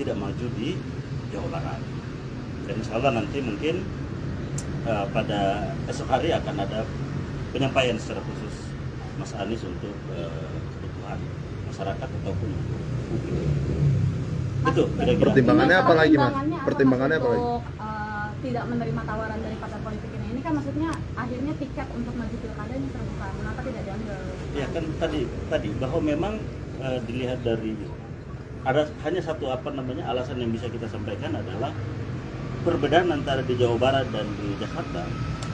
tidak maju di Jawa Barat. Dan insya Allah nanti mungkin pada esok hari akan ada penyampaian secara khusus Mas Anies untuk kebutuhan masyarakat ataupun publik. Itu kira-kira. Pertimbangannya apa lagi, Mas? Pertimbangannya apa lagi? Tidak menerima tawaran dari partai politik ini kan maksudnya akhirnya tiket untuk maju pilkada ini terbuka, kenapa tidak diambil? Ya kan tadi bahwa memang dilihat dari ada hanya satu alasan yang bisa kita sampaikan adalah perbedaan antara di Jawa Barat dan di Jakarta.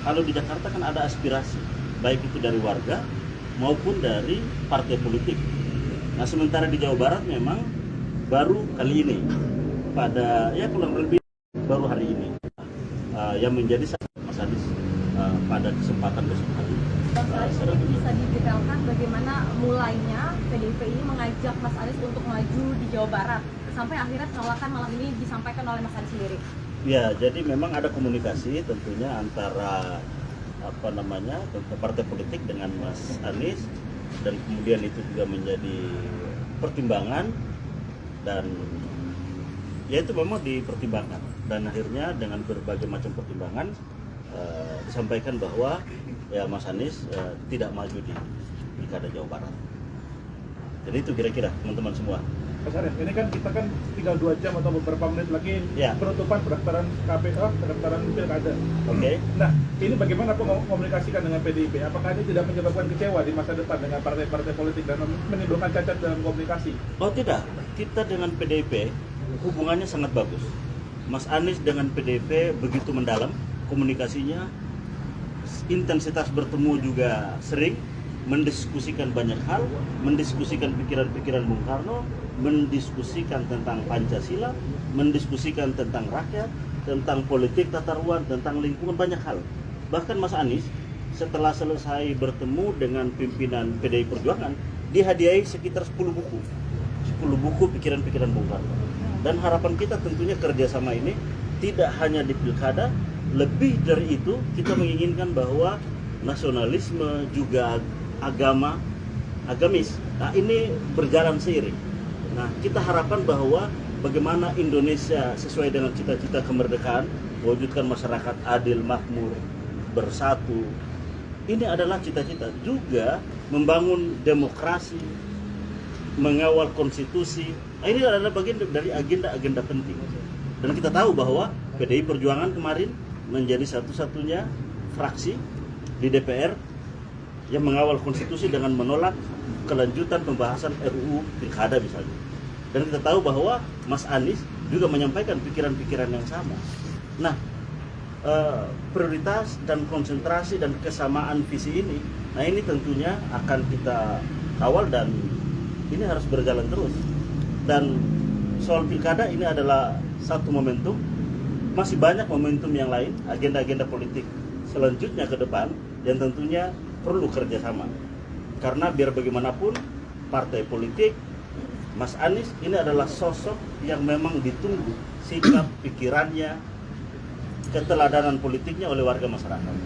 Kalau di Jakarta kan ada aspirasi baik itu dari warga maupun dari partai politik. Nah sementara di Jawa Barat memang baru kali ini pada kurang lebih baru hari ini yang menjadi Mas Anies pada kesempatan besok hari. Ini bisa didetailkan bagaimana mulainya PDIP ini mengajak Mas Anies untuk maju di Jawa Barat sampai akhirnya penolakan malam ini disampaikan oleh Mas Anies sendiri. Ya, jadi memang ada komunikasi tentunya antara partai politik dengan Mas Anies, dan kemudian itu juga menjadi pertimbangan, dan ya itu memang dipertimbangkan, dan akhirnya dengan berbagai macam pertimbangan disampaikan bahwa ya Mas Anies tidak maju di Pilkada Jawa Barat. Jadi itu kira-kira teman-teman semua. Mas Arief, ini kan kita kan tinggal 2 jam atau beberapa menit lagi penutupan pendaftaran KPU, pendaftaran pilkada. Oke. Nah, ini bagaimana komunikasikan dengan PDIP? Apakah ini tidak menyebabkan kecewa di masa depan dengan partai-partai politik dan menimbulkan cacat dalam komunikasi? Oh tidak, kita dengan PDIP hubungannya sangat bagus. Mas Anies dengan PDIP begitu mendalam komunikasinya, intensitas bertemu juga sering, mendiskusikan banyak hal, mendiskusikan pikiran-pikiran Bung Karno, mendiskusikan tentang Pancasila, mendiskusikan tentang rakyat, tentang politik tata ruang, tentang lingkungan, banyak hal. Bahkan Mas Anies setelah selesai bertemu dengan pimpinan PDI Perjuangan, dihadiahi sekitar 10 buku pikiran-pikiran Bung Karno. Dan harapan kita tentunya kerjasama ini tidak hanya di pilkada, lebih dari itu kita menginginkan bahwa nasionalisme juga agamis, nah ini berjalan seiring. Nah kita harapkan bahwa bagaimana Indonesia sesuai dengan cita-cita kemerdekaan, mewujudkan masyarakat adil, makmur, bersatu. Ini adalah cita-cita juga membangun demokrasi, mengawal konstitusi. Nah, ini adalah bagian dari agenda-agenda penting. Dan kita tahu bahwa PDI Perjuangan kemarin menjadi satu-satunya fraksi di DPR yang mengawal konstitusi dengan menolak kelanjutan pembahasan RUU Pilkada misalnya. Dan kita tahu bahwa Mas Anies juga menyampaikan pikiran-pikiran yang sama. Nah, prioritas dan konsentrasi dan kesamaan visi ini, nah ini tentunya akan kita kawal dan ini harus berjalan terus. Dan soal pilkada ini adalah satu momentum, masih banyak momentum yang lain, agenda-agenda politik selanjutnya ke depan yang tentunya perlu kerjasama. Karena biar bagaimanapun partai politik, Mas Anies ini adalah sosok yang memang ditunggu sikap, pikirannya, keteladanan politiknya oleh warga masyarakat.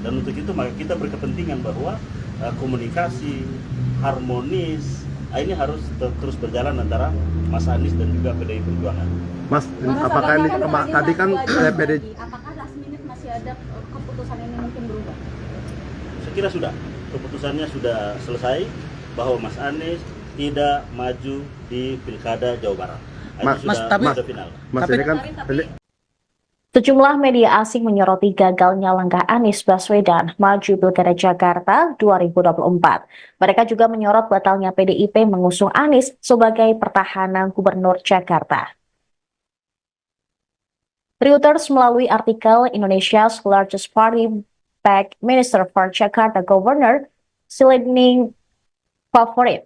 Dan untuk itu maka kita berkepentingan bahwa komunikasi harmonis ini harus terus berjalan antara Mas Anies dan juga PDI Perjuangan. Mas, apakah ini tadi kan PDI? Apakah last minute masih ada keputusan ini mungkin berubah? Saya kira sudah, keputusannya sudah selesai bahwa Mas Anies tidak maju di Pilkada Jawa Barat. Sudah final. Mas, ini kan Sejumlah media asing menyoroti gagalnya langkah Anies Baswedan maju Pilkada Jakarta 2024. Mereka juga menyorot batalnya PDIP mengusung Anies sebagai pertahanan Gubernur Jakarta. Reuters melalui artikel Indonesia's largest party backed Minister for Jakarta Governor Silending Favorit.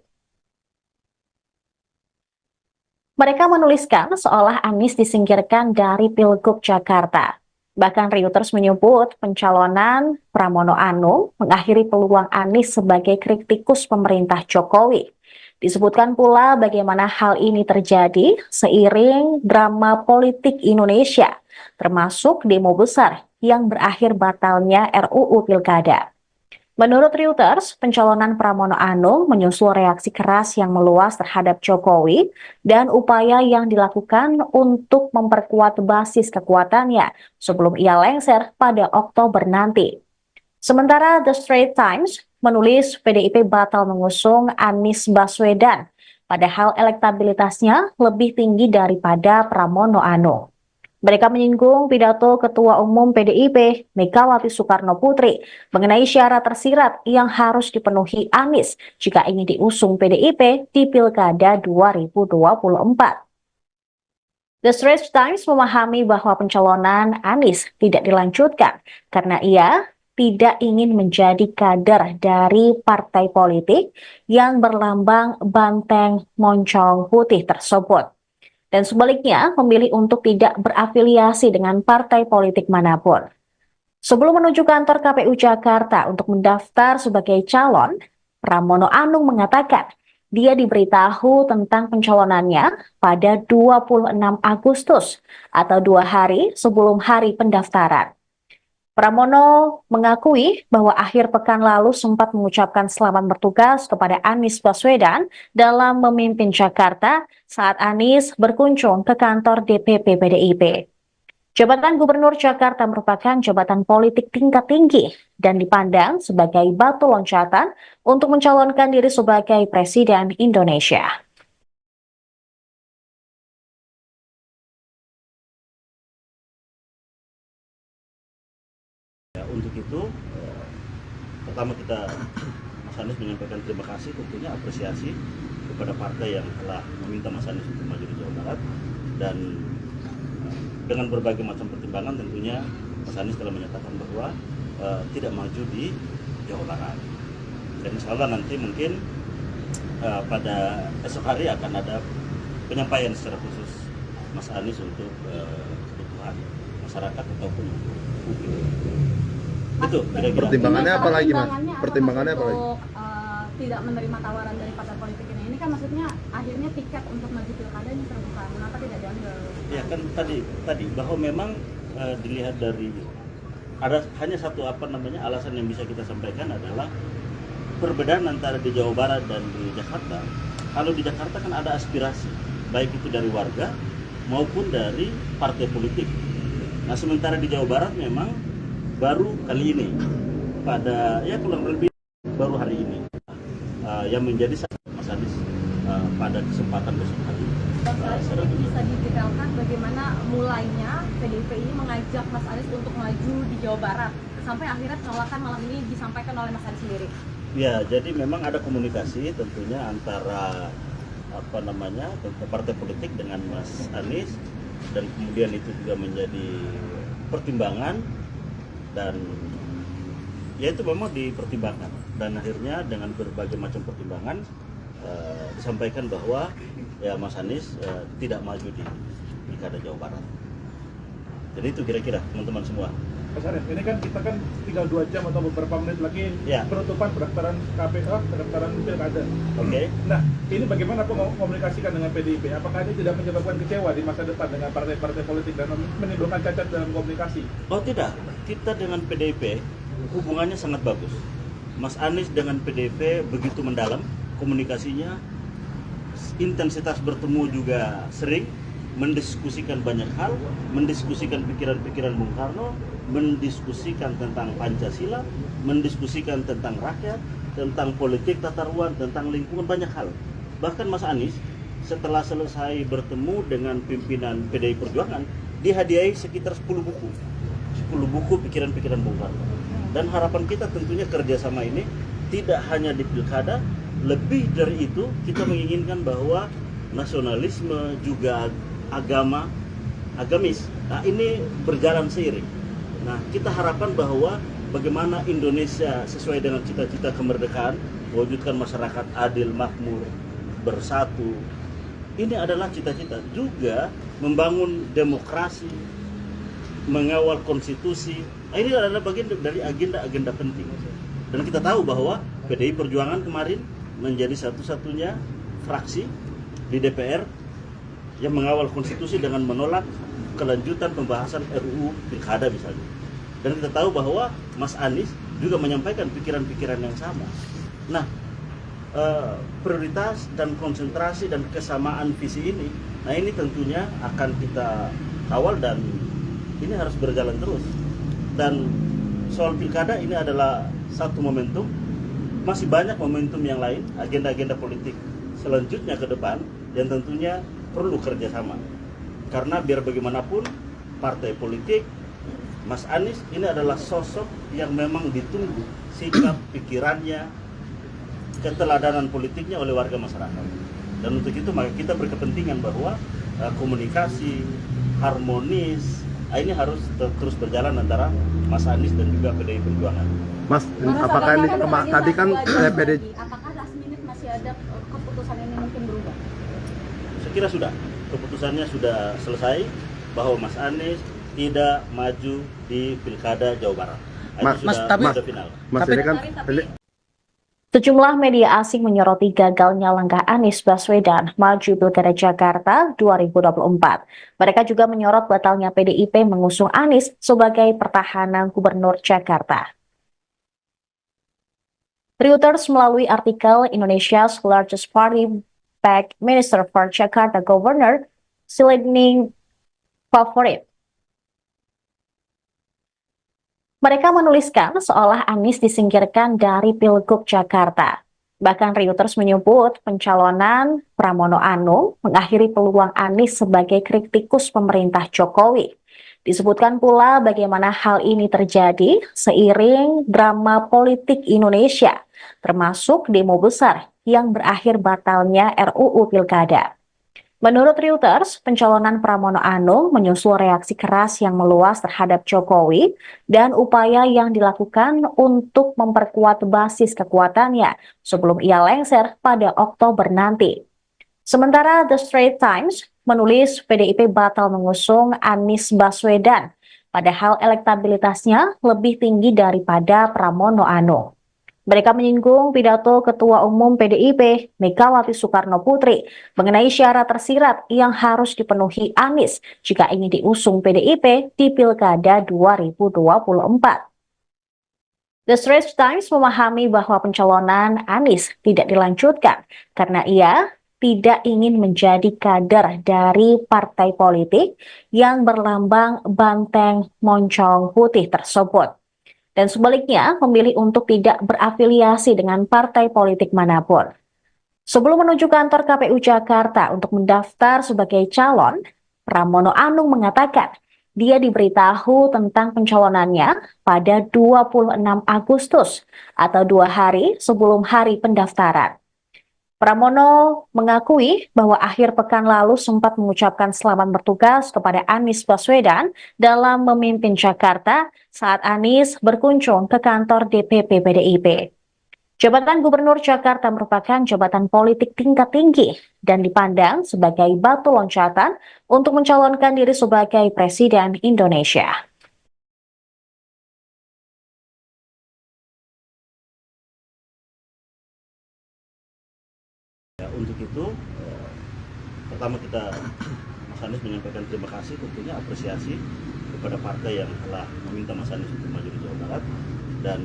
Mereka menuliskan seolah Anies disingkirkan dari Pilgub Jakarta. Bahkan Reuters menyebut pencalonan Pramono Anung mengakhiri peluang Anies sebagai kritikus pemerintah Jokowi. Disebutkan pula bagaimana hal ini terjadi seiring drama politik Indonesia, termasuk demo besar yang berakhir batalnya RUU Pilkada. Menurut Reuters, pencalonan Pramono Anung menyusul reaksi keras yang meluas terhadap Jokowi dan upaya yang dilakukan untuk memperkuat basis kekuatannya sebelum ia lengser pada Oktober nanti. Sementara The Straits Times menulis PDIP batal mengusung Anies Baswedan, padahal elektabilitasnya lebih tinggi daripada Pramono Anung. Mereka menyinggung pidato Ketua Umum PDIP, Megawati Soekarno Putri, mengenai syarat tersirat yang harus dipenuhi Anies jika ingin diusung PDIP di Pilkada 2024. The Straits Times memahami bahwa pencalonan Anies tidak dilanjutkan karena ia tidak ingin menjadi kader dari partai politik yang berlambang banteng moncong putih tersebut. Dan sebaliknya memilih untuk tidak berafiliasi dengan partai politik manapun. Sebelum menuju kantor KPU Jakarta untuk mendaftar sebagai calon, Pramono Anung mengatakan dia diberitahu tentang pencalonannya pada 26 Agustus atau 2 hari sebelum hari pendaftaran. Pramono mengakui bahwa akhir pekan lalu sempat mengucapkan selamat bertugas kepada Anies Baswedan dalam memimpin Jakarta saat Anies berkunjung ke kantor DPP PDIP. Jabatan Gubernur Jakarta merupakan jabatan politik tingkat tinggi dan dipandang sebagai batu loncatan untuk mencalonkan diri sebagai Presiden Indonesia. Untuk itu, pertama kita Mas Anies menyampaikan terima kasih, tentunya apresiasi kepada partai yang telah meminta Mas Anies untuk maju di Jawa Barat, dan dengan berbagai macam pertimbangan tentunya Mas Anies telah menyatakan bahwa tidak maju di Jawa Barat. Dan insya Allah nanti mungkin pada esok hari akan ada penyampaian secara khusus Mas Anies untuk kebutuhan masyarakat ataupun publik. Itu kira-kira. Pertimbangannya apa lagi, Mas? Pertimbangannya apa lagi? Untuk tidak menerima tawaran dari partai politik ini kan maksudnya akhirnya tiket untuk maju pilkada ini terbuka. Kenapa tidak diambil? Ya kan tadi bahwa memang dilihat dari ada hanya satu alasan yang bisa kita sampaikan adalah perbedaan antara di Jawa Barat dan di Jakarta. Kalau di Jakarta kan ada aspirasi baik itu dari warga maupun dari partai politik. Nah sementara di Jawa Barat memang baru kali ini pada kurang lebih baru hari ini yang menjadi Mas Anies pada kesempatan besok hari. Ini bisa didetailkan bagaimana mulainya PDIP ini mengajak Mas Anies untuk maju di Jawa Barat sampai akhirnya penolakan malam ini disampaikan oleh Mas Anies sendiri. Ya, jadi memang ada komunikasi tentunya antara partai politik dengan Mas Anies, dan kemudian itu juga menjadi pertimbangan, dan ya itu memang dipertimbangkan, dan akhirnya dengan berbagai macam pertimbangan disampaikan bahwa ya Mas Anies tidak maju di Pilkada Jawa Barat. Jadi itu kira-kira teman-teman semua. Mas Anies, ini kan kita kan tinggal 2 jam atau beberapa menit lagi penutupan pendaftaran KPU, pendaftaran pilkada. Oke. Nah, ini bagaimana komunikasikan dengan PDIP? Apakah ini tidak menyebabkan kecewa di masa depan dengan partai-partai politik dan menimbulkan cacat dalam komunikasi? Oh tidak, kita dengan PDIP hubungannya sangat bagus. Mas Anies dengan PDIP begitu mendalam komunikasinya, intensitas bertemu juga sering, mendiskusikan banyak hal, mendiskusikan pikiran-pikiran Bung Karno, mendiskusikan tentang Pancasila, mendiskusikan tentang rakyat, tentang politik tata ruang, tentang lingkungan, banyak hal. Bahkan Mas Anies setelah selesai bertemu dengan pimpinan PDI Perjuangan, dihadiahi sekitar 10 buku pikiran-pikiran Bung Karno. Dan harapan kita tentunya kerjasama ini tidak hanya di pilkada, lebih dari itu kita menginginkan bahwa nasionalisme juga agamis, nah ini berjalan seiring. Nah kita harapkan bahwa bagaimana Indonesia sesuai dengan cita-cita kemerdekaan, mewujudkan masyarakat adil, makmur, bersatu. Ini adalah cita-cita juga membangun demokrasi, mengawal konstitusi. Nah, ini adalah bagian dari agenda-agenda penting. Dan kita tahu bahwa PDI Perjuangan kemarin menjadi satu-satunya fraksi di DPR yang mengawal konstitusi dengan menolak kelanjutan pembahasan RUU Pilkada misalnya. Dan kita tahu bahwa Mas Anies juga menyampaikan pikiran-pikiran yang sama. Nah, prioritas dan konsentrasi dan kesamaan visi ini, nah ini tentunya akan kita kawal dan ini harus berjalan terus. Dan soal pilkada ini adalah satu momentum, masih banyak momentum yang lain, agenda-agenda politik selanjutnya ke depan yang tentunya perlu kerjasama. Karena biar bagaimanapun partai politik, Mas Anies ini adalah sosok yang memang ditunggu sikap, pikirannya, keteladanan politiknya oleh warga masyarakat. Dan untuk itu maka kita berkepentingan bahwa komunikasi harmonis ini harus terus berjalan antara Mas Anies dan juga PDI Perjuangan. Mas, apakah ini tadi kan PD apakah last minute masih ada keputusan ini mungkin berubah? Saya kira sudah, keputusannya sudah selesai bahwa Mas Anies tidak maju di Pilkada Jawa Barat. Sudah final. Mas ini kan Sejumlah media asing menyoroti gagalnya langkah Anies Baswedan maju Pilkada Jakarta 2024. Mereka juga menyorot batalnya PDIP mengusung Anies sebagai pertahanan Gubernur Jakarta. Reuters melalui artikel Indonesia's largest party backed Minister for Jakarta Governor Silending Favorit. Mereka menuliskan seolah Anies disingkirkan dari Pilgub Jakarta. Bahkan Reuters menyebut pencalonan Pramono Anung mengakhiri peluang Anies sebagai kritikus pemerintah Jokowi. Disebutkan pula bagaimana hal ini terjadi seiring drama politik Indonesia, termasuk demo besar yang berakhir batalnya RUU Pilkada. Menurut Reuters, pencalonan Pramono Anung menyusul reaksi keras yang meluas terhadap Jokowi dan upaya yang dilakukan untuk memperkuat basis kekuatannya sebelum ia lengser pada Oktober nanti. Sementara The Straits Times menulis PDIP batal mengusung Anies Baswedan, padahal elektabilitasnya lebih tinggi daripada Pramono Anung. Mereka menyinggung pidato Ketua Umum PDIP, Megawati Soekarno Putri, mengenai syarat tersirat yang harus dipenuhi Anies jika ingin diusung PDIP di Pilkada 2024. The Straits Times memahami bahwa pencalonan Anies tidak dilanjutkan karena ia tidak ingin menjadi kader dari partai politik yang berlambang banteng moncong putih tersebut. Dan sebaliknya memilih untuk tidak berafiliasi dengan partai politik manapun. Sebelum menuju kantor KPU Jakarta untuk mendaftar sebagai calon, Pramono Anung mengatakan dia diberitahu tentang pencalonannya pada 26 Agustus atau 2 hari sebelum hari pendaftaran. Pramono mengakui bahwa akhir pekan lalu sempat mengucapkan selamat bertugas kepada Anies Baswedan dalam memimpin Jakarta saat Anies berkunjung ke kantor DPP PDIP. Jabatan Gubernur Jakarta merupakan jabatan politik tingkat tinggi dan dipandang sebagai batu loncatan untuk mencalonkan diri sebagai Presiden Indonesia. Untuk itu, pertama kita Mas Anies menyampaikan terima kasih, tentunya apresiasi kepada partai yang telah meminta Mas Anies untuk maju di Jawa Barat, dan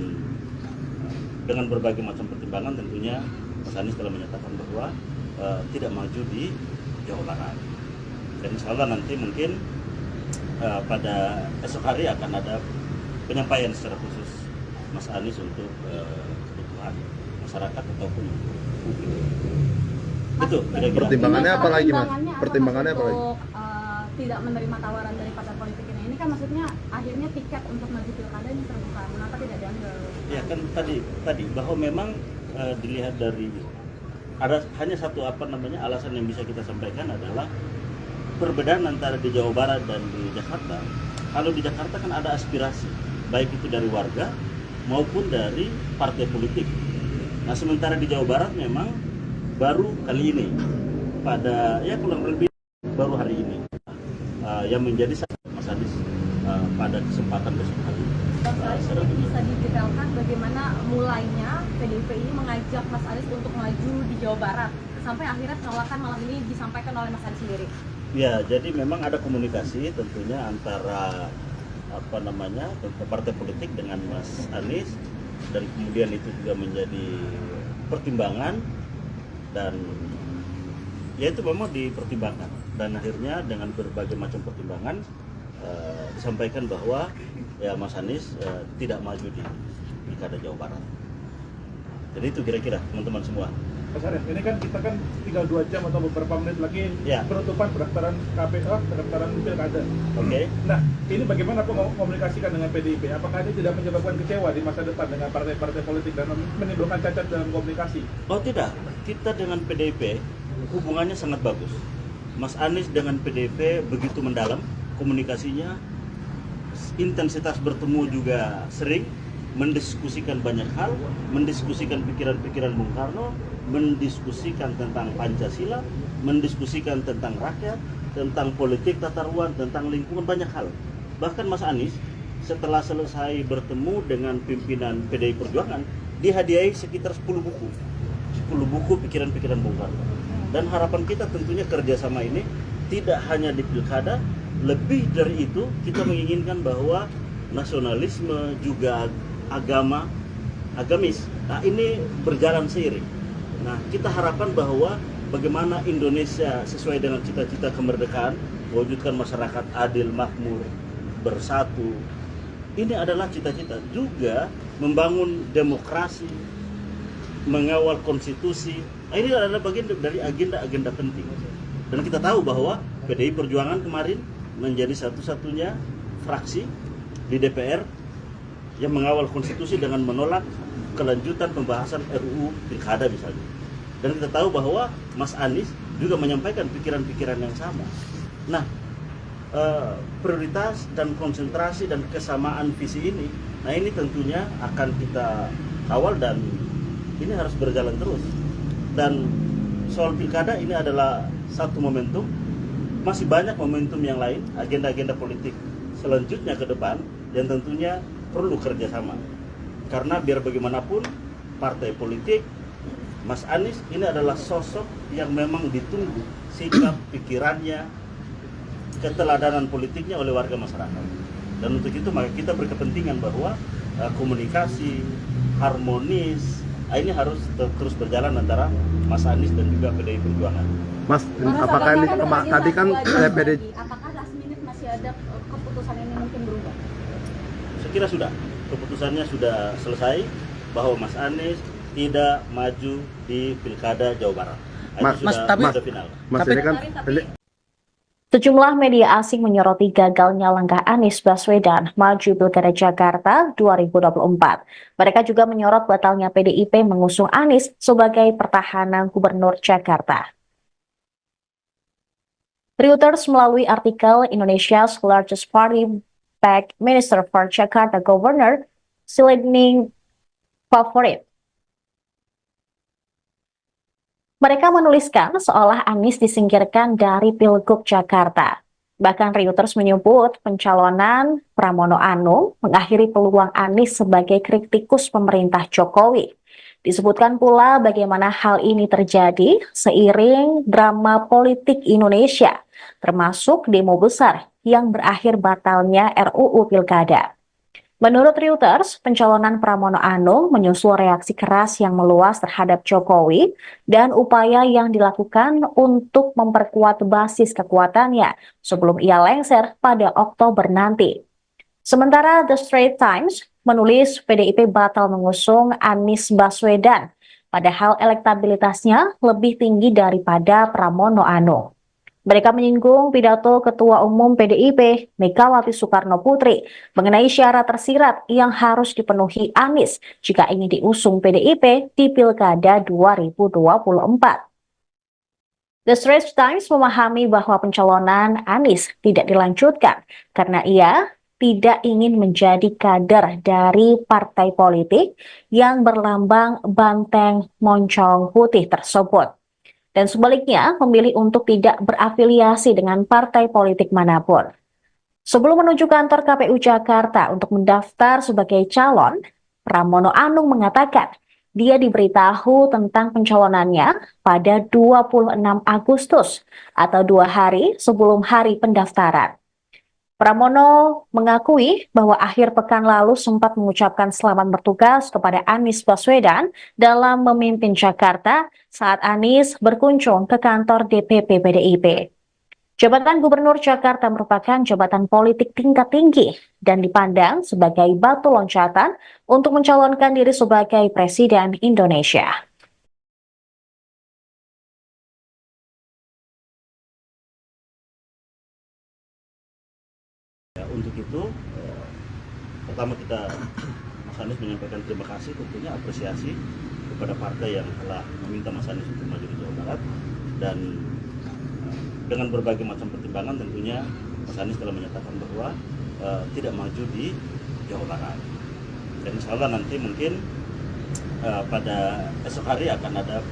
dengan berbagai macam pertimbangan tentunya Mas Anies telah menyatakan bahwa tidak maju di Jawa Barat. Dan insya Allah nanti mungkin pada esok hari akan ada penyampaian secara khusus Mas Anies untuk kebutuhan masyarakat ataupun publik. Itu kira-kira. Pertimbangannya apa lagi, Mas? Pertimbangannya apa lagi? Untuk tidak menerima tawaran dari partai politik ini. Ini kan maksudnya akhirnya tiket untuk maju pilkada ini terbuka. Mengapa tidak diambil? Ya kan tadi bahwa memang dilihat dari ada hanya satu alasan yang bisa kita sampaikan adalah perbedaan antara di Jawa Barat dan di Jakarta. Kalau di Jakarta kan ada aspirasi baik itu dari warga maupun dari partai politik. Nah sementara di Jawa Barat memang baru kali ini pada kurang lebih baru hari ini yang menjadi Mas Anies pada kesempatan besok hari. Ini bisa didetailkan bagaimana mulainya PDIP ini mengajak Mas Anies untuk maju di Jawa Barat sampai akhirnya penolakan malam ini disampaikan oleh Mas Anies sendiri. Ya, jadi memang ada komunikasi tentunya antara partai politik dengan Mas Anies dan kemudian itu juga menjadi pertimbangan, dan ya itu memang dipertimbangkan, dan akhirnya dengan berbagai macam pertimbangan disampaikan bahwa ya Mas Anies tidak maju di Pilkada Jawa Barat. Jadi itu kira-kira teman-teman semua. Mas Arief, ini kan kita kan tinggal 2 jam atau beberapa menit lagi Ya. penutupan pendaftaran KPK, pendaftaran Pilkada. Oke. Nah, ini bagaimana komunikasikan dengan PDIP? Apakah ini tidak menyebabkan kecewa di masa depan dengan partai-partai politik dan menimbulkan cacat dalam komunikasi? Oh tidak, kita dengan PDIP hubungannya sangat bagus. Mas Anies dengan PDIP begitu mendalam komunikasinya, intensitas bertemu juga sering, mendiskusikan banyak hal, mendiskusikan pikiran-pikiran Bung Karno, mendiskusikan tentang Pancasila, mendiskusikan tentang rakyat, tentang politik tata ruang, tentang lingkungan, banyak hal. Bahkan Mas Anies setelah selesai bertemu dengan pimpinan PDI Perjuangan, dihadiahi sekitar 10 buku pikiran-pikiran Bung Karno. Dan harapan kita tentunya kerjasama ini tidak hanya di pilkada, lebih dari itu kita menginginkan bahwa nasionalisme juga agamis, nah ini berjalan seiring. Nah kita harapkan bahwa bagaimana Indonesia sesuai dengan cita-cita kemerdekaan, mewujudkan masyarakat adil, makmur, bersatu. Ini adalah cita-cita juga membangun demokrasi, mengawal konstitusi. Nah, ini adalah bagian dari agenda-agenda penting. Dan kita tahu bahwa PDI Perjuangan kemarin menjadi satu-satunya fraksi di DPR yang mengawal konstitusi dengan menolak kelanjutan pembahasan RUU Pilkada misalnya. Dan kita tahu bahwa Mas Anies juga menyampaikan pikiran-pikiran yang sama. Nah, prioritas dan konsentrasi dan kesamaan visi ini, nah ini tentunya akan kita kawal dan ini harus berjalan terus. Dan soal pilkada ini adalah satu momentum, masih banyak momentum yang lain, agenda-agenda politik selanjutnya ke depan yang tentunya perlu kerjasama. Karena biar bagaimanapun partai politik, Mas Anies ini adalah sosok yang memang ditunggu sikap, pikirannya, keteladanan politiknya oleh warga masyarakat. Dan untuk itu maka kita berkepentingan bahwa komunikasi harmonis ini harus terus berjalan antara Mas Anies dan juga PDI Perjuangan. Mas, apakah ini tadi kan PDI Apakah last minute masih ada keputusan ini mungkin berubah? Saya kira sudah, keputusannya sudah selesai bahwa Mas Anies tidak maju di Pilkada Jawa Barat. Itu sudah final. Mas ini kan Sejumlah media asing menyoroti gagalnya langkah Anies Baswedan maju Pilkada Jakarta 2024. Mereka juga menyorot batalnya PDIP mengusung Anies sebagai pertahanan Gubernur Jakarta. Reuters melalui artikel Indonesia's largest party backed Minister for Jakarta Governor Silending Favorit. Mereka menuliskan seolah Anies disingkirkan dari Pilgub Jakarta. Bahkan Reuters menyebut pencalonan Pramono Anung mengakhiri peluang Anies sebagai kritikus pemerintah Jokowi. Disebutkan pula bagaimana hal ini terjadi seiring drama politik Indonesia, termasuk demo besar yang berakhir batalnya RUU Pilkada. Menurut Reuters, pencalonan Pramono Anung menyusul reaksi keras yang meluas terhadap Jokowi dan upaya yang dilakukan untuk memperkuat basis kekuatannya sebelum ia lengser pada Oktober nanti. Sementara The Straits Times menulis PDIP batal mengusung Anies Baswedan, padahal elektabilitasnya lebih tinggi daripada Pramono Anung. Mereka menyinggung pidato Ketua Umum PDIP, Megawati Soekarno Putri, mengenai syarat tersirat yang harus dipenuhi Anies jika ingin diusung PDIP di Pilkada 2024. The Straits Times memahami bahwa pencalonan Anies tidak dilanjutkan karena ia tidak ingin menjadi kader dari partai politik yang berlambang banteng moncong putih tersebut. Dan sebaliknya memilih untuk tidak berafiliasi dengan partai politik manapun. Sebelum menuju kantor KPU Jakarta untuk mendaftar sebagai calon, Pramono Anung mengatakan dia diberitahu tentang pencalonannya pada 26 Agustus atau 2 hari sebelum hari pendaftaran. Pramono mengakui bahwa akhir pekan lalu sempat mengucapkan selamat bertugas kepada Anies Baswedan dalam memimpin Jakarta saat Anies berkunjung ke kantor DPP PDIP. Jabatan Gubernur Jakarta merupakan jabatan politik tingkat tinggi dan dipandang sebagai batu loncatan untuk mencalonkan diri sebagai Presiden Indonesia. Untuk itu, pertama kita Mas Anies menyampaikan terima kasih, tentunya apresiasi kepada partai yang telah meminta Mas Anies untuk maju di Jawa Barat, dan dengan berbagai macam pertimbangan tentunya Mas Anies telah menyatakan bahwa tidak maju di Jawa Barat. Dan insya Allah nanti mungkin pada esok hari akan ada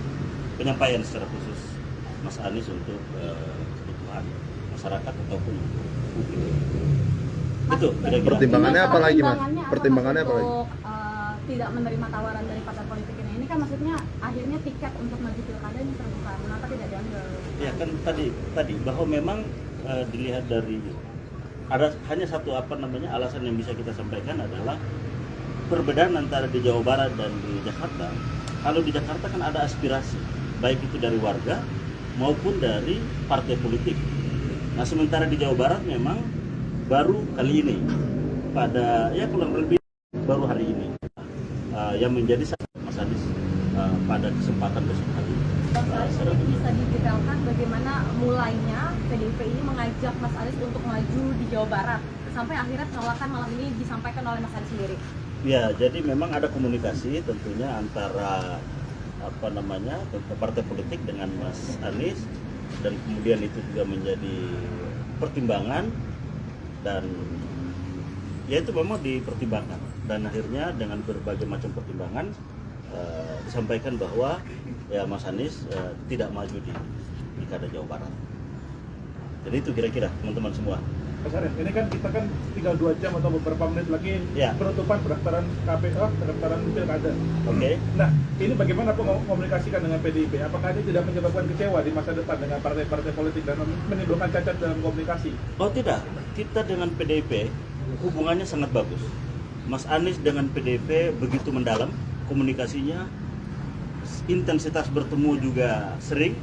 penyampaian secara khusus Mas Anies untuk kebutuhan masyarakat ataupun publik. Itu kira-kira. Pertimbangannya apa lagi, Mas? Pertimbangannya apa lagi? Untuk tidak menerima tawaran dari partai politik ini kan maksudnya akhirnya tiket untuk maju pilkada ini terbuka, kenapa tidak diambil? Ya kan tadi bahwa memang dilihat dari ada hanya satu alasan yang bisa kita sampaikan adalah perbedaan antara di Jawa Barat dan di Jakarta. Kalau di Jakarta kan ada aspirasi baik itu dari warga maupun dari partai politik. Nah sementara di Jawa Barat memang baru kali ini pada kurang lebih baru hari ini yang menjadi Mas Anies pada kesempatan besok hari. Ini bisa didetailkan bagaimana mulainya PDIP ini mengajak Mas Anies untuk maju di Jawa Barat sampai akhirnya penolakan malam ini disampaikan oleh Mas Anies sendiri. Ya, jadi memang ada komunikasi tentunya antara partai politik dengan Mas Anies, dan kemudian itu juga menjadi pertimbangan, dan ya itu memang dipertimbangkan, dan akhirnya dengan berbagai macam pertimbangan disampaikan bahwa ya Mas Anies tidak maju di Pilkada Jawa Barat. Jadi itu kira-kira teman-teman semua. Mas Arief, ini kan kita kan tinggal 2 jam atau beberapa menit lagi penutupan pendaftaran KPU, pendaftaran pilkada. Oke. Nah, ini bagaimana komunikasikan dengan PDIP? Apakah ini tidak menyebabkan kecewa di masa depan dengan partai-partai politik dan menimbulkan cacat dalam komunikasi? Oh tidak, kita dengan PDIP hubungannya sangat bagus. Mas Anies dengan PDIP begitu mendalam komunikasinya, intensitas bertemu juga sering,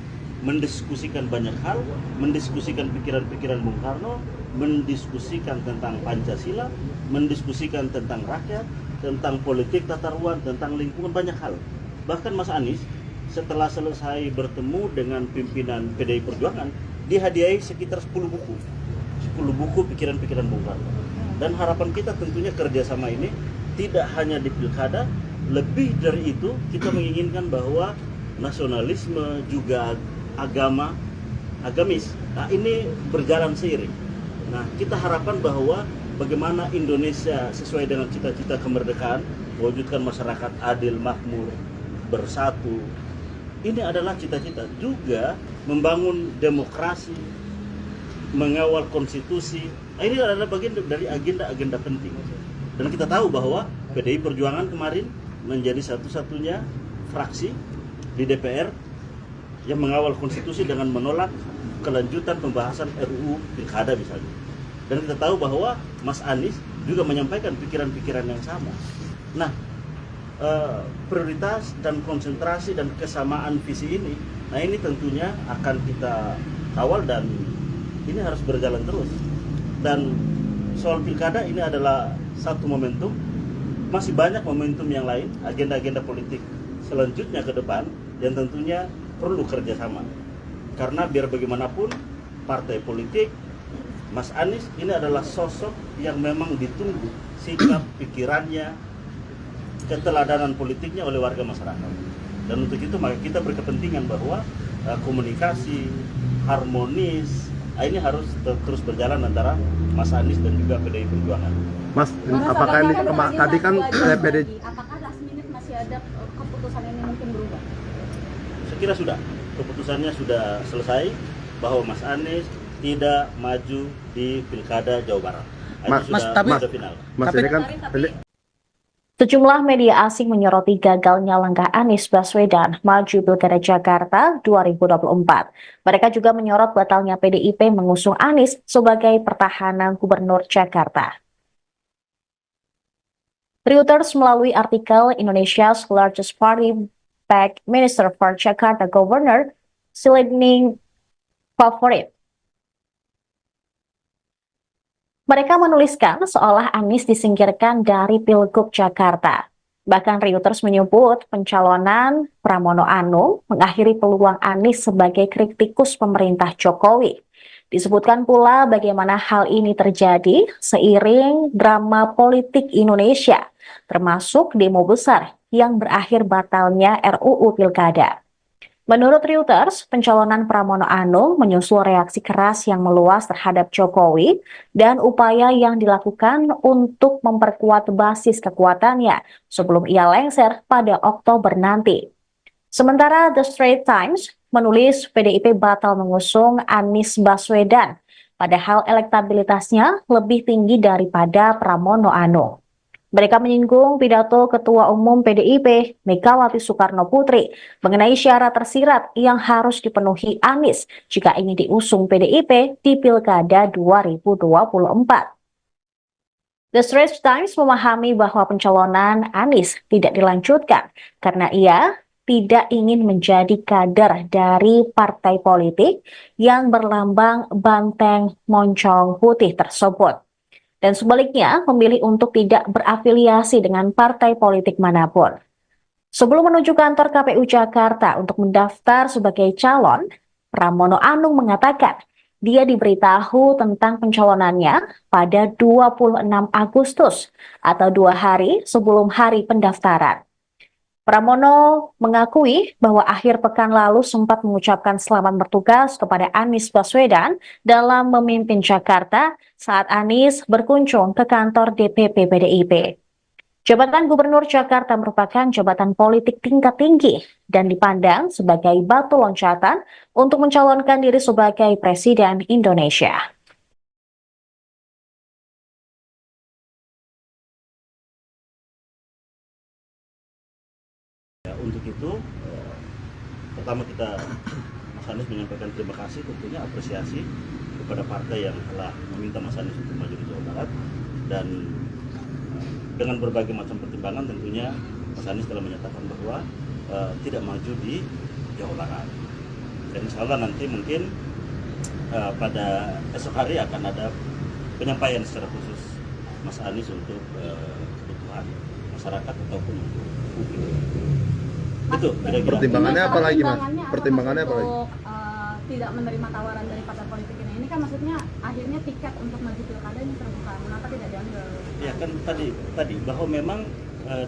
mendiskusikan banyak hal, mendiskusikan pikiran-pikiran Bung Karno, mendiskusikan tentang Pancasila, mendiskusikan tentang rakyat, tentang politik tata ruang, tentang lingkungan, banyak hal. Bahkan Mas Anies setelah selesai bertemu dengan pimpinan PDI Perjuangan, dihadiahi sekitar 10 buku pikiran-pikiran Bung Karno. Dan harapan kita tentunya kerjasama ini tidak hanya di pilkada, lebih dari itu kita menginginkan bahwa nasionalisme juga agamis, nah ini berjalan seiring. Nah kita harapkan bahwa bagaimana Indonesia sesuai dengan cita-cita kemerdekaan, mewujudkan masyarakat adil, makmur, bersatu. Ini adalah cita-cita juga membangun demokrasi, mengawal konstitusi. Nah, ini adalah bagian dari agenda-agenda penting. Dan kita tahu bahwa PDI Perjuangan kemarin menjadi satu-satunya fraksi di DPR yang mengawal konstitusi dengan menolak kelanjutan pembahasan RUU Pilkada misalnya. Dan kita tahu bahwa Mas Anies juga menyampaikan pikiran-pikiran yang sama. Nah, prioritas dan konsentrasi dan kesamaan visi ini, nah ini tentunya akan kita kawal dan ini harus berjalan terus. Dan soal pilkada ini adalah satu momentum, masih banyak momentum yang lain, agenda-agenda politik selanjutnya ke depan yang tentunya perlu kerjasama. Karena biar bagaimanapun partai politik, Mas Anies ini adalah sosok yang memang ditunggu sikap, pikirannya, keteladanan politiknya oleh warga masyarakat. Dan untuk itu maka kita berkepentingan bahwa komunikasi harmonis ini harus terus berjalan antara Mas Anies dan juga PDI Perjuangan. Mas, apakah ini tadi kan PDI? Apakah last minute masih ada keputusan ini mungkin berubah? Saya kira sudah, keputusannya sudah selesai bahwa Mas Anies tidak maju di Pilkada Jawa Barat. Mas, sudah tapi sudah final. Mas, ini kan Sejumlah media asing menyoroti gagalnya langkah Anies Baswedan maju Pilkada Jakarta 2024. Mereka juga menyorot batalnya PDIP mengusung Anies sebagai pertahanan Gubernur Jakarta. Reuters melalui artikel Indonesia's largest party backed Minister for Jakarta Governor Silending Favorit. Mereka menuliskan seolah Anies disingkirkan dari Pilgub Jakarta. Bahkan Reuters menyebut pencalonan Pramono Anung mengakhiri peluang Anies sebagai kritikus pemerintah Jokowi. Disebutkan pula bagaimana hal ini terjadi seiring drama politik Indonesia, termasuk demo besar yang berakhir batalnya RUU Pilkada. Menurut Reuters, pencalonan Pramono Anung menyusul reaksi keras yang meluas terhadap Jokowi dan upaya yang dilakukan untuk memperkuat basis kekuatannya sebelum ia lengser pada Oktober nanti. Sementara The Straits Times menulis PDIP batal mengusung Anies Baswedan, padahal elektabilitasnya lebih tinggi daripada Pramono Anung. Mereka menyinggung pidato Ketua Umum PDIP, Megawati Soekarno Putri, mengenai syarat tersirat yang harus dipenuhi Anies jika ingin diusung PDIP di Pilkada 2024. The Straits Times memahami bahwa pencalonan Anies tidak dilanjutkan karena ia tidak ingin menjadi kader dari partai politik yang berlambang banteng moncong putih tersebut. Dan sebaliknya memilih untuk tidak berafiliasi dengan partai politik manapun. Sebelum menuju kantor KPU Jakarta untuk mendaftar sebagai calon, Pramono Anung mengatakan dia diberitahu tentang pencalonannya pada 26 Agustus atau 2 hari sebelum hari pendaftaran. Pramono mengakui bahwa akhir pekan lalu sempat mengucapkan selamat bertugas kepada Anies Baswedan dalam memimpin Jakarta saat Anies berkunjung ke kantor DPP PDIP. Jabatan Gubernur Jakarta merupakan jabatan politik tingkat tinggi dan dipandang sebagai batu loncatan untuk mencalonkan diri sebagai Presiden Indonesia. Untuk itu, pertama kita Mas Anies menyampaikan terima kasih, tentunya apresiasi kepada partai yang telah meminta Mas Anies untuk maju di Jawa Barat, dan dengan berbagai macam pertimbangan tentunya Mas Anies telah menyatakan bahwa tidak maju di Jawa Barat. Dan insya Allah nanti mungkin pada esok hari akan ada penyampaian secara khusus Mas Anies untuk kebutuhan masyarakat ataupun untuk publik. Itu kira-kira. Pertimbangannya apa lagi, Mas? Pertimbangannya apa lagi? Untuk tidak menerima tawaran dari partai politik ini kan maksudnya akhirnya tiket untuk maju pilkada ini terbuka. Kenapa tidak diambil? Ya kan tadi bahwa memang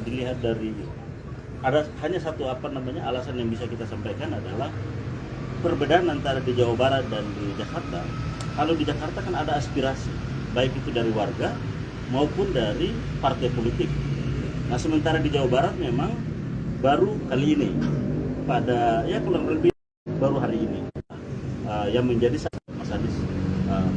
dilihat dari ada hanya satu alasan yang bisa kita sampaikan adalah perbedaan antara di Jawa Barat dan di Jakarta. Kalau di Jakarta kan ada aspirasi baik itu dari warga maupun dari partai politik. Nah sementara di Jawa Barat memang baru kali ini pada kurang lebih baru hari ini yang menjadi Mas Anies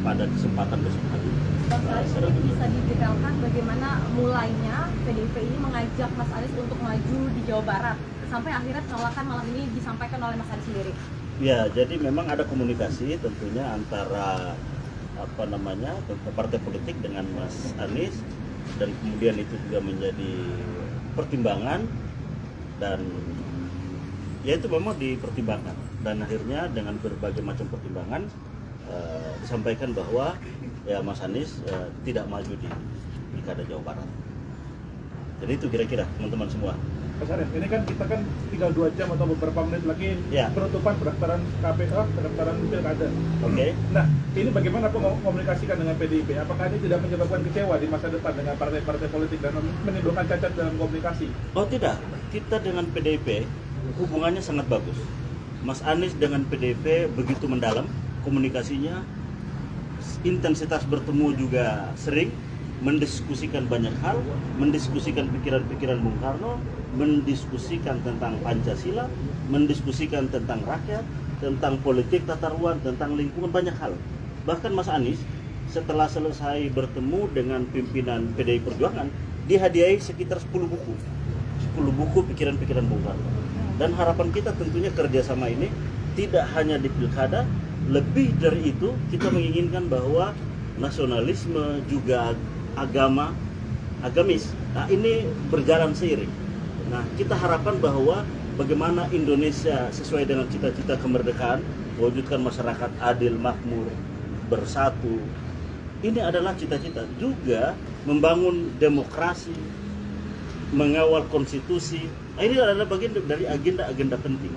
pada kesempatan besok hari. Ini bisa didetailkan bagaimana mulainya PDIP ini mengajak Mas Anies untuk maju di Jawa Barat sampai akhirnya penolakan malam ini disampaikan oleh Mas Anies sendiri. Ya, jadi memang ada komunikasi tentunya antara partai politik dengan Mas Anies, dan kemudian itu juga menjadi pertimbangan, dan ya itu memang dipertimbangkan, dan akhirnya dengan berbagai macam pertimbangan disampaikan bahwa ya Mas Anies tidak maju di Pilkada Jawa Barat. Jadi itu kira-kira teman-teman semua. Mas Anies, ini kan kita kan tinggal 2 jam atau beberapa menit lagi penutupan pendaftaran KPU, pendaftaran pilkada. Oke. Nah, ini bagaimana komunikasikan dengan PDIP? Apakah ini tidak menyebabkan kecewa di masa depan dengan partai-partai politik dan menimbulkan cacat dalam komunikasi? Oh tidak, kita dengan PDIP hubungannya sangat bagus. Mas Anies dengan PDIP begitu mendalam komunikasinya, intensitas bertemu juga sering, mendiskusikan banyak hal, mendiskusikan pikiran-pikiran Bung Karno, mendiskusikan tentang Pancasila, mendiskusikan tentang rakyat, tentang politik tata ruang, tentang lingkungan, banyak hal. Bahkan Mas Anies setelah selesai bertemu dengan pimpinan PDI Perjuangan, dihadiahi sekitar 10 buku. 10 buku pikiran-pikiran Bung Karno. Dan harapan kita tentunya kerjasama ini tidak hanya di pilkada, lebih dari itu kita menginginkan bahwa nasionalisme juga agamis, nah ini berjalan seiring. Nah kita harapkan bahwa bagaimana Indonesia sesuai dengan cita-cita kemerdekaan, mewujudkan masyarakat adil, makmur, bersatu. Ini adalah cita-cita juga membangun demokrasi, mengawal konstitusi. Nah, ini adalah bagian dari agenda-agenda penting.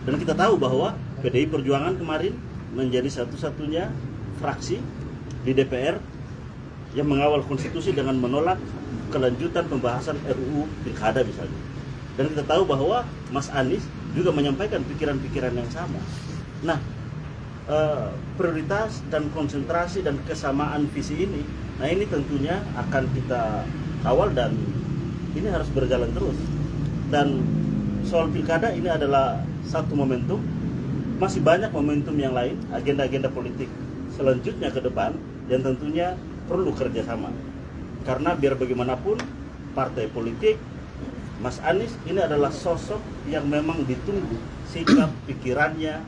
Dan kita tahu bahwa PDI Perjuangan kemarin menjadi satu-satunya fraksi di DPR yang mengawal konstitusi dengan menolak kelanjutan pembahasan RUU Pilkada misalnya. Dan kita tahu bahwa Mas Anies juga menyampaikan pikiran-pikiran yang sama. Nah, prioritas dan konsentrasi dan kesamaan visi ini, nah ini tentunya akan kita kawal dan ini harus berjalan terus. Dan soal pilkada ini adalah satu momentum, masih banyak momentum yang lain, agenda-agenda politik selanjutnya ke depan yang tentunya perlu kerjasama. Karena biar bagaimanapun partai politik, Mas Anies ini adalah sosok yang memang ditunggu sikap, pikirannya,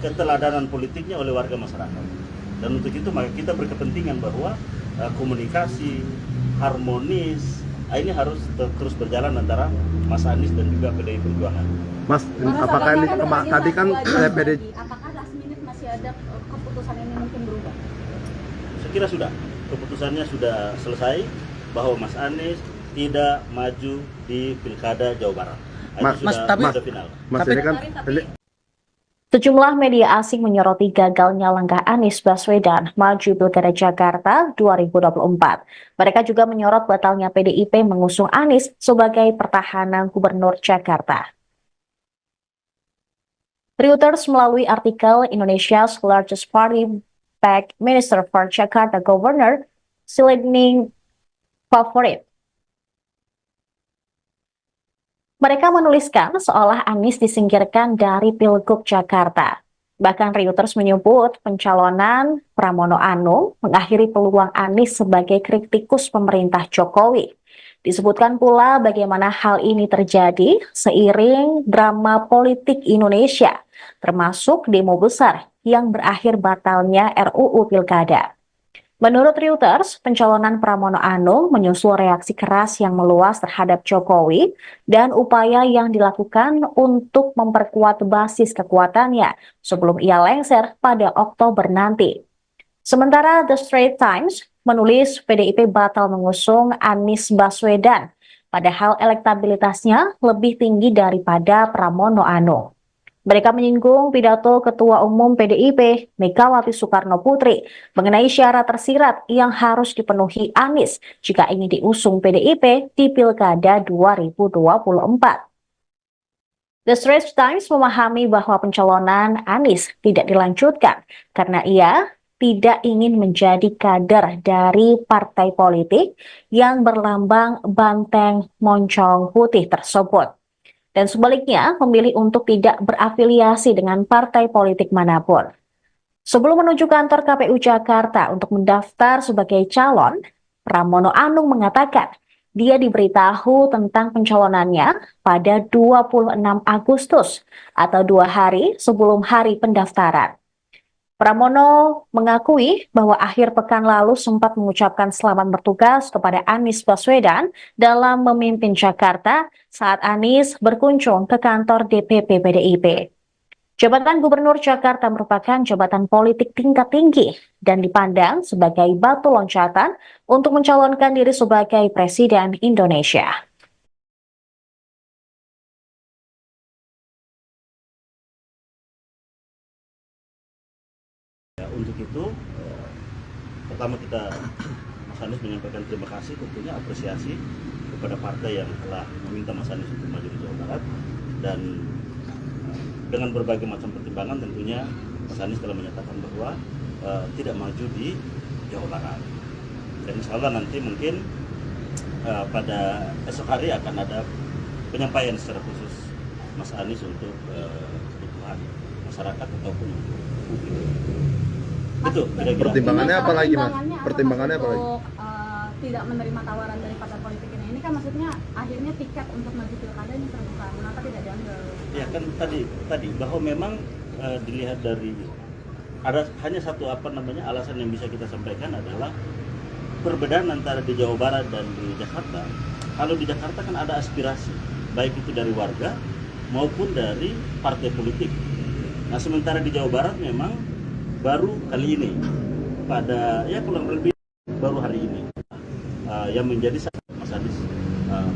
keteladanan politiknya oleh warga masyarakat. Dan untuk itu maka kita berkepentingan bahwa komunikasi harmonis ini harus terus berjalan antara Mas Anies dan juga PDI Perjuangan. Mas, apakah ini tadi kan PDI apakah last minute masih ada keputusan ini mungkin berubah? Saya kira sudah, keputusannya sudah selesai bahwa Mas Anies tidak maju di Pilkada Jawa Barat. Sudah final. Mas ini kan Sejumlah media asing menyoroti gagalnya langkah Anies Baswedan maju Pilkada Jakarta 2024. Mereka juga menyorot batalnya PDIP mengusung Anies sebagai pertahanan Gubernur Jakarta. Reuters melalui artikel Indonesia's largest party backed Minister for Jakarta Governor Silending Favorit. Mereka menuliskan seolah Anies disingkirkan dari Pilgub Jakarta. Bahkan Reuters menyebut pencalonan Pramono Anung mengakhiri peluang Anies sebagai kritikus pemerintah Jokowi. Disebutkan pula bagaimana hal ini terjadi seiring drama politik Indonesia, termasuk demo besar yang berakhir batalnya RUU Pilkada. Menurut Reuters, pencalonan Pramono Anung menyusul reaksi keras yang meluas terhadap Jokowi dan upaya yang dilakukan untuk memperkuat basis kekuatannya sebelum ia lengser pada Oktober nanti. Sementara The Straits Times menulis PDIP batal mengusung Anies Baswedan, padahal elektabilitasnya lebih tinggi daripada Pramono Anung. Mereka menyinggung pidato Ketua Umum PDIP, Megawati Soekarno Putri, mengenai syarat tersirat yang harus dipenuhi Anies jika ingin diusung PDIP di Pilkada 2024. The Straits Times memahami bahwa pencalonan Anies tidak dilanjutkan karena ia tidak ingin menjadi kader dari partai politik yang berlambang banteng moncong putih tersebut. Dan sebaliknya memilih untuk tidak berafiliasi dengan partai politik manapun. Sebelum menuju kantor KPU Jakarta untuk mendaftar sebagai calon, Pramono Anung mengatakan dia diberitahu tentang pencalonannya pada 26 Agustus atau 2 hari sebelum hari pendaftaran. Pramono mengakui bahwa akhir pekan lalu sempat mengucapkan selamat bertugas kepada Anies Baswedan dalam memimpin Jakarta saat Anies berkunjung ke kantor DPP PDIP. Jabatan Gubernur Jakarta merupakan jabatan politik tingkat tinggi dan dipandang sebagai batu loncatan untuk mencalonkan diri sebagai Presiden Indonesia. Untuk itu, pertama kita Mas Anies menyampaikan terima kasih, tentunya apresiasi kepada partai yang telah meminta Mas Anies untuk maju di Jawa Barat, dan dengan berbagai macam pertimbangan tentunya Mas Anies telah menyatakan bahwa tidak maju di Jawa Barat. Dan insya Allah nanti mungkin pada esok hari akan ada penyampaian secara khusus Mas Anies untuk kebutuhan masyarakat ataupun publik. Itu kira-kira. Pertimbangannya apa lagi, Mas? Pertimbangannya apa lagi? Untuk tidak menerima tawaran dari partai politik ini? Ini kan maksudnya akhirnya tiket untuk maju pilkada ini terbuka, mengapa tidak diambil? Ya kan tadi bahwa memang dilihat dari ada hanya satu alasan yang bisa kita sampaikan adalah perbedaan antara di Jawa Barat dan di Jakarta. Kalau di Jakarta kan ada aspirasi, baik itu dari warga maupun dari partai politik. Nah sementara di Jawa Barat memang baru kali ini, pada ya kurang lebih baru hari ini, yang menjadi Mas Anies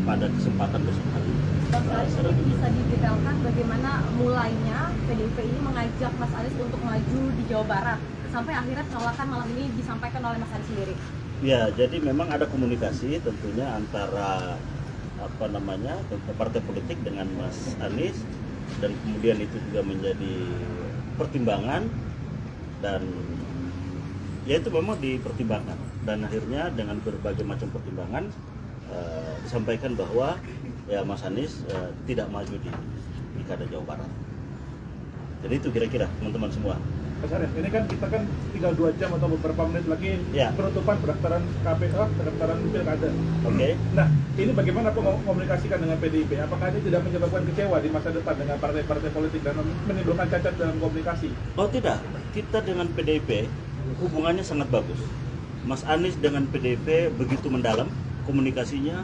pada kesempatan besok hari. Ini bisa didetailkan bagaimana mulainya PDIP ini mengajak Mas Anies untuk maju di Jawa Barat sampai akhirnya penolakan malam ini disampaikan oleh Mas Anies sendiri. Ya, jadi memang ada komunikasi tentunya antara partai politik dengan Mas Anies, dan kemudian itu juga menjadi pertimbangan, dan ya itu memang dipertimbangkan, dan akhirnya dengan berbagai macam pertimbangan disampaikan bahwa ya Mas Anies tidak maju di Pilkada Jawa Barat. Jadi itu kira-kira teman-teman semua. Mas Anies, ini kan kita kan tinggal 2 jam atau beberapa menit lagi Ya. penutupan pendaftaran KPK, pendaftaran pilkada. Oke. Nah, ini bagaimana komunikasikan dengan PDIP? Apakah ini tidak menyebabkan kecewa di masa depan dengan partai-partai politik dan menimbulkan cacat dalam komunikasi? Oh tidak, kita dengan PDIP hubungannya sangat bagus. Mas Anies dengan PDIP begitu mendalam komunikasinya,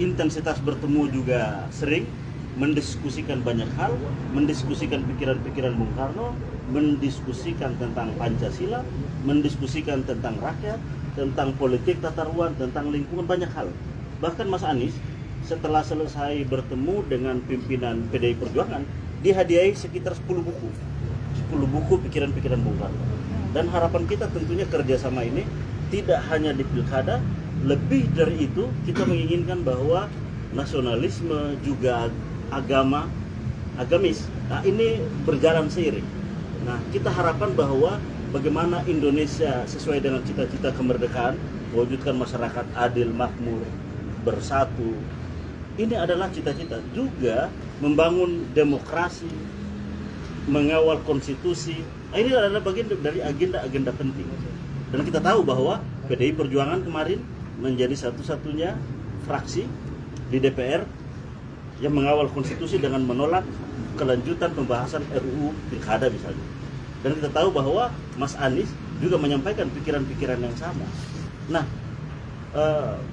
intensitas bertemu juga sering, mendiskusikan banyak hal, mendiskusikan pikiran-pikiran Bung Karno, mendiskusikan tentang Pancasila, mendiskusikan tentang rakyat, tentang politik tata ruang, tentang lingkungan, banyak hal. Bahkan Mas Anies setelah selesai bertemu dengan pimpinan PDI Perjuangan, dihadiahi sekitar 10 buku pikiran-pikiran Bung Karno. Dan harapan kita tentunya kerjasama ini tidak hanya di pilkada, lebih dari itu kita menginginkan bahwa nasionalisme juga agamis, nah ini berjalan seiring. Nah kita harapkan bahwa bagaimana Indonesia sesuai dengan cita-cita kemerdekaan, mewujudkan masyarakat adil, makmur, bersatu, ini adalah cita-cita. Juga membangun demokrasi, mengawal konstitusi, nah, ini adalah bagian dari agenda-agenda penting. Dan kita tahu bahwa PDI Perjuangan kemarin menjadi satu-satunya fraksi di DPR yang mengawal konstitusi dengan menolak kelanjutan pembahasan RUU Pilkada misalnya. Dan kita tahu bahwa Mas Anies juga menyampaikan pikiran-pikiran yang sama. Nah,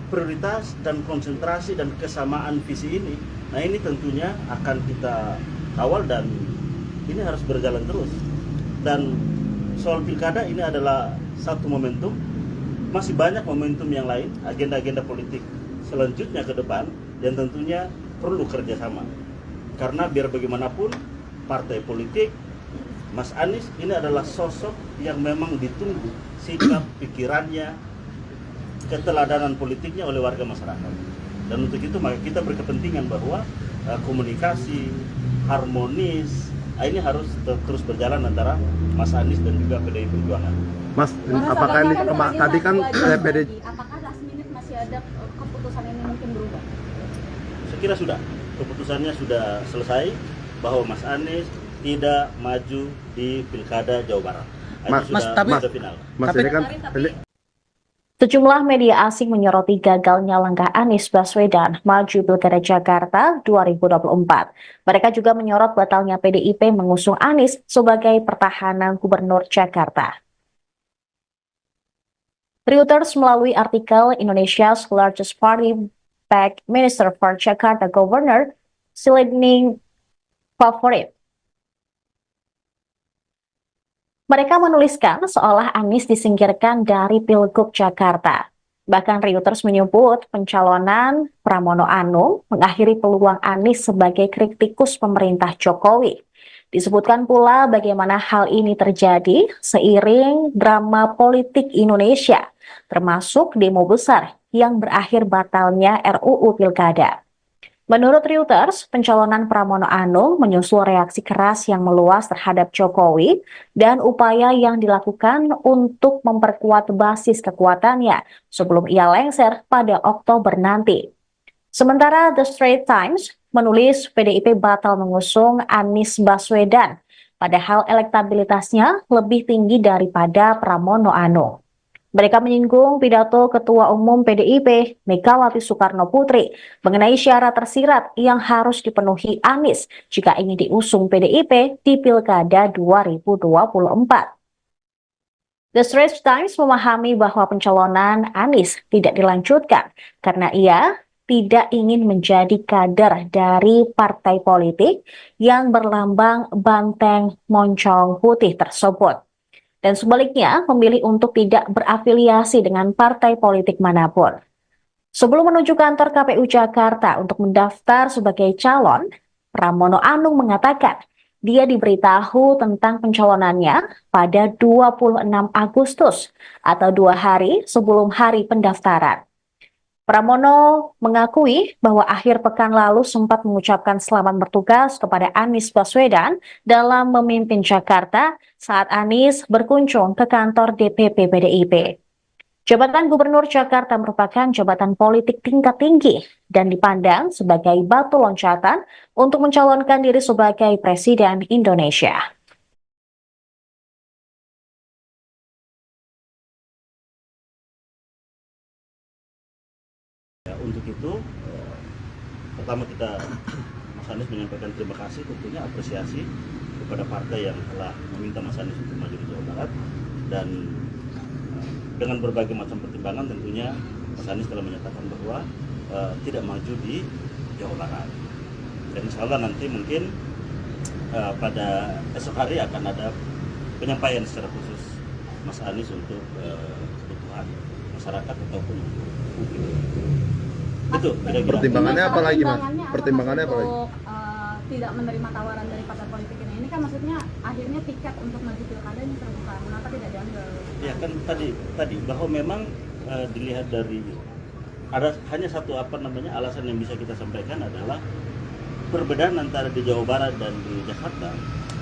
prioritas dan konsentrasi dan kesamaan visi ini, nah ini tentunya akan kita kawal dan ini harus berjalan terus. Dan soal Pilkada ini adalah satu momentum, masih banyak momentum yang lain, agenda-agenda politik selanjutnya ke depan yang tentunya perlu kerjasama. Karena biar bagaimanapun partai politik, Mas Anies ini adalah sosok yang memang ditunggu sikap, pikirannya, keteladanan politiknya oleh warga masyarakat. Dan untuk itu maka kita berkepentingan bahwa komunikasi harmonis ini harus terus berjalan antara Mas Anies dan juga PDI Perjuangan. Mas, apakah ini tadi kan PDI Apakah last minute masih ada keputusan ini mungkin berubah? Saya kira sudah, keputusannya sudah selesai bahwa Mas Anies tidak maju di Pilkada Jawa Barat. Itu sudah final. Mas ini kan Sejumlah media asing menyoroti gagalnya langkah Anies Baswedan maju Pilkada Jakarta 2024. Mereka juga menyorot batalnya PDIP mengusung Anies sebagai pertahanan Gubernur Jakarta. Reuters melalui artikel Indonesia's largest party backed Minister for Jakarta Governor Silending Favorit. Mereka menuliskan seolah Anies disingkirkan dari Pilgub Jakarta. Bahkan Reuters menyebut pencalonan Pramono Anung mengakhiri peluang Anies sebagai kritikus pemerintah Jokowi. Disebutkan pula bagaimana hal ini terjadi seiring drama politik Indonesia, termasuk demo besar yang berakhir batalnya RUU Pilkada. Menurut Reuters, pencalonan Pramono Anung menyusul reaksi keras yang meluas terhadap Jokowi dan upaya yang dilakukan untuk memperkuat basis kekuatannya sebelum ia lengser pada Oktober nanti. Sementara The Straits Times menulis PDIP batal mengusung Anies Baswedan, padahal elektabilitasnya lebih tinggi daripada Pramono Anung. Mereka menyinggung pidato Ketua Umum PDIP Megawati Soekarnoputri mengenai syarat tersirat yang harus dipenuhi Anies jika ingin diusung PDIP di Pilkada 2024. The Straits Times memahami bahwa pencalonan Anies tidak dilanjutkan karena ia tidak ingin menjadi kader dari partai politik yang berlambang banteng moncong putih tersebut. Dan sebaliknya memilih untuk tidak berafiliasi dengan partai politik manapun. Sebelum menuju kantor KPU Jakarta untuk mendaftar sebagai calon, Pramono Anung mengatakan dia diberitahu tentang pencalonannya pada 26 Agustus atau 2 hari sebelum hari pendaftaran. Pramono mengakui bahwa akhir pekan lalu sempat mengucapkan selamat bertugas kepada Anies Baswedan dalam memimpin Jakarta saat Anies berkunjung ke kantor DPP PDIP. Jabatan Gubernur Jakarta merupakan jabatan politik tingkat tinggi dan dipandang sebagai batu loncatan untuk mencalonkan diri sebagai Presiden Indonesia. Untuk itu, pertama Mas Anies menyampaikan terima kasih, tentunya apresiasi kepada partai yang telah meminta Mas Anies untuk maju di Jawa Barat, dan dengan berbagai macam pertimbangan tentunya Mas Anies telah menyatakan bahwa tidak maju di Jawa Barat. Dan insya Allah nanti mungkin pada esok hari akan ada penyampaian secara khusus Mas Anies untuk kebutuhan masyarakat ataupun publik. Itu kira-kira. Pertimbangannya apa lagi, Mas? Pertimbangannya apa lagi? Untuk tidak menerima tawaran dari partai politik ini kan maksudnya akhirnya tiket untuk maju pilkada ini terbuka. Kenapa tidak diambil? Ya kan tadi bahwa memang dilihat dari ada hanya satu alasan yang bisa kita sampaikan adalah perbedaan antara di Jawa Barat dan di Jakarta.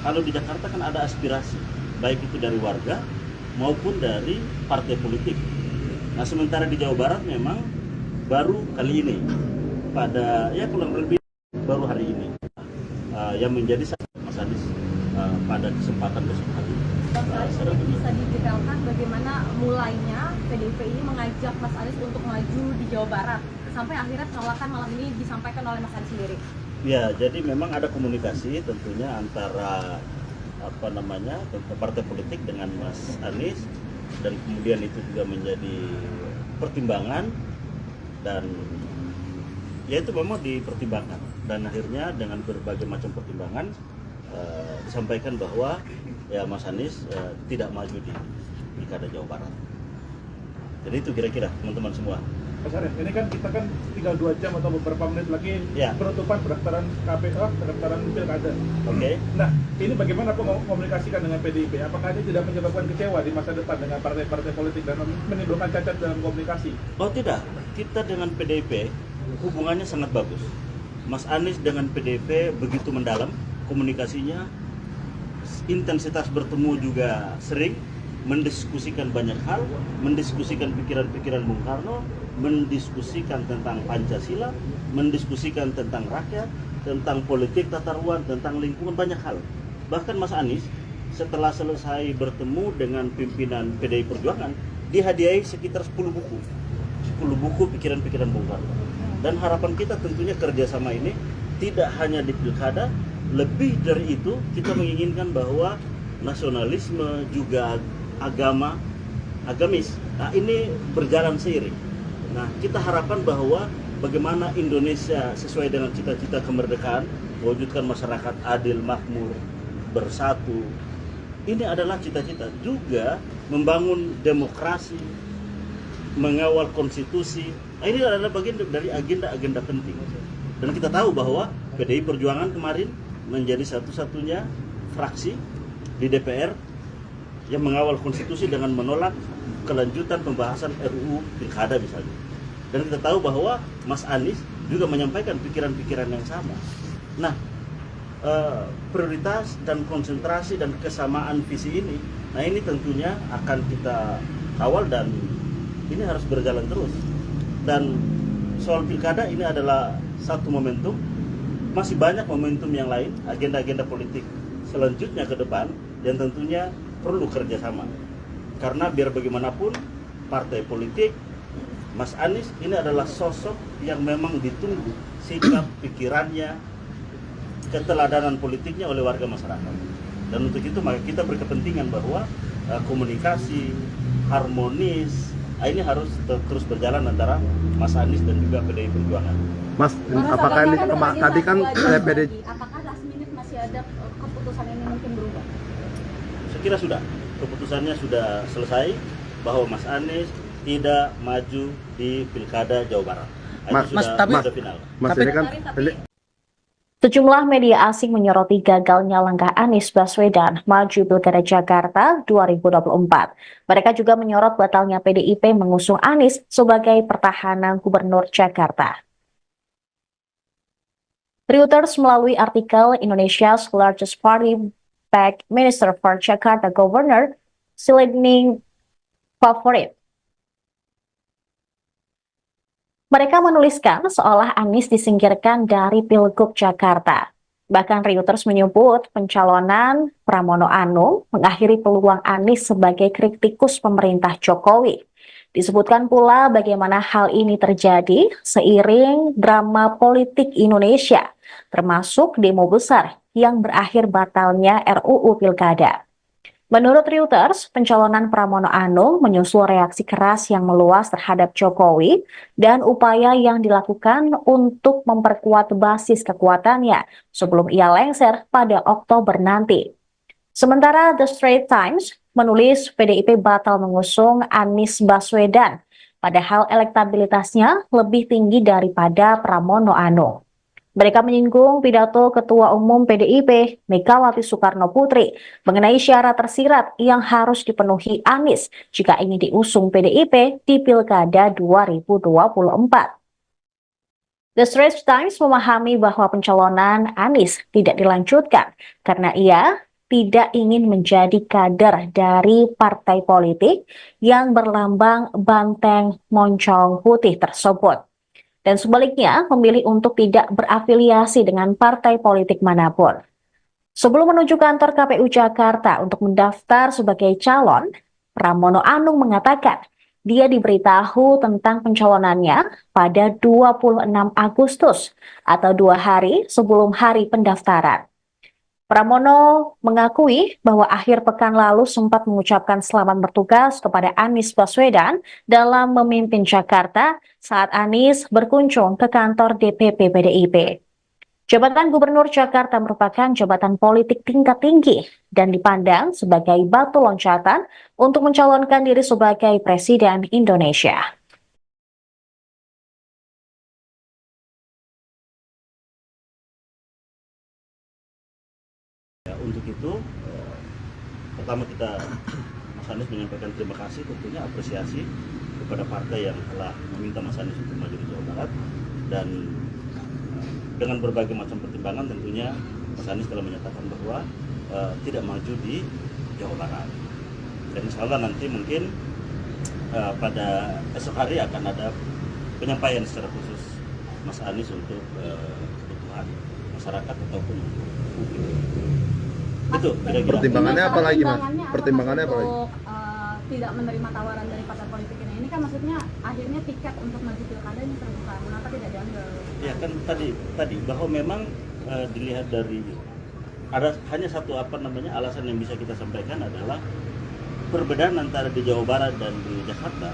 Kalau di Jakarta kan ada aspirasi baik itu dari warga maupun dari partai politik. Nah sementara di Jawa Barat memang baru kali ini pada kurang lebih baru hari ini yang menjadi Mas Anies pada kesempatan besok hari. Bisa didetailkan bagaimana mulainya PDIP ini mengajak Mas Anies untuk maju di Jawa Barat sampai akhirnya penolakan malam ini disampaikan oleh Mas Anies sendiri. Ya, jadi memang ada komunikasi tentunya antara partai politik dengan Mas Anies, dan kemudian itu juga menjadi pertimbangan, dan ya itu memang dipertimbangkan, dan akhirnya dengan berbagai macam pertimbangan disampaikan bahwa ya Mas Anies tidak maju di Pilkada Jawa Barat. Jadi itu kira-kira teman-teman semua. Mas Arief, ini kan kita kan tinggal 2 jam atau beberapa menit lagi penutupan pendaftaran KPU, pendaftaran pilkada. Oke. Nah, ini bagaimana komunikasikan dengan PDIP? Apakah ini tidak menyebabkan kecewa di masa depan dengan partai-partai politik dan menimbulkan cacat dalam komunikasi? Oh tidak, kita dengan PDIP hubungannya sangat bagus. Mas Anies dengan PDIP begitu mendalam komunikasinya, intensitas bertemu juga sering, mendiskusikan banyak hal, mendiskusikan pikiran-pikiran Bung Karno, mendiskusikan tentang Pancasila, mendiskusikan tentang rakyat, tentang politik tata ruang, tentang lingkungan, banyak hal. Bahkan Mas Anies setelah selesai bertemu dengan pimpinan PDI Perjuangan, dihadiahi sekitar 10 buku pikiran-pikiran Bung Karno. Dan harapan kita tentunya kerjasama ini tidak hanya di pilkada, lebih dari itu kita menginginkan bahwa nasionalisme juga agamis, nah ini berjalan seiring. Nah kita harapkan bahwa bagaimana Indonesia sesuai dengan cita-cita kemerdekaan, mewujudkan masyarakat adil, makmur, bersatu, ini adalah cita-cita. Juga membangun demokrasi, mengawal konstitusi, nah ini adalah bagian dari agenda-agenda penting. Dan kita tahu bahwa PDI Perjuangan kemarin menjadi satu-satunya fraksi di DPR yang mengawal konstitusi dengan menolak kelanjutan pembahasan RUU Pilkada misalnya. Dan kita tahu bahwa Mas Anies juga menyampaikan pikiran-pikiran yang sama. Nah, prioritas dan konsentrasi dan kesamaan visi ini, nah ini tentunya akan kita kawal dan ini harus berjalan terus. Dan soal Pilkada ini adalah satu momentum, masih banyak momentum yang lain, agenda-agenda politik selanjutnya ke depan yang tentunya perlu kerjasama. Karena biar bagaimanapun partai politik, Mas Anies ini adalah sosok yang memang ditunggu sikap, pikirannya, keteladanan politiknya oleh warga masyarakat. Dan untuk itu maka kita berkepentingan bahwa komunikasi harmonis ini harus terus berjalan antara Mas Anies dan juga PDI Perjuangan. Mas, apakah ini tadi kan PDI apakah last minute masih ada keputusan ini mungkin berubah? Saya kira sudah, keputusannya sudah selesai bahwa Mas Anies tidak maju di Pilkada Jawa Barat. Sudah final. Mas ini kan Sejumlah media asing menyoroti gagalnya langkah Anies Baswedan maju Pilkada Jakarta 2024. Mereka juga menyorot batalnya PDIP mengusung Anies sebagai pertahanan Gubernur Jakarta. Reuters melalui artikel Indonesia's largest party backed Minister for Jakarta Governor Silending Favorit. Mereka menuliskan seolah Anies disingkirkan dari Pilgub Jakarta. Bahkan Reuters menyebut pencalonan Pramono Anung mengakhiri peluang Anies sebagai kritikus pemerintah Jokowi. Disebutkan pula bagaimana hal ini terjadi seiring drama politik Indonesia, termasuk demo besar yang berakhir batalnya RUU Pilkada. Menurut Reuters, pencalonan Pramono Anung menyusul reaksi keras yang meluas terhadap Jokowi dan upaya yang dilakukan untuk memperkuat basis kekuatannya sebelum ia lengser pada Oktober nanti. Sementara The Straits Times menulis PDIP batal mengusung Anies Baswedan, padahal elektabilitasnya lebih tinggi daripada Pramono Anung. Mereka menyinggung pidato Ketua Umum PDIP, Megawati Soekarno Putri, mengenai syarat tersirat yang harus dipenuhi Anies jika ingin diusung PDIP di Pilkada 2024. The Straits Times memahami bahwa pencalonan Anies tidak dilanjutkan karena ia tidak ingin menjadi kader dari partai politik yang berlambang banteng moncong putih tersebut. Dan sebaliknya memilih untuk tidak berafiliasi dengan partai politik manapun. Sebelum menuju kantor KPU Jakarta untuk mendaftar sebagai calon, Pramono Anung mengatakan dia diberitahu tentang pencalonannya pada 26 Agustus atau 2 hari sebelum hari pendaftaran. Pramono mengakui bahwa akhir pekan lalu sempat mengucapkan selamat bertugas kepada Anies Baswedan dalam memimpin Jakarta saat Anies berkunjung ke kantor DPP PDIP. Jabatan Gubernur Jakarta merupakan jabatan politik tingkat tinggi dan dipandang sebagai batu loncatan untuk mencalonkan diri sebagai Presiden Indonesia. Untuk itu, pertama Mas Anies menyampaikan terima kasih, tentunya apresiasi kepada partai yang telah meminta Mas Anies untuk maju di Jawa Barat, dan dengan berbagai macam pertimbangan tentunya Mas Anies telah menyatakan bahwa tidak maju di Jawa Barat. Dan insya Allah nanti mungkin pada esok hari akan ada penyampaian secara khusus Mas Anies untuk kebutuhan masyarakat ataupun publik. Itu kira-kira. Pertimbangannya apa lagi, Mas? Pertimbangannya apa lagi? Untuk tidak menerima tawaran dari partai politik ini kan maksudnya akhirnya tiket untuk maju pilkada ini terbuka. Kenapa tidak diambil? Ya kan tadi bahwa memang dilihat dari ada hanya satu alasan yang bisa kita sampaikan adalah perbedaan antara di Jawa Barat dan di Jakarta.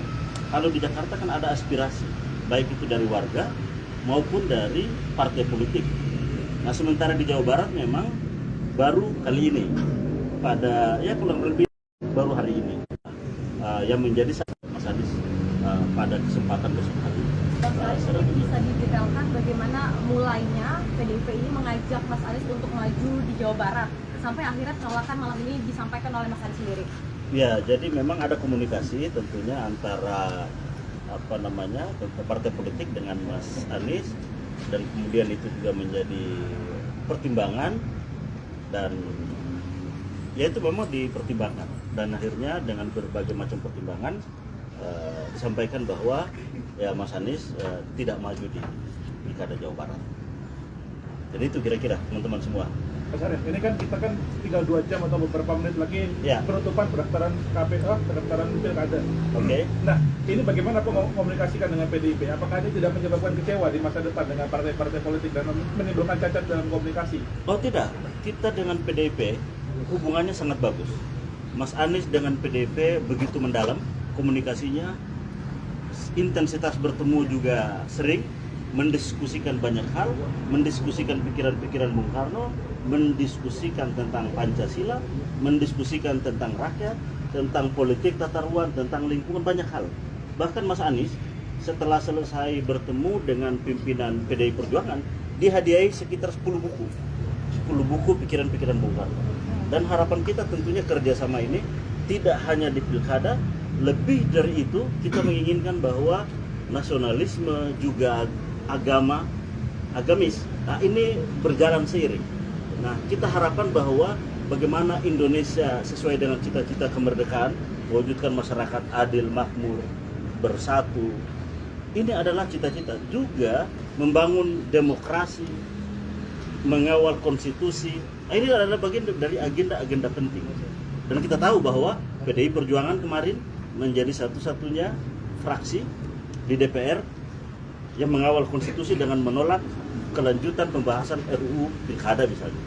Kalau di Jakarta kan ada aspirasi baik itu dari warga maupun dari partai politik. Nah sementara di Jawa Barat memang baru kali ini pada kurang lebih baru hari ini yang menjadi Mas Anies pada kesempatan besok hari. Bisa didetailkan bagaimana mulainya PDIP ini mengajak Mas Anies untuk maju di Jawa Barat sampai akhirnya penolakan malam ini disampaikan oleh Mas Anies sendiri. Ya, jadi memang ada komunikasi tentunya antara partai politik dengan Mas Anies, dan kemudian itu juga menjadi pertimbangan, dan ya itu memang dipertimbangkan, dan akhirnya dengan berbagai macam pertimbangan disampaikan bahwa ya Mas Anies tidak maju di Pilkada Jawa Barat. Jadi itu kira-kira teman-teman semua. Mas Anies, ini kan kita kan tinggal 2 jam atau beberapa menit lagi Ya. penutupan pendaftaran KPU, pendaftaran pilkada. Oke. Nah, ini bagaimana komunikasikan dengan PDIP? Apakah ini tidak menyebabkan kecewa di masa depan dengan partai-partai politik dan menimbulkan cacat dalam komunikasi? Oh tidak, kita dengan PDIP hubungannya sangat bagus. Mas Anies dengan PDIP begitu mendalam komunikasinya, intensitas bertemu juga sering, mendiskusikan banyak hal, mendiskusikan pikiran-pikiran Bung Karno, mendiskusikan tentang Pancasila, mendiskusikan tentang rakyat, tentang politik tata ruang, tentang lingkungan, banyak hal. Bahkan Mas Anies setelah selesai bertemu dengan pimpinan PDI Perjuangan, dihadiahi sekitar 10 buku. 10 buku pikiran-pikiran Bung Karno. Dan harapan kita tentunya kerjasama ini tidak hanya di pilkada, lebih dari itu kita menginginkan bahwa nasionalisme juga agamis, nah ini berjalan seiring. Nah kita harapkan bahwa bagaimana Indonesia sesuai dengan cita-cita kemerdekaan, mewujudkan masyarakat adil, makmur, bersatu. Ini adalah cita-cita juga membangun demokrasi, mengawal konstitusi. Nah, ini adalah bagian dari agenda-agenda penting. Dan kita tahu bahwa PDI Perjuangan kemarin menjadi satu-satunya fraksi di DPR yang mengawal konstitusi dengan menolak kelanjutan pembahasan RUU Pilkada misalnya.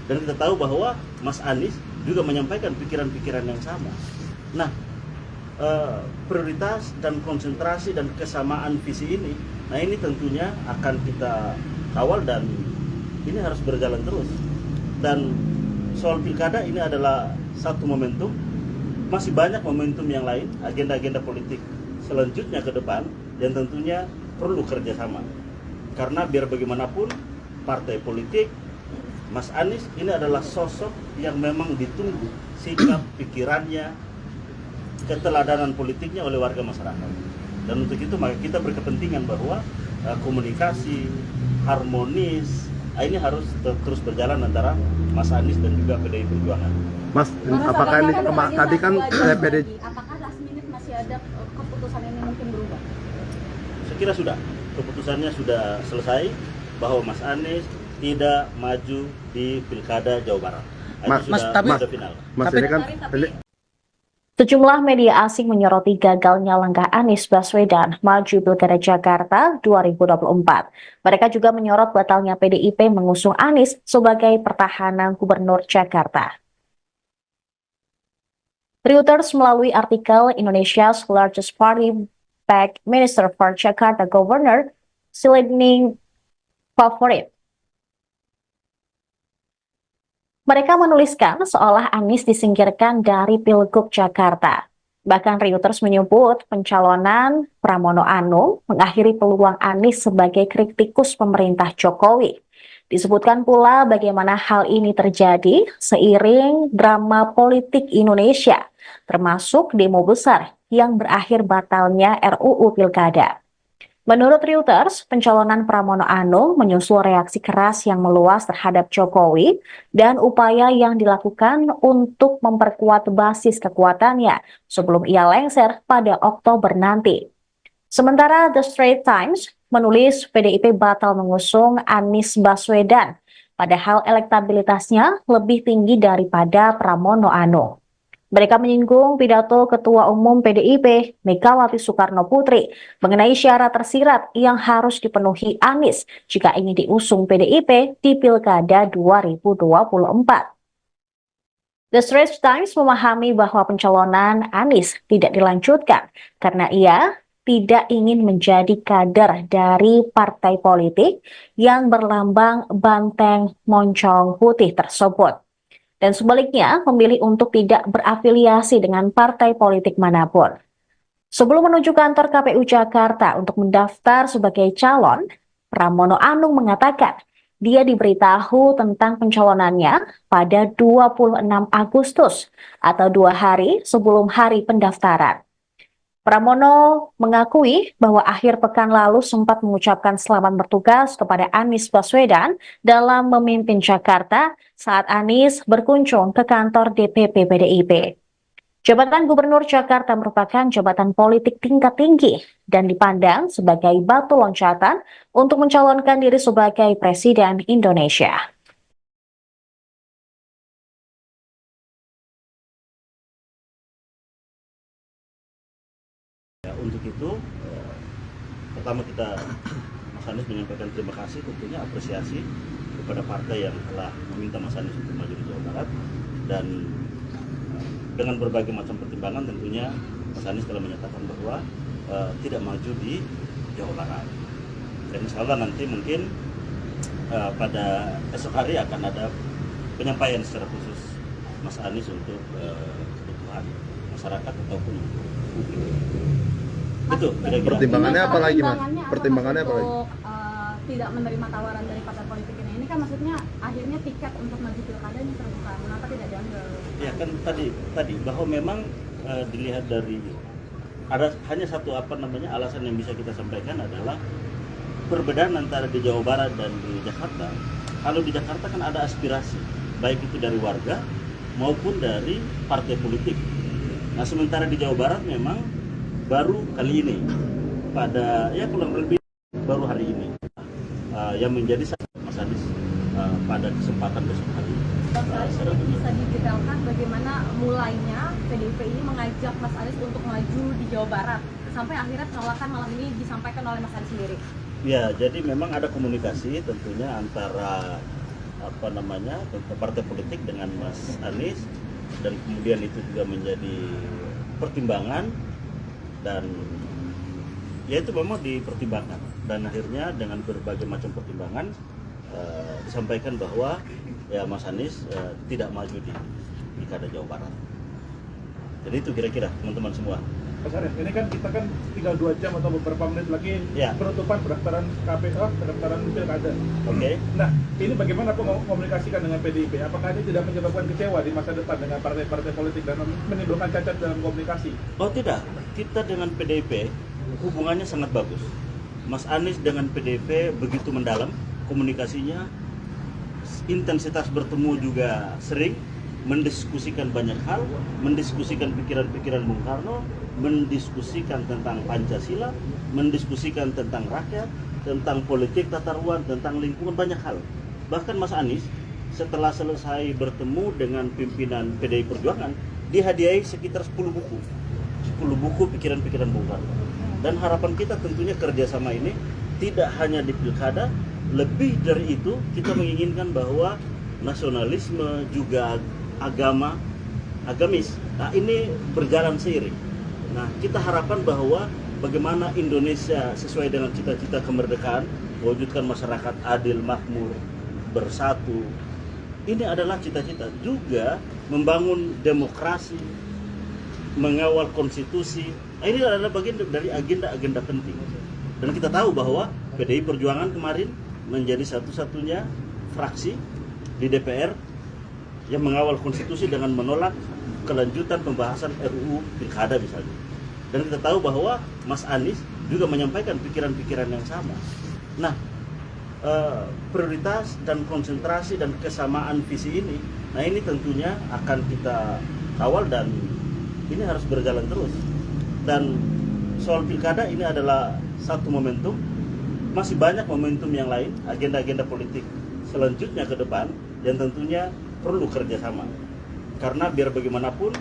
Dan kita tahu bahwa Mas Anies juga menyampaikan pikiran-pikiran yang sama. Nah, prioritas dan konsentrasi dan kesamaan visi ini, nah ini tentunya akan kita kawal dan ini harus berjalan terus. Dan soal pilkada ini adalah satu momentum, masih banyak momentum yang lain, agenda-agenda politik selanjutnya ke depan yang tentunya perlu kerjasama. Karena biar bagaimanapun partai politik, Mas Anies ini adalah sosok yang memang ditunggu sikap, pikirannya, keteladanan politiknya oleh warga masyarakat. Dan untuk itu maka kita berkepentingan bahwa komunikasi harmonis ini harus terus berjalan antara Mas Anies dan juga PDI Perjuangan. Mas, apakah ini tadi kan PDI apakah last minute masih ada keputusan ini mungkin berubah? Saya kira sudah, keputusannya sudah selesai bahwa Mas Anies tidak maju di Pilkada Jawa Barat. Sudah final. Mas ini kan Sejumlah media asing menyoroti gagalnya langkah Anies Baswedan maju Pilkada Jakarta 2024. Mereka juga menyorot batalnya PDIP mengusung Anies sebagai pertahanan Gubernur Jakarta. Reuters melalui artikel Indonesia's largest party backed Minister for Jakarta Governor Silending Favorit. Mereka menuliskan seolah Anies disingkirkan dari Pilgub Jakarta. Bahkan Reuters menyebut pencalonan Pramono Anung mengakhiri peluang Anies sebagai kritikus pemerintah Jokowi. Disebutkan pula bagaimana hal ini terjadi seiring drama politik Indonesia, termasuk demo besar yang berakhir batalnya RUU Pilkada. Menurut Reuters, pencalonan Pramono Anung menyusul reaksi keras yang meluas terhadap Jokowi dan upaya yang dilakukan untuk memperkuat basis kekuatannya sebelum ia lengser pada Oktober nanti. Sementara The Straits Times menulis PDIP batal mengusung Anies Baswedan, padahal elektabilitasnya lebih tinggi daripada Pramono Anung. Mereka menyinggung pidato Ketua Umum PDIP, Megawati Soekarno Putri, mengenai syarat tersirat yang harus dipenuhi Anies jika ingin diusung PDIP di Pilkada 2024. The Straits Times memahami bahwa pencalonan Anies tidak dilanjutkan karena ia tidak ingin menjadi kader dari partai politik yang berlambang banteng moncong putih tersebut. Dan sebaliknya memilih untuk tidak berafiliasi dengan partai politik manapun. Sebelum menuju kantor KPU Jakarta untuk mendaftar sebagai calon, Pramono Anung mengatakan dia diberitahu tentang pencalonannya pada 26 Agustus atau 2 hari sebelum hari pendaftaran. Pramono mengakui bahwa akhir pekan lalu sempat mengucapkan selamat bertugas kepada Anies Baswedan dalam memimpin Jakarta saat Anies berkunjung ke kantor DPP PDIP. Jabatan Gubernur Jakarta merupakan jabatan politik tingkat tinggi dan dipandang sebagai batu loncatan untuk mencalonkan diri sebagai Presiden Indonesia. Ya, untuk itu, pertama Mas Anies menyampaikan terima kasih, tentunya apresiasi kepada partai yang telah meminta Mas Anies untuk maju di Jawa Barat, dan dengan berbagai macam pertimbangan tentunya Mas Anies telah menyatakan bahwa tidak maju di Jawa Barat. Dan insya Allah nanti mungkin pada esok hari akan ada penyampaian secara khusus Mas Anies untuk kebutuhan masyarakat ataupun publik. Itu kira-kira. Pertimbangannya apa lagi, Mas? Pertimbangannya apa lagi? Untuk tidak menerima tawaran dari partai politik ini kan maksudnya akhirnya tiket untuk maju pilkada ini terbuka. Kenapa tidak diambil? Ya kan tadi bahwa memang dilihat dari ada hanya satu alasan yang bisa kita sampaikan adalah perbedaan antara di Jawa Barat dan di Jakarta. Kalau di Jakarta kan ada aspirasi baik itu dari warga maupun dari partai politik. Nah sementara di Jawa Barat memang baru kali ini pada kurang lebih baru hari ini yang menjadi Mas Anies pada kesempatan besok hari. Bang Saleh, bisa didetailkan bagaimana mulainya PDIP ini mengajak Mas Anies untuk maju di Jawa Barat sampai akhirnya penolakan malam ini disampaikan oleh Mas Anies sendiri? Ya, jadi memang ada komunikasi tentunya antara partai politik dengan Mas Anies, dan kemudian itu juga menjadi pertimbangan, dan ya itu memang dipertimbangkan, dan akhirnya dengan berbagai macam pertimbangan disampaikan bahwa ya Mas Anies tidak maju di Pilkada Jawa Barat. Jadi itu kira-kira teman-teman semua. Mas Anies, ini kan kita kan tinggal 2 jam atau beberapa menit lagi penutupan pendaftaran KPK, pendaftaran pilkada. Oke. Nah, ini bagaimana komunikasikan dengan PDIP? Apakah ini tidak menyebabkan kecewa di masa depan dengan partai-partai politik dan menimbulkan cacat dalam komunikasi? Oh tidak, kita dengan PDIP hubungannya sangat bagus. Mas Anies dengan PDIP begitu mendalam komunikasinya, intensitas bertemu juga sering, mendiskusikan banyak hal, mendiskusikan pikiran-pikiran Bung Karno, mendiskusikan tentang Pancasila, mendiskusikan tentang rakyat, tentang politik tata ruang, tentang lingkungan, banyak hal. Bahkan Mas Anies setelah selesai bertemu dengan pimpinan PDI Perjuangan, dihadiahi sekitar 10 buku pikiran-pikiran Bung Karno. Dan harapan kita tentunya kerjasama ini tidak hanya di pilkada, lebih dari itu kita menginginkan bahwa nasionalisme juga agamis, nah ini berjalan seiring. Nah kita harapkan bahwa bagaimana Indonesia sesuai dengan cita-cita kemerdekaan, mewujudkan masyarakat adil, makmur, bersatu, ini adalah cita-cita. Juga membangun demokrasi, mengawal konstitusi, nah, ini adalah bagian dari agenda-agenda penting. Dan kita tahu bahwa PDI Perjuangan kemarin menjadi satu-satunya fraksi di DPR yang mengawal konstitusi dengan menolak kelanjutan pembahasan RUU Pilkada misalnya. Dan kita tahu bahwa Mas Anies juga menyampaikan pikiran-pikiran yang sama. Nah, prioritas dan konsentrasi dan kesamaan visi ini, nah ini tentunya akan kita kawal dan ini harus berjalan terus. Dan soal pilkada ini adalah satu momentum, masih banyak momentum yang lain, agenda-agenda politik selanjutnya ke depan yang tentunya perlu kerjasama. Karena biar bagaimanapun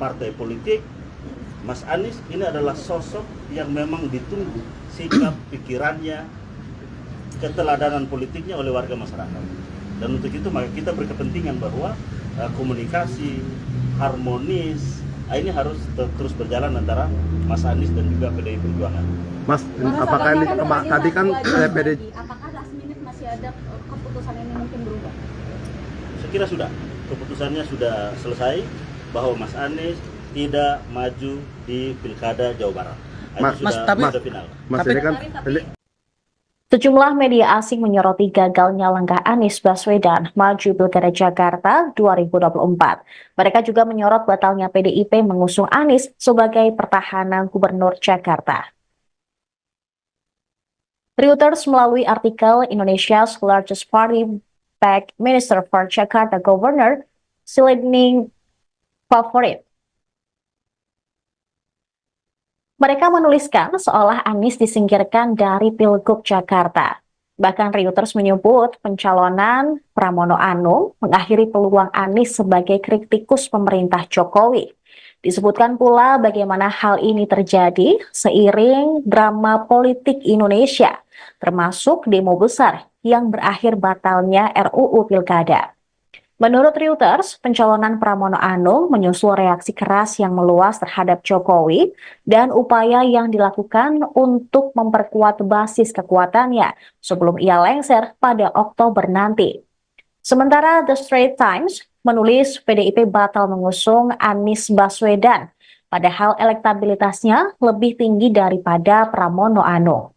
partai politik, Mas Anies ini adalah sosok yang memang ditunggu sikap, pikirannya, keteladanan politiknya oleh warga masyarakat. Dan untuk itu maka kita berkepentingan bahwa komunikasi harmonis ini harus terus berjalan antara Mas Anies dan juga PDI Perjuangan. Mas, apakah ini tadi kan PDI? Apakah last minute masih ada keputusan ini mungkin berubah? Saya kira sudah, keputusannya sudah selesai bahwa Mas Anies tidak maju di Pilkada Jawa Barat. Sudah final. Mas, ini kan Sejumlah media asing menyoroti gagalnya langkah Anies Baswedan maju Pilkada Jakarta 2024. Mereka juga menyorot batalnya PDIP mengusung Anies sebagai pertahanan Gubernur Jakarta. Reuters melalui artikel Indonesia's largest party backed Minister for Jakarta Governor Silending Favorit Mereka menuliskan seolah Anies disingkirkan dari Pilgub Jakarta. Bahkan Reuters menyebut pencalonan Pramono Anung mengakhiri peluang Anies sebagai kritikus pemerintah Jokowi. Disebutkan pula bagaimana hal ini terjadi seiring drama politik Indonesia, termasuk demo besar yang berakhir batalnya RUU Pilkada. Menurut Reuters, pencalonan Pramono Anung menyusul reaksi keras yang meluas terhadap Jokowi dan upaya yang dilakukan untuk memperkuat basis kekuatannya sebelum ia lengser pada Oktober nanti. Sementara The Straits Times menulis PDIP batal mengusung Anies Baswedan, padahal elektabilitasnya lebih tinggi daripada Pramono Anung.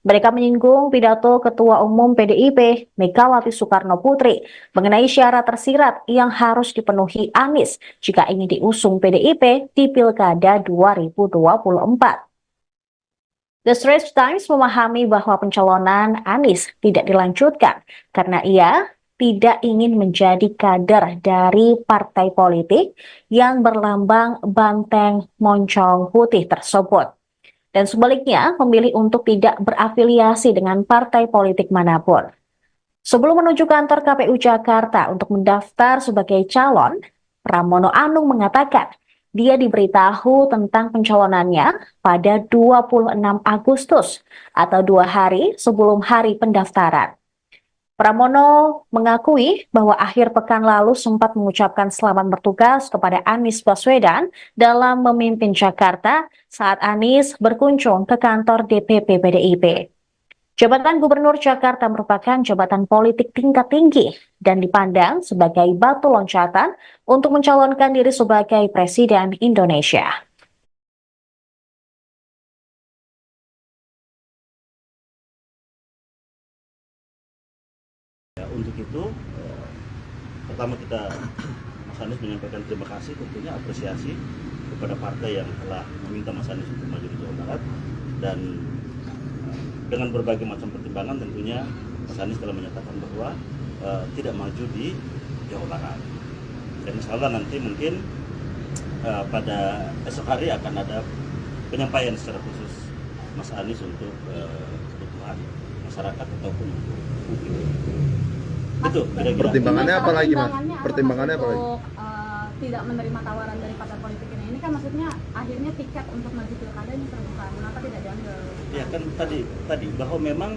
Mereka menyinggung pidato Ketua Umum PDIP, Megawati Soekarno Putri, mengenai syarat tersirat yang harus dipenuhi Anies jika ingin diusung PDIP di Pilkada 2024. The Straits Times memahami bahwa pencalonan Anies tidak dilanjutkan karena ia tidak ingin menjadi kader dari partai politik yang berlambang banteng moncong putih tersebut. Dan sebaliknya memilih untuk tidak berafiliasi dengan partai politik manapun. Sebelum menuju kantor KPU Jakarta untuk mendaftar sebagai calon, Pramono Anung mengatakan dia diberitahu tentang pencalonannya pada 26 Agustus atau 2 hari sebelum hari pendaftaran. Pramono mengakui bahwa akhir pekan lalu sempat mengucapkan selamat bertugas kepada Anies Baswedan dalam memimpin Jakarta saat Anies berkunjung ke kantor DPP PDIP. Jabatan Gubernur Jakarta merupakan jabatan politik tingkat tinggi dan dipandang sebagai batu loncatan untuk mencalonkan diri sebagai Presiden Indonesia. Untuk itu, pertama kita Mas Anies menyampaikan terima kasih, tentunya apresiasi kepada partai yang telah meminta Mas Anies untuk maju di Jawa Barat, dan dengan berbagai macam pertimbangan tentunya Mas Anies telah menyatakan bahwa tidak maju di Jawa Barat. Dan insya Allah nanti mungkin pada esok hari akan ada penyampaian secara khusus Mas Anies untuk kebutuhan masyarakat ataupun publik. Itu kira-kira. Pertimbangannya apa lagi, Mas? Pertimbangannya apa lagi? Untuk tidak menerima tawaran dari partai politik ini kan maksudnya akhirnya tiket untuk maju pilkada ini terbuka. Kenapa tidak diambil? Ya kan tadi bahwa memang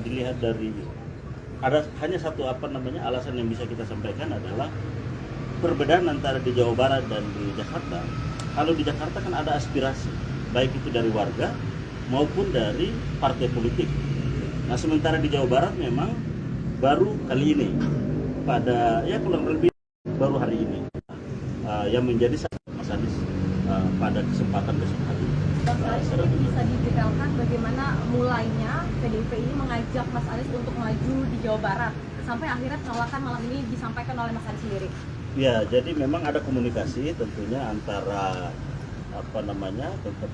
dilihat dari ada hanya satu alasan yang bisa kita sampaikan adalah perbedaan antara di Jawa Barat dan di Jakarta. Kalau di Jakarta kan ada aspirasi baik itu dari warga maupun dari partai politik. Nah sementara di Jawa Barat memang baru kali ini pada kurang lebih baru hari ini yang menjadi Mas Anies pada kesempatan besok hari. Ini bisa didetailkan bagaimana mulainya PDIP ini mengajak Mas Anies untuk maju di Jawa Barat sampai akhirnya penolakan malam ini disampaikan oleh Mas Anies sendiri. Ya, jadi memang ada komunikasi tentunya antara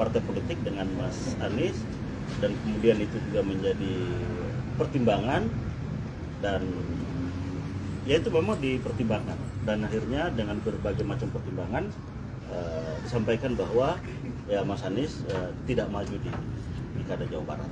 partai politik dengan Mas Anies, dan kemudian itu juga menjadi pertimbangan, dan ya itu memang dipertimbangkan, dan akhirnya dengan berbagai macam pertimbangan disampaikan bahwa ya Mas Anies tidak maju di Pilkada Jawa Barat.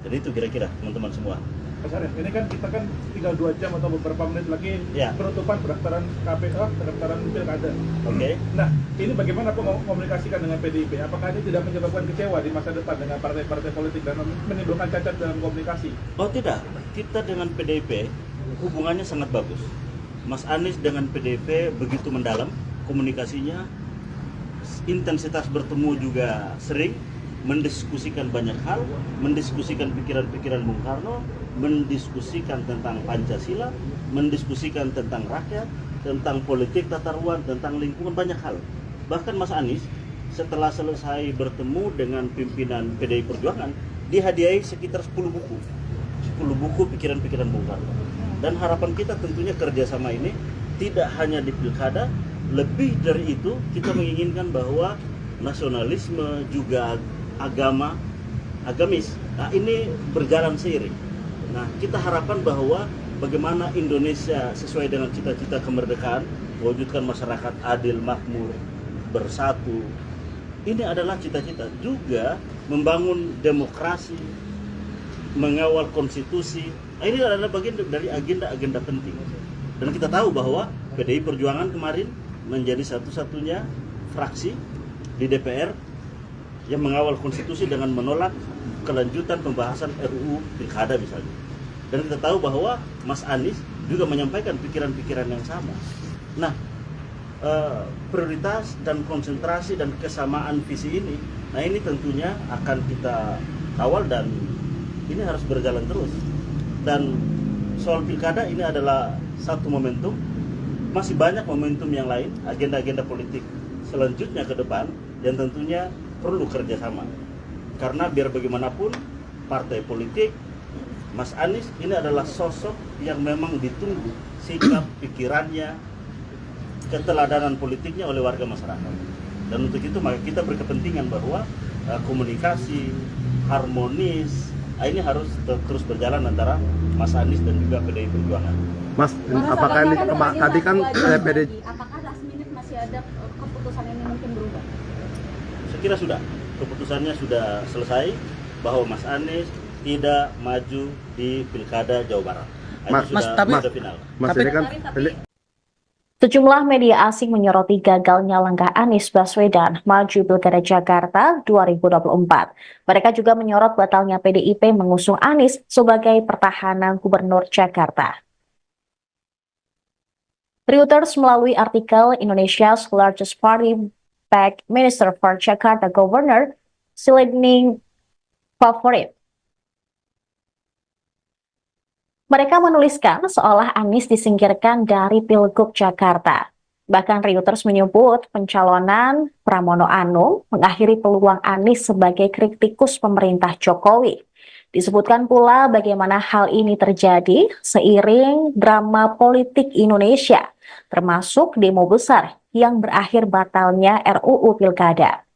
Jadi itu kira-kira teman-teman semua. Mas Anies, ini kan kita kan tinggal 2 jam atau beberapa menit lagi penutupan pendaftaran KPU, pendaftaran Pilkada. Oke. Nah, ini bagaimana komunikasikan dengan PDIP? Apakah ini tidak menyebabkan kecewa di masa depan dengan partai-partai politik dan menimbulkan cacat dalam komunikasi? Oh tidak, kita dengan PDIP hubungannya sangat bagus. Mas Anies dengan PDIP begitu mendalam komunikasinya, intensitas bertemu juga sering, mendiskusikan banyak hal, mendiskusikan pikiran-pikiran Bung Karno, mendiskusikan tentang Pancasila, mendiskusikan tentang rakyat, tentang politik tata ruang, tentang lingkungan, banyak hal. Bahkan Mas Anies setelah selesai bertemu dengan pimpinan PDI Perjuangan, dihadiahi sekitar 10 buku pikiran-pikiran Bung Karno. Dan harapan kita tentunya kerjasama ini tidak hanya di pilkada, lebih dari itu kita menginginkan bahwa nasionalisme juga agamis, nah ini berjalan seiring. Nah kita harapkan bahwa bagaimana Indonesia sesuai dengan cita-cita kemerdekaan, mewujudkan masyarakat adil, makmur, bersatu, ini adalah cita-cita juga membangun demokrasi, mengawal konstitusi. Ini adalah bagian dari agenda-agenda penting. Dan kita tahu bahwa PDI Perjuangan kemarin menjadi satu-satunya fraksi di DPR yang mengawal konstitusi dengan menolak kelanjutan pembahasan RUU Pilkada misalnya. Dan kita tahu bahwa Mas Anies juga menyampaikan pikiran-pikiran yang sama. Nah, prioritas dan konsentrasi dan kesamaan visi ini, nah ini tentunya akan kita kawal dan ini harus berjalan terus. Dan soal pilkada ini adalah satu momentum, masih banyak momentum yang lain, agenda-agenda politik selanjutnya ke depan yang tentunya perlu kerjasama. Karena biar bagaimanapun partai politik, Mas Anies ini adalah sosok yang memang ditunggu sikap, pikirannya, keteladanan politiknya oleh warga masyarakat. Dan untuk itu maka kita berkepentingan bahwa komunikasi harmonis ini harus terus berjalan antara Mas Anies dan juga PDI Perjuangan. Mas, apakah ini tadi kan PDI apakah last minute masih ada keputusan ini mungkin berubah? Saya kira sudah, keputusannya sudah selesai bahwa Mas Anies tidak maju di Pilkada Jawa Barat. Sudah final. Mas ini kan Sejumlah media asing menyoroti gagalnya langkah Anies Baswedan maju Pilkada Jakarta 2024. Mereka juga menyorot batalnya PDIP mengusung Anies sebagai pertahanan Gubernur Jakarta. Reuters melalui artikel Indonesia's largest party backed Minister for Jakarta Governor Silending Favorit. Mereka menuliskan seolah Anies disingkirkan dari Pilgub Jakarta. Bahkan Reuters menyebut pencalonan Pramono Anung mengakhiri peluang Anies sebagai kritikus pemerintah Jokowi. Disebutkan pula bagaimana hal ini terjadi seiring drama politik Indonesia, termasuk demo besar yang berakhir batalnya RUU Pilkada.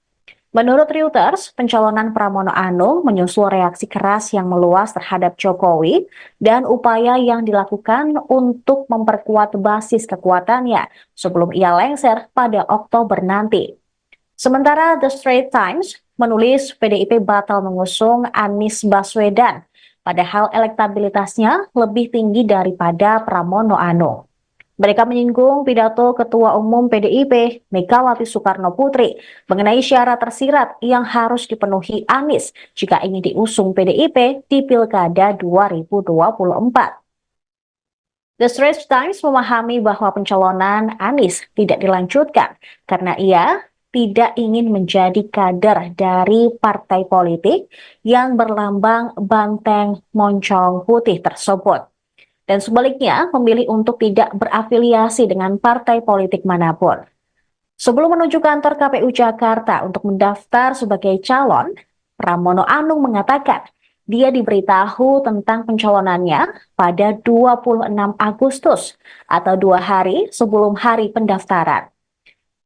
Menurut Reuters, pencalonan Pramono Anung menyusul reaksi keras yang meluas terhadap Jokowi dan upaya yang dilakukan untuk memperkuat basis kekuatannya sebelum ia lengser pada Oktober nanti. Sementara The Straits Times menulis PDIP batal mengusung Anies Baswedan, padahal elektabilitasnya lebih tinggi daripada Pramono Anung. Mereka menyinggung pidato Ketua Umum PDIP, Megawati Soekarno Putri, mengenai syarat tersirat yang harus dipenuhi Anies jika ingin diusung PDIP di Pilkada 2024. The Straits Times memahami bahwa pencalonan Anies tidak dilanjutkan karena ia tidak ingin menjadi kader dari partai politik yang berlambang banteng moncong putih tersebut. Dan sebaliknya memilih untuk tidak berafiliasi dengan partai politik manapun. Sebelum menuju kantor KPU Jakarta untuk mendaftar sebagai calon, Pramono Anung mengatakan dia diberitahu tentang pencalonannya pada 26 Agustus atau 2 hari sebelum hari pendaftaran.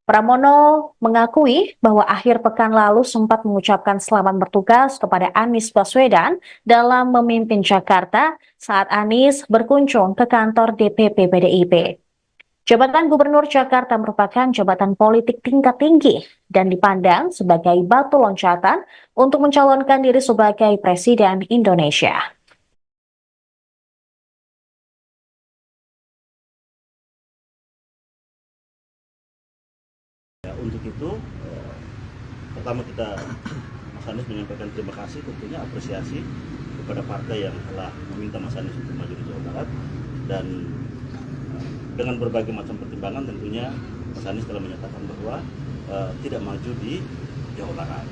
Pramono mengakui bahwa akhir pekan lalu sempat mengucapkan selamat bertugas kepada Anies Baswedan dalam memimpin Jakarta saat Anies berkunjung ke kantor DPP PDIP. Jabatan Gubernur Jakarta merupakan jabatan politik tingkat tinggi dan dipandang sebagai batu loncatan untuk mencalonkan diri sebagai Presiden Indonesia. Untuk itu, pertama Mas Anies menyampaikan terima kasih, tentunya apresiasi kepada partai yang telah meminta Mas Anies untuk maju di Jawa Barat, dan dengan berbagai macam pertimbangan tentunya Mas Anies telah menyatakan bahwa tidak maju di Jawa Barat.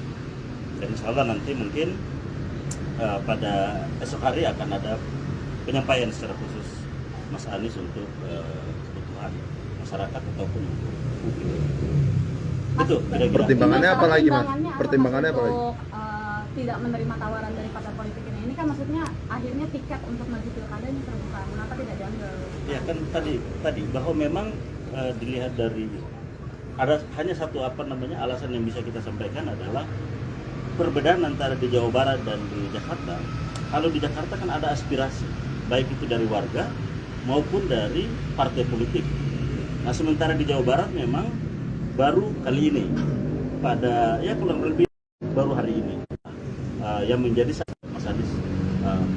Dan insya Allah nanti mungkin pada esok hari akan ada penyampaian secara khusus Mas Anies untuk kebutuhan masyarakat ataupun untuk publik. Itu kira-kira. Pertimbangannya apa lagi, Mas? Pertimbangannya apa lagi? Tidak menerima tawaran dari partai politik ini kan maksudnya akhirnya tiket untuk maju pilkada ini terbuka. Kenapa tidak diambil? Ya kan tadi bahwa memang dilihat dari ada hanya satu alasan yang bisa kita sampaikan adalah perbedaan antara di Jawa Barat dan di Jakarta. Kalau di Jakarta kan ada aspirasi baik itu dari warga maupun dari partai politik. Nah sementara di Jawa Barat memang baru kali ini pada ya kurang lebih baru hari ini yang menjadi sasaran Mas Anies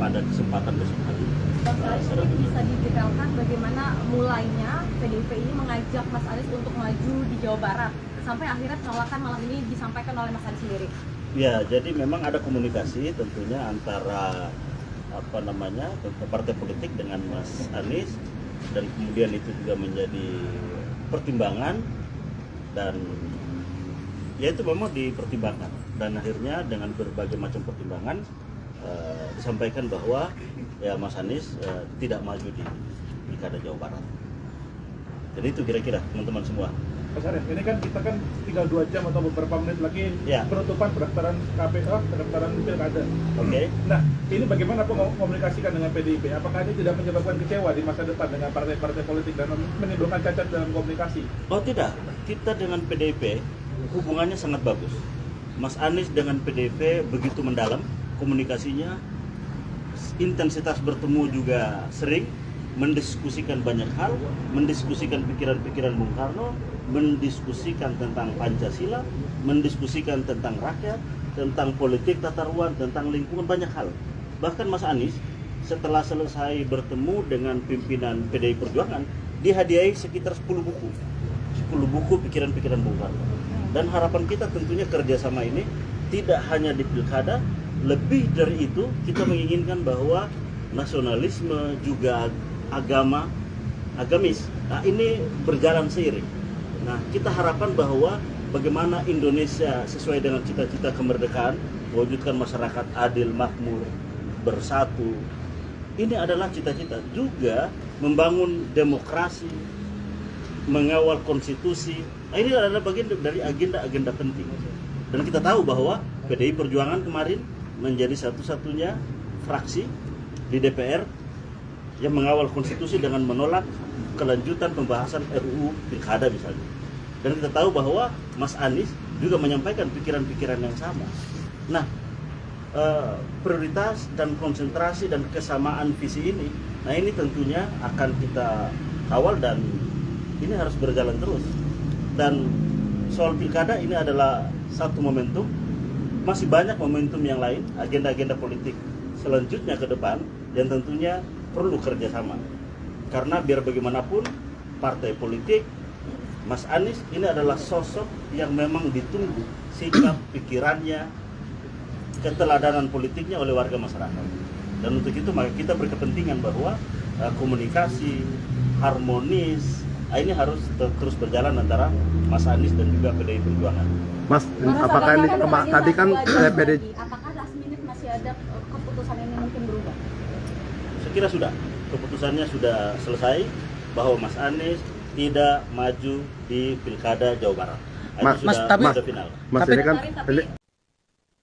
pada kesempatan besok hari. Bang Saleh, ini bisa didetailkan bagaimana mulainya PDIP ini mengajak Mas Anies untuk maju di Jawa Barat sampai akhirnya penolakan malam ini disampaikan oleh Mas Anies sendiri. Ya, jadi memang ada komunikasi tentunya antara partai politik dengan Mas Anies, dan kemudian itu juga menjadi pertimbangan, dan ya itu memang dipertimbangkan, dan akhirnya dengan berbagai macam pertimbangan disampaikan bahwa ya Mas Anies tidak maju di Pilkada Jawa Barat. Jadi itu kira-kira teman-teman semua. Mas Arief, ini kan kita kan tinggal 2 jam atau beberapa menit lagi Ya. penutupan pendaftaran KPK, pendaftaran pilkada. Oke. Nah, ini bagaimana komunikasikan dengan PDIP? Apakah ini tidak menyebabkan kecewa di masa depan dengan partai-partai politik dan menimbulkan cacat dalam komunikasi? Oh tidak, kita dengan PDIP hubungannya sangat bagus. Mas Anies dengan PDIP begitu mendalam komunikasinya, intensitas bertemu juga sering, mendiskusikan banyak hal, mendiskusikan pikiran-pikiran Bung Karno, mendiskusikan tentang Pancasila, mendiskusikan tentang rakyat, tentang politik tata ruang, tentang lingkungan, banyak hal. Bahkan Mas Anies setelah selesai bertemu dengan pimpinan PDI Perjuangan, dihadiahi sekitar 10 buku pikiran-pikiran Bung Karno. Dan harapan kita tentunya kerjasama ini tidak hanya di pilkada, lebih dari itu kita menginginkan bahwa nasionalisme juga agamis, nah ini berjalan seiring. Nah kita harapkan bahwa bagaimana Indonesia sesuai dengan cita-cita kemerdekaan, mewujudkan masyarakat adil, makmur, bersatu. Ini adalah cita-cita juga membangun demokrasi, mengawal konstitusi. Nah, ini adalah bagian dari agenda-agenda penting. Dan kita tahu bahwa PDI Perjuangan kemarin menjadi satu-satunya fraksi di DPR yang mengawal konstitusi dengan menolak kelanjutan pembahasan RUU Pilkada misalnya. Dan kita tahu bahwa Mas Anies juga menyampaikan pikiran-pikiran yang sama. Nah, prioritas dan konsentrasi dan kesamaan visi ini, nah ini tentunya akan kita kawal dan ini harus berjalan terus. Dan soal pilkada ini adalah satu momentum, masih banyak momentum yang lain, agenda-agenda politik selanjutnya ke depan yang tentunya perlu kerjasama. Karena biar bagaimanapun partai politik, Mas Anies ini adalah sosok yang memang ditunggu sikap, pikirannya, keteladanan politiknya oleh warga masyarakat. Dan untuk itu maka kita berkepentingan bahwa komunikasi harmonis ini harus terus berjalan antara Mas Anies dan juga PDI Perjuangan. Mas, apakah ini tadi kan PDI Apakah last minute masih ada keputusan ini mungkin berubah? Saya kira sudah, keputusannya sudah selesai bahwa Mas Anies tidak maju di Pilkada Jawa Barat. Sudah final. Mas ini kan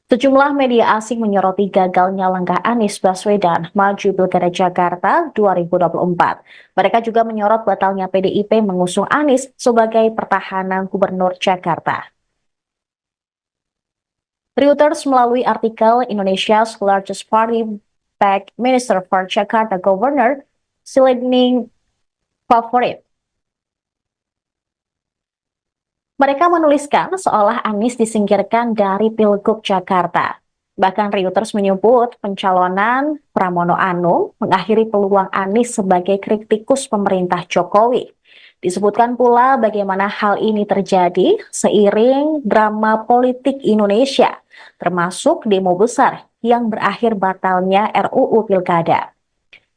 Sejumlah media asing menyoroti gagalnya langkah Anies Baswedan maju Pilkada Jakarta 2024. Mereka juga menyorot batalnya PDIP mengusung Anies sebagai pertahanan Gubernur Jakarta. Reuters melalui artikel Indonesia's largest party backed Minister for Jakarta Governor Silending Favorit. Mereka menuliskan seolah Anies disingkirkan dari Pilgub Jakarta. Bahkan Reuters menyebut pencalonan Pramono Anung mengakhiri peluang Anies sebagai kritikus pemerintah Jokowi. Disebutkan pula bagaimana hal ini terjadi seiring drama politik Indonesia, termasuk demo besar yang berakhir batalnya RUU Pilkada.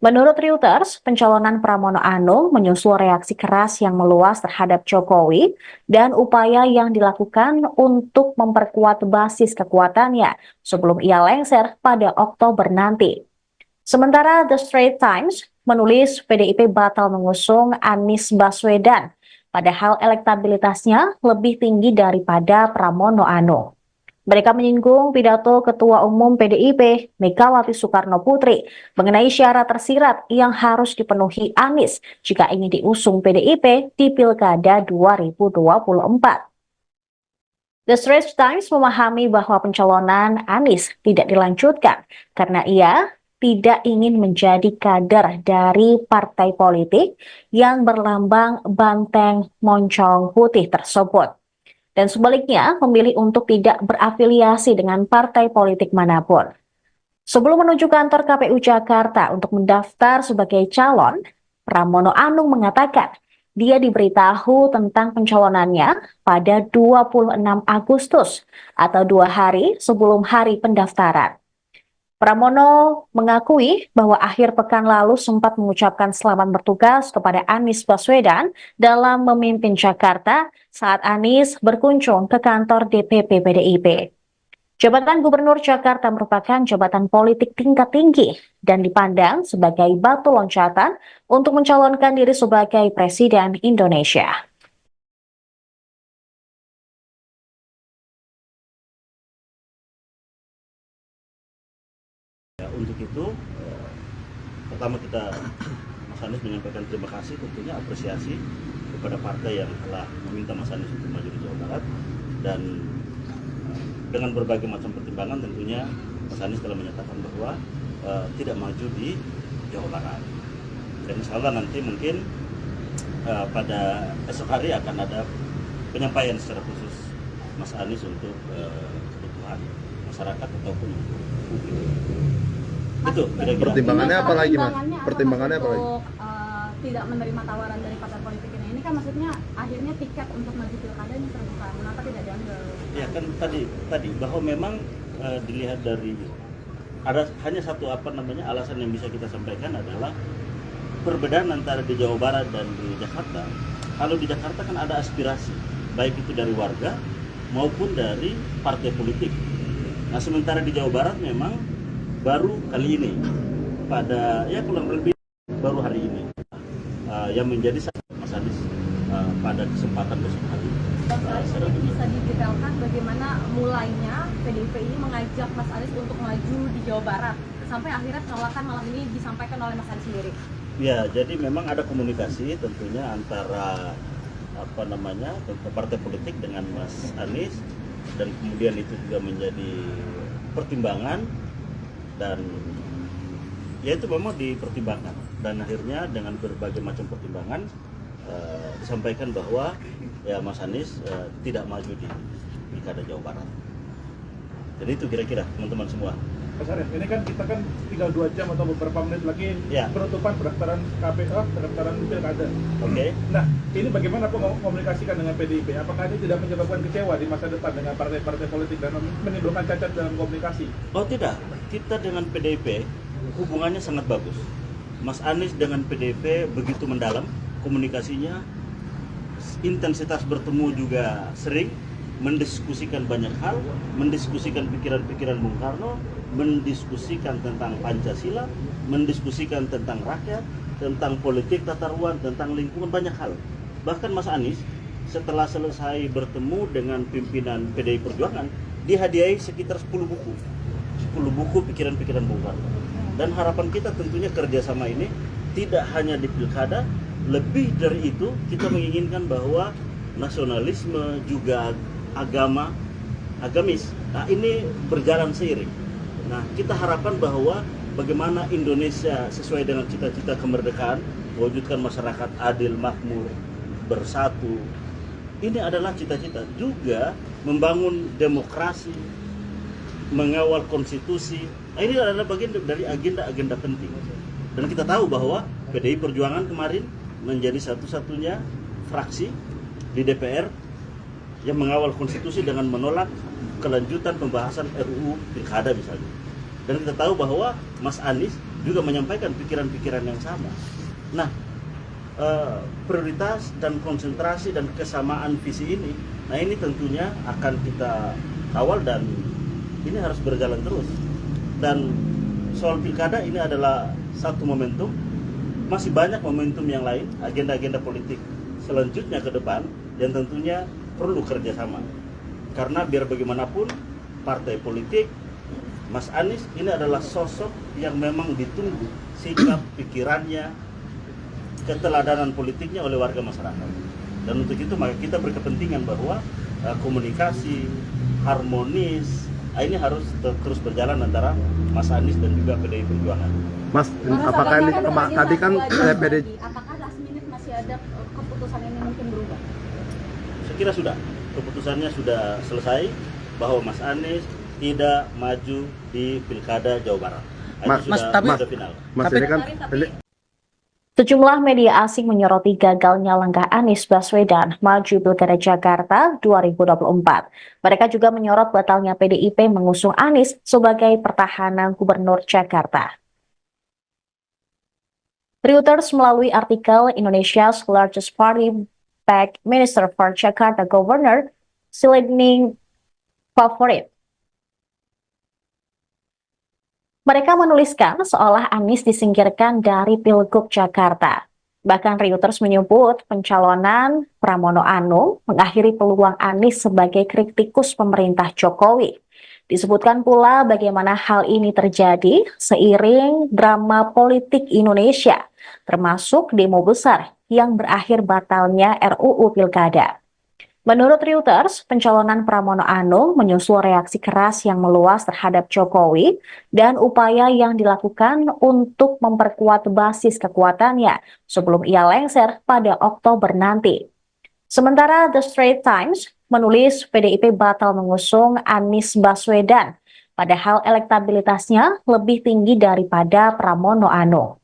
Menurut Reuters, pencalonan Pramono Anung menyusul reaksi keras yang meluas terhadap Jokowi dan upaya yang dilakukan untuk memperkuat basis kekuatannya sebelum ia lengser pada Oktober nanti. Sementara The Straits Times menulis PDIP batal mengusung Anies Baswedan, padahal elektabilitasnya lebih tinggi daripada Pramono Anung. Mereka menyinggung pidato Ketua Umum PDIP, Megawati Soekarno Putri, mengenai syarat tersirat yang harus dipenuhi Anies jika ingin diusung PDIP di Pilkada 2024. The Straits Times memahami bahwa pencalonan Anies tidak dilanjutkan karena ia tidak ingin menjadi kader dari partai politik yang berlambang banteng moncong putih tersebut. dan sebaliknya memilih untuk tidak berafiliasi dengan partai politik manapun. Sebelum menuju kantor KPU Jakarta untuk mendaftar sebagai calon, Pramono Anung mengatakan dia diberitahu tentang pencalonannya pada 26 Agustus atau 2 hari sebelum hari pendaftaran. Pramono mengakui bahwa akhir pekan lalu sempat mengucapkan selamat bertugas kepada Anies Baswedan dalam memimpin Jakarta saat Anies berkunjung ke kantor DPP PDIP. Jabatan Gubernur Jakarta merupakan jabatan politik tingkat tinggi dan dipandang sebagai batu loncatan untuk mencalonkan diri sebagai Presiden Indonesia. Ya, untuk itu, pertama kita Mas Anies menyampaikan terima kasih, tentunya apresiasi kepada partai yang telah meminta Mas Anies untuk maju di Jawa Barat, dan dengan berbagai macam pertimbangan tentunya Mas Anies telah menyatakan bahwa tidak maju di Jawa Barat. Dan insya Allah nanti mungkin pada esok hari akan ada penyampaian secara khusus Mas Anies untuk kebutuhan masyarakat ataupun publik. Itu kira-kira. Pertimbangannya apa lagi, Mas? Pertimbangannya apa lagi? Untuk tidak menerima tawaran dari partai politik ini kan maksudnya akhirnya tiket untuk maju pilkada ini terbuka, mengapa tidak diambil? Ya kan tadi bahwa memang dilihat dari ada hanya satu alasan yang bisa kita sampaikan adalah perbedaan antara di Jawa Barat dan di Jakarta. Kalau di Jakarta kan ada aspirasi baik itu dari warga maupun dari partai politik. Nah sementara di Jawa Barat memang baru kali ini pada kurang lebih baru hari ini yang menjadi Mas Anies pada kesempatan besok hari. Ini bisa didetailkan bagaimana mulainya PDIP ini mengajak Mas Anies untuk maju di Jawa Barat sampai akhirnya penolakan malam ini disampaikan oleh Mas Anies sendiri. Ya, jadi memang ada komunikasi tentunya antara partai politik dengan Mas Anies, dan kemudian itu juga menjadi pertimbangan, dan ya itu memang dipertimbangkan, dan akhirnya dengan berbagai macam pertimbangan disampaikan bahwa ya Mas Anies tidak maju di Pilkada Jawa Barat. Jadi itu kira-kira teman-teman semua. Mas Arief, ini kan kita kan tinggal 2 jam atau beberapa menit lagi penutupan pendaftaran KPU, pendaftaran pilkada. Oke. Nah, ini bagaimana komunikasikan dengan PDIP? Apakah ini tidak menyebabkan kecewa di masa depan dengan partai-partai politik dan menimbulkan cacat dalam komunikasi? Oh tidak, kita dengan PDIP hubungannya sangat bagus. Mas Anies dengan PDIP begitu mendalam komunikasinya, intensitas bertemu juga sering, mendiskusikan banyak hal, mendiskusikan pikiran-pikiran Bung Karno, mendiskusikan tentang Pancasila, mendiskusikan tentang rakyat, tentang politik tata ruang, tentang lingkungan, banyak hal. Bahkan Mas Anies setelah selesai bertemu dengan pimpinan PDI Perjuangan, dihadiahi sekitar 10 buku pikiran-pikiran Bung Karno. Dan harapan kita tentunya kerjasama ini tidak hanya di pilkada, lebih dari itu kita menginginkan bahwa nasionalisme juga agamis. Nah ini berjalan seiring. Nah kita harapkan bahwa bagaimana Indonesia sesuai dengan cita-cita kemerdekaan, mewujudkan masyarakat adil, makmur, bersatu. Ini adalah cita-cita juga membangun demokrasi, mengawal konstitusi. Nah, ini adalah bagian dari agenda-agenda penting. Dan kita tahu bahwa PDI Perjuangan kemarin menjadi satu-satunya fraksi di DPR yang mengawal konstitusi dengan menolak kelanjutan pembahasan RUU Pilkada misalnya. Dan kita tahu bahwa Mas Anies juga menyampaikan pikiran-pikiran yang sama. Nah, prioritas dan konsentrasi dan kesamaan visi ini, nah ini tentunya akan kita kawal dan ini harus berjalan terus. Dan soal pilkada ini adalah satu momentum, masih banyak momentum yang lain, agenda-agenda politik selanjutnya ke depan yang tentunya perlu kerjasama. Karena biar bagaimanapun partai politik, Mas Anies ini adalah sosok yang memang ditunggu sikap, pikirannya, keteladanan politiknya oleh warga masyarakat. Dan untuk itu maka kita berkepentingan bahwa komunikasi harmonis ini harus terus berjalan antara Mas Anies dan juga PDI Perjuangan. Mas, apakah ini tadi kan PDI? Apakah last minute masih ada keputusan ini mungkin berubah? Saya kira sudah. keputusannya sudah selesai bahwa Mas Anies tidak maju di Pilkada Jawa Barat. Itu sudah final. Mas, ini kan Sejumlah media asing menyoroti gagalnya langkah Anies Baswedan maju Pilkada Jakarta 2024. Mereka juga menyorot batalnya PDIP mengusung Anies sebagai pertahanan Gubernur Jakarta. Reuters melalui artikel Indonesia's largest party backed Minister for Jakarta Governor Silending Favorit. Mereka menuliskan seolah Anies disingkirkan dari Pilgub Jakarta. Bahkan Reuters menyebut pencalonan Pramono Anung mengakhiri peluang Anies sebagai kritikus pemerintah Jokowi. Disebutkan pula bagaimana hal ini terjadi seiring drama politik Indonesia, termasuk demo besar yang berakhir batalnya RUU Pilkada. Menurut Reuters, pencalonan Pramono Anung menyusul reaksi keras yang meluas terhadap Jokowi dan upaya yang dilakukan untuk memperkuat basis kekuatannya sebelum ia lengser pada Oktober nanti. Sementara The Straits Times menulis PDIP batal mengusung Anies Baswedan, padahal elektabilitasnya lebih tinggi daripada Pramono Anung.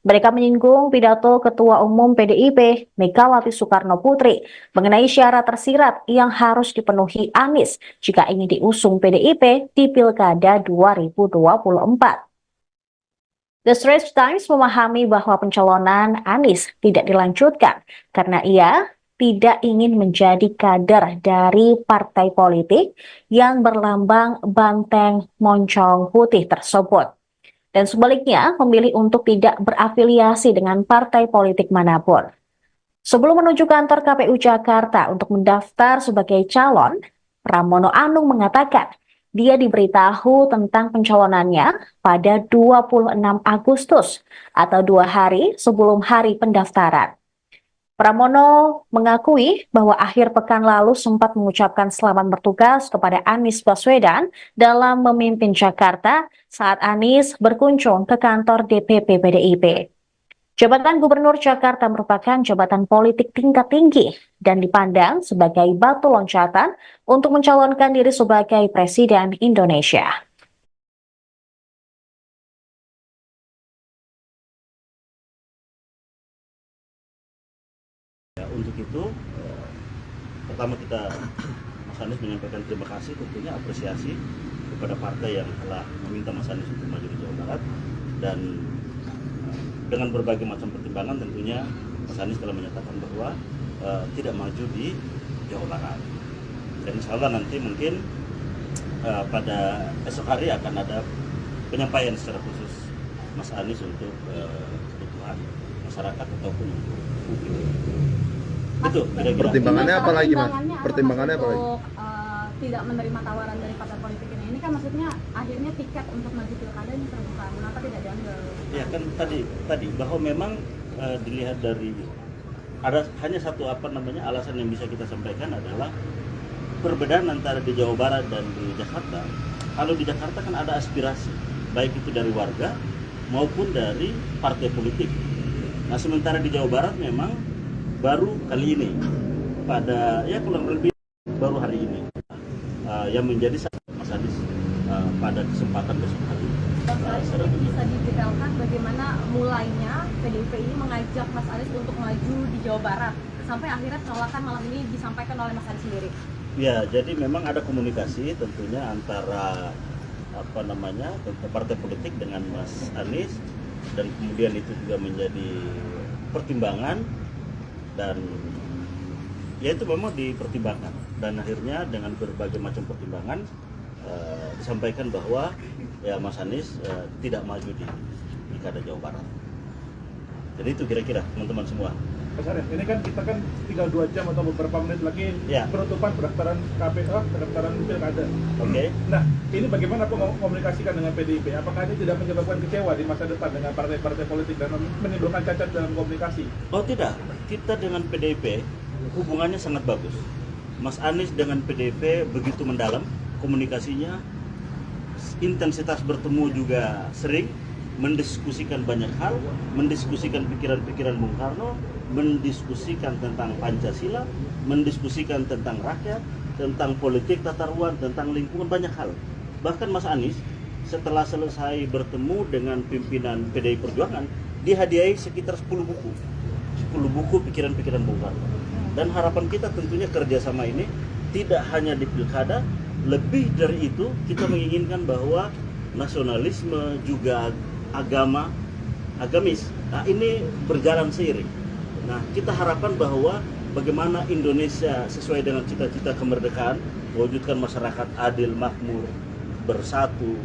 Mereka menyinggung pidato Ketua Umum PDIP, Megawati Soekarno Putri, mengenai syarat tersirat yang harus dipenuhi Anies jika ingin diusung PDIP di Pilkada 2024. The Straits Times memahami bahwa pencalonan Anies tidak dilanjutkan karena ia tidak ingin menjadi kader dari partai politik yang berlambang banteng moncong putih tersebut. Dan sebaliknya memilih untuk tidak berafiliasi dengan partai politik manapun. Sebelum menuju kantor KPU Jakarta untuk mendaftar sebagai calon, Pramono Anung mengatakan dia diberitahu tentang pencalonannya pada 26 Agustus atau 2 hari sebelum hari pendaftaran. Pramono mengakui bahwa akhir pekan lalu sempat mengucapkan selamat bertugas kepada Anies Baswedan dalam memimpin Jakarta saat Anies berkunjung ke kantor DPP PDIP. Jabatan Gubernur Jakarta merupakan jabatan politik tingkat tinggi dan dipandang sebagai batu loncatan untuk mencalonkan diri sebagai Presiden Indonesia. Untuk itu, pertama Mas Anies menyampaikan terima kasih, tentunya apresiasi kepada partai yang telah meminta Mas Anies untuk maju di Jawa Barat, dan dengan berbagai macam pertimbangan tentunya Mas Anies telah menyatakan bahwa tidak maju di Jawa Barat. Dan insya Allah nanti mungkin pada esok hari akan ada penyampaian secara khusus Mas Anies untuk kebutuhan masyarakat ataupun publik. Itu kira-kira. Pertimbangannya apa lagi, Mas? Pertimbangannya apa lagi? Untuk tidak menerima tawaran dari partai politik ini kan maksudnya akhirnya tiket untuk maju pilkada ini terbuka. Kenapa tidak diambil? Ya kan tadi bahwa memang dilihat dari ada hanya satu alasan yang bisa kita sampaikan adalah perbedaan antara di Jawa Barat dan di Jakarta. Kalau di Jakarta kan ada aspirasi baik itu dari warga maupun dari partai politik. Nah sementara di Jawa Barat memang baru kali ini pada kurang lebih baru hari ini yang menjadi Mas Anies pada kesempatan besok hari. Bisa didetailkan bagaimana mulainya PDIP ini mengajak Mas Anies untuk maju di Jawa Barat sampai akhirnya penolakan malam ini disampaikan oleh Mas Anies sendiri. Ya, jadi memang ada komunikasi tentunya antara partai politik dengan Mas Anies, dan kemudian itu juga menjadi pertimbangan, dan ya itu memang dipertimbangkan, dan akhirnya dengan berbagai macam pertimbangan disampaikan bahwa ya Mas Anies tidak maju di Pilkada Jawa Barat. Jadi itu kira-kira teman-teman semua. Mas Anies, ini kan kita kan tinggal 2 jam atau beberapa menit lagi penutupan pendaftaran KPU, pendaftaran Pilkada. Oke. Nah, ini bagaimana komunikasikan dengan PDIP? Apakah ini tidak menyebabkan kecewa di masa depan dengan partai-partai politik dan menimbulkan cacat dalam komunikasi? Oh tidak, kita dengan PDIP hubungannya sangat bagus. Mas Anies dengan PDIP begitu mendalam komunikasinya, intensitas bertemu juga sering, mendiskusikan banyak hal, mendiskusikan pikiran-pikiran Bung Karno, mendiskusikan tentang Pancasila, mendiskusikan tentang rakyat, tentang politik, tata ruang, tentang lingkungan, banyak hal. Bahkan Mas Anies setelah selesai bertemu dengan pimpinan PDI Perjuangan, dihadiahi sekitar 10 buku. 10 buku pikiran-pikiran Bung Karno. Dan harapan kita tentunya kerjasama ini tidak hanya di pilkada, lebih dari itu kita menginginkan bahwa nasionalisme juga agamis, nah ini berjalan seiring. Nah kita harapkan bahwa bagaimana Indonesia sesuai dengan cita-cita kemerdekaan, mewujudkan masyarakat adil, makmur, bersatu.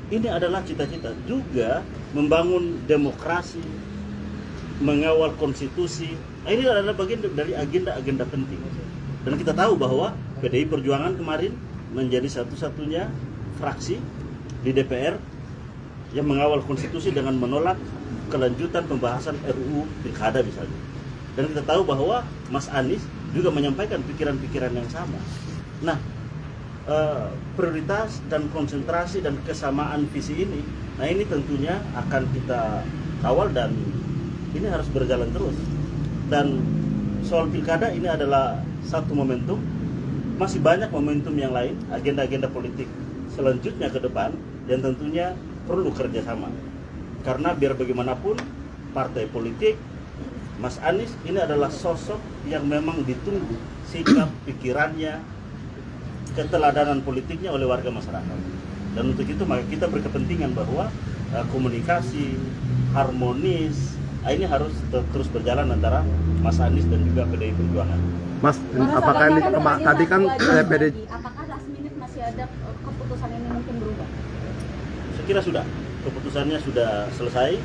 Ini adalah cita-cita juga membangun demokrasi, mengawal konstitusi. Nah, ini adalah bagian dari agenda-agenda penting. Dan kita tahu bahwa PDI Perjuangan kemarin menjadi satu-satunya fraksi di DPR yang mengawal konstitusi dengan menolak kelanjutan pembahasan RUU Pilkada misalnya. Dan kita tahu bahwa Mas Anies juga menyampaikan pikiran-pikiran yang sama. Nah, prioritas dan konsentrasi dan kesamaan visi ini, nah ini tentunya akan kita kawal dan ini harus berjalan terus. Dan soal pilkada ini adalah satu momentum, masih banyak momentum yang lain, agenda-agenda politik selanjutnya ke depan yang tentunya perlu kerjasama. Karena biar bagaimanapun partai politik, Mas Anies ini adalah sosok yang memang ditunggu sikap, pikirannya, keteladanan politiknya oleh warga masyarakat. Dan untuk itu maka kita berkepentingan bahwa komunikasi harmonis ini harus terus berjalan antara Mas Anies dan juga PDI Perjuangan. Mas, apakah ini tadi kan PDI apakah last minute masih ada keputusan ini mungkin berubah? Saya kira sudah, keputusannya sudah selesai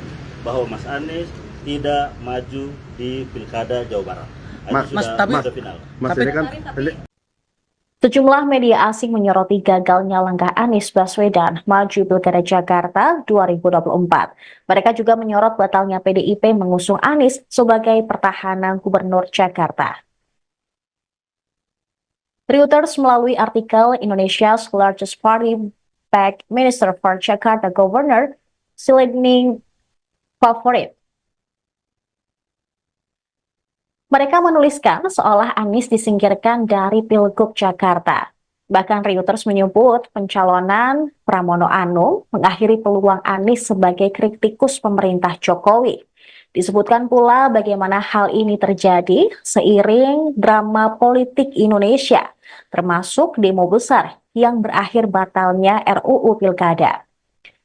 bahwa Mas Anies tidak maju di Pilkada Jawa Barat. Sudah final. Mas ini kan Sejumlah media asing menyoroti gagalnya langkah Anies Baswedan maju Pilkada Jakarta 2024. Mereka juga menyorot batalnya PDIP mengusung Anies sebagai pertahanan Gubernur Jakarta. Reuters melalui artikel Indonesia's largest party backed Minister for Jakarta Governor Silending Favorit. Mereka menuliskan seolah Anies disingkirkan dari Pilgub Jakarta. Bahkan Reuters menyebut pencalonan Pramono Anung mengakhiri peluang Anies sebagai kritikus pemerintah Jokowi. Disebutkan pula bagaimana hal ini terjadi seiring drama politik Indonesia, termasuk demo besar yang berakhir batalnya RUU Pilkada.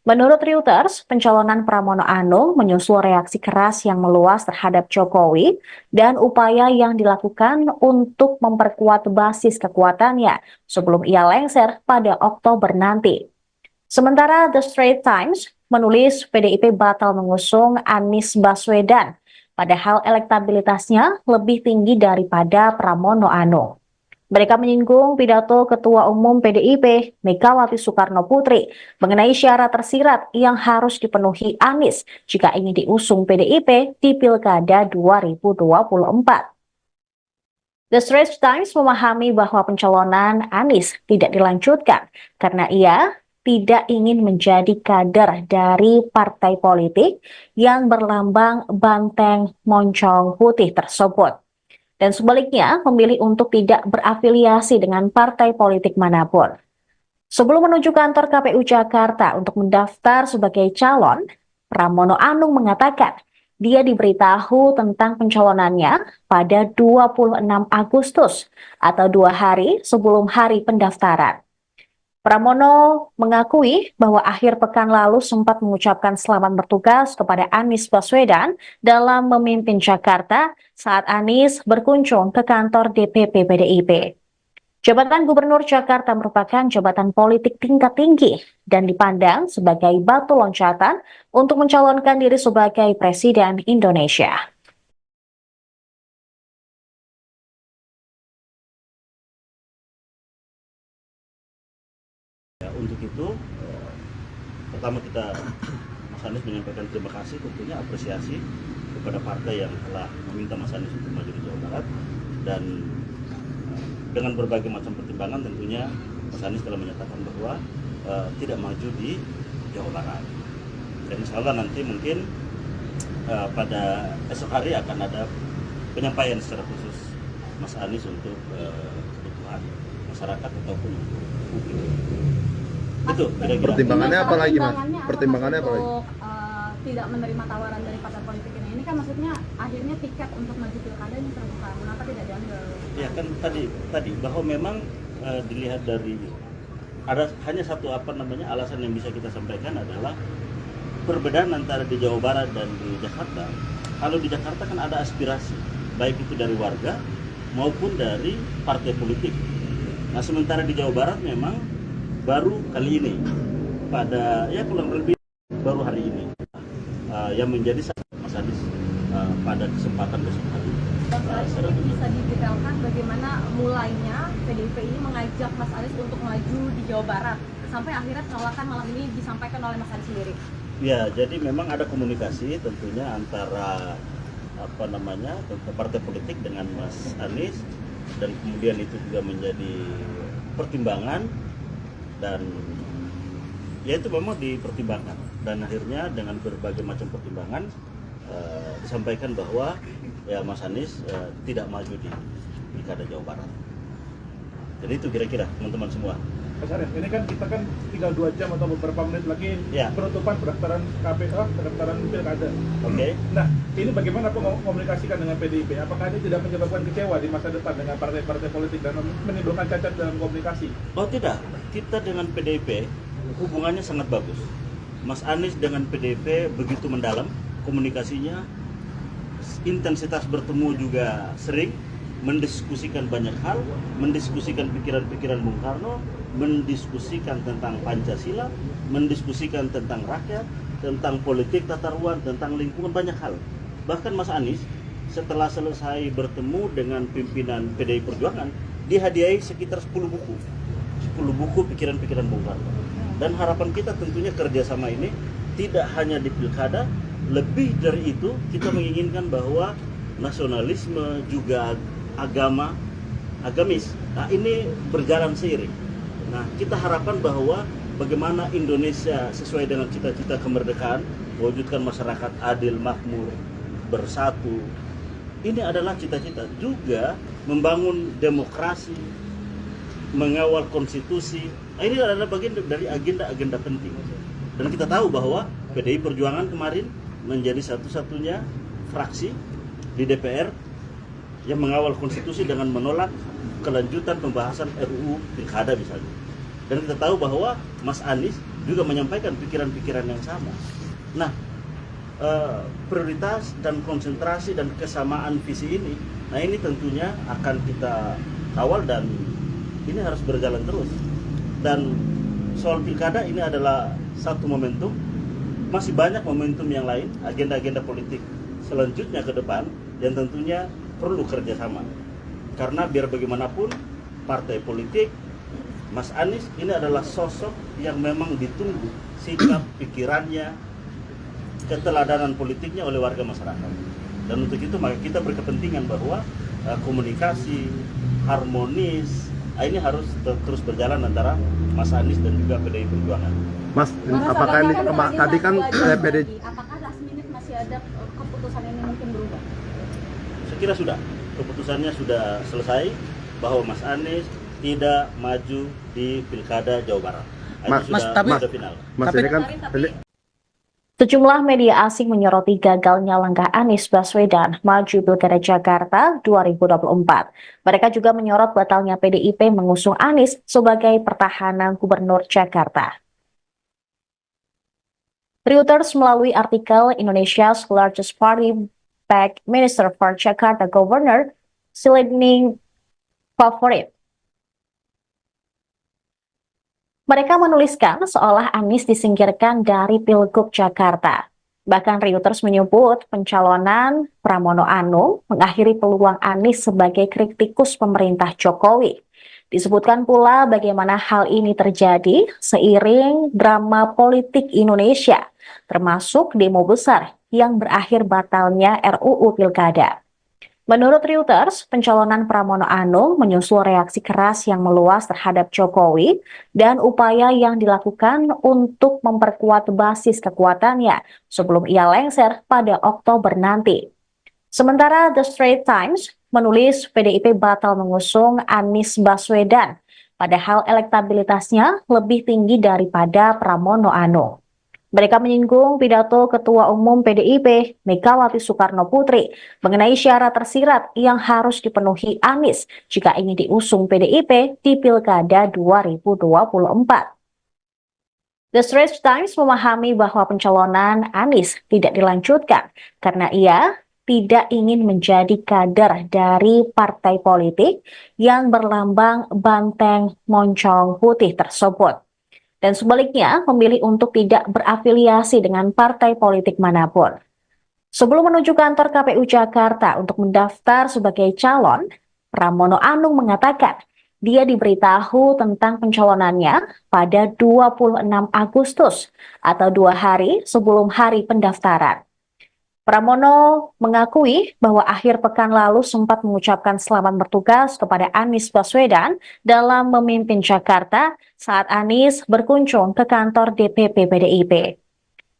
Menurut Reuters, pencalonan Pramono Anung menyusul reaksi keras yang meluas terhadap Jokowi dan upaya yang dilakukan untuk memperkuat basis kekuatannya sebelum ia lengser pada Oktober nanti. Sementara The Straits Times menulis PDIP batal mengusung Anies Baswedan, padahal elektabilitasnya lebih tinggi daripada Pramono Anung. Mereka menyinggung pidato Ketua Umum PDIP, Megawati Soekarno Putri, mengenai syarat tersirat yang harus dipenuhi Anies jika ingin diusung PDIP di Pilkada 2024. The Straits Times memahami bahwa pencalonan Anies tidak dilanjutkan karena ia tidak ingin menjadi kader dari partai politik yang berlambang banteng moncong putih tersebut. Dan sebaliknya memilih untuk tidak berafiliasi dengan partai politik manapun. Sebelum menuju kantor KPU Jakarta untuk mendaftar sebagai calon, Pramono Anung mengatakan dia diberitahu tentang pencalonannya pada 26 Agustus atau 2 hari sebelum hari pendaftaran. Pramono mengakui bahwa akhir pekan lalu sempat mengucapkan selamat bertugas kepada Anies Baswedan dalam memimpin Jakarta saat Anies berkunjung ke kantor DPP PDIP. Jabatan Gubernur Jakarta merupakan jabatan politik tingkat tinggi dan dipandang sebagai batu loncatan untuk mencalonkan diri sebagai Presiden Indonesia. Untuk itu, pertama Mas Anies menyampaikan terima kasih, tentunya apresiasi kepada partai yang telah meminta Mas Anies untuk maju di Jawa Barat, dan dengan berbagai macam pertimbangan tentunya Mas Anies telah menyatakan bahwa tidak maju di Jawa Barat. Dan insya Allah nanti mungkin pada esok hari akan ada penyampaian secara khusus Mas Anies untuk kebutuhan masyarakat ataupun publik. Itu kira-kira. Pertimbangannya apa lagi, Mas? Pertimbangannya apa, Pertimbangannya Mas, apa lagi? untuk tidak menerima tawaran dari partai politik ini kan maksudnya akhirnya tiket untuk maju pilkada ini terbuka, kenapa tidak diambil? Ya kan tadi bahwa memang dilihat dari ada hanya satu alasan yang bisa kita sampaikan adalah perbedaan antara di Jawa Barat dan di Jakarta. Kalau di Jakarta kan ada aspirasi baik itu dari warga maupun dari partai politik. Nah sementara di Jawa Barat memang baru kali ini pada kurang lebih baru hari ini yang menjadi Mas Anies pada kesempatan besok hari. Bang, itu bisa didetailkan bagaimana mulainya PDIP ini mengajak Mas Anies untuk maju di Jawa Barat sampai akhirnya penolakan malam ini disampaikan oleh Mas Anies sendiri. Ya, jadi memang ada komunikasi tentunya antara partai politik dengan Mas Anies, dan kemudian itu juga menjadi pertimbangan, dan ya itu memang dipertimbangkan, dan akhirnya dengan berbagai macam pertimbangan disampaikan bahwa ya Mas Anies tidak maju di Pilkada Jawa Barat. Jadi itu kira-kira teman-teman semua. Mas Arief, ini kan kita kan tinggal 2 jam atau beberapa menit lagi Ya. penutupan pendaftaran KPK, pendaftaran pilkada. Oke. Nah, ini bagaimana komunikasikan dengan PDIP? Apakah ini tidak menyebabkan kecewa di masa depan dengan partai-partai politik dan menimbulkan cacat dalam komunikasi? Oh tidak, kita dengan PDIP hubungannya sangat bagus. Mas Anies dengan PDIP begitu mendalam komunikasinya, intensitas bertemu juga sering, mendiskusikan banyak hal, mendiskusikan pikiran-pikiran Bung Karno, mendiskusikan tentang Pancasila, mendiskusikan tentang rakyat, tentang politik tata ruang, tentang lingkungan, banyak hal. Bahkan Mas Anies setelah selesai bertemu dengan pimpinan PDI Perjuangan, dihadiahi sekitar 10 buku pikiran-pikiran Bung Karno. Dan harapan kita tentunya kerjasama ini tidak hanya di pilkada, lebih dari itu kita menginginkan bahwa nasionalisme juga agamis. Nah ini berjalan seiring. Nah kita harapkan bahwa bagaimana Indonesia sesuai dengan cita-cita kemerdekaan, mewujudkan masyarakat adil, makmur, bersatu. Ini adalah cita-cita juga membangun demokrasi, mengawal konstitusi. Nah, ini adalah bagian dari agenda-agenda penting. Dan kita tahu bahwa PDI Perjuangan kemarin menjadi satu-satunya fraksi di DPR yang mengawal konstitusi dengan menolak kelanjutan pembahasan RUU Pilkada misalnya. Dan kita tahu bahwa Mas Anies juga menyampaikan pikiran-pikiran yang sama. Nah, prioritas dan konsentrasi dan kesamaan visi ini, nah ini tentunya akan kita kawal dan ini harus berjalan terus. Dan soal pilkada ini adalah satu momentum, masih banyak momentum yang lain, agenda-agenda politik selanjutnya ke depan yang tentunya perlu kerjasama. Karena biar bagaimanapun partai politik, Mas Anies ini adalah sosok yang memang ditunggu sikap, pikirannya, keteladanan politiknya oleh warga masyarakat. Dan untuk itu maka kita berkepentingan bahwa komunikasi harmonis ini harus terus berjalan antara Mas Anies dan juga PDI Perjuangan. Mas, apakah ini tadi kan PDI Apakah last minute masih ada keputusan ini mungkin berubah? Saya kira sudah, keputusannya sudah selesai bahwa Mas Anies tidak maju di Pilkada Jawa Barat. Sudah final. Mas ini kan Sejumlah media asing menyoroti gagalnya langkah Anies Baswedan maju Pilkada Jakarta 2024. Mereka juga menyorot batalnya PDIP mengusung Anies sebagai pertahanan Gubernur Jakarta. Reuters melalui artikel Indonesia's largest party backed Minister for Jakarta Governor Silending Favorit. Mereka menuliskan seolah Anies disingkirkan dari Pilgub Jakarta. Bahkan Reuters menyebut pencalonan Pramono Anung mengakhiri peluang Anies sebagai kritikus pemerintah Jokowi. Disebutkan pula bagaimana hal ini terjadi seiring drama politik Indonesia, termasuk demo besar yang berakhir batalnya RUU Pilkada. Menurut Reuters, pencalonan Pramono Anung menyusul reaksi keras yang meluas terhadap Jokowi dan upaya yang dilakukan untuk memperkuat basis kekuatannya sebelum ia lengser pada Oktober nanti. Sementara The Straits Times menulis PDIP batal mengusung Anies Baswedan padahal elektabilitasnya lebih tinggi daripada Pramono Anung. Mereka menyinggung pidato Ketua Umum PDIP, Megawati Soekarno Putri, mengenai syarat tersirat yang harus dipenuhi Anies jika ingin diusung PDIP di Pilkada 2024. The Straits Times memahami bahwa pencalonan Anies tidak dilanjutkan karena ia tidak ingin menjadi kader dari partai politik yang berlambang banteng moncong putih tersebut. Dan sebaliknya memilih untuk tidak berafiliasi dengan partai politik manapun. Sebelum menuju kantor KPU Jakarta untuk mendaftar sebagai calon, Pramono Anung mengatakan dia diberitahu tentang pencalonannya pada 26 Agustus atau 2 hari sebelum hari pendaftaran. Pramono mengakui bahwa akhir pekan lalu sempat mengucapkan selamat bertugas kepada Anies Baswedan dalam memimpin Jakarta saat Anies berkunjung ke kantor DPP PDIP.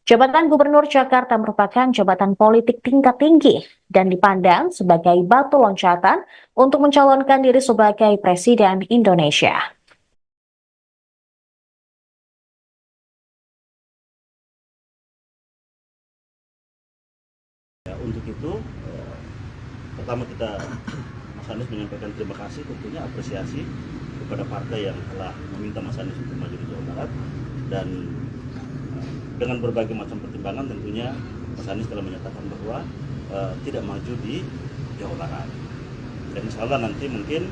Jabatan Gubernur Jakarta merupakan jabatan politik tingkat tinggi dan dipandang sebagai batu loncatan untuk mencalonkan diri sebagai Presiden Indonesia. Untuk itu, pertama kita Mas Anies menyampaikan terima kasih, tentunya apresiasi kepada partai yang telah meminta Mas Anies untuk maju di Jawa Barat, dan dengan berbagai macam pertimbangan tentunya Mas Anies telah menyatakan bahwa tidak maju di Jawa Barat. Dan insya Allah nanti mungkin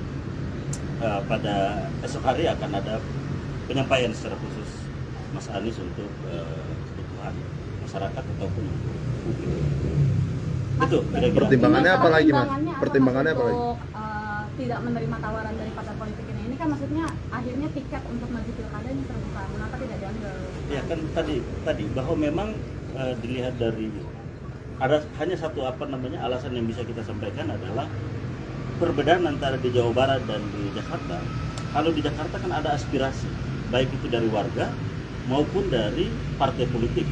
pada esok hari akan ada penyampaian secara khusus Mas Anies untuk kebutuhan masyarakat ataupun publik. Itu kira-kira. Pertimbangannya apa lagi, Mas? Pertimbangannya apa lagi? Untuk tidak menerima tawaran dari partai politik ini kan maksudnya akhirnya tiket untuk maju pilkada ini terbuka, mengapa tidak diambil? Ya kan tadi bahwa memang dilihat dari ada hanya satu alasan yang bisa kita sampaikan adalah perbedaan antara di Jawa Barat dan di Jakarta. Kalau di Jakarta kan ada aspirasi baik itu dari warga maupun dari partai politik.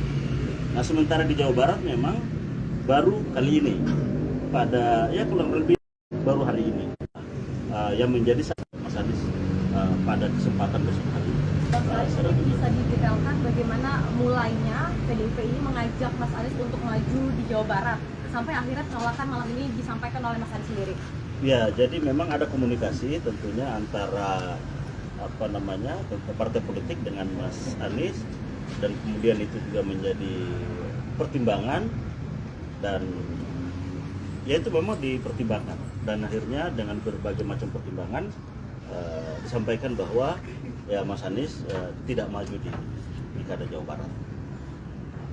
Nah sementara di Jawa Barat memang baru kali ini pada kurang lebih baru hari ini yang menjadi Mas Anies pada kesempatan besok hari. Jadi bisa didetailkan bagaimana mulainya PDIP ini mengajak Mas Anies untuk maju di Jawa Barat sampai akhirnya penolakan malam ini disampaikan oleh Mas Anies sendiri. Ya, jadi memang ada komunikasi tentunya antara partai politik dengan Mas Anies, dan kemudian itu juga menjadi pertimbangan, dan ya itu memang dipertimbangkan, dan akhirnya dengan berbagai macam pertimbangan disampaikan bahwa ya Mas Anies tidak maju di Pilkada Jawa Barat.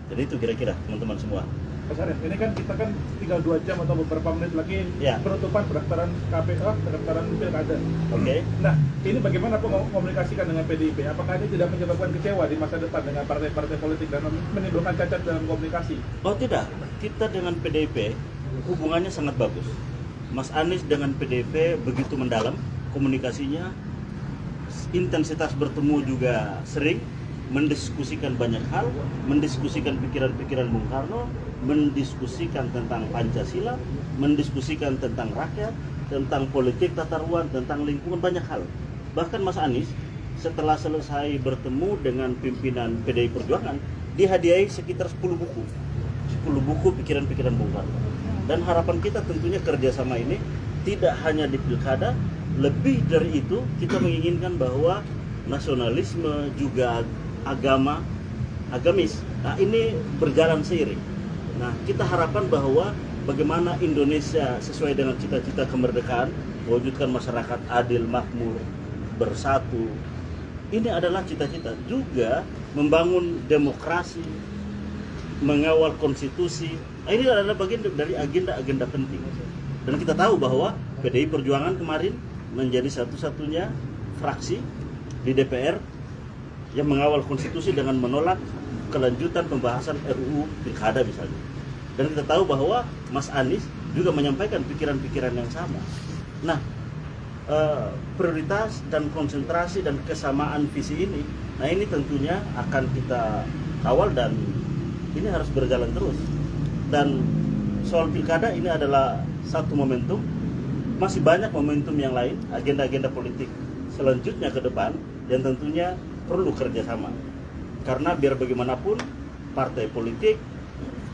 Jadi itu kira-kira teman-teman semua. Mas Anies, ini kan kita kan tinggal 2 jam atau beberapa menit lagi penutupan pendaftaran KPU, pendaftaran pilkada. Oke. Nah, ini bagaimana komunikasikan dengan PDIP? Apakah ini tidak menyebabkan kecewa di masa depan dengan partai-partai politik dan menimbulkan cacat dalam komunikasi? Oh tidak, kita dengan PDIP hubungannya sangat bagus. Mas Anies dengan PDIP begitu mendalam komunikasinya, intensitas bertemu juga sering, mendiskusikan banyak hal, mendiskusikan pikiran-pikiran Bung Karno, mendiskusikan tentang Pancasila, mendiskusikan tentang rakyat, tentang politik tata ruang, tentang lingkungan, banyak hal. Bahkan Mas Anies setelah selesai bertemu dengan pimpinan PDI Perjuangan, dihadiahi sekitar 10 buku pikiran-pikiran Bung Karno. Dan harapan kita tentunya kerjasama ini tidak hanya di pilkada, lebih dari itu kita menginginkan bahwa nasionalisme juga agamis, nah ini berjalan seiring. Nah kita harapkan bahwa bagaimana Indonesia sesuai dengan cita-cita kemerdekaan, mewujudkan masyarakat adil, makmur, bersatu. Ini adalah cita-cita juga membangun demokrasi, mengawal konstitusi. Nah, ini adalah bagian dari agenda-agenda penting. Dan kita tahu bahwa PDI Perjuangan kemarin menjadi satu-satunya fraksi di DPR yang mengawal konstitusi dengan menolak kelanjutan pembahasan RUU Pilkada misalnya. Dan kita tahu bahwa Mas Anies juga menyampaikan pikiran-pikiran yang sama. Nah, prioritas dan konsentrasi dan kesamaan visi ini, nah ini tentunya akan kita kawal dan ini harus berjalan terus. Dan soal pilkada ini adalah satu momentum, masih banyak momentum yang lain, agenda-agenda politik selanjutnya ke depan yang tentunya perlu kerjasama. Karena biar bagaimanapun partai politik,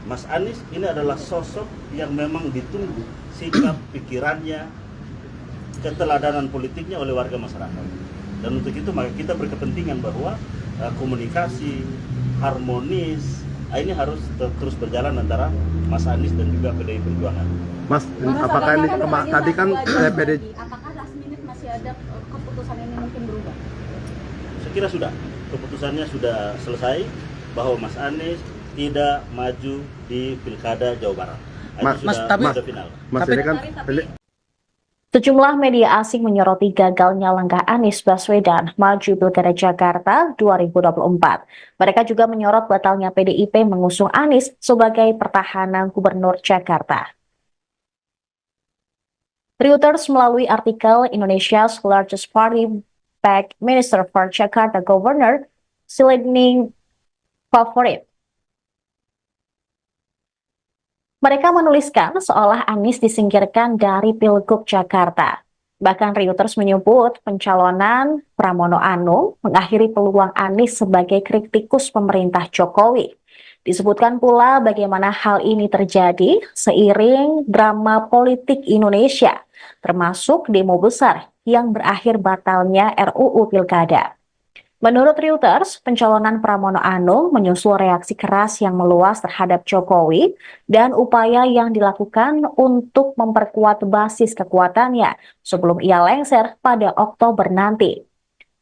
Mas Anies ini adalah sosok yang memang ditunggu sikap, pikirannya, keteladanan politiknya oleh warga masyarakat. Dan untuk itu maka kita berkepentingan bahwa komunikasi harmonis ini harus terus berjalan antara Mas Anies dan juga PDI Perjuangan. Mas, apakah ini tadi kan PDI apakah last minute masih ada keputusan ini mungkin berubah? Saya kira sudah, keputusannya sudah selesai bahwa Mas Anies tidak maju di Pilkada Jawa Barat. Sudah final. Mas ini kan Sejumlah media asing menyoroti gagalnya langkah Anies Baswedan maju Pilkada Jakarta 2024. Mereka juga menyorot batalnya PDIP mengusung Anies sebagai pertahanan Gubernur Jakarta. Reuters melalui artikel Indonesia's largest party backed Minister for Jakarta Governor Silending Favorit. Mereka menuliskan seolah Anies disingkirkan dari Pilgub Jakarta. Bahkan Reuters menyebut pencalonan Pramono Anung mengakhiri peluang Anies sebagai kritikus pemerintah Jokowi. Disebutkan pula bagaimana hal ini terjadi seiring drama politik Indonesia, termasuk demo besar yang berakhir batalnya RUU Pilkada. Menurut Reuters, pencalonan Pramono Anung menyusul reaksi keras yang meluas terhadap Jokowi dan upaya yang dilakukan untuk memperkuat basis kekuatannya sebelum ia lengser pada Oktober nanti.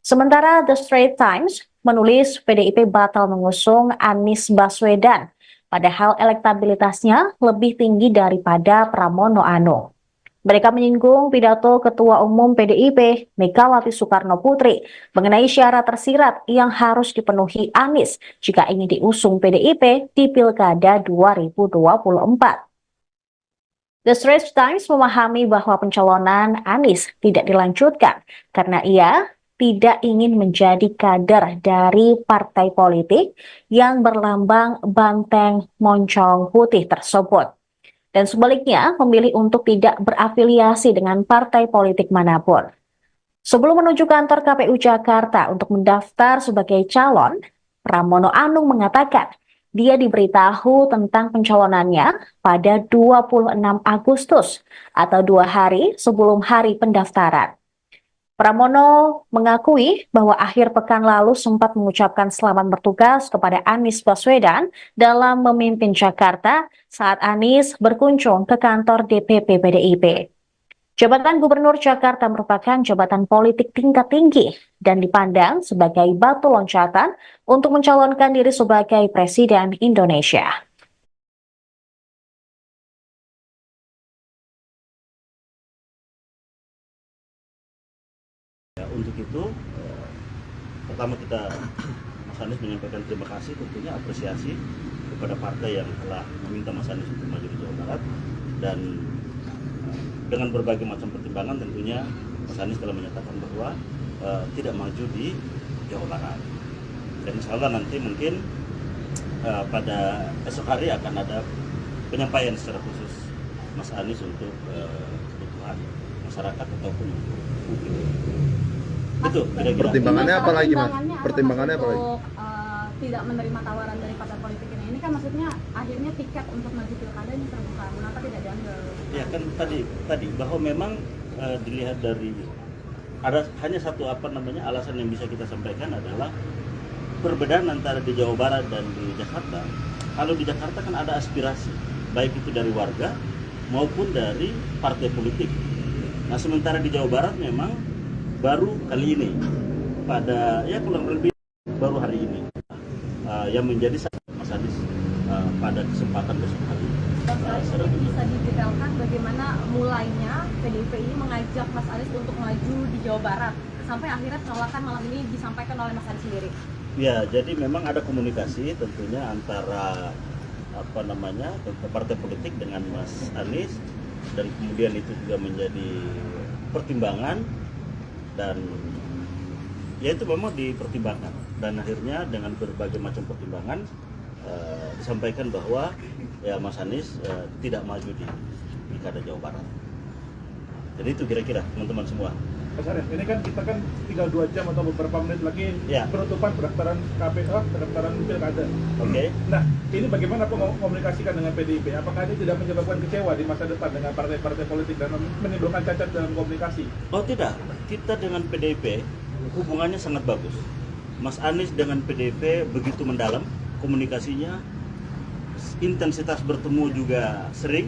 Sementara The Straits Times menulis PDIP batal mengusung Anies Baswedan, padahal elektabilitasnya lebih tinggi daripada Pramono Anung. Mereka menyinggung pidato Ketua Umum PDIP, Megawati Soekarno Putri, mengenai syarat tersirat yang harus dipenuhi Anies jika ingin diusung PDIP di Pilkada 2024. The Straits Times memahami bahwa pencalonan Anies tidak dilanjutkan karena ia tidak ingin menjadi kader dari partai politik yang berlambang banteng moncong putih tersebut. Dan sebaliknya memilih untuk tidak berafiliasi dengan partai politik manapun. Sebelum menuju kantor KPU Jakarta untuk mendaftar sebagai calon, Pramono Anung mengatakan dia diberitahu tentang pencalonannya pada 26 Agustus atau 2 hari sebelum hari pendaftaran. Pramono mengakui bahwa akhir pekan lalu sempat mengucapkan selamat bertugas kepada Anies Baswedan dalam memimpin Jakarta saat Anies berkunjung ke kantor DPP PDIP. Jabatan Gubernur Jakarta merupakan jabatan politik tingkat tinggi dan dipandang sebagai batu loncatan untuk mencalonkan diri sebagai Presiden Indonesia. Untuk itu, pertama Mas Anies menyampaikan terima kasih, tentunya apresiasi kepada partai yang telah meminta Mas Anies untuk maju di Jawa Barat, dan dengan berbagai macam pertimbangan tentunya Mas Anies telah menyatakan bahwa tidak maju di Jawa Barat. Dan insya Allah nanti mungkin pada esok hari akan ada penyampaian secara khusus Mas Anies untuk kebutuhan masyarakat ataupun publik. Itu kira-kira. Pertimbangannya apa lagi, Mas? Pertimbangannya apa lagi? Untuk tidak menerima tawaran dari partai politik ini kan maksudnya akhirnya tiket untuk maju pilkada ini terbuka. Kenapa tidak diambil? Ya kan tadi bahwa memang dilihat dari ada hanya satu alasan yang bisa kita sampaikan adalah perbedaan antara di Jawa Barat dan di Jakarta. Kalau di Jakarta kan ada aspirasi baik itu dari warga maupun dari partai politik. Nah sementara di Jawa Barat memang baru kali ini pada kurang lebih baru hari ini yang menjadi Mas Anies pada kesempatan besok hari. Bisa didetailkan bagaimana mulainya PDIP ini mengajak Mas Anies untuk maju di Jawa Barat sampai akhirnya penolakan malam ini disampaikan oleh Mas Anies sendiri. Ya, jadi memang ada komunikasi tentunya antara partai politik dengan Mas Anies, dan kemudian itu juga menjadi pertimbangan, dan ya itu memang dipertimbangkan, dan akhirnya dengan berbagai macam pertimbangan disampaikan bahwa ya Mas Anies tidak maju di Pilkada Jawa Barat. Jadi itu kira-kira teman-teman semua. Mas Arief, ini kan kita kan tinggal 2 jam atau beberapa menit lagi Ya. penutupan pendaftaran KPU, pendaftaran pilkada. Oke. Nah, ini bagaimana komunikasikan dengan PDIP? Apakah ini tidak menyebabkan kecewa di masa depan dengan partai-partai politik dan menimbulkan cacat dalam komunikasi? Oh tidak, kita dengan PDIP hubungannya sangat bagus. Mas Anies dengan PDIP begitu mendalam komunikasinya, intensitas bertemu juga sering,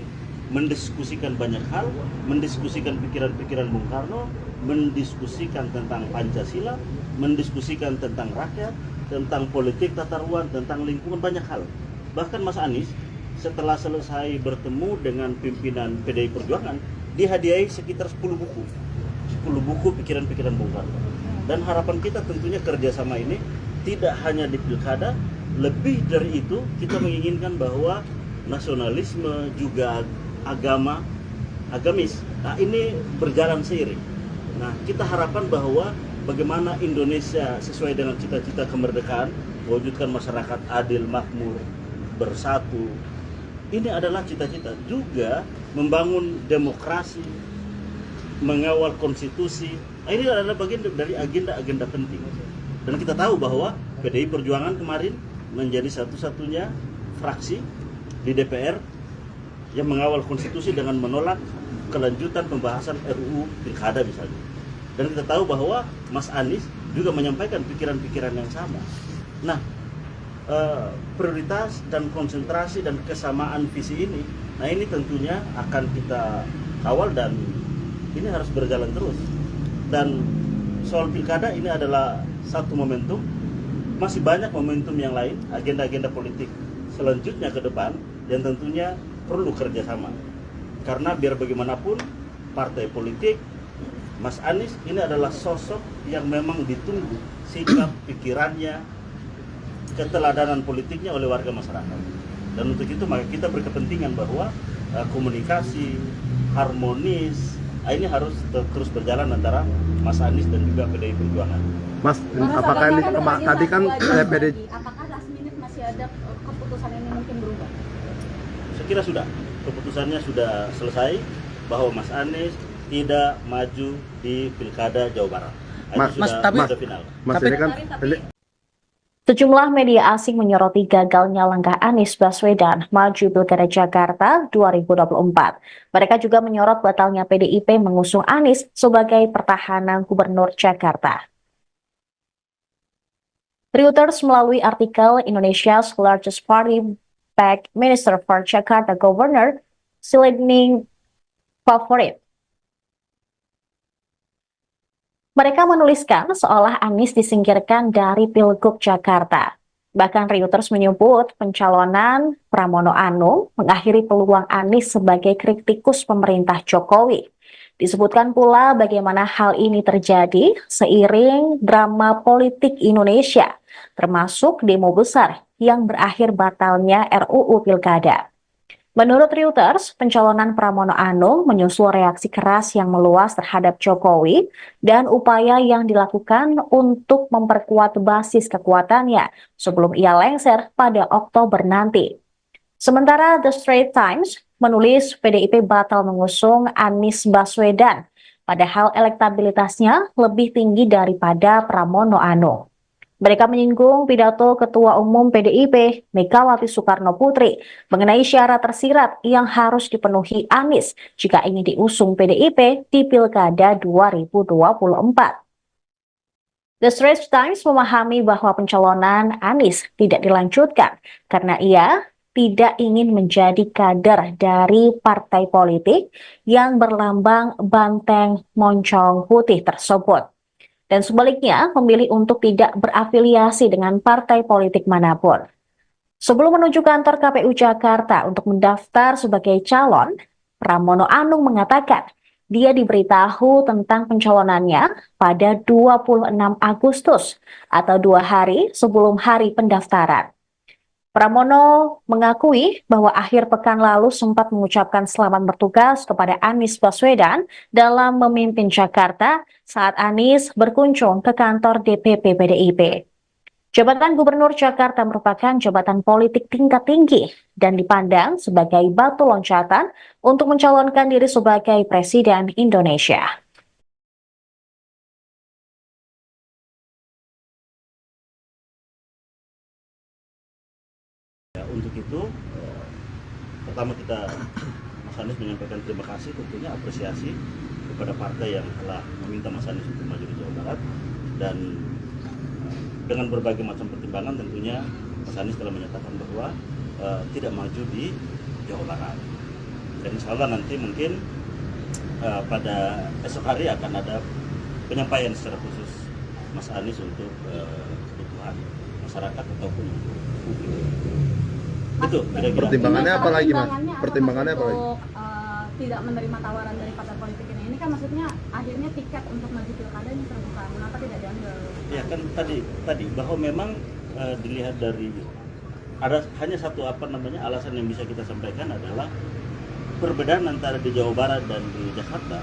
mendiskusikan banyak hal, mendiskusikan pikiran-pikiran Bung Karno, mendiskusikan tentang Pancasila, mendiskusikan tentang rakyat, tentang politik tata ruang, tentang lingkungan, banyak hal. Bahkan Mas Anies setelah selesai bertemu dengan pimpinan PDI Perjuangan, dihadiahi sekitar 10 buku. 10 buku pikiran-pikiran Bung Karno. Dan harapan kita tentunya kerjasama ini tidak hanya di pilkada, lebih dari itu kita menginginkan bahwa nasionalisme juga agamis, nah ini berjalan seiring. Nah kita harapkan bahwa bagaimana Indonesia sesuai dengan cita-cita kemerdekaan, mewujudkan masyarakat adil, makmur, bersatu. Ini adalah cita-cita juga membangun demokrasi, mengawal konstitusi. Nah, ini adalah bagian dari agenda-agenda penting. Dan kita tahu bahwa PDI Perjuangan kemarin menjadi satu-satunya fraksi di DPR yang mengawal konstitusi dengan menolak kelanjutan pembahasan RUU Pilkada misalnya. Dan kita tahu bahwa Mas Anies juga menyampaikan pikiran-pikiran yang sama. Nah, prioritas dan konsentrasi dan kesamaan visi ini, nah ini tentunya akan kita kawal dan ini harus berjalan terus. Dan soal pilkada ini adalah satu momentum, masih banyak momentum yang lain, agenda-agenda politik selanjutnya ke depan yang tentunya perlu kerjasama. Karena biar bagaimanapun partai politik, Mas Anies ini adalah sosok yang memang ditunggu sikap, pikirannya, keteladanan politiknya oleh warga masyarakat. Dan untuk itu maka kita berkepentingan bahwa komunikasi harmonis ini harus terus berjalan antara Mas Anies dan juga PDI Perjuangan. Mas, apakah ini tadi kan PDI Apakah last minute masih ada keputusan ini mungkin berubah? Saya kira sudah, keputusannya sudah selesai bahwa Mas Anies tidak maju di Pilkada Jawa Barat. Ini sudah final. Mas ini kan Sejumlah media asing menyoroti gagalnya langkah Anies Baswedan maju Pilkada Jakarta 2024. Mereka juga menyorot batalnya PDIP mengusung Anies sebagai pertahanan Gubernur Jakarta. Reuters melalui artikel Indonesia's largest party backed Minister for Jakarta Governor Silending Favorit. Mereka menuliskan seolah Anies disingkirkan dari Pilgub Jakarta. Bahkan Reuters menyebut pencalonan Pramono Anung mengakhiri peluang Anies sebagai kritikus pemerintah Jokowi. Disebutkan pula bagaimana hal ini terjadi seiring drama politik Indonesia, termasuk demo besar yang berakhir batalnya RUU Pilkada. Menurut Reuters, pencalonan Pramono Anung menyusul reaksi keras yang meluas terhadap Jokowi dan upaya yang dilakukan untuk memperkuat basis kekuatannya sebelum ia lengser pada Oktober nanti. Sementara The Straits Times menulis PDIP batal mengusung Anies Baswedan, padahal elektabilitasnya lebih tinggi daripada Pramono Anung. Mereka menyinggung pidato Ketua Umum PDIP, Megawati Soekarno Putri, mengenai syarat tersirat yang harus dipenuhi Anies jika ingin diusung PDIP di Pilkada 2024. The Straits Times memahami bahwa pencalonan Anies tidak dilanjutkan karena ia tidak ingin menjadi kader dari partai politik yang berlambang banteng moncong putih tersebut. Dan sebaliknya memilih untuk tidak berafiliasi dengan partai politik manapun. Sebelum menuju kantor KPU Jakarta untuk mendaftar sebagai calon, Pramono Anung mengatakan dia diberitahu tentang pencalonannya pada 26 Agustus atau 2 hari sebelum hari pendaftaran. Pramono mengakui bahwa akhir pekan lalu sempat mengucapkan selamat bertugas kepada Anies Baswedan dalam memimpin Jakarta saat Anies berkunjung ke kantor DPP PDIP. Jabatan Gubernur Jakarta merupakan jabatan politik tingkat tinggi dan dipandang sebagai batu loncatan untuk mencalonkan diri sebagai Presiden Indonesia. Untuk itu, pertama kita Mas Anies menyampaikan terima kasih, tentunya apresiasi kepada partai yang telah meminta Mas Anies untuk maju di Jawa Barat, dan dengan berbagai macam pertimbangan tentunya Mas Anies telah menyatakan bahwa tidak maju di Jawa Barat. Dan insya Allah nanti mungkin pada esok hari akan ada penyampaian secara khusus Mas Anies untuk kebutuhan masyarakat ataupun untuk publik. Itu kira-kira. Pertimbangannya apa lagi, Mas? Pertimbangannya apa lagi? Untuk tidak menerima tawaran dari partai politik ini. Ini kan maksudnya akhirnya tiket untuk maju pilkada ini terbuka. Mengapa tidak diambil? Ya kan tadi bahwa memang dilihat dari ada hanya satu alasan yang bisa kita sampaikan adalah perbedaan antara di Jawa Barat dan di Jakarta.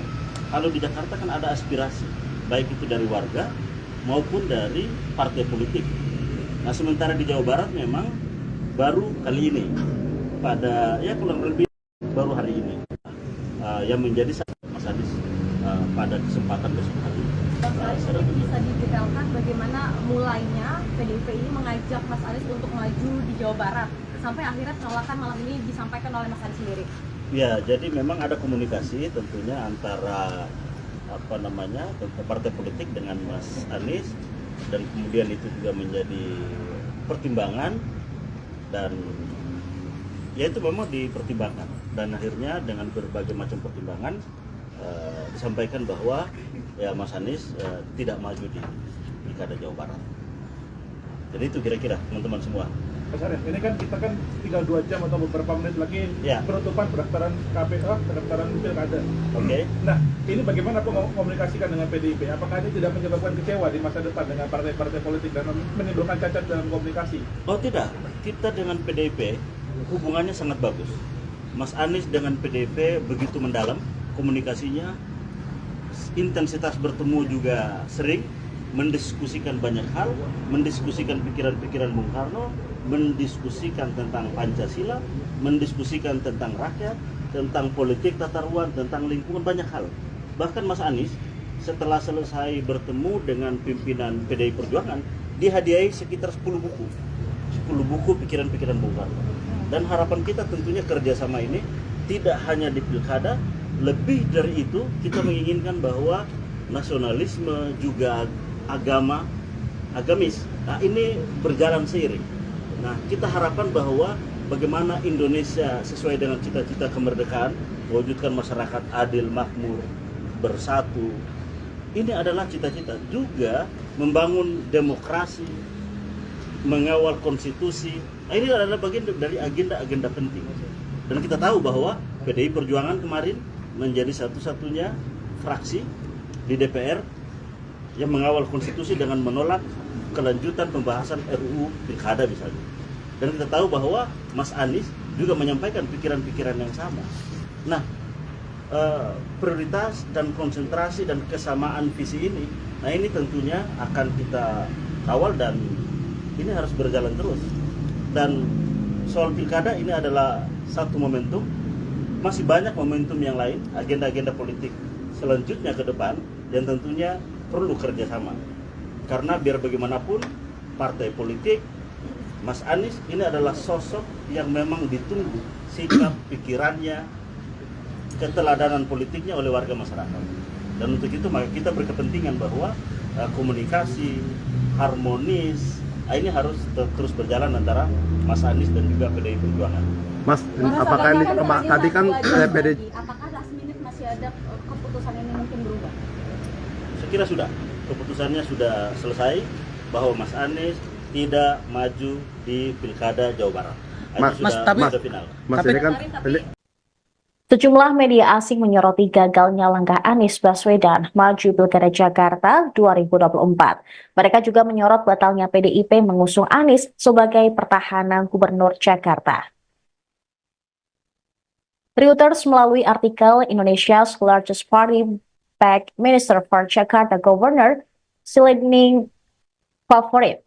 Kalau di Jakarta kan ada aspirasi baik itu dari warga maupun dari partai politik. Nah sementara di Jawa Barat memang baru kali ini pada kurang lebih baru hari ini yang menjadi Mas Anies pada kesempatan besok hari. Bang Salih, itu bisa didetailkan bagaimana mulainya PDIP ini mengajak Mas Anies untuk maju di Jawa Barat sampai akhirnya penolakan malam ini disampaikan oleh Mas Anies sendiri. Ya, jadi memang ada komunikasi tentunya antara partai politik dengan Mas Anies, dan kemudian itu juga menjadi pertimbangan, dan ya itu memang dipertimbangkan, dan akhirnya dengan berbagai macam pertimbangan disampaikan bahwa ya Mas Anies tidak maju di Pilkada Jawa Barat. Jadi itu kira-kira teman-teman semua. Mas Anies, ini kan kita kan tinggal 2 jam atau beberapa menit lagi penutupan pendaftaran KPU, pendaftaran pilkada. Oke. Nah, ini bagaimana komunikasikan dengan PDIP? Apakah ini tidak menyebabkan kecewa di masa depan dengan partai-partai politik dan menimbulkan cacat dalam komunikasi? Oh tidak, kita dengan PDIP hubungannya sangat bagus. Mas Anies dengan PDIP begitu mendalam komunikasinya, intensitas bertemu juga sering, mendiskusikan banyak hal, mendiskusikan pikiran-pikiran Bung Karno, mendiskusikan tentang Pancasila, mendiskusikan tentang rakyat, tentang politik tata ruang, tentang lingkungan, banyak hal. Bahkan Mas Anies setelah selesai bertemu dengan pimpinan PDI Perjuangan, dihadiahi sekitar 10 buku pikiran-pikiran Bung Karno. Dan harapan kita tentunya kerjasama ini tidak hanya di pilkada, lebih dari itu kita menginginkan bahwa nasionalisme juga agamis, nah ini berjalan seiring. Nah kita harapkan bahwa bagaimana Indonesia sesuai dengan cita-cita kemerdekaan, mewujudkan masyarakat adil, makmur, bersatu. Ini adalah cita-cita juga membangun demokrasi, mengawal konstitusi. Nah, ini adalah bagian dari agenda-agenda penting. Dan kita tahu bahwa PDI Perjuangan kemarin menjadi satu-satunya fraksi di DPR yang mengawal konstitusi dengan menolak kelanjutan pembahasan RUU Pilkada misalnya. Dan kita tahu bahwa Mas Anies juga menyampaikan pikiran-pikiran yang sama. Nah, prioritas dan konsentrasi dan kesamaan visi ini, nah ini tentunya akan kita kawal dan ini harus berjalan terus. Dan soal pilkada ini adalah satu momentum, masih banyak momentum yang lain, agenda-agenda politik selanjutnya ke depan yang tentunya perlu kerjasama. Karena biar bagaimanapun partai politik, Mas Anies ini adalah sosok yang memang ditunggu sikap, pikirannya, keteladanan politiknya oleh warga masyarakat. Dan untuk itu maka kita berkepentingan bahwa komunikasi harmonis ini harus terus berjalan antara Mas Anies dan juga PDI Perjuangan. Mas, apakah ini tadi kan PDI? Apakah last minute masih ada keputusan ini mungkin berubah? Saya kira sudah, keputusannya sudah selesai bahwa Mas Anies tidak maju di Pilkada Jawa Barat. Sudah final. Mas, ini kan Sejumlah media asing menyoroti gagalnya langkah Anies Baswedan maju Pilkada Jakarta 2024. Mereka juga menyorot batalnya PDIP mengusung Anies sebagai pertahanan Gubernur Jakarta. Reuters melalui artikel Indonesia's largest party backed Minister for Jakarta Governor Silending Favorit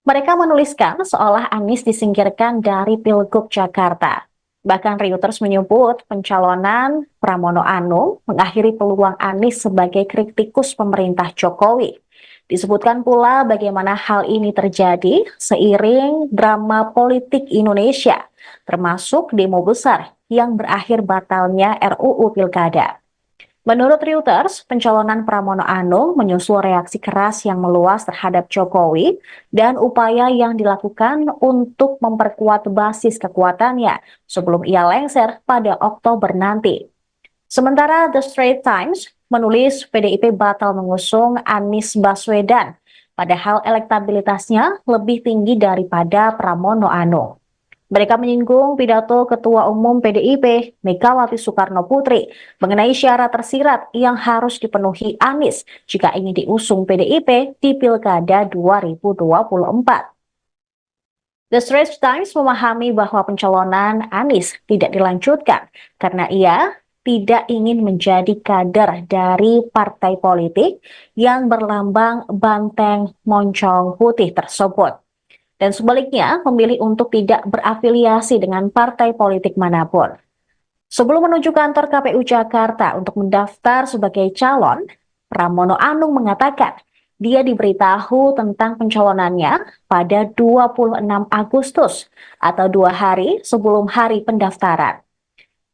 Mereka menuliskan seolah Anies disingkirkan dari Pilgub Jakarta. Bahkan Reuters menyebut pencalonan Pramono Anung mengakhiri peluang Anies sebagai kritikus pemerintah Jokowi. Disebutkan pula bagaimana hal ini terjadi seiring drama politik Indonesia, termasuk demo besar yang berakhir batalnya RUU Pilkada. Menurut Reuters, pencalonan Pramono Anung menyusul reaksi keras yang meluas terhadap Jokowi dan upaya yang dilakukan untuk memperkuat basis kekuatannya sebelum ia lengser pada Oktober nanti. Sementara The Straits Times menulis PDIP batal mengusung Anies Baswedan, padahal elektabilitasnya lebih tinggi daripada Pramono Anung. Mereka menyinggung pidato Ketua Umum PDIP, Megawati Soekarno Putri, mengenai syarat tersirat yang harus dipenuhi Anies jika ingin diusung PDIP di Pilkada 2024. The Straits Times memahami bahwa pencalonan Anies tidak dilanjutkan karena ia tidak ingin menjadi kader dari partai politik yang berlambang banteng moncong putih tersebut. Dan sebaliknya memilih untuk tidak berafiliasi dengan partai politik manapun. Sebelum menuju kantor KPU Jakarta untuk mendaftar sebagai calon, Pramono Anung mengatakan dia diberitahu tentang pencalonannya pada 26 Agustus atau 2 hari sebelum hari pendaftaran.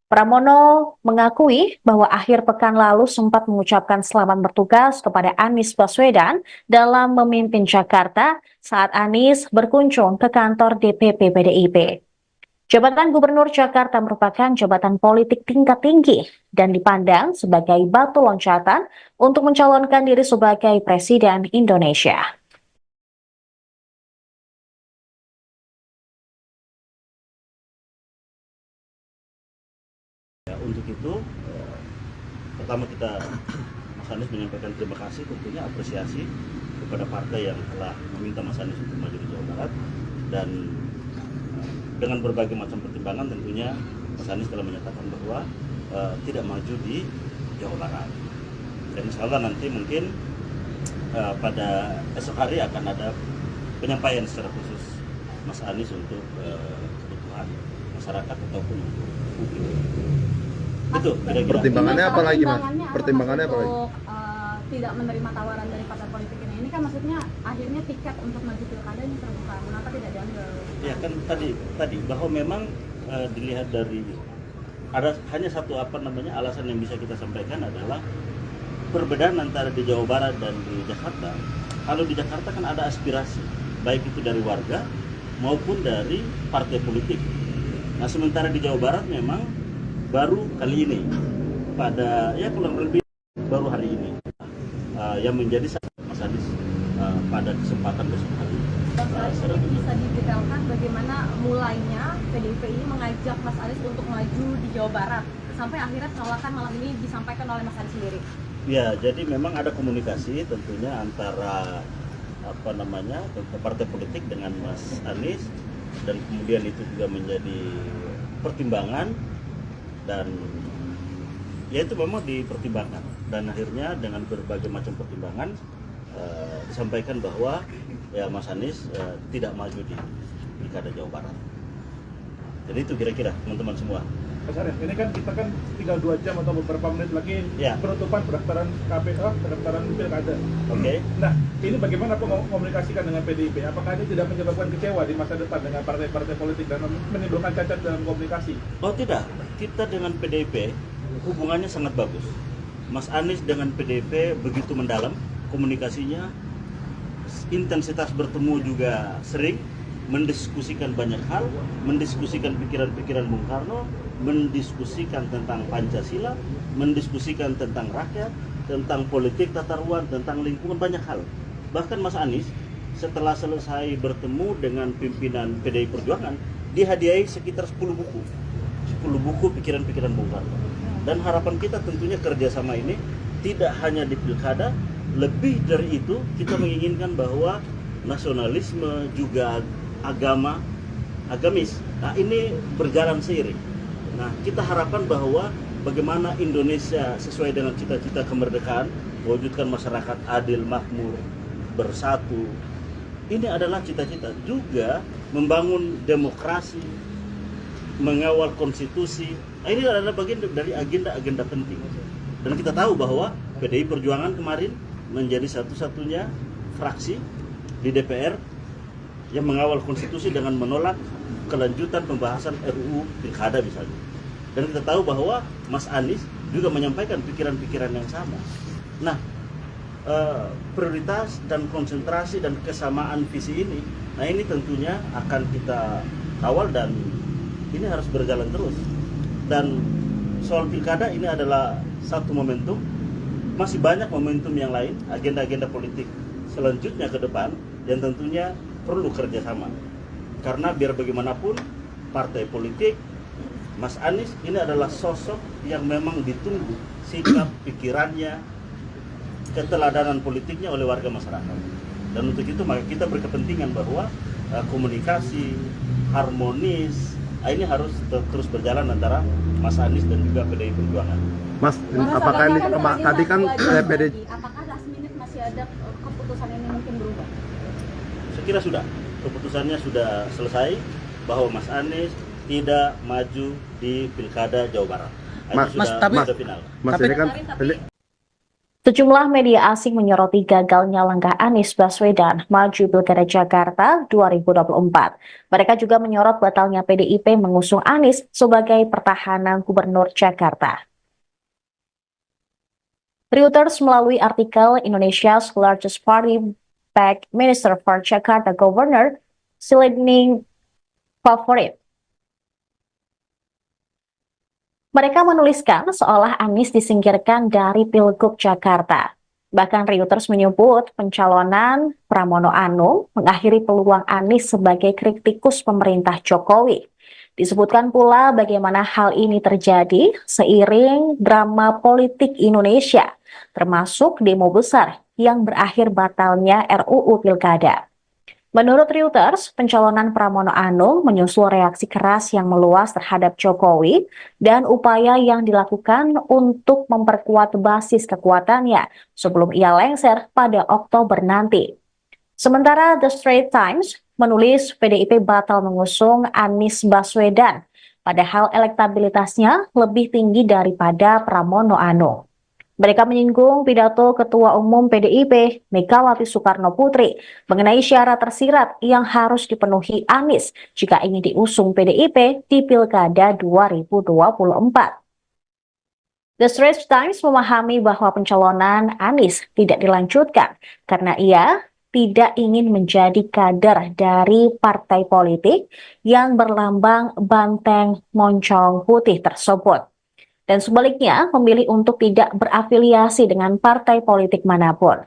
Pramono mengakui bahwa akhir pekan lalu sempat mengucapkan selamat bertugas kepada Anies Baswedan dalam memimpin Jakarta saat Anies berkunjung ke kantor DPP PDIP. Jabatan Gubernur Jakarta merupakan jabatan politik tingkat tinggi dan dipandang sebagai batu loncatan untuk mencalonkan diri sebagai Presiden Indonesia. Untuk itu, pertama kita Mas Anies menyampaikan terima kasih, tentunya apresiasi kepada partai yang telah meminta Mas Anies untuk maju di Jawa Barat, dan dengan berbagai macam pertimbangan tentunya Mas Anies telah menyatakan bahwa tidak maju di Jawa Barat. Dan insya Allah nanti mungkin pada esok hari akan ada penyampaian secara khusus Mas Anies untuk kebutuhan masyarakat ataupun untuk publik. Itu kira-kira. Pertimbangannya apa lagi, Mas? Pertimbangannya apa lagi? Untuk tidak menerima tawaran dari partai politik ini kan maksudnya akhirnya tiket untuk maju pilkada ini terbuka. Mengapa tidak diambil? Ya kan tadi bahwa memang dilihat dari ada hanya satu alasan yang bisa kita sampaikan adalah perbedaan antara di Jawa Barat dan di Jakarta. Kalau di Jakarta kan ada aspirasi baik itu dari warga maupun dari partai politik. Nah sementara di Jawa Barat memang baru kali ini pada kurang lebih baru hari ini yang menjadi Mas Anies pada kesempatan besok hari. Ini bisa didetailkan bagaimana mulainya PDIP ini mengajak Mas Anies untuk maju di Jawa Barat sampai akhirnya penolakan malam ini disampaikan oleh Mas Anies sendiri. Ya, jadi memang ada komunikasi tentunya antara partai politik dengan Mas Anies, dan kemudian itu juga menjadi pertimbangan, dan ya itu memang dipertimbangkan, dan akhirnya dengan berbagai macam pertimbangan disampaikan bahwa ya Mas Anies tidak maju di Pilkada Jawa Barat. Jadi itu kira-kira teman-teman semua. Mas Arief, ini kan kita kan tinggal 2 jam atau beberapa menit lagi penutupan pendaftaran KPU, pendaftaran pilkada. Oke. Nah, ini bagaimana komunikasikan dengan PDIP? Apakah ini tidak menyebabkan kecewa di masa depan dengan partai-partai politik dan menimbulkan cacat dalam komunikasi? Oh tidak, kita dengan PDIP hubungannya sangat bagus. Mas Anies dengan PDIP begitu mendalam komunikasinya, intensitas bertemu juga sering, mendiskusikan banyak hal, mendiskusikan pikiran-pikiran Bung Karno, mendiskusikan tentang Pancasila, mendiskusikan tentang rakyat, tentang politik tata ruang, tentang lingkungan, banyak hal. Bahkan Mas Anies setelah selesai bertemu dengan pimpinan PDI Perjuangan, dihadiahi sekitar 10 buku pikiran-pikiran Bung Karno. Dan harapan kita tentunya kerjasama ini tidak hanya di pilkada, lebih dari itu kita menginginkan bahwa nasionalisme juga agamis, nah ini berjalan seiring. Nah kita harapkan bahwa bagaimana Indonesia sesuai dengan cita-cita kemerdekaan, mewujudkan masyarakat adil, makmur, bersatu, ini adalah cita-cita juga membangun demokrasi, mengawal konstitusi. Nah, ini adalah bagian dari agenda-agenda penting. Dan kita tahu bahwa PDI Perjuangan kemarin menjadi satu-satunya fraksi di DPR yang mengawal konstitusi dengan menolak kelanjutan pembahasan RUU Pilkada misalnya. Dan kita tahu bahwa Mas Anies juga menyampaikan pikiran-pikiran yang sama. Nah, prioritas dan konsentrasi dan kesamaan visi ini, nah ini tentunya akan kita kawal dan ini harus berjalan terus. Dan soal pilkada ini adalah satu momentum, masih banyak momentum yang lain, agenda-agenda politik selanjutnya ke depan yang tentunya perlu kerjasama. Karena biar bagaimanapun partai politik, Mas Anies ini adalah sosok yang memang ditunggu sikap, pikirannya, keteladanan politiknya oleh warga masyarakat. Dan untuk itu maka kita berkepentingan bahwa komunikasi harmonis ini harus terus berjalan antara Mas Anies dan juga PDI Perjuangan. Mas, apakah ini tadi kan PDI apakah last minute masih ada keputusan ini mungkin berubah? Saya kira sudah, keputusannya sudah selesai bahwa Mas Anies tidak maju di Pilkada Jawa Barat. Sudah final. Mas ini kan Sejumlah media asing menyoroti gagalnya langkah Anies Baswedan maju Pilkada Jakarta 2024. Mereka juga menyorot batalnya PDIP mengusung Anies sebagai pertahanan Gubernur Jakarta. Reuters melalui artikel Indonesia's largest party backed Minister for Jakarta Governor Silending Favorit. Mereka menuliskan seolah Anies disingkirkan dari Pilgub Jakarta. Bahkan Reuters menyebut pencalonan Pramono Anung mengakhiri peluang Anies sebagai kritikus pemerintah Jokowi. Disebutkan pula bagaimana hal ini terjadi seiring drama politik Indonesia, termasuk demo besar yang berakhir batalnya RUU Pilkada. Menurut Reuters, pencalonan Pramono Anung menyusul reaksi keras yang meluas terhadap Jokowi dan upaya yang dilakukan untuk memperkuat basis kekuatannya sebelum ia lengser pada Oktober nanti. Sementara The Straits Times menulis PDIP batal mengusung Anies Baswedan, padahal elektabilitasnya lebih tinggi daripada Pramono Anung. Mereka menyinggung pidato Ketua Umum PDIP, Megawati Soekarno Putri, mengenai syarat tersirat yang harus dipenuhi Anies jika ingin diusung PDIP di Pilkada 2024. The Straits Times memahami bahwa pencalonan Anies tidak dilanjutkan karena ia tidak ingin menjadi kader dari partai politik yang berlambang banteng moncong putih tersebut. Dan sebaliknya memilih untuk tidak berafiliasi dengan partai politik manapun.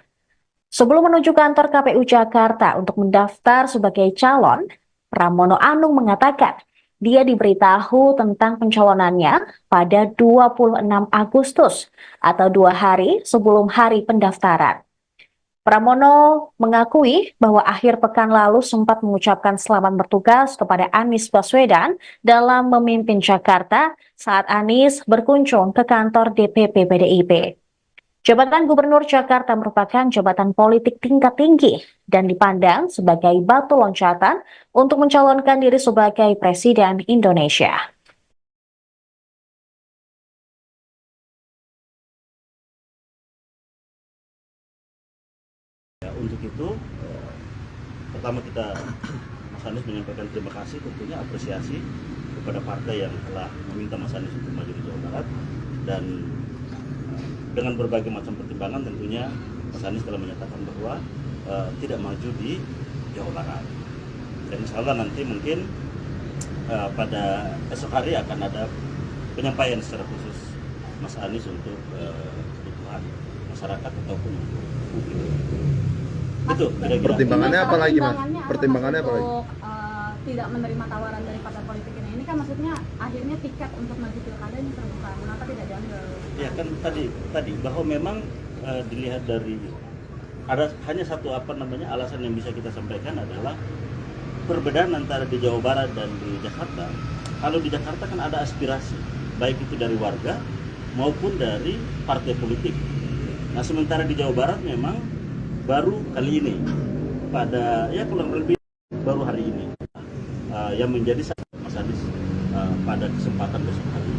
Sebelum menuju kantor KPU Jakarta untuk mendaftar sebagai calon, Pramono Anung mengatakan dia diberitahu tentang pencalonannya pada 26 Agustus atau 2 hari sebelum hari pendaftaran. Pramono mengakui bahwa akhir pekan lalu sempat mengucapkan selamat bertugas kepada Anies Baswedan dalam memimpin Jakarta saat Anies berkunjung ke kantor DPP PDIP. Jabatan Gubernur Jakarta merupakan jabatan politik tingkat tinggi dan dipandang sebagai batu loncatan untuk mencalonkan diri sebagai Presiden Indonesia. Untuk itu, pertama Mas Anies menyampaikan terima kasih, tentunya apresiasi kepada partai yang telah meminta Mas Anies untuk maju di Jawa Barat, dan dengan berbagai macam pertimbangan tentunya Mas Anies telah menyatakan bahwa tidak maju di Jawa Barat. Dan insya Allah nanti mungkin pada esok hari akan ada penyampaian secara khusus Mas Anies untuk kebutuhan masyarakat ataupun publik. Itu kira-kira. Pertimbangannya apa lagi, Mas? Pertimbangannya apa lagi? Untuk tidak menerima tawaran dari partai politik ini kan maksudnya akhirnya tiket untuk maju pilkada ini terbuka. Kenapa tidak diambil? Ya kan tadi bahwa memang dilihat dari ada hanya satu alasan yang bisa kita sampaikan adalah perbedaan antara di Jawa Barat dan di Jakarta. Kalau di Jakarta kan ada aspirasi baik itu dari warga maupun dari partai politik. Nah sementara di Jawa Barat memang baru kali ini pada ya kurang lebih baru hari ini yang menjadi Mas Anies pada kesempatan besok hari.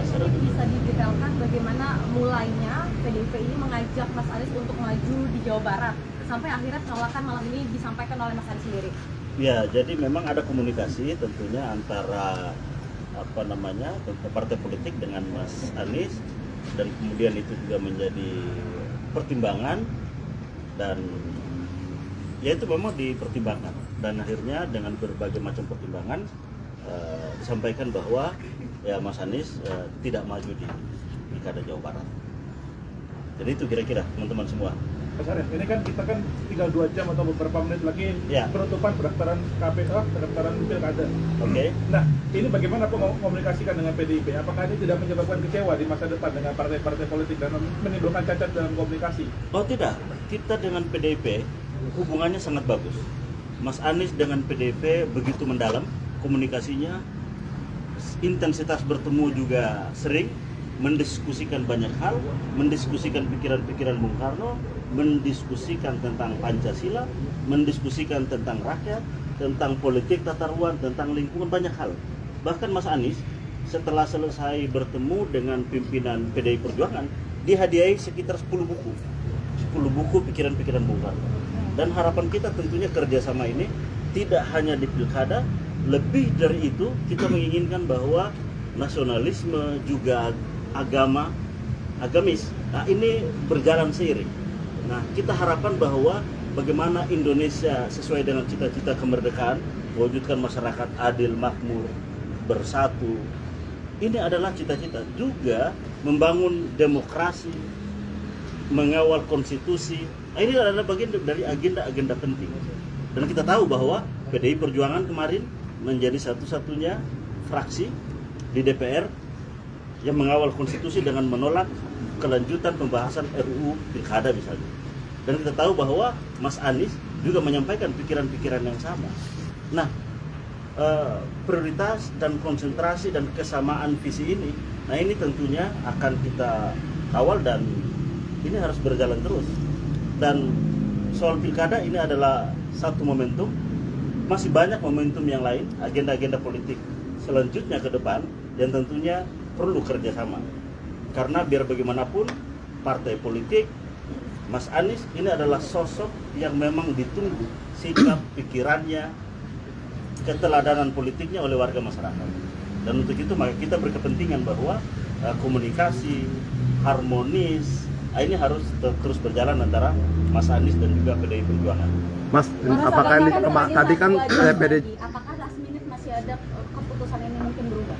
Jadi bisa didetailkan bagaimana mulainya PDIP ini mengajak Mas Anies untuk maju di Jawa Barat sampai akhirnya penolakan malam ini disampaikan oleh Mas Anies sendiri. Ya, jadi memang ada komunikasi tentunya antara partai politik dengan Mas Anies, dan kemudian itu juga menjadi pertimbangan, dan ya itu memang dipertimbangkan, dan akhirnya dengan berbagai macam pertimbangan disampaikan bahwa ya Mas Anies tidak maju di Pilkada Jawa Barat. Jadi itu kira-kira teman-teman semua. Mas Arief, ini kan kita kan tinggal 2 jam atau beberapa menit lagi Ya. penutupan pendaftaran KPU, pendaftaran Pilkada. Oke. Nah, ini bagaimana komunikasikan dengan PDIP? Apakah ini tidak menyebabkan kecewa di masa depan dengan partai-partai politik dan menimbulkan cacat dalam komunikasi? Oh tidak, kita dengan PDIP hubungannya sangat bagus. Mas Anies dengan PDIP begitu mendalam komunikasinya, intensitas bertemu juga sering, mendiskusikan banyak hal, mendiskusikan pikiran-pikiran Bung Karno, mendiskusikan tentang Pancasila, mendiskusikan tentang rakyat, tentang politik tata ruang, tentang lingkungan, banyak hal. Bahkan Mas Anies setelah selesai bertemu dengan pimpinan PDI Perjuangan, dihadiahi sekitar 10 buku. 10 buku pikiran-pikiran Bung Karno. Dan harapan kita tentunya kerjasama ini tidak hanya di Pilkada, lebih dari itu kita menginginkan bahwa nasionalisme juga agamis, nah ini berjalan seiring. Nah kita harapkan bahwa bagaimana Indonesia sesuai dengan cita-cita kemerdekaan, mewujudkan masyarakat adil, makmur, bersatu. Ini adalah cita-cita juga membangun demokrasi, mengawal konstitusi. Nah, ini adalah bagian dari agenda-agenda penting. Dan kita tahu bahwa PDI Perjuangan kemarin menjadi satu-satunya fraksi di DPR yang mengawal konstitusi dengan menolak kelanjutan pembahasan RUU Pilkada misalnya. Dan kita tahu bahwa Mas Anies juga menyampaikan pikiran-pikiran yang sama. Nah, prioritas dan konsentrasi dan kesamaan visi ini, nah ini tentunya akan kita kawal dan ini harus berjalan terus. Dan soal Pilkada ini adalah satu momentum, masih banyak momentum yang lain, agenda-agenda politik selanjutnya ke depan yang tentunya perlu kerjasama. Karena biar bagaimanapun partai politik, Mas Anies ini adalah sosok yang memang ditunggu sikap, pikirannya, keteladanan politiknya oleh warga masyarakat. Dan untuk itu maka kita berkepentingan bahwa komunikasi harmonis ini harus terus berjalan antara Mas Anies dan juga PDI Perjuangan. Mas, apakah ini tadi kan PDI Apakah last minute masih ada keputusan ini mungkin berubah?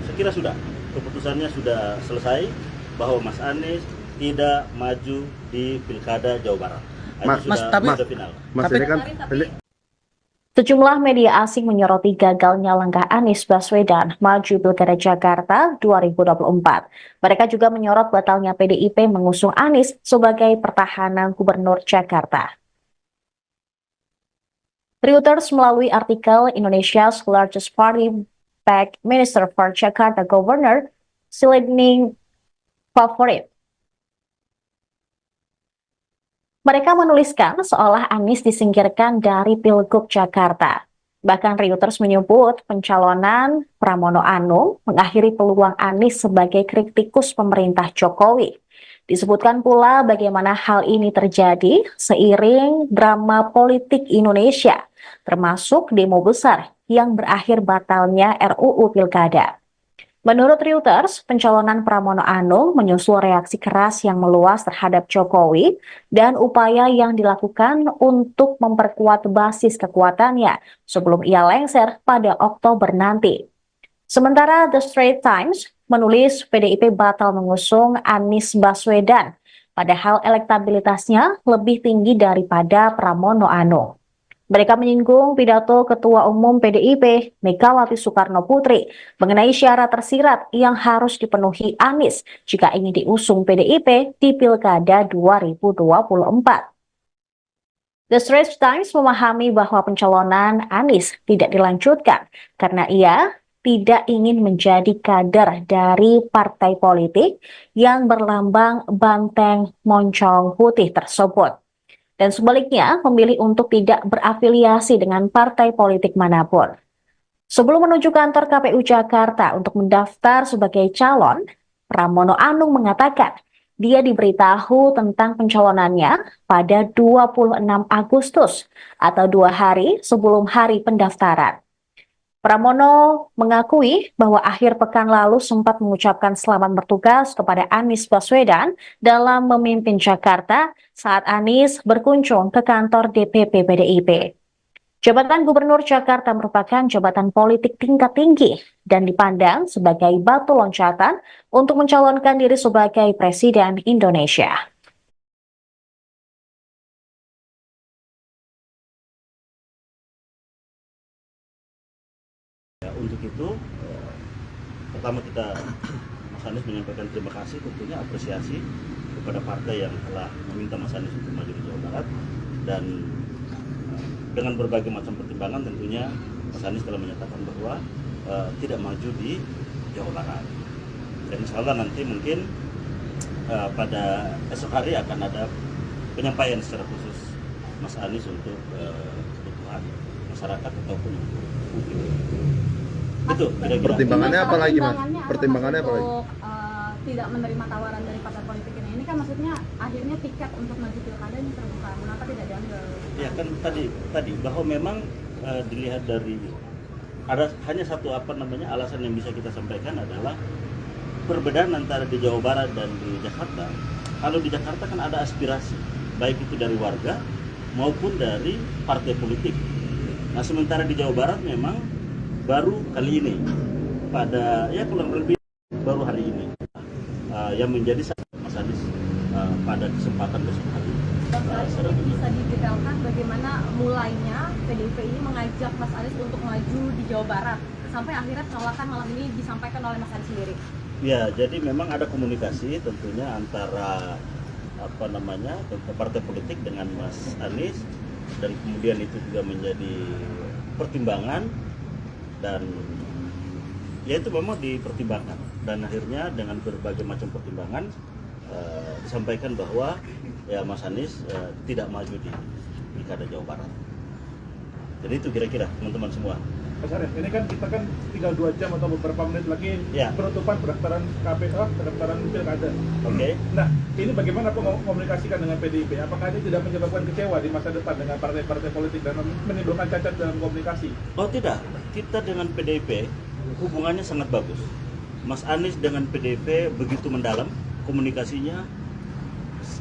Saya kira sudah, keputusannya sudah selesai bahwa Mas Anies tidak maju di Pilkada Jawa Barat. Sudah final. Mas ini kan Sejumlah media asing menyoroti gagalnya langkah Anies Baswedan maju Pilkada Jakarta 2024. Mereka juga menyorot batalnya PDIP mengusung Anies sebagai pertahanan Gubernur Jakarta. Reuters melalui artikel Indonesia's largest party backed Minister for Jakarta Governor Silending Favorit. Mereka menuliskan seolah Anies disingkirkan dari Pilgub Jakarta. Bahkan Reuters menyebut pencalonan Pramono Anung mengakhiri peluang Anies sebagai kritikus pemerintah Jokowi. Disebutkan pula bagaimana hal ini terjadi seiring drama politik Indonesia, termasuk demo besar yang berakhir batalnya RUU Pilkada. Menurut Reuters, pencalonan Pramono Anung menyusul reaksi keras yang meluas terhadap Jokowi dan upaya yang dilakukan untuk memperkuat basis kekuatannya sebelum ia lengser pada Oktober nanti. Sementara The Straits Times menulis PDIP batal mengusung Anies Baswedan, padahal elektabilitasnya lebih tinggi daripada Pramono Anung. Mereka menyinggung pidato Ketua Umum PDIP, Megawati Soekarno Putri, mengenai syarat tersirat yang harus dipenuhi Anies jika ingin diusung PDIP di Pilkada 2024. The Straits Times memahami bahwa pencalonan Anies tidak dilanjutkan karena ia tidak ingin menjadi kader dari partai politik yang berlambang banteng moncong putih tersebut. dan sebaliknya memilih untuk tidak berafiliasi dengan partai politik manapun. Sebelum menuju kantor KPU Jakarta untuk mendaftar sebagai calon, Pramono Anung mengatakan dia diberitahu tentang pencalonannya pada 26 Agustus atau 2 hari sebelum hari pendaftaran. Pramono mengakui bahwa akhir pekan lalu sempat mengucapkan selamat bertugas kepada Anies Baswedan dalam memimpin Jakarta saat Anies berkunjung ke kantor DPP PDIP. Jabatan Gubernur Jakarta merupakan jabatan politik tingkat tinggi dan dipandang sebagai batu loncatan untuk mencalonkan diri sebagai Presiden Indonesia. Ya, untuk itu, pertama kita Mas Anies menyampaikan terima kasih, tentunya apresiasi kepada partai yang telah meminta Mas Anies untuk maju di Jawa Barat, dan dengan berbagai macam pertimbangan tentunya Mas Anies telah menyatakan bahwa tidak maju di Jawa Barat. Dan insya Allah nanti mungkin pada esok hari akan ada penyampaian secara khusus Mas Anies untuk kebutuhan masyarakat ataupun publik. Itu kira-kira. Pertimbangannya apa lagi, Mas? Pertimbangannya apa lagi? Untuk tidak menerima tawaran dari partai politik ini kan maksudnya akhirnya tiket untuk maju pilkada ini terbuka. Mengapa tidak diambil? Ya kan tadi bahwa memang dilihat dari ada hanya satu alasan yang bisa kita sampaikan adalah perbedaan antara di Jawa Barat dan di Jakarta. Kalau di Jakarta kan ada aspirasi baik itu dari warga maupun dari partai politik. Nah sementara di Jawa Barat memang baru kali ini pada kurang lebih baru hari ini yang menjadi Mas Anies pada kesempatan besok hari. Ini bisa didetailkan bagaimana mulainya PDIP ini mengajak Mas Anies untuk maju di Jawa Barat sampai akhirnya penolakan malam ini disampaikan oleh Mas Anies sendiri. Ya, jadi memang ada komunikasi tentunya antara partai politik dengan Mas Anies, dan kemudian itu juga menjadi pertimbangan, dan ya itu memang dipertimbangkan, dan akhirnya dengan berbagai macam pertimbangan disampaikan bahwa ya Mas Anies tidak maju di Pilkada Jawa Barat. Jadi itu kira-kira teman-teman semua. Mas Arief, ini kan kita kan tinggal 2 jam atau beberapa menit lagi Ya. penutupan pendaftaran KPU, pendaftaran pilkada. Oke. Nah, ini bagaimana komunikasikan dengan PDIP? Apakah ini tidak menyebabkan kecewa di masa depan dengan partai-partai politik dan menimbulkan cacat dalam komunikasi? Oh tidak, kita dengan PDIP hubungannya sangat bagus. Mas Anies dengan PDIP begitu mendalam komunikasinya,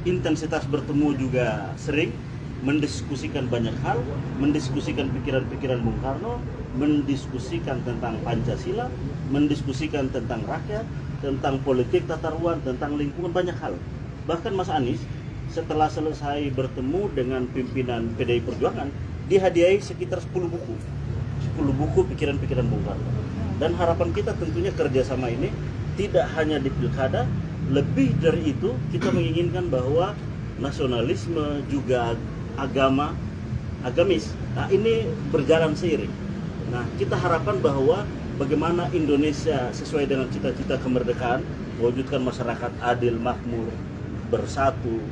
intensitas bertemu juga sering, mendiskusikan banyak hal, mendiskusikan pikiran-pikiran Bung Karno, mendiskusikan tentang Pancasila, mendiskusikan tentang rakyat, tentang politik tata ruang, tentang lingkungan, banyak hal. Bahkan Mas Anies setelah selesai bertemu dengan pimpinan PDI Perjuangan, dihadiahi sekitar 10 buku pikiran-pikiran Bung Karno. Dan harapan kita tentunya kerjasama ini tidak hanya di pilkada, lebih dari itu kita menginginkan bahwa nasionalisme juga agamis, nah ini berjalan seiring. Nah kita harapkan bahwa bagaimana Indonesia sesuai dengan cita-cita kemerdekaan, mewujudkan masyarakat adil, makmur, bersatu,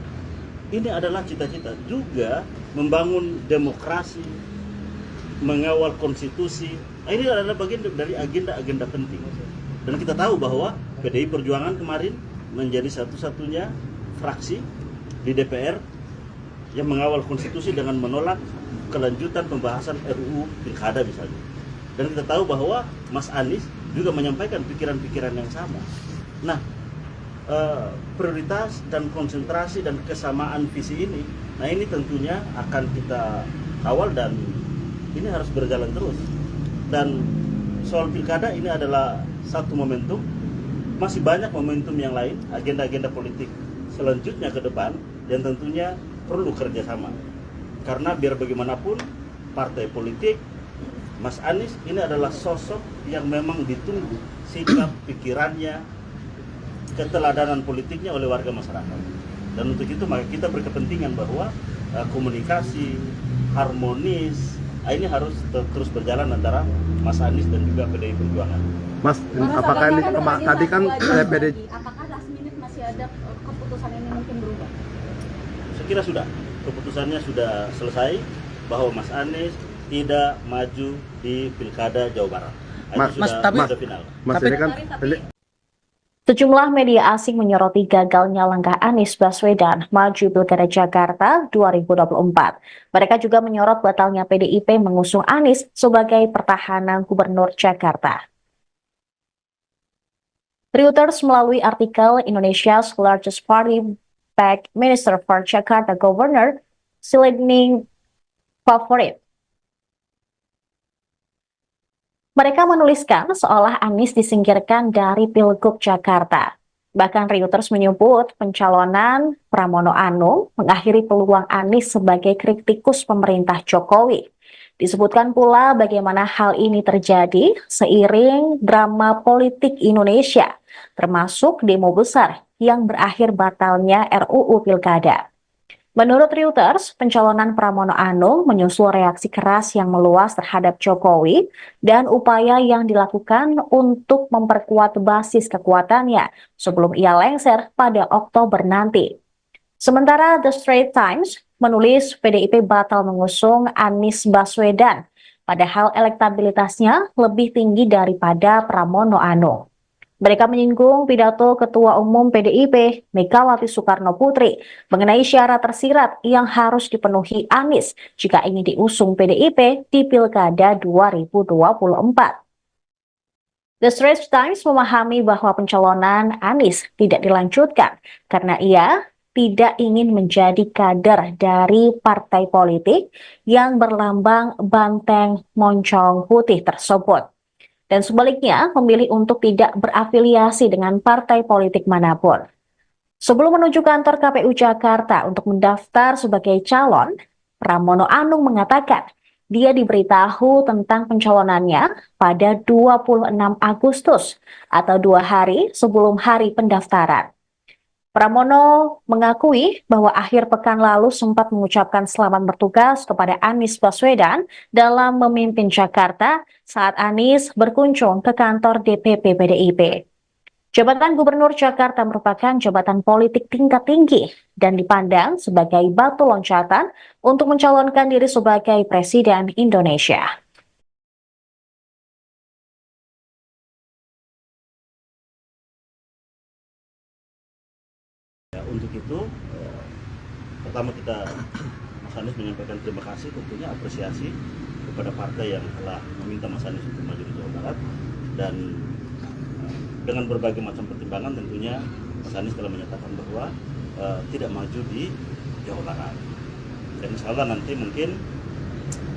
ini adalah cita-cita. Juga membangun demokrasi, mengawal konstitusi, nah, ini adalah bagian dari agenda-agenda penting. Dan kita tahu bahwa PDI Perjuangan kemarin menjadi satu-satunya fraksi di DPR yang mengawal konstitusi dengan menolak kelanjutan pembahasan RUU Pilkada misalnya. Dan kita tahu bahwa Mas Anies juga menyampaikan pikiran-pikiran yang sama. Nah, prioritas dan konsentrasi dan kesamaan visi ini, nah ini tentunya akan kita kawal dan ini harus berjalan terus. Dan soal pilkada ini adalah satu momentum, masih banyak momentum yang lain, agenda-agenda politik selanjutnya ke depan, dan tentunya perlu kerjasama. Karena biar bagaimanapun partai politik, Mas Anies ini adalah sosok yang memang ditunggu sikap, pikirannya, keteladanan politiknya oleh warga masyarakat. Dan untuk itu maka kita berkepentingan bahwa komunikasi harmonis ini harus terus berjalan antara Mas Anies dan juga PDI Perjuangan. Mas, apakah ini tadi kan PDI Apakah last minute masih ada keputusan ini mungkin berubah? Saya kira sudah. keputusannya sudah selesai bahwa Mas Anies tidak maju di Pilkada Jawa Barat. Mas, Itu tapi- sudah final. Mas, ini kan Sejumlah media asing menyoroti gagalnya langkah Anies Baswedan maju Pilkada Jakarta 2024. Mereka juga menyorot batalnya PDIP mengusung Anies sebagai pertahanan Gubernur Jakarta. Reuters melalui artikel Indonesia's largest party backed Minister for Jakarta Governor Silending Favorit. Mereka menuliskan seolah Anies disingkirkan dari Pilgub Jakarta. Bahkan Reuters menyebut pencalonan Pramono Anung mengakhiri peluang Anies sebagai kritikus pemerintah Jokowi. Disebutkan pula bagaimana hal ini terjadi seiring drama politik Indonesia, termasuk demo besar yang berakhir batalnya RUU Pilkada. Menurut Reuters, pencalonan Pramono Anung menyusul reaksi keras yang meluas terhadap Jokowi dan upaya yang dilakukan untuk memperkuat basis kekuatannya sebelum ia lengser pada Oktober nanti. Sementara The Straits Times menulis PDIP batal mengusung Anies Baswedan, padahal elektabilitasnya lebih tinggi daripada Pramono Anung. Mereka menyinggung pidato Ketua Umum PDIP, Megawati Soekarno Putri, mengenai syarat tersirat yang harus dipenuhi Anies jika ingin diusung PDIP di Pilkada 2024. The Straits Times memahami bahwa pencalonan Anies tidak dilanjutkan karena ia tidak ingin menjadi kader dari partai politik yang berlambang banteng moncong putih tersebut. Dan sebaliknya memilih untuk tidak berafiliasi dengan partai politik manapun. Sebelum menuju kantor KPU Jakarta untuk mendaftar sebagai calon, Pramono Anung mengatakan dia diberitahu tentang pencalonannya pada 26 Agustus atau 2 hari sebelum hari pendaftaran. Pramono mengakui bahwa akhir pekan lalu sempat mengucapkan selamat bertugas kepada Anies Baswedan dalam memimpin Jakarta saat Anies berkunjung ke kantor DPP PDIP. Jabatan Gubernur Jakarta merupakan jabatan politik tingkat tinggi dan dipandang sebagai batu loncatan untuk mencalonkan diri sebagai Presiden Indonesia. Untuk itu, pertama kita Mas Anies menyampaikan terima kasih, tentunya apresiasi kepada partai yang telah meminta Mas Anies untuk maju di Jawa Barat, dan dengan berbagai macam pertimbangan tentunya Mas Anies telah menyatakan bahwa tidak maju di Jawa Barat. Dan insya Allah nanti mungkin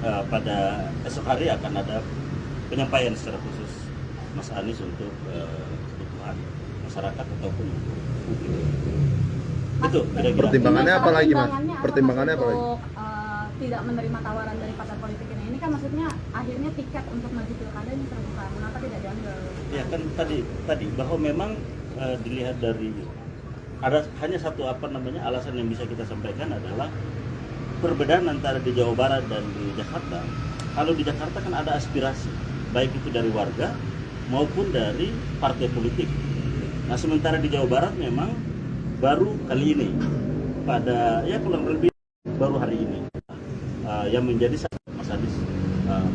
pada esok hari akan ada penyampaian secara khusus Mas Anies untuk kebutuhan masyarakat ataupun publik. Itu kira-kira. Pertimbangannya apa lagi, Mas? Pertimbangannya apa lagi? Untuk tidak menerima tawaran dari partai politik ini kan maksudnya akhirnya tiket untuk maju pilkada ini terbuka. Mengapa tidak diambil? Ya kan tadi bahwa memang dilihat dari ada hanya satu alasan yang bisa kita sampaikan adalah perbedaan antara di Jawa Barat dan di Jakarta. Kalau di Jakarta kan ada aspirasi baik itu dari warga maupun dari partai politik. Nah sementara di Jawa Barat memang baru kali ini pada kurang lebih baru hari ini yang menjadi Mas Anies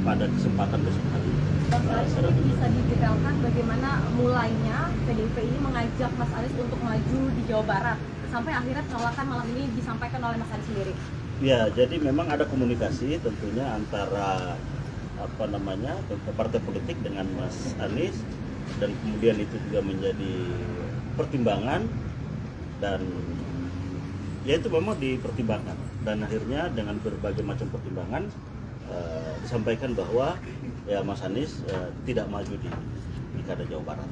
pada kesempatan besok hari. Ini bisa didetailkan bagaimana mulainya PDIP ini mengajak Mas Anies untuk maju di Jawa Barat sampai akhirnya penolakan malam ini disampaikan oleh Mas Anies sendiri. Ya, jadi memang ada komunikasi tentunya antara partai politik dengan Mas Anies, dan kemudian itu juga menjadi pertimbangan, dan ya itu memang dipertimbangkan, dan akhirnya dengan berbagai macam pertimbangan disampaikan bahwa ya Mas Anies tidak maju di Pilkada Jawa Barat.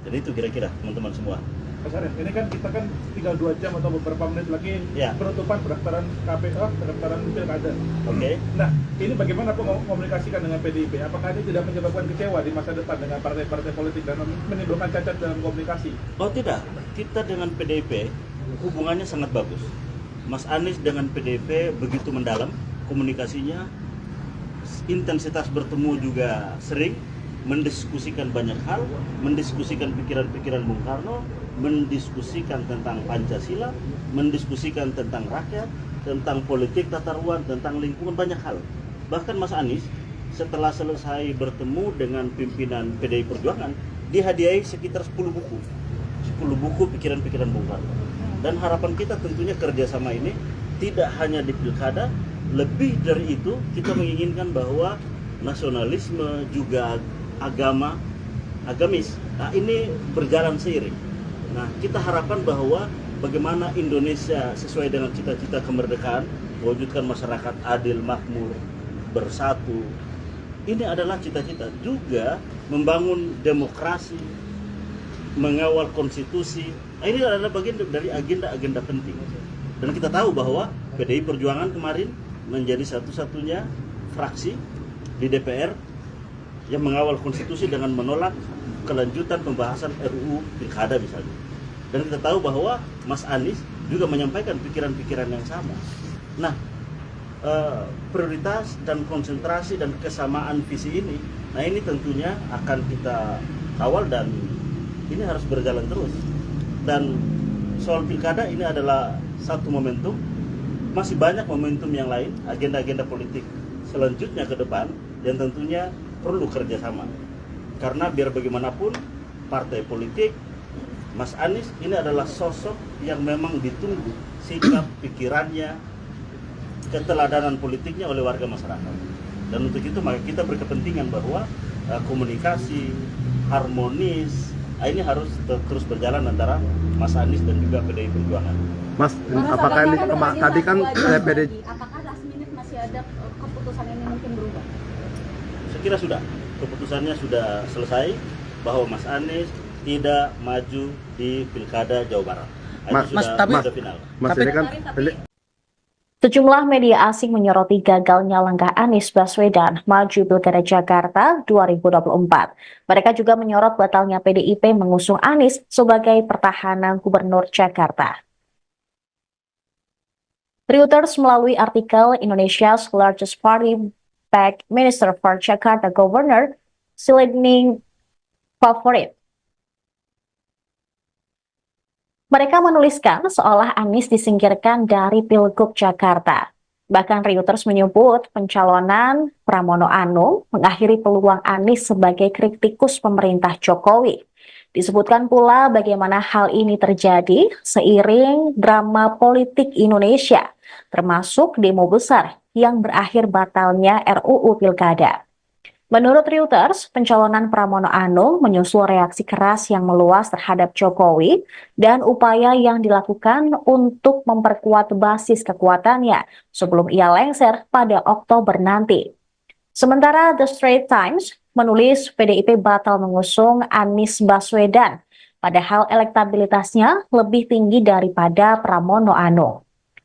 Jadi itu kira-kira teman-teman semua. Mas Arief, ini kan kita kan tinggal 2 jam atau beberapa menit lagi Ya. penutupan pendaftaran KPU, pendaftaran pilkada. Oke. Nah, ini bagaimana komunikasikan dengan PDIP? Apakah ini tidak menyebabkan kecewa di masa depan dengan partai-partai politik dan menimbulkan cacat dalam komunikasi? Oh tidak, kita dengan PDIP hubungannya sangat bagus. Mas Anies dengan PDIP begitu mendalam komunikasinya, intensitas bertemu juga sering, mendiskusikan banyak hal, mendiskusikan pikiran-pikiran Bung Karno, mendiskusikan tentang Pancasila, mendiskusikan tentang rakyat, tentang politik tata ruang, tentang lingkungan, banyak hal. Bahkan Mas Anies setelah selesai bertemu dengan pimpinan PDI Perjuangan, dihadiahi sekitar 10 buku. 10 buku pikiran-pikiran Bung Karno. Dan harapan kita tentunya kerjasama ini tidak hanya di pilkada, lebih dari itu kita menginginkan bahwa nasionalisme juga agamis, nah ini berjalan seiring. Nah kita harapkan bahwa bagaimana Indonesia sesuai dengan cita-cita kemerdekaan, mewujudkan masyarakat adil, makmur, bersatu. Ini adalah cita-cita juga membangun demokrasi, mengawal konstitusi. Nah, ini adalah bagian dari agenda-agenda penting. Dan kita tahu bahwa PDI Perjuangan kemarin menjadi satu-satunya fraksi di DPR yang mengawal konstitusi dengan menolak kelanjutan pembahasan RUU Pilkada misalnya. Dan kita tahu bahwa Mas Anies juga menyampaikan pikiran-pikiran yang sama. Nah, prioritas dan konsentrasi dan kesamaan visi ini, nah ini tentunya akan kita kawal dan ini harus berjalan terus. Dan soal pilkada ini adalah satu momentum, masih banyak momentum yang lain, agenda-agenda politik selanjutnya ke depan yang tentunya perlu kerjasama. Karena biar bagaimanapun partai politik, Mas Anies ini adalah sosok yang memang ditunggu sikap, pikirannya, keteladanan politiknya oleh warga masyarakat. Dan untuk itu maka kita berkepentingan bahwa komunikasi harmonis ini harus terus berjalan antara Mas Anies dan juga PDI Perjuangan. Mas, apakah ini tadi kan PDI apakah last minute masih ada keputusan ini mungkin berubah? Saya kira sudah, keputusannya sudah selesai bahwa Mas Anies tidak maju di Pilkada Jawa Barat. Sudah final. Mas ini kan Sejumlah media asing menyoroti gagalnya langkah Anies Baswedan maju Pilkada Jakarta 2024. Mereka juga menyorot batalnya PDIP mengusung Anies sebagai pertahanan Gubernur Jakarta. Reuters melalui artikel Indonesia's largest party backed Minister for Jakarta Governor Silending Favorit. Mereka menuliskan seolah Anies disingkirkan dari Pilgub Jakarta. Bahkan Reuters menyebut pencalonan Pramono Anung mengakhiri peluang Anies sebagai kritikus pemerintah Jokowi. Disebutkan pula bagaimana hal ini terjadi seiring drama politik Indonesia, termasuk demo besar yang berakhir batalnya RUU Pilkada. Menurut Reuters, pencalonan Pramono Anung menyusul reaksi keras yang meluas terhadap Jokowi dan upaya yang dilakukan untuk memperkuat basis kekuatannya sebelum ia lengser pada Oktober nanti. Sementara The Straits Times menulis PDIP batal mengusung Anies Baswedan, padahal elektabilitasnya lebih tinggi daripada Pramono Anung.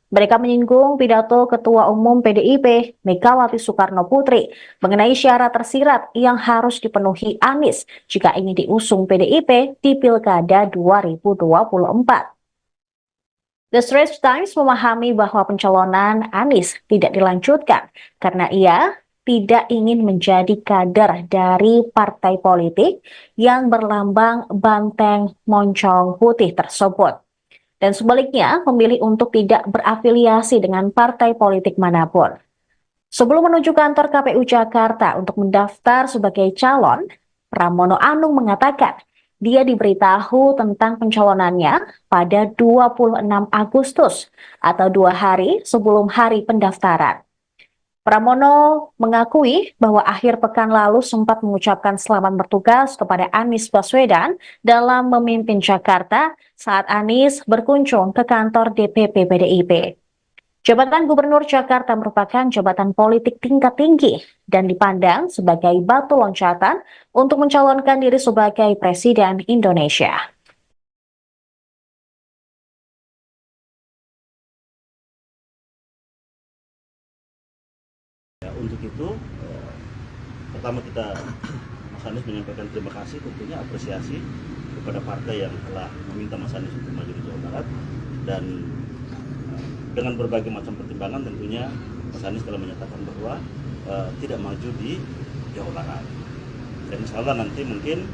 Mereka menyinggung pidato Ketua Umum PDIP, Megawati Soekarno Putri, mengenai syarat tersirat yang harus dipenuhi Anies jika ingin diusung PDIP di Pilkada 2024. The Straits Times memahami bahwa pencalonan Anies tidak dilanjutkan karena ia tidak ingin menjadi kader dari partai politik yang berlambang banteng moncong putih tersebut. Dan sebaliknya memilih untuk tidak berafiliasi dengan partai politik manapun. Sebelum menuju kantor KPU Jakarta untuk mendaftar sebagai calon, Pramono Anung mengatakan dia diberitahu tentang pencalonannya pada 26 Agustus atau 2 hari sebelum hari pendaftaran. Pramono mengakui bahwa akhir pekan lalu sempat mengucapkan selamat bertugas kepada Anies Baswedan dalam memimpin Jakarta saat Anies berkunjung ke kantor DPP PDIP. Jabatan Gubernur Jakarta merupakan jabatan politik tingkat tinggi dan dipandang sebagai batu loncatan untuk mencalonkan diri sebagai Presiden Indonesia. Untuk itu, pertama kita Mas Anies menyampaikan terima kasih, tentunya apresiasi kepada partai yang telah meminta Mas Anies untuk maju di Jawa Barat, dan dengan berbagai macam pertimbangan tentunya Mas Anies telah menyatakan bahwa tidak maju di Jawa Barat. Dan insya Allah nanti mungkin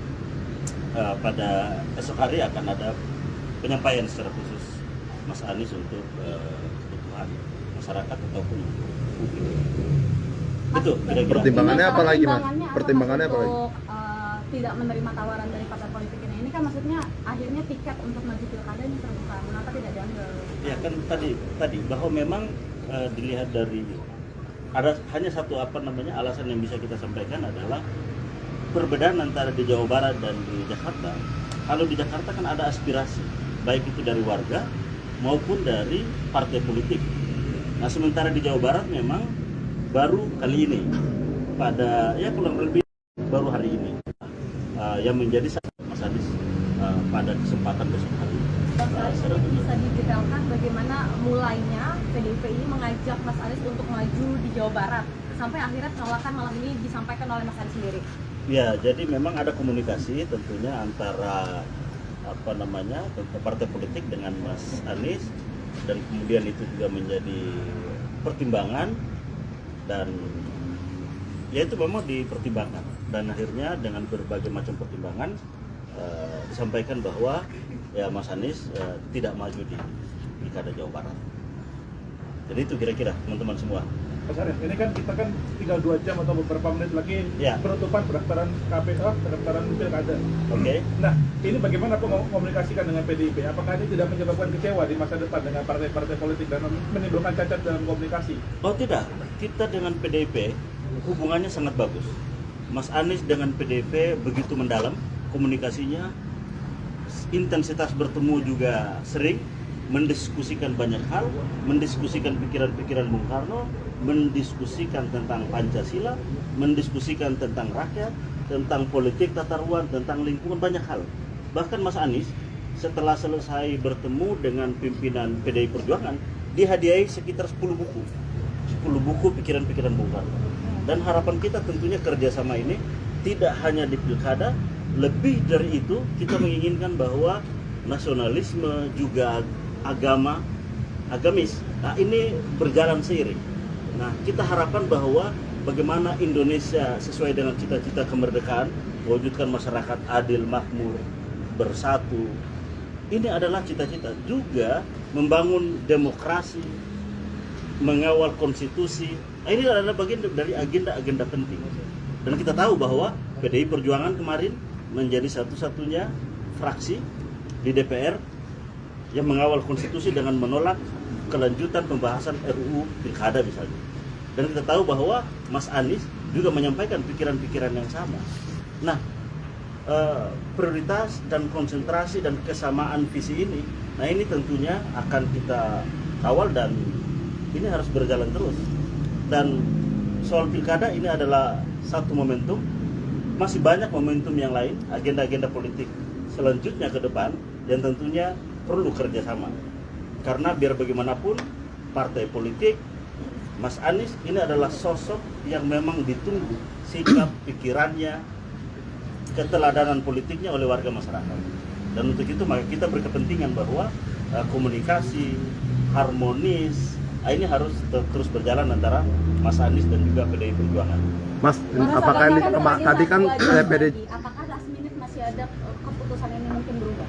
pada esok hari akan ada penyampaian secara khusus Mas Anies untuk kebutuhan masyarakat ataupun publik. Itu kira-kira. Pertimbangannya apa lagi, Mas? Pertimbangannya Pertimbangannya apa lagi? untuk tidak menerima tawaran dari partai politik ini kan maksudnya akhirnya tiket untuk maju pilkada ini terbuka. Mengapa tidak diambil? Ya kan tadi bahwa memang dilihat dari ada hanya satu alasan yang bisa kita sampaikan adalah perbedaan antara di Jawa Barat dan di Jakarta. Kalau di Jakarta kan ada aspirasi baik itu dari warga maupun dari partai politik. Nah sementara di Jawa Barat memang baru kali ini pada kurang lebih baru hari ini yang menjadi Mas Anies pada kesempatan besok hari. Bisa didetailkan bagaimana mulainya PDIP ini mengajak Mas Anies untuk maju di Jawa Barat sampai akhirnya penolakan malam ini disampaikan oleh Mas Anies sendiri. Ya, jadi memang ada komunikasi tentunya antara partai politik dengan Mas Anies, dan kemudian itu juga menjadi pertimbangan, dan ya itu memang dipertimbangkan, dan akhirnya dengan berbagai macam pertimbangan disampaikan bahwa ya Mas Anies tidak maju di Pilkada Jawa Barat. Jadi itu kira-kira teman-teman semua. Mas Anies, ini kan kita kan tinggal 2 jam atau beberapa menit lagi Ya. penutupan pendaftaran KPU, pendaftaran pilkada. Oke. Nah, ini bagaimana komunikasikan dengan PDIP? Apakah ini tidak menyebabkan kecewa di masa depan dengan partai-partai politik dan menimbulkan cacat dalam komunikasi? Oh tidak, kita dengan PDIP hubungannya sangat bagus. Mas Anies dengan PDIP begitu mendalam komunikasinya, intensitas bertemu juga sering, mendiskusikan banyak hal, mendiskusikan pikiran-pikiran Bung Karno, mendiskusikan tentang Pancasila, mendiskusikan tentang rakyat, tentang politik tata ruang, tentang lingkungan, banyak hal. Bahkan Mas Anies setelah selesai bertemu dengan pimpinan PDI Perjuangan, dihadiahi sekitar 10 buku. 10 buku pikiran-pikiran Bung Karno. Dan harapan kita tentunya kerjasama ini tidak hanya di pilkada, lebih dari itu kita menginginkan bahwa nasionalisme juga agamis, nah ini berjalan seiring. Nah kita harapkan bahwa bagaimana Indonesia sesuai dengan cita-cita kemerdekaan, mewujudkan masyarakat adil, makmur, bersatu. Ini adalah cita-cita juga membangun demokrasi, mengawal konstitusi. Nah, ini adalah bagian dari agenda-agenda penting. Dan kita tahu bahwa PDI Perjuangan kemarin menjadi satu-satunya fraksi di DPR yang mengawal konstitusi dengan menolak kelanjutan pembahasan RUU Pilkada misalnya. Dan kita tahu bahwa Mas Anies juga menyampaikan pikiran-pikiran yang sama. Nah, prioritas dan konsentrasi dan kesamaan visi ini, nah ini tentunya akan kita kawal dan ini harus berjalan terus. Dan soal pilkada ini adalah satu momentum, masih banyak momentum yang lain, agenda-agenda politik selanjutnya ke depan yang tentunya perlu kerjasama. Karena biar bagaimanapun partai politik, Mas Anies ini adalah sosok yang memang ditunggu sikap, pikirannya, keteladanan politiknya oleh warga masyarakat. Dan untuk itu maka kita berkepentingan bahwa komunikasi harmonis ini harus terus berjalan antara Mas Anies dan juga PDI Perjuangan. Mas, apakah ini tadi kan PDI Apakah last minute masih ada keputusan ini mungkin berubah?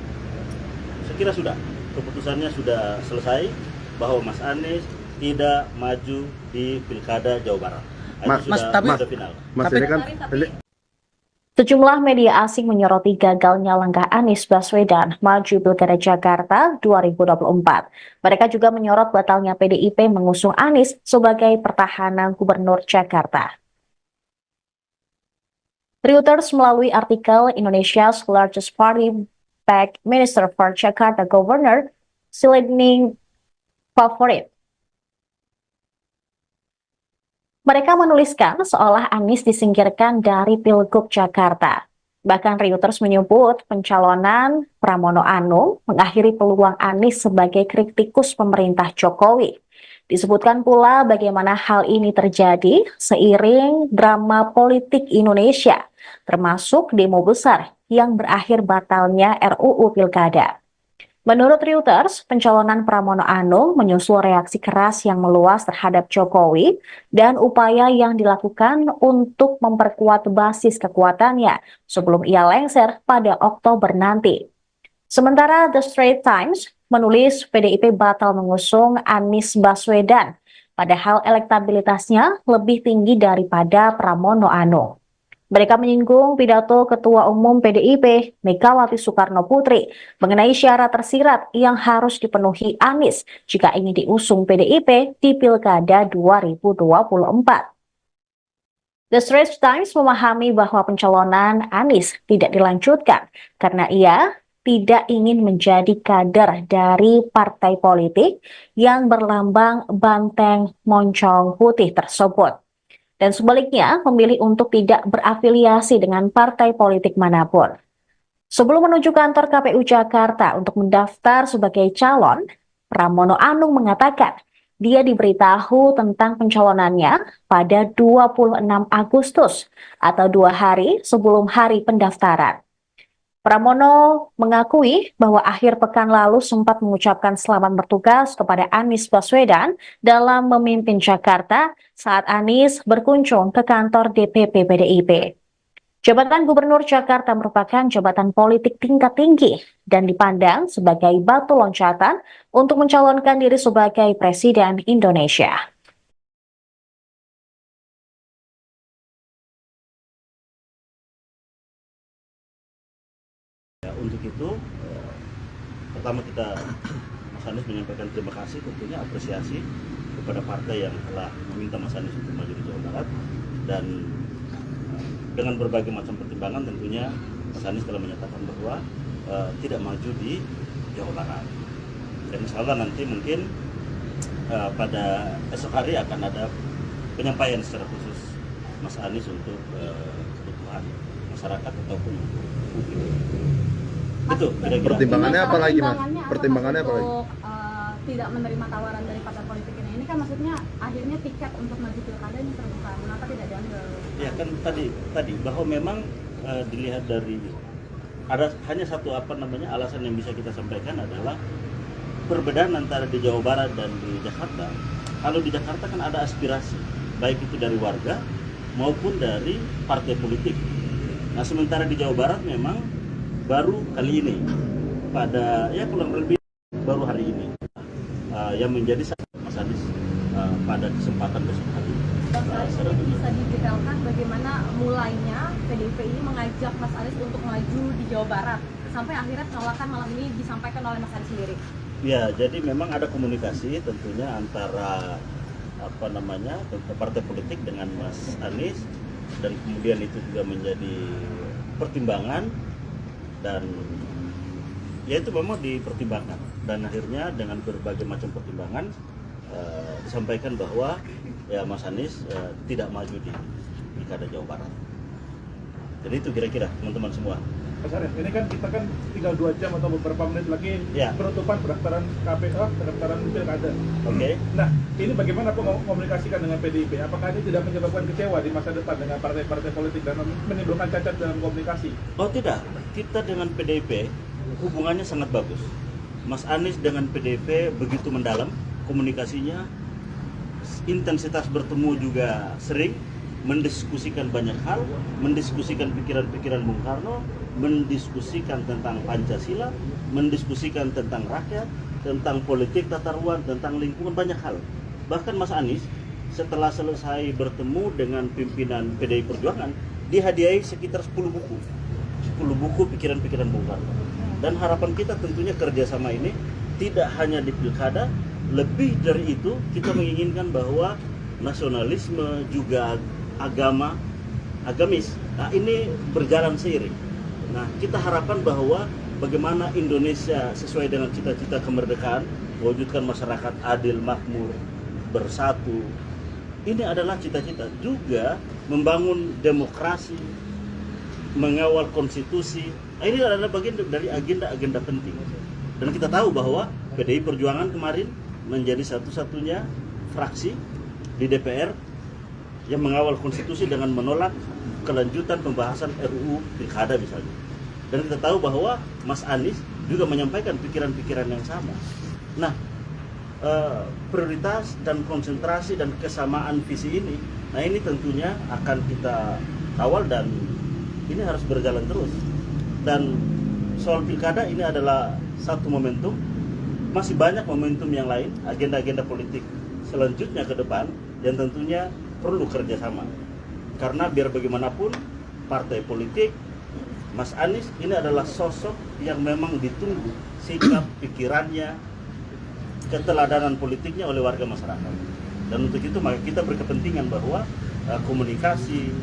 Saya kira sudah, keputusannya sudah selesai bahwa Mas Anies tidak maju di Pilkada Jawa Barat. Sudah final. Mas ini kan Sejumlah media asing menyoroti gagalnya langkah Anies Baswedan maju Pilkada Jakarta 2024. Mereka juga menyorot batalnya PDIP mengusung Anies sebagai pertahanan Gubernur Jakarta. Reuters melalui artikel Indonesia's largest party backed Minister for Jakarta Governor Silending Favorit. Mereka menuliskan seolah Anies disingkirkan dari Pilgub Jakarta. Bahkan Reuters menyebut pencalonan Pramono Anung mengakhiri peluang Anies sebagai kritikus pemerintah Jokowi. Disebutkan pula bagaimana hal ini terjadi seiring drama politik Indonesia, termasuk demo besar yang berakhir batalnya RUU Pilkada. Menurut Reuters, pencalonan Pramono Anung menyusul reaksi keras yang meluas terhadap Jokowi dan upaya yang dilakukan untuk memperkuat basis kekuatannya sebelum ia lengser pada Oktober nanti. Sementara The Straits Times menulis PDIP batal mengusung Anies Baswedan, padahal elektabilitasnya lebih tinggi daripada Pramono Anung. Mereka menyinggung pidato Ketua Umum PDIP, Megawati Soekarno Putri, mengenai syarat tersirat yang harus dipenuhi Anies jika ingin diusung PDIP di Pilkada 2024. The Straits Times memahami bahwa pencalonan Anies tidak dilanjutkan karena ia tidak ingin menjadi kader dari partai politik yang berlambang banteng moncong putih tersebut. Dan sebaliknya memilih untuk tidak berafiliasi dengan partai politik manapun. Sebelum menuju kantor KPU Jakarta untuk mendaftar sebagai calon, Pramono Anung mengatakan dia diberitahu tentang pencalonannya pada 26 Agustus atau 2 hari sebelum hari pendaftaran. Pramono mengakui bahwa akhir pekan lalu sempat mengucapkan selamat bertugas kepada Anies Baswedan dalam memimpin Jakarta saat Anies berkunjung ke kantor DPP PDIP. Jabatan Gubernur Jakarta merupakan jabatan politik tingkat tinggi dan dipandang sebagai batu loncatan untuk mencalonkan diri sebagai Presiden Indonesia. Untuk itu, pertama kita Mas Anies menyampaikan terima kasih, tentunya apresiasi kepada partai yang telah meminta Mas Anies untuk maju di Jawa Barat, dan dengan berbagai macam pertimbangan tentunya Mas Anies telah menyatakan bahwa tidak maju di Jawa Barat. Dan insya Allah nanti mungkin pada esok hari akan ada penyampaian secara khusus Mas Anies untuk kebutuhan masyarakat ataupun publik. Itu kira-kira. Pertimbangannya apa lagi, Mas? Pertimbangannya Pertimbangannya apa lagi? untuk tidak menerima tawaran dari partai politik ini. Ini kan maksudnya akhirnya tiket untuk maju pilkada ini terbuka. Mengapa tidak diambil? Ya kan tadi bahwa memang dilihat dari ada hanya satu alasan yang bisa kita sampaikan adalah perbedaan antara di Jawa Barat dan di Jakarta. Kalau di Jakarta kan ada aspirasi baik itu dari warga maupun dari partai politik. Nah sementara di Jawa Barat memang baru kali ini pada kurang lebih baru hari ini yang menjadi Mas Anies pada kesempatan besok hari. Jadi bisa didetailkan bagaimana mulainya PDIP ini mengajak Mas Anies untuk maju di Jawa Barat sampai akhirnya penolakan malam ini disampaikan oleh Mas Anies sendiri. Ya, jadi memang ada komunikasi tentunya antara partai politik dengan Mas Anies, dan kemudian itu juga menjadi pertimbangan, dan ya itu memang dipertimbangkan, dan akhirnya dengan berbagai macam pertimbangan disampaikan bahwa ya Mas Anies tidak maju di Pilkada Jawa Barat. Jadi itu kira-kira teman-teman semua. Mas Arief, ini kan kita kan tinggal 2 jam atau beberapa menit lagi Ya. penutupan pendaftaran KPU, pendaftaran pilkada. Oke. Nah, ini bagaimana komunikasikan dengan PDIP? Apakah ini tidak menyebabkan kecewa di masa depan dengan partai-partai politik dan menimbulkan cacat dalam komunikasi? Oh tidak, kita dengan PDIP hubungannya sangat bagus. Mas Anies dengan PDIP begitu mendalam komunikasinya, intensitas bertemu juga sering, mendiskusikan banyak hal, mendiskusikan pikiran-pikiran Bung Karno, mendiskusikan tentang Pancasila, mendiskusikan tentang rakyat, tentang politik tata ruang, tentang lingkungan, banyak hal. Bahkan Mas Anies setelah selesai bertemu dengan pimpinan PDI Perjuangan, dihadiahi sekitar 10 buku pikiran-pikiran Bung Karno. Dan harapan kita tentunya kerjasama ini tidak hanya di pilkada, lebih dari itu kita menginginkan bahwa nasionalisme juga agamis, nah ini berjalan seiring. Nah kita harapkan bahwa bagaimana Indonesia sesuai dengan cita-cita kemerdekaan, mewujudkan masyarakat adil, makmur, bersatu. Ini adalah cita-cita juga membangun demokrasi, mengawal konstitusi. Nah, ini adalah bagian dari agenda-agenda penting. Dan kita tahu bahwa PDI Perjuangan kemarin menjadi satu-satunya fraksi di DPR yang mengawal konstitusi dengan menolak kelanjutan pembahasan RUU Pilkada misalnya. Dan kita tahu bahwa Mas Anies juga menyampaikan pikiran-pikiran yang sama. Nah, prioritas dan konsentrasi dan kesamaan visi ini, nah ini tentunya akan kita kawal dan ini harus berjalan terus. Dan soal pilkada ini adalah satu momentum, masih banyak momentum yang lain, agenda-agenda politik selanjutnya ke depan yang tentunya perlu kerjasama. Karena biar bagaimanapun partai politik, Mas Anies ini adalah sosok yang memang ditunggu sikap, pikirannya, keteladanan politiknya oleh warga masyarakat. Dan untuk itu maka kita berkepentingan bahwa komunikasi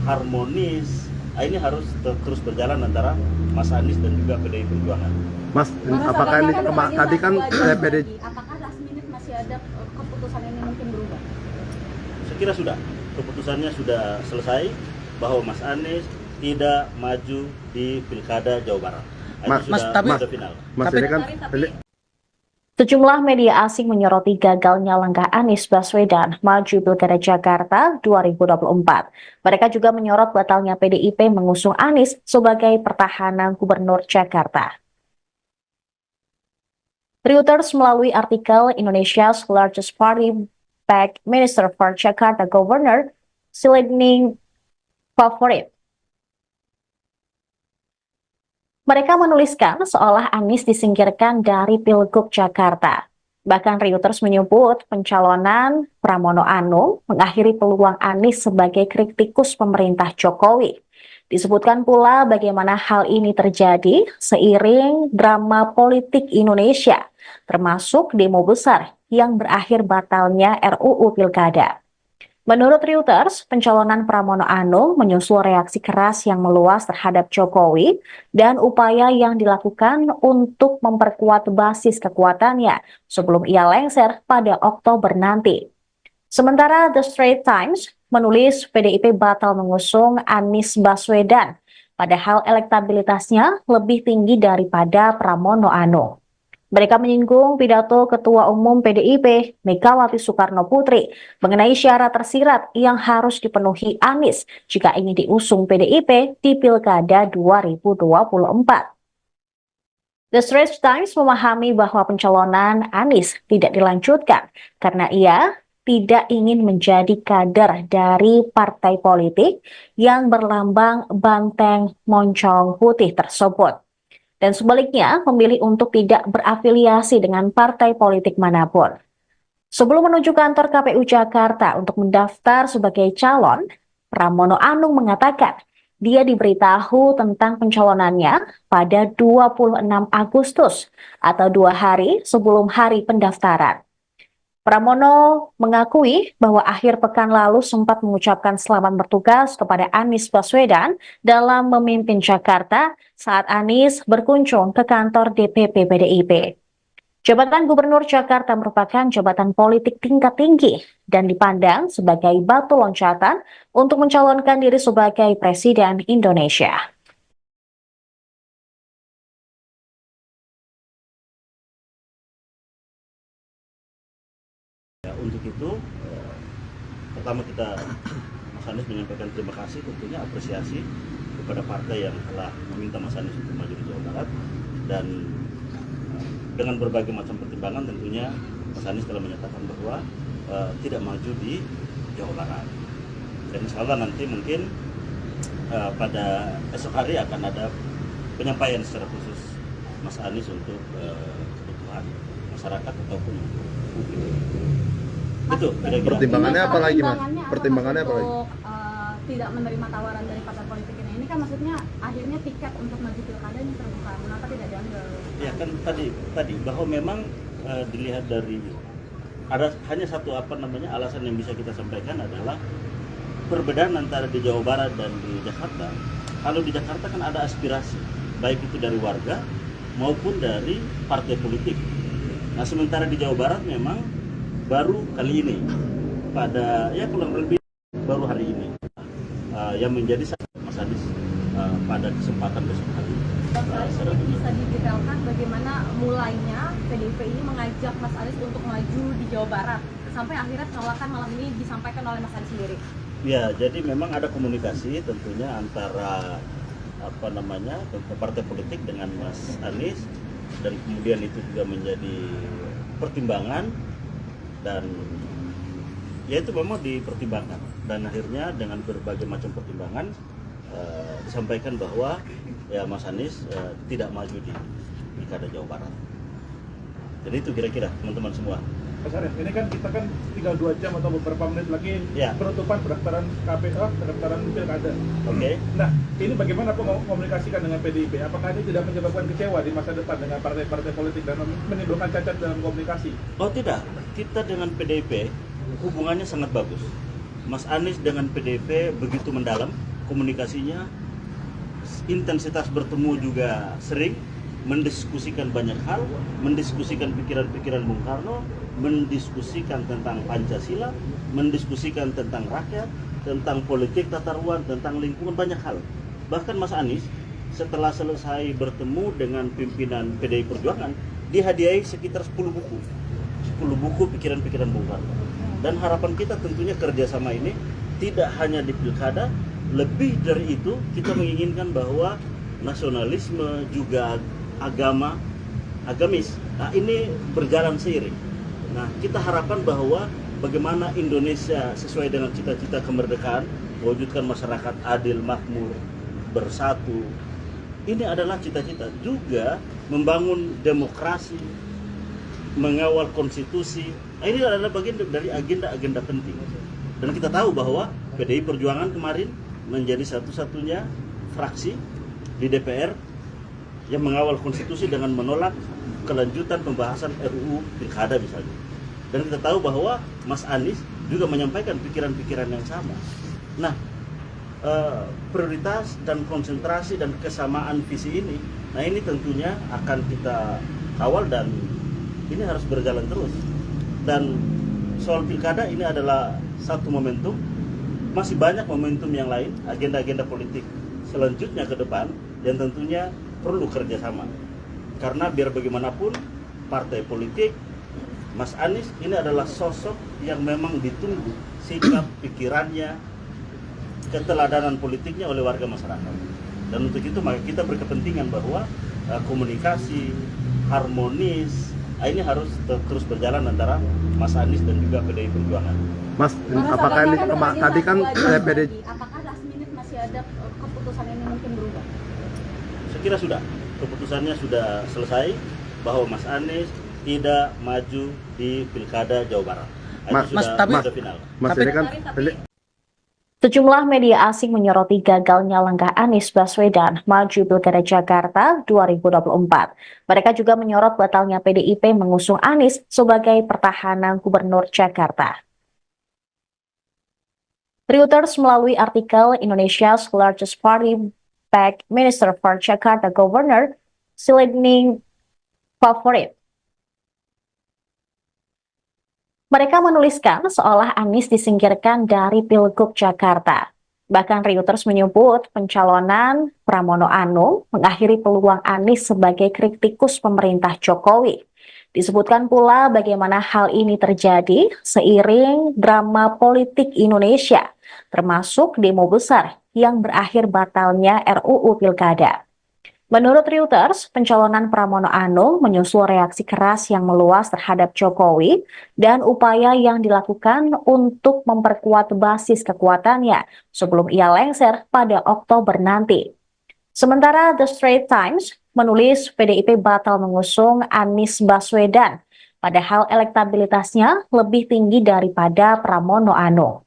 harmonis ini harus terus berjalan antara Mas Anies dan juga PDI Perjuangan. Mas, apakah ini tadi kan PDI apakah last minute masih ada keputusan ini mungkin berubah? Saya kira sudah, keputusannya sudah selesai bahwa Mas Anies tidak maju di Pilkada Jawa Barat. Sudah final. Mas ini kan Sejumlah media asing menyoroti gagalnya langkah Anies Baswedan maju Pilkada Jakarta 2024. Mereka juga menyorot batalnya PDIP mengusung Anies sebagai pertahanan Gubernur Jakarta. Reuters melalui artikel Indonesia's largest party backed Minister for Jakarta Governor Silending Favorit. Mereka menuliskan seolah Anies disingkirkan dari Pilgub Jakarta. Bahkan Reuters menyebut pencalonan Pramono Anung mengakhiri peluang Anies sebagai kritikus pemerintah Jokowi. Disebutkan pula bagaimana hal ini terjadi seiring drama politik Indonesia, termasuk demo besar yang berakhir batalnya RUU Pilkada. Menurut Reuters, pencalonan Pramono Anung menyusul reaksi keras yang meluas terhadap Jokowi dan upaya yang dilakukan untuk memperkuat basis kekuatannya sebelum ia lengser pada Oktober nanti. Sementara The Straits Times menulis PDIP batal mengusung Anies Baswedan, padahal elektabilitasnya lebih tinggi daripada Pramono Anung. Mereka menyinggung pidato Ketua Umum PDIP, Megawati Soekarno Putri, mengenai syarat tersirat yang harus dipenuhi Anies jika ingin diusung PDIP di Pilkada 2024. The Straits Times memahami bahwa pencalonan Anies tidak dilanjutkan karena ia tidak ingin menjadi kader dari partai politik yang berlambang banteng moncong putih tersebut. Dan sebaliknya memilih untuk tidak berafiliasi dengan partai politik manapun. Sebelum menuju kantor KPU Jakarta untuk mendaftar sebagai calon, Pramono Anung mengatakan dia diberitahu tentang pencalonannya pada 26 Agustus atau 2 hari sebelum hari pendaftaran. Pramono mengakui bahwa akhir pekan lalu sempat mengucapkan selamat bertugas kepada Anies Baswedan dalam memimpin Jakarta saat Anies berkunjung ke kantor DPP PDIP. Jabatan Gubernur Jakarta merupakan jabatan politik tingkat tinggi dan dipandang sebagai batu loncatan untuk mencalonkan diri sebagai Presiden Indonesia. Untuk itu, pertama kita Mas Anies menyampaikan terima kasih, tentunya apresiasi kepada partai yang telah meminta Mas Anies untuk maju di Jawa Barat, dan dengan berbagai macam pertimbangan tentunya Mas Anies telah menyatakan bahwa tidak maju di Jawa Barat. Dan insya Allah nanti mungkin pada esok hari akan ada penyampaian secara khusus Mas Anies untuk kebutuhan masyarakat ataupun publik. Itu pertimbangannya apa lagi, Mas? Pertimbangannya apa lagi? Untuk tidak menerima tawaran dari partai politik ini kan maksudnya akhirnya tiket untuk maju pilkada ini terbuka, mengapa tidak diambil? Ya kan tadi bahwa memang dilihat dari ada hanya satu alasan yang bisa kita sampaikan adalah perbedaan antara di Jawa Barat dan di Jakarta. Kalau di Jakarta kan ada aspirasi baik itu dari warga maupun dari partai politik. Nah sementara di Jawa Barat memang baru kali ini pada kurang lebih baru hari ini yang menjadi Mas Anies pada kesempatan besok hari. Ini bisa didetailkan bagaimana mulainya PDIP ini mengajak Mas Anies untuk maju di Jawa Barat sampai akhirnya penolakan malam ini disampaikan oleh Mas Anies sendiri. Ya, jadi memang ada komunikasi tentunya antara partai politik dengan Mas Anies dan kemudian itu juga menjadi pertimbangan, dan ya itu memang dipertimbangkan, dan akhirnya dengan berbagai macam pertimbangan disampaikan bahwa ya Mas Anies tidak maju di Pilkada Jawa Barat. Jadi itu kira-kira teman-teman semua. Mas Arief, ini kan kita kan tinggal 2 jam atau beberapa menit lagi Ya. penutupan pendaftaran KPU, pendaftaran Pilkada. Oke. Nah, ini bagaimana komunikasikan dengan PDIP? Apakah ini tidak menyebabkan kecewa di masa depan dengan partai-partai politik dan menimbulkan cacat dalam komunikasi? Oh tidak, kita dengan PDIP hubungannya sangat bagus. Mas Anies dengan PDIP begitu mendalam komunikasinya, intensitas bertemu juga sering, mendiskusikan banyak hal, mendiskusikan pikiran-pikiran Bung Karno, mendiskusikan tentang Pancasila, mendiskusikan tentang rakyat, tentang politik tata ruang, tentang lingkungan, banyak hal. Bahkan Mas Anies setelah selesai bertemu dengan pimpinan PDI Perjuangan, dihadiahi sekitar 10 buku. 10 buku pikiran-pikiran Bung Karno. Dan harapan kita tentunya kerjasama ini tidak hanya di Pilkada, lebih dari itu kita menginginkan bahwa nasionalisme juga agamis, nah ini berjalan seiring. Nah kita harapkan bahwa bagaimana Indonesia sesuai dengan cita-cita kemerdekaan, mewujudkan masyarakat adil, makmur, bersatu. Ini adalah cita-cita juga membangun demokrasi, mengawal konstitusi. Nah, ini adalah bagian dari agenda-agenda penting. Dan kita tahu bahwa PDI Perjuangan kemarin menjadi satu-satunya fraksi di DPR yang mengawal konstitusi dengan menolak kelanjutan pembahasan RUU Pilkada misalnya. Dan kita tahu bahwa Mas Anies juga menyampaikan pikiran-pikiran yang sama. Nah, prioritas dan konsentrasi dan kesamaan visi ini, nah ini tentunya akan kita kawal dan ini harus berjalan terus. Dan soal Pilkada ini adalah satu momentum, masih banyak momentum yang lain, agenda-agenda politik selanjutnya ke depan yang tentunya perlu kerjasama. Karena biar bagaimanapun partai politik, Mas Anies ini adalah sosok yang memang ditunggu sikap, pikirannya, keteladanan politiknya oleh warga masyarakat. Dan untuk itu maka kita berkepentingan bahwa komunikasi harmonis ini harus terus berjalan antara Mas Anies dan juga PDI Perjuangan. Mas, apakah ini tadi kan PDI apakah last minute masih ada keputusan ini mungkin berubah? Saya kira sudah, keputusannya sudah selesai bahwa Mas Anies tidak maju di Pilkada Jawa Barat. Sudah final. Mas ini kan Sejumlah media asing menyoroti gagalnya langkah Anies Baswedan maju Pilkada Jakarta 2024. Mereka juga menyorot batalnya PDIP mengusung Anies sebagai pertahanan Gubernur Jakarta. Reuters melalui artikel Indonesia's largest party backed Minister for Jakarta Governor Silending Favorit. Mereka menuliskan seolah Anies disingkirkan dari Pilgub Jakarta. Bahkan Reuters menyebut pencalonan Pramono Anung mengakhiri peluang Anies sebagai kritikus pemerintah Jokowi. Disebutkan pula bagaimana hal ini terjadi seiring drama politik Indonesia, termasuk demo besar yang berakhir batalnya RUU Pilkada. Menurut Reuters, pencalonan Pramono Anung menyusul reaksi keras yang meluas terhadap Jokowi dan upaya yang dilakukan untuk memperkuat basis kekuatannya sebelum ia lengser pada Oktober nanti. Sementara The Straits Times menulis PDIP batal mengusung Anies Baswedan, padahal elektabilitasnya lebih tinggi daripada Pramono Anung.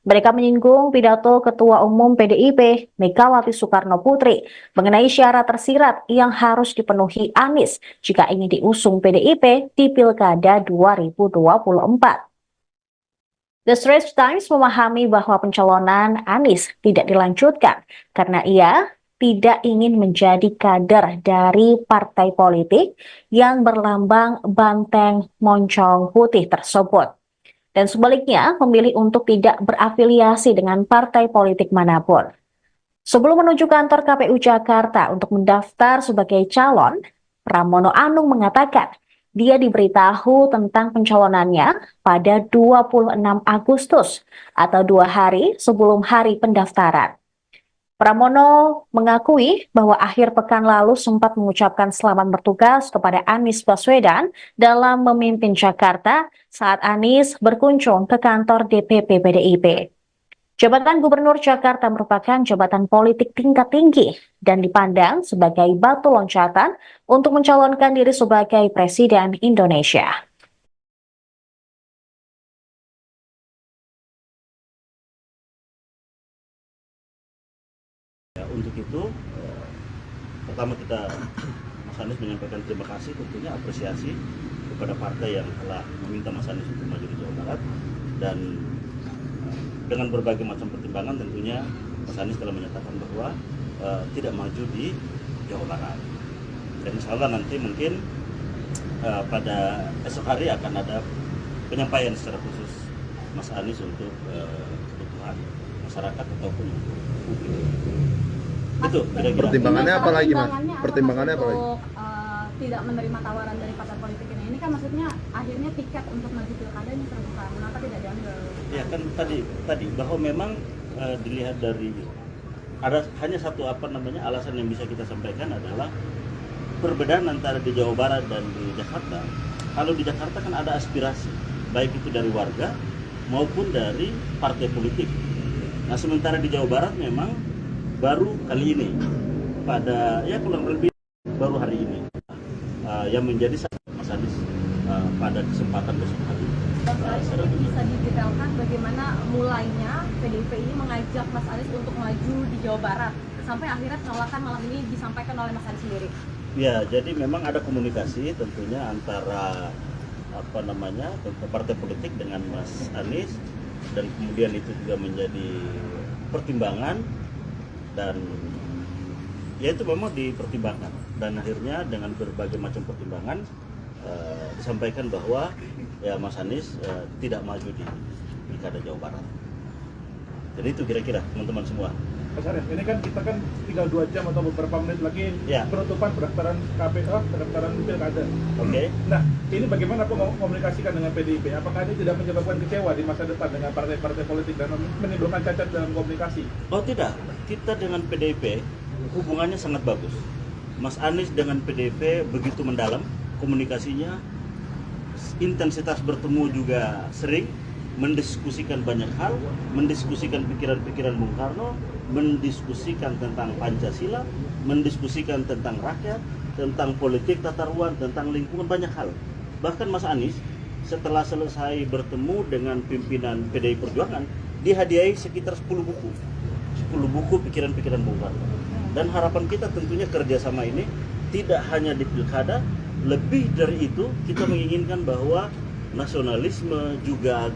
Mereka menyinggung pidato Ketua Umum PDIP, Megawati Soekarno Putri, mengenai syarat tersirat yang harus dipenuhi Anies jika ingin diusung PDIP di Pilkada 2024. The Straits Times memahami bahwa pencalonan Anies tidak dilanjutkan karena ia tidak ingin menjadi kader dari partai politik yang berlambang banteng moncong putih tersebut. Dan sebaliknya memilih untuk tidak berafiliasi dengan partai politik manapun. Sebelum menuju kantor KPU Jakarta untuk mendaftar sebagai calon, Pramono Anung mengatakan dia diberitahu tentang pencalonannya pada 26 Agustus atau 2 hari sebelum hari pendaftaran. Pramono mengakui bahwa akhir pekan lalu sempat mengucapkan selamat bertugas kepada Anies Baswedan dalam memimpin Jakarta saat Anies berkunjung ke kantor DPP PDIP. Jabatan Gubernur Jakarta merupakan jabatan politik tingkat tinggi dan dipandang sebagai batu loncatan untuk mencalonkan diri sebagai Presiden Indonesia. Untuk itu, pertama Mas Anies menyampaikan terima kasih, tentunya apresiasi kepada partai yang telah meminta Mas Anies untuk maju di Jawa Barat, dan dengan berbagai macam pertimbangan tentunya Mas Anies telah menyatakan bahwa tidak maju di Jawa Barat. Dan insya Allah nanti mungkin pada esok hari akan ada penyampaian secara khusus Mas Anies untuk kebutuhan masyarakat ataupun publik. Itu kira-kira. Pertimbangannya apa lagi, Mas? Pertimbangannya apa lagi? Untuk tidak menerima tawaran dari partai politik ini kan maksudnya akhirnya tiket untuk maju pilkada ini terbuka. Kenapa tidak diambil? Ya kan tadi bahwa memang dilihat dari ada hanya satu alasan yang bisa kita sampaikan adalah perbedaan antara di Jawa Barat dan di Jakarta. Kalau di Jakarta kan ada aspirasi baik itu dari warga maupun dari partai politik. Nah sementara di Jawa Barat memang baru kali ini pada kurang lebih baru hari ini yang menjadi Mas Anies pada kesempatan besok hari. Ini bisa didetailkan bagaimana mulainya PDIP ini mengajak Mas Anies untuk maju di Jawa Barat sampai akhirnya penolakan malam ini disampaikan oleh Mas Anies sendiri. Ya, jadi memang ada komunikasi tentunya antara partai politik dengan Mas Anies, dan kemudian itu juga menjadi pertimbangan, dan ya itu memang dipertimbangkan, dan akhirnya dengan berbagai macam pertimbangan disampaikan bahwa ya Mas Anies tidak maju di Pilkada Jawa Barat. Jadi itu kira-kira teman-teman semua. Mas Arief, ini kan kita tinggal 2 jam atau beberapa menit lagi penutupan pendaftaran KPU, pendaftaran pilkada. Oke. Nah, ini bagaimana komunikasikan dengan PDIP? Apakah ini tidak menyebabkan kecewa di masa depan dengan partai-partai politik dan menimbulkan cacat dalam komunikasi? Oh tidak, kita dengan PDIP hubungannya sangat bagus. Mas Anies dengan PDIP begitu mendalam komunikasinya, intensitas bertemu juga sering, mendiskusikan banyak hal, mendiskusikan pikiran-pikiran Bung Karno, mendiskusikan tentang Pancasila, mendiskusikan tentang rakyat, tentang politik tata ruang, tentang lingkungan, banyak hal. Bahkan Mas Anies setelah selesai bertemu dengan pimpinan PDI Perjuangan, dihadiahi sekitar 10 buku pikiran-pikiran Bung Karno. Dan harapan kita tentunya kerjasama ini tidak hanya di pilkada, lebih dari itu kita menginginkan bahwa nasionalisme juga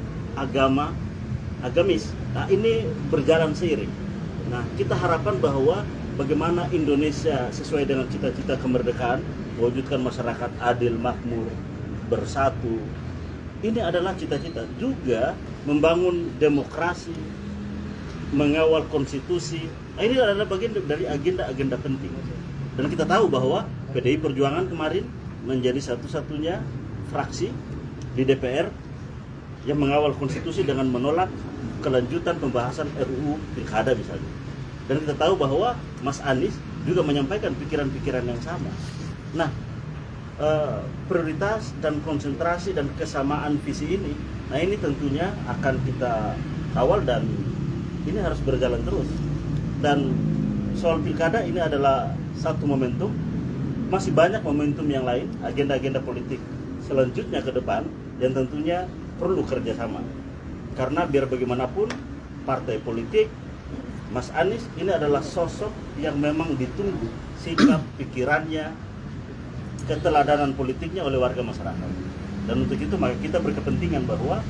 agamis, nah ini berjalan seiring. Nah kita harapkan bahwa bagaimana Indonesia sesuai dengan cita-cita kemerdekaan, mewujudkan masyarakat adil, makmur, bersatu, ini adalah cita-cita. Juga membangun demokrasi, mengawal konstitusi, nah ini adalah bagian dari agenda-agenda penting. Dan kita tahu bahwa PDI Perjuangan kemarin menjadi satu-satunya fraksi di DPR yang mengawal konstitusi dengan menolak kelanjutan pembahasan RUU Pilkada misalnya. Dan kita tahu bahwa Mas Anies juga menyampaikan pikiran-pikiran yang sama. Nah, prioritas dan konsentrasi dan kesamaan visi ini, nah ini tentunya akan kita kawal dan ini harus berjalan terus. Dan soal Pilkada ini adalah satu momentum, masih banyak momentum yang lain, agenda-agenda politik selanjutnya ke depan yang tentunya perlu kerjasama. Karena biar bagaimanapun partai politik, Mas Anies ini adalah sosok yang memang ditunggu sikap, pikirannya, keteladanan politiknya oleh warga masyarakat. Dan untuk itu maka kita berkepentingan bahwa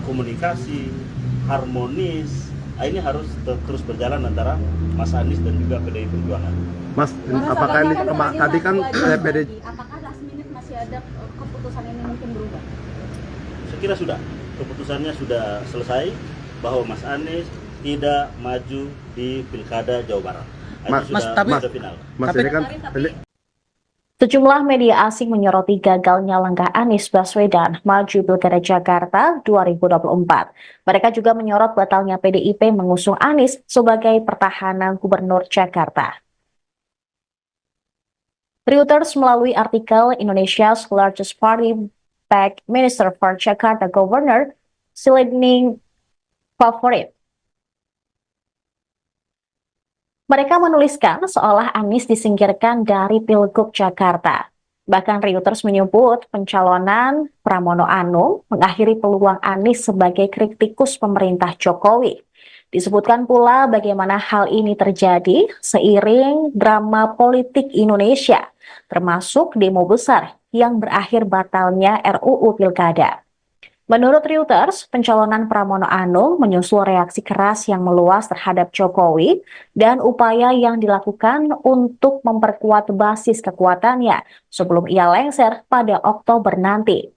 komunikasi harmonis ini harus terus berjalan antara Mas Anies dan juga PDI Perjuangan. Mas, apakah ini tadi kan PDI? Apakah last minute masih ada keputusan ini mungkin berubah? Saya kira sudah, keputusannya sudah selesai bahwa Mas Anies tidak maju di Pilkada Jawa Barat. Mas, sudah final. Mas, ini kan Sejumlah media asing menyoroti gagalnya langkah Anies Baswedan maju Pilkada Jakarta 2024. Mereka juga menyorot batalnya PDIP mengusung Anies sebagai pertahanan Gubernur Jakarta. Reuters melalui artikel Indonesia's largest party backed Minister for Jakarta Governor Silending Favorit. Mereka menuliskan seolah Anies disingkirkan dari Pilgub Jakarta. Bahkan Reuters menyebut pencalonan Pramono Anung mengakhiri peluang Anies sebagai kritikus pemerintah Jokowi. Disebutkan pula bagaimana hal ini terjadi seiring drama politik Indonesia, termasuk demo besar yang berakhir batalnya RUU Pilkada. Menurut Reuters, pencalonan Pramono Anung menyusul reaksi keras yang meluas terhadap Jokowi dan upaya yang dilakukan untuk memperkuat basis kekuatannya sebelum ia lengser pada Oktober nanti.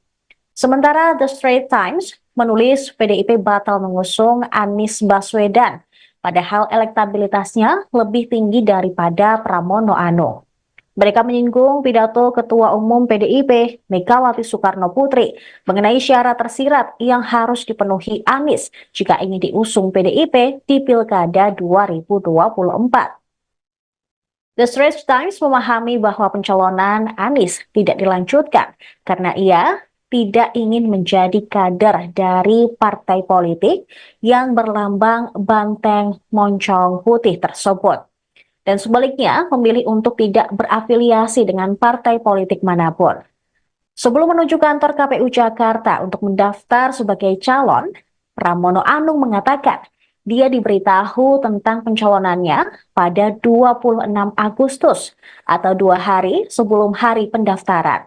Sementara The Straits Times menulis PDIP batal mengusung Anies Baswedan, padahal elektabilitasnya lebih tinggi daripada Pramono Anung. Mereka menyinggung pidato Ketua Umum PDIP, Megawati Soekarno Putri, mengenai syarat tersirat yang harus dipenuhi Anies jika ingin diusung PDIP di Pilkada 2024. The Straits Times memahami bahwa pencalonan Anies tidak dilanjutkan karena ia tidak ingin menjadi kader dari partai politik yang berlambang banteng moncong putih tersebut. Dan sebaliknya memilih untuk tidak berafiliasi dengan partai politik manapun. Sebelum menuju kantor KPU Jakarta untuk mendaftar sebagai calon, Pramono Anung mengatakan dia diberitahu tentang pencalonannya pada 26 Agustus atau 2 hari sebelum hari pendaftaran.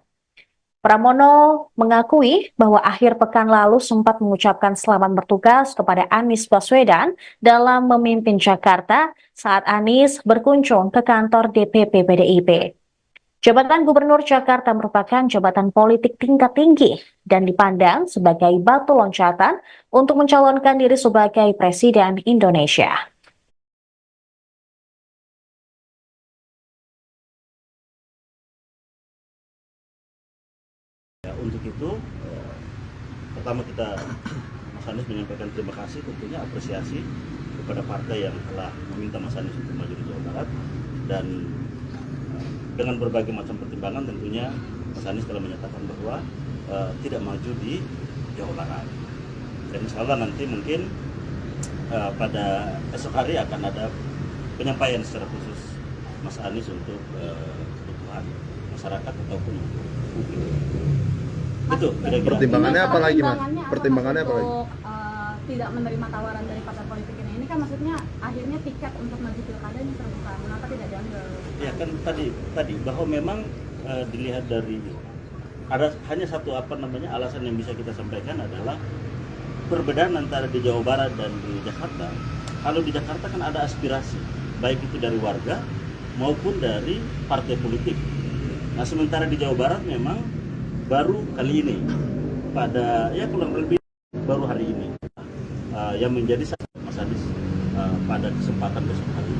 Pramono mengakui bahwa akhir pekan lalu sempat mengucapkan selamat bertugas kepada Anies Baswedan dalam memimpin Jakarta saat Anies berkunjung ke kantor DPP PDIP. Jabatan Gubernur Jakarta merupakan jabatan politik tingkat tinggi dan dipandang sebagai batu loncatan untuk mencalonkan diri sebagai Presiden Indonesia. Untuk itu, pertama kita Mas Anies menyampaikan terima kasih, tentunya apresiasi kepada partai yang telah meminta Mas Anies untuk maju di Jawa Barat, dan dengan berbagai macam pertimbangan tentunya Mas Anies telah menyatakan bahwa tidak maju di Jawa Barat. Dan insya Allah nanti mungkin pada esok hari akan ada penyampaian secara khusus Mas Anies untuk kebutuhan masyarakat ataupun publik. Itu kira-kira. Pertimbangannya apa lagi, Mas? Pertimbangannya apa lagi? Untuk tidak menerima tawaran dari partai politik ini kan maksudnya akhirnya tiket untuk maju pilkada ini terbuka, mengapa tidak diambil? Ya kan tadi bahwa memang dilihat dari ada hanya satu alasan yang bisa kita sampaikan adalah perbedaan antara di Jawa Barat dan di Jakarta. Kalau di Jakarta kan ada aspirasi baik itu dari warga maupun dari partai politik. Nah sementara di Jawa Barat memang baru kali ini pada kurang lebih baru hari ini yang menjadi Mas Anies pada kesempatan besok hari.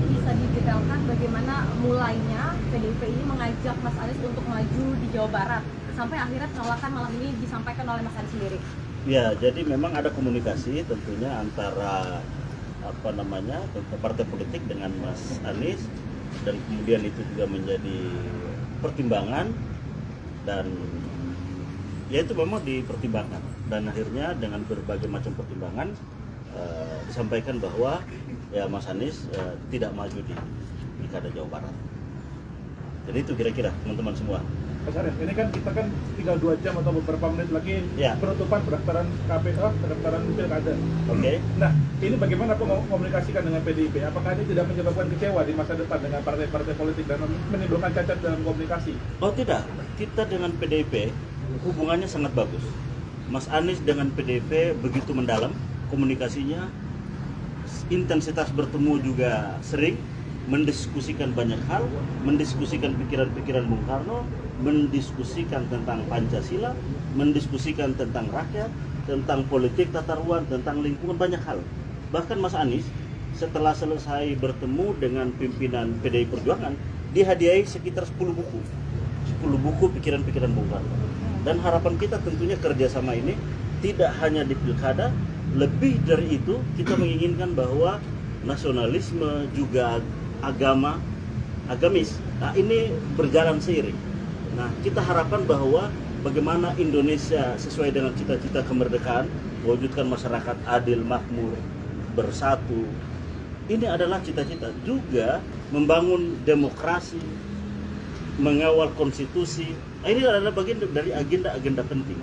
Bisa didetailkan bagaimana mulainya PDIP ini mengajak Mas Anies untuk maju di Jawa Barat sampai akhirnya penolakan malam ini disampaikan oleh Mas Anies sendiri? Ya, jadi memang ada komunikasi tentunya antara partai politik dengan Mas Anies, dan kemudian itu juga menjadi pertimbangan, dan ya itu memang dipertimbangkan, dan akhirnya dengan berbagai macam pertimbangan disampaikan bahwa ya Mas Anies tidak maju di Pilkada Jawa Barat. Jadi itu kira-kira teman-teman semua. Mas Anies, ini kan kita kan tinggal 2 jam atau beberapa menit lagi penutupan pendaftaran KPU, pendaftaran pilkada. Oke. Nah, ini bagaimana komunikasikan dengan PDIP? Apakah ini tidak menyebabkan kecewa di masa depan dengan partai-partai politik dan menimbulkan cacat dalam komunikasi? Oh tidak, kita dengan PDIP hubungannya sangat bagus. Mas Anies dengan PDIP begitu mendalam komunikasinya, intensitas bertemu juga sering, mendiskusikan banyak hal, mendiskusikan pikiran-pikiran Bung Karno, mendiskusikan tentang Pancasila, mendiskusikan tentang rakyat, tentang politik tata ruang, tentang lingkungan, banyak hal. Bahkan Mas Anies setelah selesai bertemu dengan pimpinan PDI Perjuangan, dihadiahi sekitar 10 buku. 10 buku pikiran-pikiran Bung Karno. Dan harapan kita tentunya kerjasama ini tidak hanya di pilkada, lebih dari itu kita menginginkan bahwa nasionalisme juga agamis. Nah, ini berjalan seiring. Nah, kita harapkan bahwa bagaimana Indonesia sesuai dengan cita-cita kemerdekaan, mewujudkan masyarakat adil, makmur, bersatu. Ini adalah cita-cita juga membangun demokrasi, mengawal konstitusi. Nah, ini adalah bagian dari agenda-agenda penting.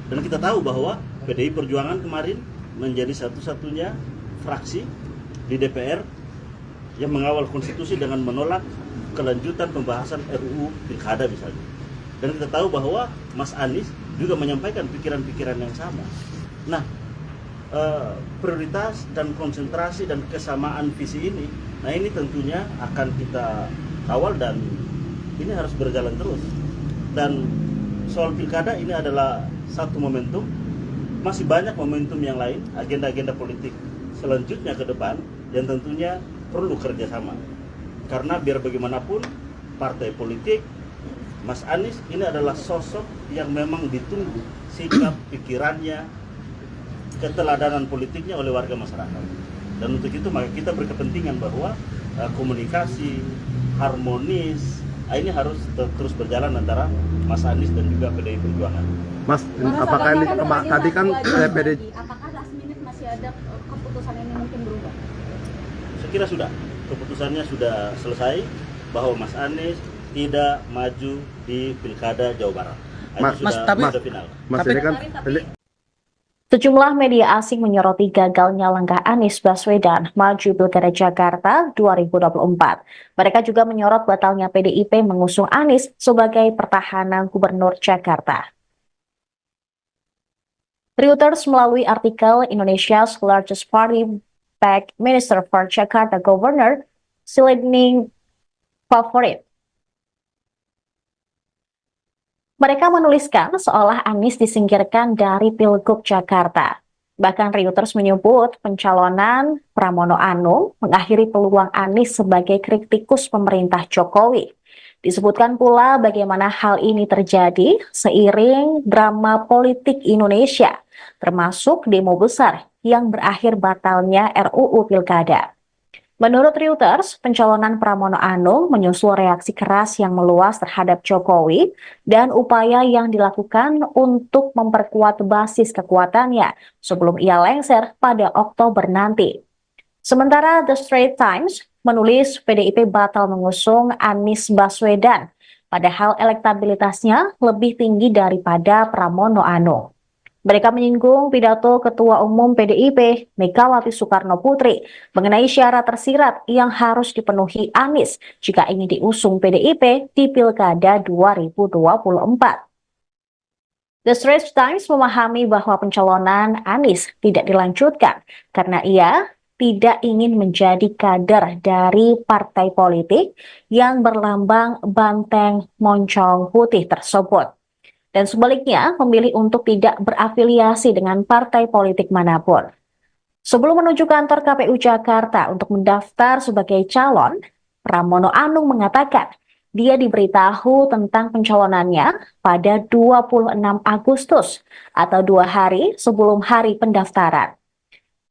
Dan kita tahu bahwa PDI Perjuangan kemarin menjadi satu-satunya fraksi di DPR yang mengawal konstitusi dengan menolak kelanjutan pembahasan RUU Pilkada misalnya. Dan kita tahu bahwa Mas Anies juga menyampaikan pikiran-pikiran yang sama. Nah, prioritas dan konsentrasi dan kesamaan visi ini, nah ini tentunya akan kita kawal dan ini harus berjalan terus. Dan soal pilkada ini adalah satu momentum, masih banyak momentum yang lain, agenda-agenda politik selanjutnya ke depan yang tentunya perlu kerjasama. Karena biar bagaimanapun partai politik, Mas Anies ini adalah sosok yang memang ditunggu sikap, pikirannya, keteladanan politiknya oleh warga masyarakat. Dan untuk itu maka kita berkepentingan bahwa komunikasi harmonis ini harus terus berjalan antara Mas Anies dan juga PDI Perjuangan. Mas, apakah ini tadi kan PDI apakah last minute masih ada keputusan ini mungkin berubah? Saya kira sudah, keputusannya sudah selesai bahwa Mas Anies tidak maju di Pilkada Jawa Barat. Sudah final. Mas ini kan Sejumlah media asing menyoroti gagalnya langkah Anies Baswedan maju Pilkada Jakarta 2024. Mereka juga menyorot batalnya PDIP mengusung Anies sebagai pertahanan Gubernur Jakarta. Reuters melalui artikel Indonesia's largest party backed Minister for Jakarta Governor Silending Favorit. Mereka menuliskan seolah Anies disingkirkan dari Pilgub Jakarta. Bahkan Reuters menyebut pencalonan Pramono Anung mengakhiri peluang Anies sebagai kritikus pemerintah Jokowi. Disebutkan pula bagaimana hal ini terjadi seiring drama politik Indonesia, termasuk demo besar yang berakhir batalnya RUU Pilkada. Menurut Reuters, pencalonan Pramono Anung menyusul reaksi keras yang meluas terhadap Jokowi dan upaya yang dilakukan untuk memperkuat basis kekuatannya sebelum ia lengser pada Oktober nanti. Sementara The Straits Times menulis PDIP batal mengusung Anies Baswedan, padahal elektabilitasnya lebih tinggi daripada Pramono Anung. Mereka menyinggung pidato Ketua Umum PDIP, Megawati Soekarno Putri, mengenai syarat tersirat yang harus dipenuhi Anies jika ingin diusung PDIP di Pilkada 2024. The Straits Times memahami bahwa pencalonan Anies tidak dilanjutkan karena ia tidak ingin menjadi kader dari partai politik yang berlambang banteng moncong putih tersebut. Dan sebaliknya memilih untuk tidak berafiliasi dengan partai politik manapun. Sebelum menuju kantor KPU Jakarta untuk mendaftar sebagai calon, Pramono Anung mengatakan dia diberitahu tentang pencalonannya pada 26 Agustus atau 2 hari sebelum hari pendaftaran.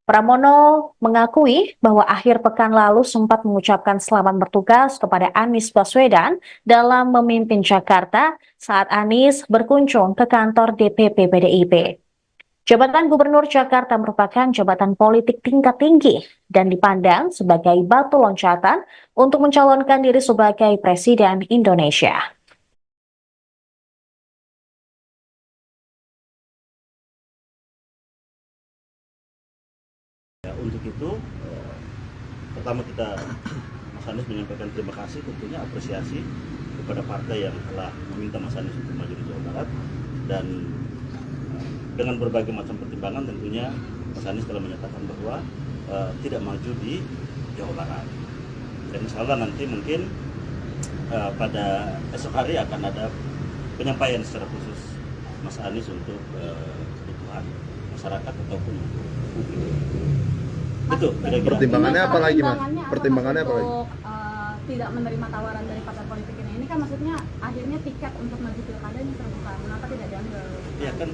Pramono mengakui bahwa akhir pekan lalu sempat mengucapkan selamat bertugas kepada Anies Baswedan dalam memimpin Jakarta saat Anies berkunjung ke kantor DPP PDIP. Jabatan Gubernur Jakarta merupakan jabatan politik tingkat tinggi dan dipandang sebagai batu loncatan untuk mencalonkan diri sebagai Presiden Indonesia. Untuk itu, pertama kita Mas Anies menyampaikan terima kasih, tentunya apresiasi kepada partai yang telah meminta Mas Anies untuk maju di Jawa Barat, dan dengan berbagai macam pertimbangan tentunya Mas Anies telah menyatakan bahwa tidak maju di Jawa Barat. Dan insya Allah nanti mungkin pada esok hari akan ada penyampaian secara khusus Mas Anies untuk kebutuhan masyarakat ataupun publik. Itu kira-kira. Pertimbangannya apa lagi, Mas? Pertimbangannya apa lagi? tidak menerima tawaran dari partai politik ini? Ini kan maksudnya akhirnya tiket untuk maju pilkadanya terbuka. Kenapa tidak diambil? Ya kan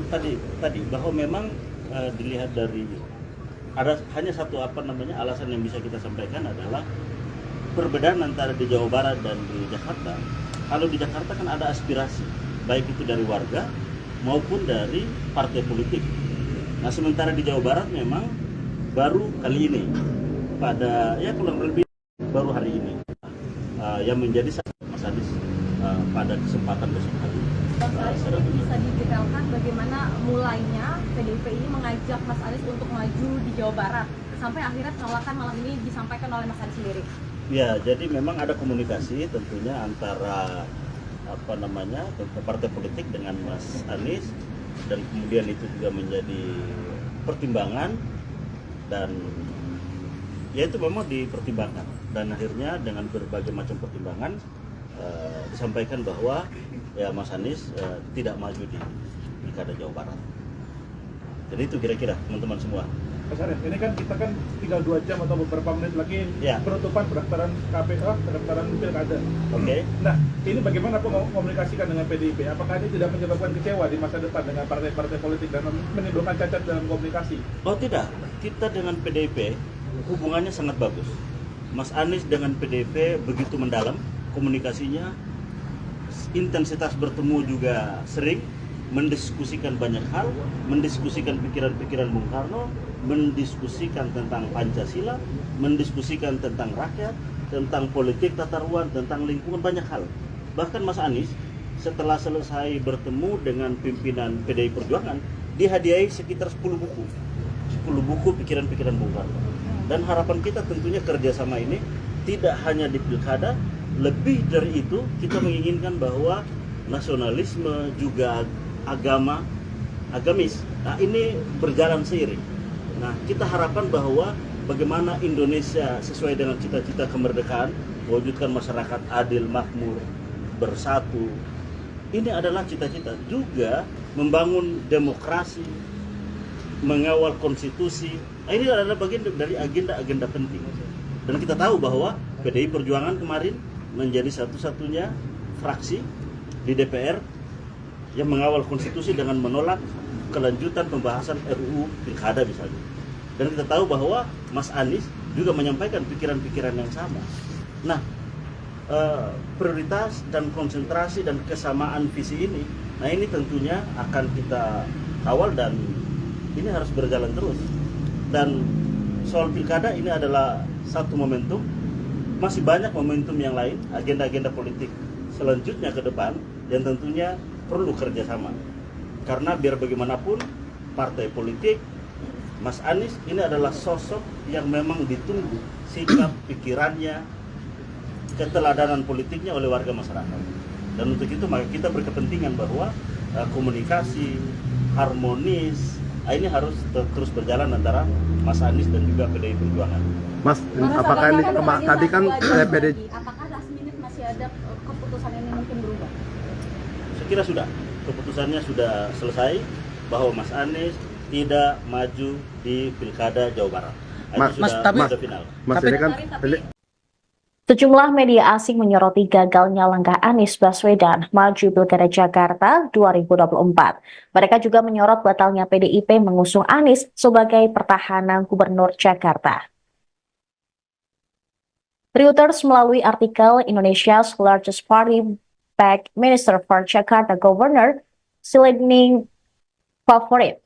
tadi bahwa memang dilihat dari ada hanya satu alasan yang bisa kita sampaikan adalah perbedaan antara di Jawa Barat dan di Jakarta. Kalau di Jakarta kan ada aspirasi baik itu dari warga maupun dari partai politik. Nah sementara di Jawa Barat memang baru kali ini pada kurang lebih baru hari ini yang menjadi Mas Anies pada kesempatan besok hari. Mas Anies ini bisa didetailkan bagaimana mulainya PDIP ini mengajak Mas Anies untuk maju di Jawa Barat sampai akhirnya penolakan malam ini disampaikan oleh Mas Anies sendiri. Ya, jadi memang ada komunikasi tentunya antara partai politik dengan Mas Anies, dan kemudian itu juga menjadi pertimbangan, dan ya itu memang dipertimbangkan, dan akhirnya dengan berbagai macam pertimbangan disampaikan bahwa ya Mas Anies tidak maju di Pilkada Jawa Barat. Jadi itu kira-kira teman-teman semua. Mas Arief, ini kan kita kan tinggal 2 jam atau beberapa menit lagi penutupan pendaftaran pendaftaran pilkada. Oke. Nah, ini bagaimana komunikasikan dengan PDIP? Apakah ini tidak menyebabkan kecewa di masa depan dengan partai-partai politik dan menimbulkan cacat dalam komunikasi? Oh tidak, kita dengan PDIP hubungannya sangat bagus. Mas Anies dengan PDIP begitu mendalam komunikasinya, intensitas bertemu juga sering, mendiskusikan banyak hal, mendiskusikan pikiran-pikiran Bung Karno, mendiskusikan tentang Pancasila, mendiskusikan tentang rakyat, tentang politik tata ruang, tentang lingkungan, banyak hal. Bahkan Mas Anies setelah selesai bertemu dengan pimpinan PDI Perjuangan, dihadiahi sekitar 10 buku pikiran-pikiran Bung Karno. Dan harapan kita tentunya kerjasama ini tidak hanya di pilkada, lebih dari itu kita menginginkan bahwa nasionalisme juga agamis, nah ini berjalan seiring. Nah kita harapkan bahwa bagaimana Indonesia sesuai dengan cita-cita kemerdekaan, mewujudkan masyarakat adil, makmur, bersatu. Ini adalah cita-cita juga membangun demokrasi, mengawal konstitusi. Nah, ini adalah bagian dari agenda-agenda penting. Dan kita tahu bahwa PDI Perjuangan kemarin menjadi satu-satunya fraksi di DPR yang mengawal konstitusi dengan menolak kelanjutan pembahasan RUU Pilkada misalnya. Dan kita tahu bahwa Mas Anies juga menyampaikan pikiran-pikiran yang sama. Nah, prioritas dan konsentrasi dan kesamaan visi ini, nah ini tentunya akan kita kawal dan ini harus berjalan terus. Dan soal Pilkada ini adalah satu momentum, masih banyak momentum yang lain, agenda-agenda politik selanjutnya ke depan yang tentunya perlu kerjasama. Karena biar bagaimanapun partai politik, Mas Anies ini adalah sosok yang memang ditunggu sikap, pikirannya, keteladanan politiknya oleh warga masyarakat. Dan untuk itu maka kita berkepentingan bahwa komunikasi harmonis ini harus terus berjalan antara Mas Anies dan juga PDI Perjuangan. Mas, apakah ini tadi kan PDI? Apakah last minute masih ada keputusan ini mungkin berubah? Saya kira sudah, keputusannya sudah selesai bahwa Mas Anies tidak maju di Pilkada Jawa Barat. Sudah final. Mas, ini kan Sejumlah media asing menyoroti gagalnya langkah Anies Baswedan maju Pilkada Jakarta 2024. Mereka juga menyorot batalnya PDIP mengusung Anies sebagai pertahanan Gubernur Jakarta. Reuters melalui artikel Indonesia's largest party backed Minister for Jakarta Governor Silending Favorit.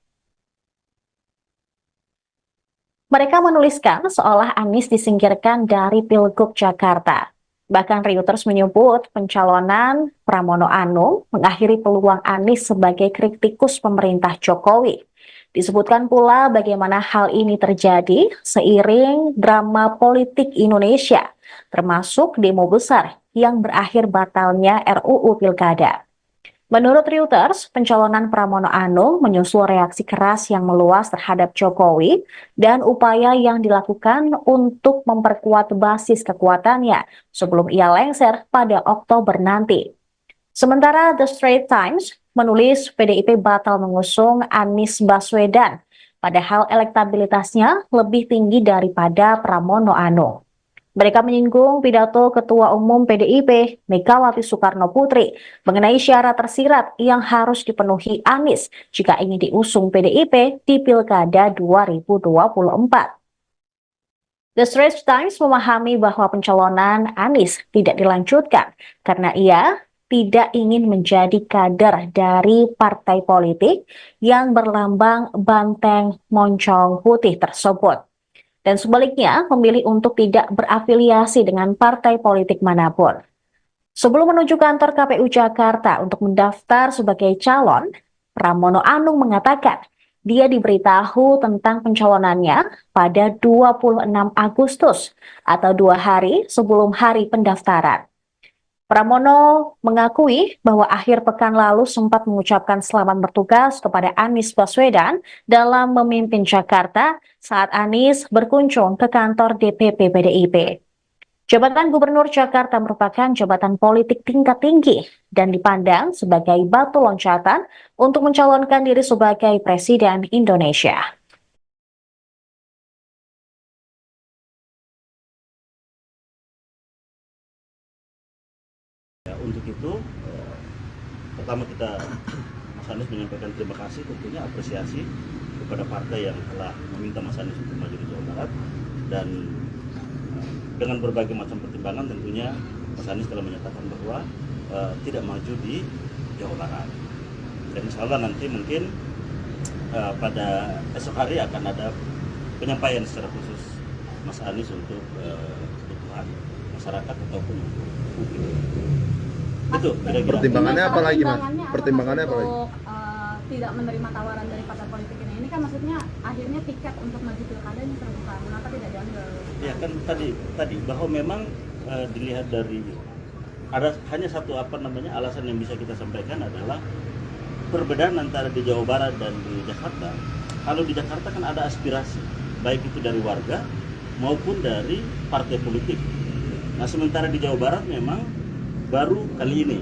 Mereka menuliskan seolah Anies disingkirkan dari Pilgub Jakarta. Bahkan Reuters menyebut pencalonan Pramono Anung mengakhiri peluang Anies sebagai kritikus pemerintah Jokowi. Disebutkan pula bagaimana hal ini terjadi seiring drama politik Indonesia, termasuk demo besar yang berakhir batalnya RUU Pilkada. Menurut Reuters, pencalonan Pramono Anung menyusul reaksi keras yang meluas terhadap Jokowi dan upaya yang dilakukan untuk memperkuat basis kekuatannya sebelum ia lengser pada Oktober nanti. Sementara The Straits Times menulis PDIP batal mengusung Anies Baswedan, padahal elektabilitasnya lebih tinggi daripada Pramono Anung. Mereka menyinggung pidato Ketua Umum PDIP, Megawati Soekarno Putri, mengenai syarat tersirat yang harus dipenuhi Anies jika ingin diusung PDIP di Pilkada 2024. The Straits Times memahami bahwa pencalonan Anies tidak dilanjutkan karena ia tidak ingin menjadi kader dari partai politik yang berlambang banteng moncong putih tersebut. Dan sebaliknya memilih untuk tidak berafiliasi dengan partai politik manapun. Sebelum menuju kantor KPU Jakarta untuk mendaftar sebagai calon, Pramono Anung mengatakan dia diberitahu tentang pencalonannya pada 26 Agustus atau 2 hari sebelum hari pendaftaran. Pramono mengakui bahwa akhir pekan lalu sempat mengucapkan selamat bertugas kepada Anies Baswedan dalam memimpin Jakarta saat Anies berkunjung ke kantor DPP PDIP. Jabatan Gubernur Jakarta merupakan jabatan politik tingkat tinggi dan dipandang sebagai batu loncatan untuk mencalonkan diri sebagai Presiden Indonesia. Untuk itu, pertama Mas Anies menyampaikan terima kasih, tentunya apresiasi kepada partai yang telah meminta Mas Anies untuk maju di Jawa Barat, dan dengan berbagai macam pertimbangan tentunya Mas Anies telah menyatakan bahwa tidak maju di Jawa Barat. Dan insya Allah nanti mungkin pada esok hari akan ada penyampaian secara khusus Mas Anies untuk kebutuhan masyarakat ataupun publik. Itu kira-kira. Pertimbangannya apa lagi, Mas? Pertimbangannya apa lagi? Untuk tidak menerima tawaran dari partai politik ini kan maksudnya akhirnya tiket untuk maju pilkada ini terbuka. Kenapa tidak diambil? Ya kan tadi bahwa memang dilihat dari ada hanya satu alasan yang bisa kita sampaikan adalah perbedaan antara di Jawa Barat dan di Jakarta. Kalau di Jakarta kan ada aspirasi baik itu dari warga maupun dari partai politik. Nah sementara di Jawa Barat memang baru kali ini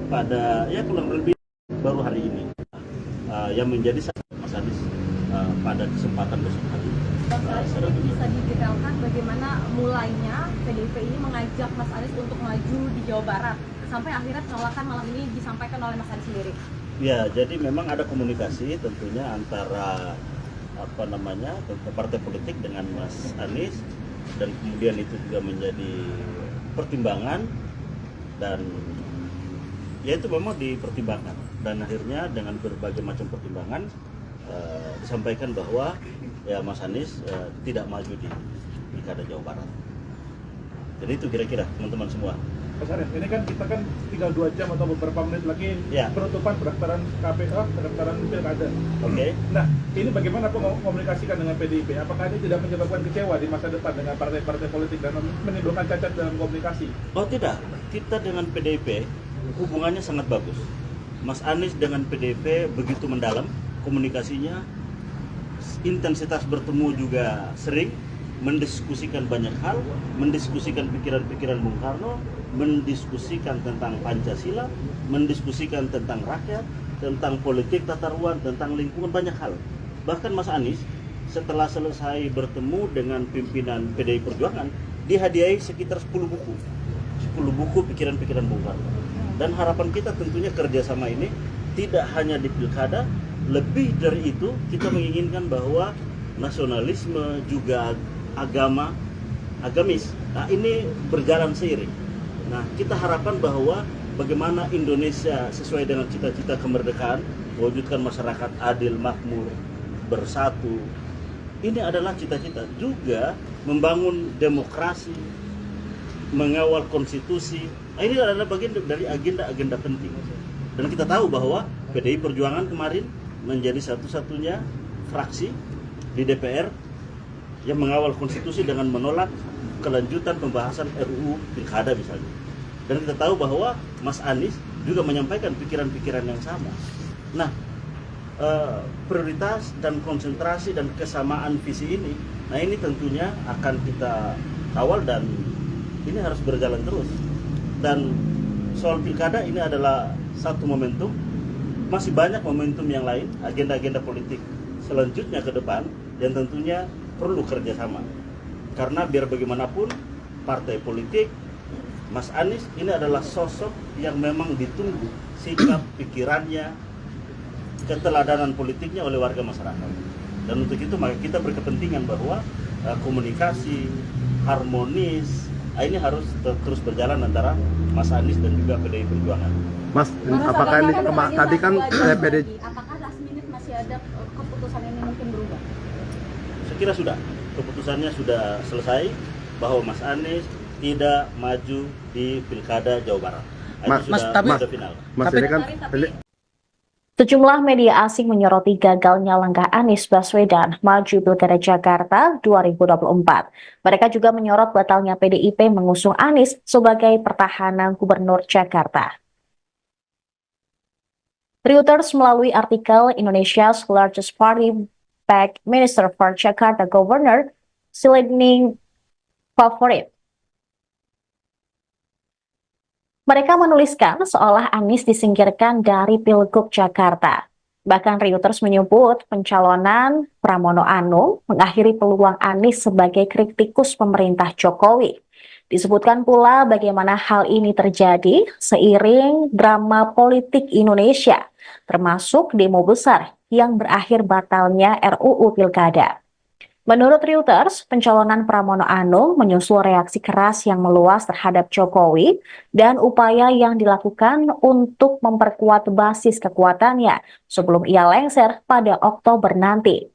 pada kurang lebih baru hari ini yang menjadi Mas Anies pada kesempatan besok hari. Bisa didetailkan bagaimana mulainya PDIP ini mengajak Mas Anies untuk maju di Jawa Barat sampai akhirnya penolakan malam ini disampaikan oleh Mas Anies sendiri. Ya, jadi memang ada komunikasi tentunya antara partai politik dengan Mas Anies, dan kemudian itu juga menjadi pertimbangan, dan ya itu memang dipertimbangkan, dan akhirnya dengan berbagai macam pertimbangan disampaikan bahwa ya Mas Anies tidak maju di Pilkada Jawa Barat. Jadi itu kira-kira teman-teman semua. Mas Anies, ini kan kita kan tinggal 2 jam atau beberapa menit lagi penutupan pendaftaran KPU, pendaftaran pilkada. Oke. Nah, ini bagaimana komunikasikan dengan PDIP? Apakah ini tidak menyebabkan kecewa di masa depan dengan partai-partai politik dan menimbulkan cacat dalam komunikasi? Oh tidak, kita dengan PDIP hubungannya sangat bagus. Mas Anies dengan PDIP begitu mendalam komunikasinya, intensitas bertemu juga sering, mendiskusikan banyak hal, mendiskusikan pikiran-pikiran Bung Karno, mendiskusikan tentang Pancasila, mendiskusikan tentang rakyat, tentang politik tata ruang, tentang lingkungan, banyak hal. Bahkan Mas Anies setelah selesai bertemu dengan pimpinan PDI Perjuangan, dihadiahi sekitar 10 buku pikiran-pikiran Bung Karno. Dan harapan kita tentunya kerjasama ini tidak hanya di pilkada, lebih dari itu kita menginginkan bahwa nasionalisme juga agamis, nah ini berjalan seiring. Nah kita harapkan bahwa bagaimana Indonesia sesuai dengan cita-cita kemerdekaan, mewujudkan masyarakat adil, makmur, bersatu. Ini adalah cita-cita juga membangun demokrasi, mengawal konstitusi. Nah, ini adalah bagian dari agenda-agenda penting. Dan kita tahu bahwa PDI Perjuangan kemarin menjadi satu-satunya fraksi di DPR yang mengawal konstitusi dengan menolak kelanjutan pembahasan RUU Pilkada misalnya. Dan kita tahu bahwa Mas Anies juga menyampaikan pikiran-pikiran yang sama. Nah, prioritas dan konsentrasi dan kesamaan visi ini, nah ini tentunya akan kita kawal dan ini harus berjalan terus. Dan soal pilkada ini adalah satu momentum, masih banyak momentum yang lain, agenda-agenda politik selanjutnya ke depan yang tentunya perlu kerjasama. Karena biar bagaimanapun partai politik, Mas Anies ini adalah sosok yang memang ditunggu sikap, pikirannya, keteladanan politiknya oleh warga masyarakat. Dan untuk itu maka kita berkepentingan bahwa komunikasi harmonis ini harus terus berjalan antara Mas Anies dan juga PDI Perjuangan. Mas, apakah ini tadi kan PDI apakah last minute masih ada keputusan ini mungkin berubah? Saya kira sudah, keputusannya sudah selesai bahwa Mas Anies tidak maju di Pilkada Jawa Barat. Sudah final. Mas ini kan Sejumlah media asing menyoroti gagalnya langkah Anies Baswedan maju Pilkada Jakarta 2024. Mereka juga menyorot batalnya PDIP mengusung Anies sebagai pertahanan Gubernur Jakarta. Reuters melalui artikel Indonesia's largest party backed Minister for Jakarta Governor Silending Favorit. Mereka menuliskan seolah Anies disingkirkan dari Pilgub Jakarta. Bahkan Reuters menyebut pencalonan Pramono Anung mengakhiri peluang Anies sebagai kritikus pemerintah Jokowi. Disebutkan pula bagaimana hal ini terjadi seiring drama politik Indonesia, termasuk demo besar yang berakhir batalnya RUU Pilkada. Menurut Reuters, pencalonan Pramono Anung menyusul reaksi keras yang meluas terhadap Jokowi dan upaya yang dilakukan untuk memperkuat basis kekuatannya sebelum ia lengser pada Oktober nanti.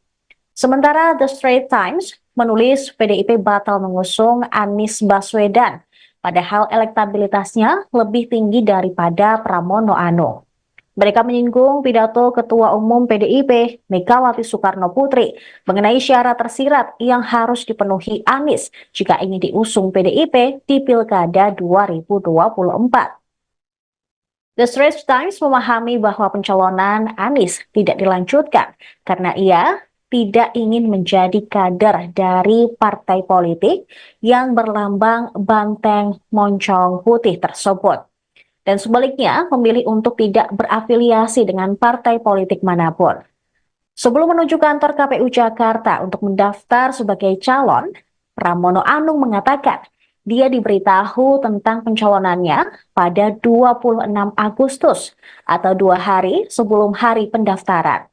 Sementara The Straits Times menulis PDIP batal mengusung Anies Baswedan, padahal elektabilitasnya lebih tinggi daripada Pramono Anung. Mereka menyinggung pidato Ketua Umum PDIP, Megawati Soekarno Putri, mengenai syarat tersirat yang harus dipenuhi Anies jika ingin diusung PDIP di Pilkada 2024. The Straits Times memahami bahwa pencalonan Anies tidak dilanjutkan karena ia tidak ingin menjadi kader dari partai politik yang berlambang banteng moncong putih tersebut. Dan sebaliknya memilih untuk tidak berafiliasi dengan partai politik manapun. Sebelum menuju kantor KPU Jakarta untuk mendaftar sebagai calon, Pramono Anung mengatakan dia diberitahu tentang pencalonannya pada 26 Agustus atau 2 hari sebelum hari pendaftaran.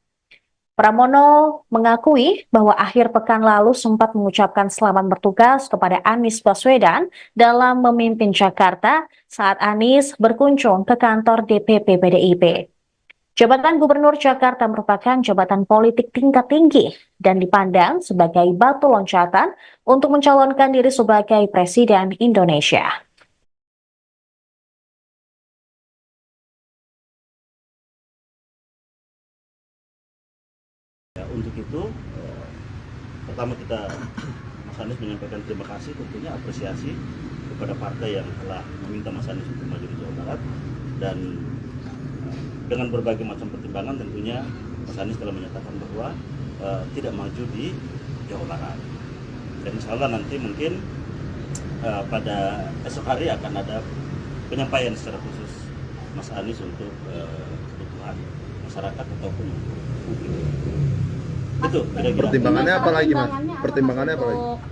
Pramono mengakui bahwa akhir pekan lalu sempat mengucapkan selamat bertugas kepada Anies Baswedan dalam memimpin Jakarta saat Anies berkunjung ke kantor DPP PDIP. Jabatan Gubernur Jakarta merupakan jabatan politik tingkat tinggi dan dipandang sebagai batu loncatan untuk mencalonkan diri sebagai Presiden Indonesia. Untuk itu, pertama kita Mas Anies menyampaikan terima kasih, tentunya apresiasi kepada partai yang telah meminta Mas Anies untuk maju di Jawa Barat, dan dengan berbagai macam pertimbangan tentunya Mas Anies telah menyatakan bahwa tidak maju di Jawa Barat. Dan insya Allah nanti mungkin pada esok hari akan ada penyampaian secara khusus Mas Anies untuk kebutuhan masyarakat ataupun publik. Itu kira-kira. Pertimbangannya apa lagi, Mas? Pertimbangannya apa lagi?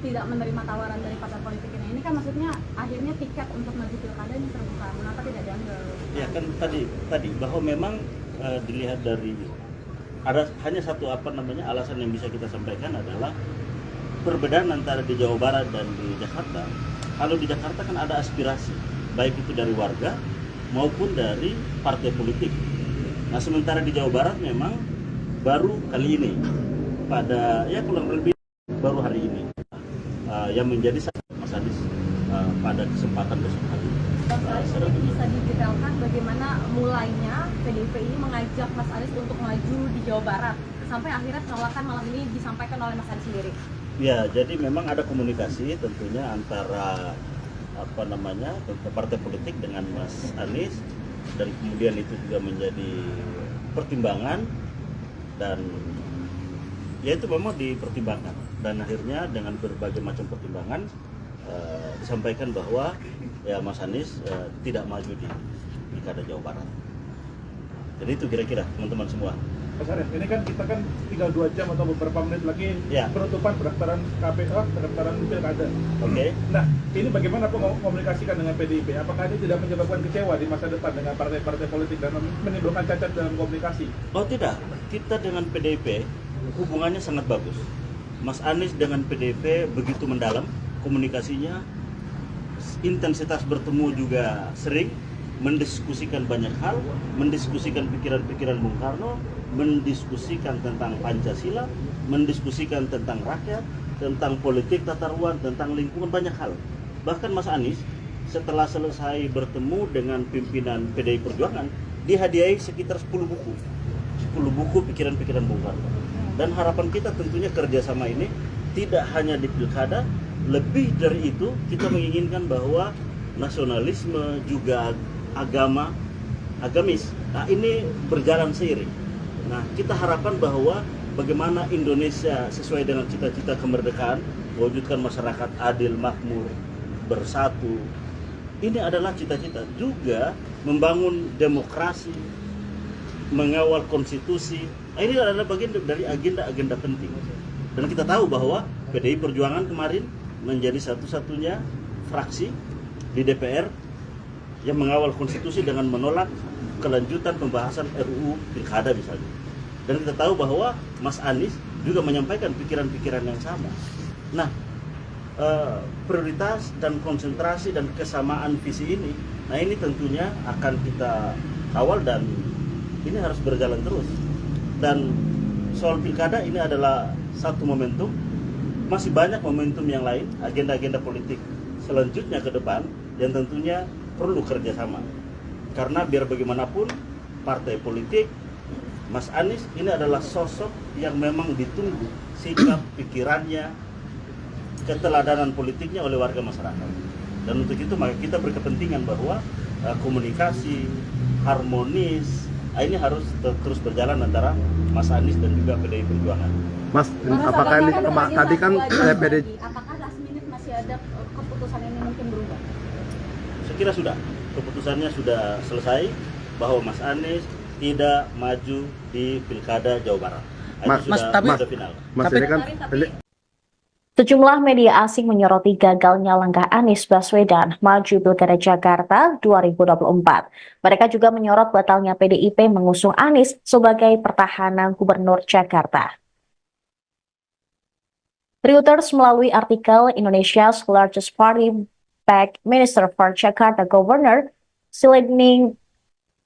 Tidak menerima tawaran dari partai politik ini kan maksudnya akhirnya tiket untuk maju pilkada ini terbuka. Mengapa tidak diambil? Ya kan tadi bahwa memang dilihat dari ada hanya satu alasan yang bisa kita sampaikan adalah perbedaan antara di Jawa Barat dan di Jakarta. Kalau di Jakarta kan ada aspirasi baik itu dari warga maupun dari partai politik. Nah sementara di Jawa Barat memang baru kali ini pada kurang lebih baru hari ini yang menjadi Mas Anies pada kesempatan besok hari. Ini bisa didetailkan bagaimana mulainya PDIP ini mengajak Mas Anies untuk maju di Jawa Barat sampai akhirnya penolakan malam ini disampaikan oleh Mas Anies sendiri. Ya, jadi memang ada komunikasi tentunya antara partai politik dengan Mas Anies, dan kemudian itu juga menjadi pertimbangan, dan ya itu memang dipertimbangkan, dan akhirnya dengan berbagai macam pertimbangan disampaikan bahwa ya Mas Anies tidak maju di Pilkada Jawa Barat. Jadi itu kira-kira teman-teman semua. Mas Arief, ini kan kita kan tinggal 2 jam atau beberapa menit lagi Ya. penutupan pendaftaran KPK, pendaftaran pilkada. Oke. Nah, ini bagaimana komunikasikan dengan PDIP? Apakah ini tidak menyebabkan kecewa di masa depan dengan partai-partai politik dan menimbulkan cacat dalam komunikasi? Oh tidak, kita dengan PDIP hubungannya sangat bagus. Mas Anies dengan PDIP begitu mendalam komunikasinya, intensitas bertemu juga sering, mendiskusikan banyak hal, mendiskusikan pikiran-pikiran Bung Karno, mendiskusikan tentang Pancasila, mendiskusikan tentang rakyat, tentang politik tata ruang, tentang lingkungan, banyak hal. Bahkan Mas Anies setelah selesai bertemu dengan pimpinan PDI Perjuangan, dihadiahi sekitar 10 buku pikiran-pikiran Bung Karno. Dan harapan kita tentunya kerjasama ini tidak hanya di pilkada, lebih dari itu kita menginginkan bahwa nasionalisme juga agamis, nah ini berjalan seiring. Nah kita harapkan bahwa bagaimana Indonesia sesuai dengan cita-cita kemerdekaan, mewujudkan masyarakat adil, makmur, bersatu. Ini adalah cita-cita juga membangun demokrasi, mengawal konstitusi. Nah, ini adalah bagian dari agenda-agenda penting. Dan kita tahu bahwa PDI Perjuangan kemarin menjadi satu-satunya fraksi di DPR yang mengawal konstitusi dengan menolak kelanjutan pembahasan RUU Pilkada misalnya. Dan kita tahu bahwa Mas Anies juga menyampaikan pikiran-pikiran yang sama. Nah, prioritas dan konsentrasi dan kesamaan visi ini, nah ini tentunya akan kita kawal dan ini harus berjalan terus. Dan soal pilkada ini adalah satu momentum, masih banyak momentum yang lain, agenda-agenda politik selanjutnya ke depan yang tentunya perlu kerjasama. Karena biar bagaimanapun partai politik, Mas Anies ini adalah sosok yang memang ditunggu sikap, pikirannya, keteladanan politiknya oleh warga masyarakat. Dan untuk itu maka kita berkepentingan bahwa komunikasi harmonis ini harus terus berjalan antara Mas Anies dan juga PDI Perjuangan. Mas, apakah ini tadi kan PDI apakah last minute masih ada keputusan ini mungkin berubah? Saya kira sudah, keputusannya sudah selesai bahwa Mas Anies tidak maju di Pilkada Jawa Barat. Sudah final. Mas ini kan Sejumlah media asing menyoroti gagalnya langkah Anies Baswedan maju Pilkada Jakarta 2024. Mereka juga menyorot batalnya PDIP mengusung Anies sebagai pertahanan Gubernur Jakarta. Reuters melalui artikel Indonesia's largest party backed Minister for Jakarta Governor Silending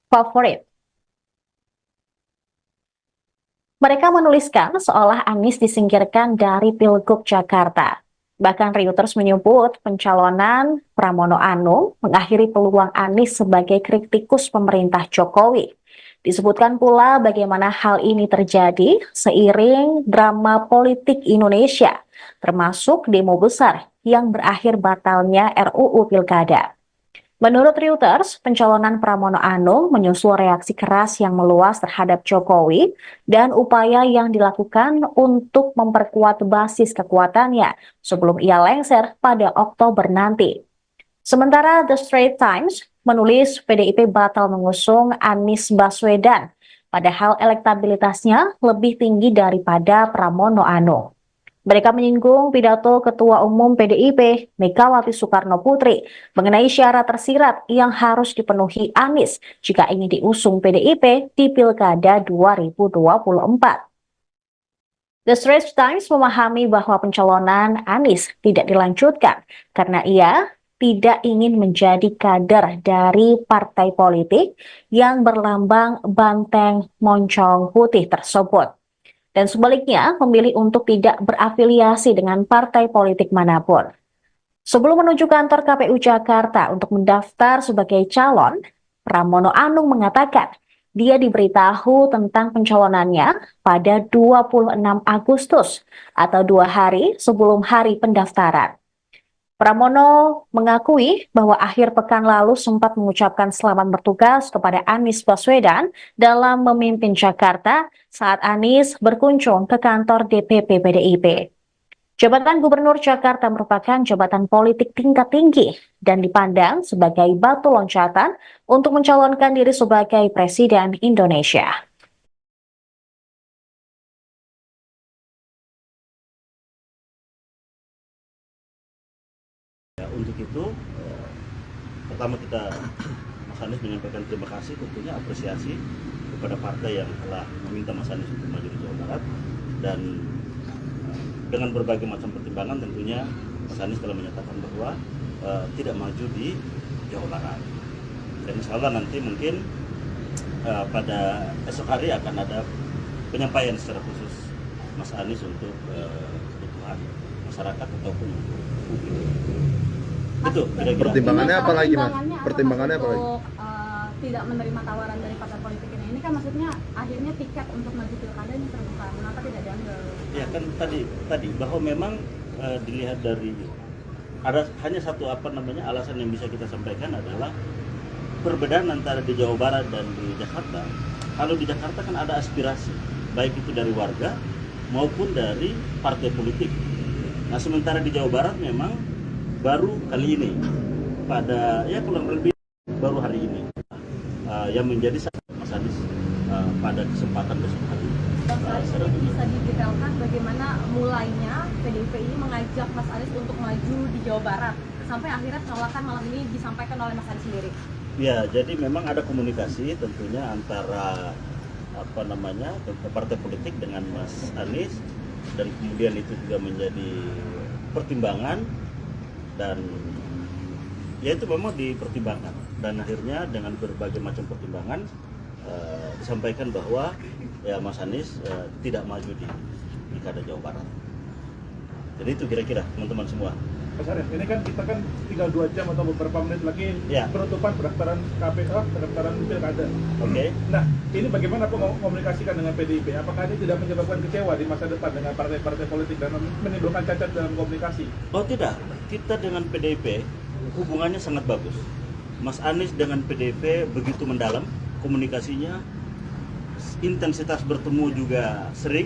Favorit. Mereka menuliskan seolah Anies disingkirkan dari Pilgub Jakarta. Bahkan Reuters menyebut pencalonan Pramono Anung mengakhiri peluang Anies sebagai kritikus pemerintah Jokowi. Disebutkan pula bagaimana hal ini terjadi seiring drama politik Indonesia, termasuk demo besar yang berakhir batalnya RUU Pilkada. Menurut Reuters, pencalonan Pramono Anung menyusul reaksi keras yang meluas terhadap Jokowi dan upaya yang dilakukan untuk memperkuat basis kekuatannya sebelum ia lengser pada Oktober nanti. Sementara The Straits Times menulis PDIP batal mengusung Anies Baswedan, padahal elektabilitasnya lebih tinggi daripada Pramono Anung. Mereka menyinggung pidato Ketua Umum PDIP, Megawati Soekarno Putri, mengenai syarat tersirat yang harus dipenuhi Anies jika ingin diusung PDIP di Pilkada 2024. The Straits Times memahami bahwa pencalonan Anies tidak dilanjutkan karena ia tidak ingin menjadi kader dari partai politik yang berlambang banteng moncong putih tersebut. Dan sebaliknya memilih untuk tidak berafiliasi dengan partai politik manapun. Sebelum menuju kantor KPU Jakarta untuk mendaftar sebagai calon, Pramono Anung mengatakan dia diberitahu tentang pencalonannya pada 26 Agustus atau 2 hari sebelum hari pendaftaran. Pramono mengakui bahwa akhir pekan lalu sempat mengucapkan selamat bertugas kepada Anies Baswedan dalam memimpin Jakarta saat Anies berkunjung ke kantor DPP PDIP. Jabatan Gubernur Jakarta merupakan jabatan politik tingkat tinggi dan dipandang sebagai batu loncatan untuk mencalonkan diri sebagai Presiden Indonesia. Ya, untuk itu, pertama kita Mas Anies menyampaikan terima kasih, tentunya apresiasi kepada partai yang telah meminta Mas Anies untuk maju di Jawa Barat, dan dengan berbagai macam pertimbangan tentunya Mas Anies telah menyatakan bahwa tidak maju di Jawa Barat. Dan insya Allah nanti mungkin pada esok hari akan ada penyampaian secara khusus Mas Anies untuk kebutuhan masyarakat ataupun publik. Itu kira-kira. Pertimbangannya apa lagi, Mas? Pertimbangannya Pertimbangannya apa lagi? untuk tidak menerima tawaran dari partai politik ini? Ini kan maksudnya akhirnya tiket untuk maju pilkada ini terbuka. Kenapa tidak diambil? Ya kan tadi bahwa memang dilihat dari ada hanya satu alasan yang bisa kita sampaikan adalah perbedaan antara di Jawa Barat dan di Jakarta. Kalau di Jakarta kan ada aspirasi baik itu dari warga maupun dari partai politik. Nah sementara di Jawa Barat memang baru kali ini pada kurang lebih baru hari ini yang menjadi Mas Anies pada kesempatan besok hari. Bang Anies, ini bisa didetailkan bagaimana mulainya PDIP ini mengajak Mas Anies untuk maju di Jawa Barat sampai akhirnya penolakan malam ini disampaikan oleh Mas Anies sendiri. Ya, jadi memang ada komunikasi tentunya antara partai politik dengan Mas Anies, dan kemudian itu juga menjadi pertimbangan, dan ya itu memang dipertimbangkan, dan akhirnya dengan berbagai macam pertimbangan disampaikan bahwa ya Mas Anies tidak maju di Pilkada Jawa Barat. Jadi itu kira-kira teman-teman semua. Mas Arief, ini kan kita kan tinggal 2 jam atau beberapa menit lagi Ya. penutupan pendaftaran KPK, pendaftaran pilkada. Oke. Nah, ini bagaimana komunikasikan dengan PDIP? Apakah ini tidak menyebabkan kecewa di masa depan dengan partai-partai politik dan menimbulkan cacat dalam komunikasi? Oh tidak, kita dengan PDIP hubungannya sangat bagus. Mas Anies dengan PDIP begitu mendalam komunikasinya, intensitas bertemu juga sering,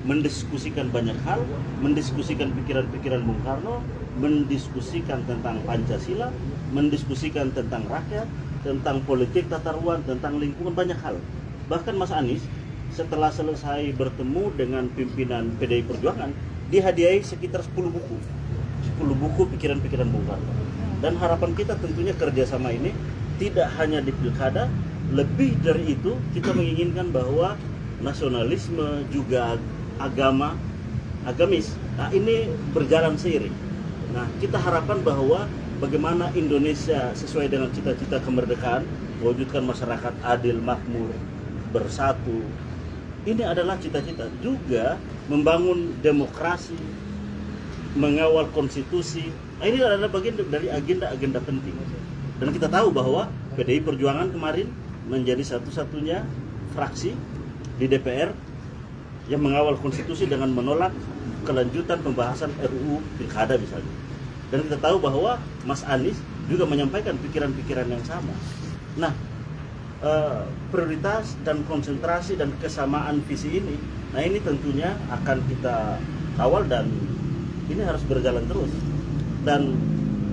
mendiskusikan banyak hal, mendiskusikan pikiran-pikiran Bung Karno, mendiskusikan tentang Pancasila, mendiskusikan tentang rakyat, tentang politik tata ruang, tentang lingkungan, banyak hal. Bahkan Mas Anies setelah selesai bertemu dengan pimpinan PDI Perjuangan, dihadiahi sekitar 10 buku. 10 buku pikiran-pikiran Bung Karno. Dan harapan kita tentunya kerjasama ini tidak hanya di pilkada, lebih dari itu kita menginginkan bahwa nasionalisme juga agamis, nah ini berjalan seiring. Nah kita harapkan bahwa bagaimana Indonesia sesuai dengan cita-cita kemerdekaan, mewujudkan masyarakat adil, makmur, bersatu. Ini adalah cita-cita juga membangun demokrasi, mengawal konstitusi. Nah, ini adalah bagian dari agenda-agenda penting. Dan kita tahu bahwa PDI Perjuangan kemarin menjadi satu-satunya fraksi di DPR yang mengawal konstitusi dengan menolak kelanjutan pembahasan RUU Pilkada misalnya. Dan kita tahu bahwa Mas Anies juga menyampaikan pikiran-pikiran yang sama. Nah, prioritas dan konsentrasi dan kesamaan visi ini, nah ini tentunya akan kita kawal dan ini harus berjalan terus. Dan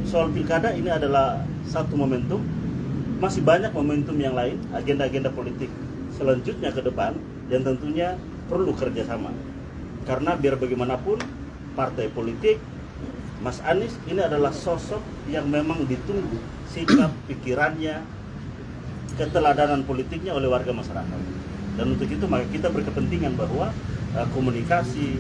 soal pilkada ini adalah satu momentum, masih banyak momentum yang lain, agenda-agenda politik selanjutnya ke depan yang tentunya perlu kerjasama. Karena biar bagaimanapun partai politik, Mas Anies ini adalah sosok yang memang ditunggu sikap, pikirannya, keteladanan politiknya oleh warga masyarakat. Dan untuk itu maka kita berkepentingan bahwa komunikasi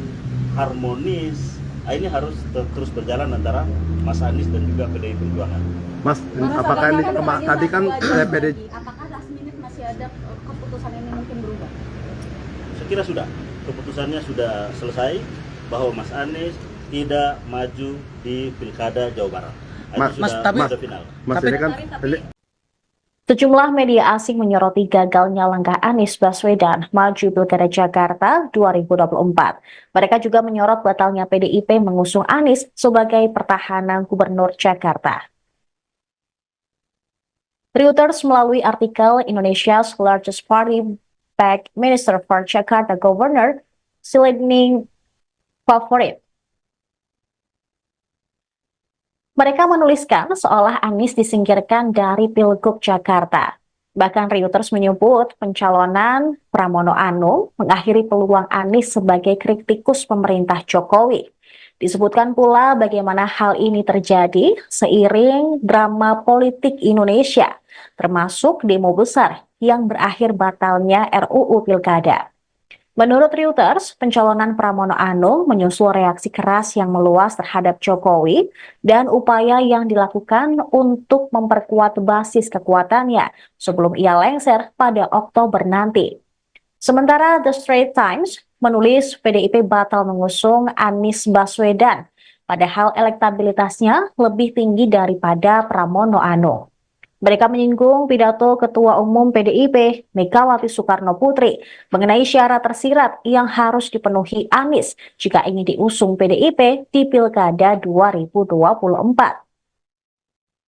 harmonis ini harus terus berjalan antara Mas Anies dan juga PDI Perjuangan. Mas, apakah ini tadi kan PDI Apakah last minute masih ada keputusan ini mungkin berubah? Saya kira sudah, keputusannya sudah selesai bahwa Mas Anies tidak maju di Pilkada Jawa Barat. Itu sudah final. Mas ini kan Sejumlah media asing menyoroti gagalnya langkah Anies Baswedan maju Pilkada Jakarta 2024. Mereka juga menyorot batalnya PDIP mengusung Anies sebagai pertahanan Gubernur Jakarta. Reuters melalui artikel Indonesia's largest party backed Minister for Jakarta Governor Silending Favorit Mereka menuliskan seolah Anies disingkirkan dari Pilgub Jakarta. Bahkan Reuters menyebut pencalonan Pramono Anung mengakhiri peluang Anies sebagai kritikus pemerintah Jokowi. Disebutkan pula bagaimana hal ini terjadi seiring drama politik Indonesia, termasuk demo besar yang berakhir batalnya RUU Pilkada. Menurut Reuters, pencalonan Pramono Anung menyusul reaksi keras yang meluas terhadap Jokowi dan upaya yang dilakukan untuk memperkuat basis kekuatannya sebelum ia lengser pada Oktober nanti. Sementara The Straits Times menulis PDIP batal mengusung Anies Baswedan, padahal elektabilitasnya lebih tinggi daripada Pramono Anung. Mereka menyinggung pidato Ketua Umum PDIP, Megawati Soekarno Putri, mengenai syarat tersirat yang harus dipenuhi Anies jika ingin diusung PDIP di Pilkada 2024.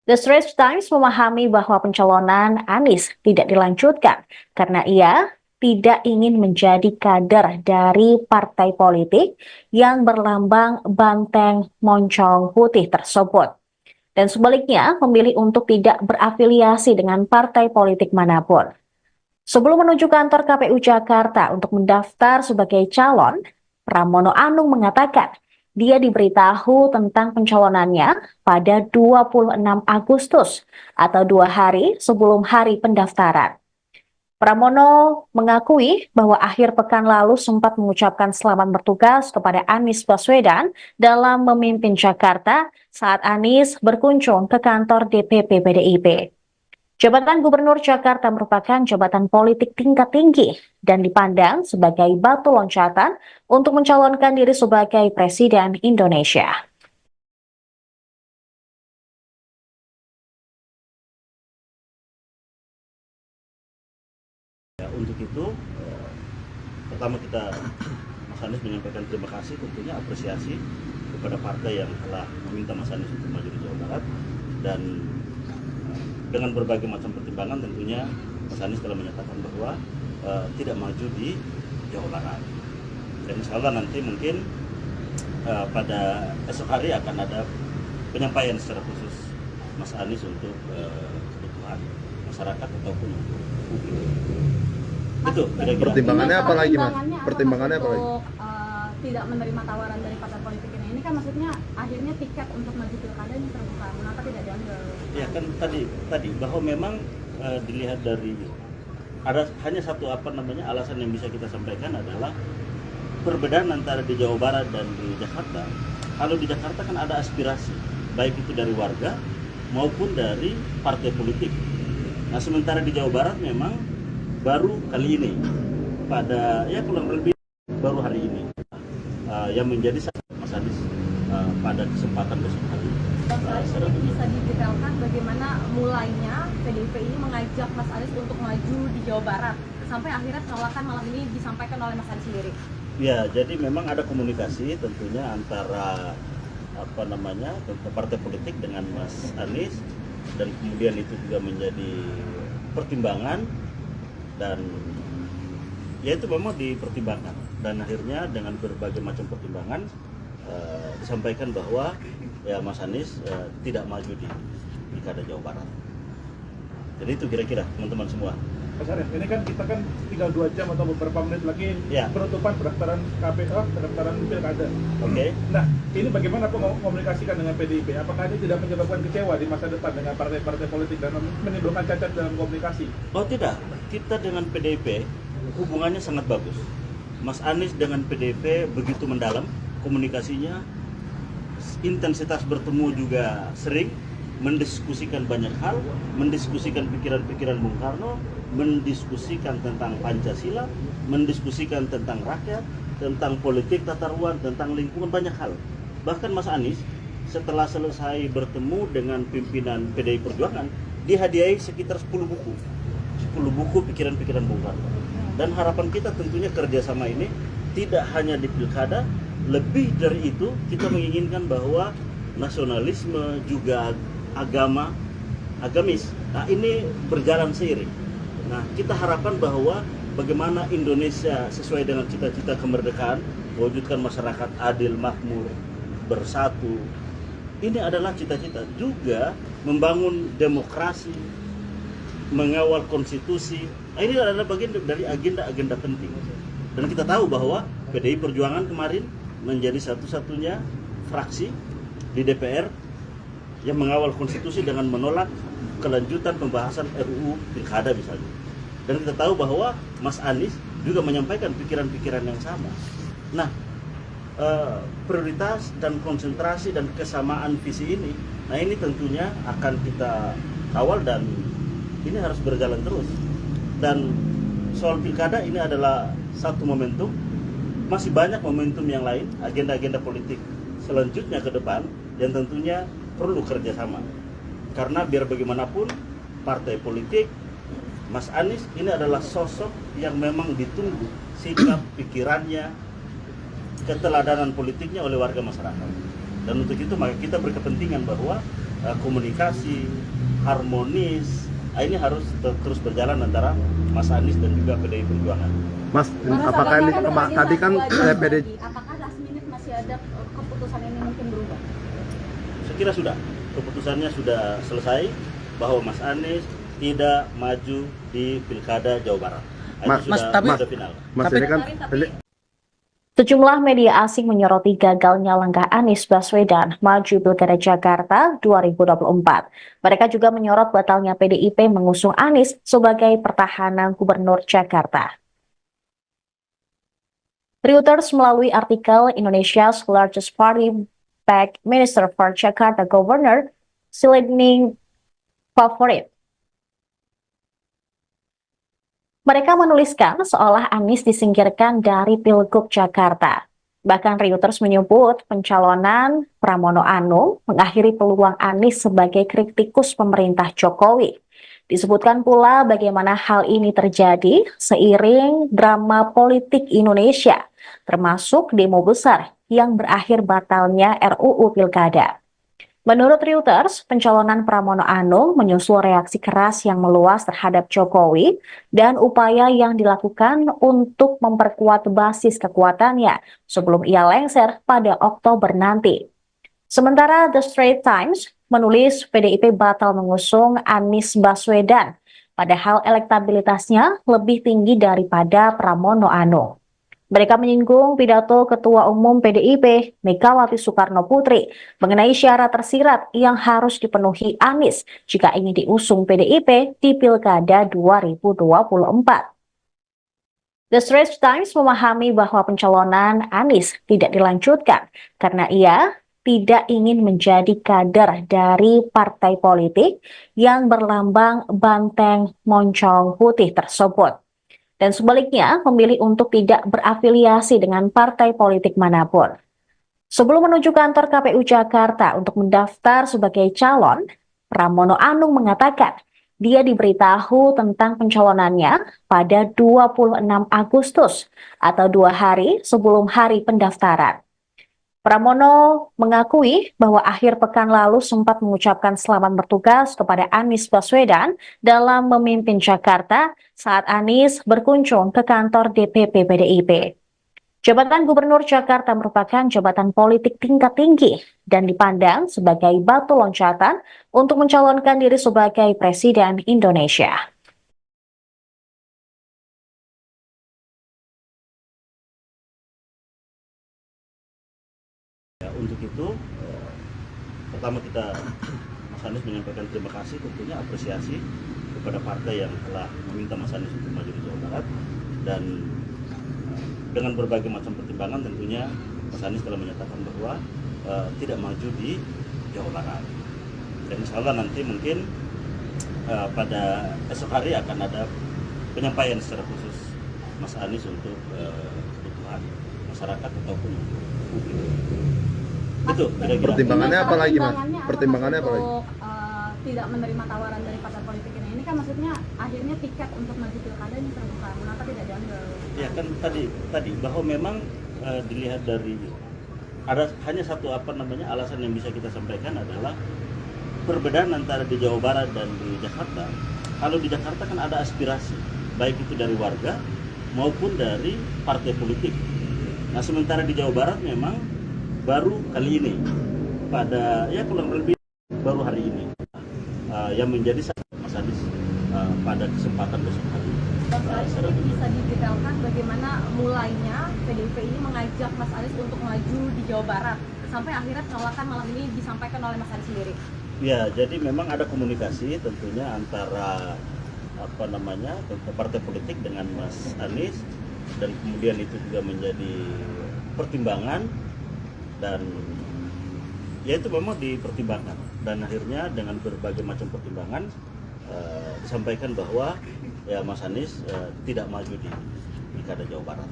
The Straits Times memahami bahwa pencalonan Anies tidak dilanjutkan karena ia tidak ingin menjadi kader dari partai politik yang berlambang banteng moncong putih tersebut. Dan sebaliknya memilih untuk tidak berafiliasi dengan partai politik manapun. Sebelum menuju kantor KPU Jakarta untuk mendaftar sebagai calon, Pramono Anung mengatakan dia diberitahu tentang pencalonannya pada 26 Agustus atau 2 hari sebelum hari pendaftaran. Pramono mengakui bahwa akhir pekan lalu sempat mengucapkan selamat bertugas kepada Anies Baswedan dalam memimpin Jakarta saat Anies berkunjung ke kantor DPP PDIP. Jabatan Gubernur Jakarta merupakan jabatan politik tingkat tinggi dan dipandang sebagai batu loncatan untuk mencalonkan diri sebagai Presiden Indonesia. Untuk itu, pertama kita Mas Anies menyampaikan terima kasih, tentunya apresiasi kepada partai yang telah meminta Mas Anies untuk maju di Jawa Barat, dan dengan berbagai macam pertimbangan tentunya Mas Anies telah menyatakan bahwa tidak maju di Jawa Barat. Dan insya Allah nanti mungkin pada esok hari akan ada penyampaian secara khusus Mas Anies untuk kebutuhan masyarakat ataupun untuk publik. Itu kira-kira. Pertimbangannya apa lagi, Mas? Pertimbangannya apa lagi? Untuk tidak menerima tawaran dari partai politik ini kan maksudnya akhirnya tiket untuk maju pilkada ini terbuka. Mengapa tidak diambil? Ya kan tadi bahwa memang dilihat dari ada hanya satu alasan yang bisa kita sampaikan adalah perbedaan antara di Jawa Barat dan di Jakarta. Kalau di Jakarta kan ada aspirasi baik itu dari warga maupun dari partai politik. Nah sementara di Jawa Barat memang baru kali ini pada kurang lebih baru hari ini yang menjadi Mas Anies pada kesempatan besok hari. Ini bisa didetailkan bagaimana mulainya PDIP ini mengajak Mas Anies untuk maju di Jawa Barat sampai akhirnya penolakan malam ini disampaikan oleh Mas Anies sendiri. Ya, jadi memang ada komunikasi tentunya antara partai politik dengan Mas Anies, dan kemudian itu juga menjadi pertimbangan, dan ya itu memang dipertimbangkan, dan akhirnya dengan berbagai macam pertimbangan disampaikan bahwa ya Mas Anies tidak maju di Pilkada Jawa Barat. Jadi itu kira-kira teman-teman semua. Mas Anies, ini kan kita kan tinggal 2 jam atau beberapa menit lagi penutupan pendaftaran KPU, pendaftaran pilkada. Oke. Nah, ini bagaimana komunikasikan dengan PDIP? Apakah ini tidak menyebabkan kecewa di masa depan dengan partai-partai politik dan menimbulkan cacat dalam komunikasi? Oh tidak, kita dengan PDIP hubungannya sangat bagus. Mas Anies dengan PDIP begitu mendalam komunikasinya, intensitas bertemu juga sering, mendiskusikan banyak hal, mendiskusikan pikiran-pikiran Bung Karno, mendiskusikan tentang Pancasila, mendiskusikan tentang rakyat, tentang politik tata ruang, tentang lingkungan, banyak hal. Bahkan Mas Anies setelah selesai bertemu dengan pimpinan PDI Perjuangan, dihadiahi sekitar 10 buku pikiran-pikiran Bung Karno. Dan harapan kita tentunya kerjasama ini tidak hanya di pilkada, lebih dari itu kita menginginkan bahwa nasionalisme juga agamis. Nah ini berjalan seiring. Nah kita harapkan bahwa bagaimana Indonesia sesuai dengan cita-cita kemerdekaan, mewujudkan masyarakat adil, makmur, bersatu. ini adalah cita-cita juga membangun demokrasi, mengawal konstitusi. Ini adalah bagian dari agenda-agenda penting. Dan kita tahu bahwa PDI Perjuangan kemarin menjadi satu-satunya fraksi di DPR yang mengawal konstitusi dengan menolak kelanjutan pembahasan RUU Pilkada misalnya. Dan kita tahu bahwa Mas Anies juga menyampaikan pikiran-pikiran yang sama. Nah, prioritas dan konsentrasi dan kesamaan visi ini, nah ini tentunya akan kita kawal dan ini harus berjalan terus. Dan soal pilkada ini adalah satu momentum, masih banyak momentum yang lain, agenda-agenda politik selanjutnya ke depan yang tentunya perlu kerjasama. Karena biar bagaimanapun partai politik, Mas Anies ini adalah sosok yang memang ditunggu sikap, pikirannya, keteladanan politiknya oleh warga masyarakat. Dan untuk itu maka kita berkepentingan bahwa komunikasi harmonis ini harus terus berjalan antara Mas Anies dan juga PDI Perjuangan. Mas, apakah ini tadi kan PDI apakah last minute masih ada keputusan ini mungkin berubah? Saya kira sudah, keputusannya sudah selesai bahwa Mas Anies tidak maju di Pilkada Jawa Barat. Sudah final. Mas ini kan Sejumlah media asing menyoroti gagalnya langkah Anies Baswedan maju Pilkada Jakarta 2024. Mereka juga menyorot batalnya PDIP mengusung Anies sebagai pertahanan Gubernur Jakarta. Reuters melalui artikel Indonesia's largest party backed Minister for Jakarta Governor Silending Favorit. Mereka menuliskan seolah Anies disingkirkan dari Pilgub Jakarta. Bahkan Reuters menyebut pencalonan Pramono Anung mengakhiri peluang Anies sebagai kritikus pemerintah Jokowi. Disebutkan pula bagaimana hal ini terjadi seiring drama politik Indonesia, termasuk demo besar yang berakhir batalnya RUU Pilkada. Menurut Reuters, pencalonan Pramono Anung menyusul reaksi keras yang meluas terhadap Jokowi dan upaya yang dilakukan untuk memperkuat basis kekuatannya sebelum ia lengser pada Oktober nanti. Sementara The Straits Times menulis PDIP batal mengusung Anies Baswedan, padahal elektabilitasnya lebih tinggi daripada Pramono Anung. Mereka menyinggung pidato Ketua Umum PDIP, Megawati Soekarno Putri, mengenai syarat tersirat yang harus dipenuhi Anies jika ingin diusung PDIP di Pilkada 2024. The Straits Times memahami bahwa pencalonan Anies tidak dilanjutkan karena ia tidak ingin menjadi kader dari partai politik yang berlambang banteng moncong putih tersebut. Dan sebaliknya memilih untuk tidak berafiliasi dengan partai politik manapun. Sebelum menuju kantor KPU Jakarta untuk mendaftar sebagai calon, Pramono Anung mengatakan dia diberitahu tentang pencalonannya pada 26 Agustus atau 2 hari sebelum hari pendaftaran. Pramono mengakui bahwa akhir pekan lalu sempat mengucapkan selamat bertugas kepada Anies Baswedan dalam memimpin Jakarta saat Anies berkunjung ke kantor DPP PDIP. Jabatan Gubernur Jakarta merupakan jabatan politik tingkat tinggi dan dipandang sebagai batu loncatan untuk mencalonkan diri sebagai Presiden Indonesia. Untuk itu, pertama kita Mas Anies menyampaikan terima kasih, tentunya apresiasi kepada partai yang telah meminta Mas Anies untuk maju di Jawa Barat, dan dengan berbagai macam pertimbangan tentunya Mas Anies telah menyatakan bahwa tidak maju di Jawa Barat. Dan insya Allah nanti mungkin pada esok hari akan ada penyampaian secara khusus Mas Anies untuk kebutuhan masyarakat ataupun publik. Itu pertimbangannya apa lagi, Mas? Pertimbangannya apa lagi? Tidak menerima tawaran dari partai politik ini kan maksudnya akhirnya tiket untuk maju pilkada ini terbuka, mengapa tidak diambil? Ya kan tadi bahwa memang dilihat dari ada hanya satu alasan yang bisa kita sampaikan adalah perbedaan antara di Jawa Barat dan di Jakarta. Kalau di Jakarta kan ada aspirasi baik itu dari warga maupun dari partai politik. Nah sementara di Jawa Barat memang baru kali ini pada ya kurang lebih baru hari ini yang menjadi sasaran Mas Anies pada kesempatan besok hari. Bang Saleh, ini bisa didetailkan bagaimana mulainya PDIP ini mengajak Mas Anies untuk maju di Jawa Barat sampai akhirnya penolakan malam ini disampaikan oleh Mas Anies sendiri. Ya, jadi memang ada komunikasi tentunya antara partai politik dengan Mas Anies, dan kemudian itu juga menjadi pertimbangan, dan ya itu memang dipertimbangkan, dan akhirnya dengan berbagai macam pertimbangan disampaikan bahwa ya Mas Anies tidak maju di Pilkada Jawa Barat.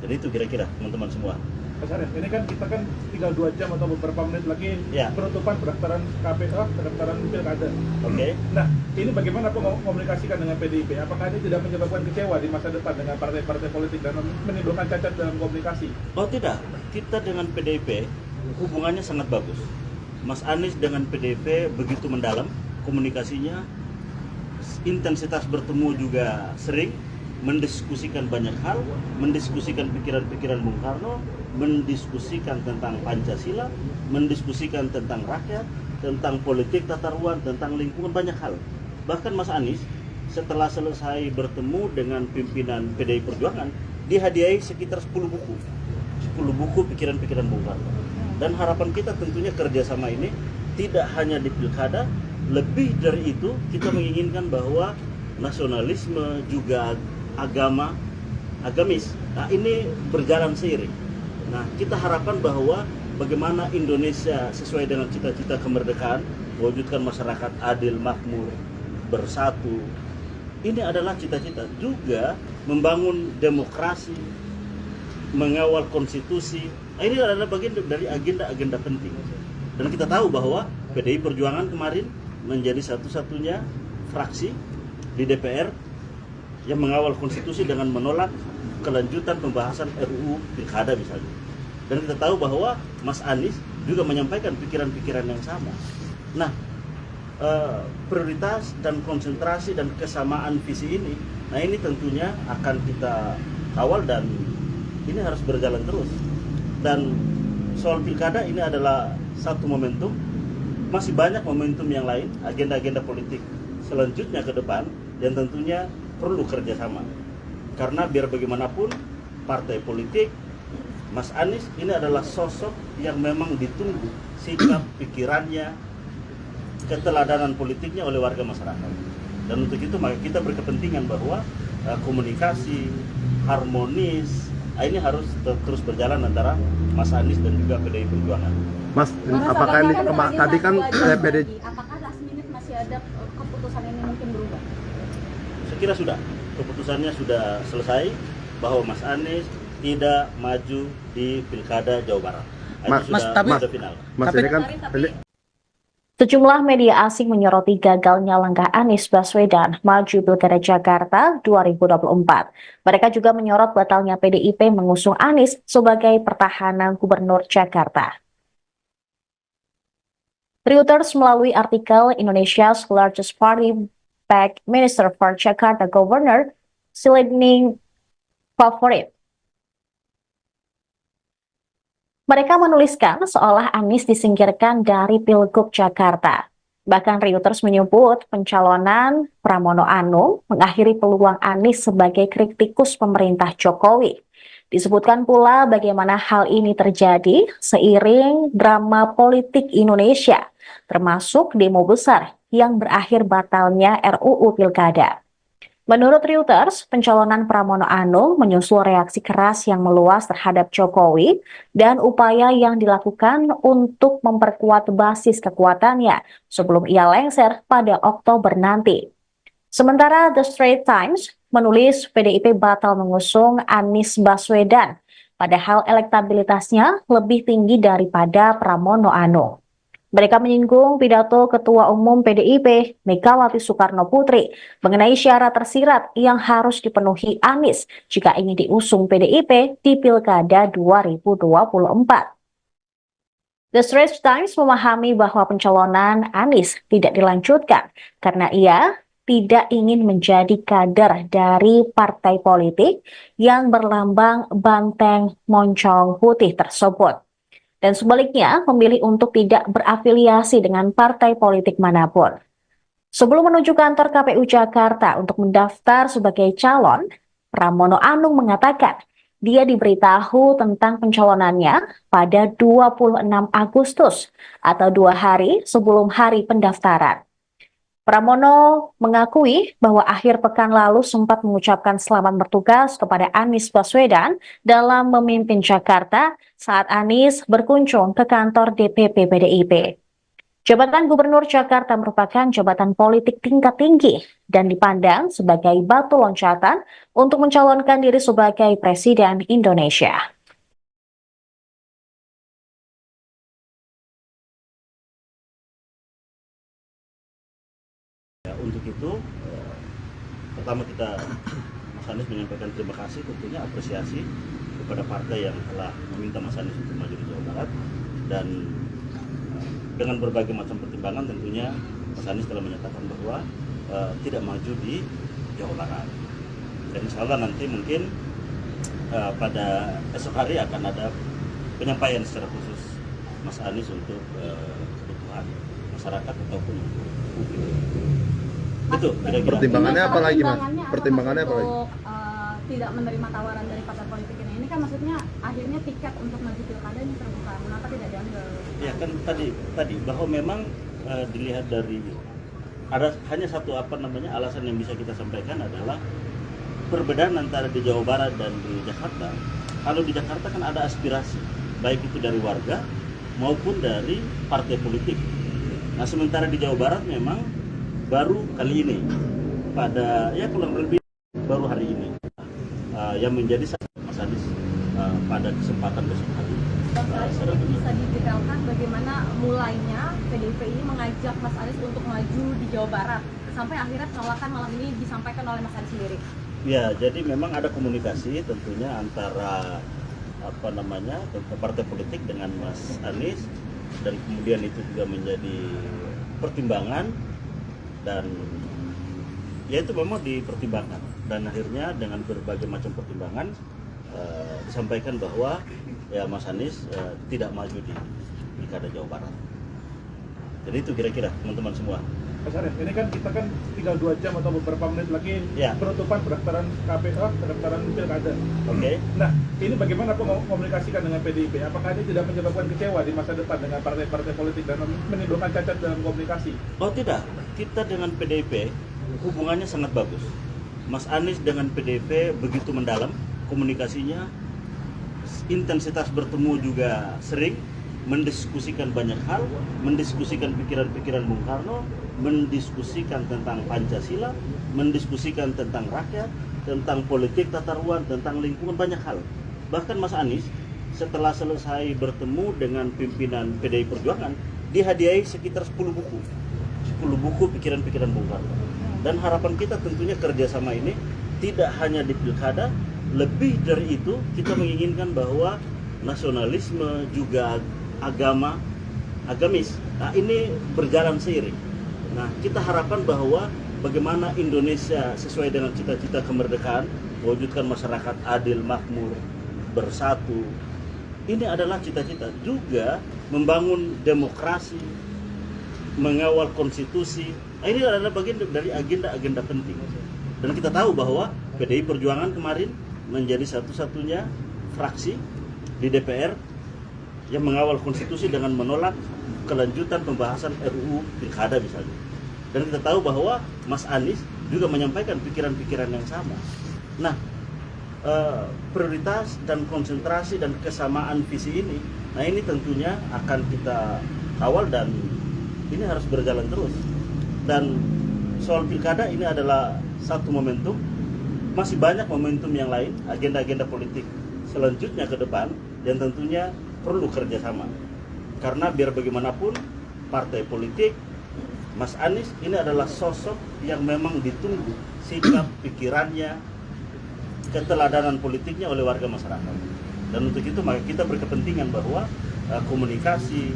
Jadi itu kira-kira teman-teman semua. Mas Arief, ini kan kita kan tinggal 2 jam atau beberapa menit lagi Ya. penutupan pendaftaran KPK, pendaftaran Pilkada. Oke. Nah, ini bagaimana komunikasikan dengan PDIP? Apakah ini tidak menyebabkan kecewa di masa depan dengan partai-partai politik dan menimbulkan cacat dalam komunikasi? Oh tidak, kita dengan PDIP hubungannya sangat bagus. Mas Anies dengan PDIP begitu mendalam komunikasinya, intensitas bertemu juga sering, mendiskusikan banyak hal, mendiskusikan pikiran-pikiran Bung Karno, mendiskusikan tentang Pancasila, mendiskusikan tentang rakyat, tentang politik tata ruang, tentang lingkungan, banyak hal. Bahkan Mas Anies setelah selesai bertemu dengan pimpinan PDI Perjuangan, dihadiahi sekitar 10 buku pikiran-pikiran Bung Karno. Dan harapan kita tentunya kerjasama ini tidak hanya di Pilkada, lebih dari itu kita menginginkan bahwa nasionalisme juga agamis, nah ini berjalan seiring. Nah kita harapkan bahwa bagaimana Indonesia sesuai dengan cita-cita kemerdekaan, mewujudkan masyarakat adil, makmur, bersatu, ini adalah cita-cita. Juga membangun demokrasi, mengawal konstitusi, nah, ini adalah bagian dari agenda-agenda penting. Dan kita tahu bahwa PDI Perjuangan kemarin menjadi satu-satunya fraksi di DPR yang mengawal konstitusi dengan menolak kelanjutan pembahasan RUU Pilkada misalnya. Dan kita tahu bahwa Mas Anies juga menyampaikan pikiran-pikiran yang sama. Nah, prioritas dan konsentrasi dan kesamaan visi ini, nah ini tentunya akan kita kawal dan ini harus berjalan terus. Dan soal Pilkada ini adalah satu momentum, masih banyak momentum yang lain, agenda-agenda politik selanjutnya ke depan, dan tentunya perlu kerjasama. Karena biar bagaimanapun partai politik, Mas Anies ini adalah sosok yang memang ditunggu sikap, pikirannya, keteladanan politiknya oleh warga masyarakat. Dan untuk itu maka kita berkepentingan bahwa komunikasi harmonis ini harus terus berjalan antara Mas Anies dan juga PDI Perjuangan. Mas, apakah ini tadi kan PDI Apakah last minute masih ada keputusan ini mungkin berubah? Saya kira sudah, keputusannya sudah selesai bahwa Mas Anies tidak maju di Pilkada Jawa Barat. Sudah final. Mas ini kan Sejumlah media asing menyoroti gagalnya langkah Anies Baswedan maju Pilkada Jakarta 2024. Mereka juga menyorot batalnya PDIP mengusung Anies sebagai pertahanan Gubernur Jakarta. Reuters melalui artikel Indonesia's largest party backed Minister for Jakarta Governor Silending Favorit. Mereka menuliskan seolah Anies disingkirkan dari Pilgub Jakarta. Bahkan Reuters menyebut pencalonan Pramono Anung mengakhiri peluang Anies sebagai kritikus pemerintah Jokowi. Disebutkan pula bagaimana hal ini terjadi seiring drama politik Indonesia, termasuk demo besar yang berakhir batalnya RUU Pilkada. Menurut Reuters, pencalonan Pramono Anung menyusul reaksi keras yang meluas terhadap Jokowi dan upaya yang dilakukan untuk memperkuat basis kekuatannya sebelum ia lengser pada Oktober nanti. Sementara The Straits Times menulis PDIP batal mengusung Anies Baswedan, padahal elektabilitasnya lebih tinggi daripada Pramono Anung. Mereka menyinggung pidato Ketua Umum PDIP, Megawati Soekarno Putri, mengenai syarat tersirat yang harus dipenuhi Anies jika ingin diusung PDIP di Pilkada 2024. The Straits Times memahami bahwa pencalonan Anies tidak dilanjutkan karena ia tidak ingin menjadi kader dari partai politik yang berlambang banteng moncong putih tersebut. dan sebaliknya memilih untuk tidak berafiliasi dengan partai politik manapun. Sebelum menuju kantor KPU Jakarta untuk mendaftar sebagai calon, Pramono Anung mengatakan dia diberitahu tentang pencalonannya pada 26 Agustus atau 2 hari sebelum hari pendaftaran. Pramono mengakui bahwa akhir pekan lalu sempat mengucapkan selamat bertugas kepada Anies Baswedan dalam memimpin Jakarta saat Anies berkunjung ke kantor DPP PDIP. Jabatan Gubernur Jakarta merupakan jabatan politik tingkat tinggi dan dipandang sebagai batu loncatan untuk mencalonkan diri sebagai Presiden Indonesia. Ya, untuk itu, pertama kita Mas Anies menyampaikan terima kasih, tentunya apresiasi kepada partai yang telah meminta Mas Anies untuk maju di Jawa Barat, dan dengan berbagai macam pertimbangan tentunya Mas Anies telah menyatakan bahwa tidak maju di Jawa Barat. Dan insya Allah nanti mungkin pada esok hari akan ada penyampaian secara khusus Mas Anies untuk kebutuhan masyarakat ataupun publik. Itu kira-kira. Pertimbangannya apa lagi, Mas? Pertimbangannya apa lagi? Untuk tidak menerima tawaran dari partai politik ini kan maksudnya akhirnya tiket untuk maju pilkada ini terbuka, mengapa tidak diambil? Ya kan tadi bahwa memang dilihat dari ada hanya satu alasan yang bisa kita sampaikan adalah perbedaan antara di Jawa Barat dan di Jakarta. Kalau di Jakarta kan ada aspirasi baik itu dari warga maupun dari partai politik. Nah sementara di Jawa Barat memang baru kali ini pada kurang lebih baru hari ini yang menjadi Mas Anies pada kesempatan besok hari. Ini bisa didetailkan bagaimana mulainya PDIP ini mengajak Mas Anies untuk maju di Jawa Barat sampai akhirnya penolakan malam ini disampaikan oleh Mas Anies sendiri. Ya, jadi memang ada komunikasi tentunya antara partai politik dengan Mas Anies, dan kemudian itu juga menjadi pertimbangan, dan ya itu memang dipertimbangkan, dan akhirnya dengan berbagai macam pertimbangan disampaikan bahwa ya Mas Anies tidak maju di Pilkada Jawa Barat. Jadi itu kira-kira teman-teman semua. Mas Arief, ini kan kita kan tinggal 2 jam atau beberapa menit lagi penutupan pendaftaran KPU, pendaftaran pilkada. Oke. Nah, ini bagaimana komunikasikan dengan PDIP? Apakah ini tidak menyebabkan kecewa di masa depan dengan partai-partai politik dan menimbulkan cacat dalam komunikasi? Oh tidak, kita dengan PDIP hubungannya sangat bagus. Mas Anies dengan PDIP begitu mendalam komunikasinya, intensitas bertemu juga sering, mendiskusikan banyak hal, mendiskusikan pikiran-pikiran Bung Karno, mendiskusikan tentang Pancasila, mendiskusikan tentang rakyat, tentang politik tata ruang, tentang lingkungan, banyak hal. Bahkan Mas Anies setelah selesai bertemu dengan pimpinan PDI Perjuangan, dihadiahi sekitar 10 buku pikiran-pikiran Bung Karno. Dan harapan kita tentunya kerjasama ini tidak hanya di pilkada, lebih dari itu kita menginginkan bahwa nasionalisme juga agamis, nah ini berjalan seiring. Nah kita harapkan bahwa bagaimana Indonesia sesuai dengan cita-cita kemerdekaan, mewujudkan masyarakat adil, makmur, bersatu. Ini adalah cita-cita juga membangun demokrasi, mengawal konstitusi. Nah, ini adalah bagian dari agenda-agenda penting. Dan kita tahu bahwa PDI Perjuangan kemarin menjadi satu-satunya fraksi di DPR yang mengawal konstitusi dengan menolak kelanjutan pembahasan RUU Pilkada misalnya. Dan kita tahu bahwa Mas Anies juga menyampaikan pikiran-pikiran yang sama. Nah, prioritas dan konsentrasi dan kesamaan visi ini, nah ini tentunya akan kita kawal dan ini harus berjalan terus. Dan soal pilkada ini adalah satu momentum, masih banyak momentum yang lain, agenda-agenda politik selanjutnya ke depan yang tentunya perlu kerjasama. Karena biar bagaimanapun partai politik, Mas Anies ini adalah sosok yang memang ditunggu sikap, pikirannya, keteladanan politiknya oleh warga masyarakat. Dan untuk itu maka kita berkepentingan bahwa komunikasi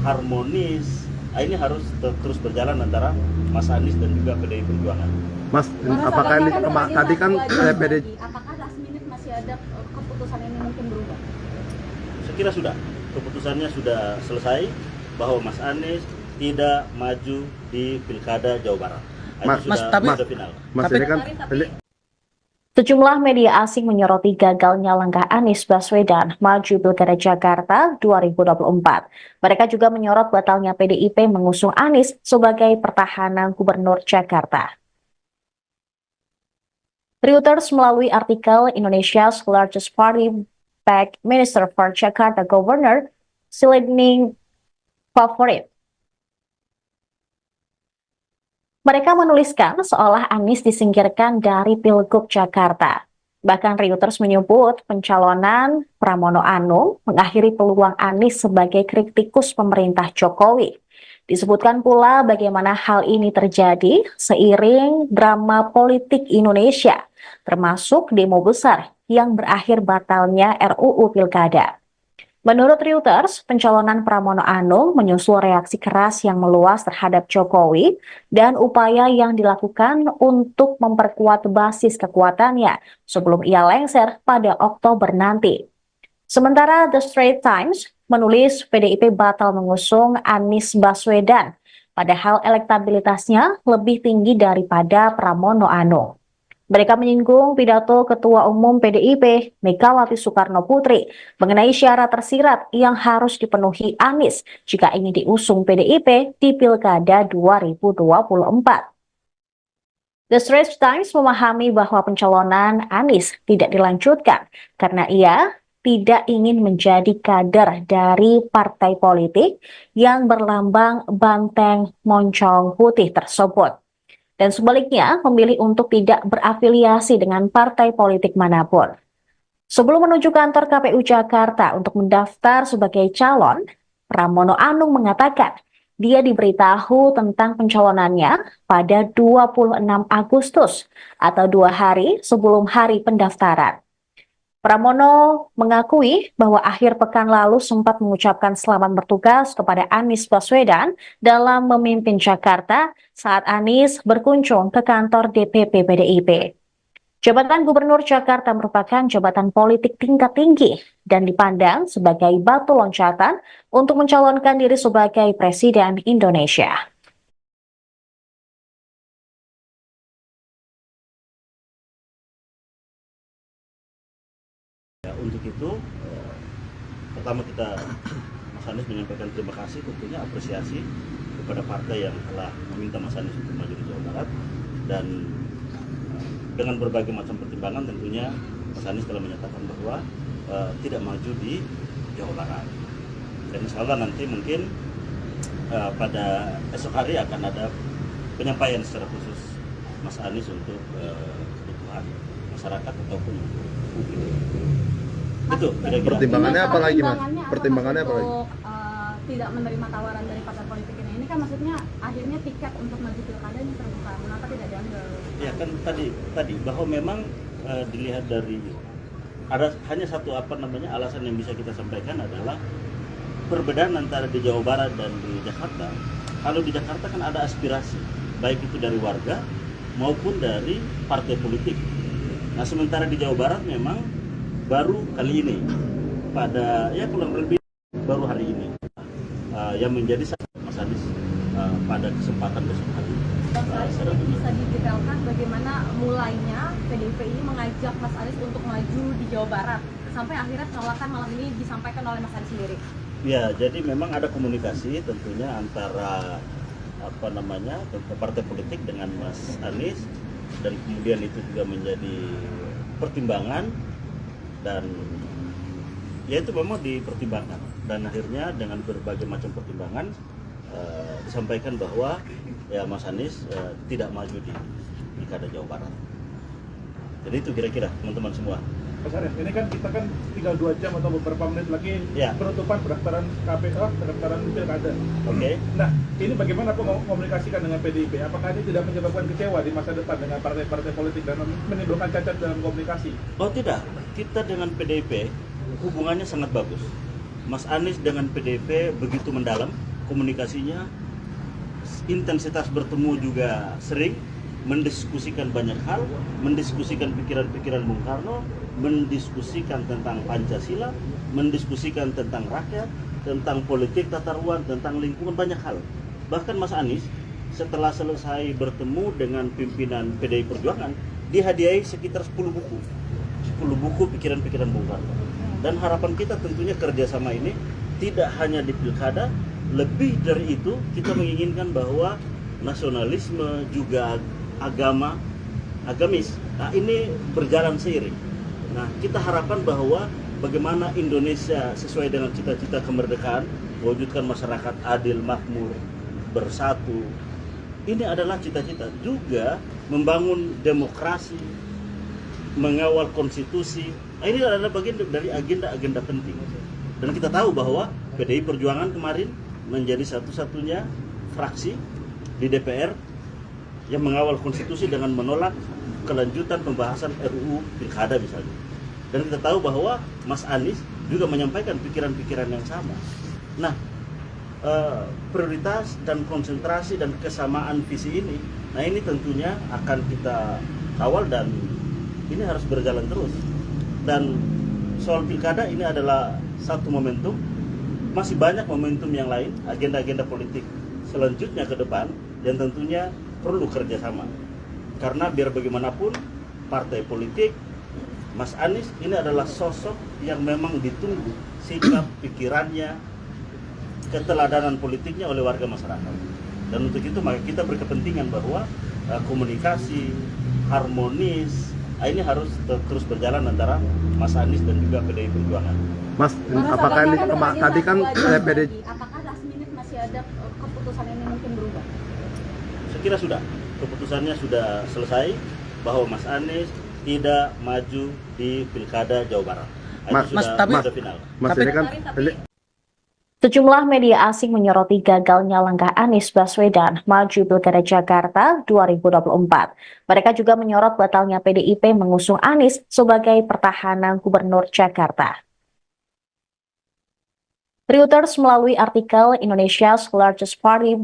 harmonis ini harus terus berjalan antara Mas Anies dan juga PDI Perjuangan. Mas, apakah ini tadi kan PDI? Apakah last minute masih ada keputusan ini mungkin berubah? Saya kira sudah. keputusannya sudah selesai bahwa Mas Anies tidak maju di Pilkada Jawa Barat. Mas, Itu sudah final. Mas ini kan Sejumlah media asing menyoroti gagalnya langkah Anies Baswedan maju Pilkada Jakarta 2024. Mereka juga menyorot batalnya PDIP mengusung Anies sebagai pertahanan Gubernur Jakarta. Reuters melalui artikel Indonesia's largest party back Minister for Jakarta Governor Silending Favorit. Mereka menuliskan seolah Anies disingkirkan dari Pilgub Jakarta. Bahkan Reuters menyebut pencalonan Pramono Anung mengakhiri peluang Anies sebagai kritikus pemerintah Jokowi. Disebutkan pula bagaimana hal ini terjadi seiring drama politik Indonesia, termasuk demo besar yang berakhir batalnya RUU Pilkada. Menurut Reuters, pencalonan Pramono Anung menyusul reaksi keras yang meluas terhadap Jokowi dan upaya yang dilakukan untuk memperkuat basis kekuatannya sebelum ia lengser pada Oktober nanti. Sementara The Straits Times menulis PDIP batal mengusung Anies Baswedan, padahal elektabilitasnya lebih tinggi daripada Pramono Anung. Mereka menyinggung pidato Ketua Umum PDIP, Megawati Soekarno Putri, mengenai syarat tersirat yang harus dipenuhi Anies jika ingin diusung PDIP di Pilkada 2024. The Straits Times memahami bahwa pencalonan Anies tidak dilanjutkan karena ia tidak ingin menjadi kader dari partai politik yang berlambang banteng moncong putih tersebut. Dan sebaliknya memilih untuk tidak berafiliasi dengan partai politik manapun. Sebelum menuju kantor KPU Jakarta untuk mendaftar sebagai calon, Pramono Anung mengatakan dia diberitahu tentang pencalonannya pada 26 Agustus atau 2 hari sebelum hari pendaftaran. Pramono mengakui bahwa akhir pekan lalu sempat mengucapkan selamat bertugas kepada Anies Baswedan dalam memimpin Jakarta saat Anies berkunjung ke kantor DPP PDIP. Jabatan Gubernur Jakarta merupakan jabatan politik tingkat tinggi dan dipandang sebagai batu loncatan untuk mencalonkan diri sebagai Presiden Indonesia. Untuk itu, pertama kita Mas Anies menyampaikan terima kasih, tentunya apresiasi kepada partai yang telah meminta Mas Anies untuk maju di Jawa Barat, dan dengan berbagai macam pertimbangan tentunya Mas Anies telah menyatakan bahwa tidak maju di Jawa Barat. Dan insya Allah nanti mungkin pada esok hari akan ada penyampaian secara khusus Mas Anies untuk kebutuhan masyarakat ataupun publik. Itu kira-kira. Pertimbangannya apa lagi, Mas? Pertimbangannya apa lagi? Tidak menerima tawaran dari partai politik ini kan maksudnya akhirnya tiket untuk maju pilkada ini terbuka, kenapa tidak diambil? Ya kan tadi bahwa memang dilihat dari ada hanya satu alasan yang bisa kita sampaikan adalah perbedaan antara di Jawa Barat dan di Jakarta. Kalau di Jakarta kan ada aspirasi baik itu dari warga maupun dari partai politik. Nah sementara di Jawa Barat memang baru kali ini pada kurang lebih baru hari ini yang menjadi Mas Anies pada kesempatan besok hari. Ini bisa didetailkan bagaimana mulainya PDIP ini mengajak Mas Anies untuk maju di Jawa Barat sampai akhirnya penolakan malam ini disampaikan oleh Mas Anies sendiri. Ya, jadi memang ada komunikasi tentunya antara partai politik dengan Mas Anies, dan kemudian itu juga menjadi pertimbangan, dan ya itu memang dipertimbangkan, dan akhirnya dengan berbagai macam pertimbangan disampaikan bahwa ya Mas Anies tidak maju di Pilkada Jawa Barat. Jadi itu kira-kira teman-teman semua. Mas Anies, ini kan kita kan tinggal 2 jam atau beberapa menit lagi penutupan pendaftaran KPU, pendaftaran Pilkada. Oke. Nah, ini bagaimana komunikasikan dengan PDIP? Apakah ini tidak menyebabkan kecewa di masa depan dengan partai-partai politik dan menimbulkan cacat dalam komunikasi? Oh tidak, kita dengan PDIP hubungannya sangat bagus. Mas Anies dengan PDIP begitu mendalam komunikasinya, intensitas bertemu juga sering, mendiskusikan banyak hal, mendiskusikan pikiran-pikiran Bung Karno, mendiskusikan tentang Pancasila, mendiskusikan tentang rakyat, tentang politik, tata ruang, tentang lingkungan, banyak hal. Bahkan Mas Anies setelah selesai bertemu dengan pimpinan PDI Perjuangan, dihadiahi sekitar 10 buku. 10 buku pikiran-pikiran Bung Karno. Dan harapan kita tentunya kerjasama ini tidak hanya di pilkada, lebih dari itu kita menginginkan bahwa nasionalisme juga agamis, nah ini berjalan seiring. Nah kita harapkan bahwa bagaimana Indonesia sesuai dengan cita-cita kemerdekaan, mewujudkan masyarakat adil, makmur, bersatu. Ini adalah cita-cita juga membangun demokrasi, mengawal konstitusi. Nah, ini adalah bagian dari agenda-agenda penting. Dan kita tahu bahwa PDI Perjuangan kemarin menjadi satu-satunya fraksi di DPR yang mengawal konstitusi dengan menolak kelanjutan pembahasan RUU Pilkada misalnya. Dan kita tahu bahwa Mas Anies juga menyampaikan pikiran-pikiran yang sama. Nah, prioritas dan konsentrasi dan kesamaan visi ini, nah ini tentunya akan kita kawal dan ini harus berjalan terus. Dan soal pilkada ini adalah satu momentum, masih banyak momentum yang lain, agenda-agenda politik selanjutnya ke depan, dan tentunya perlu kerjasama. Karena biar bagaimanapun partai politik, Mas Anies ini adalah sosok yang memang ditunggu sikap, pikirannya, keteladanan politiknya oleh warga masyarakat. Dan untuk itu maka kita berkepentingan bahwa komunikasi harmonis ini harus terus berjalan antara Mas Anies dan juga PDI Perjuangan. Mas, apakah ini tadi kan PDI apakah last minute masih ada keputusan ini mungkin berubah? Saya kira sudah, keputusannya sudah selesai bahwa Mas Anies tidak maju di Pilkada Jawa Barat. Sudah final. Mas ini kan Sejumlah media asing menyoroti gagalnya langkah Anies Baswedan maju Pilkada Jakarta 2024. Mereka juga menyorot batalnya PDIP mengusung Anies sebagai pertahanan Gubernur Jakarta. Reuters melalui artikel Indonesia's largest party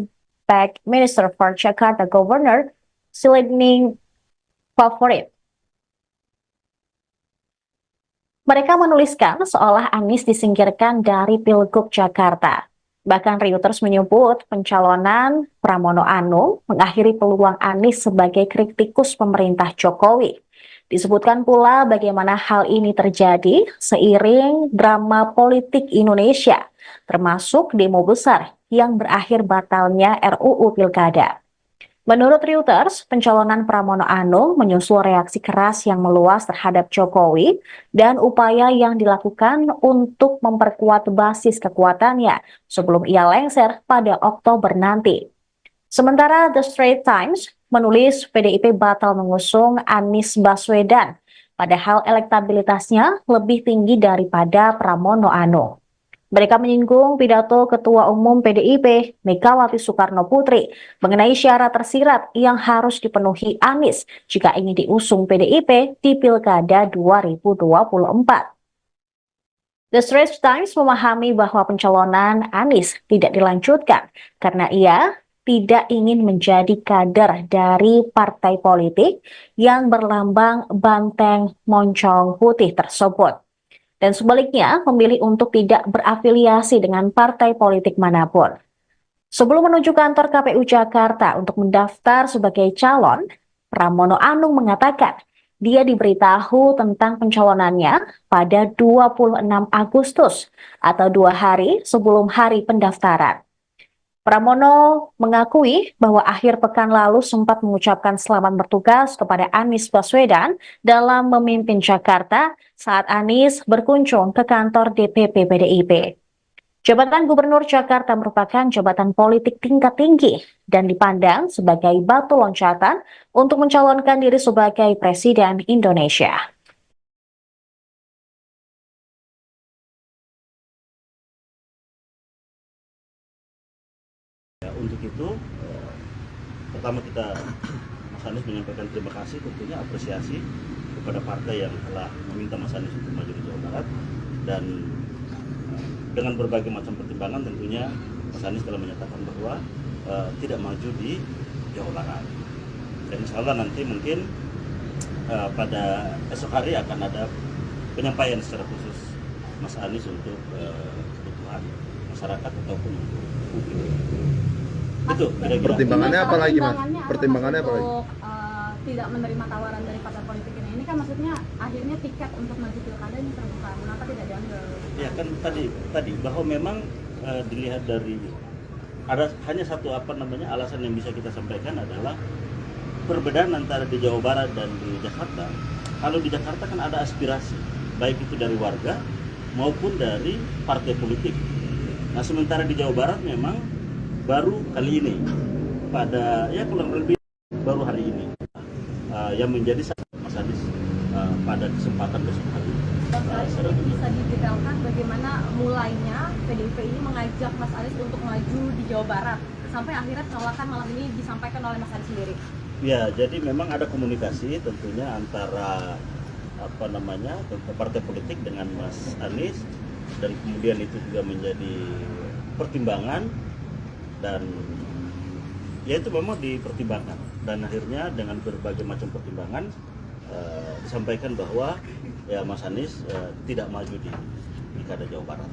backed Minister for Jakarta Governor Silending Favorit. Mereka menuliskan seolah Anies disingkirkan dari Pilgub Jakarta. Bahkan Reuters menyebut pencalonan Pramono Anung mengakhiri peluang Anies sebagai kritikus pemerintah Jokowi. Disebutkan pula bagaimana hal ini terjadi seiring drama politik Indonesia, termasuk demo besar yang berakhir batalnya RUU Pilkada. Menurut Reuters, pencalonan Pramono Anung menyusul reaksi keras yang meluas terhadap Jokowi dan upaya yang dilakukan untuk memperkuat basis kekuatannya sebelum ia lengser pada Oktober nanti. Sementara The Straits Times menulis PDIP batal mengusung Anies Baswedan, padahal elektabilitasnya lebih tinggi daripada Pramono Anung. Mereka menyinggung pidato Ketua Umum PDIP, Megawati Soekarno Putri, mengenai syarat tersirat yang harus dipenuhi Anies jika ingin diusung PDIP di Pilkada 2024. The Straits Times memahami bahwa pencalonan Anies tidak dilanjutkan karena ia tidak ingin menjadi kader dari partai politik yang berlambang banteng moncong putih tersebut. Dan sebaliknya memilih untuk tidak berafiliasi dengan partai politik manapun. Sebelum menuju kantor KPU Jakarta untuk mendaftar sebagai calon, Pramono Anung mengatakan dia diberitahu tentang pencalonannya pada 26 Agustus atau 2 hari sebelum hari pendaftaran. Pramono mengakui bahwa akhir pekan lalu sempat mengucapkan selamat bertugas kepada Anies Baswedan dalam memimpin Jakarta saat Anies berkunjung ke kantor DPP PDIP. Jabatan Gubernur Jakarta merupakan jabatan politik tingkat tinggi dan dipandang sebagai batu loncatan untuk mencalonkan diri sebagai Presiden Indonesia. Untuk itu, pertama kita Mas Anies menyampaikan terima kasih, tentunya apresiasi kepada partai yang telah meminta Mas Anies untuk maju di Jawa Barat, dan dengan berbagai macam pertimbangan tentunya Mas Anies telah menyatakan bahwa tidak maju di Jawa Barat. Dan insya Allah nanti mungkin pada esok hari akan ada penyampaian secara khusus Mas Anies untuk kebutuhan Mas masyarakat ataupun publik. Itu kira-kira. Pertimbangannya apa lagi, Mas? Pertimbangannya apa, Pertimbangannya Mas, apa lagi? untuk tidak menerima tawaran dari partai politik ini? Ini kan maksudnya akhirnya tiket untuk maju pilkada ini terbuka. Mengapa tidak diambil? Ya kan tadi bahwa memang dilihat dari ada hanya satu alasan yang bisa kita sampaikan adalah perbedaan antara di Jawa Barat dan di Jakarta. Kalau di Jakarta kan ada aspirasi baik itu dari warga maupun dari partai politik. Nah sementara di Jawa Barat memang baru kali ini pada kurang lebih baru hari ini yang menjadi Mas Anies pada kesempatan besok hari. Ini bisa didetailkan bagaimana mulainya PDIP ini mengajak Mas Anies untuk maju di Jawa Barat sampai akhirnya penolakan malam ini disampaikan oleh Mas Anies sendiri. Ya, jadi memang ada komunikasi tentunya antara partai politik dengan Mas Anies, dan kemudian itu juga menjadi pertimbangan, dan ya itu memang dipertimbangkan, dan akhirnya dengan berbagai macam pertimbangan disampaikan bahwa ya Mas Anies tidak maju di Pilkada Jawa Barat.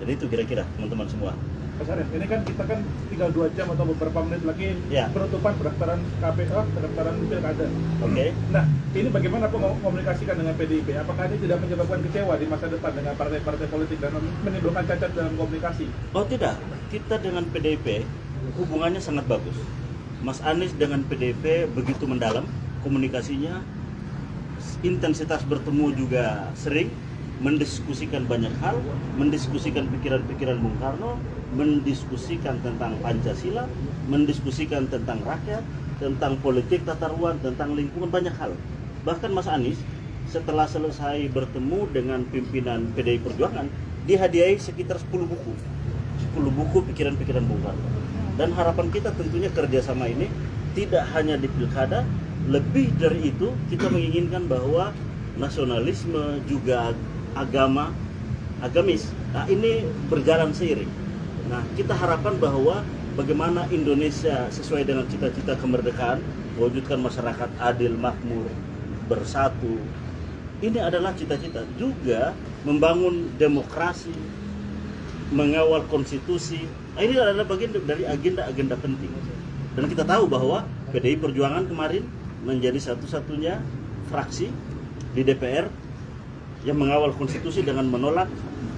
Jadi itu kira-kira teman-teman semua. Mas Anies, ini kan kita kan tinggal 2 jam atau beberapa menit lagi Ya. penutupan pendaftaran KPK, pendaftaran pilkada. Oke. Nah, ini bagaimana komunikasikan dengan PDIP? Apakah ini tidak menyebabkan kecewa di masa depan dengan partai-partai politik dan menimbulkan cacat dalam komunikasi? Oh tidak, kita dengan PDIP hubungannya sangat bagus. Mas Anies dengan PDIP begitu mendalam komunikasinya, intensitas bertemu juga sering, mendiskusikan banyak hal, mendiskusikan pikiran-pikiran Bung Karno, mendiskusikan tentang Pancasila, mendiskusikan tentang rakyat, tentang politik tata ruang, tentang lingkungan, banyak hal. Bahkan Mas Anies setelah selesai bertemu dengan pimpinan PDI Perjuangan, dihadiahi sekitar 10 buku pikiran-pikiran Bung Karno. Dan harapan kita tentunya kerjasama ini tidak hanya di pilkada, lebih dari itu kita menginginkan bahwa nasionalisme juga agamis, nah ini berjalan seiring. Nah kita harapkan bahwa bagaimana Indonesia sesuai dengan cita-cita kemerdekaan, mewujudkan masyarakat adil, makmur, bersatu. Ini adalah cita-cita juga membangun demokrasi, mengawal konstitusi. Nah, ini adalah bagian dari agenda-agenda penting. Dan kita tahu bahwa PDI Perjuangan kemarin menjadi satu-satunya fraksi di DPR yang mengawal konstitusi dengan menolak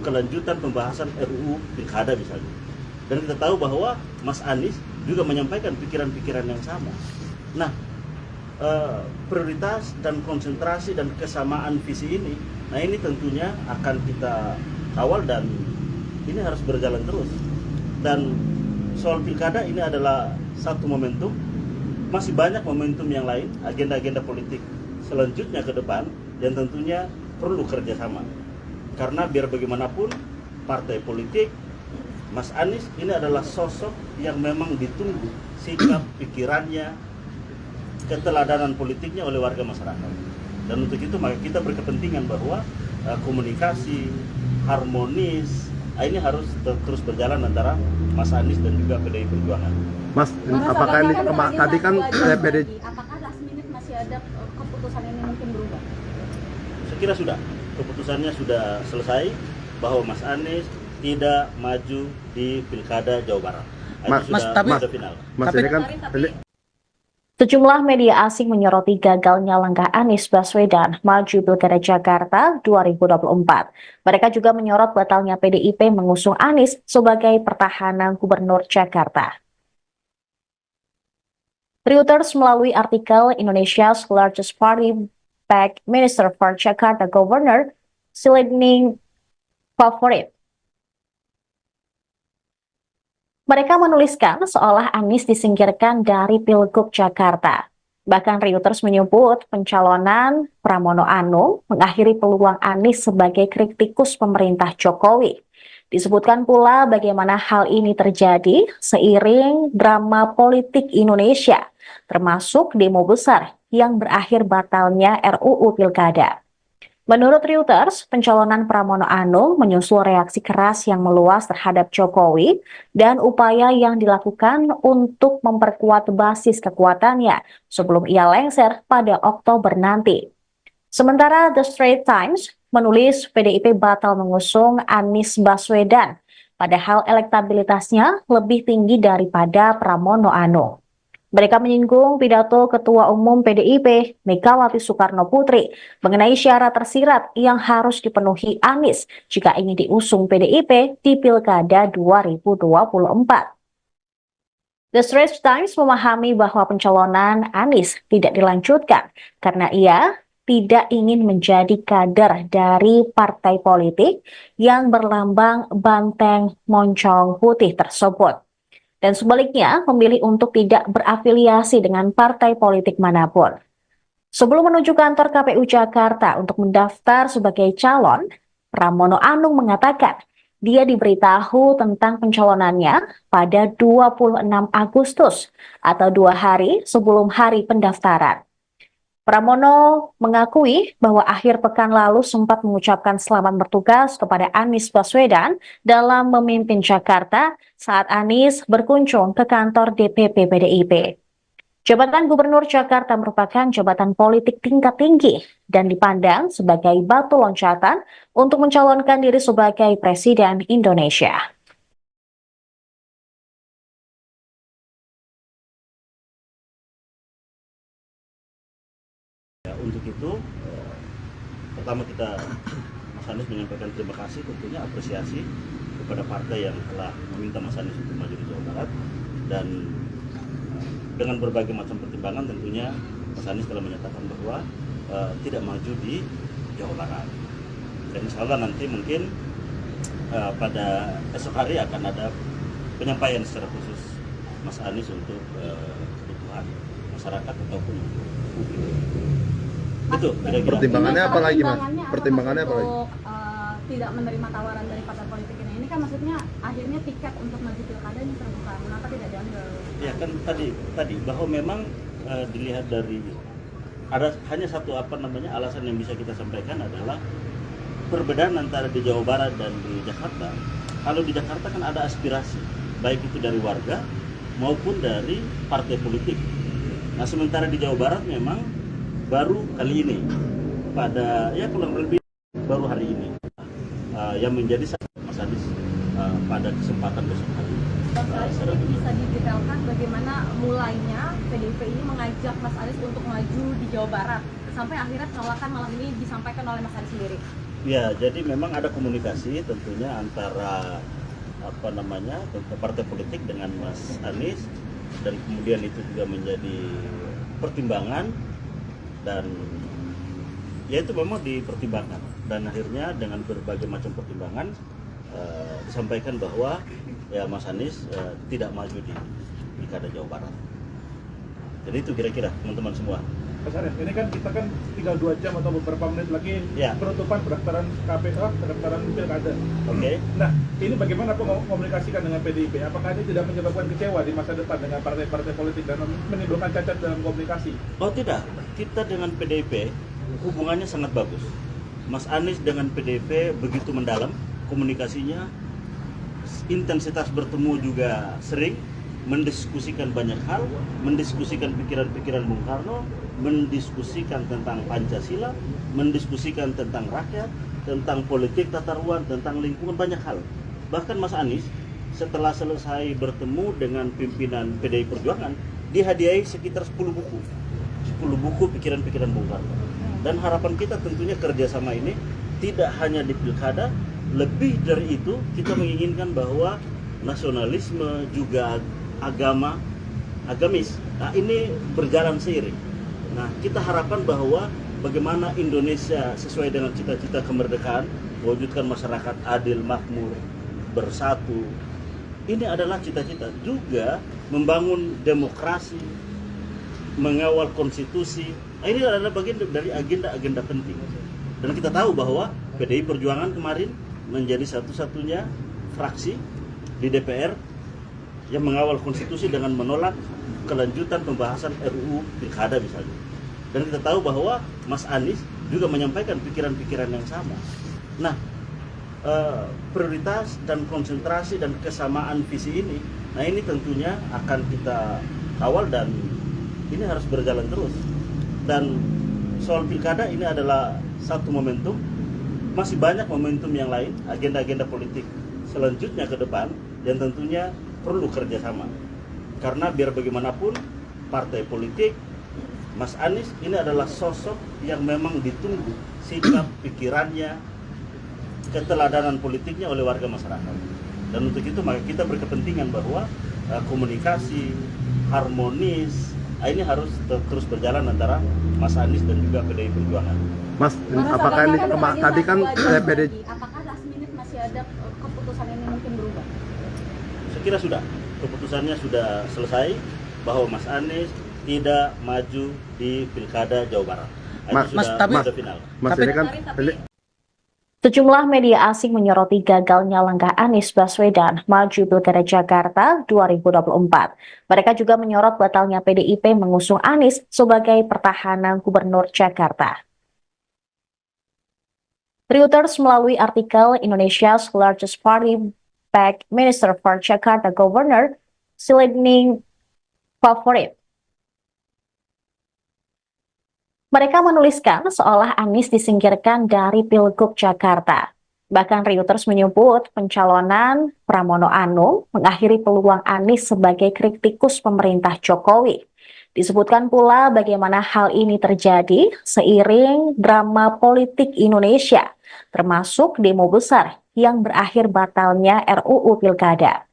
kelanjutan pembahasan RUU Pilkada misalnya. Dan kita tahu bahwa Mas Anies juga menyampaikan pikiran-pikiran yang sama. Nah, prioritas dan konsentrasi dan kesamaan visi ini, nah ini tentunya akan kita kawal dan ini harus berjalan terus. Dan soal pilkada ini adalah satu momentum, masih banyak momentum yang lain, agenda-agenda politik selanjutnya ke depan yang tentunya perlu kerjasama. Karena biar bagaimanapun partai politik, Mas Anies ini adalah sosok yang memang ditunggu sikap, pikirannya, keteladanan politiknya oleh warga masyarakat. Dan untuk itu maka kita berkepentingan bahwa komunikasi harmonis ini harus terus berjalan antara Mas Anies dan juga PDI Perjuangan. Mas, apakah ini tadi kan PDI? Apakah last minute masih ada keputusan ini mungkin berubah? Saya kira sudah, keputusannya sudah selesai bahwa Mas Anies tidak maju di Pilkada Jawa Barat. Itu sudah final. Mas ini kan Sejumlah media asing menyoroti gagalnya langkah Anies Baswedan maju Pilkada Jakarta 2024. Mereka juga menyorot batalnya PDIP mengusung Anies sebagai pertahanan Gubernur Jakarta. Reuters melalui artikel Indonesia's largest party backed Minister for Jakarta Governor Silending Favorit. Mereka menuliskan seolah Anies disingkirkan dari Pilgub Jakarta. Bahkan Reuters menyebut pencalonan Pramono Anung mengakhiri peluang Anies sebagai kritikus pemerintah Jokowi. Disebutkan pula bagaimana hal ini terjadi seiring drama politik Indonesia, termasuk demo besar yang berakhir batalnya RUU Pilkada. Menurut Reuters, pencalonan Pramono Anung menyusul reaksi keras yang meluas terhadap Jokowi dan upaya yang dilakukan untuk memperkuat basis kekuatannya sebelum ia lengser pada Oktober nanti. Sementara The Straits Times menulis PDIP batal mengusung Anies Baswedan padahal elektabilitasnya lebih tinggi daripada Pramono Anung. Mereka menyinggung pidato Ketua Umum PDIP, Megawati Soekarno Putri, mengenai syarat tersirat yang harus dipenuhi Anies jika ingin diusung PDIP di Pilkada 2024. The Straits Times memahami bahwa pencalonan Anies tidak dilanjutkan karena ia tidak ingin menjadi kader dari partai politik yang berlambang banteng moncong putih tersebut. Dan sebaliknya, memilih untuk tidak berafiliasi dengan partai politik manapun. Sebelum menuju kantor KPU Jakarta untuk mendaftar sebagai calon, Pramono Anung mengatakan dia diberitahu tentang pencalonannya pada 26 Agustus atau 2 hari sebelum hari pendaftaran. Pramono mengakui bahwa akhir pekan lalu sempat mengucapkan selamat bertugas kepada Anies Baswedan dalam memimpin Jakarta saat Anies berkunjung ke kantor DPP PDIP. Jabatan Gubernur Jakarta merupakan jabatan politik tingkat tinggi dan dipandang sebagai batu loncatan untuk mencalonkan diri sebagai Presiden Indonesia. Untuk itu, pertama kita Mas Anies menyampaikan terima kasih, tentunya apresiasi kepada partai yang telah meminta Mas Anies untuk maju di Jawa Barat, dan dengan berbagai macam pertimbangan tentunya Mas Anies telah menyatakan bahwa tidak maju di Jawa Barat. Dan insya Allah nanti mungkin pada esok hari akan ada penyampaian secara khusus Mas Anies untuk kebutuhan masyarakat ataupun publik. Itu kira-kira. Pertimbangannya apa lagi, Mas? Pertimbangannya apa lagi? Untuk tidak menerima tawaran dari partai politik ini kan maksudnya akhirnya tiket untuk maju pilkada ini terbuka. Kenapa tidak diambil? Ya kan tadi bahwa memang dilihat dari ada hanya satu alasan yang bisa kita sampaikan adalah perbedaan antara di Jawa Barat dan di Jakarta. Kalau di Jakarta kan ada aspirasi baik itu dari warga maupun dari partai politik. Nah sementara di Jawa Barat memang baru kali ini pada kurang lebih baru hari ini yang menjadi Mas Anies pada kesempatan besok hari. Ini bisa didetailkan bagaimana mulainya PDIP ini mengajak Mas Anies untuk maju di Jawa Barat sampai akhirnya penolakan malam ini disampaikan oleh Mas Anies sendiri. Ya, jadi memang ada komunikasi tentunya antara partai politik dengan Mas Anies, dan kemudian itu juga menjadi pertimbangan, dan ya itu memang dipertimbangkan, dan akhirnya dengan berbagai macam pertimbangan disampaikan bahwa ya Mas Anies tidak maju di Pilkada Jawa Barat. Jadi itu kira-kira teman-teman semua. Mas Anies, ini kan kita kan tinggal 2 jam atau beberapa menit lagi penutupan pendaftaran KPU, pendaftaran pilkada. Oke. Nah, ini bagaimana komunikasikan dengan PDIP? Apakah ini tidak menyebabkan kecewa di masa depan dengan partai-partai politik dan menimbulkan cacat dalam komunikasi? Oh tidak, kita dengan PDIP hubungannya sangat bagus. Mas Anies dengan PDIP begitu mendalam komunikasinya, intensitas bertemu juga sering, mendiskusikan banyak hal, mendiskusikan pikiran-pikiran Bung Karno, mendiskusikan tentang Pancasila, mendiskusikan tentang rakyat, tentang politik tata ruang, tentang lingkungan, banyak hal. Bahkan Mas Anies setelah selesai bertemu dengan pimpinan PDI Perjuangan, dihadiahi sekitar 10 buku pikiran-pikiran Bung Karno. Dan harapan kita tentunya kerjasama ini tidak hanya di pilkada, lebih dari itu kita menginginkan bahwa nasionalisme juga agamis, nah ini berjalan seiring. Nah kita harapkan bahwa bagaimana Indonesia sesuai dengan cita-cita kemerdekaan, mewujudkan masyarakat adil, makmur, bersatu. Ini adalah cita-cita juga membangun demokrasi, mengawal konstitusi. Nah, ini adalah bagian dari agenda-agenda penting. Dan kita tahu bahwa PDI Perjuangan kemarin menjadi satu-satunya fraksi di DPR yang mengawal konstitusi dengan menolak kelanjutan pembahasan RUU Pilkada misalnya. Dan kita tahu bahwa Mas Anies juga menyampaikan pikiran-pikiran yang sama. Nah, prioritas dan konsentrasi dan kesamaan visi ini, nah ini tentunya akan kita kawal dan ini harus berjalan terus. Dan soal pilkada ini adalah satu momentum, masih banyak momentum yang lain, agenda-agenda politik selanjutnya ke depan yang tentunya perlu kerjasama. Karena biar bagaimanapun partai politik, Mas Anies ini adalah sosok yang memang ditunggu sikap, pikirannya, keteladanan politiknya oleh warga masyarakat. Dan untuk itu maka kita berkepentingan bahwa komunikasi harmonis ini harus terus berjalan antara Mas Anies dan juga PDI Perjuangan. Mas, apakah ini tadi kan PDI apakah last minute masih ada keputusan ini mungkin berubah? Saya kira sudah, keputusannya sudah selesai bahwa Mas Anies tidak maju di Pilkada Jawa Barat. Sudah final. Mas ini kan Sejumlah media asing menyoroti gagalnya langkah Anies Baswedan maju Pilkada Jakarta 2024. Mereka juga menyorot batalnya PDIP mengusung Anies sebagai pertahanan Gubernur Jakarta. Reuters melalui artikel Indonesia's largest party backed Minister for Jakarta Governor Silending Favorit. Mereka menuliskan seolah Anies disingkirkan dari Pilgub Jakarta. Bahkan Reuters menyebut pencalonan Pramono Anung mengakhiri peluang Anies sebagai kritikus pemerintah Jokowi. Disebutkan pula bagaimana hal ini terjadi seiring drama politik Indonesia, termasuk demo besar yang berakhir batalnya RUU Pilkada.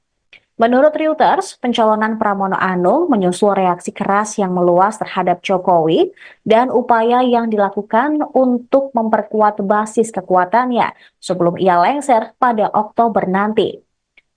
Menurut Reuters, pencalonan Pramono Anung menyusul reaksi keras yang meluas terhadap Jokowi dan upaya yang dilakukan untuk memperkuat basis kekuatannya sebelum ia lengser pada Oktober nanti.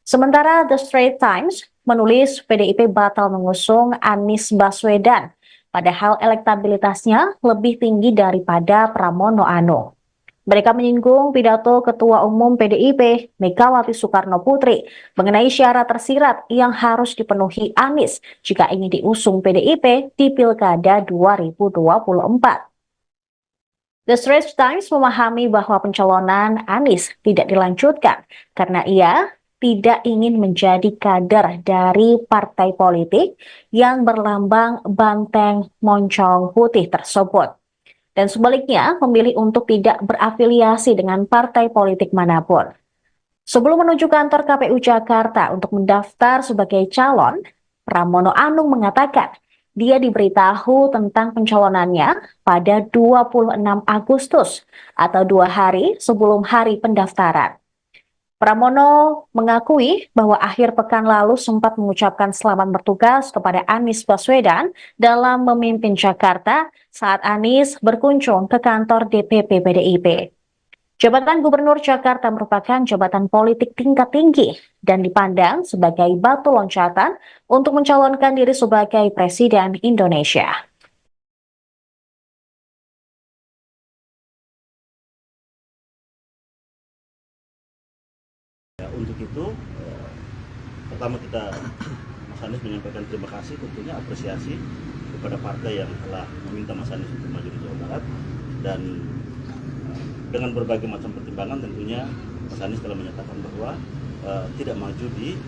Sementara The Straits Times menulis PDIP batal mengusung Anies Baswedan, padahal elektabilitasnya lebih tinggi daripada Pramono Anung. Mereka menyinggung pidato Ketua Umum PDIP, Megawati Soekarno Putri, mengenai syarat tersirat yang harus dipenuhi Anies jika ingin diusung PDIP di Pilkada 2024. The Straits Times memahami bahwa pencalonan Anies tidak dilanjutkan karena ia tidak ingin menjadi kader dari partai politik yang berlambang banteng moncong putih tersebut. Dan sebaliknya memilih untuk tidak berafiliasi dengan partai politik manapun. Sebelum menuju kantor KPU Jakarta untuk mendaftar sebagai calon, Pramono Anung mengatakan dia diberitahu tentang pencalonannya pada 26 Agustus atau 2 hari sebelum hari pendaftaran. Pramono mengakui bahwa akhir pekan lalu sempat mengucapkan selamat bertugas kepada Anies Baswedan dalam memimpin Jakarta saat Anies berkunjung ke kantor DPP PDIP. Jabatan Gubernur Jakarta merupakan jabatan politik tingkat tinggi dan dipandang sebagai batu loncatan untuk mencalonkan diri sebagai Presiden Indonesia. Untuk itu, pertama kita Mas Anies menyampaikan terima kasih, tentunya apresiasi kepada partai yang telah meminta Mas Anies untuk maju di Jawa Barat, dan dengan berbagai macam pertimbangan tentunya Mas Anies telah menyatakan bahwa tidak maju di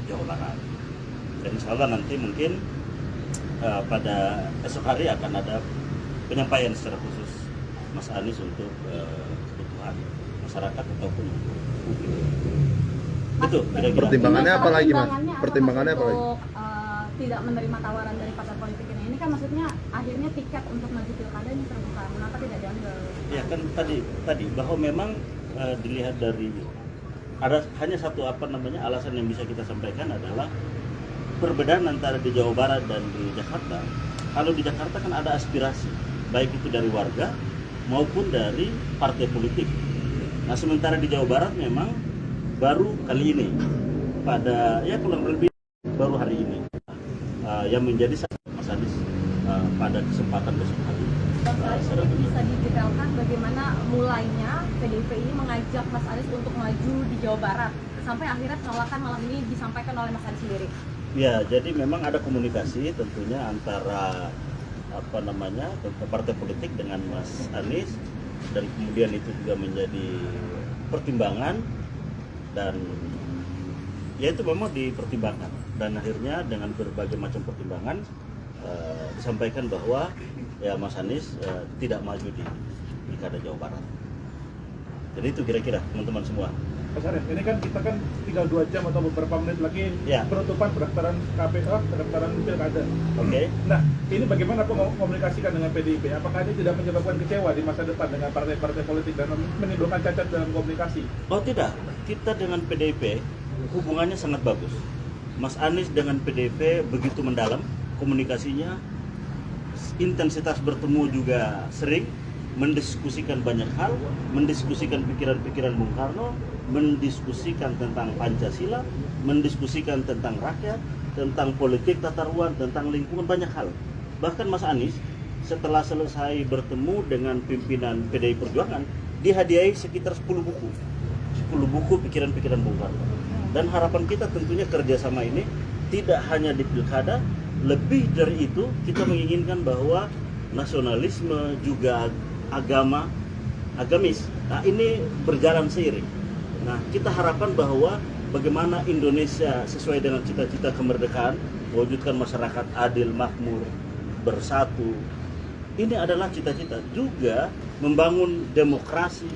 Jawa Barat. Dan insya Allah nanti mungkin pada esok hari akan ada penyampaian secara khusus Mas Anies untuk kebutuhan masyarakat ataupun publik. Itu kira-kira. Pertimbangannya apa lagi, Mas? Pertimbangannya apa lagi? Untuk tidak menerima tawaran dari partai politik ini kan maksudnya akhirnya tiket untuk maju pilkada ini terbuka. Kenapa tidak diambil? Ya kan tadi bahwa memang dilihat dari ada hanya satu alasan yang bisa kita sampaikan adalah perbedaan antara di Jawa Barat dan di Jakarta. Kalau di Jakarta kan ada aspirasi baik itu dari warga maupun dari partai politik. Nah sementara di Jawa Barat memang baru kali ini pada kurang lebih baru hari ini yang menjadi Mas Anies pada kesempatan besok hari. Bisa didetailkan bagaimana mulainya PDIP ini mengajak Mas Anies untuk maju di Jawa Barat sampai akhirnya penolakan malam ini disampaikan oleh Mas Anies sendiri. Ya, jadi memang ada komunikasi tentunya antara partai politik dengan Mas Anies, dan kemudian itu juga menjadi pertimbangan, dan ya itu memang dipertimbangkan, dan akhirnya dengan berbagai macam pertimbangan disampaikan bahwa ya Mas Anies tidak maju di Pilkada Jawa Barat. Jadi itu kira-kira teman-teman semua. Mas Arief, ini kan kita kan tinggal 2 jam atau beberapa menit lagi Ya. penutupan pendaftaran KPK, pendaftaran pilkada. Oke. Nah, ini bagaimana komunikasikan dengan PDIP? Apakah ini tidak menyebabkan kecewa di masa depan dengan partai-partai politik dan menimbulkan cacat dalam komunikasi? Oh tidak, kita dengan PDIP hubungannya sangat bagus. Mas Anies dengan PDIP begitu mendalam komunikasinya, intensitas bertemu juga sering, mendiskusikan banyak hal, mendiskusikan pikiran-pikiran Bung Karno, mendiskusikan tentang Pancasila, mendiskusikan tentang rakyat, tentang politik tata ruang, tentang lingkungan, banyak hal. Bahkan Mas Anies setelah selesai bertemu dengan pimpinan PDI Perjuangan, dihadiahi sekitar 10 buku pikiran-pikiran Bung Karno. Dan harapan kita tentunya kerjasama ini tidak hanya di pilkada, lebih dari itu kita menginginkan bahwa nasionalisme juga agamis, nah ini berjalan seiring. Nah kita harapkan bahwa bagaimana Indonesia sesuai dengan cita-cita kemerdekaan, mewujudkan masyarakat adil, makmur, bersatu. Ini adalah cita-cita juga membangun demokrasi,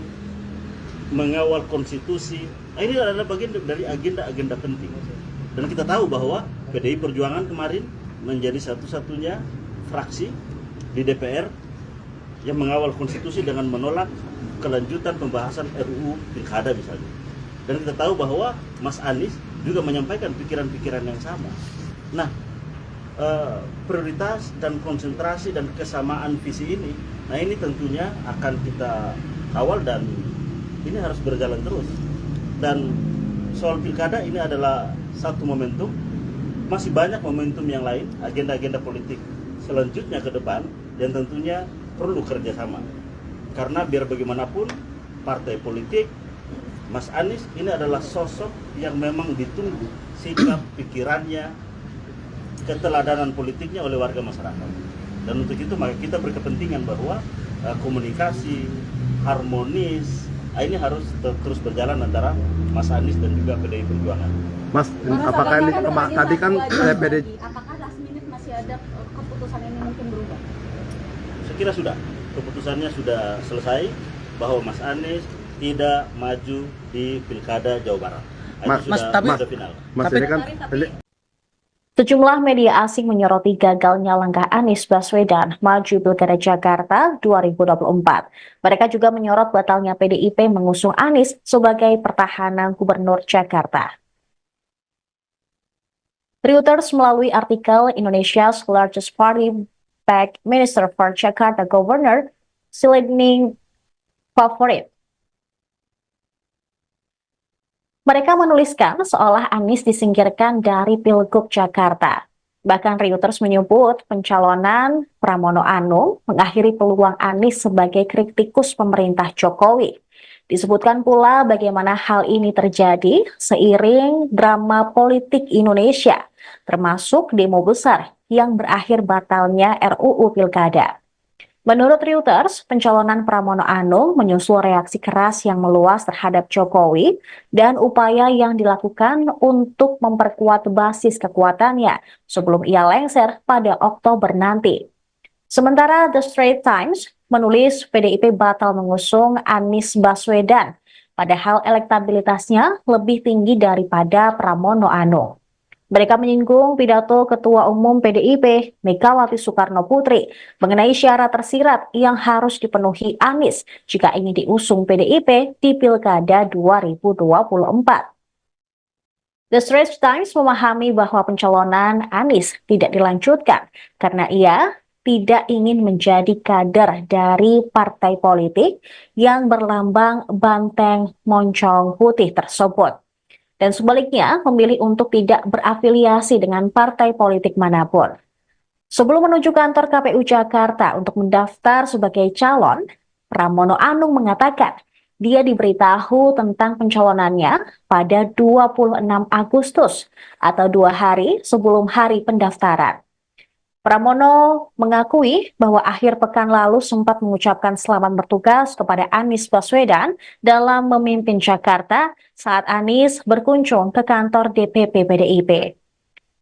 mengawal konstitusi. Nah, ini adalah bagian dari agenda-agenda penting. Dan kita tahu bahwa PDI Perjuangan kemarin menjadi satu-satunya fraksi di DPR yang mengawal konstitusi dengan menolak kelanjutan pembahasan RUU Pilkada misalnya. Dan kita tahu bahwa Mas Anies juga menyampaikan pikiran-pikiran yang sama. Nah, prioritas dan konsentrasi dan kesamaan visi ini, nah ini tentunya akan kita kawal dan ini harus berjalan terus. Dan soal pilkada ini adalah satu momentum, masih banyak momentum yang lain, agenda-agenda politik selanjutnya ke depan, dan tentunya perlu kerjasama. Karena biar bagaimanapun partai politik, Mas Anies ini adalah sosok yang memang ditunggu sikap, pikirannya, keteladanan politiknya oleh warga masyarakat. Dan untuk itu maka kita berkepentingan bahwa komunikasi harmonis ini harus terus berjalan antara Mas Anies dan juga PDI Perjuangan. Mas, apakah ini tadi kan PDIP Apakah last minute masih ada keputusan ini mungkin berubah? Saya kira sudah, keputusannya sudah selesai bahwa Mas Anies tidak maju di Pilkada Jawa Barat. Sudah final. Mas ini kan Sejumlah media asing menyoroti gagalnya langkah Anies Baswedan maju Pilkada Jakarta 2024. Mereka juga menyorot batalnya PDIP mengusung Anies sebagai pertahanan Gubernur Jakarta. Reuters melalui artikel Indonesia's largest party backed Minister for Jakarta Governor Silending Favorit. Mereka menuliskan seolah Anies disingkirkan dari Pilgub Jakarta. Bahkan Reuters menyebut pencalonan Pramono Anung mengakhiri peluang Anies sebagai kritikus pemerintah Jokowi. Disebutkan pula bagaimana hal ini terjadi seiring drama politik Indonesia, termasuk demo besar yang berakhir batalnya RUU Pilkada. Menurut Reuters, pencalonan Pramono Anung menyusul reaksi keras yang meluas terhadap Jokowi dan upaya yang dilakukan untuk memperkuat basis kekuatannya sebelum ia lengser pada Oktober nanti. Sementara The Straits Times menulis PDIP batal mengusung Anies Baswedan, padahal elektabilitasnya lebih tinggi daripada Pramono Anung. Mereka menyinggung pidato Ketua Umum PDIP, Megawati Soekarno Putri, mengenai syarat tersirat yang harus dipenuhi Anies jika ingin diusung PDIP di Pilkada 2024. The Straits Times memahami bahwa pencalonan Anies tidak dilanjutkan karena ia tidak ingin menjadi kader dari partai politik yang berlambang banteng moncong putih tersebut. Dan sebaliknya memilih untuk tidak berafiliasi dengan partai politik manapun. Sebelum menuju kantor KPU Jakarta untuk mendaftar sebagai calon, Pramono Anung mengatakan dia diberitahu tentang pencalonannya pada 26 Agustus atau 2 hari sebelum hari pendaftaran. Pramono mengakui bahwa akhir pekan lalu sempat mengucapkan selamat bertugas kepada Anies Baswedan dalam memimpin Jakarta saat Anies berkunjung ke kantor DPP PDIP.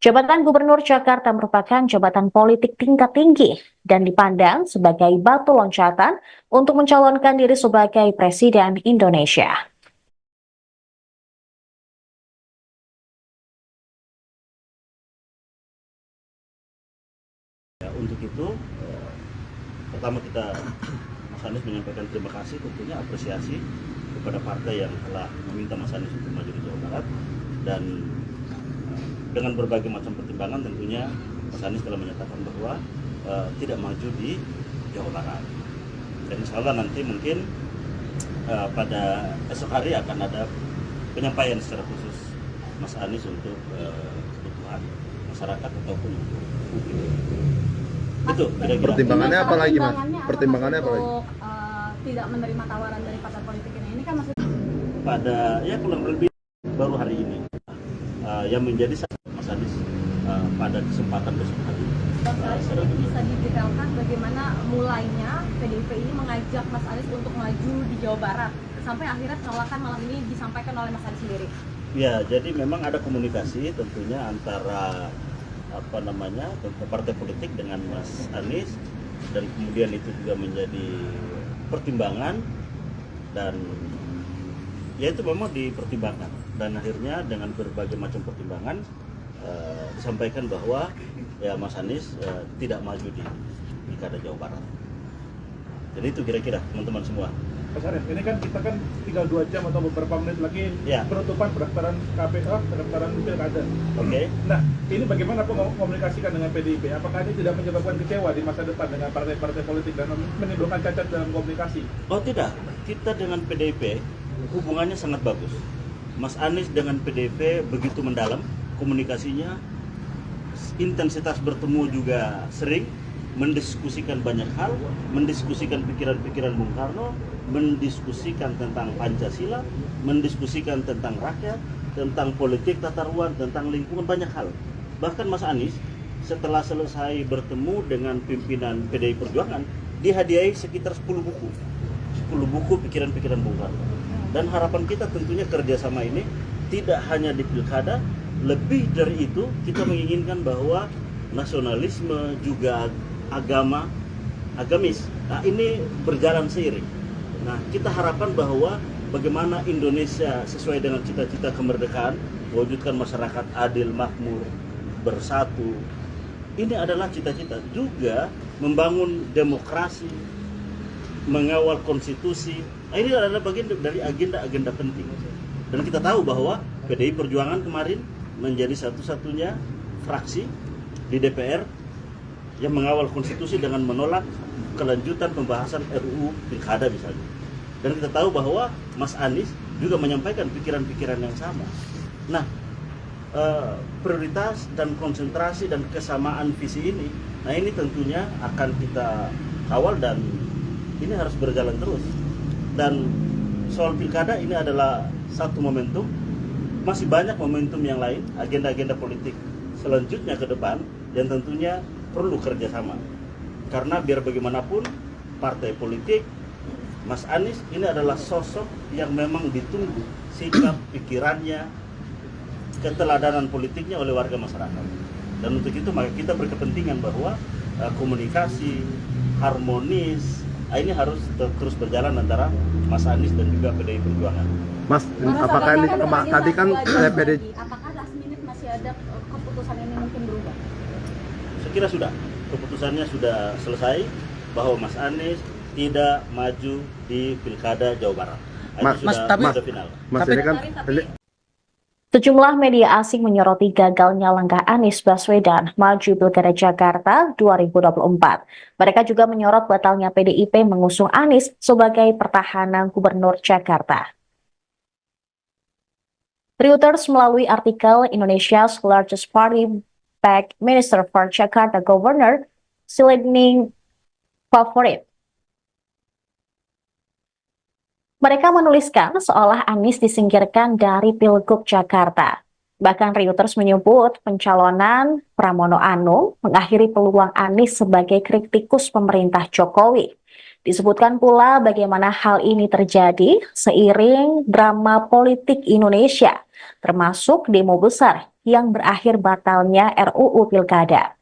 Jabatan Gubernur Jakarta merupakan jabatan politik tingkat tinggi dan dipandang sebagai batu loncatan untuk mencalonkan diri sebagai Presiden Indonesia. pertama Mas Anies menyampaikan terima kasih, tentunya apresiasi kepada partai yang telah meminta Mas Anies untuk maju di Jawa Barat, dan dengan berbagai macam pertimbangan tentunya Mas Anies telah menyatakan bahwa tidak maju di Jawa Barat. Dan insya Allah nanti mungkin pada esok hari akan ada penyampaian secara khusus Mas Anies untuk kebutuhan masyarakat ataupun untuk publik. Itu kira-kira. Pertimbangannya apa lagi, Mas? Pertimbangannya apa lagi? Untuk tidak menerima tawaran dari partai politik ini kan maksudnya Pada kurang lebih baru hari ini yang menjadi sasaran Mas Anies pada kesempatan besok hari. Ini bisa didetailkan bagaimana mulainya PDIP ini mengajak Mas Anies untuk maju di Jawa Barat sampai akhirnya penolakan malam ini disampaikan oleh Mas Anies sendiri. Ya, jadi memang ada komunikasi tentunya antara partai politik dengan Mas Anies, dan kemudian itu juga menjadi pertimbangan, dan ya itu memang dipertimbangkan, dan akhirnya dengan berbagai macam pertimbangan disampaikan bahwa ya Mas Anies tidak maju di Pilkada Jawa Barat. Jadi itu kira-kira teman-teman semua. Mas Arief, ini kan kita kan tinggal 2 jam atau beberapa menit lagi Ya. penutupan pendaftaran KPU, pendaftaran pilkada. Oke. Nah, ini bagaimana komunikasikan dengan PDIP? Apakah ini tidak menyebabkan kecewa di masa depan dengan partai-partai politik dan menimbulkan cacat dalam komunikasi? Oh tidak, kita dengan PDIP hubungannya sangat bagus. Mas Anies dengan PDIP begitu mendalam komunikasinya, intensitas bertemu juga sering, mendiskusikan banyak hal, mendiskusikan pikiran-pikiran Bung Karno, mendiskusikan tentang Pancasila, mendiskusikan tentang rakyat, tentang politik tata ruang, tentang lingkungan, banyak hal. Bahkan Mas Anies setelah selesai bertemu dengan pimpinan PDI Perjuangan, dihadiahi sekitar 10 buku pikiran-pikiran Bung Karno. Dan harapan kita tentunya kerjasama ini tidak hanya di pilkada, lebih dari itu kita menginginkan bahwa nasionalisme juga agamis, nah ini berjalan seiring. Nah kita harapkan bahwa bagaimana Indonesia sesuai dengan cita-cita kemerdekaan, mewujudkan masyarakat adil, makmur, bersatu. Ini adalah cita-cita, juga membangun demokrasi, mengawal konstitusi. Nah, ini adalah bagian dari agenda-agenda penting. Dan kita tahu bahwa PDI Perjuangan kemarin menjadi satu-satunya fraksi di DPR yang mengawal konstitusi dengan menolak kelanjutan pembahasan RUU Pilkada misalnya. Dan kita tahu bahwa Mas Anies juga menyampaikan pikiran-pikiran yang sama. Nah, prioritas dan konsentrasi dan kesamaan visi ini, nah ini tentunya akan kita kawal dan ini harus berjalan terus. Dan soal pilkada ini adalah satu momentum, masih banyak momentum yang lain, agenda-agenda politik selanjutnya ke depan yang tentunya perlu kerjasama. Karena biar bagaimanapun partai politik, Mas Anies ini adalah sosok yang memang ditunggu sikap, pikirannya, keteladanan politiknya oleh warga masyarakat. Dan untuk itu maka kita berkepentingan bahwa komunikasi harmonis ini harus terus berjalan antara Mas Anies dan juga PDI Perjuangan. Mas, apakah ini tadi kan PDI? Apakah last minute masih ada keputusan ini mungkin berubah? Saya kira sudah, keputusannya sudah selesai bahwa Mas Anies tidak maju di Pilkada Jawa Barat. Sudah final. Mas ini kan Sejumlah media asing menyoroti gagalnya langkah Anies Baswedan maju Pilkada Jakarta 2024. Mereka juga menyorot batalnya PDIP mengusung Anies sebagai pertahanan Gubernur Jakarta. Reuters melalui artikel Indonesia's largest party backed Minister for Jakarta Governor Silending Favorit. Mereka menuliskan seolah Anies disingkirkan dari Pilgub Jakarta. Bahkan Reuters menyebut pencalonan Pramono Anung mengakhiri peluang Anies sebagai kritikus pemerintah Jokowi. Disebutkan pula bagaimana hal ini terjadi seiring drama politik Indonesia, termasuk demo besar yang berakhir batalnya RUU Pilkada.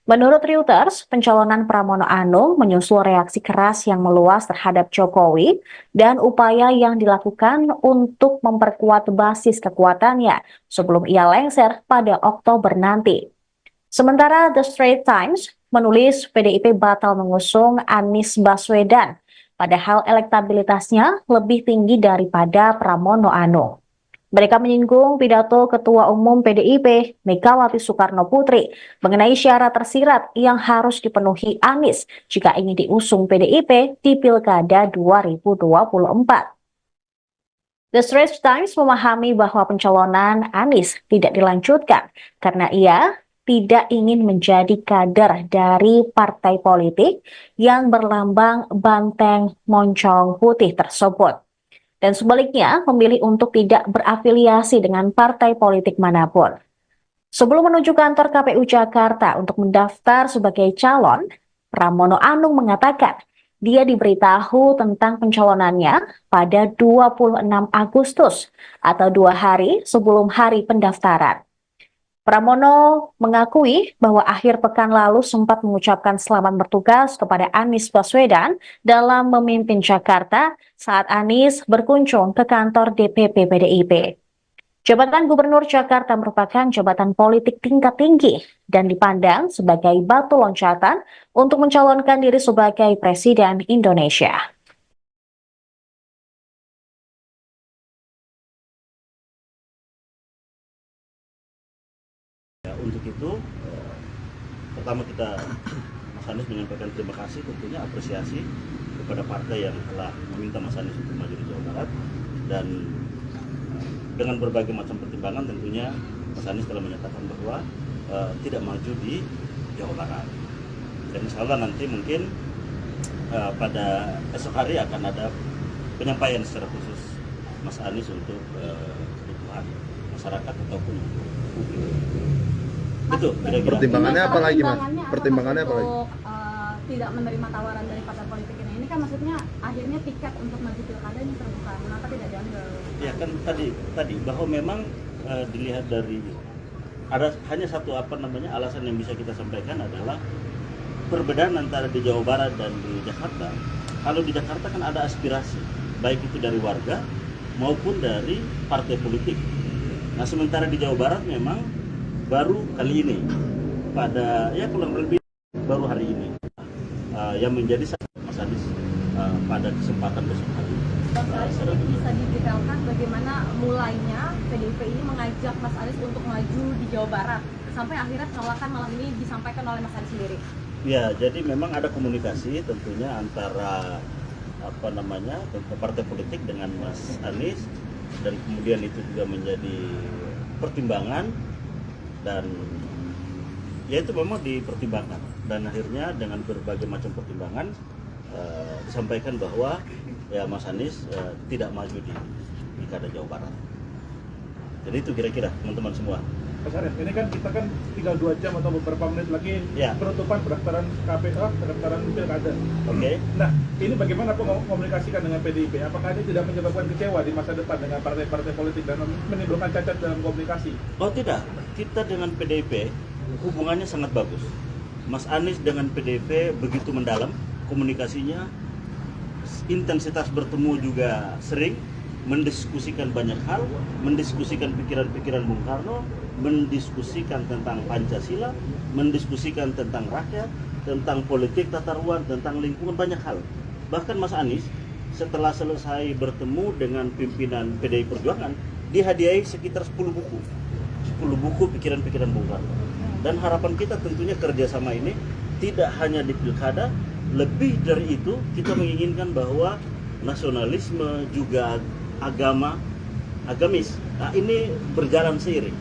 Menurut Reuters, pencalonan Pramono Anung menyusul reaksi keras yang meluas terhadap Jokowi dan upaya yang dilakukan untuk memperkuat basis kekuatannya sebelum ia lengser pada Oktober nanti. Sementara The Straits Times menulis PDIP batal mengusung Anies Baswedan, padahal elektabilitasnya lebih tinggi daripada Pramono Anung. Mereka menyinggung pidato Ketua Umum PDIP, Megawati Soekarno Putri, mengenai syarat tersirat yang harus dipenuhi Anies jika ingin diusung PDIP di Pilkada 2024. The Straits Times memahami bahwa pencalonan Anies tidak dilanjutkan karena ia tidak ingin menjadi kader dari partai politik yang berlambang banteng moncong putih tersebut. Dan sebaliknya memilih untuk tidak berafiliasi dengan partai politik manapun. Sebelum menuju kantor KPU Jakarta untuk mendaftar sebagai calon, Pramono Anung mengatakan dia diberitahu tentang pencalonannya pada 26 Agustus atau 2 hari sebelum hari pendaftaran. Pramono mengakui bahwa akhir pekan lalu sempat mengucapkan selamat bertugas kepada Anies Baswedan dalam memimpin Jakarta saat Anies berkunjung ke kantor DPP PDIP. Jabatan Gubernur Jakarta merupakan jabatan politik tingkat tinggi dan dipandang sebagai batu loncatan untuk mencalonkan diri sebagai Presiden Indonesia. Untuk itu, pertama kita Mas Anies menyampaikan terima kasih, tentunya apresiasi kepada partai yang telah meminta Mas Anies untuk maju di Jawa Barat, dan dengan berbagai macam pertimbangan tentunya Mas Anies telah menyatakan bahwa tidak maju di Jawa Barat. Dan insya Allah nanti mungkin pada esok hari akan ada penyampaian secara khusus Mas Anies untuk kebutuhan masyarakat ataupun publik. Itu kira-kira. Pertimbangannya apa lagi, Mas? Pertimbangannya apa lagi? Untuk tidak menerima tawaran dari partai politik ini kan maksudnya akhirnya tiket untuk maju pilkada ini terbuka, mengapa tidak diambil? Ya kan tadi bahwa memang dilihat dari ada hanya satu alasan yang bisa kita sampaikan adalah perbedaan antara di Jawa Barat dan di Jakarta. Kalau di Jakarta kan ada aspirasi baik itu dari warga maupun dari partai politik. Nah sementara di Jawa Barat memang baru kali ini pada kurang lebih baru hari ini yang menjadi Mas Anies pada kesempatan besok hari. Ini bisa didetailkan bagaimana mulainya PDIP ini mengajak Mas Anies untuk maju di Jawa Barat sampai akhirnya penolakan malam ini disampaikan oleh Mas Anies sendiri. Ya, jadi memang ada komunikasi tentunya antara partai politik dengan Mas Anies, dan kemudian itu juga menjadi pertimbangan, dan ya itu memang dipertimbangkan, dan akhirnya dengan berbagai macam pertimbangan disampaikan bahwa ya Mas Anies tidak maju di Pilkada Jawa Barat. Jadi itu kira-kira teman-teman semua. Mas Arief, ini kan kita kan tinggal 2 jam atau beberapa menit lagi penutupan pendaftaran KPU, pendaftaran pilkada. Oke. Nah, ini bagaimana komunikasikan dengan PDIP? Apakah ini tidak menyebabkan kecewa di masa depan dengan partai-partai politik dan menimbulkan cacat dalam komunikasi? Oh tidak, kita dengan PDIP hubungannya sangat bagus. Mas Anies dengan PDIP begitu mendalam komunikasinya, intensitas bertemu juga sering, mendiskusikan banyak hal, mendiskusikan pikiran-pikiran Bung Karno, mendiskusikan tentang Pancasila, mendiskusikan tentang rakyat, tentang politik tata ruang, tentang lingkungan, banyak hal. Bahkan Mas Anies setelah selesai bertemu dengan pimpinan PDI Perjuangan, dihadiahi sekitar 10 buku pikiran-pikiran Bung Karno. Dan harapan kita tentunya kerjasama ini tidak hanya di pilkada, lebih dari itu kita menginginkan bahwa nasionalisme juga agamis, nah ini berjalan seiring.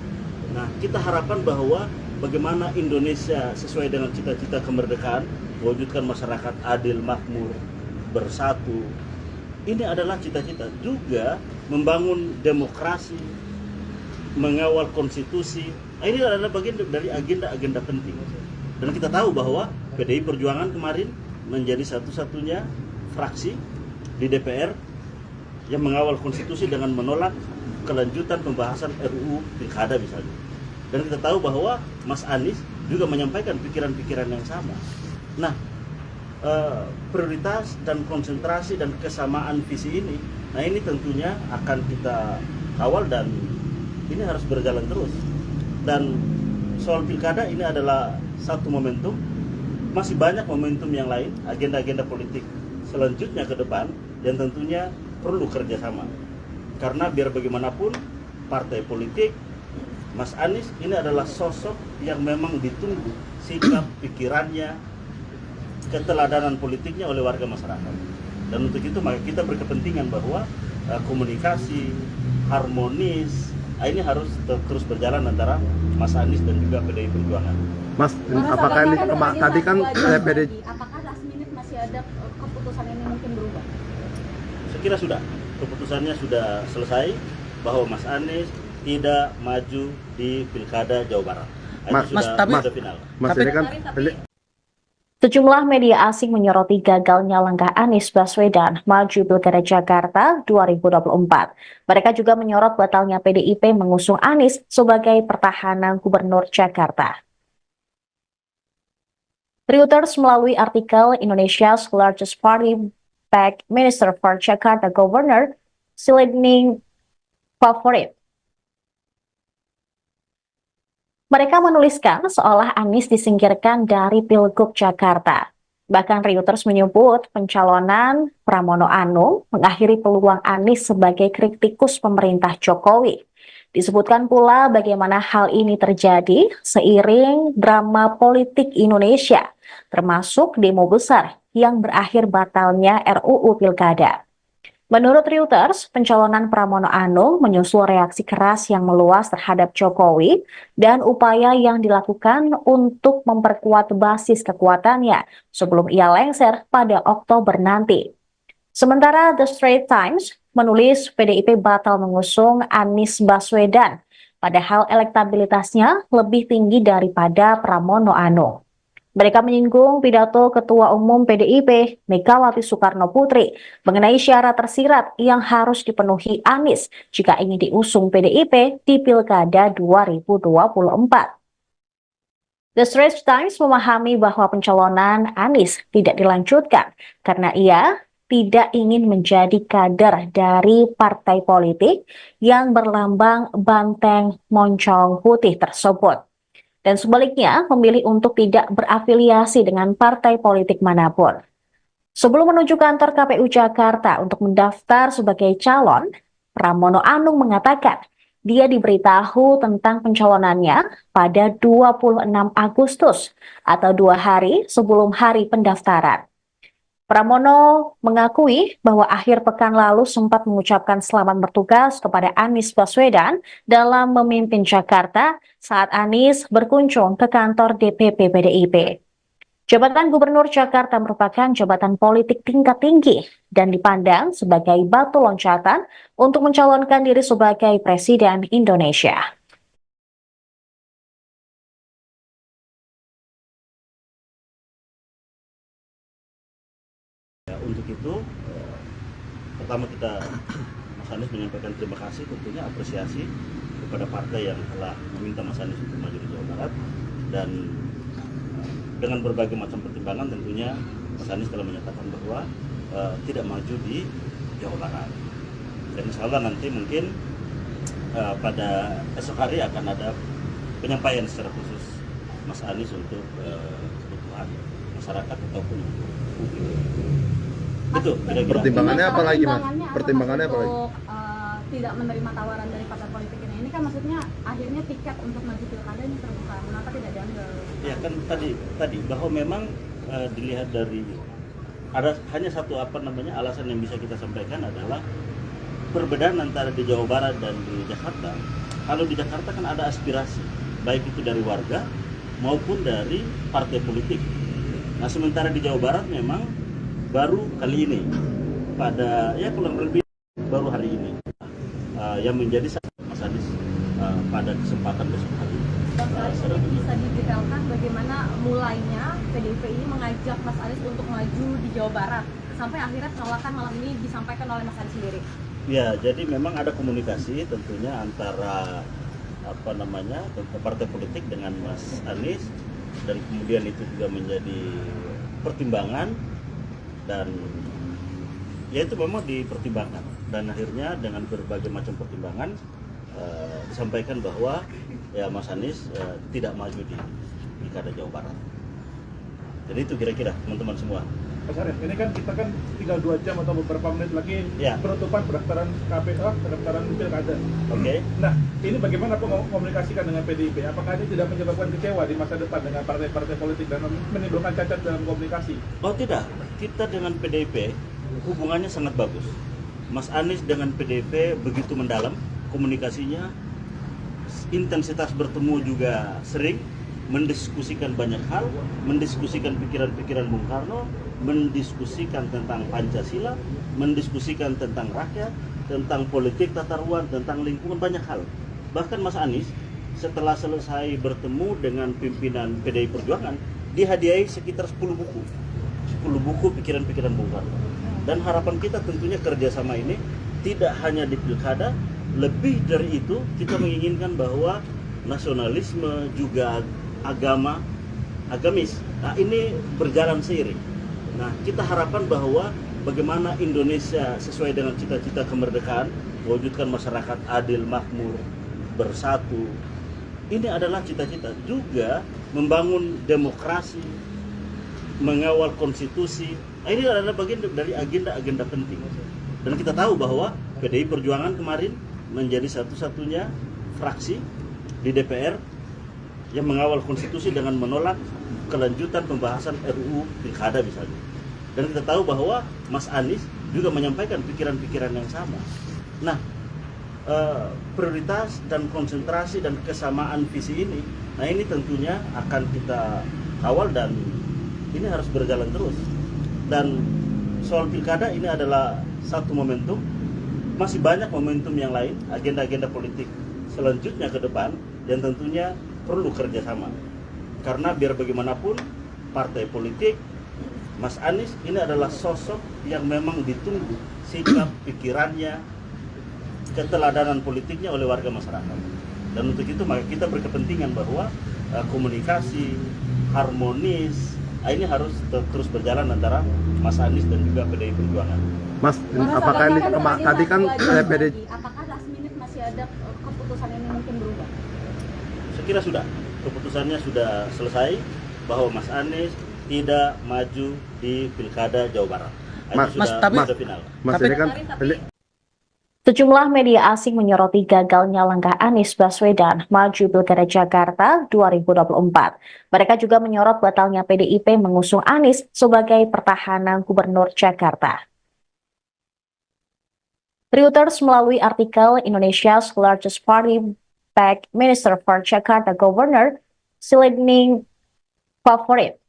Nah kita harapkan bahwa bagaimana Indonesia sesuai dengan cita-cita kemerdekaan, mewujudkan masyarakat adil, makmur, bersatu. Ini adalah cita-cita juga membangun demokrasi, mengawal konstitusi. Nah, ini adalah bagian dari agenda-agenda penting. Dan kita tahu bahwa PDI Perjuangan kemarin menjadi satu-satunya fraksi di DPR yang mengawal konstitusi dengan menolak kelanjutan pembahasan RUU Pilkada misalnya. Dan kita tahu bahwa Mas Anies juga menyampaikan pikiran-pikiran yang sama. Nah, prioritas dan konsentrasi dan kesamaan visi ini, nah ini tentunya akan kita kawal dan ini harus berjalan terus. Dan soal pilkada ini adalah satu momentum masih banyak momentum yang lain, agenda-agenda politik selanjutnya ke depan yang tentunya perlu kerjasama. Karena biar bagaimanapun partai politik, Mas Anies ini adalah sosok yang memang ditunggu sikap, pikirannya, keteladanan politiknya oleh warga masyarakat. Dan untuk itu maka kita berkepentingan bahwa komunikasi harmonis ini harus terus berjalan antara Mas Anies dan juga PDI Perjuangan. Mas, apakah ini tadi kan PDI apakah last minute masih ada keputusan ini mungkin berubah? Saya kira sudah, keputusannya sudah selesai bahwa Mas Anies tidak maju di Pilkada Jawa Barat. Itu sudah final. Mas ini kan Sejumlah media asing menyoroti gagalnya langkah Anies Baswedan maju Pilkada Jakarta 2024. Mereka juga menyorot batalnya PDIP mengusung Anies sebagai pertahanan Gubernur Jakarta. Reuters melalui artikel Indonesia's largest party back Minister for Jakarta Governor Silending Favorit. Mereka menuliskan seolah Anies disingkirkan dari Pilgub Jakarta. Bahkan Reuters menyebut pencalonan Pramono Anung mengakhiri peluang Anies sebagai kritikus pemerintah Jokowi. Disebutkan pula bagaimana hal ini terjadi seiring drama politik Indonesia, termasuk demo besar yang berakhir batalnya RUU Pilkada. Menurut Reuters, pencalonan Pramono Anung menyusul reaksi keras yang meluas terhadap Jokowi dan upaya yang dilakukan untuk memperkuat basis kekuatannya sebelum ia lengser pada Oktober nanti. Sementara The Straits Times menulis PDIP batal mengusung Anies Baswedan, padahal elektabilitasnya lebih tinggi daripada Pramono Anung. Mereka menyinggung pidato Ketua Umum PDIP, Megawati Soekarno Putri, mengenai syarat tersirat yang harus dipenuhi Anies jika ingin diusung PDIP di Pilkada 2024. The Straits Times memahami bahwa pencalonan Anies tidak dilanjutkan karena ia tidak ingin menjadi kader dari partai politik yang berlambang banteng moncong putih tersebut. Dan sebaliknya memilih untuk tidak berafiliasi dengan partai politik manapun. Sebelum menuju kantor KPU Jakarta untuk mendaftar sebagai calon, Pramono Anung mengatakan dia diberitahu tentang pencalonannya pada 26 Agustus atau 2 hari sebelum hari pendaftaran. Pramono mengakui bahwa akhir pekan lalu sempat mengucapkan selamat bertugas kepada Anies Baswedan dalam memimpin Jakarta saat Anies berkunjung ke kantor DPP PDIP. Jabatan Gubernur Jakarta merupakan jabatan politik tingkat tinggi dan dipandang sebagai batu loncatan untuk mencalonkan diri sebagai Presiden Indonesia. Untuk itu, pertama Mas Anies menyampaikan terima kasih, tentunya apresiasi kepada partai yang telah meminta Mas Anies untuk maju di Jawa Barat, dan dengan berbagai macam pertimbangan tentunya Mas Anies telah menyatakan bahwa tidak maju di Jawa Barat. Dan insya Allah nanti mungkin pada esok hari akan ada penyampaian secara khusus Mas Anies untuk kebutuhan masyarakat ataupun publik. Itu kira-kira. Pertimbangannya apa lagi, Mas? Pertimbangannya apa lagi? Untuk tidak menerima tawaran dari partai politik ini kan maksudnya akhirnya tiket untuk maju pilkada ini terbuka. Kenapa tidak diambil? Ya kan tadi bahwa memang dilihat dari ada hanya satu alasan yang bisa kita sampaikan adalah perbedaan antara di Jawa Barat dan di Jakarta. Kalau di Jakarta kan ada aspirasi baik itu dari warga maupun dari partai politik. Nah sementara di Jawa Barat memang baru kali ini pada kurang lebih baru hari ini yang menjadi Mas Anies pada kesempatan besok hari. Bisa didetailkan bagaimana mulainya PDIP ini mengajak Mas Anies untuk maju di Jawa Barat sampai akhirnya penolakan malam ini disampaikan oleh Mas Anies sendiri. Ya, jadi memang ada komunikasi tentunya antara partai politik dengan Mas Anies, dan kemudian itu juga menjadi pertimbangan, dan ya itu memang dipertimbangkan, dan akhirnya dengan berbagai macam pertimbangan disampaikan bahwa ya Mas Anies tidak maju di Pilkada Jawa Barat. Jadi itu kira-kira teman-teman semua. Mas Arief, ini kan kita kan tinggal 2 jam atau beberapa menit lagi Ya. penutupan pendaftaran KPU, pendaftaran pilkada. Oke. Nah, ini bagaimana komunikasikan dengan PDIP? Apakah ini tidak menyebabkan kecewa di masa depan dengan partai-partai politik dan menimbulkan cacat dalam komunikasi? Oh tidak, kita dengan PDIP hubungannya sangat bagus. Mas Anies dengan PDIP begitu mendalam komunikasinya, intensitas bertemu juga sering, mendiskusikan banyak hal, mendiskusikan pikiran-pikiran Bung Karno, mendiskusikan tentang Pancasila, mendiskusikan tentang rakyat, tentang politik tata ruang, tentang lingkungan, banyak hal. Bahkan Mas Anies setelah selesai bertemu dengan pimpinan PDI Perjuangan, dihadiahi sekitar 10 buku. 10 buku pikiran-pikiran Bung Karno. Dan harapan kita tentunya kerjasama ini tidak hanya di pilkada, lebih dari itu kita menginginkan bahwa nasionalisme juga agamis, nah ini berjalan seiring. Nah kita harapkan bahwa bagaimana Indonesia sesuai dengan cita-cita kemerdekaan, mewujudkan masyarakat adil, makmur, bersatu. Ini adalah cita-cita juga membangun demokrasi, mengawal konstitusi. Nah, ini adalah bagian dari agenda-agenda penting. Dan kita tahu bahwa PDI Perjuangan kemarin menjadi satu-satunya fraksi di DPR yang mengawal konstitusi dengan menolak kelanjutan pembahasan RUU Pilkada misalnya. Dan kita tahu bahwa Mas Anies juga menyampaikan pikiran-pikiran yang sama. Nah, prioritas dan konsentrasi dan kesamaan visi ini, nah ini tentunya akan kita kawal dan ini harus berjalan terus. Dan soal pilkada ini adalah satu momentum, masih banyak momentum yang lain, agenda-agenda politik selanjutnya ke depan yang tentunya perlu kerjasama. Karena biar bagaimanapun partai politik, Mas Anies ini adalah sosok yang memang ditunggu sikap, pikirannya, keteladanan politiknya oleh warga masyarakat. Dan untuk itu maka kita berkepentingan bahwa komunikasi harmonis ini harus terus berjalan antara Mas Anies dan juga PDI Perjuangan. Mas, apakah ini tadi kan PDI apakah last minute masih ada keputusan ini mungkin berubah? Saya kira sudah, keputusannya sudah selesai bahwa Mas Anies tidak maju di Pilkada Jawa Barat. Sudah final. Mas ini kan Sejumlah media asing menyoroti gagalnya langkah Anies Baswedan maju Pilkada Jakarta 2024. Mereka juga menyorot batalnya PDIP mengusung Anies sebagai pertahanan Gubernur Jakarta. Reuters melalui artikel Indonesia's largest party backed Minister for Jakarta Governor Silending Favorit.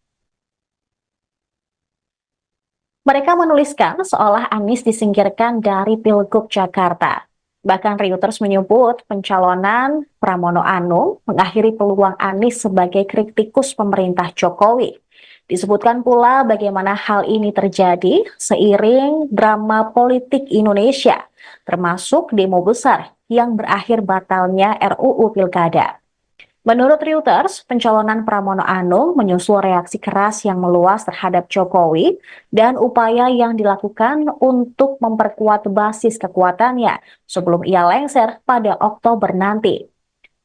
Mereka menuliskan seolah Anies disingkirkan dari Pilgub Jakarta. Bahkan Reuters menyebut pencalonan Pramono Anung mengakhiri peluang Anies sebagai kritikus pemerintah Jokowi. Disebutkan pula bagaimana hal ini terjadi seiring drama politik Indonesia, termasuk demo besar yang berakhir batalnya RUU Pilkada. Menurut Reuters, pencalonan Pramono Anung menyusul reaksi keras yang meluas terhadap Jokowi dan upaya yang dilakukan untuk memperkuat basis kekuatannya sebelum ia lengser pada Oktober nanti.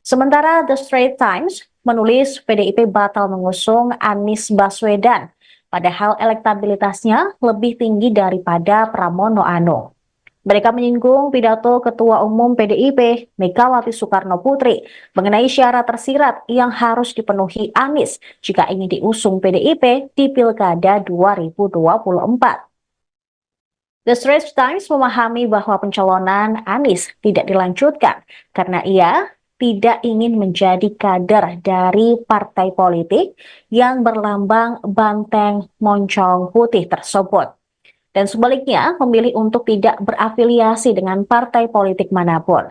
Sementara The Straits Times menulis PDIP batal mengusung Anies Baswedan, padahal elektabilitasnya lebih tinggi daripada Pramono Anung. Mereka menyinggung pidato Ketua Umum PDIP, Megawati Soekarno Putri, mengenai syarat tersirat yang harus dipenuhi Anies jika ingin diusung PDIP di Pilkada 2024. The Straits Times memahami bahwa pencalonan Anies tidak dilanjutkan karena ia tidak ingin menjadi kader dari partai politik yang berlambang banteng moncong putih tersebut. Dan sebaliknya memilih untuk tidak berafiliasi dengan partai politik manapun.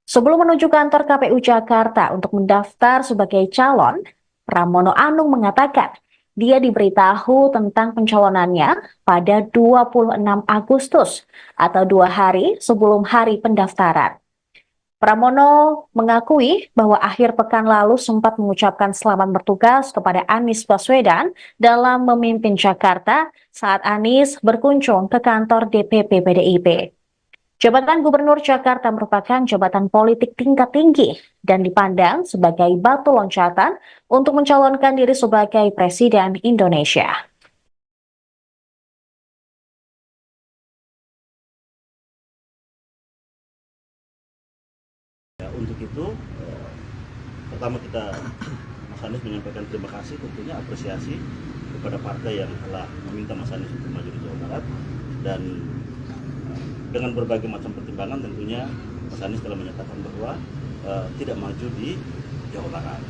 Sebelum menuju kantor KPU Jakarta untuk mendaftar sebagai calon, Pramono Anung mengatakan dia diberitahu tentang pencalonannya pada 26 Agustus atau 2 hari sebelum hari pendaftaran. Pramono mengakui bahwa akhir pekan lalu sempat mengucapkan selamat bertugas kepada Anies Baswedan dalam memimpin Jakarta saat Anies berkunjung ke kantor DPP PDIP. Jabatan Gubernur Jakarta merupakan jabatan politik tingkat tinggi dan dipandang sebagai batu loncatan untuk mencalonkan diri sebagai Presiden Indonesia. Ya, untuk itu, pertama kita Mas Anies menyampaikan terima kasih, tentunya apresiasi kepada partai yang telah meminta Mas Anies untuk maju di Jawa Barat, dan dengan berbagai macam pertimbangan tentunya Mas Anies telah menyatakan bahwa tidak maju di Jawa Barat.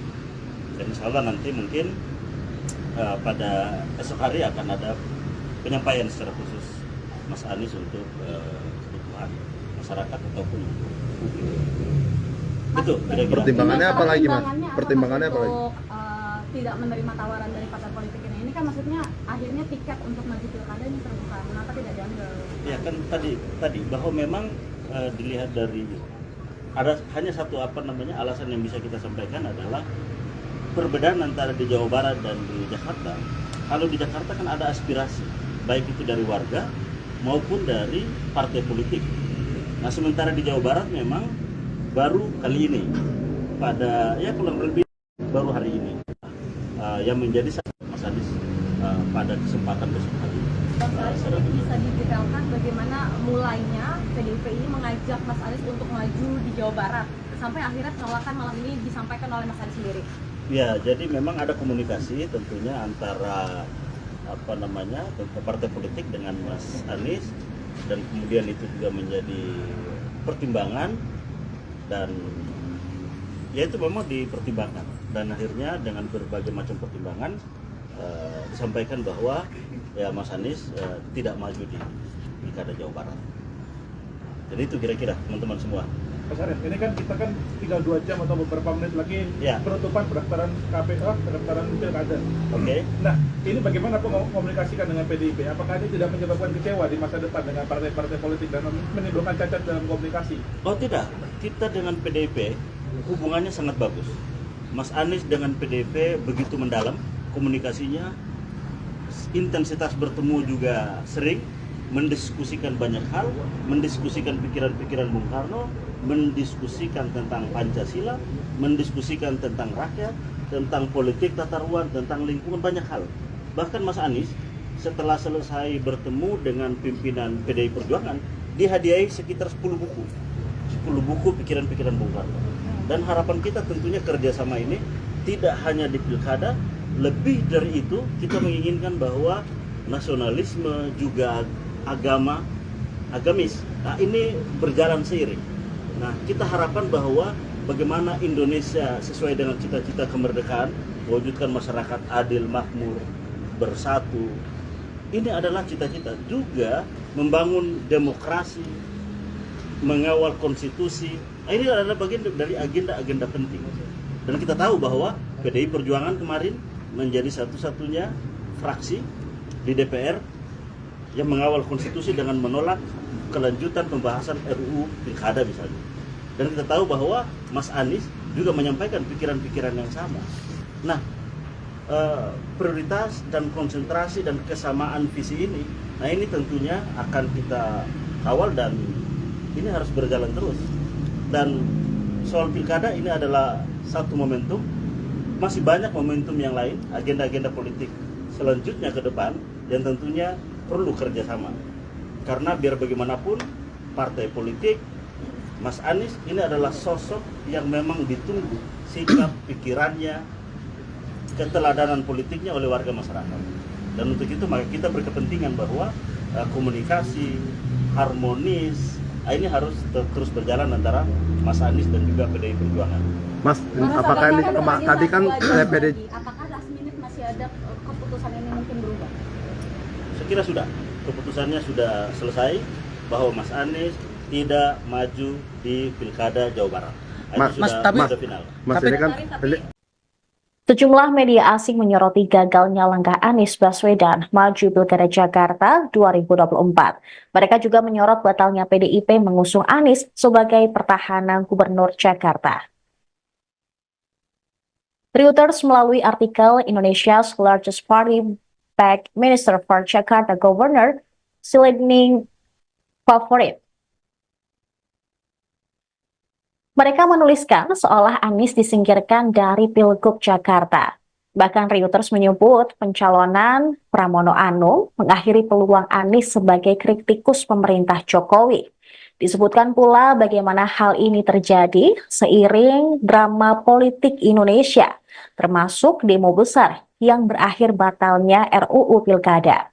Dan insya Allah nanti mungkin pada esok hari akan ada penyampaian secara khusus Mas Anies untuk kebutuhan masyarakat ataupun publik. Itu kira-kira. Pertimbangannya apa lagi, Mas? Pertimbangannya apa lagi? Untuk tidak menerima tawaran dari partai politik ini kan maksudnya akhirnya tiket untuk maju pilkada ini terbuka. Kenapa tidak diambil? Ya kan tadi bahwa memang dilihat dari ada hanya satu alasan yang bisa kita sampaikan adalah perbedaan antara di Jawa Barat dan di Jakarta. Kalau di Jakarta kan ada aspirasi baik itu dari warga maupun dari partai politik. Nah sementara di Jawa Barat memang baru kali ini pada kurang lebih baru hari ini yang menjadi Mas Anies pada kesempatan besok hari. Ini bisa didetailkan bagaimana mulainya PDIP ini mengajak Mas Anies untuk maju di Jawa Barat sampai akhirnya penolakan malam ini disampaikan oleh Mas Anies sendiri. Ya, jadi memang ada komunikasi tentunya antara partai politik dengan Mas Anies, dan kemudian itu juga menjadi pertimbangan, dan ya itu memang dipertimbangkan, dan akhirnya dengan berbagai macam pertimbangan disampaikan bahwa ya Mas Anies tidak maju di Pilkada Jawa Barat. Jadi itu kira-kira teman-teman semua. Mas Arief, ini kan kita kan tinggal 2 jam atau beberapa menit lagi Ya. penutupan pendaftaran KPK, pendaftaran pilkada. Oke. Nah, ini bagaimana komunikasikan dengan PDIP? Apakah ini tidak menyebabkan kecewa di masa depan dengan partai-partai politik dan menimbulkan cacat dalam komunikasi? Oh tidak, kita dengan PDIP hubungannya sangat bagus. Mas Anies dengan PDIP begitu mendalam komunikasinya, intensitas bertemu juga sering, mendiskusikan banyak hal, mendiskusikan pikiran-pikiran Bung Karno, mendiskusikan tentang Pancasila, mendiskusikan tentang rakyat, tentang politik tata ruang, tentang lingkungan, banyak hal. Bahkan Mas Anies setelah selesai bertemu dengan pimpinan PDI Perjuangan, dihadiahi sekitar 10 buku pikiran-pikiran Bung Karno. Dan harapan kita tentunya kerjasama ini tidak hanya di pilkada, lebih dari itu kita menginginkan bahwa nasionalisme juga agamis, nah ini berjalan seiring. Nah kita harapkan bahwa bagaimana Indonesia sesuai dengan cita-cita kemerdekaan, mewujudkan masyarakat adil, makmur, bersatu, ini adalah cita-cita. Juga membangun demokrasi, mengawal konstitusi, ini adalah bagian dari agenda-agenda penting. Dan kita tahu bahwa PDI Perjuangan kemarin menjadi satu-satunya fraksi di DPR yang mengawal konstitusi dengan menolak kelanjutan pembahasan RUU Pilkada misalnya. Dan kita tahu bahwa Mas Anies juga menyampaikan pikiran-pikiran yang sama. Nah, prioritas dan konsentrasi dan kesamaan visi ini, nah ini tentunya akan kita kawal dan ini harus berjalan terus. Dan soal pilkada ini adalah satu momentum, masih banyak momentum yang lain, agenda-agenda politik selanjutnya ke depan yang tentunya perlu kerjasama. Karena biar bagaimanapun partai politik, Mas Anies ini adalah sosok yang memang ditunggu sikap, pikirannya, keteladanan politiknya oleh warga masyarakat. Dan untuk itu maka kita berkepentingan bahwa komunikasi harmonis ini harus terus berjalan antara Mas Anies dan juga PDI Perjuangan. Mas, apakah ini tadi kan PDI? Apakah last minute masih ada keputusan ini mungkin berubah? Saya kira sudah, keputusannya sudah selesai bahwa Mas Anies tidak maju di Pilkada Jawa Barat. Sudah final. Mas ini kan Sejumlah media asing menyoroti gagalnya langkah Anies Baswedan maju Pilkada Jakarta 2024. Mereka juga menyorot batalnya PDIP mengusung Anies sebagai pertahanan Gubernur Jakarta. Reuters melalui artikel Indonesia's largest party backed Minister for Jakarta Governor Silending Favorit Mereka menuliskan seolah Anies disingkirkan dari Pilgub Jakarta. Bahkan Reuters menyebut pencalonan Pramono Anung mengakhiri peluang Anies sebagai kritikus pemerintah Jokowi. Disebutkan pula bagaimana hal ini terjadi seiring drama politik Indonesia, termasuk demo besar yang berakhir batalnya RUU Pilkada.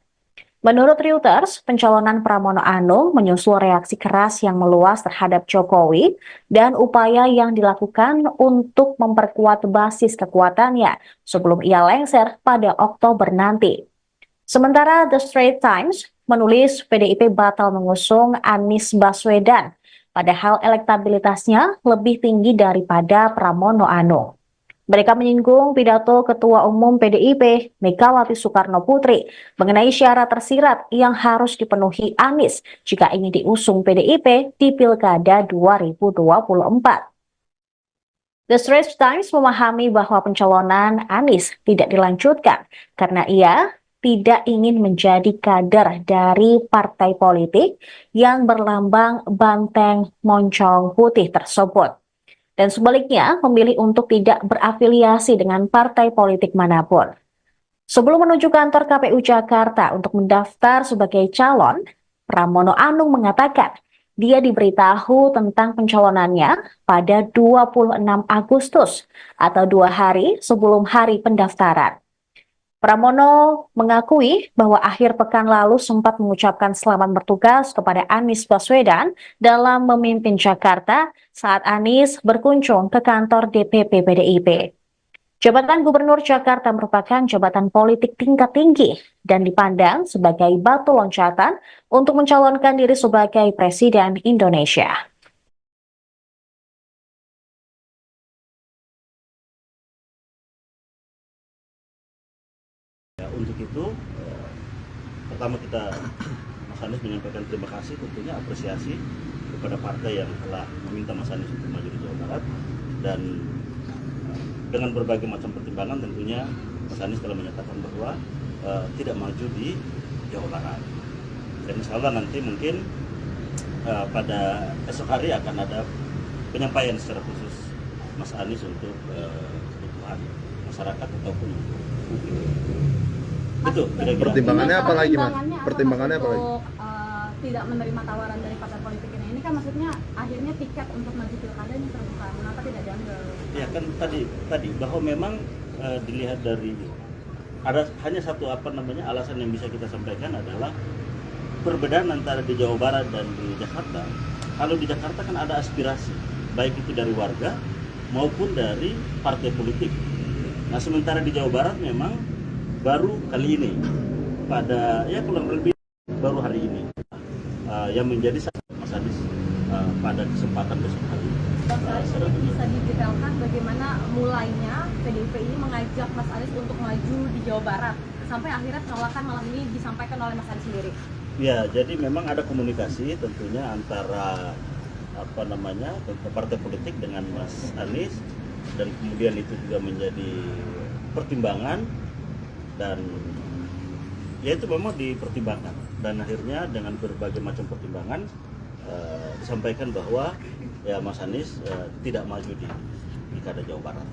Menurut Reuters, pencalonan Pramono Anung menyusul reaksi keras yang meluas terhadap Jokowi dan upaya yang dilakukan untuk memperkuat basis kekuatannya sebelum ia lengser pada Oktober nanti. Sementara The Straits Times menulis PDIP batal mengusung Anies Baswedan, padahal elektabilitasnya lebih tinggi daripada Pramono Anung. Mereka menyinggung pidato Ketua Umum PDIP, Megawati Soekarno Putri, mengenai syarat tersirat yang harus dipenuhi Anies jika ingin diusung PDIP di Pilkada 2024. The Straits Times memahami bahwa pencalonan Anies tidak dilanjutkan karena ia tidak ingin menjadi kader dari partai politik yang berlambang banteng moncong putih tersebut. Dan sebaliknya memilih untuk tidak berafiliasi dengan partai politik manapun. Sebelum menuju kantor KPU Jakarta untuk mendaftar sebagai calon, Pramono Anung mengatakan dia diberitahu tentang pencalonannya pada 26 Agustus atau 2 hari sebelum hari pendaftaran. Pramono mengakui bahwa akhir pekan lalu sempat mengucapkan selamat bertugas kepada Anies Baswedan dalam memimpin Jakarta saat Anies berkunjung ke kantor DPP PDIP. Jabatan Gubernur Jakarta merupakan jabatan politik tingkat tinggi dan dipandang sebagai batu loncatan untuk mencalonkan diri sebagai Presiden Indonesia. Untuk itu, pertama kita Mas Anies menyampaikan terima kasih, tentunya apresiasi kepada partai yang telah meminta Mas Anies untuk maju di Jawa Barat, dan dengan berbagai macam pertimbangan tentunya Mas Anies telah menyatakan bahwa tidak maju di Jawa Barat. Dan insya Allah nanti mungkin pada esok hari akan ada penyampaian secara khusus Mas Anies untuk kebutuhan masyarakat ataupun publik. Itu kira-kira. Pertimbangannya apa lagi, Mas? Pertimbangannya apa lagi? Untuk tidak menerima tawaran dari partai politik ini kan maksudnya akhirnya tiket untuk maju pilkada ini terbuka, mengapa tidak diambil? Ya kan tadi bahwa memang dilihat dari ada hanya satu alasan yang bisa kita sampaikan adalah perbedaan antara di Jawa Barat dan di Jakarta. Kalau di Jakarta kan ada aspirasi baik itu dari warga maupun dari partai politik. Nah sementara di Jawa Barat memang baru kali ini pada kurang lebih baru hari ini yang menjadi Mas Anies pada kesempatan besok hari. Ini bisa didetailkan bagaimana mulainya PDIP ini mengajak Mas Anies untuk maju di Jawa Barat sampai akhirnya penolakan malam ini disampaikan oleh Mas Anies sendiri. Ya, jadi memang ada komunikasi tentunya antara partai politik dengan Mas Anies, dan kemudian itu juga menjadi pertimbangan, dan ya itu memang dipertimbangkan, dan akhirnya dengan berbagai macam pertimbangan disampaikan bahwa ya Mas Anies tidak maju di Pilkada Jawa Barat.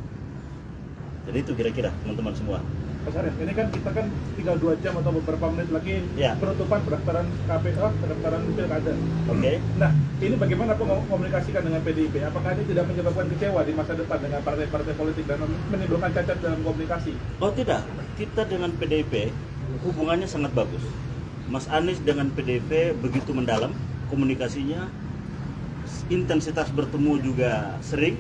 Jadi itu kira-kira teman-teman semua. Mas Arief, ini kan kita kan tinggal 2 jam atau beberapa menit lagi penutupan pendaftaran KPU, pendaftaran pilkada. Oke. Nah, ini bagaimana komunikasikan dengan PDIP? Apakah ini tidak menyebabkan kecewa di masa depan dengan partai-partai politik dan menimbulkan cacat dalam komunikasi? Oh tidak, kita dengan PDIP hubungannya sangat bagus. Mas Anies dengan PDIP begitu mendalam komunikasinya, intensitas bertemu juga sering,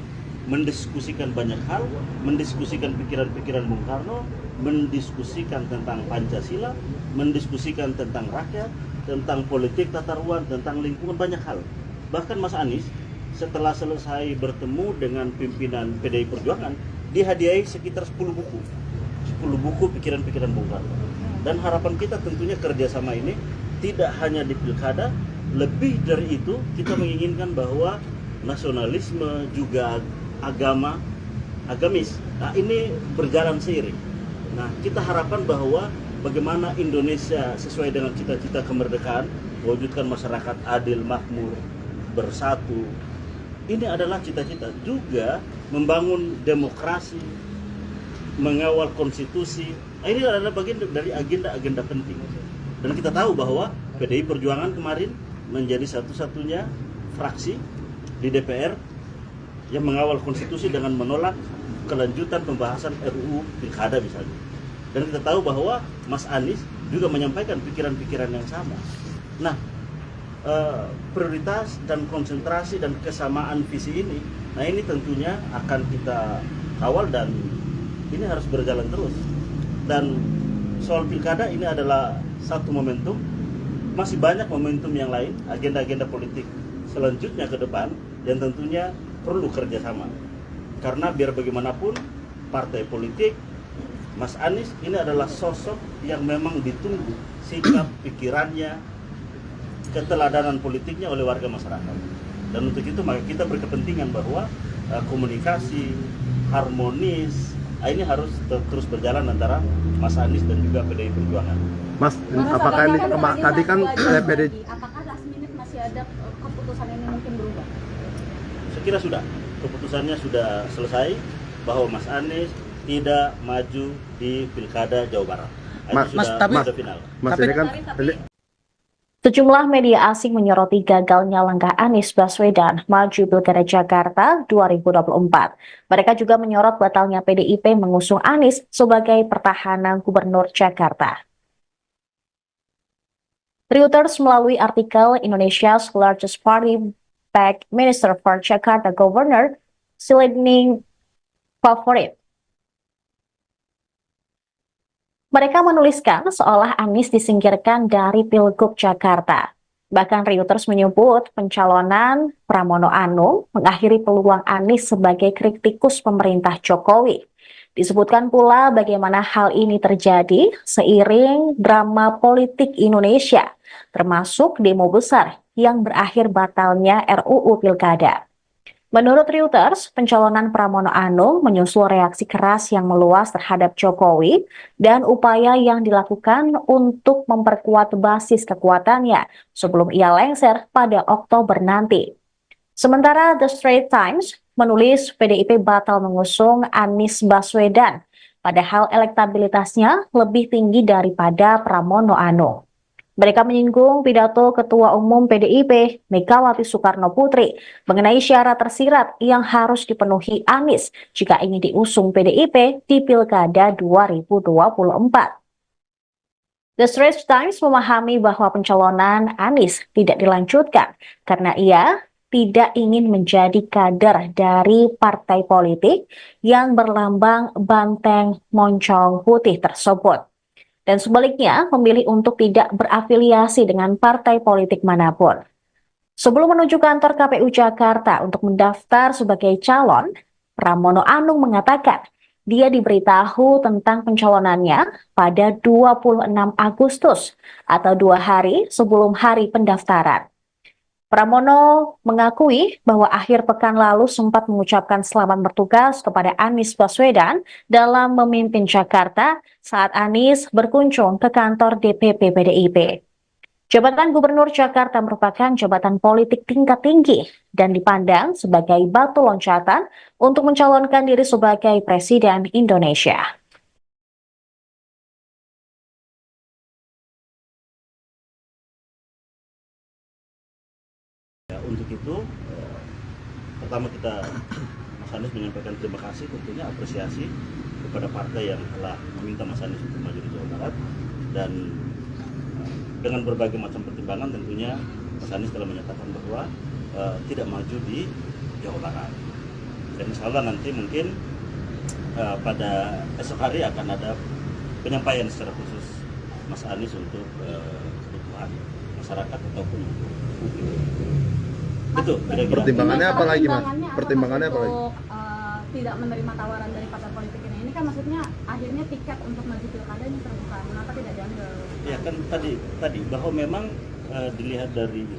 mendiskusikan banyak hal, mendiskusikan pikiran-pikiran Bung Karno, mendiskusikan tentang Pancasila, mendiskusikan tentang rakyat, tentang politik tata ruang, tentang lingkungan, banyak hal. Bahkan Mas Anies setelah selesai bertemu dengan pimpinan PDI Perjuangan, dihadiahi sekitar 10 buku pikiran-pikiran Bung Karno. Dan harapan kita tentunya kerjasama ini tidak hanya di pilkada, lebih dari itu kita menginginkan bahwa nasionalisme juga agamis, nah ini berjalan seiring. Nah kita harapkan bahwa bagaimana Indonesia sesuai dengan cita-cita kemerdekaan, mewujudkan masyarakat adil, makmur, bersatu, ini adalah cita-cita juga membangun demokrasi, mengawal konstitusi. Ini adalah bagian dari agenda-agenda penting. Dan kita tahu bahwa PDI Perjuangan kemarin menjadi satu-satunya fraksi di DPR yang mengawal konstitusi dengan menolak kelanjutan pembahasan RUU Pilkada misalnya. Dan kita tahu bahwa Mas Anies juga menyampaikan pikiran-pikiran yang sama. Nah, prioritas dan konsentrasi dan kesamaan visi ini, nah ini tentunya akan kita kawal dan ini harus berjalan terus. Dan soal pilkada ini adalah satu momentum, masih banyak momentum yang lain, agenda-agenda politik selanjutnya ke depan yang tentunya perlu kerjasama. Karena biar bagaimanapun partai politik, Mas Anies ini adalah sosok yang memang ditunggu sikap, pikirannya, keteladanan politiknya oleh warga masyarakat. Dan untuk itu maka kita berkepentingan bahwa komunikasi harmonis ini harus terus berjalan antara Mas Anies dan juga PDI Perjuangan. Mas, apakah ini tadi kan PDI apakah last minute masih ada keputusan ini mungkin berubah? Saya kira sudah, keputusannya sudah selesai bahwa Mas Anies tidak maju di Pilkada Jawa Barat. Itu sudah final. Mas ini kan Sejumlah media asing menyoroti gagalnya langkah Anies Baswedan maju Pilkada Jakarta 2024. Mereka juga menyorot batalnya PDIP mengusung Anies sebagai pertahanan Gubernur Jakarta. Reuters melalui artikel Indonesia's largest party backed Minister for Jakarta Governor Silending Favorit. Mereka menuliskan seolah Anies disingkirkan dari Pilgub Jakarta. Bahkan Reuters menyebut pencalonan Pramono Anung mengakhiri peluang Anies sebagai kritikus pemerintah Jokowi. Disebutkan pula bagaimana hal ini terjadi seiring drama politik Indonesia, termasuk demo besar yang berakhir batalnya RUU Pilkada. Menurut Reuters, pencalonan Pramono Anung menyusul reaksi keras yang meluas terhadap Jokowi dan upaya yang dilakukan untuk memperkuat basis kekuatannya sebelum ia lengser pada Oktober nanti. Sementara The Straits Times menulis PDIP batal mengusung Anies Baswedan, padahal elektabilitasnya lebih tinggi daripada Pramono Anung. Mereka menyinggung pidato Ketua Umum PDIP, Megawati Soekarno Putri, mengenai syarat tersirat yang harus dipenuhi Anies jika ingin diusung PDIP di Pilkada 2024. The Straits Times memahami bahwa pencalonan Anies tidak dilanjutkan karena ia tidak ingin menjadi kader dari partai politik yang berlambang banteng moncong putih tersebut. Dan sebaliknya memilih untuk tidak berafiliasi dengan partai politik manapun. Sebelum menuju kantor KPU Jakarta untuk mendaftar sebagai calon, Pramono Anung mengatakan dia diberitahu tentang pencalonannya pada 26 Agustus atau 2 hari sebelum hari pendaftaran. Pramono mengakui bahwa akhir pekan lalu sempat mengucapkan selamat bertugas kepada Anies Baswedan dalam memimpin Jakarta saat Anies berkunjung ke kantor DPP PDIP. Jabatan Gubernur Jakarta merupakan jabatan politik tingkat tinggi dan dipandang sebagai batu loncatan untuk mencalonkan diri sebagai Presiden Indonesia. Untuk itu, pertama Mas Anies menyampaikan terima kasih, tentunya apresiasi kepada partai yang telah meminta Mas Anies untuk maju di Jawa Barat, dan dengan berbagai macam pertimbangan tentunya Mas Anies telah menyatakan bahwa tidak maju di Jawa Barat. Dan insya Allah nanti mungkin pada esok hari akan ada penyampaian secara khusus Mas Anies untuk kebutuhan masyarakat ataupun publik. Itu kira-kira. Pertimbangannya apa lagi, Mas? Pertimbangannya apa lagi? Untuk tidak menerima tawaran dari partai politik ini kan maksudnya akhirnya tiket untuk maju pilkada ini terbuka. Kenapa tidak diambil? Ya kan tadi bahwa memang dilihat dari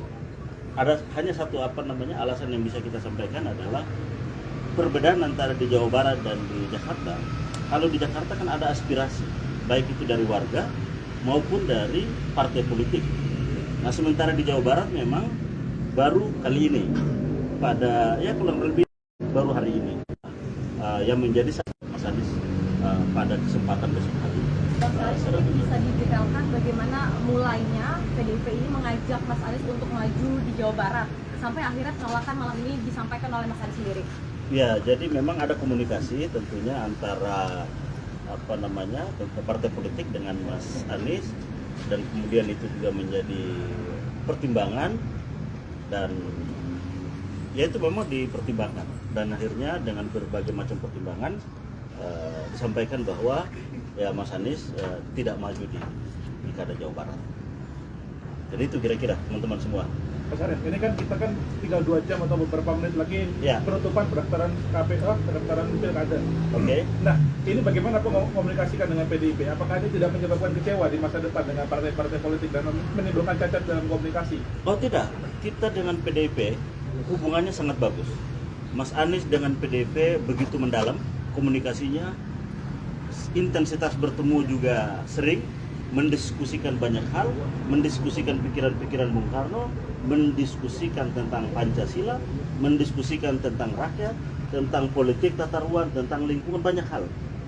ada hanya satu alasan yang bisa kita sampaikan adalah perbedaan antara di Jawa Barat dan di Jakarta. Kalau di Jakarta kan ada aspirasi baik itu dari warga maupun dari partai politik. Nah sementara di Jawa Barat memang baru kali ini pada ya kurang lebih baru hari ini yang menjadi Mas Anies pada kesempatan besok hari. Jadi bisa didetailkan bagaimana mulainya PDIP ini mengajak Mas Anies untuk maju di Jawa Barat sampai akhirnya penolakan malam ini disampaikan oleh Mas Anies sendiri. Ya, jadi memang ada komunikasi tentunya antara partai politik dengan Mas Anies, dan kemudian itu juga menjadi pertimbangan, dan ya itu memang dipertimbangkan, dan akhirnya dengan berbagai macam pertimbangan disampaikan bahwa ya Mas Anies tidak maju di Pilkada Jawa Barat. Jadi itu kira-kira teman-teman semua. Mas Arief, ini kan kita kan tinggal 2 jam atau beberapa menit lagi Ya. penutupan pendaftaran KPU, pendaftaran pilkada. Oke. Nah, ini bagaimana komunikasikan dengan PDIP? Apakah ini tidak menyebabkan kecewa di masa depan dengan partai-partai politik dan menimbulkan cacat dalam komunikasi? Oh tidak, kita dengan PDIP hubungannya sangat bagus. Mas Anies dengan PDIP begitu mendalam komunikasinya, intensitas bertemu juga sering, mendiskusikan banyak hal, mendiskusikan pikiran-pikiran Bung Karno, mendiskusikan tentang Pancasila, mendiskusikan tentang rakyat, tentang politik tata ruang, tentang lingkungan, banyak hal.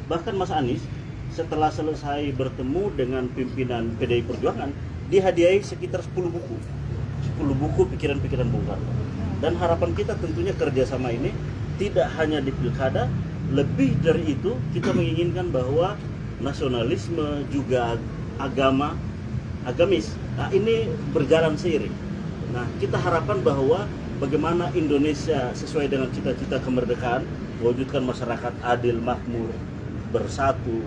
Bahkan Mas Anies setelah selesai bertemu dengan pimpinan PDI Perjuangan, dihadiahi sekitar 10 buku. 10 buku pikiran-pikiran Bung Karno. Dan harapan kita tentunya kerjasama ini tidak hanya di pilkada, lebih dari itu kita menginginkan bahwa nasionalisme juga agamis, nah ini berjalan seiring. Nah kita harapkan bahwa bagaimana Indonesia sesuai dengan cita-cita kemerdekaan, mewujudkan masyarakat adil, makmur, bersatu.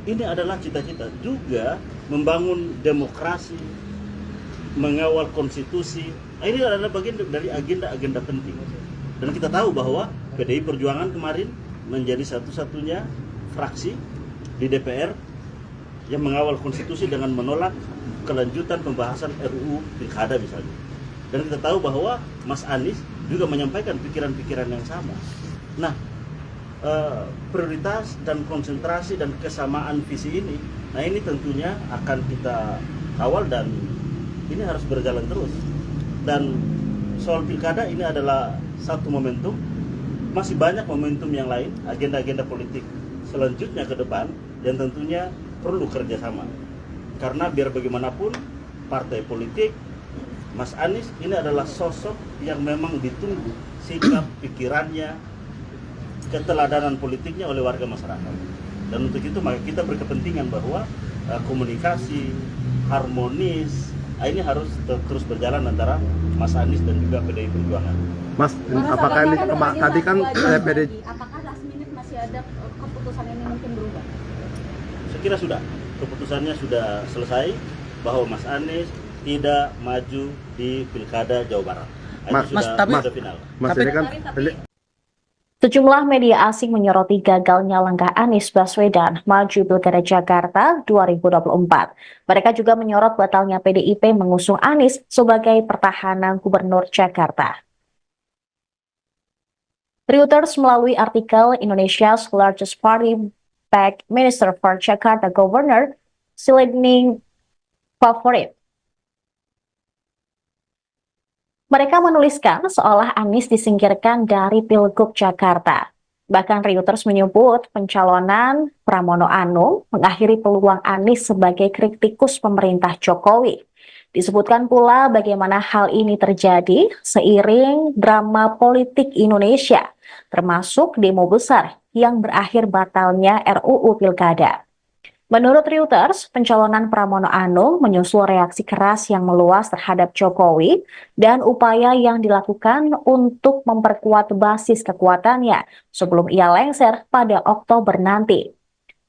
Ini adalah cita-cita juga membangun demokrasi, mengawal konstitusi. Nah, ini adalah bagian dari agenda-agenda penting. Dan kita tahu bahwa PDI Perjuangan kemarin menjadi satu-satunya fraksi di DPR yang mengawal konstitusi dengan menolak kelanjutan pembahasan RUU Pilkada misalnya. Dan kita tahu bahwa Mas Anies juga menyampaikan pikiran-pikiran yang sama. Nah, prioritas dan konsentrasi dan kesamaan visi ini, nah ini tentunya akan kita kawal dan ini harus berjalan terus. Dan soal Pilkada ini adalah satu momentum, masih banyak momentum yang lain, agenda-agenda politik selanjutnya ke depan yang tentunya perlu kerjasama. Karena biar bagaimanapun partai politik, Mas Anies ini adalah sosok yang memang ditunggu sikap, pikirannya, keteladanan politiknya oleh warga masyarakat. Dan untuk itu maka kita berkepentingan bahwa komunikasi harmonis ini harus terus berjalan antara Mas Anies dan juga PDI Perjuangan. Mas, apakah ini tadi kan PDI Apakah last minute masih ada keputusan ini mungkin berubah? Saya kira sudah, keputusannya sudah selesai bahwa Mas Anies tidak maju di Pilkada Jawa Barat. Ini sudah final. Mas ini kan Sejumlah media asing menyoroti gagalnya langkah Anies Baswedan maju Pilkada Jakarta 2024. Mereka juga menyorot batalnya PDIP mengusung Anies sebagai pertahanan Gubernur Jakarta. Reuters melalui artikel Indonesia's largest party backed Minister for Jakarta Governor Silending Favorit. Mereka menuliskan seolah Anies disingkirkan dari Pilgub Jakarta. Bahkan Reuters menyebut pencalonan Pramono Anung mengakhiri peluang Anies sebagai kritikus pemerintah Jokowi. Disebutkan pula bagaimana hal ini terjadi seiring drama politik Indonesia, termasuk demo besar yang berakhir batalnya RUU Pilkada. Menurut Reuters, pencalonan Pramono Anung menyusul reaksi keras yang meluas terhadap Jokowi dan upaya yang dilakukan untuk memperkuat basis kekuatannya sebelum ia lengser pada Oktober nanti.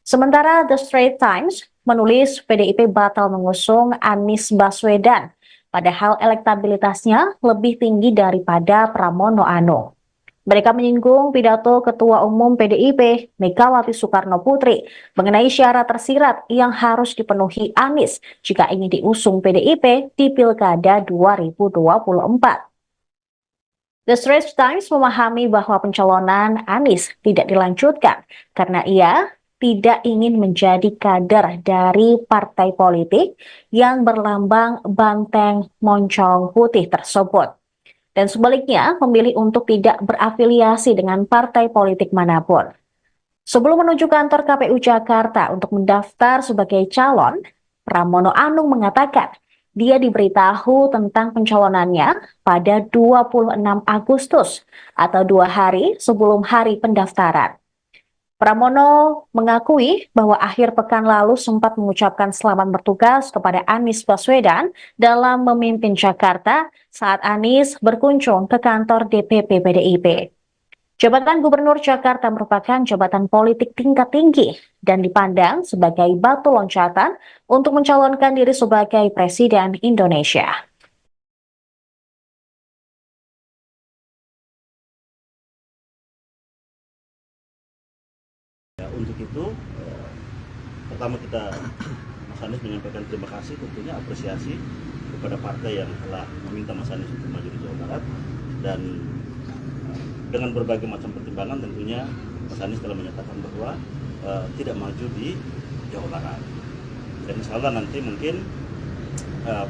Sementara The Straits Times menulis PDIP batal mengusung Anies Baswedan, padahal elektabilitasnya lebih tinggi daripada Pramono Anung. Mereka menyinggung pidato Ketua Umum PDIP, Megawati Soekarno Putri, mengenai syarat tersirat yang harus dipenuhi Anies jika ingin diusung PDIP di Pilkada 2024. The Straits Times memahami bahwa pencalonan Anies tidak dilanjutkan karena ia tidak ingin menjadi kader dari partai politik yang berlambang banteng moncong putih tersebut. dan sebaliknya memilih untuk tidak berafiliasi dengan partai politik manapun. Sebelum menuju kantor KPU Jakarta untuk mendaftar sebagai calon, Pramono Anung mengatakan dia diberitahu tentang pencalonannya pada 26 Agustus atau 2 hari sebelum hari pendaftaran. Pramono mengakui bahwa akhir pekan lalu sempat mengucapkan selamat bertugas kepada Anies Baswedan dalam memimpin Jakarta saat Anies berkunjung ke kantor DPP PDIP. Jabatan Gubernur Jakarta merupakan jabatan politik tingkat tinggi dan dipandang sebagai batu loncatan untuk mencalonkan diri sebagai Presiden Indonesia. Ya, untuk itu, pertama kita Mas Anies menyampaikan terima kasih, tentunya apresiasi kepada partai yang telah meminta Mas Anies untuk maju di Jawa Barat, dan dengan berbagai macam pertimbangan tentunya Mas Anies telah menyatakan bahwa tidak maju di Jawa Barat. Dan insya Allah nanti mungkin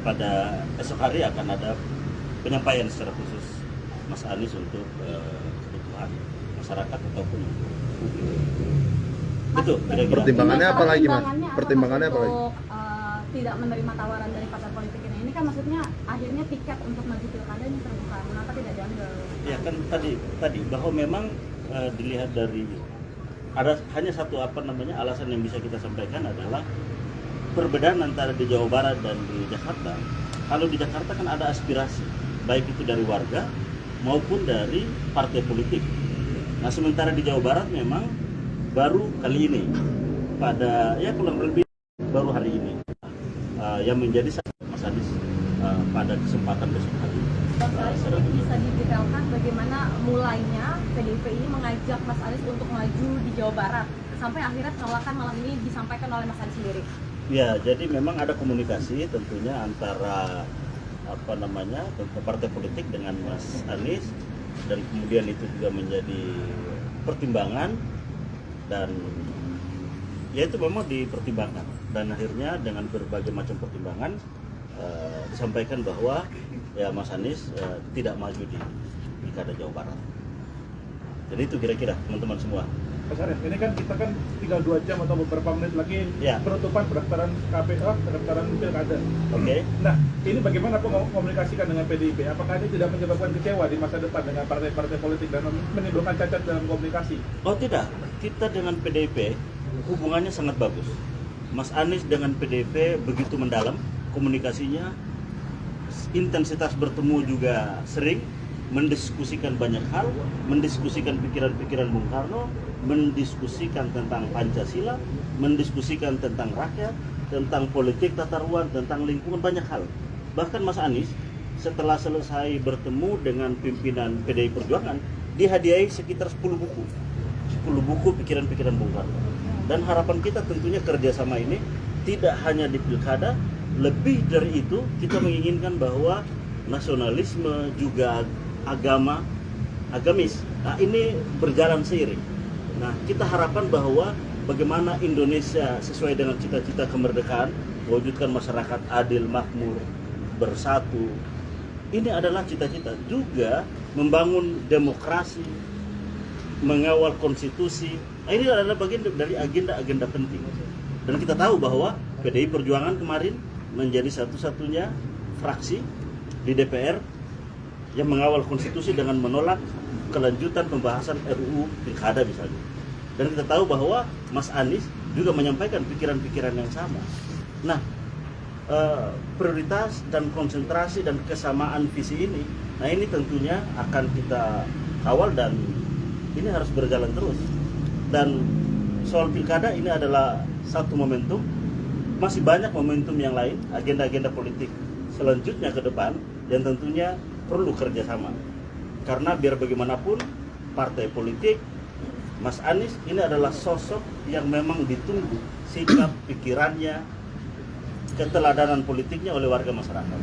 pada esok hari akan ada penyampaian secara khusus Mas Anies untuk kebutuhan masyarakat ataupun publik. Itu kira-kira. Pertimbangannya apa lagi, Mas? Pertimbangannya apa lagi? Untuk tidak menerima tawaran dari partai politik ini kan maksudnya akhirnya tiket untuk maju pilkada ini terbuka, mengapa tidak diambil? Ya kan tadi bahwa memang dilihat dari ada hanya satu alasan yang bisa kita sampaikan adalah perbedaan antara di Jawa Barat dan di Jakarta. Kalau di Jakarta kan ada aspirasi baik itu dari warga maupun dari partai politik. Nah sementara di Jawa Barat memang baru kali ini pada kurang lebih baru hari ini yang menjadi Mas Anies pada kesempatan besok hari. Ini bisa didetailkan bagaimana mulainya PDIP ini mengajak Mas Anies untuk maju di Jawa Barat sampai akhirnya penolakan malam ini disampaikan oleh Mas Anies sendiri. Ya, jadi memang ada komunikasi tentunya antara partai politik dengan Mas Anies, dan kemudian itu juga menjadi pertimbangan, dan ya itu memang dipertimbangkan, dan akhirnya dengan berbagai macam pertimbangan disampaikan bahwa ya Mas Anies tidak maju di Pilkada Jawa Barat. Jadi itu kira-kira teman-teman semua. Mas Arief, ini kan kita kan tinggal 2 jam atau beberapa menit lagi Ya. penutupan pendaftaran KPU, pendaftaran pilkada. Oke. Nah, ini bagaimana komunikasikan dengan PDIP? Apakah ini tidak menyebabkan kecewa di masa depan dengan partai-partai politik dan menimbulkan cacat dalam komunikasi? Oh tidak, kita dengan PDIP hubungannya sangat bagus. Mas Anies dengan PDIP begitu mendalam komunikasinya, intensitas bertemu juga sering, mendiskusikan banyak hal, mendiskusikan pikiran-pikiran Bung Karno, mendiskusikan tentang Pancasila, mendiskusikan tentang rakyat, tentang politik tata ruang, tentang lingkungan, banyak hal. Bahkan Mas Anies setelah selesai bertemu dengan pimpinan PDI Perjuangan, dihadiahi sekitar 10 buku pikiran-pikiran Bung Karno. Dan harapan kita tentunya kerjasama ini tidak hanya di pilkada, lebih dari itu kita menginginkan bahwa nasionalisme juga agamis, nah ini berjalan seiring. Nah kita harapkan bahwa bagaimana Indonesia sesuai dengan cita-cita kemerdekaan, mewujudkan masyarakat adil, makmur, bersatu. Ini adalah cita-cita juga membangun demokrasi, mengawal konstitusi. Nah, ini adalah bagian dari agenda-agenda penting. Dan kita tahu bahwa PDI Perjuangan kemarin menjadi satu-satunya fraksi di DPR yang mengawal konstitusi dengan menolak kelanjutan pembahasan RUU Pilkada misalnya. Dan kita tahu bahwa Mas Anies juga menyampaikan pikiran-pikiran yang sama. Nah, prioritas dan konsentrasi dan kesamaan visi ini, nah ini tentunya akan kita kawal dan ini harus berjalan terus. Dan soal pilkada ini adalah satu momentum, masih banyak momentum yang lain, agenda-agenda politik selanjutnya ke depan, dan tentunya perlu kerjasama. Karena biar bagaimanapun partai politik, Mas Anies ini adalah sosok yang memang ditunggu sikap, pikirannya, keteladanan politiknya oleh warga masyarakat.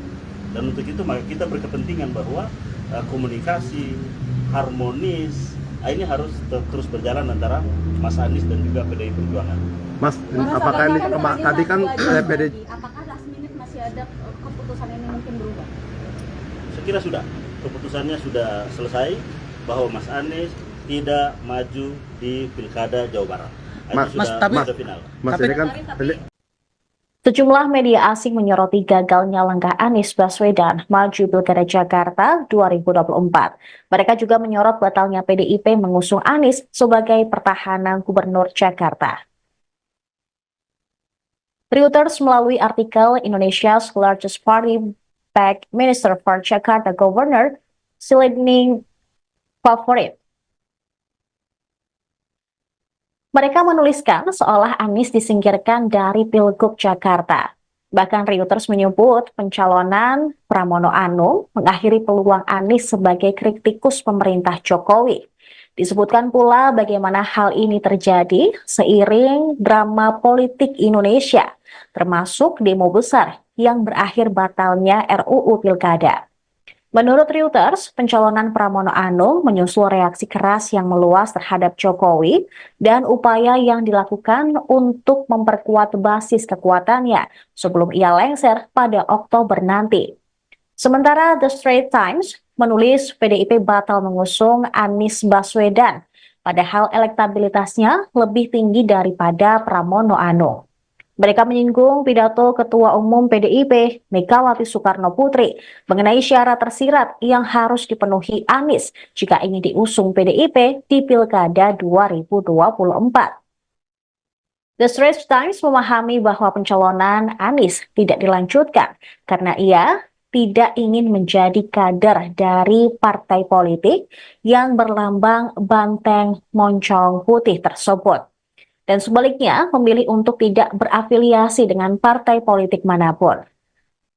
Dan untuk itu maka kita berkepentingan bahwa komunikasi harmonis ini harus terus berjalan antara Mas Anies dan juga PDI Perjuangan. Mas, apakah ini tadi kan PDI Apakah last minute masih ada keputusan ini mungkin berubah? Saya kira sudah. keputusannya sudah selesai bahwa Mas Anies tidak maju di Pilkada Jawa Barat. Mas, Itu sudah final. Mas, ini kan Sejumlah media asing menyoroti gagalnya langkah Anies Baswedan maju Pilkada Jakarta 2024. Mereka juga menyorot batalnya PDIP mengusung Anies sebagai pertahanan Gubernur Jakarta. Reuters melalui artikel Indonesia's largest party backed Minister for Jakarta Governor Silending Favorit. Mereka menuliskan seolah Anies disingkirkan dari Pilgub Jakarta. Bahkan Reuters menyebut pencalonan Pramono Anung mengakhiri peluang Anies sebagai kritikus pemerintah Jokowi. Disebutkan pula bagaimana hal ini terjadi seiring drama politik Indonesia, termasuk demo besar yang berakhir batalnya RUU Pilkada. Menurut Reuters, pencalonan Pramono Anung menyusul reaksi keras yang meluas terhadap Jokowi dan upaya yang dilakukan untuk memperkuat basis kekuatannya sebelum ia lengser pada Oktober nanti. Sementara The Straits Times menulis PDIP batal mengusung Anies Baswedan, padahal elektabilitasnya lebih tinggi daripada Pramono Anung. Mereka menyinggung pidato Ketua Umum PDIP, Megawati Soekarno Putri, mengenai syarat tersirat yang harus dipenuhi Anies jika ingin diusung PDIP di Pilkada 2024. The Straits Times memahami bahwa pencalonan Anies tidak dilanjutkan karena ia tidak ingin menjadi kader dari partai politik yang berlambang banteng moncong putih tersebut. Dan sebaliknya memilih untuk tidak berafiliasi dengan partai politik manapun.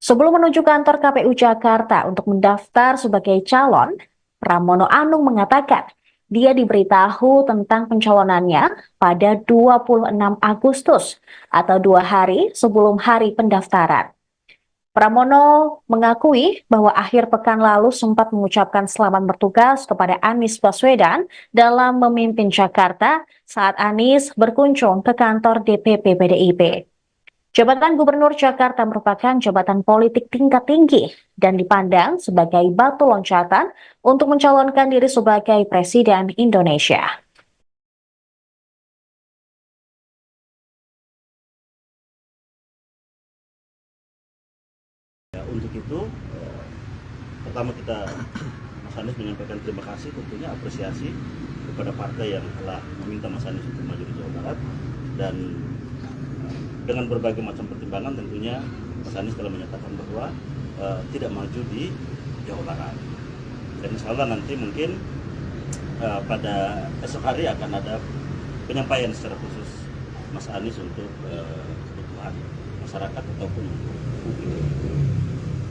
Sebelum menuju kantor KPU Jakarta untuk mendaftar sebagai calon, Pramono Anung mengatakan dia diberitahu tentang pencalonannya pada 26 Agustus atau 2 hari sebelum hari pendaftaran. Pramono mengakui bahwa akhir pekan lalu sempat mengucapkan selamat bertugas kepada Anies Baswedan dalam memimpin Jakarta saat Anies berkunjung ke kantor DPP PDIP. Jabatan Gubernur Jakarta merupakan jabatan politik tingkat tinggi dan dipandang sebagai batu loncatan untuk mencalonkan diri sebagai Presiden Indonesia. Untuk itu, pertama kita Mas Anies menyampaikan terima kasih, tentunya apresiasi kepada partai yang telah meminta Mas Anies untuk maju di Jawa Barat, dan dengan berbagai macam pertimbangan tentunya Mas Anies telah menyatakan bahwa tidak maju di Jawa Barat. Dan insya Allah nanti mungkin pada esok hari akan ada penyampaian secara khusus Mas Anies untuk kebutuhan masyarakat ataupun publik.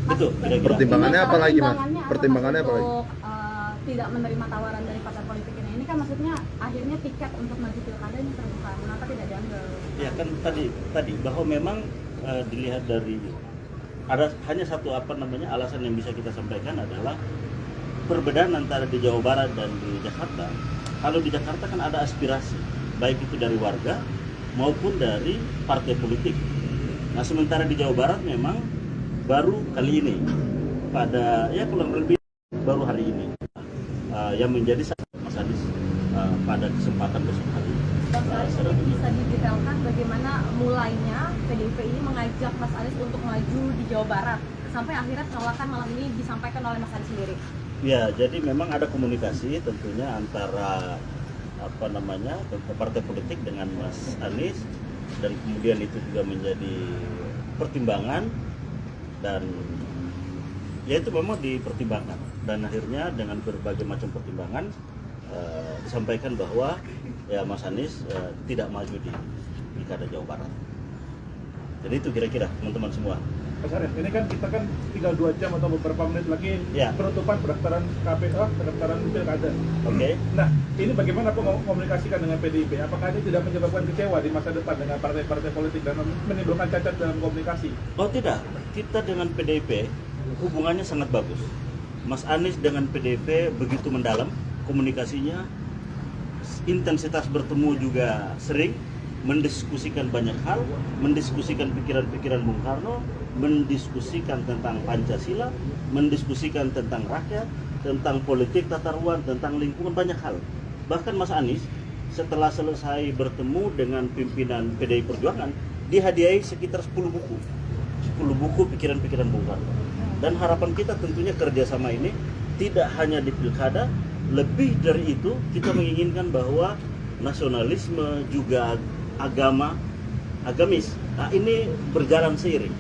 Itu kira-kira. Pertimbangannya apa lagi, Mas? Pertimbangannya apa lagi? Tidak menerima tawaran dari partai politik ini kan maksudnya akhirnya tiket untuk maju pilkada ini terbuka, kenapa tidak diambil? Ya kan tadi bahwa memang dilihat dari ada hanya satu alasan yang bisa kita sampaikan adalah perbedaan antara di Jawa Barat dan di Jakarta. Kalau di Jakarta kan ada aspirasi baik itu dari warga maupun dari partai politik. Nah sementara di Jawa Barat memang baru kali ini pada kurang lebih baru hari ini yang menjadi Mas Anies pada kesempatan besok hari. Ini bisa didetailkan bagaimana mulainya PDIP ini mengajak Mas Anies untuk maju di Jawa Barat sampai akhirnya penolakan malam ini disampaikan oleh Mas Anies sendiri. Ya, jadi memang ada komunikasi tentunya antara partai politik dengan Mas Anies, dan kemudian itu juga menjadi pertimbangan. Dan ya itu memang dipertimbangkan, dan akhirnya dengan berbagai macam pertimbangan disampaikan bahwa ya Mas Anies tidak maju di Pilkada Jawa Barat. Jadi itu kira-kira teman-teman semua. Mas Arief, ini kan kita kan tinggal 2 jam atau beberapa menit lagi penutupan pendaftaran KPU, pendaftaran Pilkada. Oke. Nah, ini bagaimana komunikasikan dengan PDIP? Apakah ini tidak menyebabkan kecewa di masa depan dengan partai-partai politik dan menimbulkan cacat dalam komunikasi? Oh tidak, kita dengan PDIP hubungannya sangat bagus. Mas Anies dengan PDIP begitu mendalam komunikasinya, intensitas bertemu juga sering, mendiskusikan banyak hal, mendiskusikan pikiran-pikiran Bung Karno, mendiskusikan tentang Pancasila, mendiskusikan tentang rakyat, tentang politik tata ruang, tentang lingkungan, banyak hal. Bahkan Mas Anies setelah selesai bertemu dengan pimpinan PDI Perjuangan, dihadiahi sekitar 10 buku pikiran-pikiran Bung Karno. Dan harapan kita tentunya kerjasama ini tidak hanya di pilkada, lebih dari itu kita menginginkan bahwa nasionalisme juga agamis, nah ini berjalan seiring.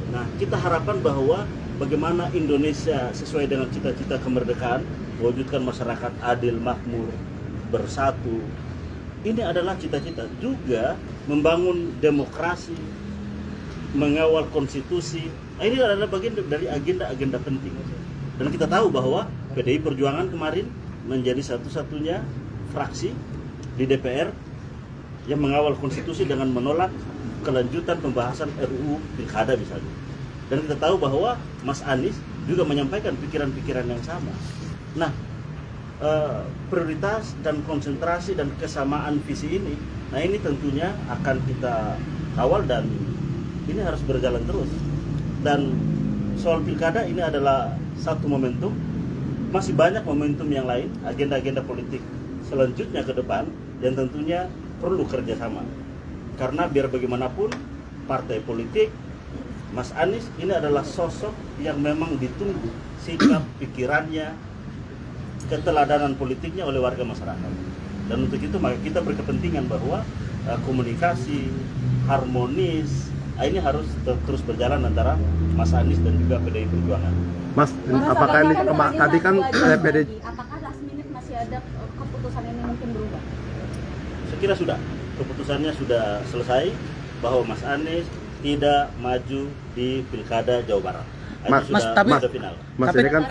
Nah kita harapkan bahwa bagaimana Indonesia sesuai dengan cita-cita kemerdekaan, mewujudkan masyarakat adil, makmur, bersatu. Ini adalah cita-cita juga membangun demokrasi, mengawal konstitusi. Nah, ini adalah bagian dari agenda-agenda penting. Dan kita tahu bahwa PDI Perjuangan kemarin menjadi satu-satunya fraksi di DPR yang mengawal konstitusi dengan menolak kelanjutan pembahasan RUU Pilkada misalnya. Dan kita tahu bahwa Mas Anies juga menyampaikan pikiran-pikiran yang sama. Nah, prioritas dan konsentrasi dan kesamaan visi ini, nah ini tentunya akan kita kawal dan ini harus berjalan terus. Dan soal pilkada ini adalah satu momentum, masih banyak momentum yang lain, agenda-agenda politik selanjutnya ke depan yang tentunya perlu kerjasama. Karena biar bagaimanapun partai politik, Mas Anies ini adalah sosok yang memang ditunggu sikap, pikirannya, keteladanan politiknya oleh warga masyarakat. Dan untuk itu maka kita berkepentingan bahwa komunikasi harmonis ini harus terus berjalan antara Mas Anies dan juga PDI Perjuangan. Mas, apakah ini tadi kan PDI apakah last minute masih ada keputusan ini mungkin berubah? Saya kira sudah, keputusannya sudah selesai bahwa Mas Anies tidak maju di Pilkada Jawa Barat. Sudah final. Mas ini kan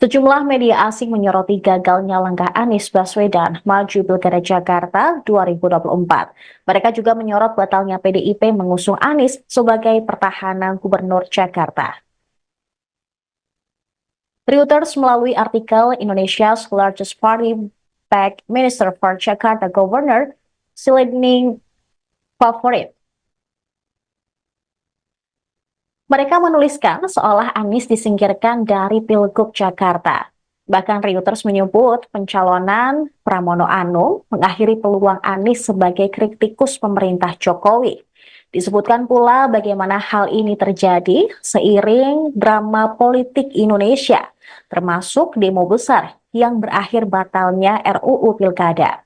Sejumlah media asing menyoroti gagalnya langkah Anies Baswedan maju Pilkada Jakarta 2024. Mereka juga menyorot batalnya PDIP mengusung Anies sebagai pertahanan Gubernur Jakarta. Reuters melalui artikel Indonesia's largest party backed Minister for Jakarta Governor Silending Favorit. Mereka menuliskan seolah Anies disingkirkan dari Pilgub Jakarta. Bahkan Reuters menyebut pencalonan Pramono Anung mengakhiri peluang Anies sebagai kritikus pemerintah Jokowi. Disebutkan pula bagaimana hal ini terjadi seiring drama politik Indonesia, termasuk demo besar yang berakhir batalnya RUU Pilkada.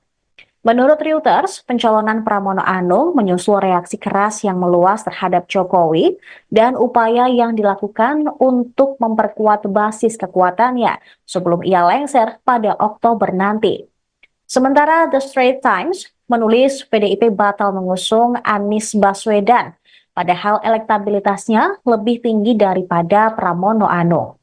Menurut Reuters, pencalonan Pramono Anung menyusul reaksi keras yang meluas terhadap Jokowi dan upaya yang dilakukan untuk memperkuat basis kekuatannya sebelum ia lengser pada Oktober nanti. Sementara The Straits Times menulis PDIP batal mengusung Anies Baswedan, padahal elektabilitasnya lebih tinggi daripada Pramono Anung.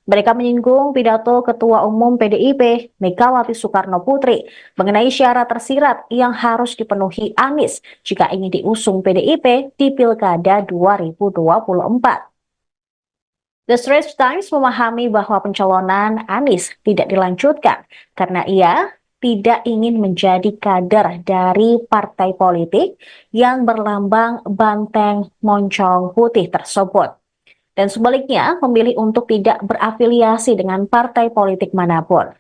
Mereka menyinggung pidato Ketua Umum PDIP, Megawati Soekarno Putri, mengenai syarat tersirat yang harus dipenuhi Anies jika ingin diusung PDIP di Pilkada 2024. The Straits Times memahami bahwa pencalonan Anies tidak dilanjutkan karena ia tidak ingin menjadi kader dari partai politik yang berlambang banteng moncong putih tersebut. Dan sebaliknya memilih untuk tidak berafiliasi dengan partai politik manapun.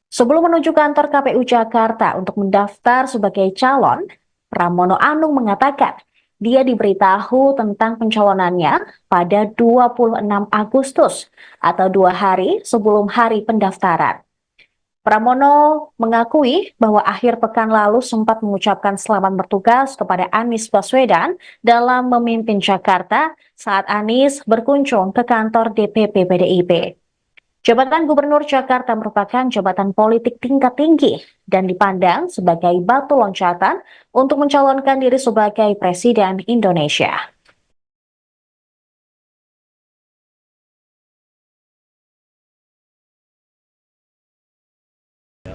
Sebelum menuju kantor KPU Jakarta untuk mendaftar sebagai calon, Pramono Anung mengatakan dia diberitahu tentang pencalonannya pada 26 Agustus atau 2 hari sebelum hari pendaftaran. Pramono mengakui bahwa akhir pekan lalu sempat mengucapkan selamat bertugas kepada Anies Baswedan dalam memimpin Jakarta saat Anies berkunjung ke kantor DPP PDIP. Jabatan Gubernur Jakarta merupakan jabatan politik tingkat tinggi dan dipandang sebagai batu loncatan untuk mencalonkan diri sebagai Presiden Indonesia.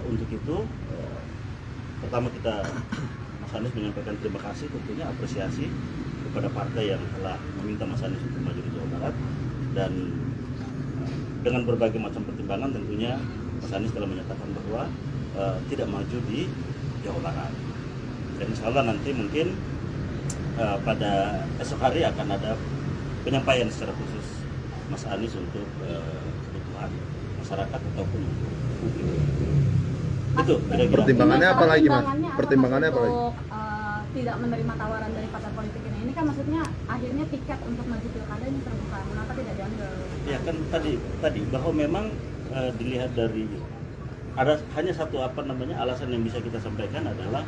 Untuk itu, pertama kita Mas Anies menyampaikan terima kasih, tentunya apresiasi kepada partai yang telah meminta Mas Anies untuk maju di Jawa Barat, dan dengan berbagai macam pertimbangan tentunya Mas Anies telah menyatakan bahwa tidak maju di Jawa Barat. Dan insya Allah nanti mungkin pada esok hari akan ada penyampaian secara khusus Mas Anies untuk kebutuhan masyarakat ataupun publik. Itu kira-kira. Pertimbangannya apa lagi, Mas? Pertimbangannya apa, Pertimbangannya Mas, apa lagi? untuk tidak menerima tawaran dari partai politik ini? Ini kan maksudnya akhirnya tiket untuk maju pilkada ini terbuka. Mengapa tidak diambil? Ya kan tadi bahwa memang dilihat dari ada hanya satu alasan yang bisa kita sampaikan adalah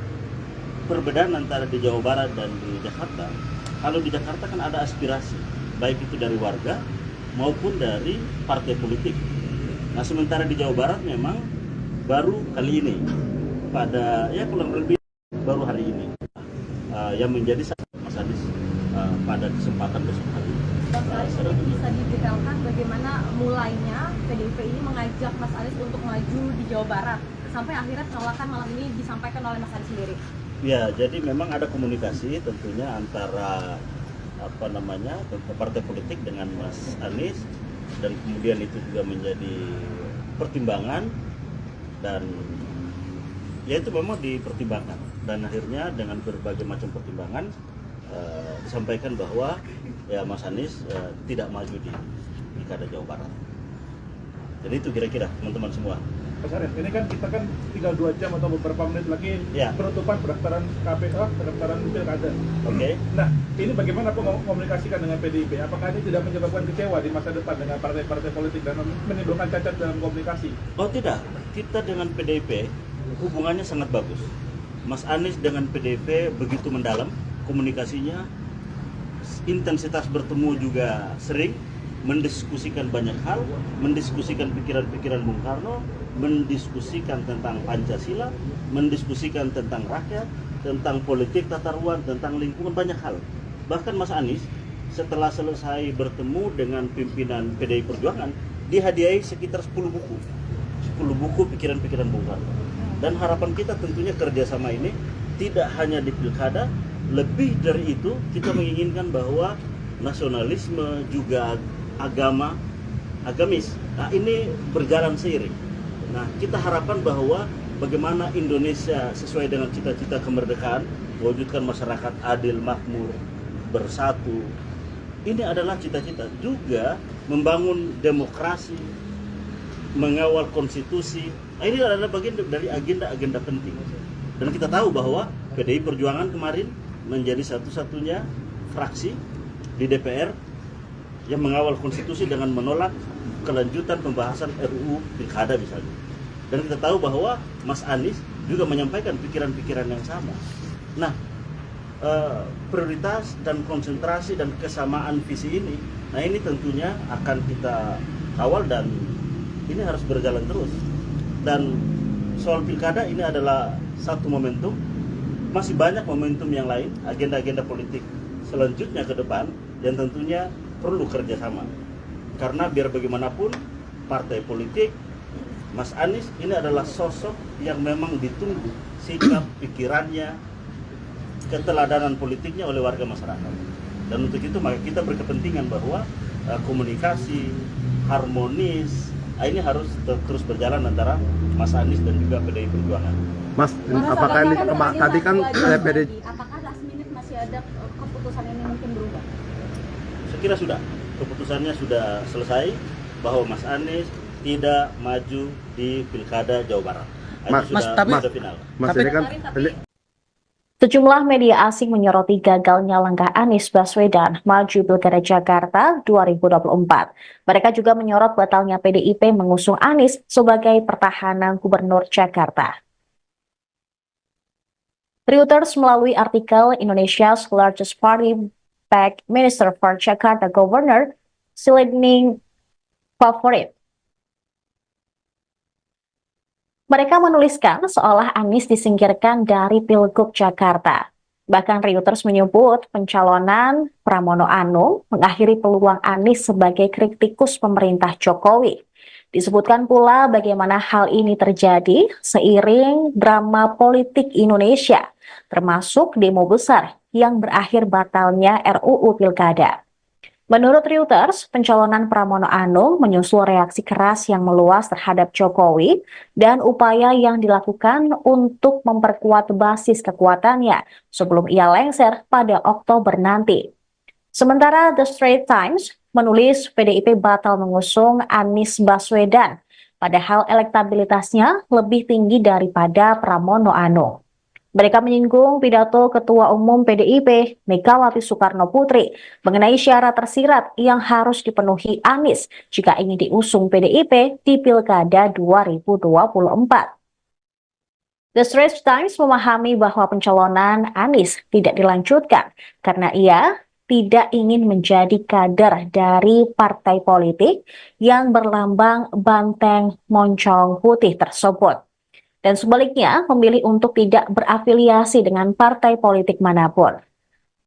perbedaan antara di Jawa Barat dan di Jakarta. Kalau di Jakarta kan ada aspirasi, baik itu dari warga maupun dari partai politik. Nah sementara di Jawa Barat memang baru kali ini, pada ya kurang lebih baru hari ini, yang menjadi Mas Anies pada kesempatan besok hari. Ini bisa didetailkan bagaimana mulainya PDIP ini mengajak Mas Anies untuk maju di Jawa Barat sampai akhirnya penolakan malam ini disampaikan oleh Mas Anies sendiri. Ya, jadi memang ada komunikasi tentunya antara partai politik dengan Mas Anies, dan kemudian itu juga menjadi pertimbangan, dan ya itu memang dipertimbangkan, dan akhirnya dengan berbagai macam pertimbangan disampaikan bahwa ya Mas Anies tidak maju di Pilkada Jawa Barat. Jadi itu kira-kira teman-teman semua. Mas Arief, ini kan kita kan tinggal 2 jam atau beberapa menit lagi Ya. penutupan pendaftaran KPK, pendaftaran pilkada. Oke. Nah, ini bagaimana komunikasikan dengan PDIP? Apakah ini tidak menyebabkan kecewa di masa depan dengan partai-partai politik dan menimbulkan cacat dalam komunikasi? Oh tidak, kita dengan PDIP hubungannya sangat bagus. Mas Anies dengan PDIP begitu mendalam komunikasinya, intensitas bertemu juga sering, mendiskusikan banyak hal, mendiskusikan pikiran-pikiran Bung Karno, mendiskusikan tentang Pancasila, mendiskusikan tentang rakyat, tentang politik tata ruang, tentang lingkungan, banyak hal. Bahkan Mas Anies setelah selesai bertemu dengan pimpinan PDI Perjuangan, dihadiahi sekitar 10 buku pikiran-pikiran Bung Karno. Dan harapan kita tentunya kerjasama ini tidak hanya di pilkada, lebih dari itu kita menginginkan bahwa nasionalisme juga agamis, nah ini berjalan seiring. Nah kita harapkan bahwa bagaimana Indonesia sesuai dengan cita-cita kemerdekaan, mewujudkan masyarakat adil, makmur, bersatu. Ini adalah cita-cita juga membangun demokrasi, mengawal konstitusi. Nah, ini adalah bagian dari agenda-agenda penting. Dan kita tahu bahwa PDI Perjuangan kemarin menjadi satu-satunya fraksi di DPR yang mengawal konstitusi dengan menolak kelanjutan pembahasan RUU Pilkada misalnya. Dan kita tahu bahwa Mas Anies juga menyampaikan pikiran-pikiran yang sama. Nah, prioritas dan konsentrasi dan kesamaan visi ini, nah ini tentunya akan kita kawal dan ini harus berjalan terus. Dan soal pilkada ini adalah satu momentum, masih banyak momentum yang lain, agenda-agenda politik selanjutnya ke depan yang tentunya perlu kerjasama. Karena biar bagaimanapun partai politik, Mas Anies ini adalah sosok yang memang ditunggu sikap, pikirannya, keteladanan politiknya oleh warga masyarakat. Dan untuk itu maka kita berkepentingan bahwa komunikasi harmonis ini harus terus berjalan antara Mas Anies dan juga PDI Perjuangan. Mas, apakah ini tadi kan PDI Apakah last minute masih ada keputusan ini mungkin berubah? Saya kira sudah, keputusannya sudah selesai bahwa Mas Anies tidak maju di Pilkada Jawa Barat. Sudah final. Mas ini kan Sejumlah media asing menyoroti gagalnya langkah Anies Baswedan maju Pilkada Jakarta 2024. Mereka juga menyorot batalnya PDIP mengusung Anies sebagai pertahanan Gubernur Jakarta. Reuters melalui artikel Indonesia's largest party backed Minister for Jakarta Governor Silending Favorit. Mereka menuliskan seolah Anies disingkirkan dari Pilgub Jakarta. Bahkan Reuters menyebut pencalonan Pramono Anung mengakhiri peluang Anies sebagai kritikus pemerintah Jokowi. Disebutkan pula bagaimana hal ini terjadi seiring drama politik Indonesia, termasuk demo besar yang berakhir batalnya RUU Pilkada. Menurut Reuters, pencalonan Pramono Anung menyusul reaksi keras yang meluas terhadap Jokowi dan upaya yang dilakukan untuk memperkuat basis kekuatannya sebelum ia lengser pada Oktober nanti. Sementara The Straits Times menulis PDIP batal mengusung Anies Baswedan, padahal elektabilitasnya lebih tinggi daripada Pramono Anung. Mereka menyinggung pidato Ketua Umum PDIP, Megawati Soekarno Putri, mengenai syarat tersirat yang harus dipenuhi Anies jika ingin diusung PDIP di Pilkada 2024. The Straits Times memahami bahwa pencalonan Anies tidak dilanjutkan karena ia tidak ingin menjadi kader dari partai politik yang berlambang banteng moncong putih tersebut. Dan sebaliknya memilih untuk tidak berafiliasi dengan partai politik manapun.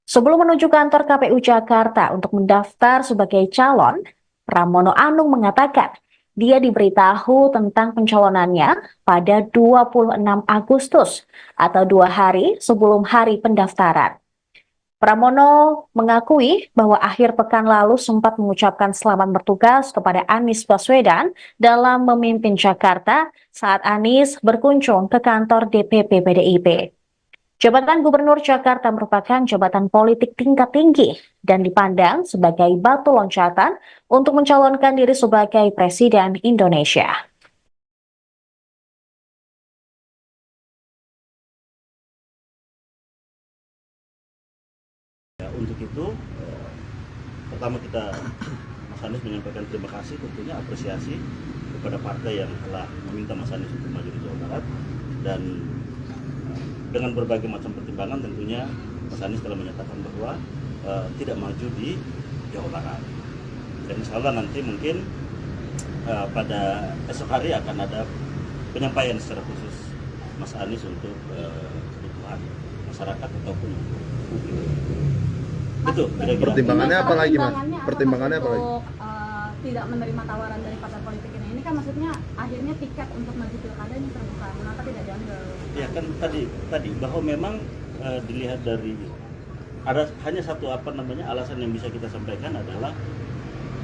Sebelum menuju kantor KPU Jakarta untuk mendaftar sebagai calon, Pramono Anung mengatakan dia diberitahu tentang pencalonannya pada 26 Agustus atau 2 hari sebelum hari pendaftaran. Pramono mengakui bahwa akhir pekan lalu sempat mengucapkan selamat bertugas kepada Anies Baswedan dalam memimpin Jakarta saat Anies berkunjung ke kantor DPP PDIP. Jabatan Gubernur Jakarta merupakan jabatan politik tingkat tinggi dan dipandang sebagai batu loncatan untuk mencalonkan diri sebagai Presiden Indonesia. Untuk itu, pertama kita Mas Anies menyampaikan terima kasih, tentunya apresiasi kepada partai yang telah meminta Mas Anies untuk maju di Jawa Barat, dan dengan berbagai macam pertimbangan tentunya Mas Anies telah menyatakan bahwa tidak maju di Jawa Barat. Dan insya Allah nanti mungkin pada esok hari akan ada penyampaian secara khusus Mas Anies untuk kebutuhan masyarakat ataupun publik. Itu kira-kira. Pertimbangannya apa lagi, Mas? Pertimbangannya apa lagi? Untuk tidak menerima tawaran dari partai politik ini. Ini kan maksudnya akhirnya tiket untuk maju pilkada ini terbuka. Mengapa tidak diambil? Ya kan tadi bahwa memang dilihat dari ada hanya satu alasan yang bisa kita sampaikan adalah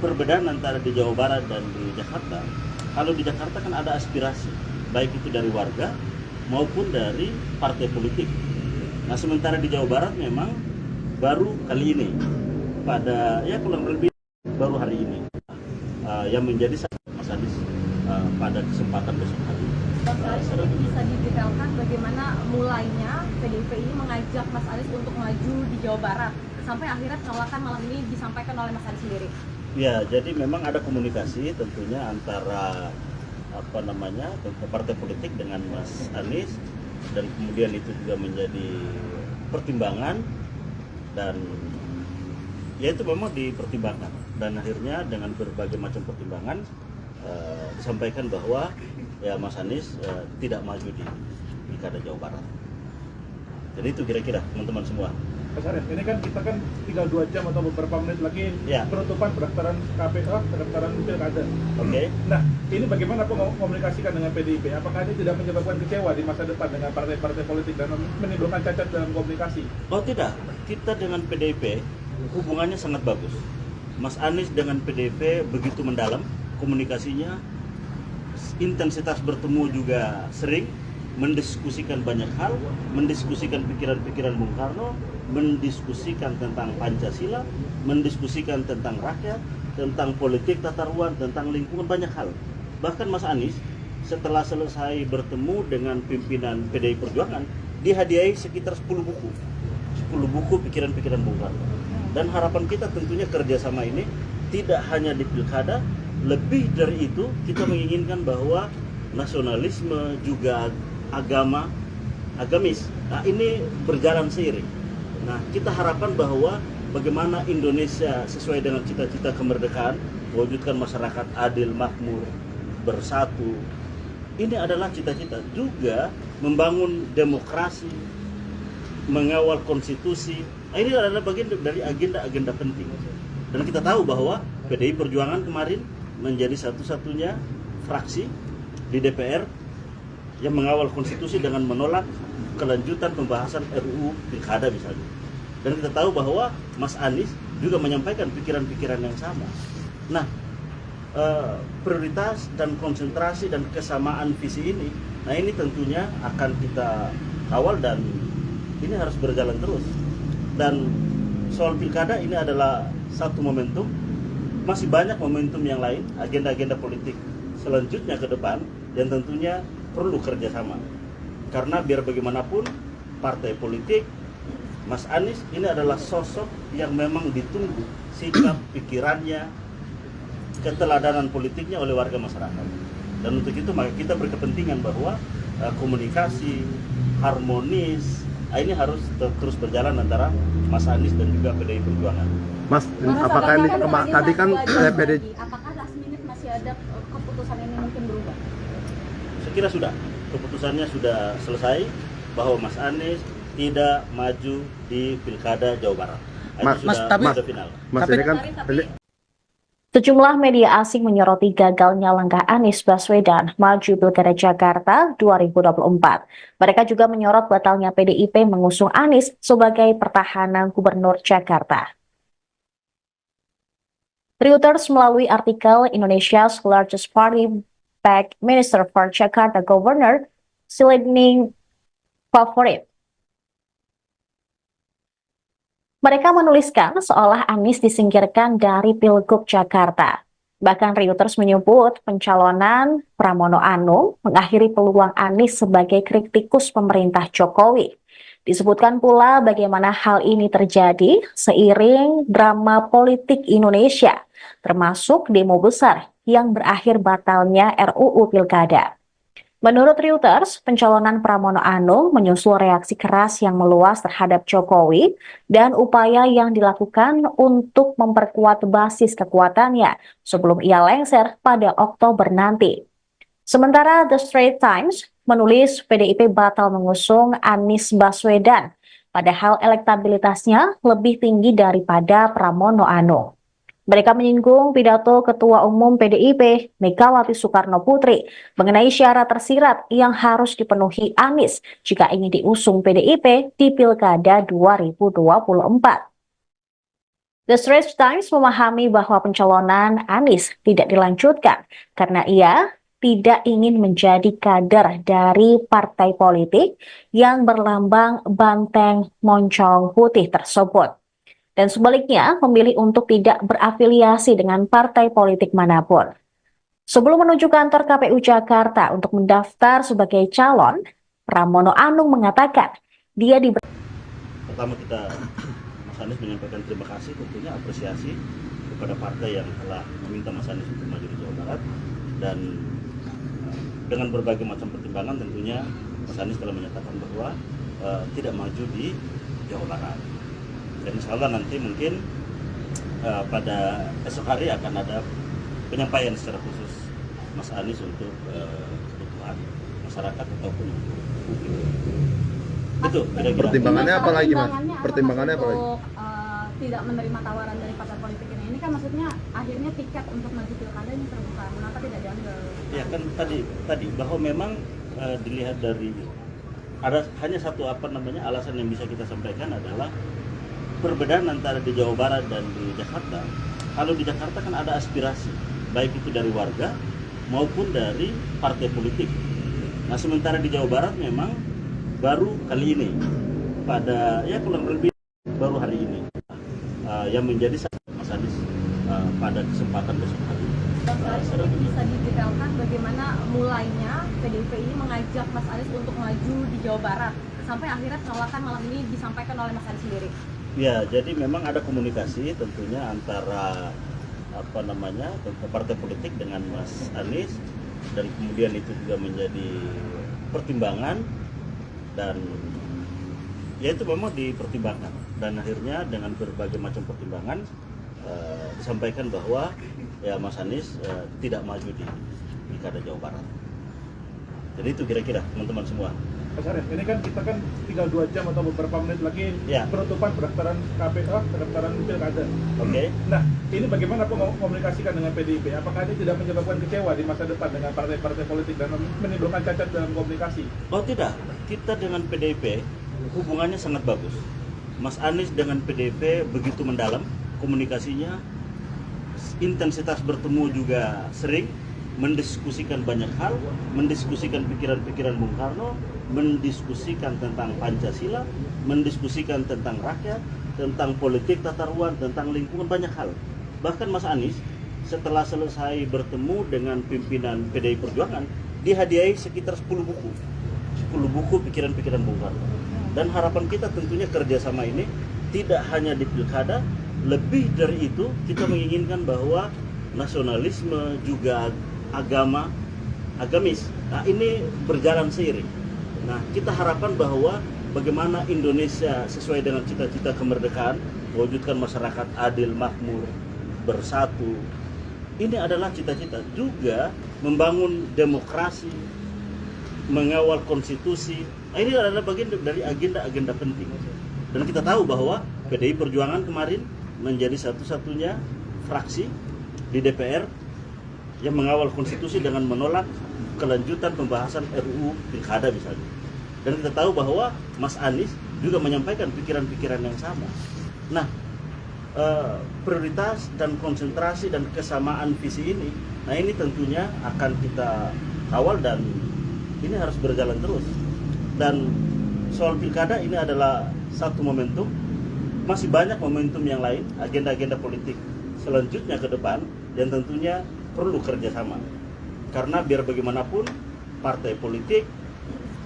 perbedaan antara di Jawa Barat dan di Jakarta. Kalau di Jakarta kan ada aspirasi baik itu dari warga maupun dari partai politik. Nah sementara di Jawa Barat memang baru kali ini pada kurang lebih baru hari ini yang menjadi Mas Anies pada kesempatan besok hari. Ini bisa didetailkan bagaimana mulainya PDIP ini mengajak Mas Anies untuk maju di Jawa Barat sampai akhirnya penolakan malam ini disampaikan oleh Mas Anies sendiri. Ya, jadi memang ada komunikasi tentunya antara partai politik dengan Mas Anies, dan kemudian itu juga menjadi pertimbangan, dan ya itu memang dipertimbangkan, dan akhirnya dengan berbagai macam pertimbangan disampaikan bahwa ya Mas Anies tidak maju di Pilkada Jawa Barat. Jadi itu kira-kira teman-teman semua. Mas Arief, ini kan kita kan tinggal 2 jam atau beberapa menit lagi penutupan pendaftaran KPU, pendaftaran pilkada. Oke. Nah, ini bagaimana komunikasikan dengan PDIP? Apakah ini tidak menyebabkan kecewa di masa depan dengan partai-partai politik dan menimbulkan cacat dalam komunikasi? Oh tidak, kita dengan PDIP hubungannya sangat bagus. Mas Anies dengan PDIP begitu mendalam komunikasinya, intensitas bertemu juga sering, mendiskusikan banyak hal, mendiskusikan pikiran-pikiran Bung Karno, mendiskusikan tentang Pancasila, mendiskusikan tentang rakyat, tentang politik tata ruang, tentang lingkungan, banyak hal. Bahkan Mas Anies setelah selesai bertemu dengan pimpinan PDI Perjuangan, dihadiahi sekitar 10 buku pikiran-pikiran Bung Karno. Dan harapan kita tentunya kerjasama ini tidak hanya di pilkada, lebih dari itu kita menginginkan bahwa nasionalisme juga agamis, nah ini berjalan seiring. Nah kita harapkan bahwa bagaimana Indonesia sesuai dengan cita-cita kemerdekaan, mewujudkan masyarakat adil, makmur, bersatu. Ini adalah cita-cita juga membangun demokrasi, mengawal konstitusi. Nah, ini adalah bagian dari agenda-agenda penting. Dan kita tahu bahwa PDI Perjuangan kemarin menjadi satu-satunya fraksi di DPR yang mengawal konstitusi dengan menolak kelanjutan pembahasan RUU Pilkada misalnya. Dan kita tahu bahwa Mas Anies juga menyampaikan pikiran-pikiran yang sama. Nah, prioritas dan konsentrasi dan kesamaan visi ini, nah ini tentunya akan kita kawal dan ini harus berjalan terus. Dan soal pilkada ini adalah satu momentum, masih banyak momentum yang lain, agenda-agenda politik selanjutnya ke depan yang tentunya perlu kerjasama. Karena biar bagaimanapun partai politik, Mas Anies ini adalah sosok yang memang ditunggu sikap, pikirannya, keteladanan politiknya oleh warga masyarakat. Dan untuk itu maka kita berkepentingan bahwa komunikasi harmonis ini harus terus berjalan antara Mas Anies dan juga PDI Perjuangan. Mas, apakah ini tadi kan PDI apakah last minute masih ada keputusan ini mungkin berubah? Saya kira sudah, keputusannya sudah selesai bahwa Mas Anies tidak maju di Pilkada Jawa Barat. Sudah final. Mas ini kan Sejumlah media asing menyoroti gagalnya langkah Anies Baswedan maju Pilkada Jakarta 2024. Mereka juga menyorot batalnya PDIP mengusung Anies sebagai pertahanan Gubernur Jakarta. Reuters melalui artikel Indonesia's largest party backed Minister for Jakarta Governor Silending Favorit. Mereka menuliskan seolah Anies disingkirkan dari Pilgub Jakarta. Bahkan Reuters menyebut pencalonan Pramono Anung mengakhiri peluang Anies sebagai kritikus pemerintah Jokowi. Disebutkan pula bagaimana hal ini terjadi seiring drama politik Indonesia, termasuk demo besar yang berakhir batalnya RUU Pilkada. Menurut Reuters, pencalonan Pramono Anung menyusul reaksi keras yang meluas terhadap Jokowi dan upaya yang dilakukan untuk memperkuat basis kekuatannya sebelum ia lengser pada Oktober nanti. Sementara The Straits Times menulis PDIP batal mengusung Anies Baswedan, padahal elektabilitasnya lebih tinggi daripada Pramono Anung. Mereka menyinggung pidato Ketua Umum PDIP, Megawati Soekarno Putri, mengenai syarat tersirat yang harus dipenuhi Anies jika ingin diusung PDIP di Pilkada 2024. The Straits Times memahami bahwa pencalonan Anies tidak dilanjutkan karena ia tidak ingin menjadi kader dari partai politik yang berlambang banteng moncong putih tersebut. Dan sebaliknya memilih untuk tidak berafiliasi dengan partai politik manapun. Sebelum menuju kantor KPU Jakarta untuk mendaftar sebagai calon, Pramono Anung mengatakan dia Pertama Mas Anies menyampaikan terima kasih, tentunya apresiasi kepada partai yang telah meminta Mas Anies untuk maju di Jawa Barat, dan dengan berbagai macam pertimbangan tentunya Mas Anies telah menyatakan bahwa tidak maju di Jawa Barat. Dan insya Allah nanti mungkin pada esok hari akan ada penyampaian secara khusus Mas Anies untuk kebutuhan masyarakat ataupun publik. Itu kira-kira. pertimbangannya apa lagi, Mas? Pertimbangannya apa lagi? Untuk tidak menerima tawaran dari partai politik ini kan maksudnya akhirnya tiket untuk maju pilkada ini terbuka. Mengapa tidak diambil? Ya kan tadi bahwa memang dilihat dari ada hanya satu alasan yang bisa kita sampaikan adalah perbedaan antara di Jawa Barat dan di Jakarta. Kalau di Jakarta kan ada aspirasi, baik itu dari warga maupun dari partai politik. Nah sementara di Jawa Barat memang baru kali ini, pada kurang lebih baru hari ini, yang menjadi Mas Anies pada kesempatan besok hari. Bisa didetailkan bagaimana mulainya PDIP ini mengajak Mas Anies untuk maju di Jawa Barat sampai akhirnya penolakan malam ini disampaikan oleh Mas Anies sendiri. Ya, jadi memang ada komunikasi tentunya antara partai politik dengan Mas Anies, dan kemudian itu juga menjadi pertimbangan, dan ya itu memang dipertimbangkan, dan akhirnya dengan berbagai macam pertimbangan disampaikan bahwa ya Mas Anies tidak maju di Pilkada Jawa Barat. Jadi itu kira-kira teman-teman semua. Mas Arief, ini kan kita kan tinggal 2 jam atau beberapa menit lagi penutupan pendaftaran KPU, pendaftaran pilkada. Oke. Nah, ini bagaimana komunikasikan dengan PDIP? Apakah ini tidak menyebabkan kecewa di masa depan dengan partai-partai politik dan menimbulkan cacat dalam komunikasi? Oh tidak, kita dengan PDIP hubungannya sangat bagus. Mas Anies dengan PDIP begitu mendalam, komunikasinya, intensitas bertemu juga sering, mendiskusikan banyak hal, mendiskusikan pikiran-pikiran Bung Karno, mendiskusikan tentang Pancasila, mendiskusikan tentang rakyat, tentang politik tata ruang, tentang lingkungan, banyak hal. Bahkan Mas Anies setelah selesai bertemu dengan pimpinan PDI Perjuangan, dihadiahi sekitar 10 buku pikiran-pikiran Bung Karno. Dan harapan kita tentunya kerjasama ini tidak hanya di pilkada, lebih dari itu kita menginginkan bahwa nasionalisme juga agamis, nah ini berjalan seiring. Nah kita harapkan bahwa bagaimana Indonesia sesuai dengan cita-cita kemerdekaan, mewujudkan masyarakat adil, makmur, bersatu. Ini adalah cita-cita juga membangun demokrasi, mengawal konstitusi. Nah, ini adalah bagian dari agenda-agenda penting. Dan kita tahu bahwa PDI Perjuangan kemarin menjadi satu-satunya fraksi di DPR yang mengawal konstitusi dengan menolak kelanjutan pembahasan RUU Pilkada misalnya. Dan kita tahu bahwa Mas Anies juga menyampaikan pikiran-pikiran yang sama. Nah, prioritas dan konsentrasi dan kesamaan visi ini, nah ini tentunya akan kita kawal dan ini harus berjalan terus. Dan soal pilkada ini adalah satu momentum, masih banyak momentum yang lain, agenda-agenda politik selanjutnya ke depan yang tentunya perlu kerjasama. Karena biar bagaimanapun partai politik,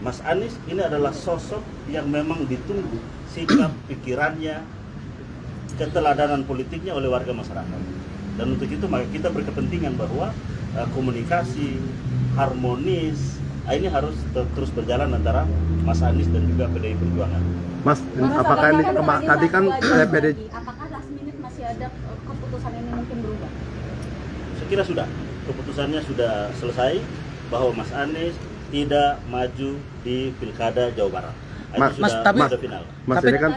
Mas Anies ini adalah sosok yang memang ditunggu sikap, pikirannya, keteladanan politiknya oleh warga masyarakat. Dan untuk itu maka kita berkepentingan bahwa komunikasi harmonis ini harus terus berjalan antara Mas Anies dan juga PDI Perjuangan. Mas, apakah ini tadi kan PDI apakah last minute masih ada keputusan ini mungkin berubah? Saya kira sudah, keputusannya sudah selesai bahwa Mas Anies tidak maju di Pilkada Jawa Barat. Sudah final. Mas ini kan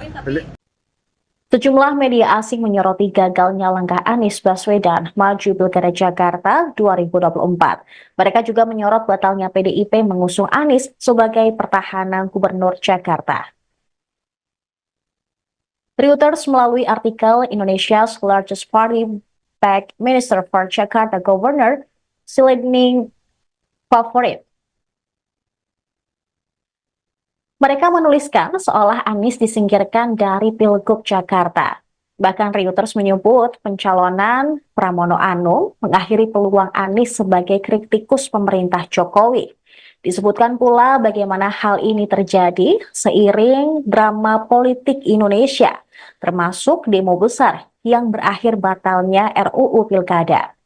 Sejumlah media asing menyoroti gagalnya langkah Anies Baswedan maju Pilkada Jakarta 2024. Mereka juga menyorot batalnya PDIP mengusung Anies sebagai pertahanan Gubernur Jakarta. Reuters melalui artikel Indonesia's largest party backed Minister for Jakarta Governor Silending Favorit. Mereka menuliskan seolah Anies disingkirkan dari Pilgub Jakarta. Bahkan Reuters menyebut pencalonan Pramono Anung mengakhiri peluang Anies sebagai kritikus pemerintah Jokowi. Disebutkan pula bagaimana hal ini terjadi seiring drama politik Indonesia, termasuk demo besar yang berakhir batalnya RUU Pilkada.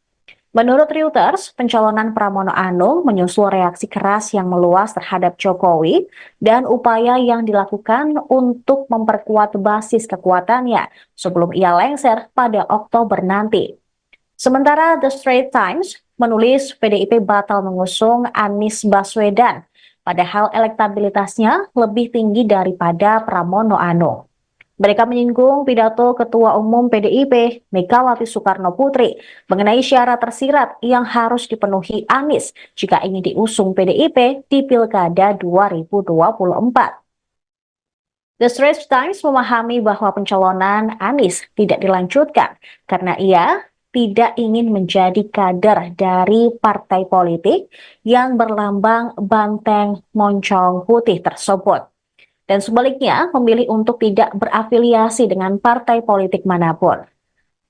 Menurut Reuters, pencalonan Pramono Anung menyusul reaksi keras yang meluas terhadap Jokowi dan upaya yang dilakukan untuk memperkuat basis kekuatannya sebelum ia lengser pada Oktober nanti. Sementara The Straits Times menulis PDIP batal mengusung Anies Baswedan, padahal elektabilitasnya lebih tinggi daripada Pramono Anung. Mereka menyinggung pidato Ketua Umum PDIP, Megawati Soekarno Putri, mengenai syarat tersirat yang harus dipenuhi Anies jika ingin diusung PDIP di Pilkada 2024. The Straits Times memahami bahwa pencalonan Anies tidak dilanjutkan karena ia tidak ingin menjadi kader dari partai politik yang berlambang banteng moncong putih tersebut. Dan sebaliknya memilih untuk tidak berafiliasi dengan partai politik manapun.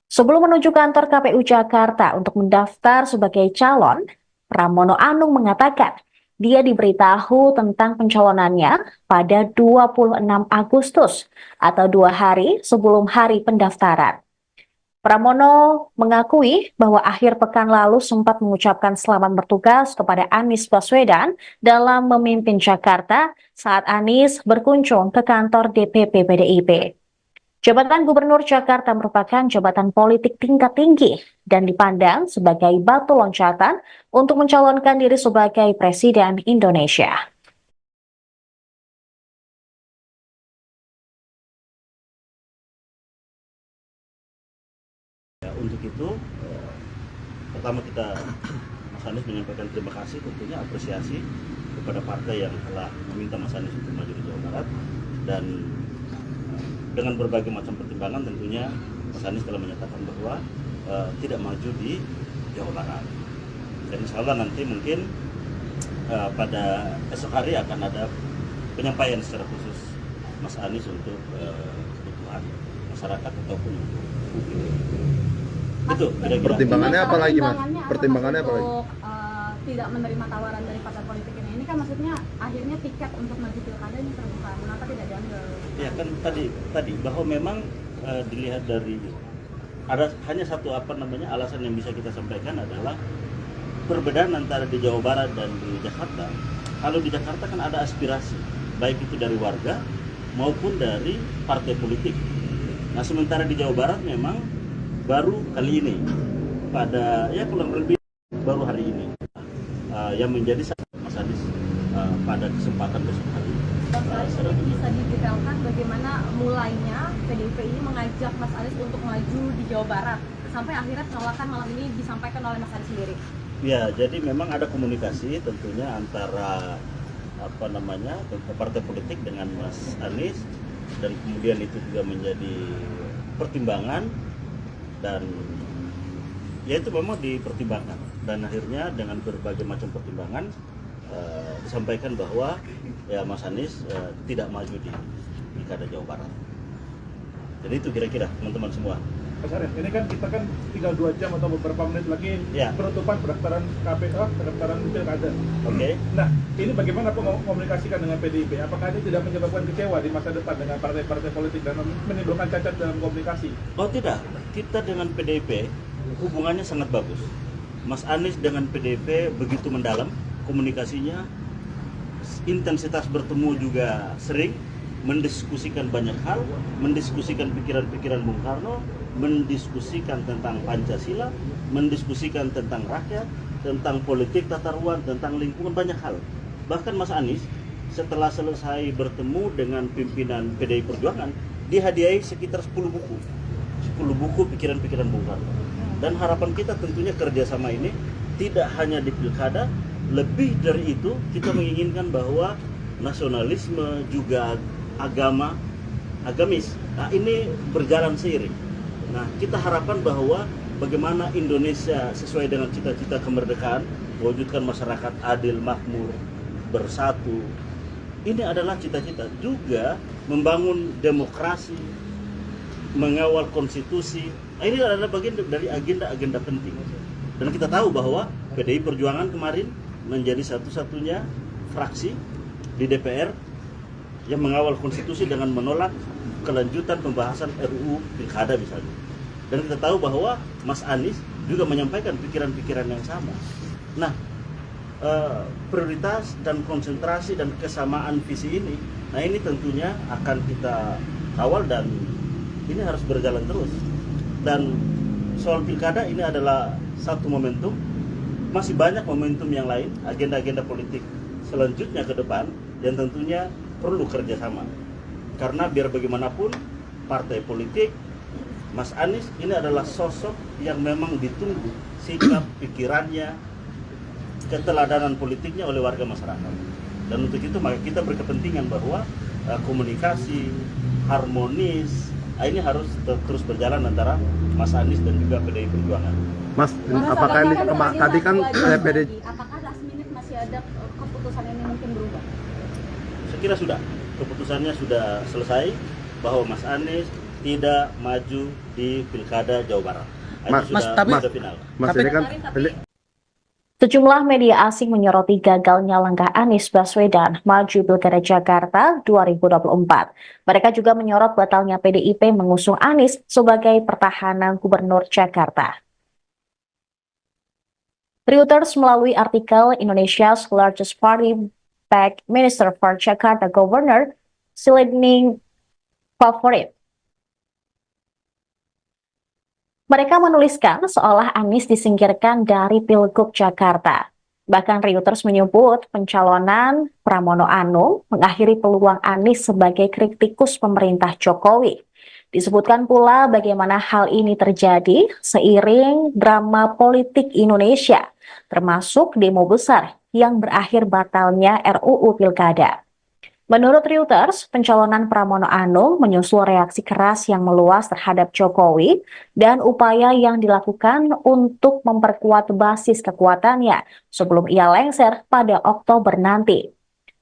Sebelum menuju kantor KPU Jakarta untuk mendaftar sebagai calon, Pramono Anung mengatakan dia diberitahu tentang pencalonannya pada 26 Agustus atau 2 hari sebelum hari pendaftaran. Pramono mengakui bahwa akhir pekan lalu sempat mengucapkan selamat bertugas kepada Anies Baswedan dalam memimpin Jakarta saat Anies berkunjung ke kantor DPP PDIP. Jabatan Gubernur Jakarta merupakan jabatan politik tingkat tinggi dan dipandang sebagai batu loncatan untuk mencalonkan diri sebagai Presiden Indonesia. Untuk itu, pertama kita Mas Anies menyampaikan terima kasih, tentunya apresiasi kepada partai yang telah meminta Mas Anies untuk maju di Jawa Barat, dan dengan berbagai macam pertimbangan tentunya Mas Anies telah menyatakan bahwa tidak maju di Jawa Barat. Dan insya Allah nanti mungkin pada esok hari akan ada penyampaian secara khusus Mas Anies untuk kebutuhan masyarakat ataupun untuk publik. Itu kira-kira. Pertimbangannya apa lagi, Mas? Pertimbangannya Pertimbangannya apa lagi? untuk tidak menerima tawaran dari partai politik ini? Ini kan maksudnya akhirnya tiket untuk maju pilkada ini terbuka. Kenapa tidak diambil? Ya kan tadi bahwa memang dilihat dari ada hanya satu alasan yang bisa kita sampaikan adalah perbedaan antara di Jawa Barat dan di Jakarta. Kalau di Jakarta kan ada aspirasi, baik itu dari warga maupun dari partai politik. Nah sementara di Jawa Barat memang baru kali ini, pada ya kurang lebih baru hari ini, yang menjadi Mas Anies pada kesempatan besok hari. Ini bisa didetailkan bagaimana mulainya PDIP ini mengajak Mas Anies untuk maju di Jawa Barat sampai akhirnya penolakan malam ini disampaikan oleh Mas Anies sendiri. Ya, jadi memang ada komunikasi tentunya antara partai politik dengan Mas Anies, dan kemudian itu juga menjadi pertimbangan, dan ya itu memang dipertimbangkan, dan akhirnya dengan berbagai macam pertimbangan disampaikan bahwa ya Mas Anies tidak maju di Pilkada Jawa Barat. Jadi itu kira-kira teman-teman semua. Mas Arief, ini kan kita kan tinggal 2 jam atau beberapa menit lagi Ya. penutupan pendaftaran KPK, pendaftaran pilkada. Oke. Nah, ini bagaimana komunikasikan dengan PDIP? Apakah ini tidak menyebabkan kecewa di masa depan dengan partai-partai politik dan menimbulkan cacat dalam komunikasi? Oh tidak, kita dengan PDIP hubungannya sangat bagus. Mas Anies dengan PDIP begitu mendalam komunikasinya, intensitas bertemu juga sering, mendiskusikan banyak hal, mendiskusikan pikiran-pikiran Bung Karno, mendiskusikan tentang Pancasila, mendiskusikan tentang rakyat, tentang politik tata ruang, tentang lingkungan, banyak hal. Bahkan Mas Anies setelah selesai bertemu dengan pimpinan PDI Perjuangan, dihadiahi sekitar 10 buku pikiran-pikiran Bung Karno. Dan harapan kita tentunya kerjasama ini tidak hanya di pilkada, lebih dari itu kita menginginkan bahwa nasionalisme juga agamis, nah ini berjalan seiring. Nah kita harapkan bahwa bagaimana Indonesia sesuai dengan cita-cita kemerdekaan, mewujudkan masyarakat adil, makmur, bersatu. Ini adalah cita-cita, juga membangun demokrasi, mengawal konstitusi. Nah, ini adalah bagian dari agenda-agenda penting. Dan kita tahu bahwa PDI Perjuangan kemarin menjadi satu-satunya fraksi di DPR yang mengawal konstitusi dengan menolak kelanjutan pembahasan RUU Pilkada misalnya. Dan kita tahu bahwa Mas Anies juga menyampaikan pikiran-pikiran yang sama. Nah, prioritas dan konsentrasi dan kesamaan visi ini, nah ini tentunya akan kita kawal dan ini harus berjalan terus. Dan soal pilkada ini adalah satu momentum, masih banyak momentum yang lain, agenda-agenda politik selanjutnya ke depan yang tentunya perlu kerjasama. Karena biar bagaimanapun partai politik, Mas Anies ini adalah sosok yang memang ditunggu sikap, pikirannya, keteladanan politiknya oleh warga masyarakat. Dan untuk itu maka kita berkepentingan bahwa komunikasi harmonis ini harus terus berjalan antara Mas Anies dan juga PDI Perjuangan. Mas, apakah ini tadi kan PDI? Apakah last minute masih ada keputusan ini mungkin berubah? Saya kira sudah, keputusannya sudah selesai bahwa Mas Anies tidak maju di Pilkada Jawa Barat. Sudah final. Mas ini kan Sejumlah media asing menyoroti gagalnya langkah Anies Baswedan maju Pilkada Jakarta 2024. Mereka juga menyorot batalnya PDIP mengusung Anies sebagai pertahanan Gubernur Jakarta. Reuters melalui artikel Indonesia's largest party backed Minister for Jakarta Governor Silending Favorit. Mereka menuliskan seolah Anies disingkirkan dari Pilgub Jakarta. Bahkan Reuters menyebut pencalonan Pramono Anung mengakhiri peluang Anies sebagai kritikus pemerintah Jokowi. Disebutkan pula bagaimana hal ini terjadi seiring drama politik Indonesia, termasuk demo besar yang berakhir batalnya RUU Pilkada. Menurut Reuters, pencalonan Pramono Anung menyusul reaksi keras yang meluas terhadap Jokowi dan upaya yang dilakukan untuk memperkuat basis kekuatannya sebelum ia lengser pada Oktober nanti.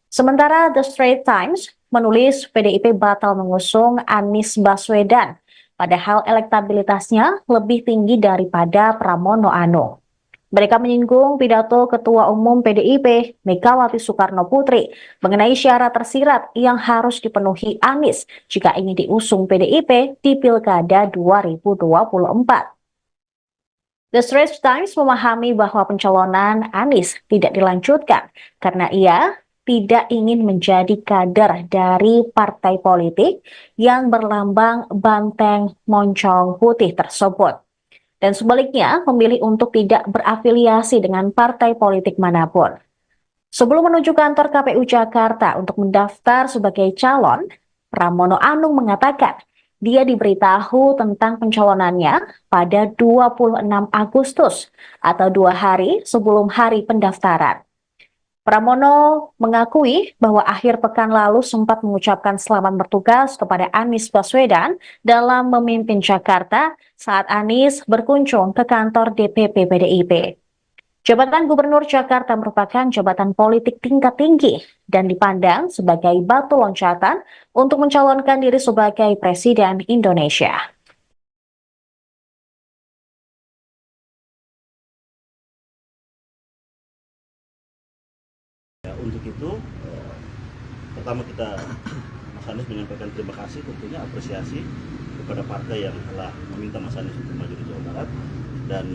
Sementara The Straits Times menulis PDIP batal mengusung Anies Baswedan, padahal elektabilitasnya lebih tinggi daripada Pramono Anung. Mereka menyinggung pidato Ketua Umum PDIP, Megawati Soekarno Putri, mengenai syarat tersirat yang harus dipenuhi Anies jika ingin diusung PDIP di Pilkada 2024. The Straits Times memahami bahwa pencalonan Anies tidak dilanjutkan karena ia tidak ingin menjadi kader dari partai politik yang berlambang banteng moncong putih tersebut. Dan sebaliknya memilih untuk tidak berafiliasi dengan partai politik manapun. Sebelum menuju kantor KPU Jakarta untuk mendaftar sebagai calon, Pramono Anung mengatakan dia diberitahu tentang pencalonannya pada 26 Agustus atau 2 hari sebelum hari pendaftaran. Pramono mengakui bahwa akhir pekan lalu sempat mengucapkan selamat bertugas kepada Anies Baswedan dalam memimpin Jakarta saat Anies berkunjung ke kantor DPP PDIP. Jabatan Gubernur Jakarta merupakan jabatan politik tingkat tinggi dan dipandang sebagai batu loncatan untuk mencalonkan diri sebagai Presiden Indonesia. Untuk itu, pertama kita Mas Anies menyampaikan terima kasih, tentunya apresiasi kepada partai yang telah meminta Mas Anies untuk maju di Jawa Barat, dan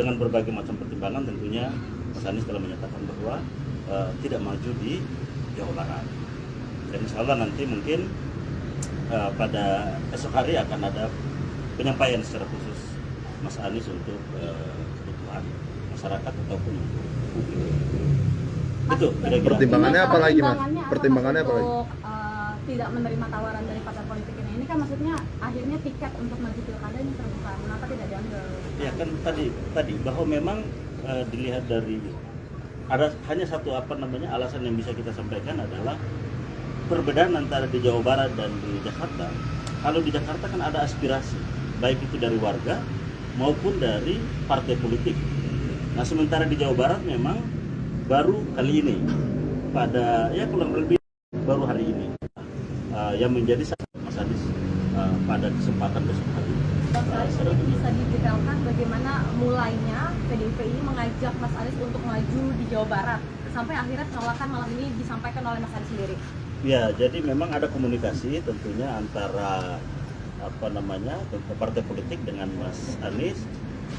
dengan berbagai macam pertimbangan tentunya Mas Anies telah menyatakan bahwa tidak maju di Jawa Barat. Dan insya Allah nanti mungkin pada esok hari akan ada penyampaian secara khusus Mas Anies untuk kebutuhan masyarakat ataupun untuk publik. Itu kira-kira. Pertimbangannya apa lagi, Mas? Pertimbangannya apa lagi? Untuk tidak menerima tawaran dari partai politik ini. Ini kan maksudnya akhirnya tiket untuk maju pilkada ini terbuka. Kenapa tidak diambil? Ya kan tadi bahwa memang dilihat dari ada hanya satu alasan yang bisa kita sampaikan adalah perbedaan antara di Jawa Barat dan di Jakarta. Kalau di Jakarta kan ada aspirasi baik itu dari warga maupun dari partai politik. Nah sementara di Jawa Barat memang baru kali ini pada kurang lebih baru hari ini yang menjadi Mas Anies pada kesempatan besok hari. Ini bisa didetailkan bagaimana mulainya PDIP ini mengajak Mas Anies untuk maju di Jawa Barat sampai akhirnya penolakan malam ini disampaikan oleh Mas Anies sendiri. Ya, jadi memang ada komunikasi tentunya antara partai politik dengan Mas Anies,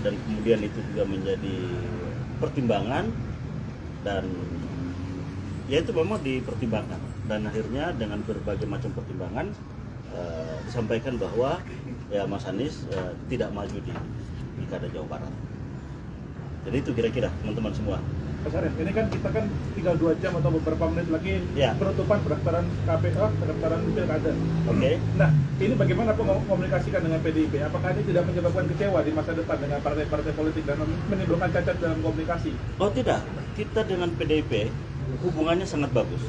dan kemudian itu juga menjadi pertimbangan, dan ya itu memang dipertimbangkan, dan akhirnya dengan berbagai macam pertimbangan disampaikan bahwa ya Mas Anies tidak maju di Pilkada Jawa Barat. Jadi itu kira-kira teman-teman semua. Mas Arief, ini kan kita kan tinggal 2 jam atau beberapa menit lagi penutupan pendaftaran KPU, pendaftaran pilkada. Oke. Nah, ini bagaimana komunikasikan dengan PDIP? Apakah ini tidak menyebabkan kecewa di masa depan dengan partai-partai politik dan menimbulkan cacat dalam komunikasi? Oh tidak, kita dengan PDIP hubungannya sangat bagus.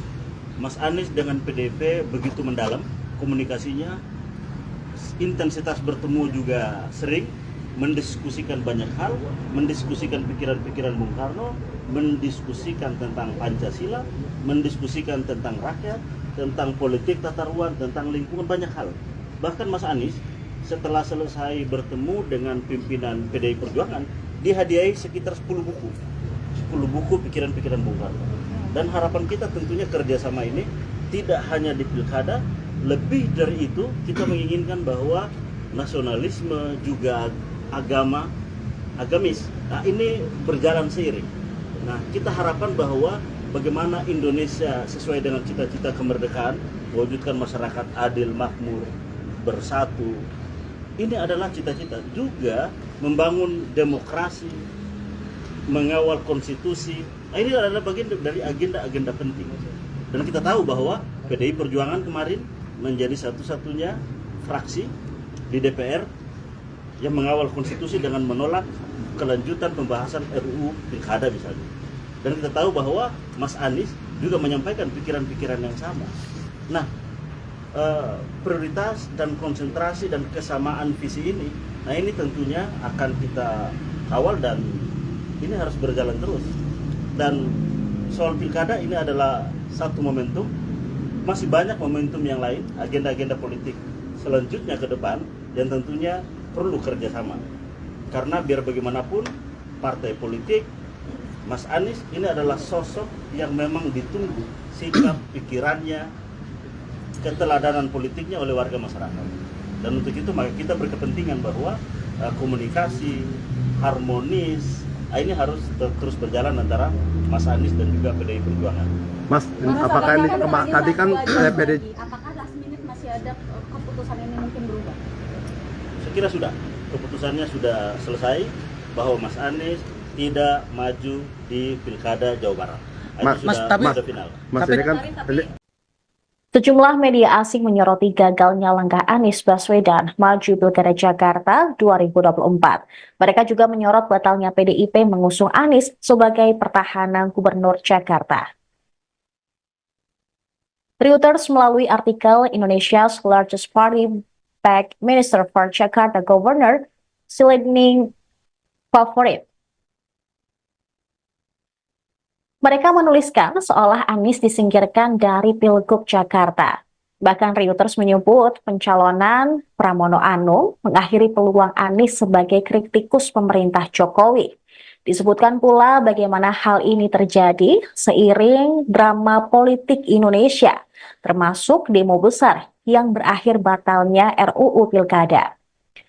Mas Anies dengan PDIP begitu mendalam komunikasinya, intensitas bertemu juga sering, mendiskusikan banyak hal, mendiskusikan pikiran-pikiran Bung Karno, mendiskusikan tentang Pancasila, mendiskusikan tentang rakyat, tentang politik tata ruang, tentang lingkungan, banyak hal. Bahkan Mas Anies setelah selesai bertemu dengan pimpinan PDI Perjuangan, dihadiahi sekitar 10 buku pikiran-pikiran Bung Karno. Dan harapan kita tentunya kerjasama ini tidak hanya di pilkada, lebih dari itu kita menginginkan bahwa nasionalisme juga agamis, nah ini berjalan seiring. Nah kita harapkan bahwa bagaimana Indonesia sesuai dengan cita-cita kemerdekaan, mewujudkan masyarakat adil, makmur, bersatu. Ini adalah cita-cita juga membangun demokrasi, mengawal konstitusi. Nah, ini adalah bagian dari agenda-agenda penting. Dan kita tahu bahwa PDI Perjuangan kemarin menjadi satu-satunya fraksi di DPR yang mengawal konstitusi dengan menolak kelanjutan pembahasan RUU Pilkada misalnya. Dan kita tahu bahwa Mas Anies juga menyampaikan pikiran-pikiran yang sama. Nah, prioritas dan konsentrasi dan kesamaan visi ini, nah ini tentunya akan kita kawal dan ini harus berjalan terus. Dan soal pilkada ini adalah satu momentum, masih banyak momentum yang lain, agenda-agenda politik selanjutnya ke depan yang tentunya perlu kerjasama. Karena biar bagaimanapun partai politik, Mas Anies ini adalah sosok yang memang ditunggu sikap, pikirannya, keteladanan politiknya oleh warga masyarakat. Dan untuk itu maka kita berkepentingan bahwa komunikasi harmonis ini harus terus berjalan antara Mas Anies dan juga PDI Perjuangan. Mas, apakah ini tadi kan PDI apakah last minute masih ada keputusan ini mungkin berubah? Saya kira sudah, keputusannya sudah selesai bahwa Mas Anies tidak maju di Pilkada Jawa Barat. Itu sudah final. Mas ini kan Sejumlah media asing menyoroti gagalnya langkah Anies Baswedan maju Pilkada Jakarta 2024. Mereka juga menyorot batalnya PDIP mengusung Anies sebagai pertahanan Gubernur Jakarta. Reuters melalui artikel Indonesia's largest party backed Minister for Jakarta Governor Silending Favorit. Mereka menuliskan seolah Anies disingkirkan dari Pilgub Jakarta. Bahkan Reuters menyebut pencalonan Pramono Anung mengakhiri peluang Anies sebagai kritikus pemerintah Jokowi. Disebutkan pula bagaimana hal ini terjadi seiring drama politik Indonesia, termasuk demo besar yang berakhir batalnya RUU Pilkada.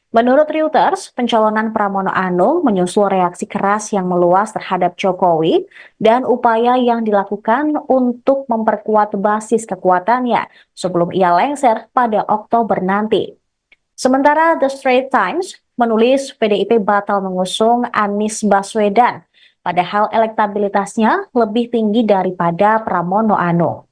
Menurut Reuters, pencalonan Pramono Anung menyusul reaksi keras yang meluas terhadap Jokowi dan upaya yang dilakukan untuk memperkuat basis kekuatannya sebelum ia lengser pada Oktober nanti. Sementara The Straits Times menulis PDIP batal mengusung Anies Baswedan, padahal elektabilitasnya lebih tinggi daripada Pramono Anung.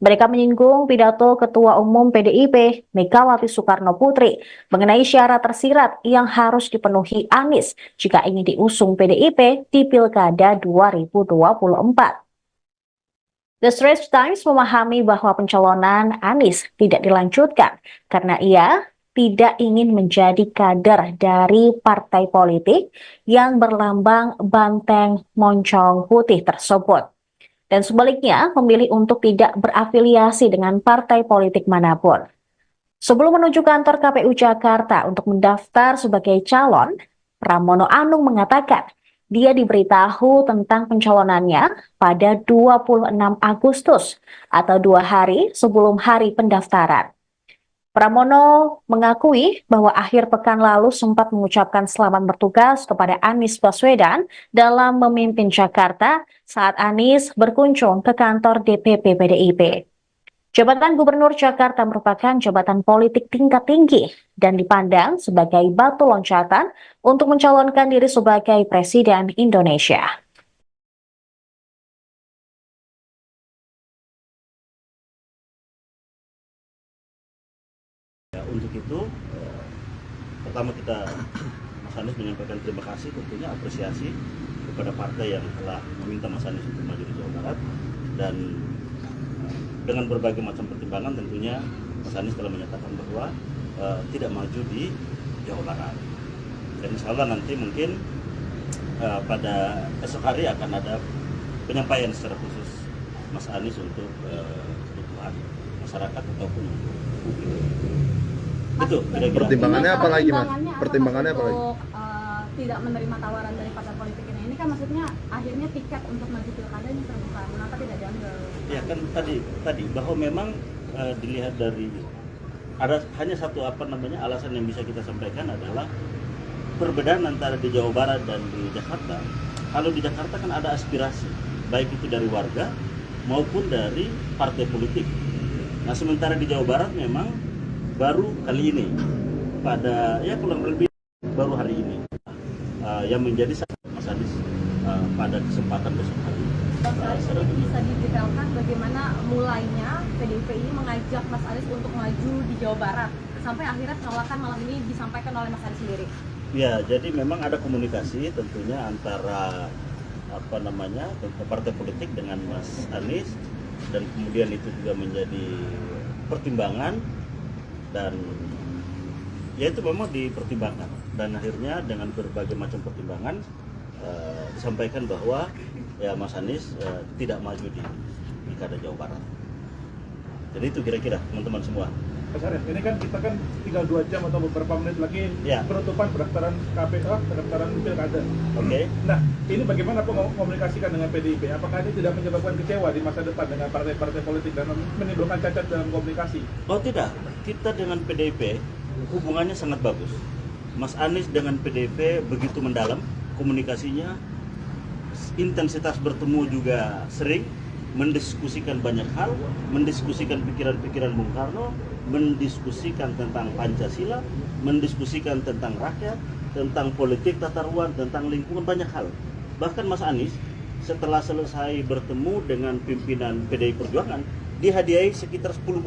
Mereka menyinggung pidato Ketua Umum PDIP, Megawati Soekarno Putri, mengenai syarat tersirat yang harus dipenuhi Anies jika ingin diusung PDIP di Pilkada 2024. The Straits Times memahami bahwa pencalonan Anies tidak dilanjutkan karena ia tidak ingin menjadi kader dari partai politik yang berlambang banteng moncong putih tersebut. Dan sebaliknya memilih untuk tidak berafiliasi dengan partai politik manapun. Sebelum menuju kantor KPU Jakarta untuk mendaftar sebagai calon, Pramono Anung mengatakan dia diberitahu tentang pencalonannya pada 26 Agustus atau 2 hari sebelum hari pendaftaran. Pramono mengakui bahwa akhir pekan lalu sempat mengucapkan selamat bertugas kepada Anies Baswedan dalam memimpin Jakarta saat Anies berkunjung ke kantor DPP PDIP. Jabatan Gubernur Jakarta merupakan jabatan politik tingkat tinggi dan dipandang sebagai batu loncatan untuk mencalonkan diri sebagai Presiden Indonesia. Untuk itu, pertama Mas Anies menyampaikan terima kasih, tentunya apresiasi kepada partai yang telah meminta Mas Anies untuk maju di Jawa Barat, dan dengan berbagai macam pertimbangan tentunya Mas Anies telah menyatakan bahwa tidak maju di Jawa Barat. Dan insya Allah nanti mungkin pada esok hari akan ada penyampaian secara khusus Mas Anies untuk kebutuhan masyarakat ataupun publik. Itu kira-kira. Pertimbangannya apa lagi, Mas? Pertimbangannya apa lagi? Untuk tidak menerima tawaran dari partai politik ini kan maksudnya akhirnya tiket untuk maju pilkada ini terbuka. Kenapa tidak diambil? Ya kan tadi bahwa memang dilihat dari ada hanya satu alasan yang bisa kita sampaikan adalah perbedaan antara di Jawa Barat dan di Jakarta. Kalau di Jakarta kan ada aspirasi baik itu dari warga maupun dari partai politik. Nah sementara di Jawa Barat memang baru kali ini pada kurang lebih baru hari ini yang menjadi Mas Anies pada kesempatan besok hari. Bisa didetailkan bagaimana mulainya PDIP ini mengajak Mas Anies untuk maju di Jawa Barat sampai akhirnya penolakan malam ini disampaikan oleh Mas Anies sendiri. Ya, jadi memang ada komunikasi tentunya antara partai politik dengan Mas Anies, dan kemudian itu juga menjadi pertimbangan, dan ya itu memang dipertimbangkan, dan akhirnya dengan berbagai macam pertimbangan disampaikan bahwa ya Mas Anies tidak maju di Pilkada Jawa Barat. Jadi itu kira-kira teman-teman semua. Mas Arief, ini kan kita kan tinggal 2 jam atau beberapa menit lagi Ya. penutupan pendaftaran KPK, pendaftaran pilkada. Oke. Nah, ini bagaimana komunikasikan dengan PDIP? Apakah ini tidak menyebabkan kecewa di masa depan dengan partai-partai politik dan menimbulkan cacat dalam komunikasi? Oh tidak, kita dengan PDIP hubungannya sangat bagus. Mas Anies dengan PDIP begitu mendalam komunikasinya, intensitas bertemu juga sering, mendiskusikan banyak hal, mendiskusikan pikiran-pikiran Bung Karno, mendiskusikan tentang Pancasila, mendiskusikan tentang rakyat, tentang politik tata ruang, tentang lingkungan, banyak hal. Bahkan Mas Anies setelah selesai bertemu dengan pimpinan PDI Perjuangan, dihadiahi sekitar 10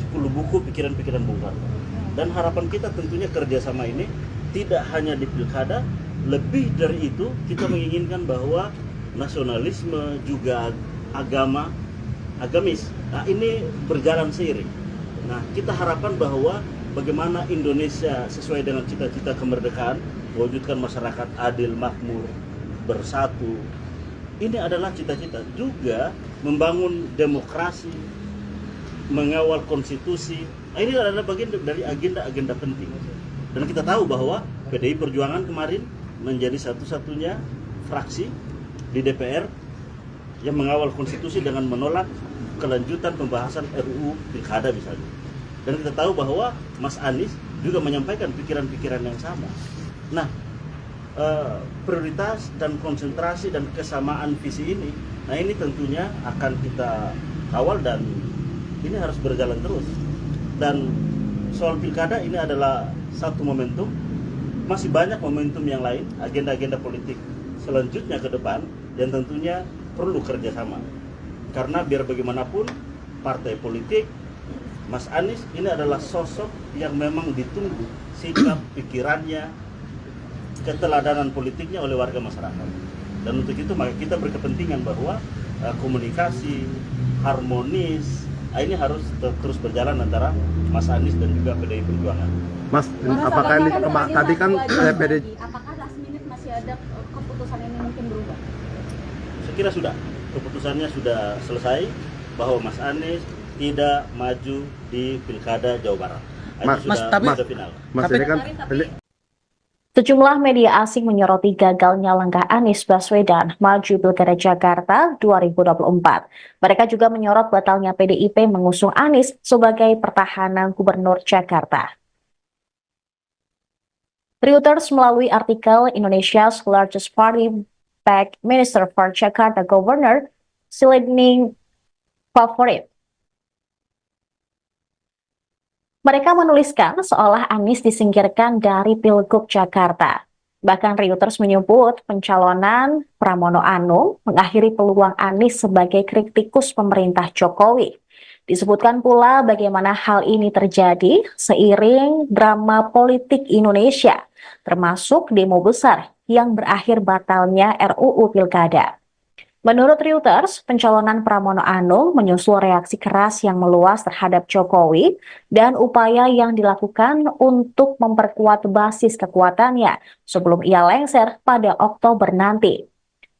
buku pikiran-pikiran Bung Karno. Dan harapan kita tentunya kerjasama ini tidak hanya di pilkada, lebih dari itu kita menginginkan bahwa nasionalisme juga agamis, nah ini berjalan seiring. Nah kita harapkan bahwa bagaimana Indonesia sesuai dengan cita-cita kemerdekaan, mewujudkan masyarakat adil, makmur, bersatu, ini adalah cita-cita. Juga membangun demokrasi, mengawal konstitusi, nah, ini adalah bagian dari agenda-agenda penting. Dan kita tahu bahwa PDI Perjuangan kemarin menjadi satu-satunya fraksi di DPR yang mengawal konstitusi dengan menolak kelanjutan pembahasan RUU Pilkada misalnya. Dan kita tahu bahwa Mas Anies juga menyampaikan pikiran-pikiran yang sama. Nah, prioritas dan konsentrasi dan kesamaan visi ini, nah ini tentunya akan kita kawal dan ini harus berjalan terus. Dan soal pilkada ini adalah satu momentum, masih banyak momentum yang lain, agenda-agenda politik selanjutnya ke depan yang tentunya perlu kerjasama. Karena biar bagaimanapun partai politik, Mas Anies ini adalah sosok yang memang ditunggu sikap, pikirannya, keteladanan politiknya oleh warga masyarakat. Dan untuk itu maka kita berkepentingan bahwa komunikasi harmonis ini harus terus berjalan antara Mas Anies dan juga PDI Perjuangan. Mas, apakah ini tadi kan PDI Apakah last minute masih ada keputusan ini mungkin berubah? Saya kira sudah, keputusannya sudah selesai bahwa Mas Anies tidak maju di Pilkada Jawa Barat. Sudah final. Mas ini kan Sejumlah media asing menyoroti gagalnya langkah Anies Baswedan maju Pilkada Jakarta 2024. Mereka juga menyorot batalnya PDIP mengusung Anies sebagai pertahanan Gubernur Jakarta. Reuters melalui artikel Indonesia's largest party backed Minister for Jakarta Governor Silending Favorit. Mereka menuliskan seolah Anies disingkirkan dari Pilgub Jakarta. Bahkan Reuters menyebut pencalonan Pramono Anung mengakhiri peluang Anies sebagai kritikus pemerintah Jokowi. Disebutkan pula bagaimana hal ini terjadi seiring drama politik Indonesia, termasuk demo besar yang berakhir batalnya RUU Pilkada. Menurut Reuters, pencalonan Pramono Anung menyusul reaksi keras yang meluas terhadap Jokowi dan upaya yang dilakukan untuk memperkuat basis kekuatannya sebelum ia lengser pada Oktober nanti.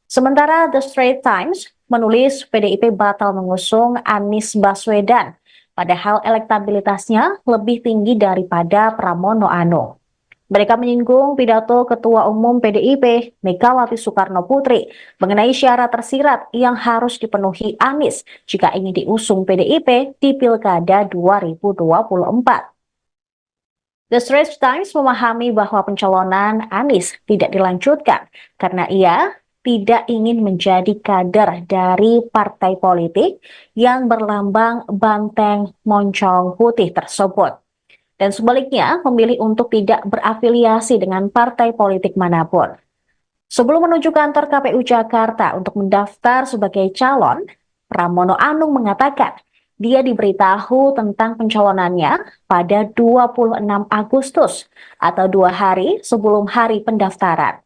Sementara The Straits Times menulis PDIP batal mengusung Anies Baswedan, padahal elektabilitasnya lebih tinggi daripada Pramono Anung. Mereka menyinggung pidato Ketua Umum PDIP, Megawati Soekarno Putri, mengenai syarat tersirat yang harus dipenuhi Anies jika ingin diusung PDIP di Pilkada 2024. The Straits Times memahami bahwa pencalonan Anies tidak dilanjutkan karena ia tidak ingin menjadi kader dari partai politik yang berlambang banteng moncong putih tersebut. Dan sebaliknya memilih untuk tidak berafiliasi dengan partai politik manapun. Sebelum menuju kantor KPU Jakarta untuk mendaftar sebagai calon, Pramono Anung mengatakan dia diberitahu tentang pencalonannya pada 26 Agustus atau 2 hari sebelum hari pendaftaran.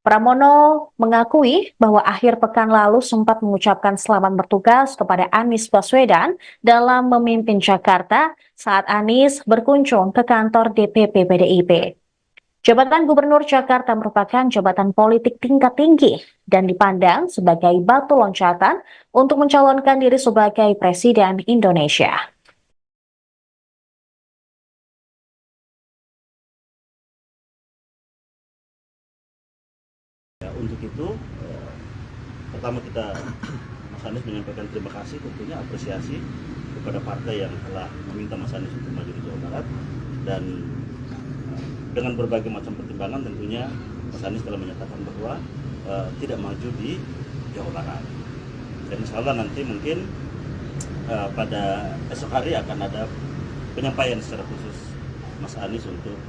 Pramono mengakui bahwa akhir pekan lalu sempat mengucapkan selamat bertugas kepada Anies Baswedan dalam memimpin Jakarta saat Anies berkunjung ke kantor DPP PDIP. Jabatan Gubernur Jakarta merupakan jabatan politik tingkat tinggi dan dipandang sebagai batu loncatan untuk mencalonkan diri sebagai Presiden Indonesia. Ya, untuk itu, pertama kita Mas Anies menyampaikan terima kasih, tentunya apresiasi kepada partai yang telah meminta Mas Anies untuk maju di Jawa Barat, dan dengan berbagai macam pertimbangan tentunya Mas Anies telah menyatakan bahwa tidak maju di Jawa Barat. Dan insya Allah nanti mungkin pada esok hari akan ada penyampaian secara khusus Mas Anies untuk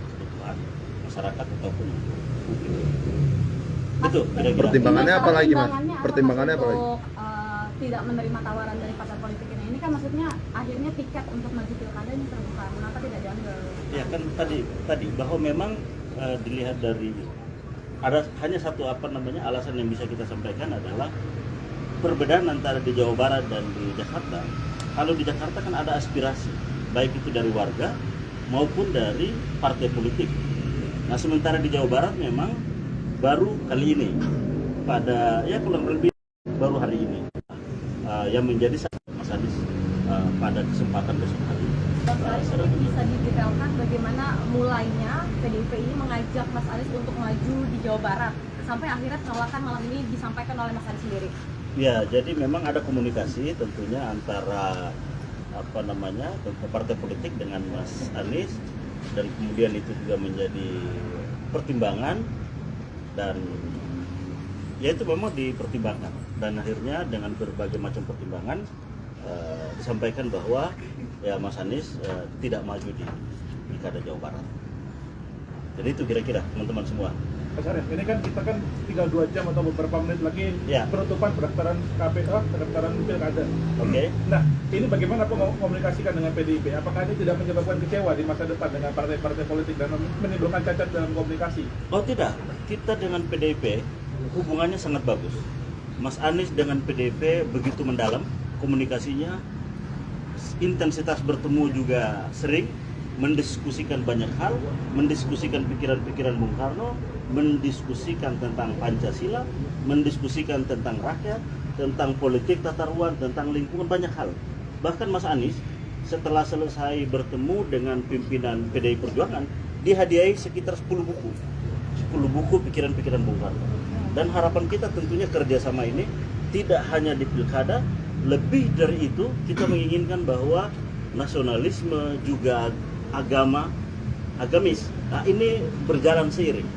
kebutuhan masyarakat ataupun untuk publik. Itu kira-kira. Pertimbangannya apa lagi, Mas? Pertimbangannya apa lagi? Untuk tidak menerima tawaran dari partai politik ini kan maksudnya akhirnya tiket untuk maju pilkada ini terbuka. Kenapa tidak diambil? Ya kan tadi bahwa memang dilihat dari ada hanya satu alasan yang bisa kita sampaikan adalah perbedaan antara di Jawa Barat dan di Jakarta. Kalau di Jakarta kan ada aspirasi baik itu dari warga maupun dari partai politik. Nah sementara di Jawa Barat memang baru kali ini pada kurang lebih baru hari ini yang menjadi Mas Anies pada kesempatan besok hari. Ini bisa didetailkan bagaimana mulainya PDIP ini mengajak Mas Anies untuk maju di Jawa Barat sampai akhirnya penolakan malam ini disampaikan oleh Mas Anies sendiri. Ya, jadi memang ada komunikasi tentunya antara partai politik dengan Mas Anies, dan kemudian itu juga menjadi pertimbangan, dan ya itu memang dipertimbangkan, dan akhirnya dengan berbagai macam pertimbangan disampaikan bahwa ya Mas Anies tidak maju di Pilkada Jawa Barat. Jadi itu kira-kira teman-teman semua. Mas Arief, ini kan kita kan tinggal 2 jam atau beberapa menit lagi Ya. penutupan pendaftaran KPK, pendaftaran pilkada. Oke. Nah, ini bagaimana komunikasikan dengan PDIP? Apakah ini tidak menyebabkan kecewa di masa depan dengan partai-partai politik dan menimbulkan cacat dalam komunikasi? Oh tidak, kita dengan PDIP hubungannya sangat bagus. Mas Anies dengan PDIP begitu mendalam komunikasinya, intensitas bertemu juga sering, mendiskusikan banyak hal, mendiskusikan pikiran-pikiran Bung Karno, mendiskusikan tentang Pancasila, mendiskusikan tentang rakyat, tentang politik tata ruang, tentang lingkungan, banyak hal. Bahkan Mas Anies setelah selesai bertemu dengan pimpinan PDI Perjuangan, dihadiahi sekitar 10 buku pikiran-pikiran Bung Karno. Dan harapan kita tentunya kerjasama ini tidak hanya di pilkada, lebih dari itu kita menginginkan bahwa nasionalisme juga agamis, nah ini berjalan seiring.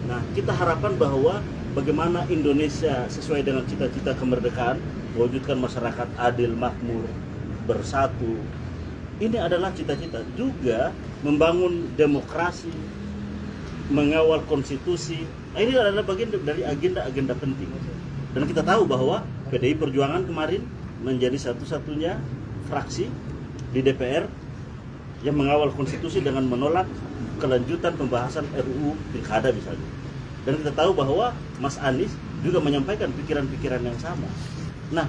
Nah kita harapkan bahwa bagaimana Indonesia sesuai dengan cita-cita kemerdekaan, mewujudkan masyarakat adil, makmur, bersatu. Ini adalah cita-cita, juga membangun demokrasi, mengawal konstitusi. Nah, ini adalah bagian dari agenda-agenda penting. Dan kita tahu bahwa PDI Perjuangan kemarin menjadi satu-satunya fraksi di DPR yang mengawal konstitusi dengan menolak kelanjutan pembahasan RUU Pilkada misalnya. Dan kita tahu bahwa Mas Anies juga menyampaikan pikiran-pikiran yang sama. Nah,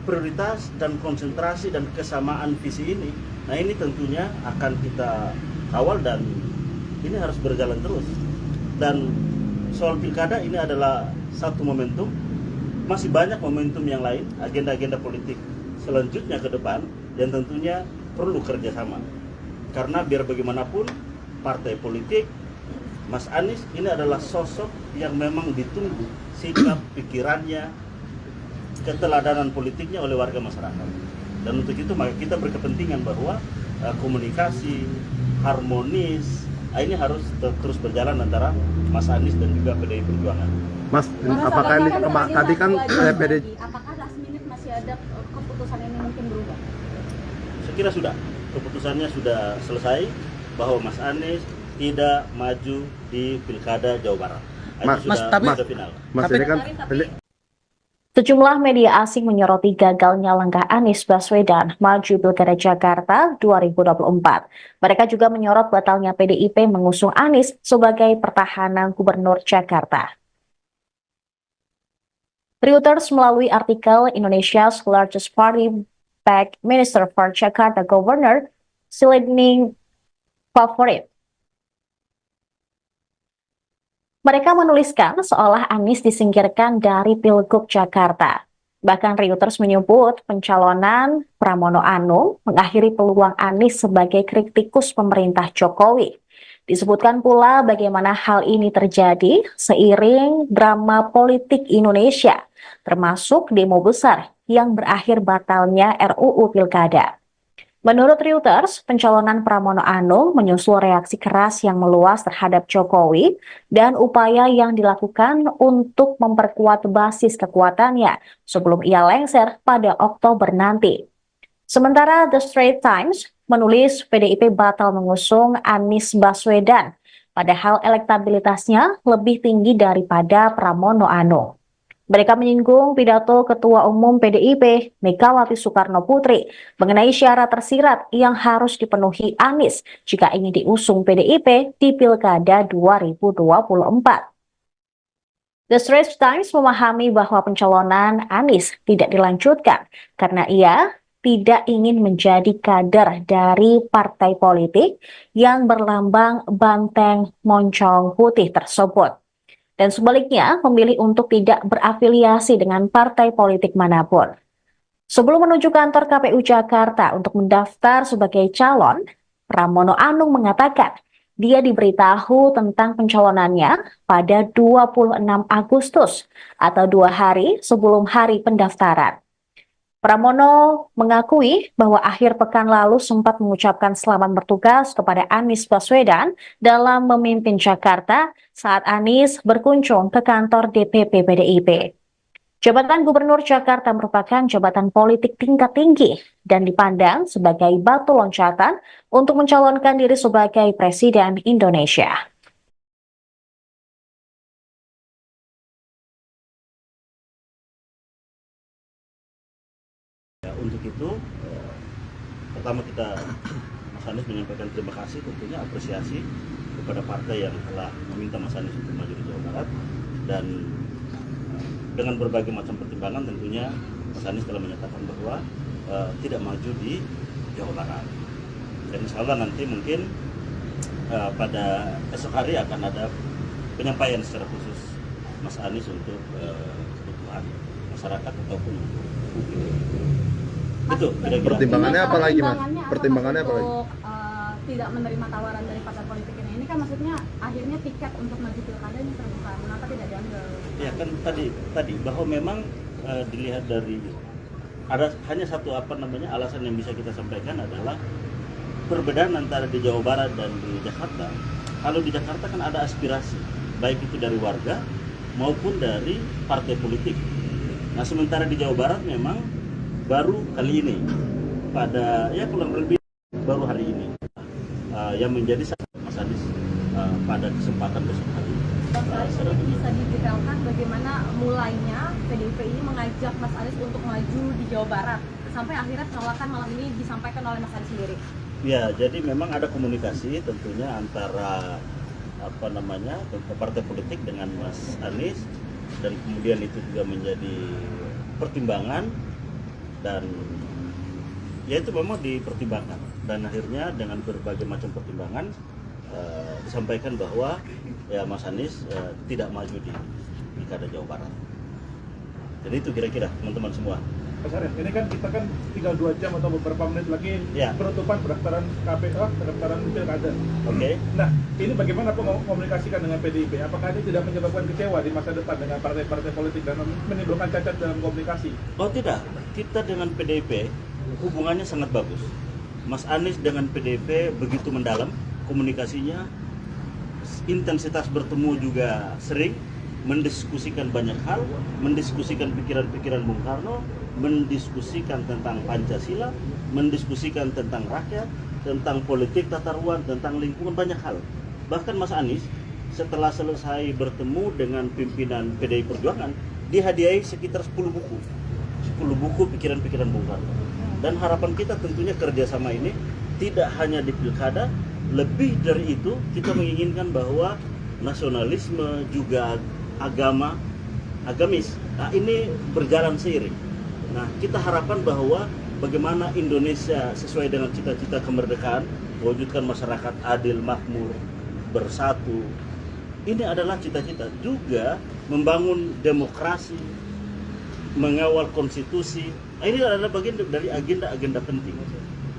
prioritas dan konsentrasi dan kesamaan visi ini, nah ini tentunya akan kita kawal dan ini harus berjalan terus. Dan soal pilkada ini adalah satu momentum, masih banyak momentum yang lain, agenda-agenda politik selanjutnya ke depan yang tentunya perlu kerjasama. Karena biar bagaimanapun partai politik, Mas Anies ini adalah sosok yang memang ditunggu sikap, pikirannya, keteladanan politiknya oleh warga masyarakat. Dan untuk itu maka kita berkepentingan bahwa komunikasi harmonis ini harus terus berjalan antara Mas Anies dan juga PDI Perjuangan. Mas, apakah ini tadi kan PDI? Apakah last minute masih ada keputusan ini mungkin berubah? Saya kira sudah, keputusannya sudah selesai bahwa Mas Anies tidak maju di Pilkada Jawa Barat. Itu Mas, sudah final. Mas, ini kan Sejumlah media asing menyoroti gagalnya langkah Anies Baswedan maju Pilkada Jakarta 2024. Mereka juga menyorot batalnya PDIP mengusung Anies sebagai pertahanan Gubernur Jakarta. Reuters melalui artikel Indonesia's largest party backed Minister for Jakarta Governor Silending Favorit. Mereka menuliskan seolah Anies disingkirkan dari Pilgub Jakarta. Bahkan Reuters menyebut pencalonan Pramono Anung mengakhiri peluang Anies sebagai kritikus pemerintah Jokowi. Disebutkan pula bagaimana hal ini terjadi seiring drama politik Indonesia, termasuk demo besar yang berakhir batalnya RUU Pilkada. Menurut Reuters, pencalonan Pramono Anung menyusul reaksi keras yang meluas terhadap Jokowi dan upaya yang dilakukan untuk memperkuat basis kekuatannya sebelum ia lengser pada Oktober nanti. Sementara The Straits Times menulis PDIP batal mengusung Anies Baswedan, padahal elektabilitasnya lebih tinggi daripada Pramono Anung. Mereka menyinggung pidato Ketua Umum PDIP, Megawati Soekarno Putri, mengenai syarat tersirat yang harus dipenuhi Anies jika ingin diusung PDIP di Pilkada 2024. The Straits Times memahami bahwa pencalonan Anies tidak dilanjutkan karena ia tidak ingin menjadi kader dari partai politik yang berlambang banteng moncong putih tersebut. Dan sebaliknya memilih untuk tidak berafiliasi dengan partai politik manapun. Sebelum menuju kantor KPU Jakarta untuk mendaftar sebagai calon, Pramono Anung mengatakan dia diberitahu tentang pencalonannya pada 26 Agustus atau 2 hari sebelum hari pendaftaran. Pramono mengakui bahwa akhir pekan lalu sempat mengucapkan selamat bertugas kepada Anies Baswedan dalam memimpin Jakarta saat Anies berkunjung ke kantor DPP PDIP. Jabatan Gubernur Jakarta merupakan jabatan politik tingkat tinggi dan dipandang sebagai batu loncatan untuk mencalonkan diri sebagai Presiden Indonesia. Untuk itu, pertama kita Mas Anies menyampaikan terima kasih, tentunya apresiasi kepada partai yang telah meminta Mas Anies untuk maju di Jawa Barat, dan dengan berbagai macam pertimbangan tentunya Mas Anies telah menyatakan bahwa tidak maju di Jawa Barat. Dan insya Allah nanti mungkin pada esok hari akan ada penyampaian secara khusus Mas Anies untuk kebutuhan masyarakat ataupun publik. Itu kira-kira. Pertimbangannya apa lagi, Mas? Pertimbangannya apa lagi? Untuk tidak menerima tawaran dari partai politik ini kan maksudnya akhirnya tiket untuk maju pilkada ini terbuka, mengapa tidak diambil? Ya kan tadi bahwa memang dilihat dari ada hanya satu alasan yang bisa kita sampaikan adalah perbedaan antara di Jawa Barat dan di Jakarta. Kalau di Jakarta kan ada aspirasi baik itu dari warga maupun dari partai politik. Nah sementara di Jawa Barat memang baru kali ini pada kurang lebih baru hari ini yang menjadi Mas Anies pada kesempatan besok hari. Ini bisa didetailkan bagaimana mulainya PDIP ini mengajak Mas Anies untuk maju di Jawa Barat sampai akhirnya penolakan malam ini disampaikan oleh Mas Anies sendiri. Ya, jadi memang ada komunikasi tentunya antara partai politik dengan Mas Anies, dan kemudian itu juga menjadi pertimbangan, dan ya itu memang dipertimbangkan, dan akhirnya dengan berbagai macam pertimbangan disampaikan bahwa ya Mas Anies tidak maju di Pilkada Jawa Barat. Jadi itu kira-kira teman-teman semua. Mas Arief, ini kan kita kan tinggal 2 jam atau beberapa menit lagi penutupan pendaftaran KPU, pendaftaran pilkada. Oke. Nah, ini bagaimana komunikasikan dengan PDIP? Apakah ini tidak menyebabkan kecewa di masa depan dengan partai-partai politik dan menimbulkan cacat dalam komunikasi? Oh tidak, kita dengan PDIP hubungannya sangat bagus. Mas Anies dengan PDIP begitu mendalam komunikasinya, intensitas bertemu juga sering, mendiskusikan banyak hal, mendiskusikan pikiran-pikiran Bung Karno, mendiskusikan tentang Pancasila, mendiskusikan tentang rakyat, tentang politik tata ruang, tentang lingkungan, banyak hal. Bahkan Mas Anies setelah selesai bertemu dengan pimpinan PDI Perjuangan, dihadiahi sekitar 10 buku. 10 buku pikiran-pikiran Bung Karno. Dan harapan kita tentunya kerjasama ini tidak hanya di pilkada, lebih dari itu kita menginginkan bahwa nasionalisme juga agamis, nah, ini berjalan seiring. Nah, kita harapkan bahwa bagaimana Indonesia sesuai dengan cita-cita kemerdekaan, mewujudkan masyarakat adil, makmur, bersatu. Ini adalah cita-cita juga membangun demokrasi, mengawal konstitusi. Nah, ini adalah bagian dari agenda-agenda penting.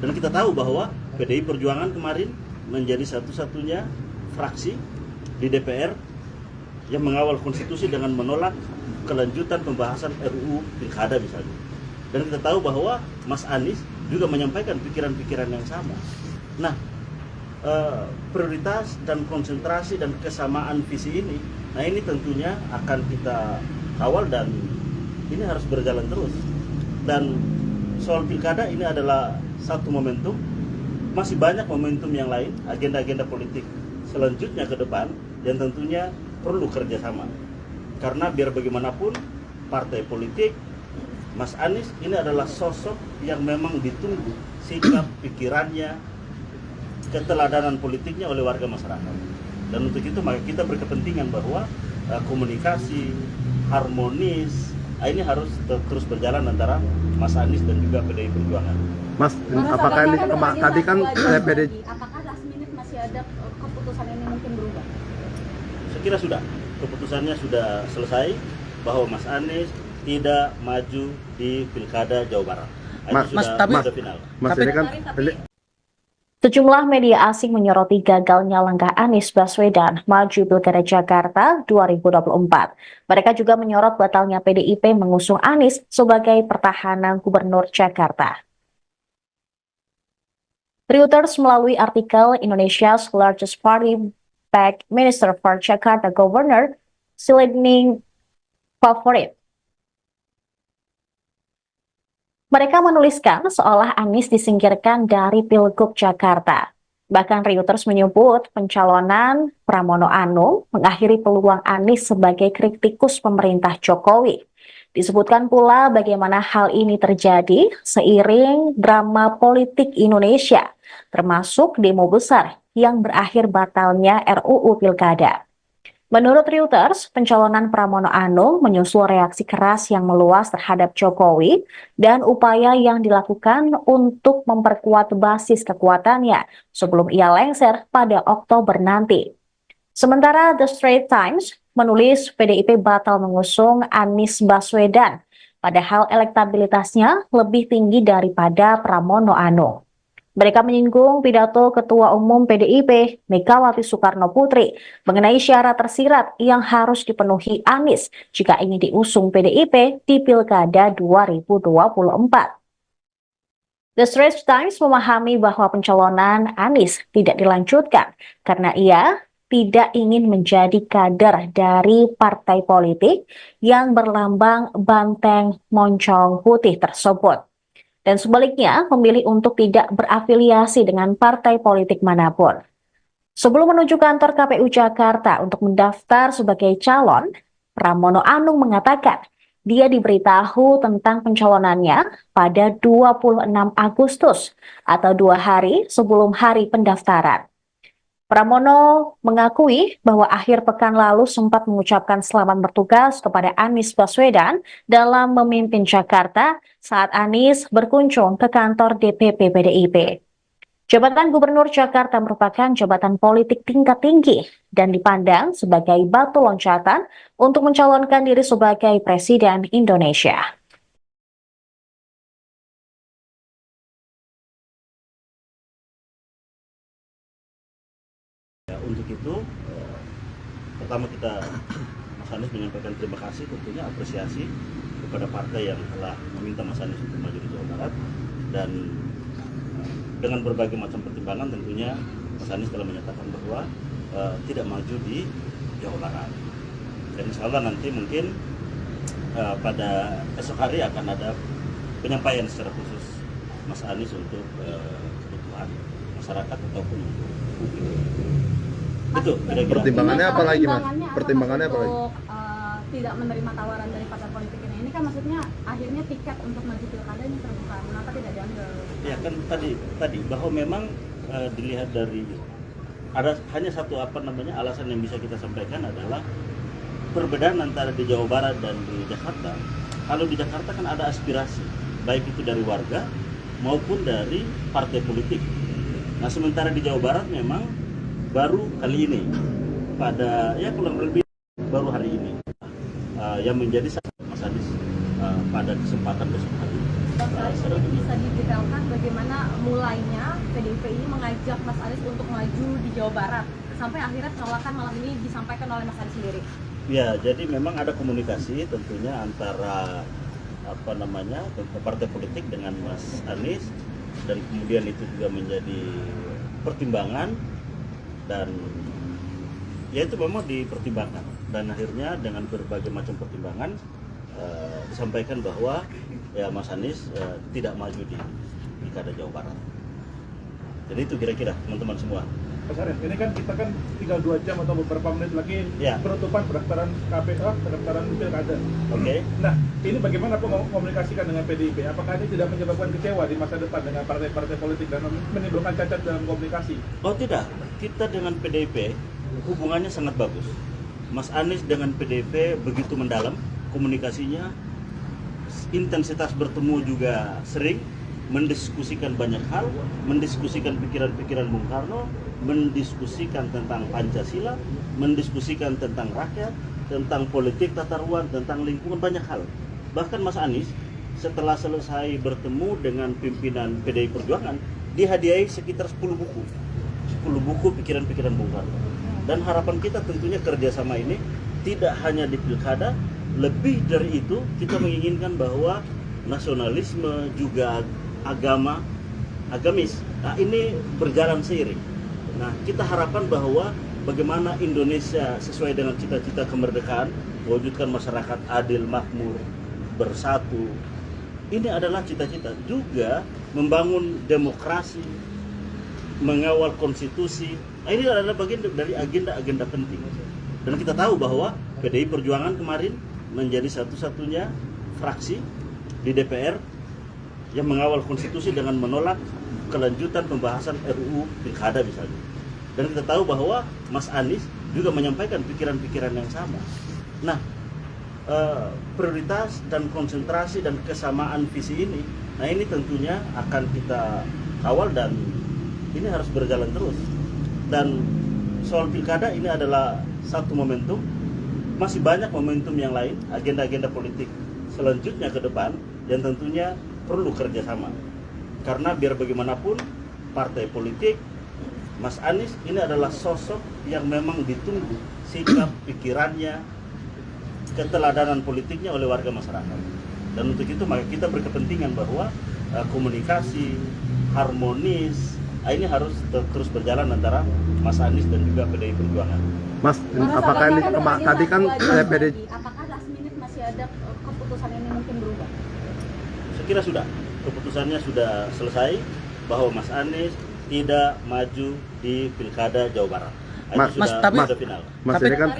Dan kita tahu bahwa PDI Perjuangan kemarin menjadi satu-satunya fraksi di DPR yang mengawal konstitusi dengan menolak kelanjutan pembahasan RUU Pilkada misalnya. Dan kita tahu bahwa Mas Anies juga menyampaikan pikiran-pikiran yang sama. Nah, prioritas dan konsentrasi dan kesamaan visi ini, nah ini tentunya akan kita kawal dan ini harus berjalan terus. Dan soal pilkada ini adalah satu momentum, masih banyak momentum yang lain, agenda-agenda politik selanjutnya ke depan yang tentunya perlu kerjasama. Karena biar bagaimanapun partai politik, Mas Anies ini adalah sosok yang memang ditunggu sikap, pikirannya, keteladanan politiknya oleh warga masyarakat. Dan untuk itu maka kita berkepentingan bahwa komunikasi harmonis ini harus terus berjalan antara Mas Anies dan juga PDI Perjuangan. Mas, apakah ini tadi kan PDI? Apakah last minute masih ada keputusan ini mungkin berubah? Saya kira sudah, keputusannya sudah selesai bahwa Mas Anies tidak maju di Pilkada Jawa Barat. Sudah final. Mas, ini kan Sejumlah media asing menyoroti gagalnya langkah Anies Baswedan maju Pilkada Jakarta 2024. Mereka juga menyorot batalnya PDIP mengusung Anies sebagai pertahanan Gubernur Jakarta. Reuters melalui artikel Indonesia's largest party backed Minister for Jakarta Governor Silending Favorit. Mereka menuliskan seolah Anies disingkirkan dari Pilgub Jakarta. Bahkan Reuters menyebut pencalonan Pramono Anung mengakhiri peluang Anies sebagai kritikus pemerintah Jokowi. Disebutkan pula bagaimana hal ini terjadi seiring drama politik Indonesia, termasuk demo besar yang berakhir batalnya RUU Pilkada. Menurut Reuters, pencalonan Pramono Anung menyusul reaksi keras yang meluas terhadap Jokowi dan upaya yang dilakukan untuk memperkuat basis kekuatannya sebelum ia lengser pada Oktober nanti. Sementara The Straits Times menulis PDIP batal mengusung Anies Baswedan, padahal elektabilitasnya lebih tinggi daripada Pramono Anung. Mereka menyinggung pidato Ketua Umum PDIP, Megawati Soekarno Putri, mengenai syarat tersirat yang harus dipenuhi Anies jika ingin diusung PDIP di Pilkada 2024. The Straits Times memahami bahwa pencalonan Anies tidak dilanjutkan karena ia tidak ingin menjadi kader dari partai politik yang berlambang banteng moncong putih tersebut. Dan sebaliknya memilih untuk tidak berafiliasi dengan partai politik manapun. Sebelum menuju kantor KPU Jakarta untuk mendaftar sebagai calon, Pramono Anung mengatakan dia diberitahu tentang pencalonannya pada 26 Agustus atau 2 hari sebelum hari pendaftaran. Pramono mengakui bahwa akhir pekan lalu sempat mengucapkan selamat bertugas kepada Anies Baswedan dalam memimpin Jakarta saat Anies berkunjung ke kantor DPP PDIP. Jabatan Gubernur Jakarta merupakan jabatan politik tingkat tinggi dan dipandang sebagai batu loncatan untuk mencalonkan diri sebagai Presiden Indonesia. Untuk itu, pertama kita Mas Anies menyampaikan terima kasih, tentunya apresiasi kepada partai yang telah meminta Mas Anies untuk maju di Jawa Barat, dan dengan berbagai macam pertimbangan tentunya Mas Anies telah menyatakan bahwa tidak maju di Jawa Barat. Dan insya Allah nanti mungkin pada esok hari akan ada penyampaian secara khusus Mas Anies untuk kebutuhan masyarakat ataupun untuk publik. Itu kira-kira. Pertimbangannya apa lagi, Mas? Pertimbangannya apa lagi? tidak menerima tawaran dari partai politik ini kan maksudnya akhirnya tiket untuk maju pilkada ini terbuka, kenapa tidak diambil? Ya kan tadi bahwa memang dilihat dari ada hanya satu alasan yang bisa kita sampaikan adalah perbedaan antara di Jawa Barat dan di Jakarta. Kalau di Jakarta kan ada aspirasi baik itu dari warga maupun dari partai politik. Nah sementara di Jawa Barat memang baru kali ini pada kurang lebih baru hari ini yang menjadi Mas Anies pada kesempatan besok hari. Ini bisa didetailkan bagaimana mulainya PDIP ini mengajak Mas Anies untuk maju di Jawa Barat sampai akhirnya penolakan malam ini disampaikan oleh Mas Anies sendiri. Ya, jadi memang ada komunikasi tentunya antara partai politik dengan Mas Anies, dan kemudian itu juga menjadi pertimbangan, dan ya itu memang dipertimbangkan, dan akhirnya dengan berbagai macam pertimbangan disampaikan bahwa ya Mas Anies tidak maju di Pilkada Jawa Barat. Jadi itu kira-kira teman-teman semua. Mas Arief, ini kan kita kan tinggal 2 jam atau beberapa menit lagi penutupan pendaftaran KPK, pendaftaran pilkada. Oke. Nah, ini bagaimana komunikasikan dengan PDIP? Apakah ini tidak menyebabkan kecewa di masa depan dengan partai-partai politik dan menimbulkan cacat dalam komunikasi? Oh tidak, kita dengan PDIP hubungannya sangat bagus. Mas Anies dengan PDIP begitu mendalam komunikasinya, intensitas bertemu juga sering, mendiskusikan banyak hal, mendiskusikan pikiran-pikiran Bung Karno, mendiskusikan tentang Pancasila, mendiskusikan tentang rakyat, tentang politik tata ruang, tentang lingkungan, banyak hal. Bahkan Mas Anies setelah selesai bertemu dengan pimpinan PDI Perjuangan, dihadiahi sekitar 10 buku pikiran-pikiran Bung Karno. Dan harapan kita tentunya kerjasama ini tidak hanya di pilkada, lebih dari itu kita menginginkan bahwa nasionalisme juga agamis, nah ini berjalan seiring. Nah kita harapkan bahwa bagaimana Indonesia sesuai dengan cita-cita kemerdekaan, mewujudkan masyarakat adil, makmur, bersatu, ini adalah cita-cita. Juga membangun demokrasi, mengawal konstitusi, nah ini adalah bagian dari agenda-agenda penting. Dan kita tahu bahwa PDI Perjuangan kemarin menjadi satu-satunya fraksi di DPR yang mengawal konstitusi dengan menolak kelanjutan pembahasan RUU Pilkada misalnya. Dan kita tahu bahwa Mas Anies juga menyampaikan pikiran-pikiran yang sama. Nah, prioritas dan konsentrasi dan kesamaan visi ini, nah ini tentunya akan kita kawal dan ini harus berjalan terus. Dan soal Pilkada ini adalah satu momentum, masih banyak momentum yang lain, agenda-agenda politik selanjutnya ke depan yang tentunya perlu kerjasama. Karena biar bagaimanapun partai politik, Mas Anies ini adalah sosok yang memang ditunggu sikap, pikirannya, keteladanan politiknya oleh warga masyarakat. Dan untuk itu maka kita berkepentingan bahwa komunikasi harmonis ini harus terus berjalan antara Mas Anies dan juga PDI Perjuangan. Mas, apakah ini tadi kan PDI? Apakah last minute masih ada keputusan ini mungkin berubah? Saya kira sudah, keputusannya sudah selesai bahwa Mas Anies tidak maju di Pilkada Jawa Barat. Sudah final. Mas ini kan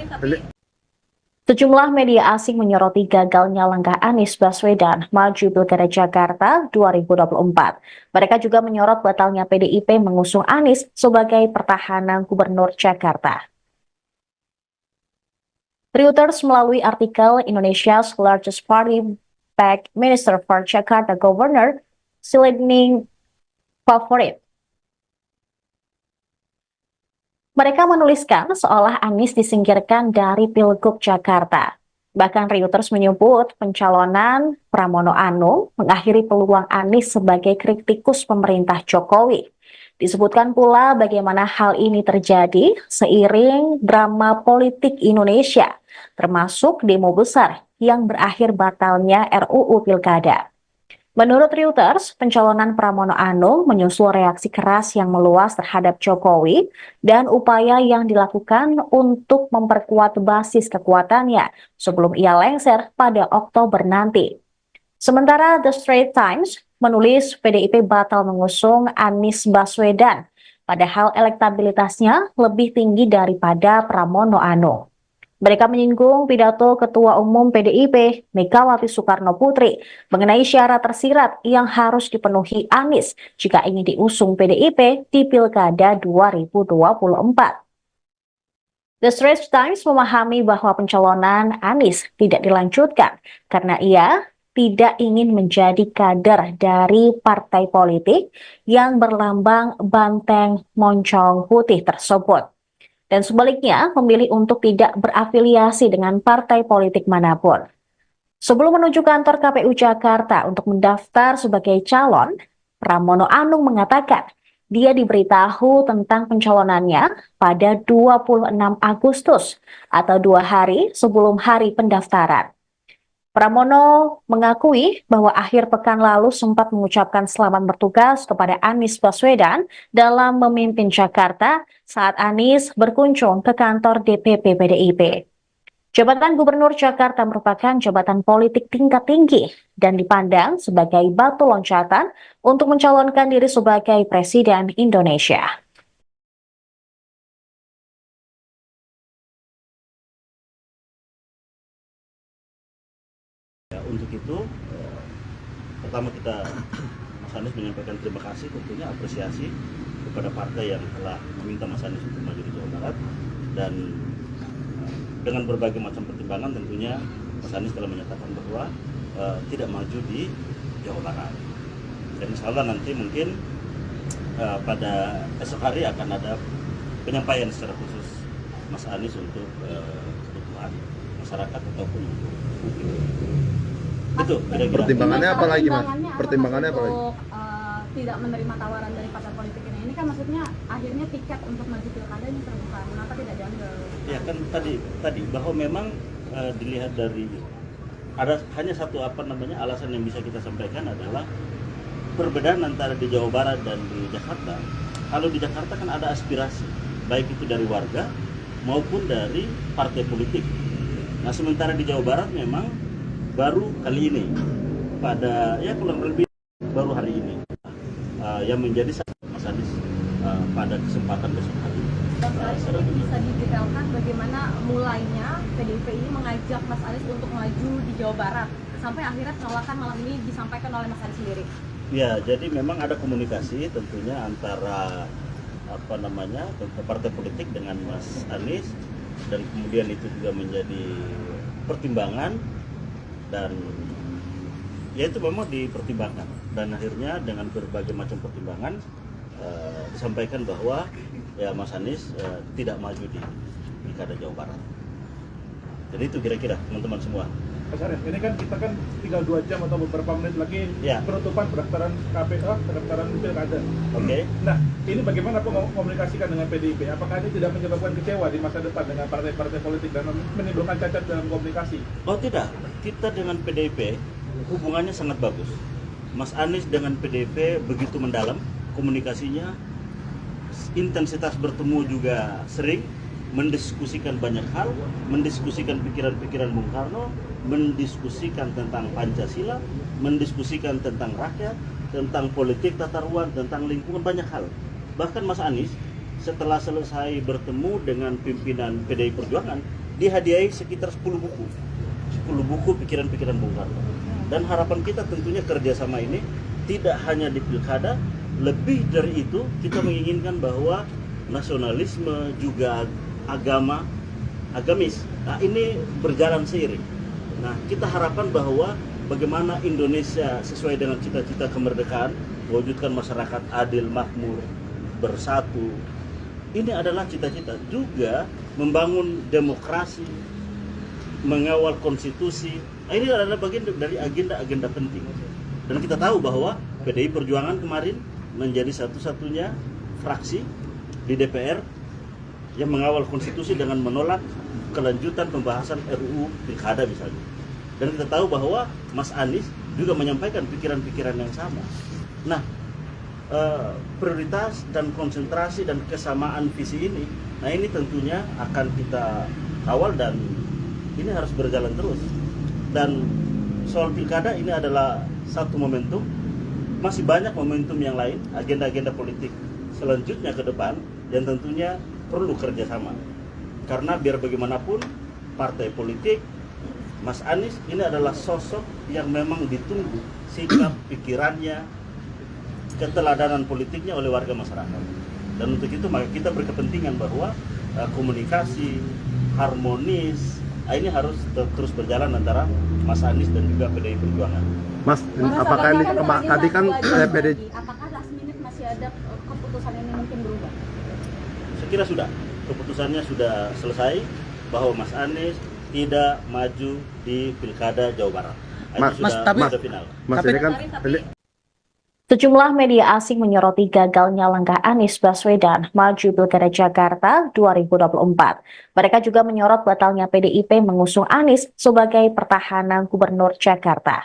Sejumlah media asing menyoroti gagalnya langkah Anies Baswedan maju Pilkada Jakarta 2024. Mereka juga menyorot batalnya PDIP mengusung Anies sebagai pertahanan Gubernur Jakarta. Reuters melalui artikel Indonesia's largest party backed Minister for Jakarta Governor Silending Favorit. Mereka menuliskan seolah Anies disingkirkan dari Pilgub Jakarta. Bahkan Reuters menyebut pencalonan Pramono Anung mengakhiri peluang Anies sebagai kritikus pemerintah Jokowi. Disebutkan pula bagaimana hal ini terjadi seiring drama politik Indonesia, termasuk demo besar yang berakhir batalnya RUU Pilkada. Menurut Reuters, pencalonan Pramono Anung menyusul reaksi keras yang meluas terhadap Jokowi dan upaya yang dilakukan untuk memperkuat basis kekuatannya sebelum ia lengser pada Oktober nanti. Sementara The Straits Times menulis PDIP batal mengusung Anies Baswedan, padahal elektabilitasnya lebih tinggi daripada Pramono Anung. Mereka menyinggung pidato Ketua Umum PDIP Megawati Soekarno Putri mengenai syarat tersirat yang harus dipenuhi Anies jika ingin diusung PDIP di Pilkada 2024. The Straits Times memahami bahwa pencalonan Anies tidak dilanjutkan karena ia tidak ingin menjadi kader dari partai politik yang berlambang banteng moncong putih tersebut. Dan sebaliknya memilih untuk tidak berafiliasi dengan partai politik manapun. Sebelum menuju kantor KPU Jakarta untuk mendaftar sebagai calon, Pramono Anung mengatakan dia diberitahu tentang pencalonannya pada 26 Agustus atau 2 hari sebelum hari pendaftaran. Pramono mengakui bahwa akhir pekan lalu sempat mengucapkan selamat bertugas kepada Anies Baswedan dalam memimpin Jakarta saat Anies berkunjung ke kantor DPP PDIP. Jabatan Gubernur Jakarta merupakan jabatan politik tingkat tinggi dan dipandang sebagai batu loncatan untuk mencalonkan diri sebagai Presiden Indonesia. Untuk itu, pertama kita Mas Anies menyampaikan terima kasih, tentunya apresiasi kepada partai yang telah meminta Mas Anies untuk maju di Jawa Barat, dan dengan berbagai macam pertimbangan tentunya Mas Anies telah menyatakan bahwa tidak maju di Jawa Barat. Dan insya Allah nanti mungkin pada esok hari akan ada penyampaian secara khusus Mas Anies untuk kebutuhan masyarakat ataupun itu kira-kira. Pertimbangannya apa lagi, Mas? Pertimbangannya apa lagi? Untuk tidak menerima tawaran dari partai politik ini kan maksudnya akhirnya tiket untuk maju pilkada ini terbuka, mengapa tidak diambil? Ya kan tadi bahwa memang dilihat dari ada hanya satu alasan yang bisa kita sampaikan adalah perbedaan antara di Jawa Barat dan di Jakarta. Kalau di Jakarta kan ada aspirasi baik itu dari warga maupun dari partai politik. Nah sementara di Jawa Barat memang baru kali ini pada kurang lebih baru hari ini yang menjadi Mas Anies pada kesempatan besok hari. Ini bisa didetailkan bagaimana mulainya PDIP ini mengajak Mas Anies untuk maju di Jawa Barat sampai akhirnya penolakan malam ini disampaikan oleh Mas Anies sendiri. Ya, jadi memang ada komunikasi tentunya antara partai politik dengan Mas Anies, dan kemudian itu juga menjadi pertimbangan, dan ya itu memang dipertimbangkan, dan akhirnya dengan berbagai macam pertimbangan disampaikan bahwa ya Mas Anies tidak maju di Pilkada Jawa Barat. Jadi itu kira-kira teman-teman semua. Mas Arief, ini kan kita kan tinggal 2 jam atau beberapa menit lagi penutupan pendaftaran KPU, pendaftaran pilkada. Oke. Nah, ini bagaimana komunikasikan dengan PDIP? Apakah ini tidak menyebabkan kecewa di masa depan dengan partai-partai politik dan menimbulkan cacat dalam komunikasi? Oh tidak, kita dengan PDIP hubungannya sangat bagus. Mas Anies dengan PDIP begitu mendalam komunikasinya, intensitas bertemu juga sering, mendiskusikan banyak hal, mendiskusikan pikiran-pikiran Bung Karno, mendiskusikan tentang Pancasila, mendiskusikan tentang rakyat, tentang politik tata ruang, tentang lingkungan, banyak hal. Bahkan Mas Anies setelah selesai bertemu dengan pimpinan PDI Perjuangan, dihadiahi sekitar 10 buku pikiran-pikiran Bung Karno. Dan harapan kita tentunya kerjasama ini tidak hanya di pilkada, lebih dari itu kita menginginkan bahwa nasionalisme juga agamis, nah ini berjalan seiring. Nah kita harapkan bahwa bagaimana Indonesia sesuai dengan cita-cita kemerdekaan, mewujudkan masyarakat adil, makmur, bersatu, ini adalah cita-cita. Juga membangun demokrasi, mengawal konstitusi, nah, ini adalah bagian dari agenda-agenda penting. Dan kita tahu bahwa PDI Perjuangan kemarin menjadi satu-satunya fraksi di DPR yang mengawal konstitusi dengan menolak kelanjutan pembahasan RUU Pilkada misalnya. Dan kita tahu bahwa Mas Anies juga menyampaikan pikiran-pikiran yang sama. Nah, prioritas dan konsentrasi dan kesamaan visi ini, nah ini tentunya akan kita kawal dan ini harus berjalan terus. Dan soal pilkada ini adalah satu momentum, masih banyak momentum yang lain, agenda-agenda politik selanjutnya ke depan, dan tentunya perlu kerjasama. Karena biar bagaimanapun partai politik, Mas Anies ini adalah sosok yang memang ditunggu sikap, pikirannya, keteladanan politiknya oleh warga masyarakat. Dan untuk itu maka kita berkepentingan bahwa komunikasi harmonis ini harus terus berjalan antara Mas Anies dan juga PDI Perjuangan. Mas, apakah ini tadi kan PDI apakah last minute masih ada keputusan ini mungkin berubah? Saya kira sudah, keputusannya sudah selesai bahwa Mas Anies tidak maju di Pilkada Jawa Barat. Itu sudah final. Mas ini kan Sejumlah media asing menyoroti gagalnya langkah Anies Baswedan maju Pilkada Jakarta 2024. Mereka juga menyorot batalnya PDIP mengusung Anies sebagai pertahanan Gubernur Jakarta.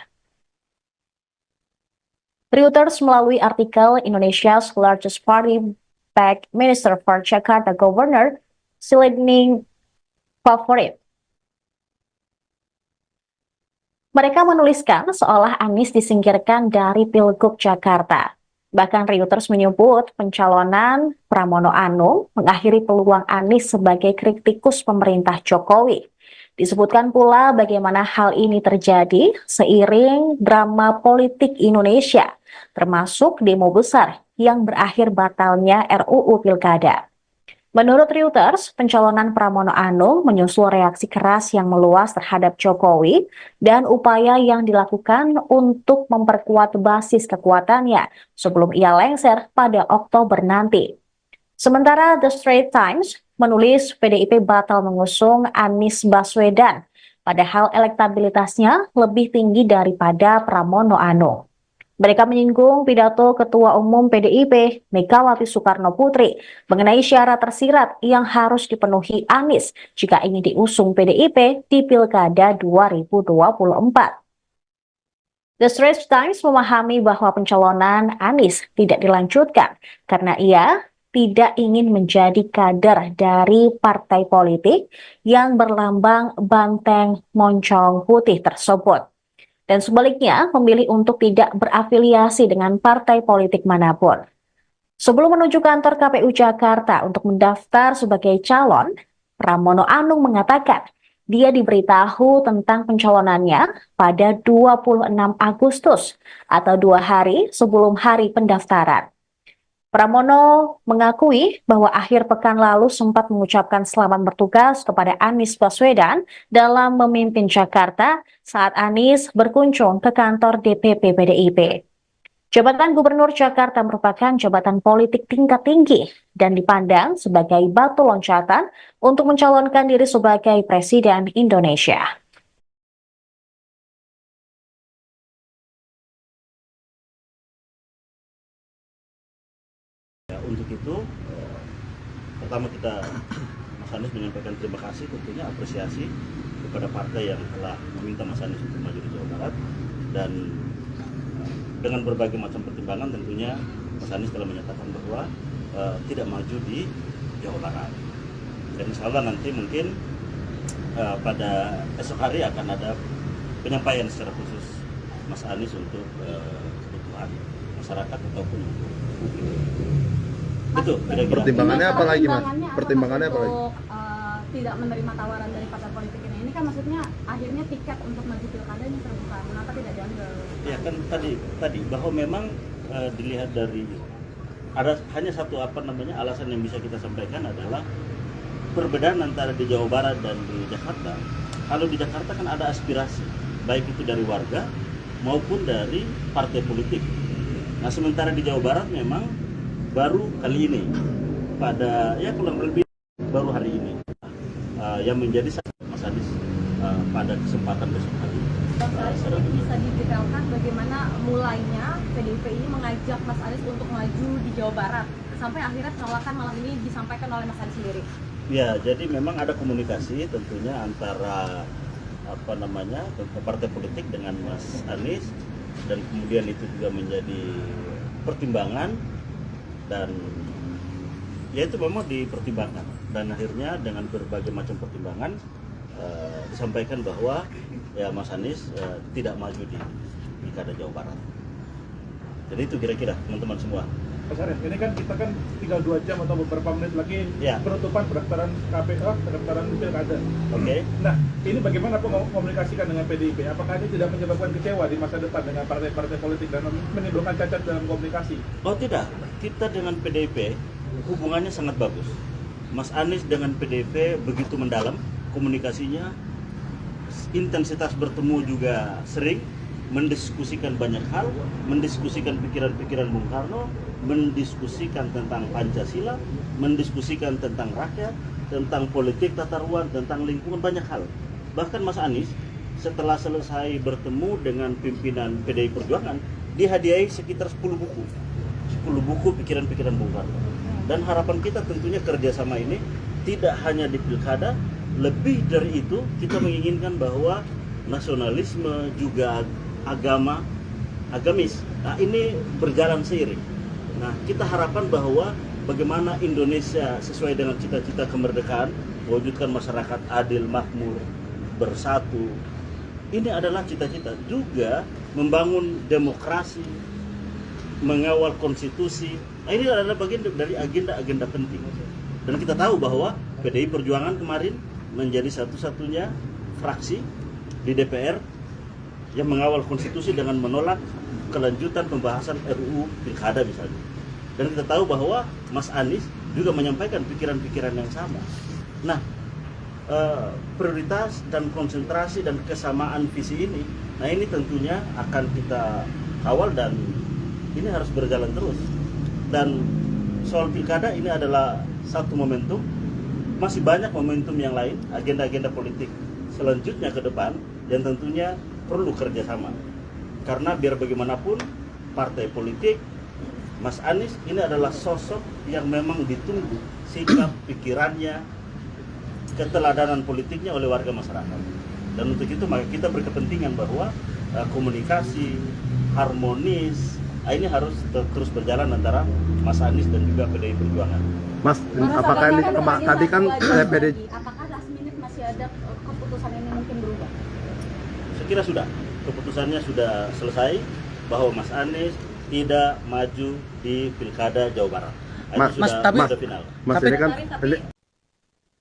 Reuters melalui artikel Indonesia's largest party backed Minister for Jakarta Governor Silending Favorit. Mereka menuliskan seolah Anies disingkirkan dari Pilgub Jakarta. Bahkan Reuters menyebut pencalonan Pramono Anung mengakhiri peluang Anies sebagai kritikus pemerintah Jokowi. Disebutkan pula bagaimana hal ini terjadi seiring drama politik Indonesia, termasuk demo besar yang berakhir batalnya RUU Pilkada. Menurut Reuters, pencalonan Pramono Anung menyusul reaksi keras yang meluas terhadap Jokowi dan upaya yang dilakukan untuk memperkuat basis kekuatannya sebelum ia lengser pada Oktober nanti. Sementara The Straits Times menulis PDIP batal mengusung Anies Baswedan, padahal elektabilitasnya lebih tinggi daripada Pramono Anung. Mereka menyinggung pidato Ketua Umum PDIP, Megawati Soekarno Putri, mengenai syarat tersirat yang harus dipenuhi Anies jika ingin diusung PDIP di Pilkada 2024. The Straits Times memahami bahwa pencalonan Anies tidak dilanjutkan karena ia tidak ingin menjadi kader dari partai politik yang berlambang banteng moncong putih tersebut. Dan sebaliknya memilih untuk tidak berafiliasi dengan partai politik manapun. Sebelum menuju kantor KPU Jakarta untuk mendaftar sebagai calon, Pramono Anung mengatakan dia diberitahu tentang pencalonannya pada 26 Agustus atau 2 hari sebelum hari pendaftaran. Pramono mengakui bahwa akhir pekan lalu sempat mengucapkan selamat bertugas kepada Anies Baswedan dalam memimpin Jakarta saat Anies berkunjung ke kantor DPP PDIP. Jabatan Gubernur Jakarta merupakan jabatan politik tingkat tinggi dan dipandang sebagai batu loncatan untuk mencalonkan diri sebagai Presiden Indonesia. Untuk itu, pertama Mas Anies menyampaikan terima kasih, tentunya apresiasi kepada partai yang telah meminta Mas Anies untuk maju di Jawa Barat, dan dengan berbagai macam pertimbangan tentunya Mas Anies telah menyatakan bahwa tidak maju di Jawa Barat. Dan insya Allah nanti mungkin pada esok hari akan ada penyampaian secara khusus Mas Anies untuk kebutuhan masyarakat ataupun untuk publik. Betul, kira-kira. Pertimbangannya apa lagi, Mas? Pertimbangannya apa lagi? Untuk tidak menerima tawaran dari partai politik ini. Ini kan maksudnya akhirnya tiket untuk maju pilkadanya terbuka. Kenapa tidak diambil? Ya kan tadi bahwa memang dilihat dari ada hanya satu alasan yang bisa kita sampaikan adalah perbedaan antara di Jawa Barat dan di Jakarta. Kalau di Jakarta kan ada aspirasi, baik itu dari warga maupun dari partai politik. Nah, sementara di Jawa Barat memang baru kali ini, pada kurang lebih baru hari ini, yang menjadi Mas Anies pada kesempatan besok hari. Ini bisa didetailkan bagaimana mulainya PDIP ini mengajak Mas Anies untuk maju di Jawa Barat sampai akhirnya penolakan malam ini disampaikan oleh Mas Anies sendiri. Ya, jadi memang ada komunikasi tentunya antara partai politik dengan Mas Anies, dan kemudian itu juga menjadi pertimbangan, dan ya itu memang dipertimbangkan, dan akhirnya dengan berbagai macam pertimbangan disampaikan bahwa ya Mas Anies tidak maju di Pilkada Jawa Barat. Jadi itu kira-kira teman-teman semua. Mas Arief, ini kan kita kan tinggal 2 jam atau beberapa menit lagi Ya. penutupan pendaftaran pendaftaran pilkada. Oke. Nah, ini bagaimana komunikasikan dengan PDIP? Apakah ini tidak menyebabkan kecewa di masa depan dengan partai-partai politik dan menimbulkan cacat dalam komunikasi? Oh tidak, kita dengan PDIP hubungannya sangat bagus. Mas Anies dengan PDIP begitu mendalam komunikasinya, intensitas bertemu juga sering, mendiskusikan banyak hal, mendiskusikan pikiran-pikiran Bung Karno, mendiskusikan tentang Pancasila, mendiskusikan tentang rakyat, tentang politik tata ruang, tentang lingkungan, banyak hal. Bahkan Mas Anies setelah selesai bertemu dengan pimpinan PDI Perjuangan, dihadiahi sekitar 10 buku. 10 buku pikiran-pikiran Bung Karno. Dan harapan kita tentunya kerjasama ini tidak hanya di pilkada, lebih dari itu kita menginginkan bahwa nasionalisme juga agamis. Nah, ini berjalan seiring. Nah, kita harapkan bahwa bagaimana Indonesia sesuai dengan cita-cita kemerdekaan, mewujudkan masyarakat adil, makmur, bersatu. Ini adalah cita-cita. Juga membangun demokrasi, mengawal konstitusi. Nah, ini adalah bagian dari agenda-agenda penting. Dan kita tahu bahwa PDI Perjuangan kemarin menjadi satu-satunya fraksi di DPR yang mengawal konstitusi dengan menolak kelanjutan pembahasan RUU Pilkada misalnya. Dan kita tahu bahwa Mas Anies juga menyampaikan pikiran-pikiran yang sama. Nah, prioritas dan konsentrasi dan kesamaan visi ini, nah ini tentunya akan kita kawal dan ini harus berjalan terus. Dan soal pilkada ini adalah satu momentum, masih banyak momentum yang lain, agenda-agenda politik selanjutnya ke depan yang tentunya perlu kerjasama. Karena biar bagaimanapun partai politik, Mas Anies ini adalah sosok yang memang ditunggu sikap, pikirannya, keteladanan politiknya oleh warga masyarakat. Dan untuk itu maka kita berkepentingan bahwa komunikasi harmonis ini harus terus berjalan antara Mas Anies dan juga PDI Perjuangan. Mas, apakah ini tadi kan PDI Apakah last minute masih ada keputusan ini mungkin berubah? Saya kira sudah, keputusannya sudah selesai bahwa Mas Anies tidak maju di Pilkada Jawa Barat. Itu sudah final. Mas ini kan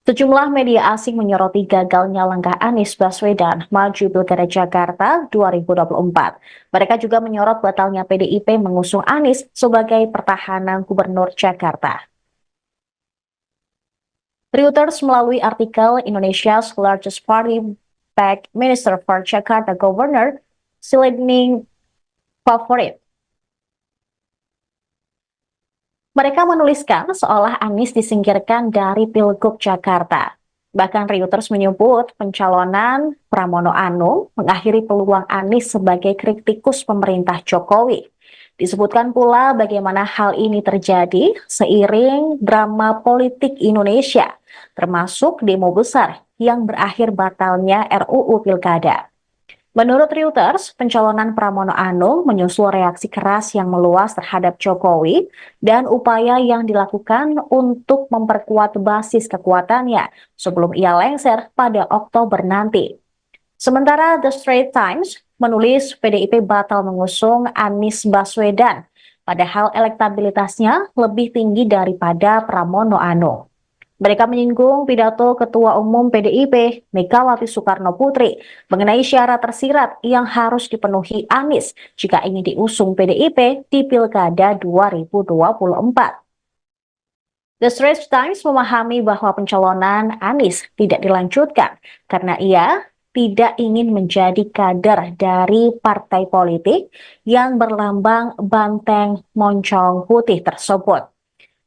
Sejumlah media asing menyoroti gagalnya langkah Anies Baswedan maju Pilkada Jakarta 2024. Mereka juga menyorot batalnya PDIP mengusung Anies sebagai pertahanan Gubernur Jakarta. Reuters melalui artikel Indonesia's largest party backed Minister for Jakarta Governor Silending Favorit. Mereka menuliskan seolah Anies disingkirkan dari Pilgub Jakarta. Bahkan Reuters menyebut pencalonan Pramono Anung mengakhiri peluang Anies sebagai kritikus pemerintah Jokowi. Disebutkan pula bagaimana hal ini terjadi seiring drama politik Indonesia, termasuk demo besar yang berakhir batalnya RUU Pilkada. Menurut Reuters, pencalonan Pramono Anung menyusul reaksi keras yang meluas terhadap Jokowi dan upaya yang dilakukan untuk memperkuat basis kekuatannya sebelum ia lengser pada Oktober nanti. Sementara The Straits Times menulis PDIP batal mengusung Anies Baswedan, padahal elektabilitasnya lebih tinggi daripada Pramono Anung. Mereka menyinggung pidato Ketua Umum PDIP, Megawati Soekarno Putri, mengenai syarat tersirat yang harus dipenuhi Anies jika ingin diusung PDIP di Pilkada 2024. The Straits Times memahami bahwa pencalonan Anies tidak dilanjutkan karena ia tidak ingin menjadi kader dari partai politik yang berlambang banteng moncong putih tersebut.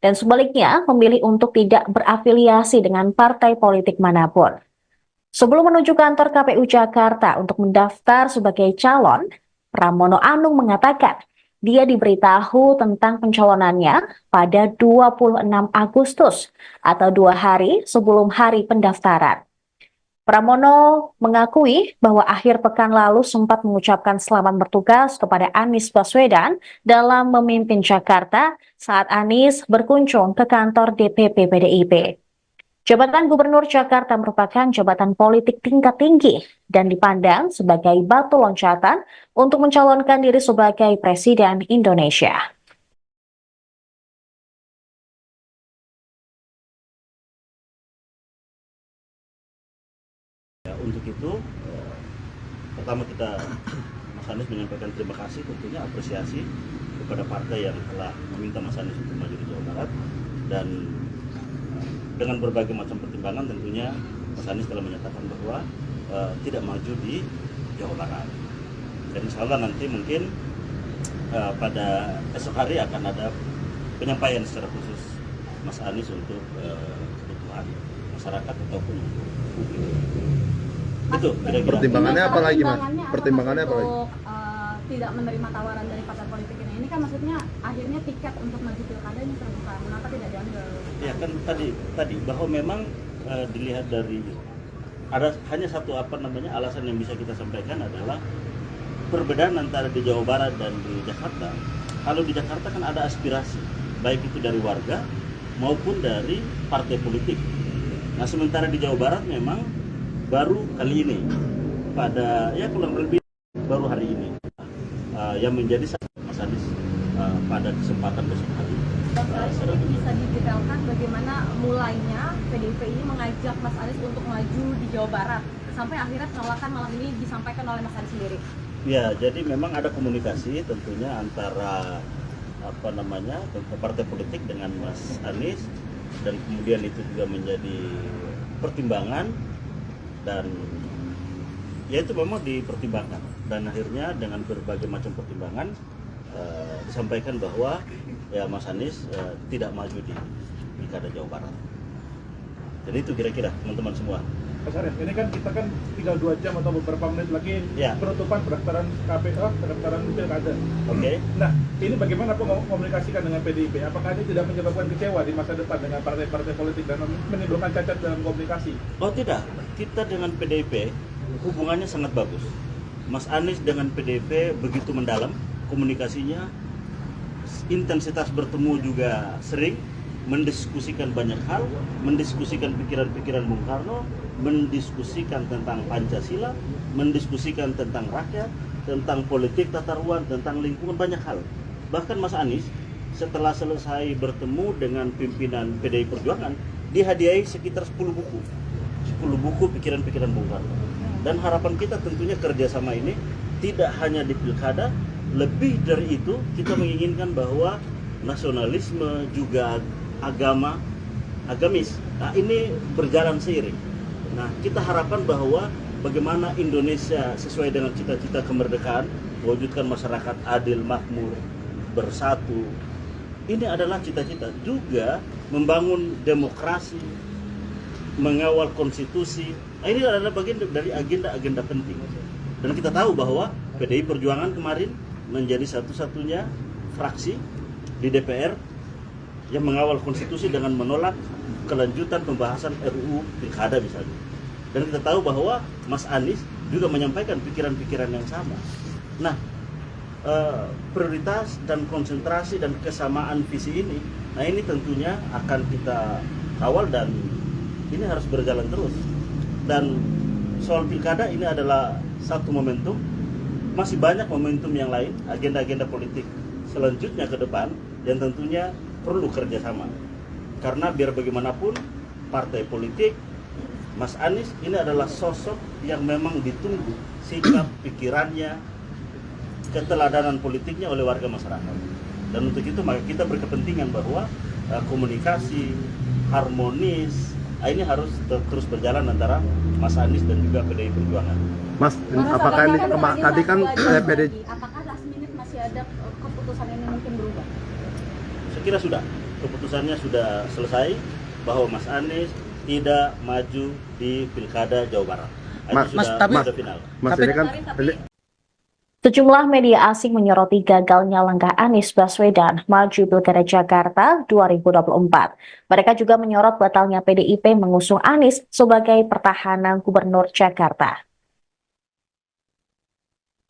Dan sebaliknya memilih untuk tidak berafiliasi dengan partai politik manapun. Sebelum menuju kantor KPU Jakarta untuk mendaftar sebagai calon, Pramono Anung mengatakan dia diberitahu tentang pencalonannya pada 26 Agustus atau 2 hari sebelum hari pendaftaran. Pramono mengakui bahwa akhir pekan lalu sempat mengucapkan selamat bertugas kepada Anies Baswedan dalam memimpin Jakarta saat Anies berkunjung ke kantor DPP PDIP. Jabatan Gubernur Jakarta merupakan jabatan politik tingkat tinggi dan dipandang sebagai batu loncatan untuk mencalonkan diri sebagai Presiden Indonesia. Anies menyampaikan terima kasih, tentunya apresiasi kepada partai yang telah meminta Mas Anies untuk maju di Jawa Barat, dan dengan berbagai macam pertimbangan tentunya Mas Anies telah menyatakan bahwa tidak maju di Jawa Barat. Dan insya Allah nanti mungkin pada esok hari akan ada penyampaian secara khusus Mas Anies untuk kebutuhan masyarakat ataupun untuk publik. Itu kira-kira. Pertimbangannya apa lagi, Mas? Pertimbangannya apa lagi? Untuk tidak menerima tawaran dari partai politik ini kan maksudnya akhirnya tiket untuk maju pilkada ini terbuka. Kenapa tidak diambil? Ya kan tadi bahwa memang dilihat dari ada hanya satu alasan yang bisa kita sampaikan adalah perbedaan antara di Jawa Barat dan di Jakarta. Kalau di Jakarta kan ada aspirasi, baik itu dari warga maupun dari partai politik. Nah, sementara di Jawa Barat memang baru kali ini, pada kurang lebih baru hari ini, yang menjadi Mas Anies pada kesempatan besok hari. Ini bisa didetailkan bagaimana mulainya PDIP ini mengajak Mas Anies untuk maju di Jawa Barat sampai akhirnya penolakan malam ini disampaikan oleh Mas Anies sendiri. Ya, jadi memang ada komunikasi tentunya antara partai politik dengan Mas Anies, dan kemudian itu juga menjadi pertimbangan, dan ya itu memang dipertimbangkan, dan akhirnya dengan berbagai macam pertimbangan disampaikan bahwa ya Mas Anies tidak maju di Pilkada Jawa Barat. Jadi itu kira-kira teman-teman semua. Mas Arief, ini kan kita kan tinggal 2 jam atau beberapa menit lagi penutupan pendaftaran KPU, pendaftaran pilkada. Oke. Nah, ini bagaimana komunikasikan dengan PDIP? Apakah ini tidak menyebabkan kecewa di masa depan dengan partai-partai politik dan menimbulkan cacat dalam komunikasi? Oh tidak, kita dengan PDIP hubungannya sangat bagus. Mas Anies dengan PDIP begitu mendalam komunikasinya, intensitas bertemu juga sering, mendiskusikan banyak hal, mendiskusikan pikiran-pikiran Bung Karno, mendiskusikan tentang Pancasila, mendiskusikan tentang rakyat, tentang politik tata ruang, tentang lingkungan, banyak hal. Bahkan Mas Anies setelah selesai bertemu dengan pimpinan PDI Perjuangan, dihadiahi sekitar 10 buku pikiran-pikiran Bung Karno. Dan harapan kita tentunya kerjasama ini tidak hanya di pilkada, lebih dari itu kita menginginkan bahwa nasionalisme juga agamis, nah ini berjalan seiring. Nah, kita harapkan bahwa bagaimana Indonesia sesuai dengan cita-cita kemerdekaan, mewujudkan masyarakat adil, makmur, bersatu. Ini adalah cita-cita, juga membangun demokrasi, mengawal konstitusi. Nah, ini adalah bagian dari agenda-agenda penting. Dan kita tahu bahwa PDI Perjuangan kemarin menjadi satu-satunya fraksi di DPR yang mengawal konstitusi dengan menolak kelanjutan pembahasan RUU Pilkada misalnya. Dan kita tahu bahwa Mas Anies juga menyampaikan pikiran-pikiran yang sama. Nah, prioritas dan konsentrasi dan kesamaan visi ini, nah ini tentunya akan kita kawal, dan ini harus berjalan terus. Dan soal pilkada ini adalah satu momentum, masih banyak momentum yang lain, agenda-agenda politik selanjutnya ke depan yang tentunya perlu kerjasama. Karena biar bagaimanapun partai politik, Mas Anies ini adalah sosok yang memang ditunggu sikap, pikirannya, keteladanan politiknya oleh warga masyarakat. Dan untuk itu maka kita berkepentingan bahwa komunikasi harmonis ini harus terus berjalan antara Mas Anies dan juga PDI Perjuangan. Mas, apakah ini tadi kan PDI? Apakah last minute masih ada keputusan ini mungkin berubah? Saya kira sudah, keputusannya sudah selesai bahwa Mas Anies tidak maju di Pilkada Jawa Barat. Sudah final. Mas, ini kan Sejumlah media asing menyoroti gagalnya langkah Anies Baswedan maju Pilkada Jakarta 2024. Mereka juga menyorot batalnya PDIP mengusung Anies sebagai pertahanan Gubernur Jakarta.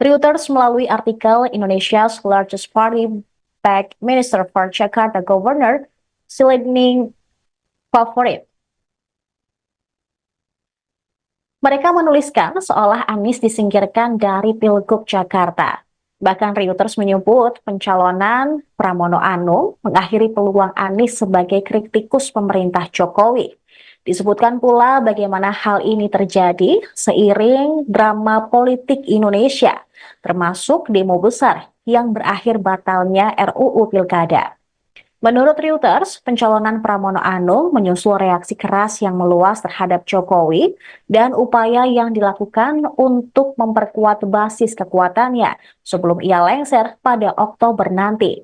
Reuters melalui artikel Indonesia's largest party backed Minister for Jakarta Governor Silending Favorit. Mereka menuliskan seolah Anies disingkirkan dari Pilgub Jakarta. Bahkan Reuters menyebut pencalonan Pramono Anung mengakhiri peluang Anies sebagai kritikus pemerintah Jokowi. Disebutkan pula bagaimana hal ini terjadi seiring drama politik Indonesia termasuk demo besar yang berakhir batalnya RUU Pilkada. Menurut Reuters, pencalonan Pramono Anung menyusul reaksi keras yang meluas terhadap Jokowi dan upaya yang dilakukan untuk memperkuat basis kekuatannya sebelum ia lengser pada Oktober nanti.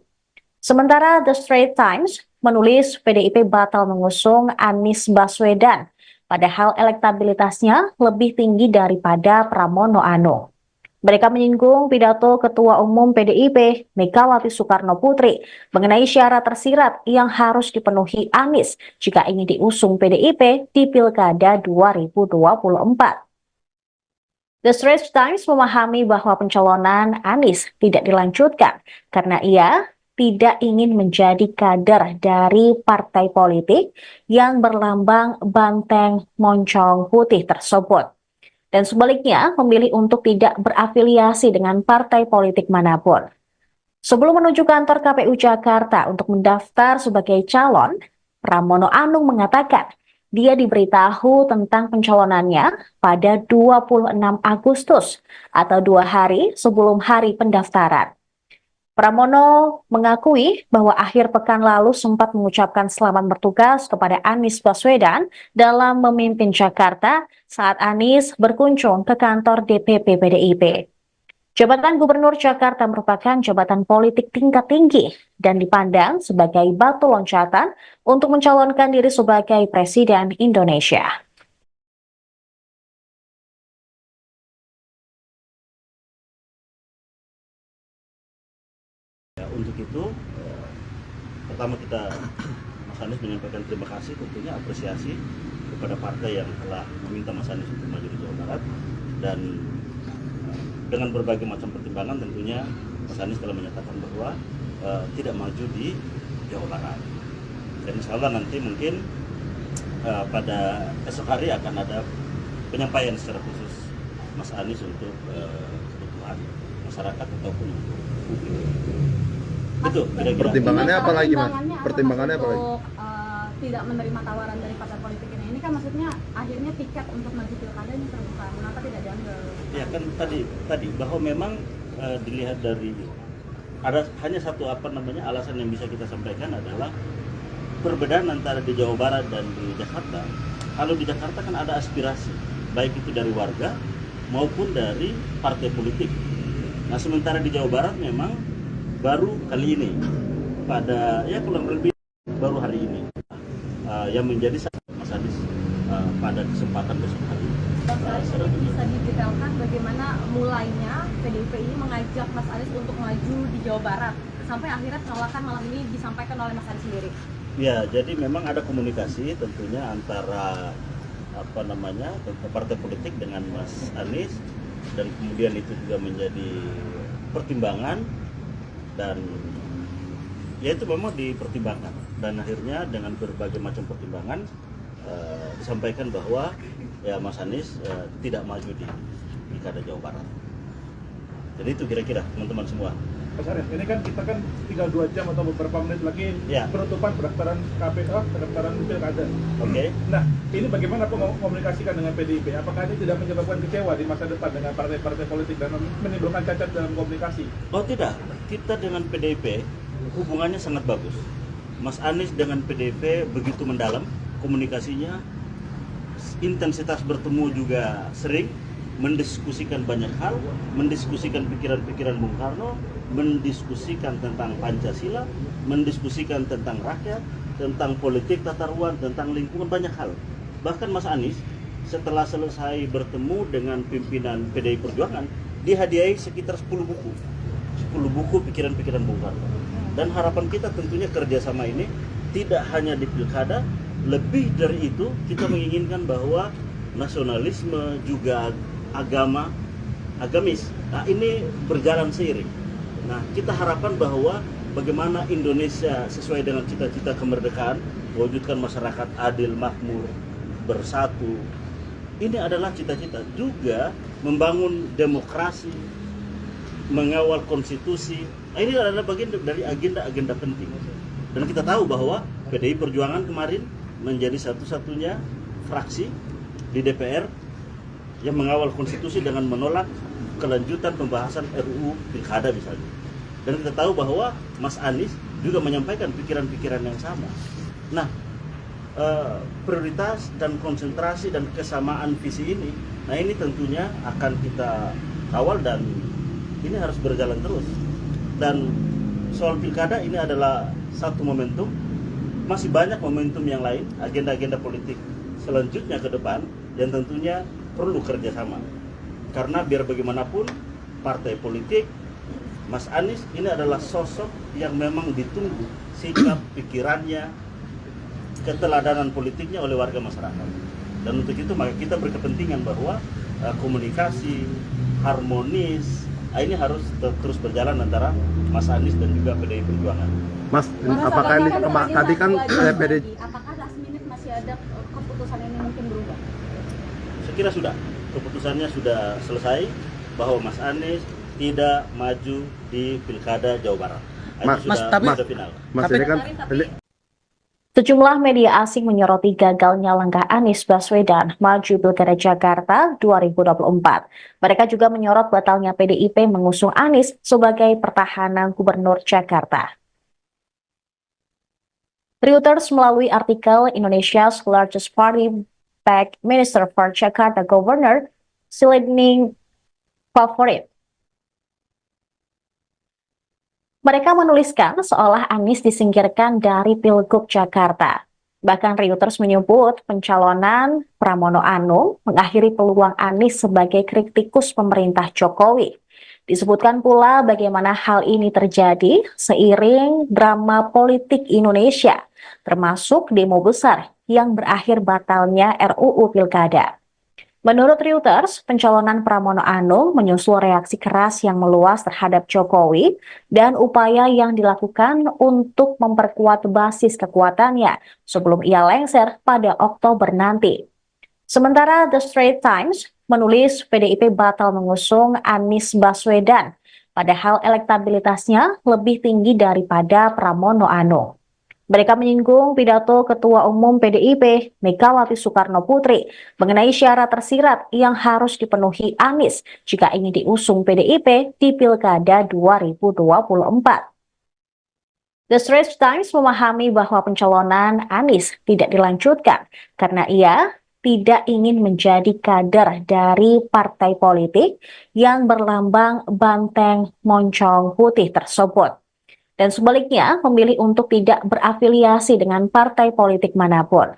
Sementara The Straits Times menulis PDIP batal mengusung Anies Baswedan, padahal elektabilitasnya lebih tinggi daripada Pramono Anung. Mereka menyinggung pidato Ketua Umum PDIP, Megawati Soekarno Putri, mengenai syarat tersirat yang harus dipenuhi Anies jika ingin diusung PDIP di Pilkada 2024. The Straits Times memahami bahwa pencalonan Anies tidak dilanjutkan karena ia tidak ingin menjadi kader dari partai politik yang berlambang banteng moncong putih tersebut. Dan sebaliknya memilih untuk tidak berafiliasi dengan partai politik manapun. Sebelum menuju kantor KPU Jakarta untuk mendaftar sebagai calon, Pramono Anung mengatakan dia diberitahu tentang pencalonannya pada 26 Agustus atau 2 hari sebelum hari pendaftaran. Pramono mengakui bahwa akhir pekan lalu sempat mengucapkan selamat bertugas kepada Anies Baswedan dalam memimpin Jakarta saat Anies berkunjung ke kantor DPP PDIP. Jabatan Gubernur Jakarta merupakan jabatan politik tingkat tinggi dan dipandang sebagai batu loncatan untuk mencalonkan diri sebagai Presiden Indonesia. Untuk itu, pertama kita Mas Anies menyampaikan terima kasih, tentunya apresiasi kepada partai yang telah meminta Mas Anies untuk maju di Jawa Barat, dan dengan berbagai macam pertimbangan tentunya Mas Anies telah menyatakan bahwa tidak maju di Jawa Barat. Dan insya Allah nanti mungkin pada esok hari akan ada penyampaian secara khusus Mas Anies untuk kebutuhan masyarakat ataupun untuk publik. Itu kira-kira. Pertimbangannya apa lagi, Mas? Pertimbangannya apa lagi? Untuk tidak menerima tawaran dari partai politik ini. Ini kan maksudnya akhirnya tiket untuk maju pilkada ini terbuka. Mengapa tidak diambil? Ya kan tadi bahwa memang dilihat dari ada hanya satu alasan yang bisa kita sampaikan adalah perbedaan antara di Jawa Barat dan di Jakarta. Kalau di Jakarta kan ada aspirasi baik itu dari warga maupun dari partai politik. Nah sementara di Jawa Barat memang baru kali ini pada kurang lebih baru hari ini yang menjadi Mas Anies pada kesempatan besok hari. Ini bisa didetailkan bagaimana mulainya PDIP ini mengajak Mas Anies untuk maju di Jawa Barat sampai akhirnya penolakan malam ini disampaikan oleh Mas Anies sendiri. Ya, jadi memang ada komunikasi tentunya antara partai politik dengan Mas Anies, dan kemudian itu juga menjadi pertimbangan, dan ya itu memang dipertimbangkan, dan akhirnya dengan berbagai macam pertimbangan disampaikan bahwa ya Mas Anies tidak maju di Pilkada Jawa Barat. Jadi itu kira-kira teman-teman semua. Mas Anies, ini kan kita kan tinggal 2 jam atau beberapa menit lagi penutupan pendaftaran KPU, pendaftaran pilkada. Oke. Nah, ini bagaimana komunikasikan dengan PDIP? Apakah ini tidak menyebabkan kecewa di masa depan dengan partai-partai politik dan menimbulkan cacat dalam komunikasi? Oh tidak, kita dengan PDIP hubungannya sangat bagus. Mas Anies dengan PDIP begitu mendalam komunikasinya, intensitas bertemu juga sering, mendiskusikan banyak hal, mendiskusikan pikiran-pikiran Bung Karno, mendiskusikan tentang Pancasila, mendiskusikan tentang rakyat, tentang politik tata ruang, tentang lingkungan, banyak hal. Bahkan Mas Anies setelah selesai bertemu dengan pimpinan PDI Perjuangan, dihadiahi sekitar 10 buku pikiran-pikiran Bung Karno. Dan harapan kita tentunya kerjasama ini tidak hanya di pilkada, lebih dari itu kita menginginkan bahwa nasionalisme juga agamis. Nah ini berjalan seiring. Nah kita harapkan bahwa bagaimana Indonesia sesuai dengan cita-cita kemerdekaan, mewujudkan masyarakat adil, makmur, bersatu. Ini adalah cita-cita juga membangun demokrasi, mengawal konstitusi. Nah, ini adalah bagian dari agenda-agenda penting. Dan kita tahu bahwa PDI Perjuangan kemarin menjadi satu-satunya fraksi di DPR yang mengawal konstitusi dengan menolak kelanjutan pembahasan RUU Pilkada misalnya. Dan kita tahu bahwa Mas Anies juga menyampaikan pikiran-pikiran yang sama. Nah, prioritas dan konsentrasi dan kesamaan visi ini, nah ini tentunya akan kita kawal dan ini harus berjalan terus. Dan soal pilkada ini adalah satu momentum, masih banyak momentum yang lain, agenda-agenda politik selanjutnya ke depan yang tentunya perlu kerjasama. Karena biar bagaimanapun partai politik, Mas Anies ini adalah sosok yang memang ditunggu sikap, pikirannya, keteladanan politiknya oleh warga masyarakat. Dan untuk itu maka kita berkepentingan bahwa komunikasi harmonis ini harus terus berjalan antara Mas Anies dan juga PDI Perjuangan. Mas, apakah ini tadi kan PDI apakah last minute masih ada keputusan ini mungkin berubah? Saya kira sudah, keputusannya sudah selesai bahwa Mas Anies tidak maju di Pilkada Jawa Barat. Itu sudah final. Mas ini kan Sejumlah media asing menyoroti gagalnya langkah Anies Baswedan maju Pilkada Jakarta 2024. Mereka juga menyorot batalnya PDIP mengusung Anies sebagai pertahanan Gubernur Jakarta. Reuters melalui artikel Indonesia's largest party back Minister for Jakarta Governor Silending Favorit. Mereka menuliskan seolah Anies disingkirkan dari Pilgub Jakarta. Bahkan Reuters menyebut pencalonan Pramono Anung mengakhiri peluang Anies sebagai kritikus pemerintah Jokowi. Disebutkan pula bagaimana hal ini terjadi seiring drama politik Indonesia, termasuk demo besar yang berakhir batalnya RUU Pilkada. Menurut Reuters, pencalonan Pramono Anung menyusul reaksi keras yang meluas terhadap Jokowi dan upaya yang dilakukan untuk memperkuat basis kekuatannya sebelum ia lengser pada Oktober nanti. Sementara The Straits Times menulis PDIP batal mengusung Anies Baswedan, padahal elektabilitasnya lebih tinggi daripada Pramono Anung. Mereka menyinggung pidato Ketua Umum PDIP, Megawati Soekarno Putri, mengenai syarat tersirat yang harus dipenuhi Anies jika ingin diusung PDIP di Pilkada 2024. The Straits Times memahami bahwa pencalonan Anies tidak dilanjutkan karena ia tidak ingin menjadi kader dari partai politik yang berlambang banteng moncong putih tersebut. Dan sebaliknya memilih untuk tidak berafiliasi dengan partai politik manapun.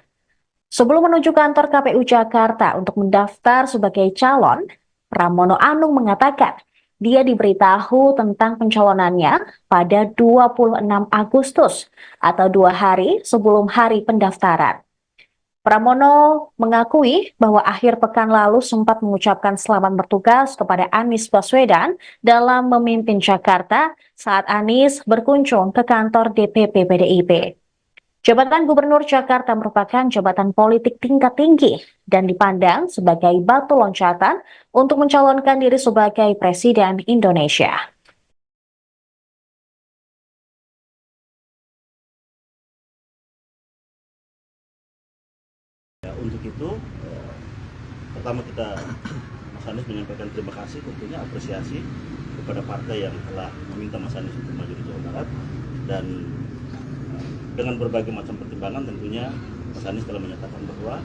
Sebelum menuju kantor KPU Jakarta untuk mendaftar sebagai calon, Pramono Anung mengatakan dia diberitahu tentang pencalonannya pada 26 Agustus atau 2 hari sebelum hari pendaftaran. Pramono mengakui bahwa akhir pekan lalu sempat mengucapkan selamat bertugas kepada Anies Baswedan dalam memimpin Jakarta saat Anies berkunjung ke kantor DPP PDIP. Jabatan Gubernur Jakarta merupakan jabatan politik tingkat tinggi dan dipandang sebagai batu loncatan untuk mencalonkan diri sebagai Presiden Indonesia. Untuk itu, pertama Mas Anies menyampaikan terima kasih, tentunya apresiasi kepada partai yang telah meminta Mas Anies untuk maju di Jawa Barat, dan dengan berbagai macam pertimbangan tentunya Mas Anies telah menyatakan bahwa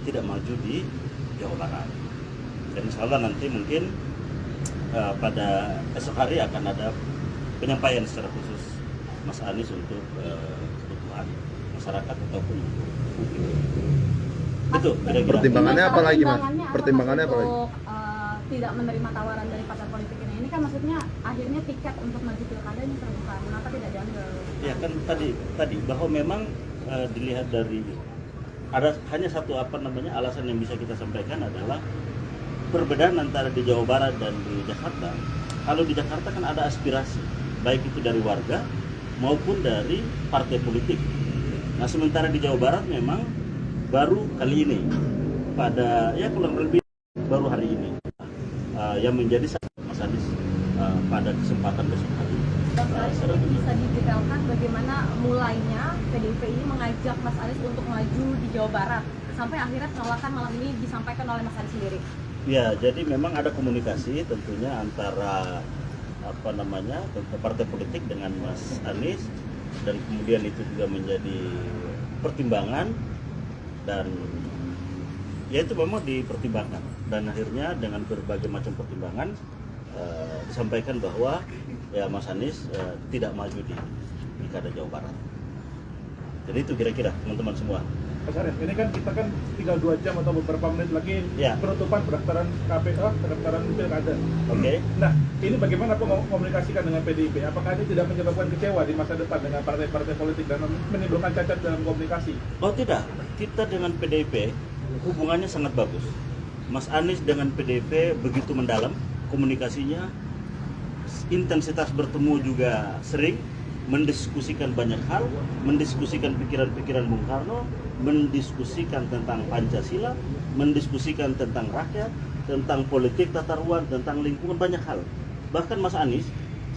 tidak maju di Jawa Barat. Dan insya Allah nanti mungkin pada esok hari akan ada penyampaian secara khusus Mas Anies untuk kebutuhan masyarakat ataupun publik. Itu kira-kira. Pertimbangannya apa lagi, Mas? Pertimbangannya apa lagi? Untuk tidak menerima tawaran dari partai politik ini kan maksudnya akhirnya tiket untuk maju pilkada ini terbuka. Kenapa tidak diambil? Ya kan tadi bahwa memang dilihat dari ada hanya satu alasan yang bisa kita sampaikan adalah perbedaan antara di Jawa Barat dan di Jakarta. Kalau di Jakarta kan ada aspirasi baik itu dari warga maupun dari partai politik. Nah sementara di Jawa Barat memang baru kali ini pada kurang lebih baru hari ini yang menjadi Mas Anies pada kesempatan besok hari. Bang Saleh, ini bisa didetailkan bagaimana mulainya PDIP ini mengajak Mas Anies untuk maju di Jawa Barat sampai akhirnya penolakan malam ini disampaikan oleh Mas Anies sendiri. Ya, jadi memang ada komunikasi tentunya antara partai politik dengan Mas Anies, dan kemudian itu juga menjadi pertimbangan, dan ya itu memang dipertimbangkan, dan akhirnya dengan berbagai macam pertimbangan disampaikan bahwa ya Mas Anies tidak maju di Pilkada Jawa Barat. Jadi itu kira-kira teman-teman semua. Mas Arief, ini kan kita kan tinggal 2 jam atau beberapa menit lagi Ya. penutupan pendaftaran KPU, pendaftaran pilkada. Oke. Nah, ini bagaimana komunikasikan dengan PDIP? Apakah ini tidak menyebabkan kecewa di masa depan dengan partai-partai politik dan menimbulkan cacat dalam komunikasi? Oh tidak, kita dengan PDIP hubungannya sangat bagus. Mas Anies dengan PDIP begitu mendalam komunikasinya, intensitas bertemu juga sering, mendiskusikan banyak hal, mendiskusikan pikiran-pikiran Bung Karno, mendiskusikan tentang Pancasila, mendiskusikan tentang rakyat, tentang politik tata ruang, tentang lingkungan, banyak hal. Bahkan Mas Anies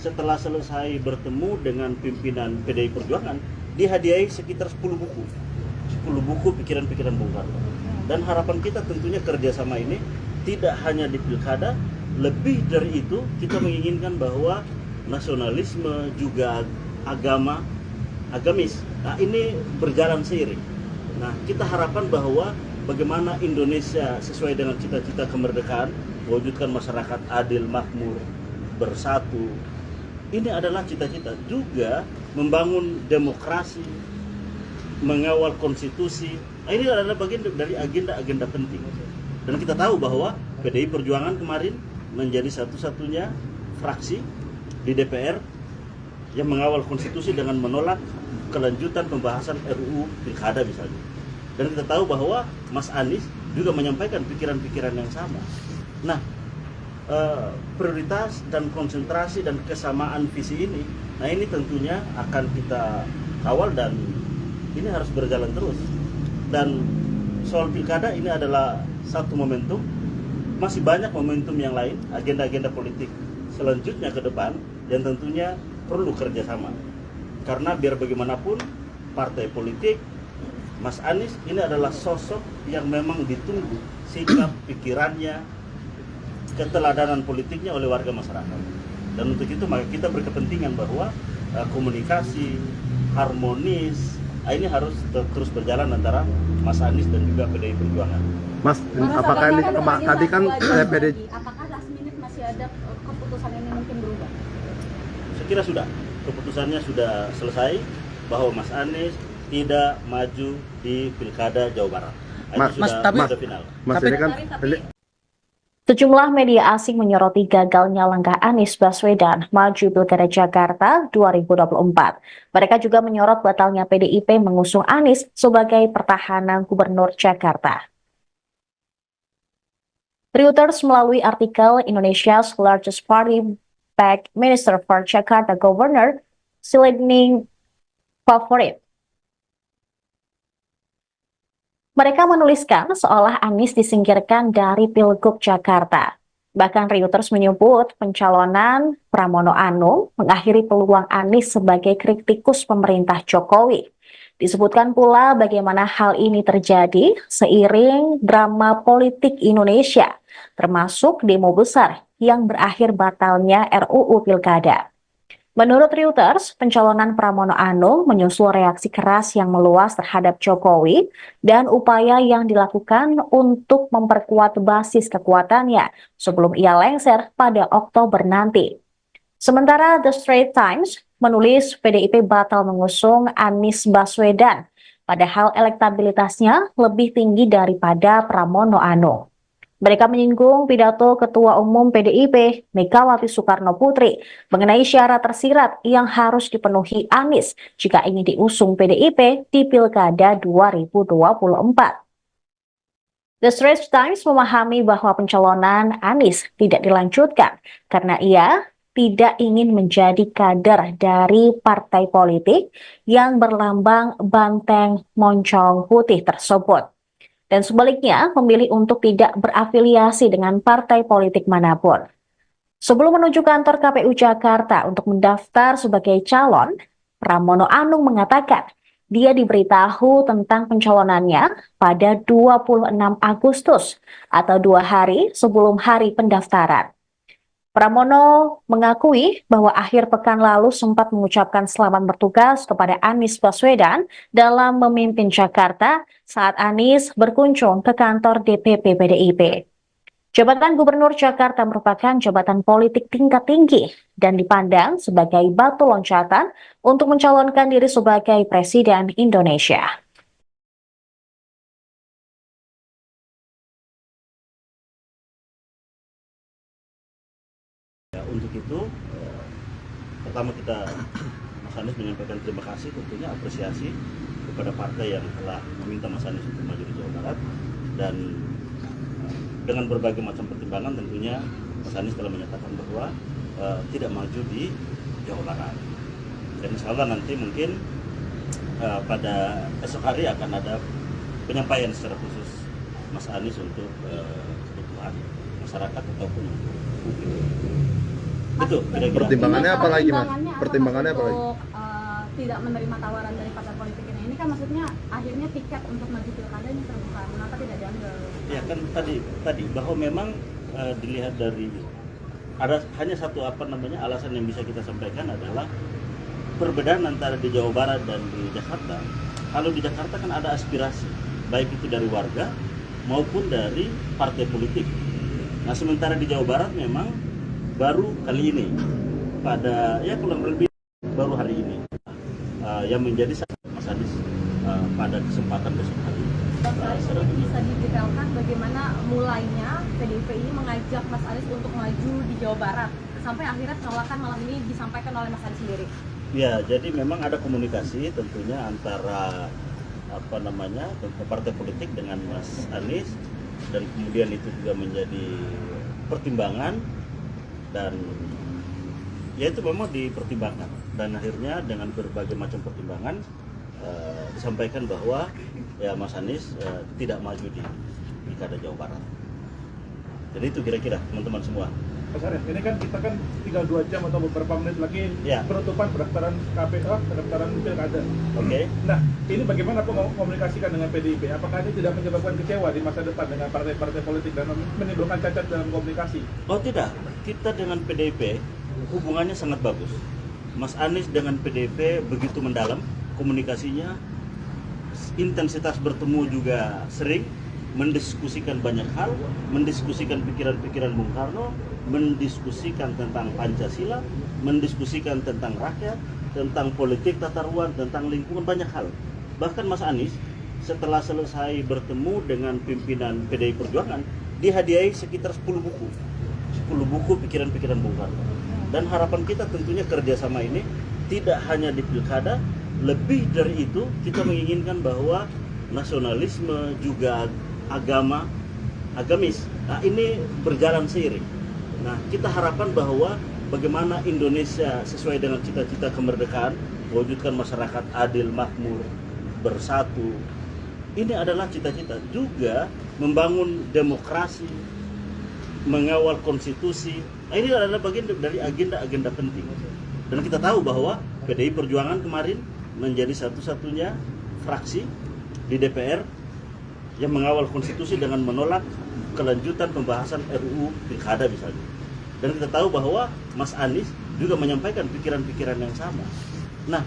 setelah selesai bertemu dengan pimpinan PDI Perjuangan, dihadiahi sekitar 10 buku. 10 buku pikiran-pikiran Bung Karno. Dan harapan kita tentunya kerjasama ini tidak hanya di pilkada, lebih dari itu kita menginginkan bahwa nasionalisme juga agamis, nah ini berjalan seiring. Nah kita harapkan bahwa bagaimana Indonesia sesuai dengan cita-cita kemerdekaan, mewujudkan masyarakat adil, makmur, bersatu, ini adalah cita-cita. Juga membangun demokrasi, mengawal konstitusi, nah, ini adalah bagian dari agenda-agenda penting. Dan kita tahu bahwa PDI Perjuangan kemarin menjadi satu-satunya fraksi di DPR yang mengawal konstitusi dengan menolak kelanjutan pembahasan RUU Pilkada misalnya. Dan kita tahu bahwa Mas Anies juga menyampaikan pikiran-pikiran yang sama. Nah, prioritas dan konsentrasi dan kesamaan visi ini, nah ini tentunya akan kita kawal dan ini harus berjalan terus. Dan soal Pilkada ini adalah satu momentum, masih banyak momentum yang lain, agenda-agenda politik selanjutnya ke depan yang tentunya perlu kerjasama. Karena biar bagaimanapun partai politik, Mas Anies ini adalah sosok yang memang ditunggu sikap, pikirannya, keteladanan politiknya oleh warga masyarakat. Dan untuk itu maka kita berkepentingan bahwa komunikasi harmonis ini harus terus berjalan antara Mas Anies dan juga PDI Perjuangan. Mas, apakah ini tadi kan PDI Apakah last minute masih ada keputusan ini mungkin berubah? Saya kira sudah, keputusannya sudah selesai bahwa Mas Anies tidak maju di Pilkada Jawa Barat. Nah, itu sudah final. Mas ini kan Sejumlah media asing menyoroti gagalnya langkah Anies Baswedan maju Pilkada Jakarta 2024. Mereka juga menyorot batalnya PDIP mengusung Anies sebagai pertahanan Gubernur Jakarta. Reuters melalui artikel Indonesia's largest party backed Minister for Jakarta Governor Silending Favorit. Mereka menuliskan seolah Anies disingkirkan dari Pilgub Jakarta. Bahkan Reuters menyebut pencalonan Pramono Anung mengakhiri peluang Anies sebagai kritikus pemerintah Jokowi. Disebutkan pula bagaimana hal ini terjadi seiring drama politik Indonesia, termasuk demo besar yang berakhir batalnya RUU Pilkada. Menurut Reuters, pencalonan Pramono Anung menyusul reaksi keras yang meluas terhadap Jokowi dan upaya yang dilakukan untuk memperkuat basis kekuatannya sebelum ia lengser pada Oktober nanti. Sementara The Straits Times menulis PDIP batal mengusung Anies Baswedan, padahal elektabilitasnya lebih tinggi daripada Pramono Anung. Mereka menyinggung pidato Ketua Umum PDIP, Megawati Soekarno Putri, mengenai syarat tersirat yang harus dipenuhi Anies jika ingin diusung PDIP di Pilkada 2024. The Straits Times memahami bahwa pencalonan Anies tidak dilanjutkan karena ia tidak ingin menjadi kader dari partai politik yang berlambang banteng moncong putih tersebut. Dan sebaliknya memilih untuk tidak berafiliasi dengan partai politik manapun. Sebelum menuju kantor KPU Jakarta untuk mendaftar sebagai calon, Pramono Anung mengatakan Dia diberitahu tentang pencalonannya pada 26 Agustus atau 2 hari sebelum hari pendaftaran. Pramono mengakui bahwa akhir pekan lalu sempat mengucapkan selamat bertugas kepada Anies Baswedan dalam memimpin Jakarta saat Anies berkunjung ke kantor DPP PDIP. Jabatan Gubernur Jakarta merupakan jabatan politik tingkat tinggi dan dipandang sebagai batu loncatan untuk mencalonkan diri sebagai Presiden Indonesia. Ya, untuk itu, pertama kita Mas Anies menyampaikan terima kasih, tentunya apresiasi kepada partai yang telah meminta Mas Anies untuk maju di Jawa Barat, dan dengan berbagai macam pertimbangan tentunya Mas Anies telah menyatakan bahwa tidak maju di Jawa Barat. Dan insya Allah nanti mungkin pada esok hari akan ada penyampaian secara khusus Mas Anies untuk kebutuhan masyarakat ataupun publik. Itu kira-kira. Pertimbangannya apa lagi, Mas? Pertimbangannya apa lagi? Untuk tidak menerima tawaran dari partai politik ini kan maksudnya akhirnya tiket untuk maju pilkada ini terbuka, mengapa tidak diambil? Ya kan tadi bahwa memang dilihat dari ada hanya satu alasan yang bisa kita sampaikan adalah perbedaan antara di Jawa Barat dan di Jakarta. Kalau di Jakarta kan ada aspirasi baik itu dari warga maupun dari partai politik. Nah sementara di Jawa Barat memang baru kali ini pada kurang lebih baru hari ini yang menjadi Mas Anies pada kesempatan besok hari. Bisa didetailkan bagaimana mulainya PDIP ini mengajak Mas Anies untuk maju di Jawa Barat sampai akhirnya penolakan malam ini disampaikan oleh Mas Anies sendiri. Ya, jadi memang ada komunikasi tentunya antara partai politik dengan Mas Anies, dan kemudian itu juga menjadi pertimbangan, dan ya itu memang dipertimbangkan, dan akhirnya dengan berbagai macam pertimbangan disampaikan bahwa ya Mas Anies tidak maju di Pilkada Jawa Barat. Jadi itu kira-kira teman-teman semua. Mas Arief, ini kan kita kan tinggal 2 jam atau beberapa menit lagi penutupan pendaftaran KPK, pendaftaran pilkada. Oke. Nah, ini bagaimana komunikasikan dengan PDIP? Apakah ini tidak menyebabkan kecewa di masa depan dengan partai-partai politik dan menimbulkan cacat dalam komunikasi? Oh tidak, kita dengan PDIP hubungannya sangat bagus. Mas Anies dengan PDIP begitu mendalam komunikasinya, intensitas bertemu juga sering, mendiskusikan banyak hal, mendiskusikan pikiran-pikiran Bung Karno, mendiskusikan tentang Pancasila, mendiskusikan tentang rakyat, tentang politik tata ruang, tentang lingkungan, banyak hal. Bahkan Mas Anies setelah selesai bertemu dengan pimpinan PDI Perjuangan, dihadiahi sekitar 10 buku pikiran-pikiran Bung Karno. Dan harapan kita tentunya kerjasama ini tidak hanya di pilkada, lebih dari itu kita menginginkan bahwa nasionalisme juga agamis, nah ini berjalan seiring. Nah kita harapkan bahwa bagaimana Indonesia sesuai dengan cita-cita kemerdekaan, mewujudkan masyarakat adil, makmur, bersatu, ini adalah cita-cita. Juga membangun demokrasi, mengawal konstitusi, nah, ini adalah bagian dari agenda-agenda penting. Dan kita tahu bahwa PDI Perjuangan kemarin menjadi satu-satunya fraksi di DPR yang mengawal konstitusi dengan menolak kelanjutan pembahasan RUU Pilkada misalnya. Dan kita tahu bahwa Mas Anies juga menyampaikan pikiran-pikiran yang sama. Nah,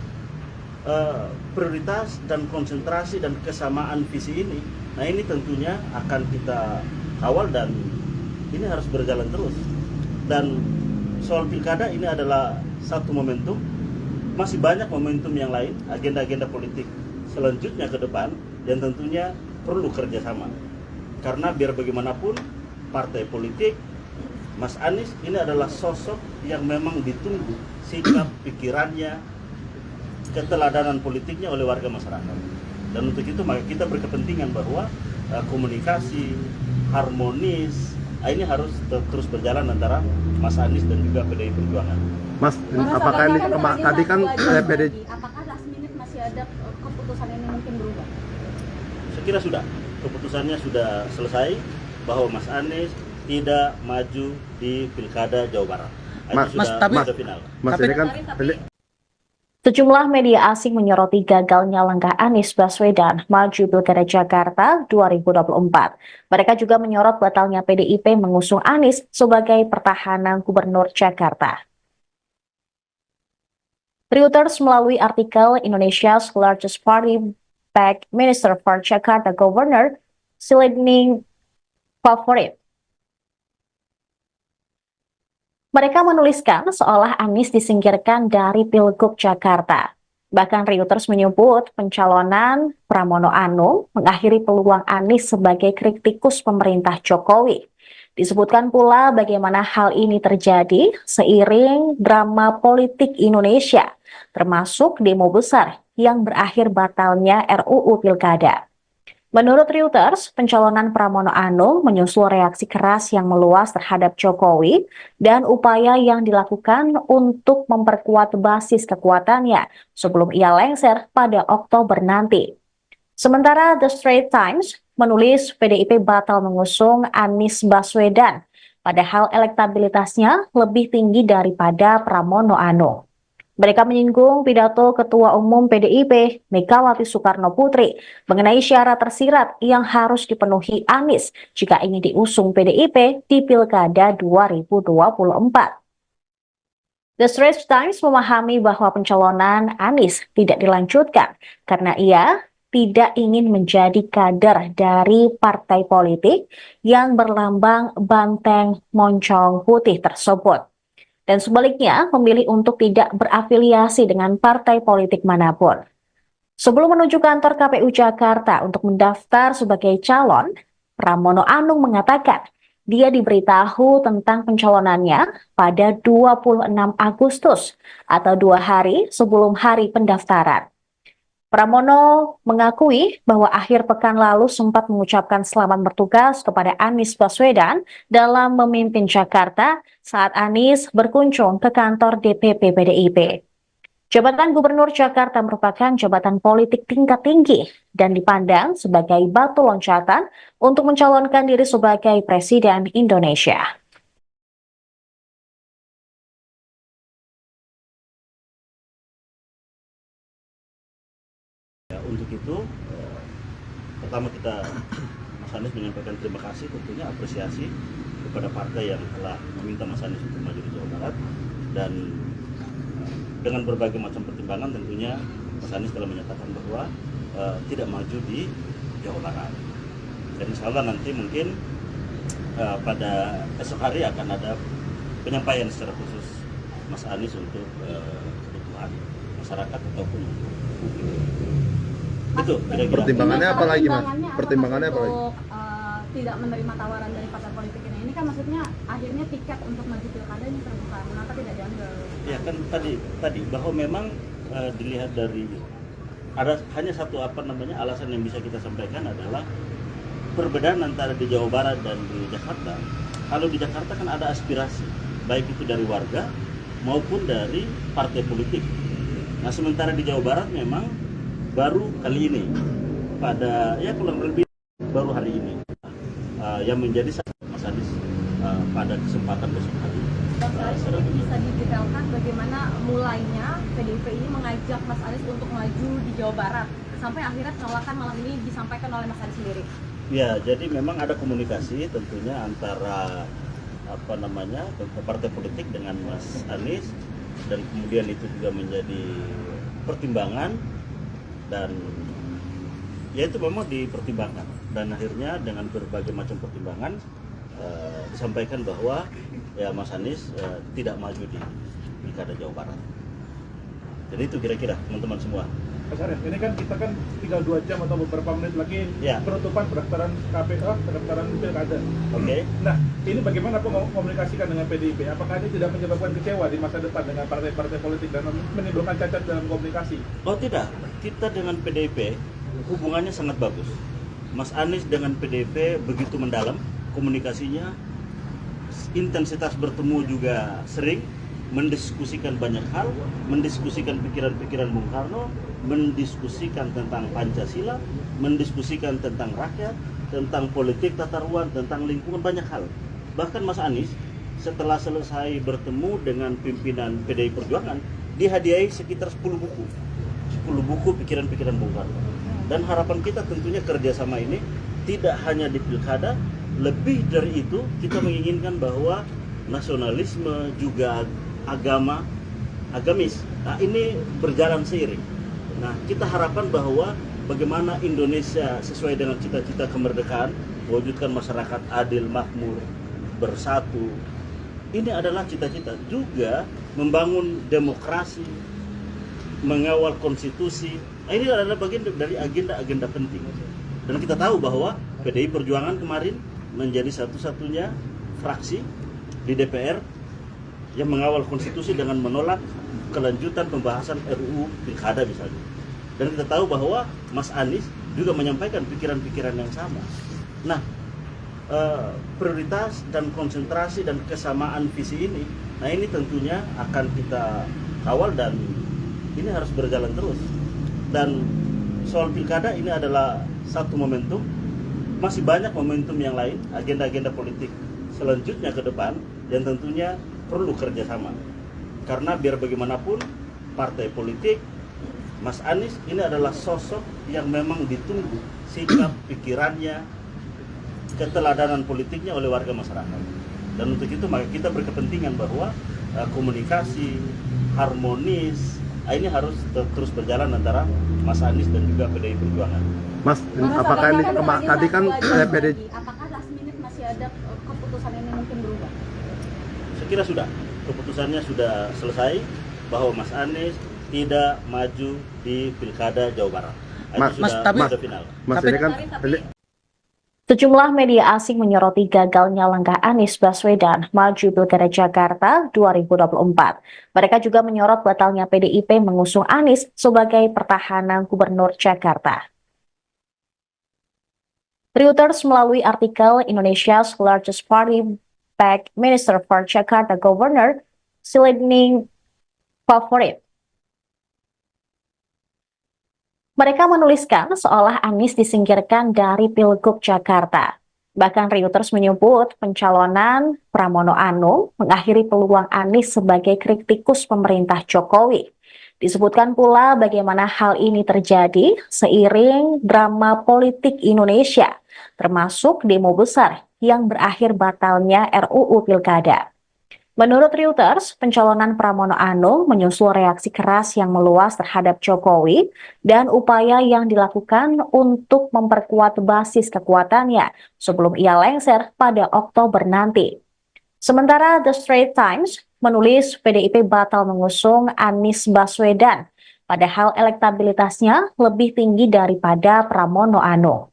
prioritas dan konsentrasi dan kesamaan visi ini, nah ini tentunya akan kita kawal dan ini harus berjalan terus. Dan soal pilkada ini adalah satu momentum, masih banyak momentum yang lain, agenda-agenda politik selanjutnya ke depan, dan tentunya perlu kerjasama. Karena biar bagaimanapun partai politik, Mas Anies ini adalah sosok yang memang ditunggu sikap, pikirannya, keteladanan politiknya oleh warga masyarakat. Dan untuk itu maka kita berkepentingan bahwa komunikasi harmonis ini harus terus berjalan antara Mas Anies dan juga PDI Perjuangan. Mas, apakah ini tadi kan PDI? Apakah last minute masih ada keputusan ini mungkin berubah? Saya kira sudah, keputusannya sudah selesai bahwa Mas Anies tidak maju di Pilkada Jawa Barat. Itu sudah final. Mas, ini kan Sejumlah media asing menyoroti gagalnya langkah Anies Baswedan maju Pilkada Jakarta 2024. Mereka juga menyorot batalnya PDIP mengusung Anies sebagai pertahanan Gubernur Jakarta. Reuters melalui artikel Indonesia's largest party backed Minister for Jakarta Governor Silending Favorit. Mereka menuliskan seolah Anies disingkirkan dari Pilgub Jakarta. Bahkan Reuters menyebut pencalonan Pramono Anung mengakhiri peluang Anies sebagai kritikus pemerintah Jokowi. Disebutkan pula bagaimana hal ini terjadi seiring drama politik Indonesia, termasuk demo besar yang berakhir batalnya RUU Pilkada. Menurut Reuters, pencalonan Pramono Anung menyusul reaksi keras yang meluas terhadap Jokowi dan upaya yang dilakukan untuk memperkuat basis kekuatannya sebelum ia lengser pada Oktober nanti. Sementara The Straits Times menulis PDIP batal mengusung Anies Baswedan, padahal elektabilitasnya lebih tinggi daripada Pramono Anung. Mereka menyinggung pidato Ketua Umum PDIP, Megawati Soekarno Putri, mengenai syarat tersirat yang harus dipenuhi Anies jika ingin diusung PDIP di Pilkada 2024. The Straits Times memahami bahwa pencalonan Anies tidak dilanjutkan karena ia tidak ingin menjadi kader dari partai politik yang berlambang banteng moncong putih tersebut. Dan sebaliknya memilih untuk tidak berafiliasi dengan partai politik manapun. Sebelum menuju kantor KPU Jakarta untuk mendaftar sebagai calon, Pramono Anung mengatakan dia diberitahu tentang pencalonannya pada 26 Agustus atau 2 hari sebelum hari pendaftaran. Pramono mengakui bahwa akhir pekan lalu sempat mengucapkan selamat bertugas kepada Anies Baswedan dalam memimpin Jakarta saat Anies berkunjung ke kantor DPP PDIP. Jabatan Gubernur Jakarta merupakan jabatan politik tingkat tinggi dan dipandang sebagai batu loncatan untuk mencalonkan diri sebagai Presiden Indonesia. Untuk itu, pertama kita Mas Anies menyampaikan terima kasih, tentunya apresiasi kepada partai yang telah meminta Mas Anies untuk maju di Jawa Barat, dan dengan berbagai macam pertimbangan tentunya Mas Anies telah menyatakan bahwa tidak maju di Jawa Barat. Dan insya Allah nanti mungkin pada esok hari akan ada penyampaian secara khusus Mas Anies untuk kebutuhan masyarakat ataupun publik. Itu kira-kira. Pertimbangannya apa lagi, Mas? Pertimbangannya apa lagi? Untuk tidak menerima tawaran dari partai politik ini kan maksudnya akhirnya tiket untuk maju pilkada ini terbuka, mengapa tidak diambil? Ya kan tadi bahwa memang dilihat dari ada hanya satu alasan yang bisa kita sampaikan adalah perbedaan antara di Jawa Barat dan di Jakarta. Kalau di Jakarta kan ada aspirasi baik itu dari warga maupun dari partai politik. Nah sementara di Jawa Barat memang baru kali ini pada kurang lebih baru hari ini yang menjadi Mas Anies pada kesempatan besok hari. Ini bisa didetailkan bagaimana mulainya PDIP ini mengajak Mas Anies untuk maju di Jawa Barat sampai akhirnya penolakan malam ini disampaikan oleh Mas Anies sendiri. Ya, jadi memang ada komunikasi tentunya antara partai politik dengan Mas Anies, dan kemudian itu juga menjadi pertimbangan, dan ya itu memang dipertimbangkan, dan akhirnya dengan berbagai macam pertimbangan disampaikan bahwa ya Mas Anies tidak maju di Pilkada Jawa Barat. Jadi itu kira-kira teman-teman semua. Mas Arief, ini kan kita kan tinggal 2 jam atau beberapa menit lagi penutupan pendaftaran KPU, pendaftaran pilkada. Oke. Nah, ini bagaimana komunikasikan dengan PDIP? Apakah ini tidak menyebabkan kecewa di masa depan dengan partai-partai politik dan menimbulkan cacat dalam komunikasi? Oh tidak, kita dengan PDIP hubungannya sangat bagus. Mas Anies dengan PDIP begitu mendalam komunikasinya, intensitas bertemu juga sering, mendiskusikan banyak hal, mendiskusikan pikiran-pikiran Bung Karno, mendiskusikan tentang Pancasila, mendiskusikan tentang rakyat, tentang politik tata ruang, tentang lingkungan, banyak hal. Bahkan Mas Anies setelah selesai bertemu dengan pimpinan PDI Perjuangan, dihadiahi sekitar 10 buku. 10 buku pikiran-pikiran Bung Karno. Dan harapan kita tentunya kerjasama ini tidak hanya di pilkada, lebih dari itu kita menginginkan bahwa nasionalisme juga agamis, nah, ini berjalan seiring. Nah, kita harapkan bahwa bagaimana Indonesia sesuai dengan cita-cita kemerdekaan, mewujudkan masyarakat adil, makmur, bersatu. Ini adalah cita-cita juga membangun demokrasi, mengawal konstitusi. Nah, ini adalah bagian dari agenda-agenda penting. Dan kita tahu bahwa PDI Perjuangan kemarin menjadi satu-satunya fraksi di DPR yang mengawal konstitusi dengan menolak kelanjutan pembahasan RUU Pilkada misalnya. Dan kita tahu bahwa Mas Anies juga menyampaikan pikiran-pikiran yang sama. Nah, prioritas dan konsentrasi dan kesamaan visi ini, nah ini tentunya akan kita kawal dan ini harus berjalan terus. Dan soal pilkada ini adalah satu momentum, masih banyak momentum yang lain, agenda-agenda politik selanjutnya ke depan yang tentunya perlu kerjasama. Karena biar bagaimanapun partai politik, Mas Anies ini adalah sosok yang memang ditunggu sikap, pikirannya, keteladanan politiknya oleh warga masyarakat. Dan untuk itu maka kita berkepentingan bahwa komunikasi harmonis ini harus terus berjalan antara Mas Anies dan juga PDI Perjuangan. Mas, apakah ini tadi kan PDI? Apakah last minute masih ada keputusan ini mungkin berubah? Saya kira sudah, keputusannya sudah selesai bahwa Mas Anies tidak maju di Pilkada Jawa Barat. Sudah final. Mas, ini kan Sejumlah media asing menyoroti gagalnya langkah Anies Baswedan maju Pilkada Jakarta 2024. Mereka juga menyorot batalnya PDIP mengusung Anies sebagai pertahanan Gubernur Jakarta. Reuters melalui artikel Indonesia's largest party backed Minister for Jakarta Governor Silending Favorit. Mereka menuliskan seolah Anies disingkirkan dari Pilgub Jakarta. Bahkan Reuters menyebut pencalonan Pramono Anung mengakhiri peluang Anies sebagai kritikus pemerintah Jokowi. Disebutkan pula bagaimana hal ini terjadi seiring drama politik Indonesia, termasuk demo besar yang berakhir batalnya RUU Pilkada. Menurut Reuters, pencalonan Pramono Anung menyusul reaksi keras yang meluas terhadap Jokowi dan upaya yang dilakukan untuk memperkuat basis kekuatannya sebelum ia lengser pada Oktober nanti. Sementara The Straits Times menulis PDIP batal mengusung Anies Baswedan, padahal elektabilitasnya lebih tinggi daripada Pramono Anung.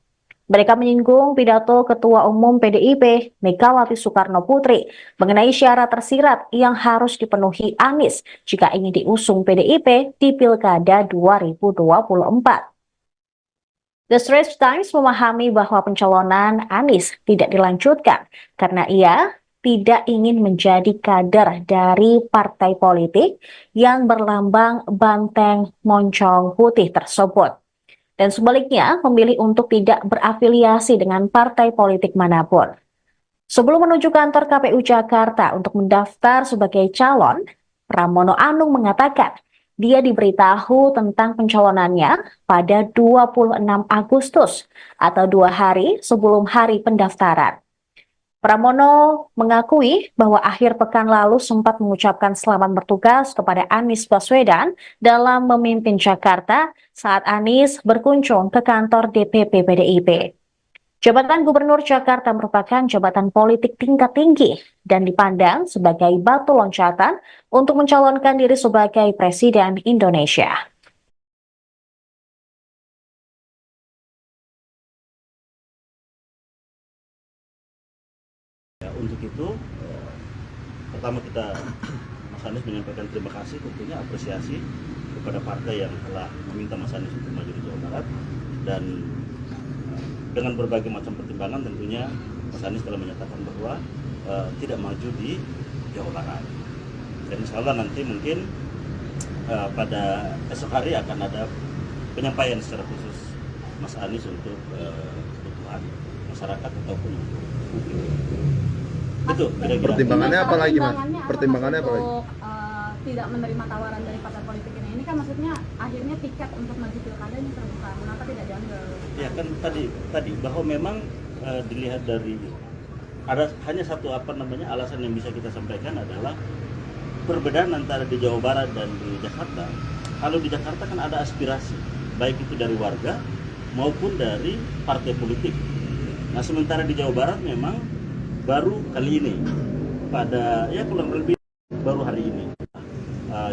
Mereka menyinggung pidato Ketua Umum PDIP, Megawati Soekarno Putri, mengenai syarat tersirat yang harus dipenuhi Anies jika ingin diusung PDIP di Pilkada 2024. The Straits Times memahami bahwa pencalonan Anies tidak dilanjutkan karena ia tidak ingin menjadi kader dari partai politik yang berlambang banteng moncong putih tersebut. Dan sebaliknya memilih untuk tidak berafiliasi dengan partai politik manapun. Sebelum menuju kantor KPU Jakarta untuk mendaftar sebagai calon, Pramono Anung mengatakan dia diberitahu tentang pencalonannya pada 26 Agustus atau 2 hari sebelum hari pendaftaran. Pramono mengakui bahwa akhir pekan lalu sempat mengucapkan selamat bertugas kepada Anies Baswedan dalam memimpin Jakarta saat Anies berkunjung ke kantor DPP PDIP. Jabatan Gubernur Jakarta merupakan jabatan politik tingkat tinggi dan dipandang sebagai batu loncatan untuk mencalonkan diri sebagai Presiden Indonesia. Untuk itu, pertama kita Mas Anies menyampaikan terima kasih, tentunya apresiasi kepada partai yang telah meminta Mas Anies untuk maju di Jawa Barat, dan dengan berbagai macam pertimbangan tentunya Mas Anies telah menyatakan bahwa tidak maju di Jawa Barat. Dan insya Allah nanti mungkin pada esok hari akan ada penyampaian secara khusus Mas Anies untuk kebutuhan masyarakat ataupun publik. Itu kira-kira. Pertimbangannya apa lagi, Mas? Pertimbangannya apa lagi? Untuk tidak menerima tawaran dari partai politik ini kan maksudnya akhirnya tiket untuk maju pilkada ini terbuka, mengapa tidak diambil? Ya kan tadi bahwa memang dilihat dari ada hanya satu alasan yang bisa kita sampaikan adalah perbedaan antara di Jawa Barat dan di Jakarta. Kalau di Jakarta kan ada aspirasi baik itu dari warga maupun dari partai politik. Nah sementara di Jawa Barat memang baru kali ini pada kurang lebih baru hari ini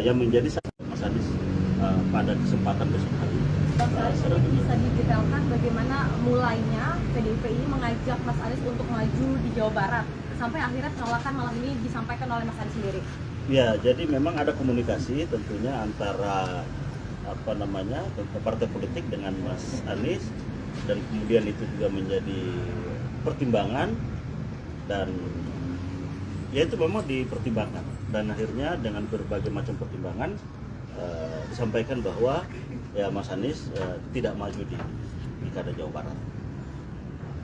yang menjadi Mas Anies pada kesempatan besok hari. Bang Saleh, ini bisa didetailkan bagaimana mulainya PDIP ini mengajak Mas Anies untuk maju di Jawa Barat sampai akhirnya penolakan malam ini disampaikan oleh Mas Anies sendiri. Ya, jadi memang ada komunikasi tentunya antara partai politik dengan Mas Anies, dan kemudian itu juga menjadi pertimbangan, dan ya itu memang dipertimbangkan, dan akhirnya dengan berbagai macam pertimbangan disampaikan bahwa ya Mas Anies tidak maju di Pilkada Jawa Barat.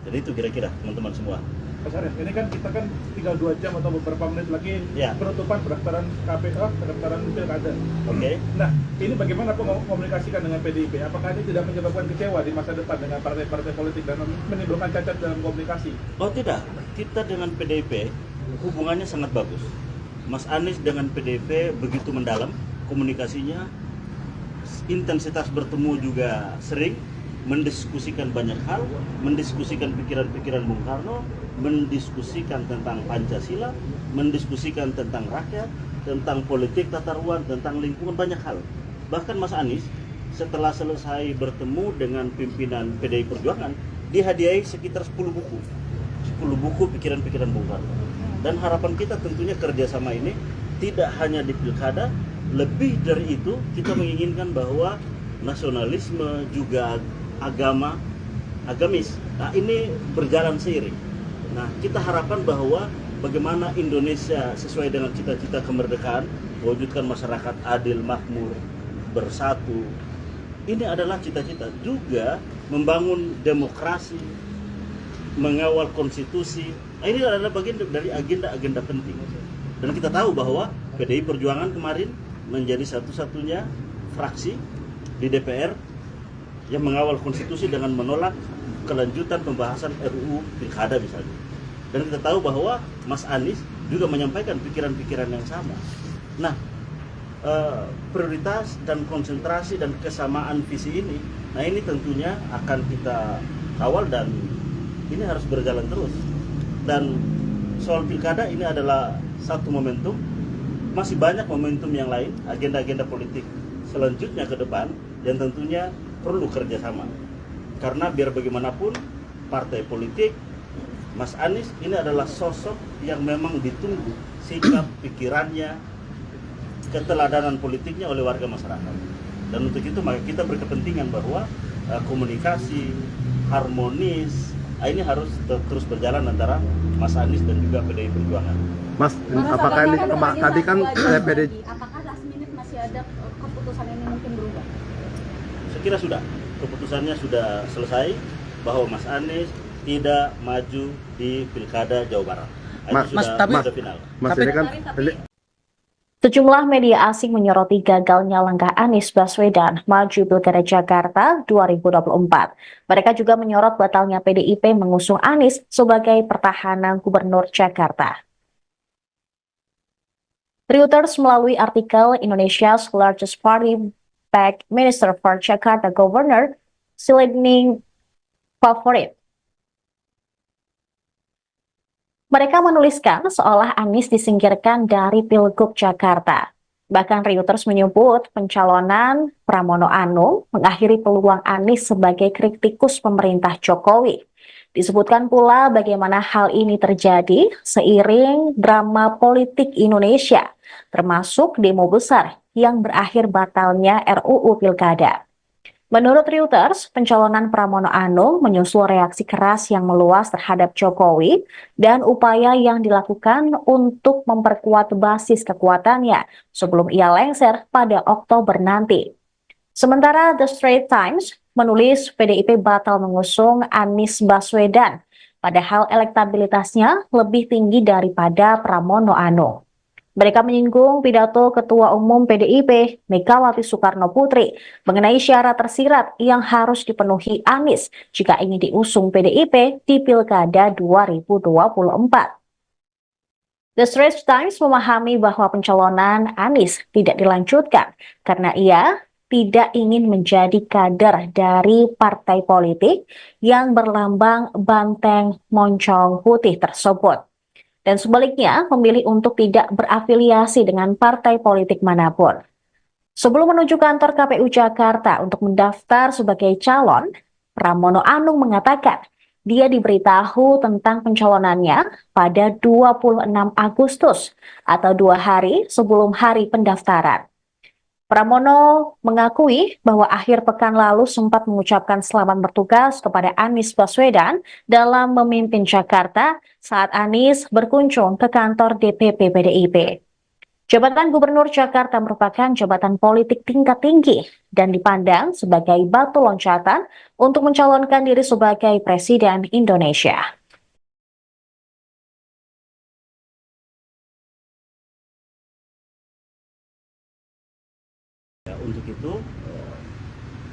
Jadi itu kira-kira teman-teman semua. Mas Arief, ini kan kita kan tinggal 2 jam atau beberapa menit lagi penutupan pendaftaran KPK, pendaftaran pilkada. Oke. Nah, ini bagaimana komunikasikan dengan PDIP? Apakah ini tidak menyebabkan kecewa di masa depan dengan partai-partai politik dan menimbulkan cacat dalam komunikasi? Oh tidak, kita dengan PDIP hubungannya sangat bagus. Mas Anies dengan PDIP begitu mendalam komunikasinya, intensitas bertemu juga sering, mendiskusikan banyak hal, mendiskusikan pikiran-pikiran Bung Karno, mendiskusikan tentang Pancasila, mendiskusikan tentang rakyat, tentang politik tata ruang, tentang lingkungan, banyak hal. Bahkan Mas Anies setelah selesai bertemu dengan pimpinan PDI Perjuangan, dihadiahi sekitar 10 buku pikiran-pikiran Bung Karno. Dan harapan kita tentunya kerjasama ini tidak hanya di pilkada, lebih dari itu kita menginginkan bahwa nasionalisme juga agamis. Nah ini berjalan seiring. Nah kita harapkan bahwa bagaimana Indonesia sesuai dengan cita-cita kemerdekaan, mewujudkan masyarakat adil, makmur, bersatu. Ini adalah cita-cita juga membangun demokrasi, mengawal konstitusi. Nah, ini adalah bagian dari agenda-agenda penting. Dan kita tahu bahwa PDI Perjuangan kemarin menjadi satu-satunya fraksi di DPR yang mengawal konstitusi dengan menolak kelanjutan pembahasan RUU Pilkada misalnya. Dan kita tahu bahwa Mas Anies juga menyampaikan pikiran-pikiran yang sama. Nah, prioritas dan konsentrasi dan kesamaan visi ini, nah ini tentunya akan kita kawal dan ini harus berjalan terus. Dan soal pilkada ini adalah satu momentum, masih banyak momentum yang lain, agenda-agenda politik selanjutnya ke depan yang tentunya perlu kerjasama. Karena biar bagaimanapun partai politik, Mas Anies ini adalah sosok yang memang ditunggu sikap, pikirannya, keteladanan politiknya oleh warga masyarakat. Dan untuk itu maka kita berkepentingan bahwa komunikasi harmonis ini harus terus berjalan antara Mas Anies dan juga PDI Perjuangan. Mas, apakah ini tadi kan PDI? Apakah last minute masih ada keputusan ini mungkin berubah? Saya kira sudah, keputusannya sudah selesai bahwa Mas Anies tidak maju di Pilkada Jawa Barat. Sudah final. Mas ini kan Sejumlah media asing menyoroti gagalnya langkah Anies Baswedan maju Pilkada Jakarta 2024. Mereka juga menyorot batalnya PDIP mengusung Anies sebagai pertahanan Gubernur Jakarta. Reuters melalui artikel Indonesia's largest party backed Minister for Jakarta Governor Silending Favorit. Mereka menuliskan seolah Anies disingkirkan dari Pilgub Jakarta. Bahkan Reuters menyebut pencalonan Pramono Anung mengakhiri peluang Anies sebagai kritikus pemerintah Jokowi. Disebutkan pula bagaimana hal ini terjadi seiring drama politik Indonesia, termasuk demo besar yang berakhir batalnya RUU Pilkada. Menurut Reuters, pencalonan Pramono Anung menyusul reaksi keras yang meluas terhadap Jokowi dan upaya yang dilakukan untuk memperkuat basis kekuatannya sebelum ia lengser pada Oktober nanti. Sementara The Straits Times menulis PDIP batal mengusung Anies Baswedan, padahal elektabilitasnya lebih tinggi daripada Pramono Anung. Mereka menyinggung pidato Ketua Umum PDIP Megawati Soekarno Putri mengenai syarat tersirat yang harus dipenuhi Anies jika ingin diusung PDIP di Pilkada 2024. The Straits Times memahami bahwa pencalonan Anies tidak dilanjutkan karena ia tidak ingin menjadi kader dari partai politik yang berlambang banteng moncong putih tersebut. Dan sebaliknya memilih untuk tidak berafiliasi dengan partai politik manapun. Sebelum menuju kantor KPU Jakarta untuk mendaftar sebagai calon, Pramono Anung mengatakan dia diberitahu tentang pencalonannya pada 26 Agustus atau 2 hari sebelum hari pendaftaran. Pramono mengakui bahwa akhir pekan lalu sempat mengucapkan selamat bertugas kepada Anies Baswedan dalam memimpin Jakarta saat Anies berkunjung ke kantor DPP PDIP. Jabatan Gubernur Jakarta merupakan jabatan politik tingkat tinggi dan dipandang sebagai batu loncatan untuk mencalonkan diri sebagai Presiden Indonesia. Untuk itu,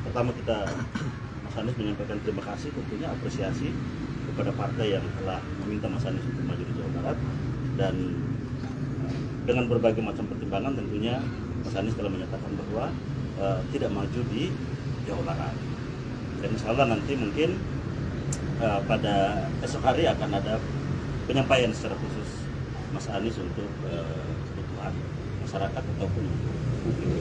pertama kita Mas Anies menyampaikan terima kasih, tentunya apresiasi kepada partai yang telah meminta Mas Anies untuk maju di Jawa Barat, dan dengan berbagai macam pertimbangan tentunya Mas Anies telah menyatakan bahwa tidak maju di Jawa Barat. Dan insya Allah nanti mungkin pada esok hari akan ada penyampaian secara khusus Mas Anies untuk kebutuhan masyarakat ataupun publik.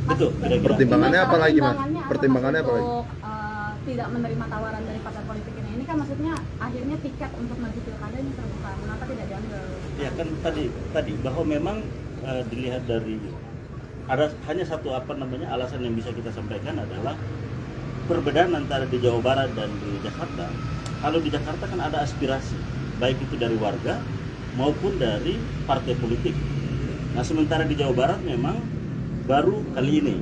Betul, kira-kira. Pertimbangannya apa lagi, Mas? Pertimbangannya apa lagi? Untuk tidak menerima tawaran dari partai politik ini kan maksudnya akhirnya tiket untuk maju pilkada ini terbuka, mengapa tidak diambil? Ya kan tadi bahwa memang dilihat dari ada hanya satu alasan yang bisa kita sampaikan adalah perbedaan antara di Jawa Barat dan di Jakarta. Kalau di Jakarta kan ada aspirasi baik itu dari warga maupun dari partai politik. Nah sementara di Jawa Barat memang baru kali ini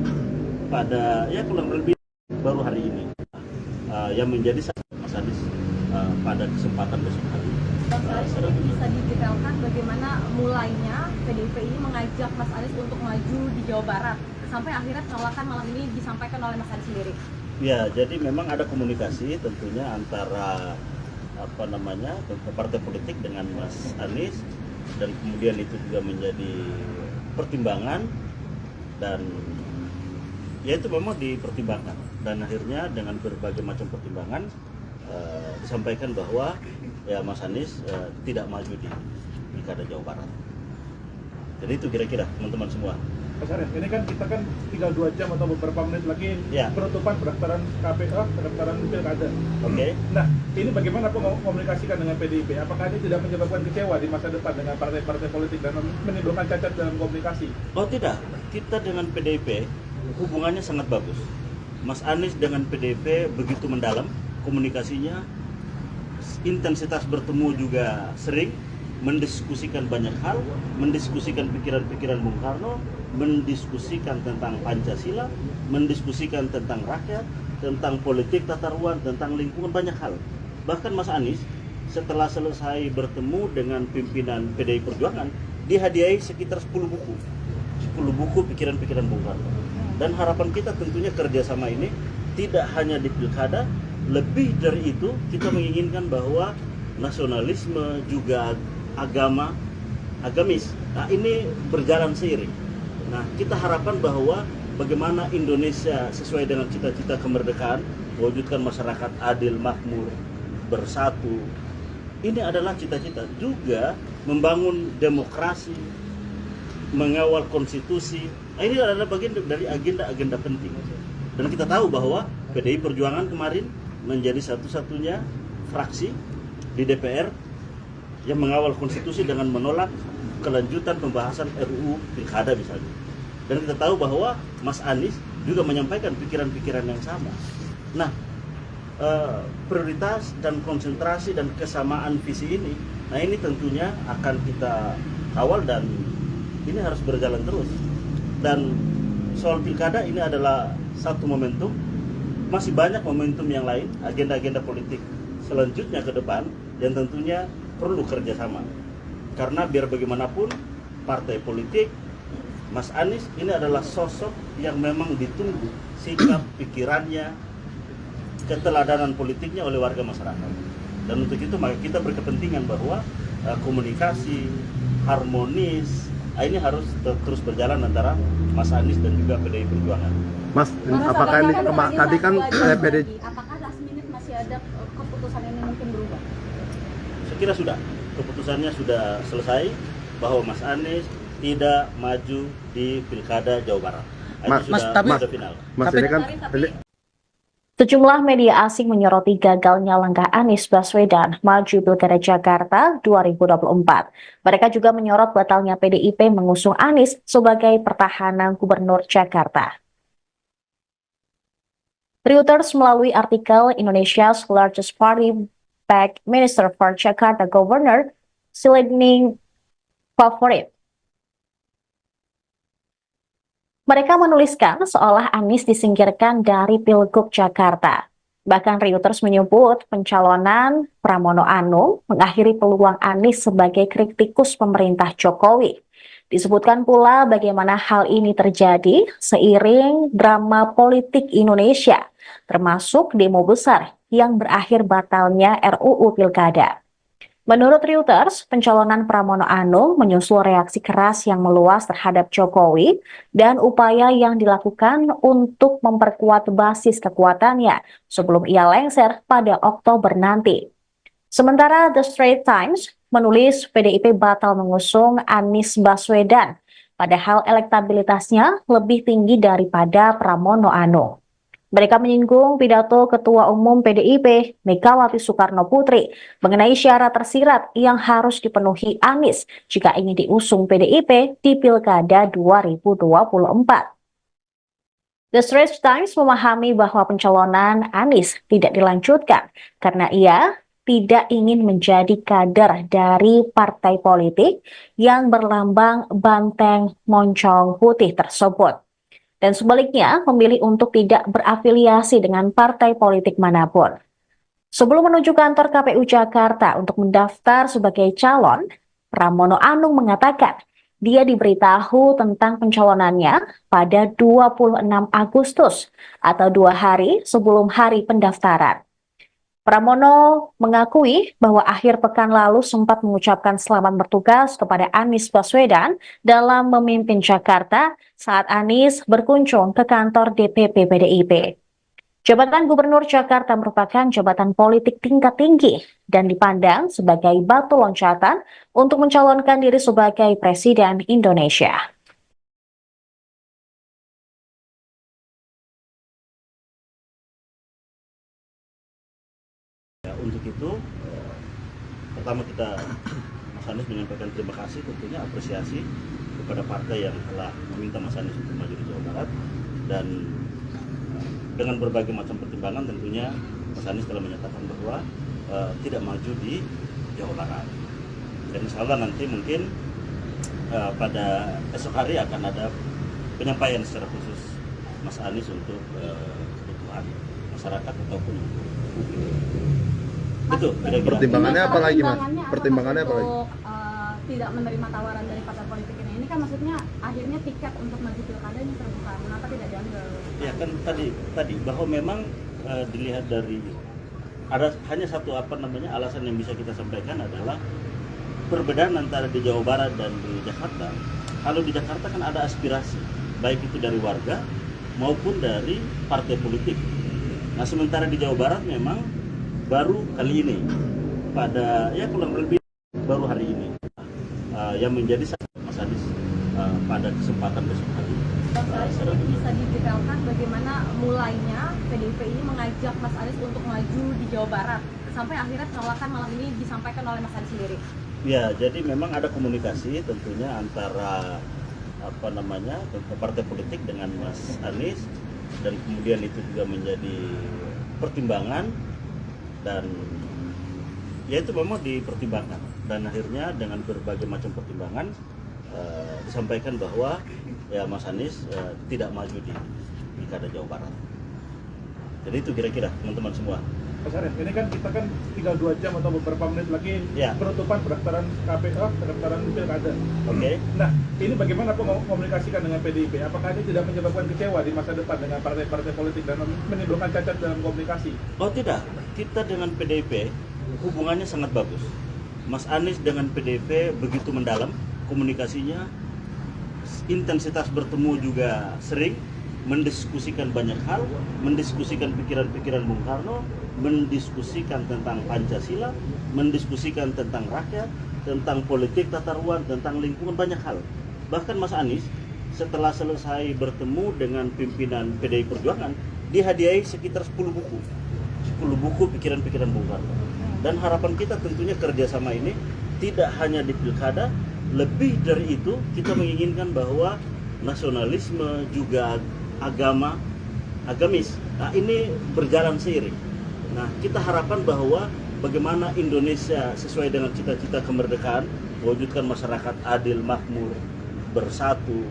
pada kurang lebih baru hari ini yang menjadi Mas Anies pada kesempatan besok hari. Bang Saleh, bisa didetailkan bagaimana mulainya PDIP ini mengajak Mas Anies untuk maju di Jawa Barat sampai akhirnya penolakan malam ini disampaikan oleh Mas Anies sendiri? Ya, jadi memang ada komunikasi tentunya antara partai politik dengan Mas Anies, dan kemudian itu juga menjadi pertimbangan, dan ya itu memang dipertimbangkan, dan akhirnya dengan berbagai macam pertimbangan disampaikan bahwa ya Mas Anies tidak maju di Pilkada Jawa Barat. Jadi itu kira-kira teman-teman semua. Mas Arief, ini kan kita kan tinggal 2 jam atau beberapa menit lagi penutupan pendaftaran KPU, pendaftaran pilkada. Oke. Nah, ini bagaimana komunikasikan dengan PDIP? Apakah ini tidak menyebabkan kecewa di masa depan dengan partai-partai politik dan menimbulkan cacat dalam komunikasi? Oh tidak, kita dengan PDIP hubungannya sangat bagus. Mas Anies dengan PDIP begitu mendalam komunikasinya, intensitas bertemu juga sering, mendiskusikan banyak hal, mendiskusikan pikiran-pikiran Bung Karno, mendiskusikan tentang Pancasila, mendiskusikan tentang rakyat, tentang politik tata ruang, tentang lingkungan, banyak hal. Bahkan Mas Anies setelah selesai bertemu dengan pimpinan PDI Perjuangan, dihadiahi sekitar 10 buku pikiran-pikiran Bung Karno. Dan harapan kita tentunya kerjasama ini tidak hanya di pilkada, lebih dari itu kita menginginkan bahwa nasionalisme juga agamis. Nah ini berjalan seiring. Nah kita harapkan bahwa bagaimana Indonesia sesuai dengan cita-cita kemerdekaan, mewujudkan masyarakat adil, makmur, bersatu. Ini adalah cita-cita juga membangun demokrasi, mengawal konstitusi. Nah, ini adalah bagian dari agenda-agenda penting. Dan kita tahu bahwa PDI Perjuangan kemarin menjadi satu-satunya fraksi di DPR yang mengawal konstitusi dengan menolak kelanjutan pembahasan RUU Pilkada misalnya. Dan kita tahu bahwa Mas Anies juga menyampaikan pikiran-pikiran yang sama. Nah, prioritas dan konsentrasi dan kesamaan visi ini, nah ini tentunya akan kita kawal dan ini harus berjalan terus. Dan soal pilkada ini adalah satu momentum, masih banyak momentum yang lain, agenda-agenda politik selanjutnya ke depan, dan tentunya perlu kerjasama. Karena biar bagaimanapun partai politik, Mas Anies ini adalah sosok yang memang ditunggu sikap, pikirannya, keteladanan politiknya oleh warga masyarakat. Dan untuk itu maka kita berkepentingan bahwa komunikasi harmonis ini harus terus berjalan antara Mas Anies dan juga PDI Perjuangan. Mas, apakah ini tadi kan PDI apakah last minute masih ada keputusan ini mungkin berubah? Saya kira sudah, keputusannya sudah selesai bahwa Mas Anies tidak maju di Pilkada Jawa Barat. Itu sudah final. Mas ini kan Sejumlah media asing menyoroti gagalnya langkah Anies Baswedan maju Pilkada Jakarta 2024. Mereka juga menyorot batalnya PDIP mengusung Anies sebagai pertahanan Gubernur Jakarta. Reuters melalui artikel Indonesia's largest party backed Minister for Jakarta Governor Silending Favorit. Mereka menuliskan seolah Anies disingkirkan dari Pilgub Jakarta. Bahkan Reuters menyebut pencalonan Pramono Anung mengakhiri peluang Anies sebagai kritikus pemerintah Jokowi. Disebutkan pula bagaimana hal ini terjadi seiring drama politik Indonesia, termasuk demo besar yang berakhir batalnya RUU Pilkada. Menurut Reuters, pencalonan Pramono Anung menyusul reaksi keras yang meluas terhadap Jokowi dan upaya yang dilakukan untuk memperkuat basis kekuatannya sebelum ia lengser pada Oktober nanti. Sementara The Straits Times menulis PDIP batal mengusung Anies Baswedan, padahal elektabilitasnya lebih tinggi daripada Pramono Anung. Mereka menyinggung pidato Ketua Umum PDIP, Megawati Soekarno Putri, mengenai syarat tersirat yang harus dipenuhi Anies jika ingin diusung PDIP di Pilkada 2024. The Straits Times memahami bahwa pencalonan Anies tidak dilanjutkan karena ia tidak ingin menjadi kader dari partai politik yang berlambang banteng moncong putih tersebut. Dan sebaliknya memilih untuk tidak berafiliasi dengan partai politik manapun. Sebelum menuju kantor KPU Jakarta untuk mendaftar sebagai calon, Pramono Anung mengatakan dia diberitahu tentang pencalonannya pada 26 Agustus atau 2 hari sebelum hari pendaftaran. Pramono mengakui bahwa akhir pekan lalu sempat mengucapkan selamat bertugas kepada Anies Baswedan dalam memimpin Jakarta saat Anies berkunjung ke kantor DPP PDIP. Jabatan Gubernur Jakarta merupakan jabatan politik tingkat tinggi dan dipandang sebagai batu loncatan untuk mencalonkan diri sebagai Presiden Indonesia. Untuk itu, pertama Mas Anies menyampaikan terima kasih, tentunya apresiasi kepada partai yang telah meminta Mas Anies untuk maju di Jawa Barat, dan dengan berbagai macam pertimbangan tentunya Mas Anies telah menyatakan bahwa tidak maju di Jawa Barat. Dan insya Allah nanti mungkin pada esok hari akan ada penyampaian secara khusus Mas Anies untuk kebutuhan masyarakat ataupun publik. Betul, pertimbangannya apa lagi, Mas? Pertimbangannya apa lagi? Tidak menerima tawaran dari partai politik ini kan maksudnya akhirnya tiket untuk maju pilkada ini terbuka, mengapa tidak diambil? Ya kan tadi bahwa memang dilihat dari ada hanya satu alasan yang bisa kita sampaikan adalah perbedaan antara di Jawa Barat dan di Jakarta. Kalau di Jakarta kan ada aspirasi baik itu dari warga maupun dari partai politik. Nah sementara di Jawa Barat memang baru kali ini pada kurang lebih baru hari ini yang menjadi Mas Anies pada kesempatan besok hari. Ini bisa didetailkan bagaimana mulainya PDIP ini mengajak Mas Anies untuk maju di Jawa Barat sampai akhirnya penolakan malam ini disampaikan oleh Mas Anies sendiri. Ya, jadi memang ada komunikasi tentunya antara partai politik dengan Mas Anies, dan kemudian itu juga menjadi pertimbangan. Dan ya itu memang dipertimbangkan, dan akhirnya dengan berbagai macam pertimbangan disampaikan bahwa ya Mas Anies tidak maju di Pilkada Jawa Barat. Jadi itu kira-kira teman-teman semua. Mas Arief, ini kan kita kan tinggal 2 jam atau beberapa menit lagi Ya. penutupan pendaftaran KPU, pendaftaran pilkada. Oke. Nah, ini bagaimana komunikasikan dengan PDIP? Apakah ini tidak menyebabkan kecewa di masa depan dengan partai-partai politik dan menimbulkan cacat dalam komunikasi? Oh tidak, kita dengan PDIP hubungannya sangat bagus. Mas Anies dengan PDIP begitu mendalam komunikasinya, intensitas bertemu juga sering, mendiskusikan banyak hal, mendiskusikan pikiran-pikiran Bung Karno, mendiskusikan tentang Pancasila, mendiskusikan tentang rakyat, tentang politik tata ruang, tentang lingkungan, banyak hal. Bahkan Mas Anies setelah selesai bertemu dengan pimpinan PDI Perjuangan, dihadiahi sekitar 10 buku. 10 buku pikiran-pikiran Bung Karno. Dan harapan kita tentunya kerjasama ini tidak hanya di pilkada, lebih dari itu kita menginginkan bahwa nasionalisme juga agamis, nah ini berjalan seiring. Nah kita harapkan bahwa bagaimana Indonesia sesuai dengan cita-cita kemerdekaan, mewujudkan masyarakat adil, makmur, bersatu.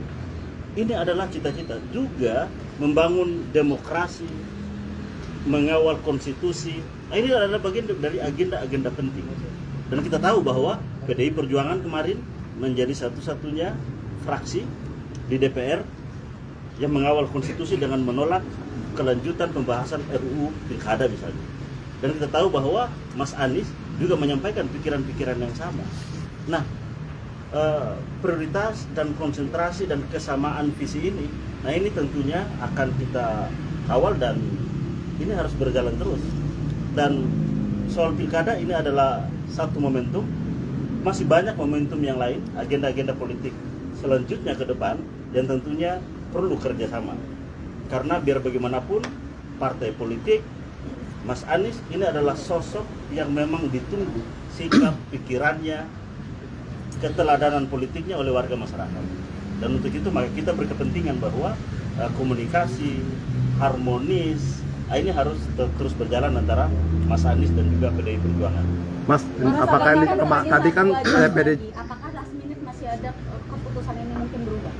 Ini adalah cita-cita juga membangun demokrasi, mengawal konstitusi. Nah, ini adalah bagian dari agenda-agenda penting. Dan kita tahu bahwa PDI Perjuangan kemarin menjadi satu-satunya fraksi di DPR yang mengawal konstitusi dengan menolak kelanjutan pembahasan RUU Pilkada misalnya. Dan kita tahu bahwa Mas Anies juga menyampaikan pikiran-pikiran yang sama. Nah, prioritas dan konsentrasi dan kesamaan visi ini, nah ini tentunya akan kita kawal dan ini harus berjalan terus. Dan soal pilkada ini adalah satu momentum, masih banyak momentum yang lain, agenda-agenda politik selanjutnya ke depan yang tentunya perlu kerjasama. Karena biar bagaimanapun partai politik, Mas Anies ini adalah sosok yang memang ditunggu sikap, pikirannya, keteladanan politiknya oleh warga masyarakat. Dan untuk itu maka kita berkepentingan bahwa komunikasi harmonis ini harus terus berjalan antara Mas Anies dan juga PDI Perjuangan. Mas, apakah ini tadi kan PDIP Apakah last minute masih ada keputusan ini mungkin berubah?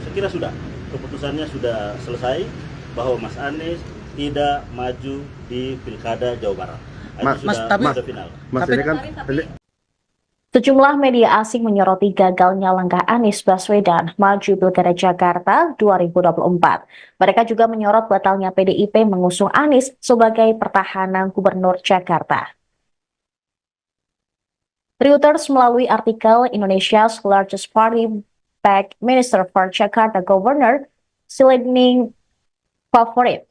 Saya kira sudah, keputusannya sudah selesai bahwa Mas Anies tidak maju di Pilkada Jawa Barat. Itu sudah final. Mas ini kan Sejumlah media asing menyoroti gagalnya langkah Anies Baswedan maju Pilkada Jakarta 2024. Mereka juga menyorot batalnya PDIP mengusung Anies sebagai pertahanan Gubernur Jakarta. Reuters melalui artikel Indonesia's largest party backed Minister for Jakarta Governor Silending Favorit.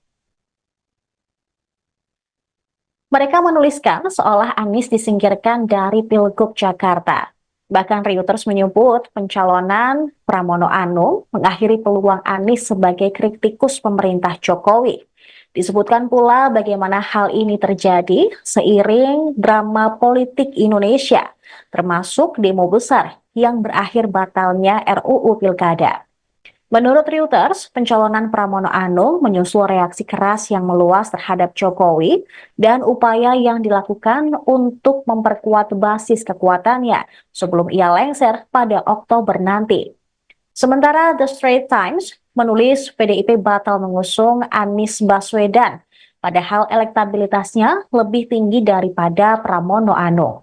Mereka menuliskan seolah Anies disingkirkan dari Pilgub Jakarta. Bahkan Reuters menyebut pencalonan Pramono Anung mengakhiri peluang Anies sebagai kritikus pemerintah Jokowi. Disebutkan pula bagaimana hal ini terjadi seiring drama politik Indonesia, termasuk demo besar yang berakhir batalnya RUU Pilkada. Menurut Reuters, pencalonan Pramono Anung menyusul reaksi keras yang meluas terhadap Jokowi dan upaya yang dilakukan untuk memperkuat basis kekuatannya sebelum ia lengser pada Oktober nanti. Sementara The Straits Times menulis PDIP batal mengusung Anies Baswedan, padahal elektabilitasnya lebih tinggi daripada Pramono Anung.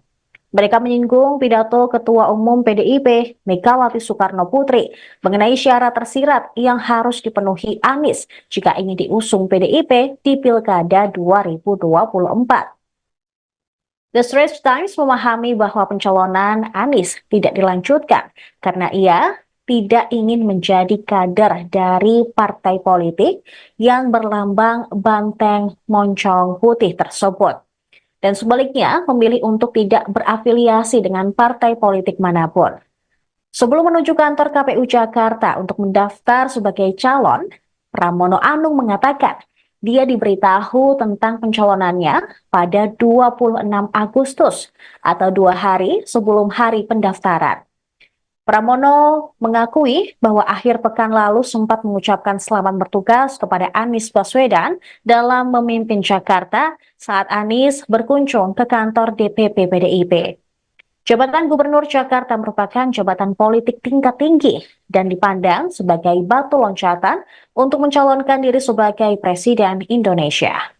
Mereka menyinggung pidato Ketua Umum PDIP, Megawati Soekarno Putri, mengenai syarat tersirat yang harus dipenuhi Anies jika ingin diusung PDIP di Pilkada 2024. The Straits Times memahami bahwa pencalonan Anies tidak dilanjutkan karena ia tidak ingin menjadi kader dari partai politik yang berlambang banteng moncong putih tersebut. Dan sebaliknya memilih untuk tidak berafiliasi dengan partai politik manapun. Sebelum menuju kantor KPU Jakarta untuk mendaftar sebagai calon, Pramono Anung mengatakan dia diberitahu tentang pencalonannya pada 26 Agustus atau 2 hari sebelum hari pendaftaran. Pramono mengakui bahwa akhir pekan lalu sempat mengucapkan selamat bertugas kepada Anies Baswedan dalam memimpin Jakarta saat Anies berkunjung ke kantor DPP PDIP. Jabatan Gubernur Jakarta merupakan jabatan politik tingkat tinggi dan dipandang sebagai batu loncatan untuk mencalonkan diri sebagai Presiden Indonesia.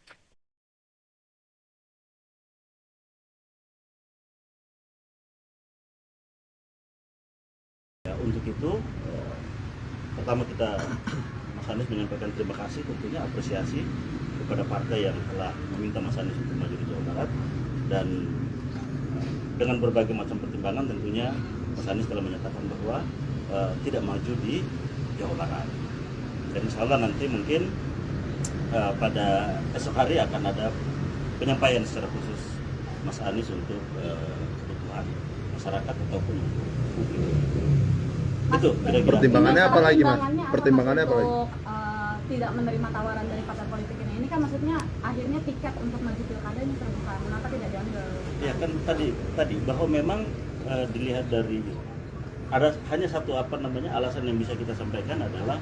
Mas Anies menyampaikan terima kasih, tentunya apresiasi kepada partai yang telah meminta Mas Anies untuk maju di Jawa Barat, dan dengan berbagai macam pertimbangan tentunya Mas Anies telah menyatakan bahwa tidak maju di Jawa Barat. Dan insya Allah nanti mungkin pada esok hari akan ada penyampaian secara khusus Mas Anies untuk kebutuhan masyarakat ataupun publik. Itu kira-kira. Pertimbangannya apa lagi, Mas? Pertimbangannya apa lagi? Untuk tidak menerima tawaran dari partai politik ini kan maksudnya akhirnya tiket untuk maju pilkada ini terbuka. Kenapa tidak diambil? Ya kan tadi bahwa memang dilihat dari ada hanya satu alasan yang bisa kita sampaikan adalah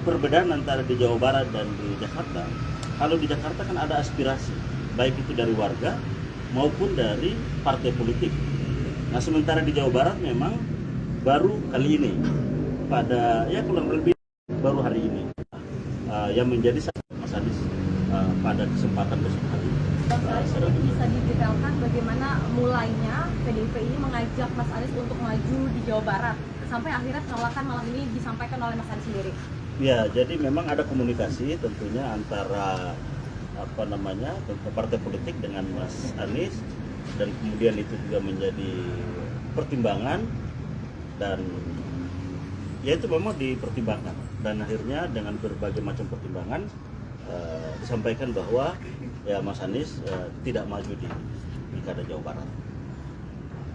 perbedaan antara di Jawa Barat dan di Jakarta. Kalau di Jakarta kan ada aspirasi, baik itu dari warga maupun dari partai politik. Nah, sementara di Jawa Barat memang baru kali ini, pada kurang lebih baru hari ini, yang menjadi Mas Anies pada kesempatan besok hari. Bisa didetailkan bagaimana mulainya PDIP ini mengajak Mas Anies untuk maju di Jawa Barat sampai akhirnya penolakan malam ini disampaikan oleh Mas Anies sendiri. Ya, jadi memang ada komunikasi tentunya antara partai politik dengan Mas Anies, dan kemudian itu juga menjadi pertimbangan, dan ya itu memang dipertimbangkan, dan akhirnya dengan berbagai macam pertimbangan disampaikan bahwa ya Mas Anies tidak maju di Pilkada Jawa Barat.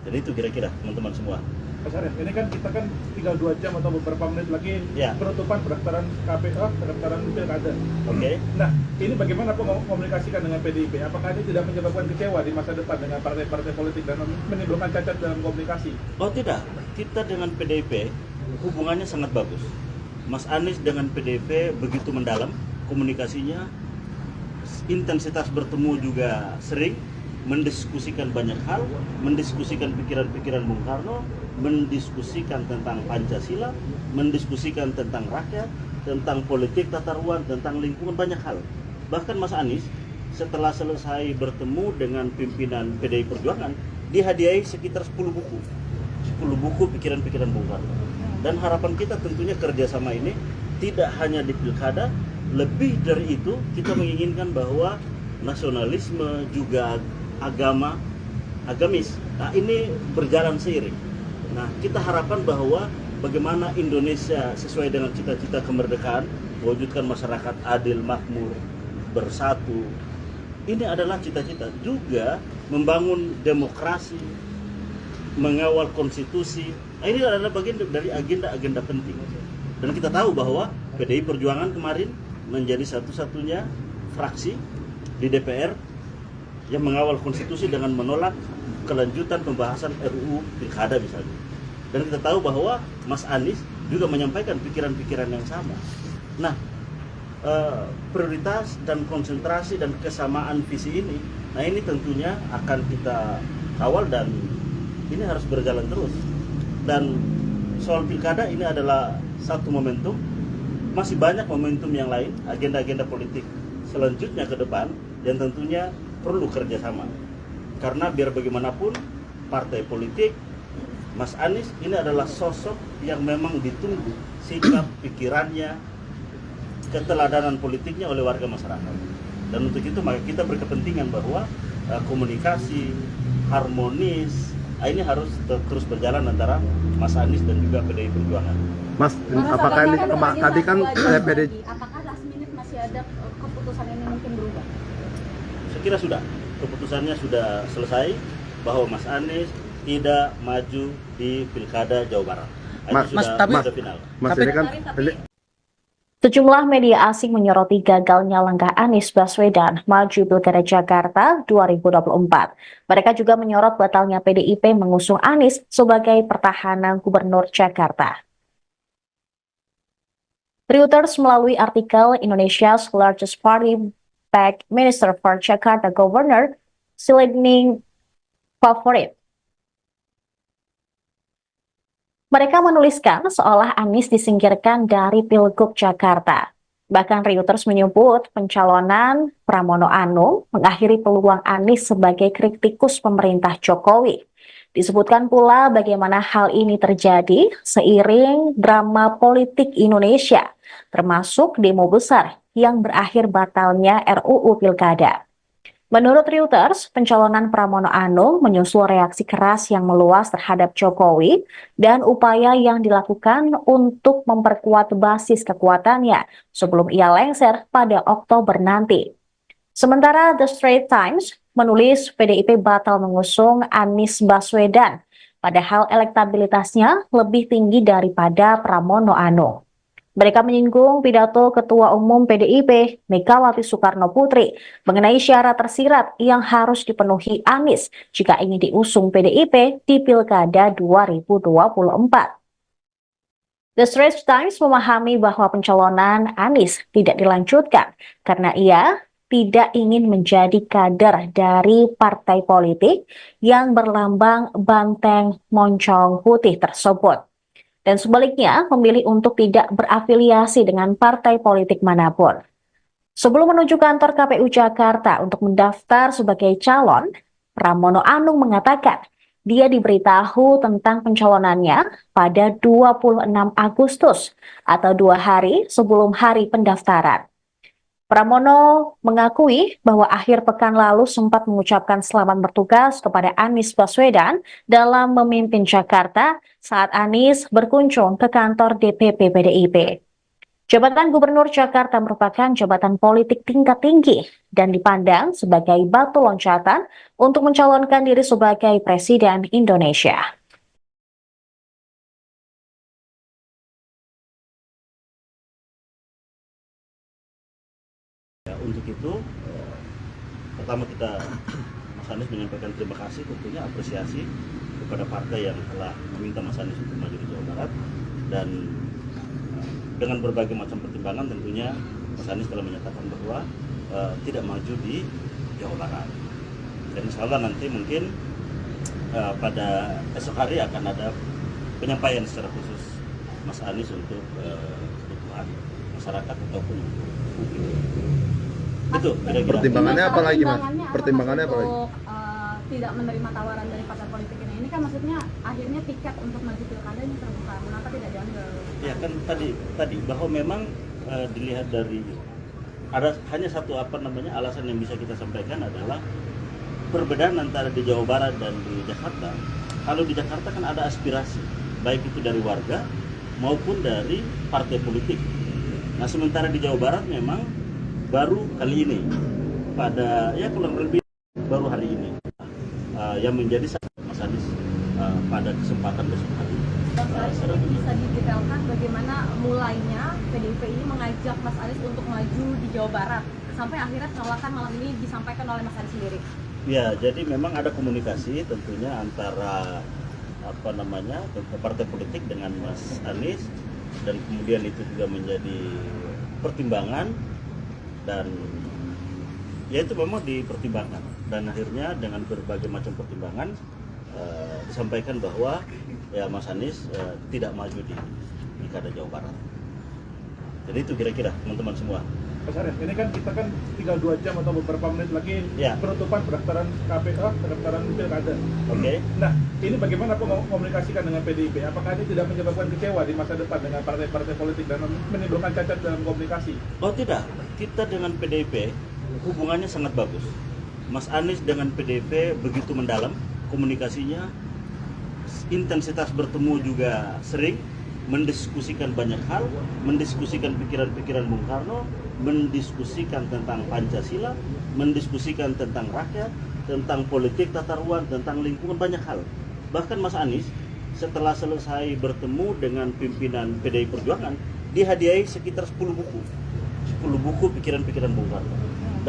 Jadi itu kira-kira teman-teman semua. Mas Arief, ini kan kita kan tinggal 2 jam atau beberapa menit lagi Ya. penutupan pendaftaran pendaftaran pilkada. Oke. Nah, ini bagaimana komunikasikan dengan PDIP? Apakah ini tidak menyebabkan kecewa di masa depan dengan partai-partai politik dan menimbulkan cacat dalam komunikasi? Oh tidak, kita dengan PDIP hubungannya sangat bagus. Mas Anies dengan PDIP begitu mendalam komunikasinya, intensitas bertemu juga sering, mendiskusikan banyak hal, mendiskusikan pikiran-pikiran Bung Karno, mendiskusikan tentang Pancasila, mendiskusikan tentang rakyat, tentang politik tata ruang, tentang lingkungan, banyak hal. Bahkan Mas Anies setelah selesai bertemu dengan pimpinan PDI Perjuangan, dihadiahi sekitar 10 buku pikiran-pikiran Bung Karno. Dan harapan kita tentunya kerjasama ini tidak hanya di pilkada, lebih dari itu kita menginginkan bahwa nasionalisme juga agamis, nah ini berjalan seiring. Nah, kita harapkan bahwa bagaimana Indonesia sesuai dengan cita-cita kemerdekaan, mewujudkan masyarakat adil, makmur, bersatu. Ini adalah cita-cita, juga membangun demokrasi, mengawal konstitusi. Nah, ini adalah bagian dari agenda-agenda penting. Dan kita tahu bahwa PDI Perjuangan kemarin menjadi satu-satunya fraksi di DPR yang mengawal konstitusi dengan menolak kelanjutan pembahasan RUU Pilkada misalnya. Dan kita tahu bahwa Mas Anies juga menyampaikan pikiran-pikiran yang sama. Nah, prioritas dan konsentrasi dan kesamaan visi ini, nah ini tentunya akan kita kawal, dan ini harus berjalan terus. Dan soal pilkada ini adalah satu momentum, masih banyak momentum yang lain, agenda-agenda politik selanjutnya ke depan yang tentunya perlu kerjasama. Karena biar bagaimanapun partai politik, Mas Anies ini adalah sosok yang memang ditunggu sikap, pikirannya, keteladanan politiknya oleh warga masyarakat. Dan untuk itu maka kita berkepentingan bahwa komunikasi harmonis ini harus terus berjalan antara Mas Anies dan juga PDI Perjuangan. Mas, apakah ini tadi kan PDI? Apakah last minute masih ada keputusan ini mungkin berubah? Saya kira sudah, keputusannya sudah selesai bahwa Mas Anies tidak maju di Pilkada Jawa Barat. Sudah final. Mas, ini kan Sejumlah media asing menyoroti gagalnya langkah Anies Baswedan maju Pilkada Jakarta 2024. Mereka juga menyorot batalnya PDIP mengusung Anies sebagai pertahanan Gubernur Jakarta. Reuters melalui artikel Indonesia's largest party backed Minister for Jakarta Governor Silending Favorit. Mereka menuliskan seolah Anies disingkirkan dari Pilgub Jakarta. Bahkan Reuters menyebut pencalonan Pramono Anung mengakhiri peluang Anies sebagai kritikus pemerintah Jokowi. Disebutkan pula bagaimana hal ini terjadi seiring drama politik Indonesia, termasuk demo besar yang berakhir batalnya RUU Pilkada. Menurut Reuters, pencalonan Pramono Anung menyusul reaksi keras yang meluas terhadap Jokowi dan upaya yang dilakukan untuk memperkuat basis kekuatannya sebelum ia lengser pada Oktober nanti. Sementara The Straits Times menulis PDIP batal mengusung Anies Baswedan, padahal elektabilitasnya lebih tinggi daripada Pramono Anung. Mereka menyinggung pidato Ketua Umum PDIP, Megawati Soekarno Putri, mengenai syarat tersirat yang harus dipenuhi Anies jika ingin diusung PDIP di Pilkada 2024. The Straits Times memahami bahwa pencalonan Anies tidak dilanjutkan karena ia tidak ingin menjadi kader dari partai politik yang berlambang banteng moncong putih tersebut. Dan sebaliknya memilih untuk tidak berafiliasi dengan partai politik manapun. Sebelum menuju kantor KPU Jakarta untuk mendaftar sebagai calon, Pramono Anung mengatakan dia diberitahu tentang pencalonannya pada 26 Agustus atau 2 hari sebelum hari pendaftaran. Pramono mengakui bahwa akhir pekan lalu sempat mengucapkan selamat bertugas kepada Anies Baswedan dalam memimpin Jakarta saat Anies berkunjung ke kantor DPP PDIP. Jabatan Gubernur Jakarta merupakan jabatan politik tingkat tinggi dan dipandang sebagai batu loncatan untuk mencalonkan diri sebagai Presiden Indonesia. Untuk itu, pertama kita Mas Anies menyampaikan terima kasih, tentunya apresiasi kepada partai yang telah meminta Mas Anies untuk maju di Jawa Barat, dan dengan berbagai macam pertimbangan tentunya Mas Anies telah menyatakan bahwa tidak maju di Jawa Barat. Dan insya Allah nanti mungkin pada esok hari akan ada penyampaian secara khusus Mas Anies untuk kebutuhan masyarakat ataupun publik. Itu kira-kira. Pertimbangannya apa lagi, Mas? Pertimbangannya apa lagi? Untuk tidak menerima tawaran dari partai politik ini kan maksudnya akhirnya tiket untuk maju pilkada ini terbuka, mengapa tidak diambil? Ya kan tadi bahwa memang dilihat dari ada hanya satu alasan yang bisa kita sampaikan adalah perbedaan antara di Jawa Barat dan di Jakarta. Kalau di Jakarta kan ada aspirasi baik itu dari warga maupun dari partai politik. Nah sementara di Jawa Barat memang baru kali ini pada kurang lebih baru hari ini yang menjadi Mas Anies pada kesempatan besok hari. Bisa didetailkan bagaimana mulainya PDIP ini mengajak Mas Anies untuk maju di Jawa Barat sampai akhirnya penolakan malam ini disampaikan oleh Mas Anies sendiri. Ya, jadi memang ada komunikasi tentunya antara partai politik dengan Mas Anies, dan kemudian itu juga menjadi pertimbangan, dan ya itu memang dipertimbangkan, dan akhirnya dengan berbagai macam pertimbangan disampaikan bahwa ya Mas Anies tidak maju di Pilkada Jawa Barat. Jadi itu kira-kira teman-teman semua. Mas Arief, ini kan kita kan tinggal 2 jam atau beberapa menit lagi penutupan pendaftaran KPK, pendaftaran pilkada. Oke. Nah, ini bagaimana komunikasikan dengan PDIP? Apakah ini tidak menyebabkan kecewa di masa depan dengan partai-partai politik dan menimbulkan cacat dalam komunikasi? Oh tidak, kita dengan PDIP hubungannya sangat bagus. Mas Anies dengan PDIP begitu mendalam komunikasinya, intensitas bertemu juga sering, mendiskusikan banyak hal, mendiskusikan pikiran-pikiran Bung Karno, mendiskusikan tentang Pancasila, mendiskusikan tentang rakyat, tentang politik tata ruang, tentang lingkungan, banyak hal. Bahkan Mas Anies setelah selesai bertemu dengan pimpinan PDI Perjuangan, dihadiahi sekitar 10 buku pikiran-pikiran Bung Karno.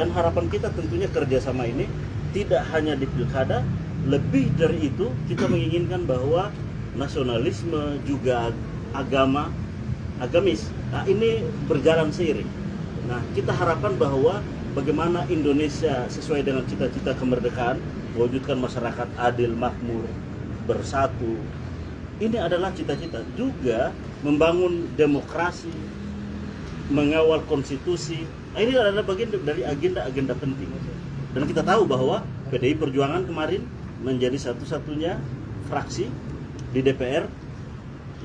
Dan harapan kita tentunya kerjasama ini tidak hanya di pilkada, lebih dari itu kita menginginkan bahwa nasionalisme juga agamis, nah ini berjalan seiring. Nah kita harapkan bahwa bagaimana Indonesia sesuai dengan cita-cita kemerdekaan, mewujudkan masyarakat adil, makmur, bersatu. Ini adalah cita-cita juga membangun demokrasi, mengawal konstitusi. Nah, ini adalah bagian dari agenda-agenda penting. Dan kita tahu bahwa PDI Perjuangan kemarin menjadi satu-satunya fraksi di DPR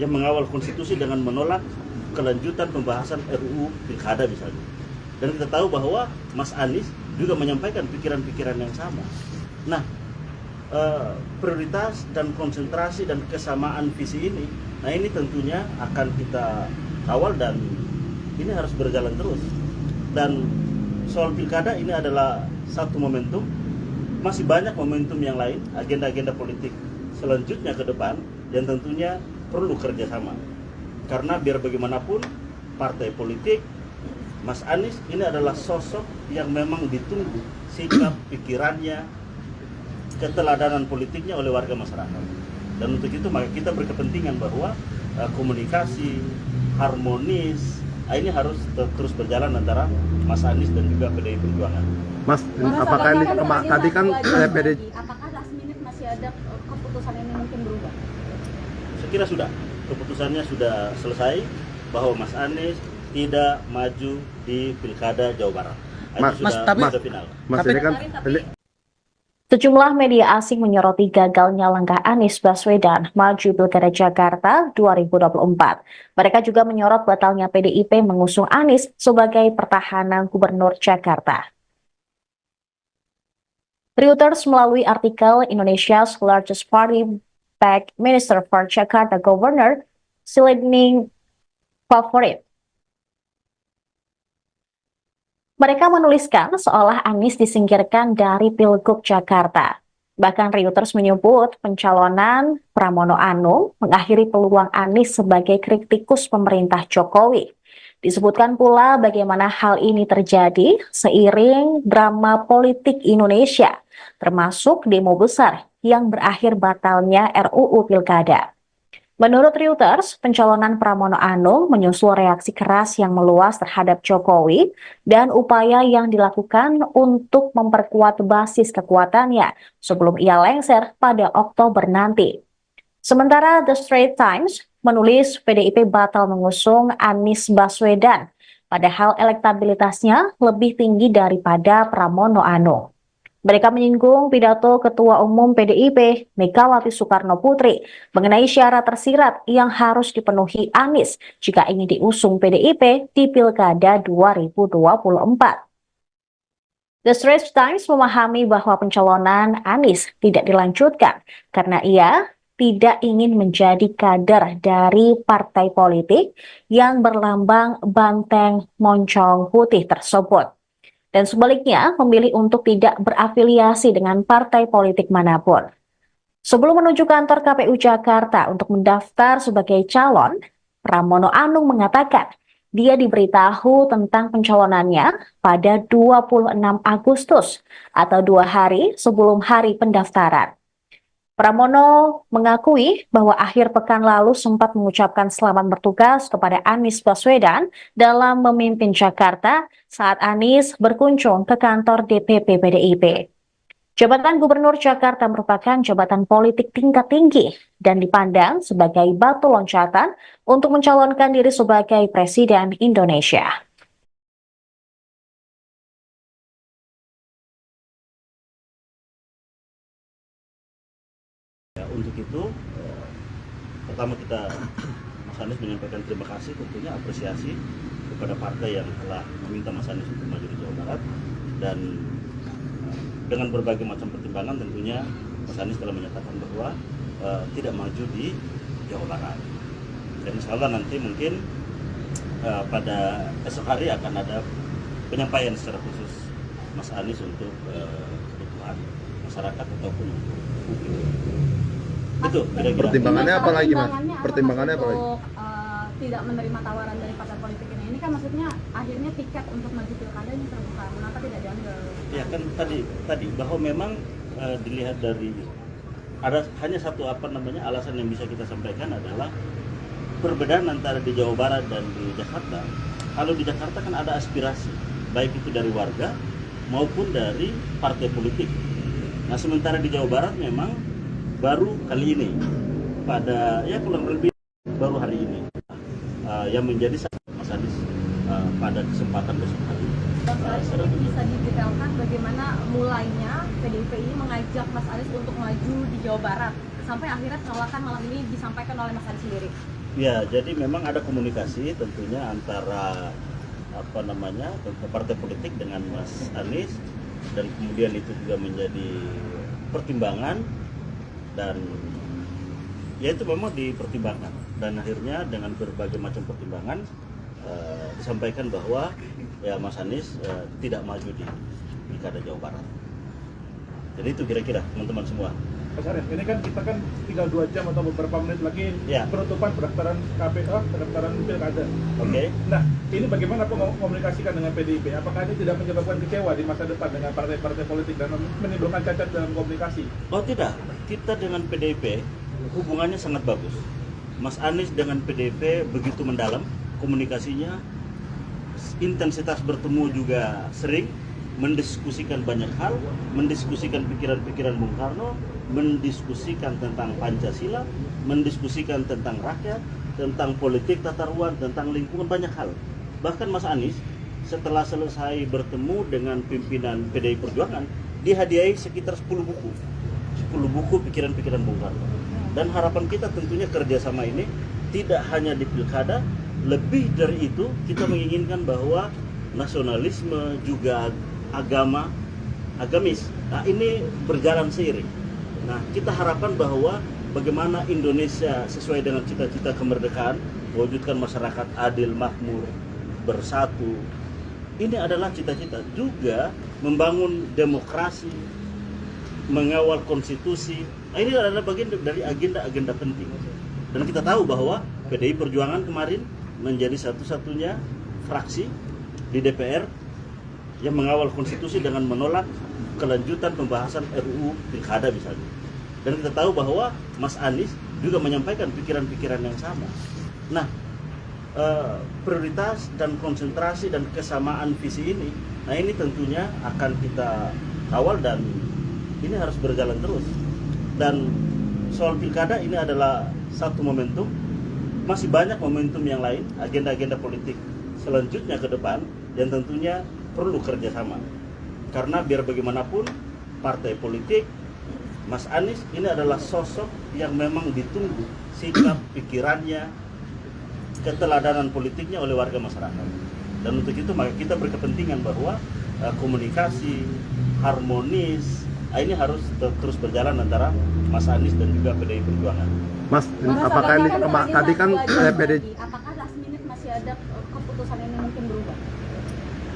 yang mengawal konstitusi dengan menolak kelanjutan pembahasan RUU Pilkada misalnya. Dan kita tahu bahwa Mas Anies juga menyampaikan pikiran-pikiran yang sama. Nah, prioritas dan konsentrasi dan kesamaan visi ini, nah ini tentunya akan kita kawal dan ini harus berjalan terus. Dan soal pilkada ini adalah satu momentum, masih banyak momentum yang lain, agenda-agenda politik selanjutnya ke depan yang tentunya perlu kerjasama. Karena biar bagaimanapun partai politik, Mas Anies ini adalah sosok yang memang ditunggu sikap, pikirannya, keteladanan politiknya oleh warga masyarakat. Dan untuk itu maka kita berkepentingan bahwa komunikasi harmonis ini harus terus berjalan antara Mas Anies dan juga PDI Perjuangan. Mas, apakah ini tadi kan PDI apakah last minute masih ada keputusan ini mungkin berubah? Saya kira sudah, keputusannya sudah selesai bahwa Mas Anies tidak maju di Pilkada Jawa Barat. Itu sudah final. Mas ini kan Sejumlah media asing menyoroti gagalnya langkah Anies Baswedan maju Pilkada Jakarta 2024. Mereka juga menyorot batalnya PDIP mengusung Anies sebagai pertahanan Gubernur Jakarta. Reuters melalui artikel Indonesia's largest party backed Minister for Jakarta Governor Silending Favorit. Mereka menuliskan seolah Anies disingkirkan dari Pilgub Jakarta. Bahkan Reuters menyebut pencalonan Pramono Anung mengakhiri peluang Anies sebagai kritikus pemerintah Jokowi. Disebutkan pula bagaimana hal ini terjadi seiring drama politik Indonesia, termasuk demo besar yang berakhir batalnya RUU Pilkada. Menurut Reuters, pencalonan Pramono Anung menyusul reaksi keras yang meluas terhadap Jokowi dan upaya yang dilakukan untuk memperkuat basis kekuatannya sebelum ia lengser pada Oktober nanti. Sementara The Straits Times menulis PDIP batal mengusung Anies Baswedan, padahal elektabilitasnya lebih tinggi daripada Pramono Anung. Mereka menyinggung pidato Ketua Umum PDIP, Megawati Soekarno Putri, mengenai syarat tersirat yang harus dipenuhi Anies jika ingin diusung PDIP di Pilkada 2024. The Straits Times memahami bahwa pencalonan Anies tidak dilanjutkan karena ia tidak ingin menjadi kader dari partai politik yang berlambang banteng moncong putih tersebut. Dan sebaliknya memilih untuk tidak berafiliasi dengan partai politik manapun. Sebelum menuju kantor KPU Jakarta untuk mendaftar sebagai calon, Pramono Anung mengatakan dia diberitahu tentang pencalonannya pada 26 Agustus atau 2 hari sebelum hari pendaftaran. Pramono mengakui bahwa akhir pekan lalu sempat mengucapkan selamat bertugas kepada Anies Baswedan dalam memimpin Jakarta saat Anies berkunjung ke kantor DPP PDIP. Jabatan Gubernur Jakarta merupakan jabatan politik tingkat tinggi dan dipandang sebagai batu loncatan untuk mencalonkan diri sebagai Presiden Indonesia. Untuk itu, pertama Mas Anies menyampaikan terima kasih, tentunya apresiasi kepada partai yang telah meminta Mas Anies untuk maju di Jawa Barat, dan dengan berbagai macam pertimbangan tentunya Mas Anies telah menyatakan bahwa tidak maju di Jawa Barat. Dan insya Allah nanti mungkin pada esok hari akan ada penyampaian secara khusus Mas Anies untuk kebutuhan masyarakat ataupun publik. Itu pertimbangannya apa lagi, Mas? Pertimbangannya apa lagi? Tidak menerima tawaran dari partai politik ini kan maksudnya akhirnya tiket untuk maju pilkada ini terbuka, mengapa tidak diambil? Ya kan tadi bahwa memang dilihat dari ada hanya satu alasan yang bisa kita sampaikan adalah perbedaan antara di Jawa Barat dan di Jakarta. Kalau di Jakarta kan ada aspirasi baik itu dari warga maupun dari partai politik. Nah sementara di Jawa Barat memang baru kali ini pada kurang lebih baru hari ini yang menjadi Mas Anies pada kesempatan besok hari. Ini bisa didetailkan bagaimana mulainya PDIP ini mengajak Mas Anies untuk maju di Jawa Barat sampai akhirnya penolakan malam ini disampaikan oleh Mas Anies sendiri. Ya, jadi memang ada komunikasi tentunya antara partai politik dengan Mas Anies, dan kemudian itu juga menjadi pertimbangan, dan ya itu memang dipertimbangkan, dan akhirnya dengan berbagai macam pertimbangan disampaikan bahwa ya Mas Anies tidak maju di Pilkada Jawa Barat. Jadi itu kira-kira teman-teman semua. Mas Arief, ini kan kita kan tinggal 2 jam atau beberapa menit lagi Ya. penutupan pendaftaran KPK, pendaftaran pilkada. Oke. Nah, ini bagaimana komunikasikan dengan PDIP? Apakah ini tidak menyebabkan kecewa di masa depan dengan partai-partai politik dan menimbulkan cacat dalam komunikasi? Oh tidak, kita dengan PDIP hubungannya sangat bagus. Mas Anies dengan PDIP begitu mendalam komunikasinya, intensitas bertemu juga sering, mendiskusikan banyak hal, mendiskusikan pikiran-pikiran Bung Karno, mendiskusikan tentang Pancasila, mendiskusikan tentang rakyat, tentang politik tata ruang, tentang lingkungan, banyak hal. Bahkan Mas Anies setelah selesai bertemu dengan pimpinan PDI Perjuangan, dihadiahi sekitar 10 buku. 10 buku pikiran-pikiran Bung Karno. Dan harapan kita tentunya kerjasama ini tidak hanya di pilkada, lebih dari itu kita menginginkan bahwa nasionalisme juga agamis, nah ini berjalan seiring. Nah kita harapkan bahwa bagaimana Indonesia sesuai dengan cita-cita kemerdekaan, mewujudkan masyarakat adil, makmur, bersatu. Ini adalah cita-cita juga membangun demokrasi, mengawal konstitusi. Nah, ini adalah bagian dari agenda-agenda penting. Dan kita tahu bahwa PDI Perjuangan kemarin menjadi satu-satunya fraksi di DPR yang mengawal konstitusi dengan menolak kelanjutan pembahasan RUU Pilkada misalnya. Dan kita tahu bahwa Mas Anies juga menyampaikan pikiran-pikiran yang sama. Nah, prioritas dan konsentrasi dan kesamaan visi ini, nah ini tentunya akan kita kawal dan ini harus berjalan terus. Dan soal pilkada ini adalah satu momentum, masih banyak momentum yang lain, agenda-agenda politik selanjutnya ke depan yang tentunya perlu kerjasama. Karena biar bagaimanapun partai politik, Mas Anies ini adalah sosok yang memang ditunggu sikap, pikirannya, keteladanan politiknya oleh warga masyarakat. Dan untuk itu maka kita berkepentingan bahwa komunikasi harmonis ini harus terus berjalan antara Mas Anies dan juga PDI Perjuangan. Mas, apakah ini tadi kan PDI Apakah last minute masih ada keputusan ini mungkin berubah?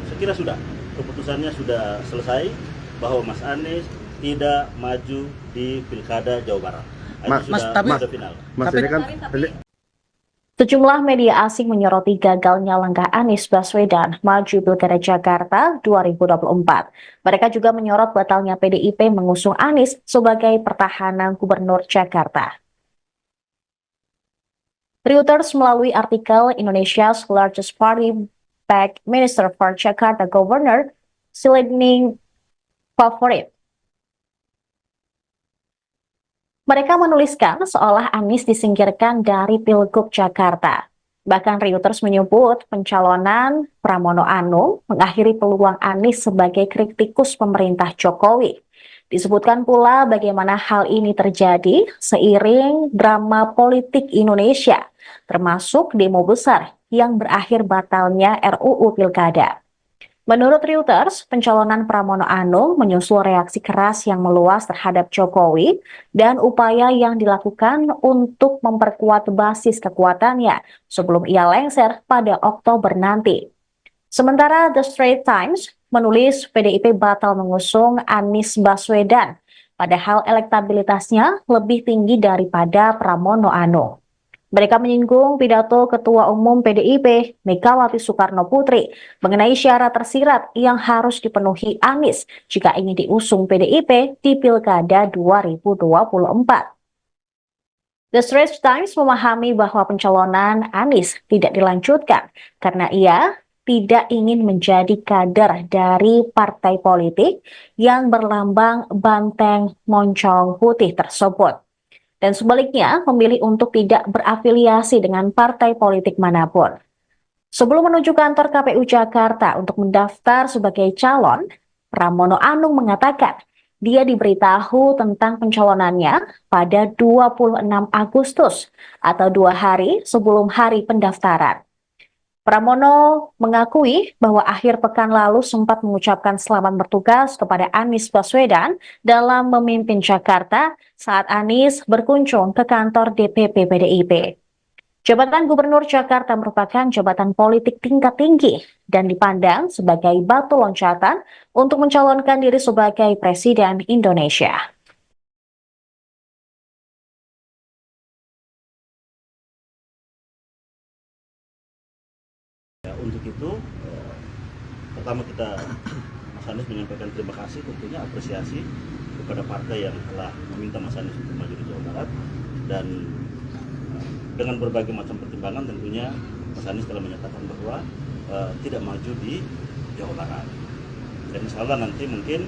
Saya kira sudah, keputusannya sudah selesai bahwa Mas Anies tidak maju di Pilkada Jawa Barat. Sudah final. Mas ini kan Sejumlah media asing menyoroti gagalnya langkah Anies Baswedan maju Pilkada Jakarta 2024. Mereka juga menyorot batalnya PDIP mengusung Anies sebagai pertahanan Gubernur Jakarta. Reuters melalui artikel Indonesia's largest party backed Minister for Jakarta Governor Silending Favorit. Mereka menuliskan seolah Anies disingkirkan dari Pilgub Jakarta. Bahkan Reuters menyebut pencalonan Pramono Anung mengakhiri peluang Anies sebagai kritikus pemerintah Jokowi. Disebutkan pula bagaimana hal ini terjadi seiring drama politik Indonesia, termasuk demo besar yang berakhir batalnya RUU Pilkada. Menurut Reuters, pencalonan Pramono Anung menyusul reaksi keras yang meluas terhadap Jokowi dan upaya yang dilakukan untuk memperkuat basis kekuatannya sebelum ia lengser pada Oktober nanti. Sementara The Straits Times menulis PDIP batal mengusung Anies Baswedan, padahal elektabilitasnya lebih tinggi daripada Pramono Anung. Mereka menyinggung pidato Ketua Umum PDIP, Megawati Soekarno Putri, mengenai syarat tersirat yang harus dipenuhi Anies jika ingin diusung PDIP di Pilkada 2024. The Straits Times memahami bahwa pencalonan Anies tidak dilanjutkan karena ia tidak ingin menjadi kader dari partai politik yang berlambang banteng moncong putih tersebut. Dan sebaliknya memilih untuk tidak berafiliasi dengan partai politik manapun. Sebelum menuju kantor KPU Jakarta untuk mendaftar sebagai calon, Pramono Anung mengatakan Dia diberitahu tentang pencalonannya pada 26 Agustus atau 2 hari sebelum hari pendaftaran. Pramono mengakui bahwa akhir pekan lalu sempat mengucapkan selamat bertugas kepada Anies Baswedan dalam memimpin Jakarta saat Anies berkunjung ke kantor DPP PDIP. Jabatan Gubernur Jakarta merupakan jabatan politik tingkat tinggi dan dipandang sebagai batu loncatan untuk mencalonkan diri sebagai Presiden Indonesia. Ya, untuk itu, pertama kita Mas Anies menyampaikan terima kasih, tentunya apresiasi kepada partai yang telah meminta Mas Anies untuk maju di Jawa Barat, dan dengan berbagai macam pertimbangan tentunya Mas Anies telah menyatakan bahwa tidak maju di Jawa Barat. Dan insya Allah nanti mungkin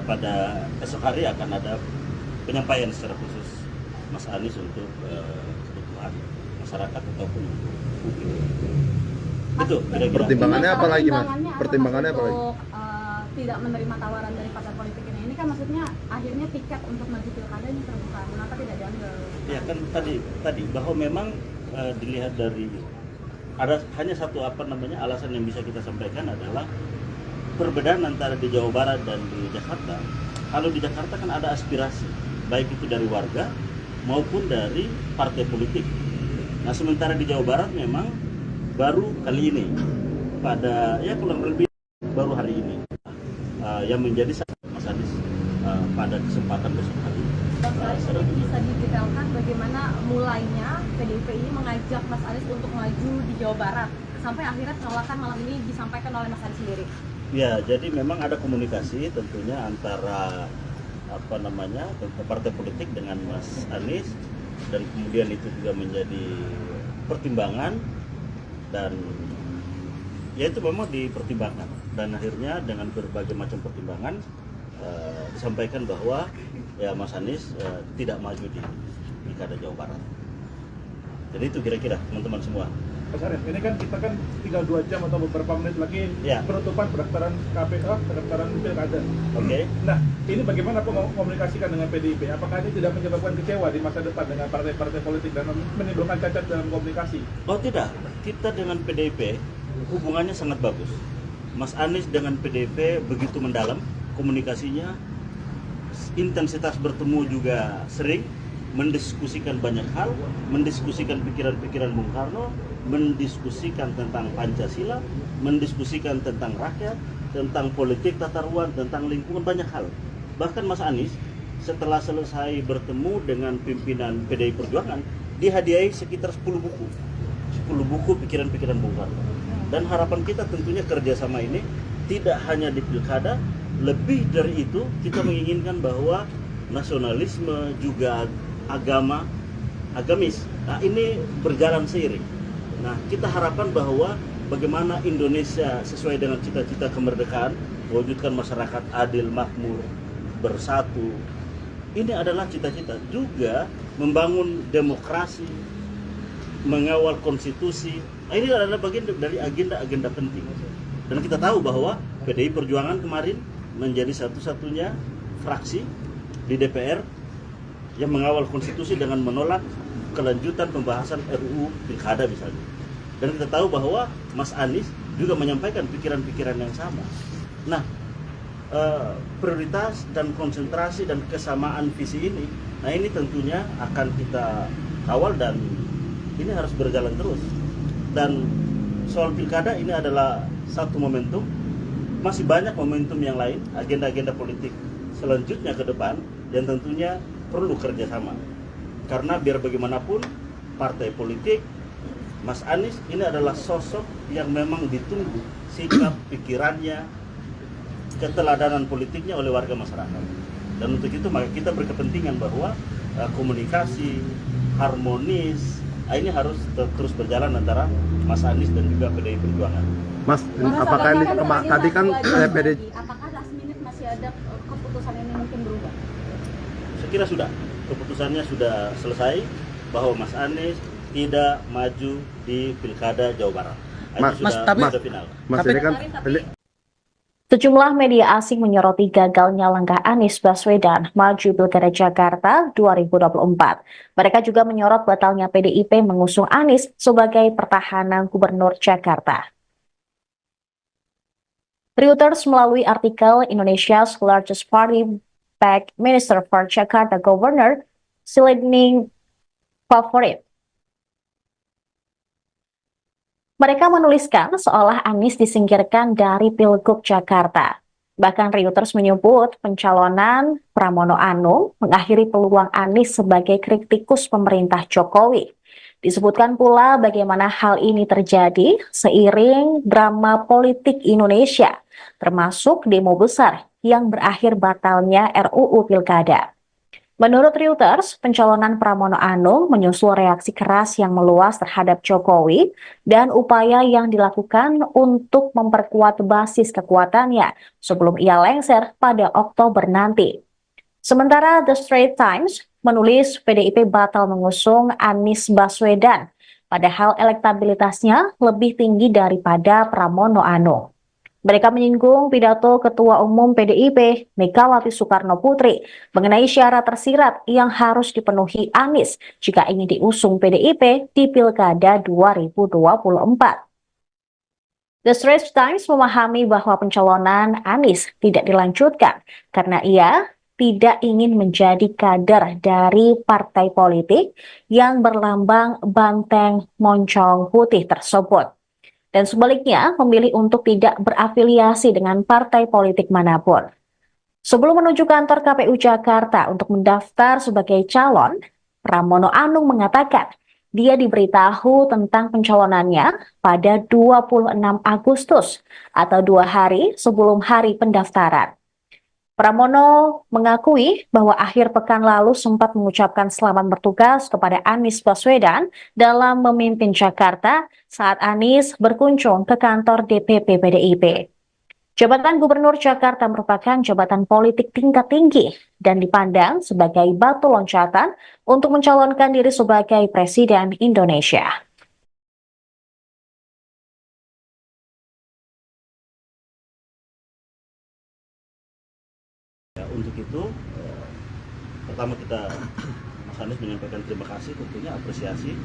pada esok hari akan ada penyampaian secara khusus Mas Anies untuk kebutuhan masyarakat ataupun publik. Itu kira-kira. Pertimbangannya apa lagi, Mas? Pertimbangannya Pertimbangannya apa lagi? untuk tidak menerima tawaran dari partai politik ini kan maksudnya akhirnya tiket untuk maju pilkada ini terbuka, kenapa tidak diambil? Ya kan tadi bahwa memang dilihat dari ada hanya satu alasan yang bisa kita sampaikan adalah perbedaan antara di Jawa Barat dan di Jakarta. Kalau di Jakarta kan ada aspirasi baik itu dari warga maupun dari partai politik. Nah sementara di Jawa Barat memang baru kali ini pada kurang lebih baru hari ini yang menjadi Mas Anies pada kesempatan besok hari. Ini bisa didetailkan bagaimana mulainya PDIP ini mengajak Mas Anies untuk maju di Jawa Barat sampai akhirnya penolakan malam ini disampaikan oleh Mas Anies sendiri. Ya, jadi memang ada komunikasi tentunya antara partai politik dengan Mas Anies, dan kemudian itu juga menjadi pertimbangan, dan ya itu memang dipertimbangkan, dan akhirnya dengan berbagai macam pertimbangan disampaikan bahwa ya Mas Anies tidak maju di Pilkada Jawa Barat. Jadi itu kira-kira teman-teman semua. Mas Anies, ini kan kita kan tinggal 2 jam atau beberapa menit lagi Ya. penutupan pendaftaran KPK, pendaftaran pilkada. Oke. Nah, ini bagaimana komunikasikan dengan PDIP? Apakah ini tidak menyebabkan kecewa di masa depan dengan partai-partai politik dan menimbulkan cacat dalam komunikasi? Oh tidak, kita dengan PDIP hubungannya sangat bagus. Mas Anies dengan PDIP begitu mendalam komunikasinya, intensitas bertemu juga sering, mendiskusikan banyak hal, mendiskusikan pikiran-pikiran Bung Karno, mendiskusikan tentang Pancasila, mendiskusikan tentang rakyat, tentang politik tata ruang, tentang lingkungan, banyak hal. Bahkan Mas Anies setelah selesai bertemu dengan pimpinan PDI Perjuangan, dihadiahi sekitar 10 buku pikiran-pikiran Bung Karno. Dan harapan kita tentunya kerjasama ini tidak hanya di pilkada, lebih dari itu kita menginginkan bahwa nasionalisme juga agamis, nah ini berjalan seiring. Nah kita harapkan bahwa bagaimana Indonesia sesuai dengan cita-cita kemerdekaan, mewujudkan masyarakat adil, makmur, bersatu, ini adalah cita-cita. Juga membangun demokrasi, mengawal konstitusi, nah, ini adalah bagian dari agenda-agenda penting. Dan kita tahu bahwa PDI Perjuangan kemarin menjadi satu-satunya fraksi di DPR yang mengawal konstitusi dengan menolak kelanjutan pembahasan RUU Pilkada misalnya. Dan kita tahu bahwa Mas Anies juga menyampaikan pikiran-pikiran yang sama. Nah, prioritas dan konsentrasi dan kesamaan visi ini, nah ini tentunya akan kita kawal dan ini harus berjalan terus. Dan soal pilkada ini adalah satu momentum, masih banyak momentum yang lain, agenda-agenda politik selanjutnya ke depan yang tentunya perlu kerjasama. Karena biar bagaimanapun partai politik, Mas Anies ini adalah sosok yang memang ditunggu sikap, pikirannya, keteladanan politiknya oleh warga masyarakat. Dan untuk itu maka kita berkepentingan bahwa komunikasi harmonis ini harus terus berjalan antara Mas Anies dan juga PDI Perjuangan. Mas, apakah ini tadi kan PDI? Apakah last minute masih ada keputusan ini mungkin berubah? Saya kira sudah, keputusannya sudah selesai bahwa Mas Anies tidak maju di Pilkada Jawa Barat. Itu Mas, sudah final. Mas, ini kan Sejumlah media asing menyoroti gagalnya langkah Anies Baswedan maju Pilkada Jakarta 2024. Mereka juga menyorot batalnya PDIP mengusung Anies sebagai pertahanan Gubernur Jakarta. Reuters melalui artikel Indonesia's largest party backed Minister for Jakarta Governor Silending Favorit. Mereka menuliskan seolah Anies disingkirkan dari Pilgub Jakarta. Bahkan Reuters menyebut pencalonan Pramono Anung mengakhiri peluang Anies sebagai kritikus pemerintah Jokowi. Disebutkan pula bagaimana hal ini terjadi seiring drama politik Indonesia, termasuk demo besar yang berakhir batalnya RUU Pilkada. Menurut Reuters, pencalonan Pramono Anung menyusul reaksi keras yang meluas terhadap Jokowi dan upaya yang dilakukan untuk memperkuat basis kekuatannya sebelum ia lengser pada Oktober nanti. Sementara The Straits Times menulis PDIP batal mengusung Anies Baswedan, padahal elektabilitasnya lebih tinggi daripada Pramono Anung. Mereka menyinggung pidato Ketua Umum PDIP, Megawati Soekarno Putri, mengenai syarat tersirat yang harus dipenuhi Anies jika ingin diusung PDIP di Pilkada 2024. The Straits Times memahami bahwa pencalonan Anies tidak dilanjutkan karena ia tidak ingin menjadi kader dari partai politik yang berlambang banteng moncong putih tersebut. Dan sebaliknya memilih untuk tidak berafiliasi dengan partai politik manapun. Sebelum menuju kantor KPU Jakarta untuk mendaftar sebagai calon, Pramono Anung mengatakan dia diberitahu tentang pencalonannya pada 26 Agustus atau 2 hari sebelum hari pendaftaran. Pramono mengakui bahwa akhir pekan lalu sempat mengucapkan selamat bertugas kepada Anies Baswedan dalam memimpin Jakarta saat Anies berkunjung ke kantor DPP PDIP. Jabatan Gubernur Jakarta merupakan jabatan politik tingkat tinggi dan dipandang sebagai batu loncatan untuk mencalonkan diri sebagai Presiden Indonesia. Untuk itu, pertama kita Mas Anies menyampaikan terima kasih, tentunya apresiasi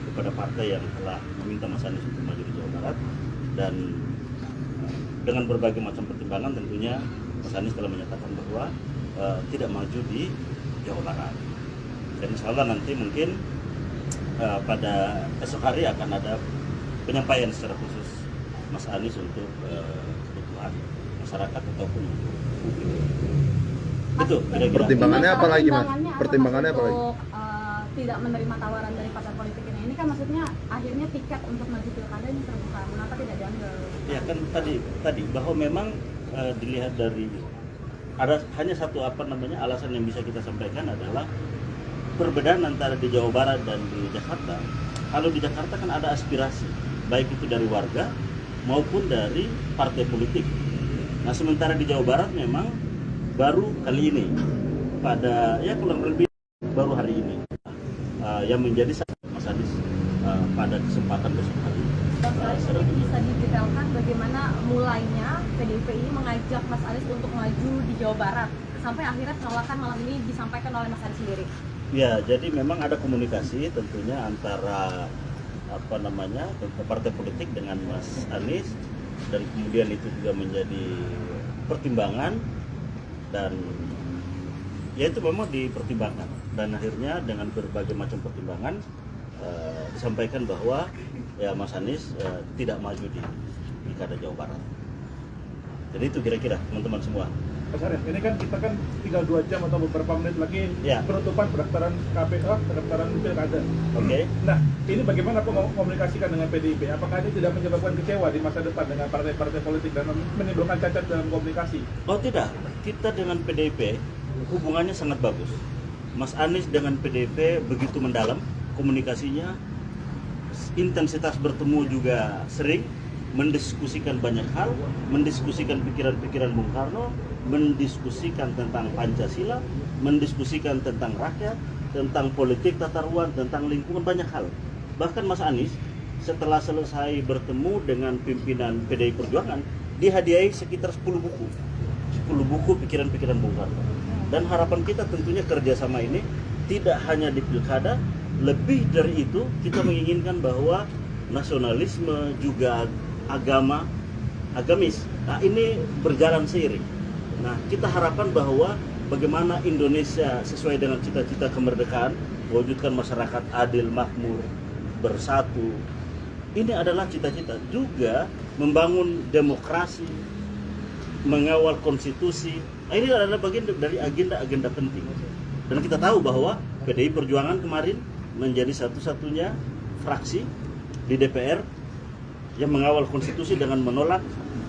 kepada partai yang telah meminta Mas Anies untuk maju di Jawa Barat, dan dengan berbagai macam pertimbangan tentunya Mas Anies telah menyatakan bahwa tidak maju di Jawa Barat. Dan insya Allah nanti mungkin pada esok hari akan ada penyampaian secara khusus Mas Anies untuk kebutuhan masyarakat ataupun publik. Itu kira-kira. Pertimbangannya apa lagi, Mas? Pertimbangannya apa lagi? Untuk tidak menerima tawaran dari partai politik ini. Ini kan maksudnya akhirnya tiket untuk maju pilkada ini terbuka. Mengapa tidak diambil? Ya kan tadi bahwa memang dilihat dari ada hanya satu alasan yang bisa kita sampaikan adalah perbedaan antara di Jawa Barat dan di Jakarta. Kalau di Jakarta kan ada aspirasi baik itu dari warga maupun dari partai politik. Nah sementara di Jawa Barat memang baru kali ini pada kurang lebih baru hari ini yang menjadi Mas Anies pada kesempatan besok hari. Selain itu bisa didetailkan bagaimana mulainya PDIP ini mengajak Mas Anies untuk maju di Jawa Barat sampai akhirnya penolakan malam ini disampaikan oleh Mas Anies sendiri. Ya, jadi memang ada komunikasi tentunya antara partai politik dengan Mas Anies, dan kemudian itu juga menjadi pertimbangan, dan ya itu memang dipertimbangkan, dan akhirnya dengan berbagai macam pertimbangan disampaikan bahwa ya Mas Anies tidak maju di Pilkada Jawa Barat. Jadi itu kira-kira teman-teman semua. Mas Arief, ini kan kita kan tinggal 2 jam atau beberapa menit lagi penutupan pendaftaran KPU, pendaftaran pilkada. Oke. Nah, ini bagaimana komunikasikan dengan PDIP? Apakah ini tidak menyebabkan kecewa di masa depan dengan partai-partai politik dan menimbulkan cacat dalam komunikasi? Oh tidak, kita dengan PDIP hubungannya sangat bagus. Mas Anies dengan PDIP begitu mendalam komunikasinya, intensitas bertemu juga sering, mendiskusikan banyak hal, mendiskusikan pikiran-pikiran Bung Karno, mendiskusikan tentang Pancasila, mendiskusikan tentang rakyat, tentang politik tata ruang, tentang lingkungan, banyak hal. Bahkan Mas Anies setelah selesai bertemu dengan pimpinan PDI Perjuangan, dihadiahi sekitar 10 buku pikiran-pikiran Bung Karno. Dan harapan kita tentunya kerjasama ini tidak hanya di pilkada, lebih dari itu kita menginginkan bahwa nasionalisme juga agamis. Nah, ini berjalan seiring. Nah, kita harapkan bahwa bagaimana Indonesia sesuai dengan cita-cita kemerdekaan, mewujudkan masyarakat adil, makmur, bersatu. Ini adalah cita-cita juga membangun demokrasi, mengawal konstitusi. Nah, ini adalah bagian dari agenda-agenda penting. Dan kita tahu bahwa PDI Perjuangan kemarin menjadi satu-satunya fraksi di DPR yang mengawal konstitusi dengan menolak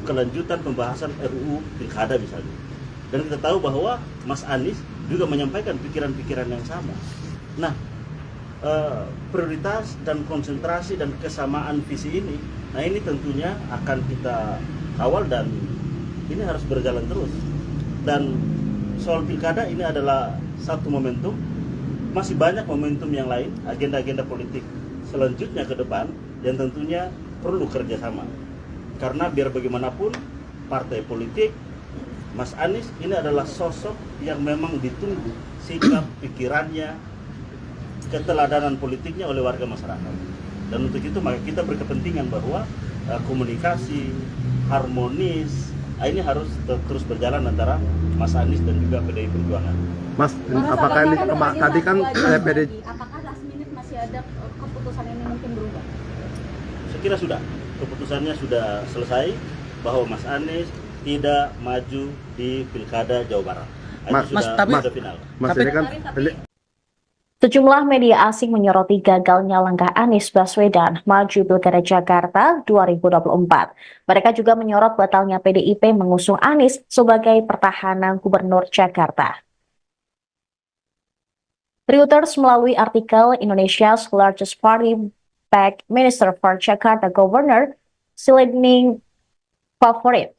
kelanjutan pembahasan RUU Pilkada misalnya. Dan kita tahu bahwa Mas Anies juga menyampaikan pikiran-pikiran yang sama. Nah, prioritas dan konsentrasi dan kesamaan visi ini, nah ini tentunya akan kita kawal dan ini harus berjalan terus. Dan soal pilkada ini adalah satu momentum, masih banyak momentum yang lain, agenda-agenda politik selanjutnya ke depan yang tentunya perlu kerjasama. Karena biar bagaimanapun partai politik, Mas Anies ini adalah sosok yang memang ditunggu sikap, pikirannya, keteladanan politiknya oleh warga masyarakat. Dan untuk itu maka kita berkepentingan bahwa komunikasi harmonis ini harus terus berjalan antara Mas Anies dan juga PDI Perjuangan. Mas, apakah ini tadi kan PDI apakah last minute masih ada keputusan ini mungkin berubah? Saya kira sudah, keputusannya sudah selesai bahwa Mas Anies tidak maju di Pilkada Jawa Barat. Itu sudah final. Mas ini kan Sejumlah media asing menyoroti gagalnya langkah Anies Baswedan maju Pilkada Jakarta 2024. Mereka juga menyorot batalnya PDIP mengusung Anies sebagai pertahanan Gubernur Jakarta. Reuters melalui artikel Indonesia's largest party backed Minister for Jakarta Governor Silending Favorit.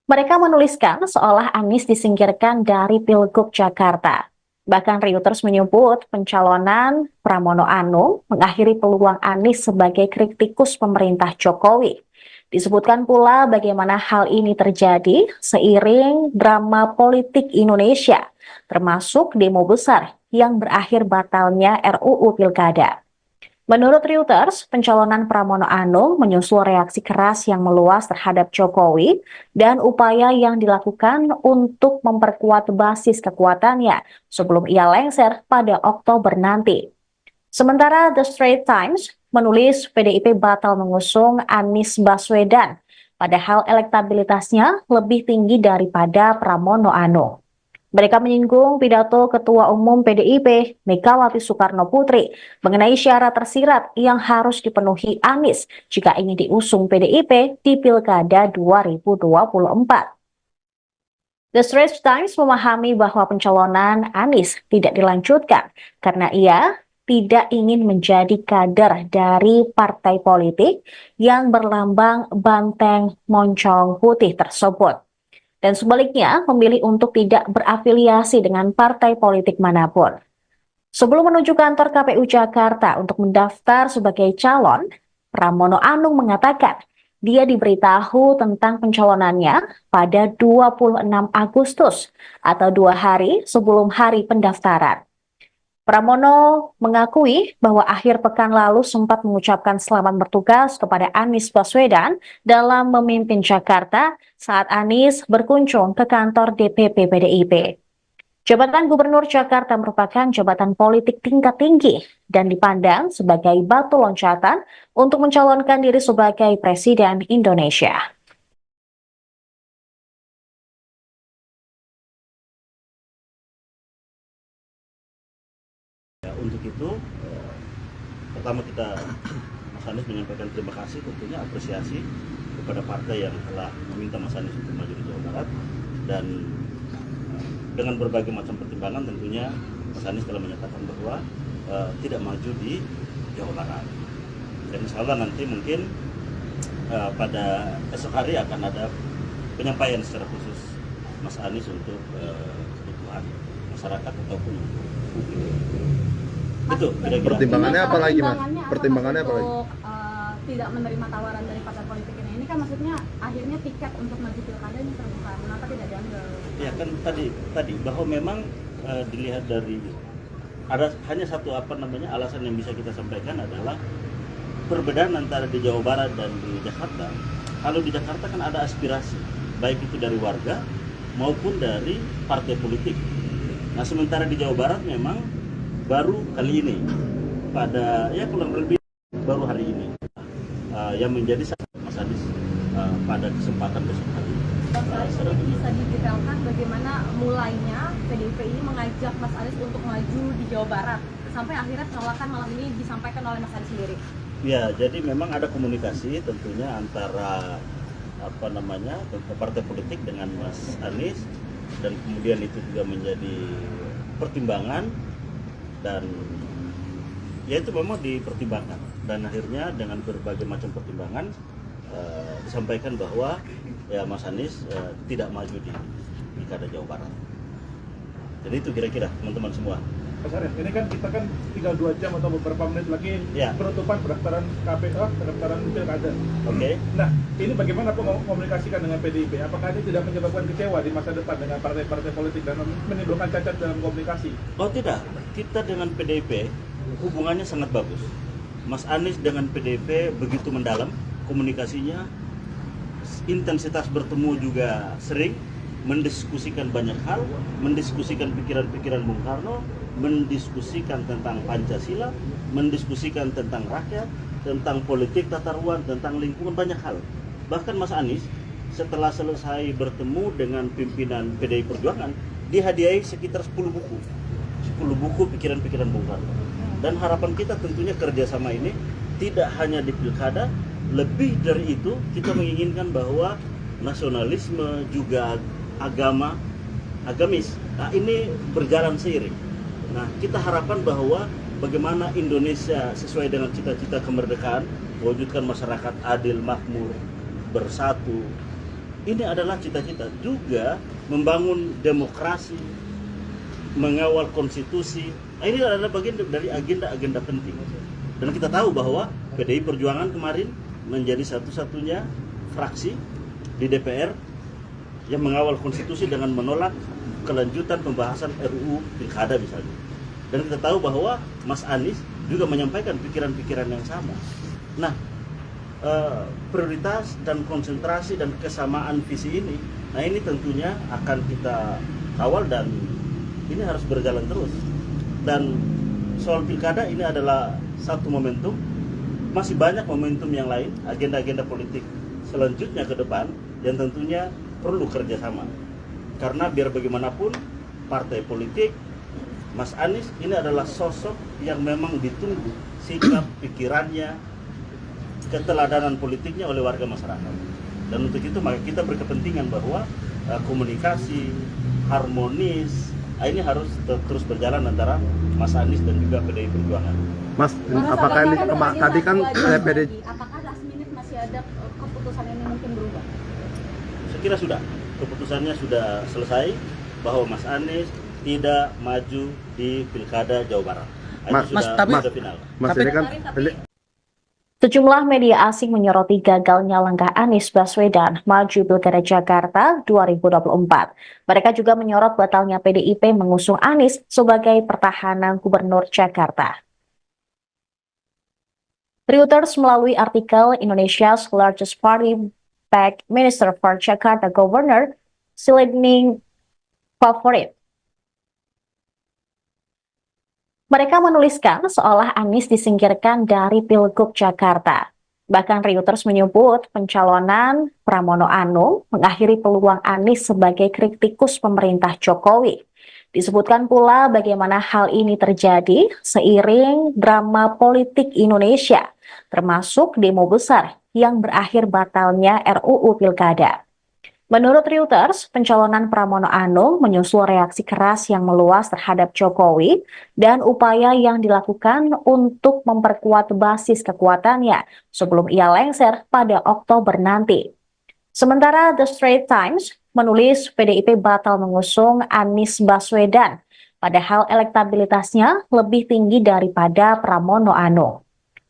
Mereka menuliskan seolah Anies disingkirkan dari Pilgub Jakarta. Bahkan Reuters menyebut pencalonan Pramono Anung mengakhiri peluang Anies sebagai kritikus pemerintah Jokowi. Disebutkan pula bagaimana hal ini terjadi seiring drama politik Indonesia, termasuk demo besar yang berakhir batalnya RUU Pilkada. Menurut Reuters, pencalonan Pramono Anung menyusul reaksi keras yang meluas terhadap Jokowi dan upaya yang dilakukan untuk memperkuat basis kekuatannya sebelum ia lengser pada Oktober nanti. Sementara The Straits Times menulis PDIP batal mengusung Anies Baswedan, padahal elektabilitasnya lebih tinggi daripada Pramono Anung. Mereka menyinggung pidato Ketua Umum PDIP, Megawati Soekarno Putri, mengenai syarat tersirat yang harus dipenuhi Anies jika ingin diusung PDIP di Pilkada 2024. The Straits Times memahami bahwa pencalonan Anies tidak dilanjutkan karena ia tidak ingin menjadi kader dari partai politik yang berlambang banteng moncong putih tersebut. Dan sebaliknya memilih untuk tidak berafiliasi dengan partai politik manapun. Sebelum menuju kantor KPU Jakarta untuk mendaftar sebagai calon, Pramono Anung mengatakan dia diberitahu tentang pencalonannya pada 26 Agustus atau 2 hari sebelum hari pendaftaran. Pramono mengakui bahwa akhir pekan lalu sempat mengucapkan selamat bertugas kepada Anies Baswedan dalam memimpin Jakarta saat Anies berkunjung ke kantor DPP PDIP. Jabatan Gubernur Jakarta merupakan jabatan politik tingkat tinggi dan dipandang sebagai batu loncatan untuk mencalonkan diri sebagai Presiden Indonesia. Untuk itu, pertama Mas Anies menyampaikan terima kasih, tentunya apresiasi kepada partai yang telah meminta Mas Anies untuk maju di Jawa Barat, dan dengan berbagai macam pertimbangan tentunya Mas Anies telah menyatakan bahwa tidak maju di Jawa Barat. Dan insya Allah nanti mungkin pada esok hari akan ada penyampaian secara khusus Mas Anies untuk kebutuhan masyarakat ataupun publik. Itu kira-kira. Pertimbangannya apa lagi, Mas? Pertimbangannya apa lagi? tidak menerima tawaran dari partai politik ini kan maksudnya akhirnya tiket untuk maju pilkada ini terbuka, mengapa tidak diambil? Ya kan tadi bahwa memang dilihat dari ada hanya satu alasan yang bisa kita sampaikan adalah perbedaan antara di Jawa Barat dan di Jakarta. Kalau di Jakarta kan ada aspirasi baik itu dari warga maupun dari partai politik. Nah sementara di Jawa Barat memang baru kali ini pada kurang lebih baru hari ini yang menjadi Mas Anies pada kesempatan besok hari. Ini bisa didetailkan bagaimana mulainya PDIP ini mengajak Mas Anies untuk maju di Jawa Barat sampai akhirnya penolakan malam ini disampaikan oleh Mas Anies sendiri. Ya, jadi memang ada komunikasi tentunya antara partai politik dengan Mas Anies, dan kemudian itu juga menjadi pertimbangan, dan ya itu memang dipertimbangkan, dan akhirnya dengan berbagai macam pertimbangan disampaikan bahwa ya Mas Anies tidak maju di Pilkada Jawa Barat. Jadi itu kira-kira teman-teman semua. Mas Arief, ini kan kita kan tinggal 2 jam atau beberapa menit lagi penutupan pendaftaran KPK, pendaftaran pilkada. Oke. Nah, ini bagaimana komunikasikan dengan PDIP? Apakah ini tidak menyebabkan kecewa di masa depan dengan partai-partai politik dan menimbulkan cacat dalam komunikasi? Oh tidak, kita dengan PDIP hubungannya sangat bagus. Mas Anies dengan PDIP begitu mendalam komunikasinya, intensitas bertemu juga sering, mendiskusikan banyak hal, mendiskusikan pikiran-pikiran Bung Karno, mendiskusikan tentang Pancasila, mendiskusikan tentang rakyat, tentang politik tata ruang, tentang lingkungan, banyak hal. Bahkan Mas Anies setelah selesai bertemu dengan pimpinan PDI Perjuangan, dihadiahi sekitar 10 buku pikiran-pikiran Bung Karno. Dan harapan kita tentunya kerjasama ini tidak hanya di pilkada, lebih dari itu kita menginginkan bahwa nasionalisme juga agamis, nah ini berjalan seiring. Nah kita harapkan bahwa bagaimana Indonesia sesuai dengan cita-cita kemerdekaan, mewujudkan masyarakat adil, makmur, bersatu. Ini adalah cita-cita juga membangun demokrasi, mengawal konstitusi. Nah, ini adalah bagian dari agenda-agenda penting. Dan kita tahu bahwa PDI Perjuangan kemarin menjadi satu-satunya fraksi di DPR yang mengawal konstitusi dengan menolak kelanjutan pembahasan RUU Pilkada misalnya. Dan kita tahu bahwa Mas Anies juga menyampaikan pikiran-pikiran yang sama. Nah, prioritas dan konsentrasi dan kesamaan visi ini, nah ini tentunya akan kita kawal dan ini harus berjalan terus. Dan soal Pilkada ini adalah satu momentum, masih banyak momentum yang lain, agenda-agenda politik selanjutnya ke depan yang tentunya perlu kerjasama. Karena biar bagaimanapun partai politik, Mas Anies ini adalah sosok yang memang ditunggu sikap, pikirannya, keteladanan politiknya oleh warga masyarakat. Dan untuk itu maka kita berkepentingan bahwa komunikasi harmonis ini harus terus berjalan antara Mas Anies dan juga PDI Perjuangan. Mas, apakah ini tadi kan PDI? Apakah last minute masih ada keputusan ini mungkin berubah? Saya kira sudah, keputusannya sudah selesai bahwa Mas Anies tidak maju di Pilkada Jawa Barat. Sudah final. Mas, ini kan Sejumlah media asing menyoroti gagalnya langkah Anies Baswedan maju Pilkada Jakarta 2024. Mereka juga menyorot batalnya PDIP mengusung Anies sebagai pertahanan Gubernur Jakarta. Reuters melalui artikel Indonesia's largest party backed Minister for Jakarta Governor Silending Favorit. Mereka menuliskan seolah Anies disingkirkan dari Pilgub Jakarta. Bahkan Reuters menyebut pencalonan Pramono Anung mengakhiri peluang Anies sebagai kritikus pemerintah Jokowi. Disebutkan pula bagaimana hal ini terjadi seiring drama politik Indonesia, termasuk demo besar yang berakhir batalnya RUU Pilkada. Menurut Reuters, pencalonan Pramono Anung menyusul reaksi keras yang meluas terhadap Jokowi dan upaya yang dilakukan untuk memperkuat basis kekuatannya sebelum ia lengser pada Oktober nanti. Sementara The Straits Times menulis PDIP batal mengusung Anies Baswedan, padahal elektabilitasnya lebih tinggi daripada Pramono Anung.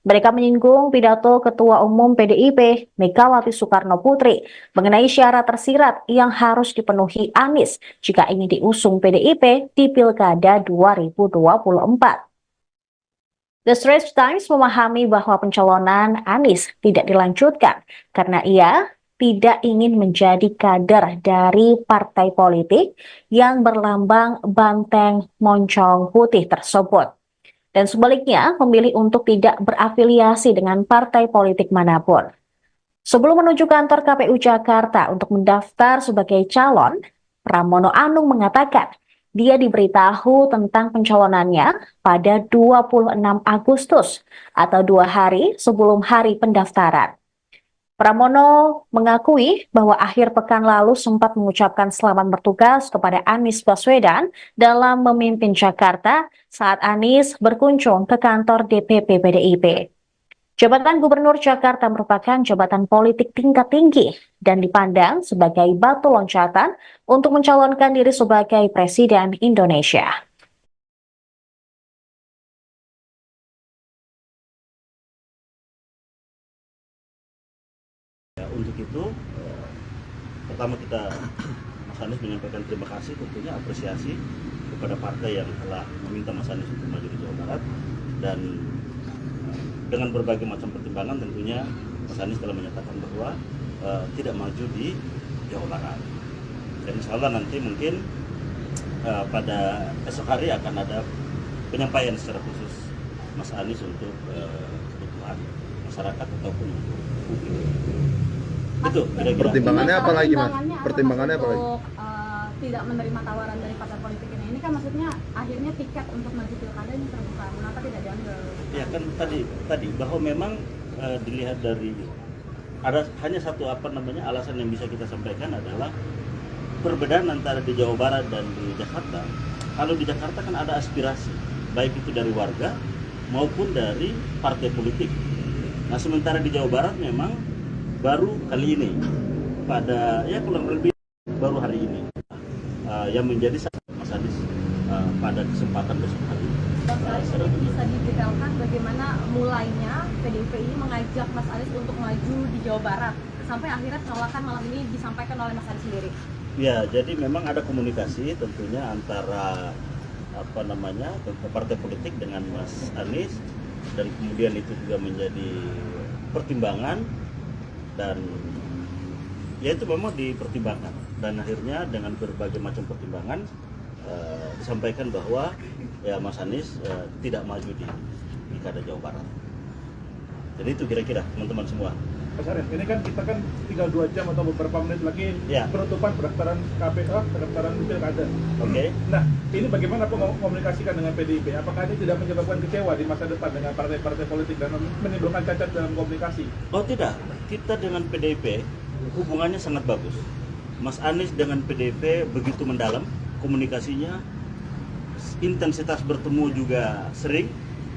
Mereka menyinggung pidato Ketua Umum PDIP Megawati Soekarno Putri mengenai syarat tersirat yang harus dipenuhi Anies jika ingin diusung PDIP di Pilkada 2024. The Straits Times memahami bahwa pencalonan Anies tidak dilanjutkan karena ia tidak ingin menjadi kader dari partai politik yang berlambang banteng moncong putih tersebut. Dan sebaliknya memilih untuk tidak berafiliasi dengan partai politik manapun. Sebelum menuju kantor KPU Jakarta untuk mendaftar sebagai calon, Pramono Anung mengatakan dia diberitahu tentang pencalonannya pada 26 Agustus atau 2 hari sebelum hari pendaftaran. Pramono mengakui bahwa akhir pekan lalu sempat mengucapkan selamat bertugas kepada Anies Baswedan dalam memimpin Jakarta saat Anies berkunjung ke kantor DPP PDIP. Jabatan Gubernur Jakarta merupakan jabatan politik tingkat tinggi dan dipandang sebagai batu loncatan untuk mencalonkan diri sebagai Presiden Indonesia. Untuk itu, pertama kita Mas Anies menyampaikan terima kasih, tentunya apresiasi kepada partai yang telah meminta Mas Anies untuk maju di Jawa Barat, dan dengan berbagai macam pertimbangan tentunya Mas Anies telah menyatakan bahwa tidak maju di Jawa Barat. Dan insya Allah nanti mungkin pada esok hari akan ada penyampaian secara khusus Mas Anies untuk kebutuhan masyarakat ataupun untuk publik. Itu kira-kira. Pertimbangannya apa lagi, Mas? Pertimbangannya apa lagi? Untuk tidak menerima tawaran dari partai politik ini kan maksudnya akhirnya tiket untuk maju pilkada ini terbuka. Mengapa tidak diambil? Ya kan tadi bahwa memang dilihat dari ada hanya satu alasan yang bisa kita sampaikan adalah perbedaan antara di Jawa Barat dan di Jakarta. Kalau di Jakarta kan ada aspirasi baik itu dari warga maupun dari partai politik. Nah sementara di Jawa Barat memang baru kali ini pada kurang lebih baru hari ini yang menjadi Mas Anies pada kesempatan besok hari. Bisa didetailkan bagaimana mulainya PDIP ini mengajak Mas Anies untuk maju di Jawa Barat sampai akhirnya penolakan malam ini disampaikan oleh Mas Anies sendiri. Ya, jadi memang ada komunikasi tentunya antara partai politik dengan Mas Anies, dan kemudian itu juga menjadi pertimbangan, dan ya itu memang dipertimbangkan, dan akhirnya dengan berbagai macam pertimbangan disampaikan bahwa ya Mas Anies tidak maju di Pilkada Jawa Barat. Jadi itu kira-kira teman-teman semua. Mas Arief, ini kan kita kan tinggal 2 jam atau beberapa menit lagi Ya. penutupan pendaftaran KPU, pendaftaran pilkada. Oke. Nah, ini bagaimana komunikasikan dengan PDIP? Apakah ini tidak menyebabkan kecewa di masa depan dengan partai-partai politik dan menimbulkan cacat dalam komunikasi? Oh tidak, kita dengan PDIP hubungannya sangat bagus. Mas Anies dengan PDIP begitu mendalam komunikasinya, intensitas bertemu juga sering,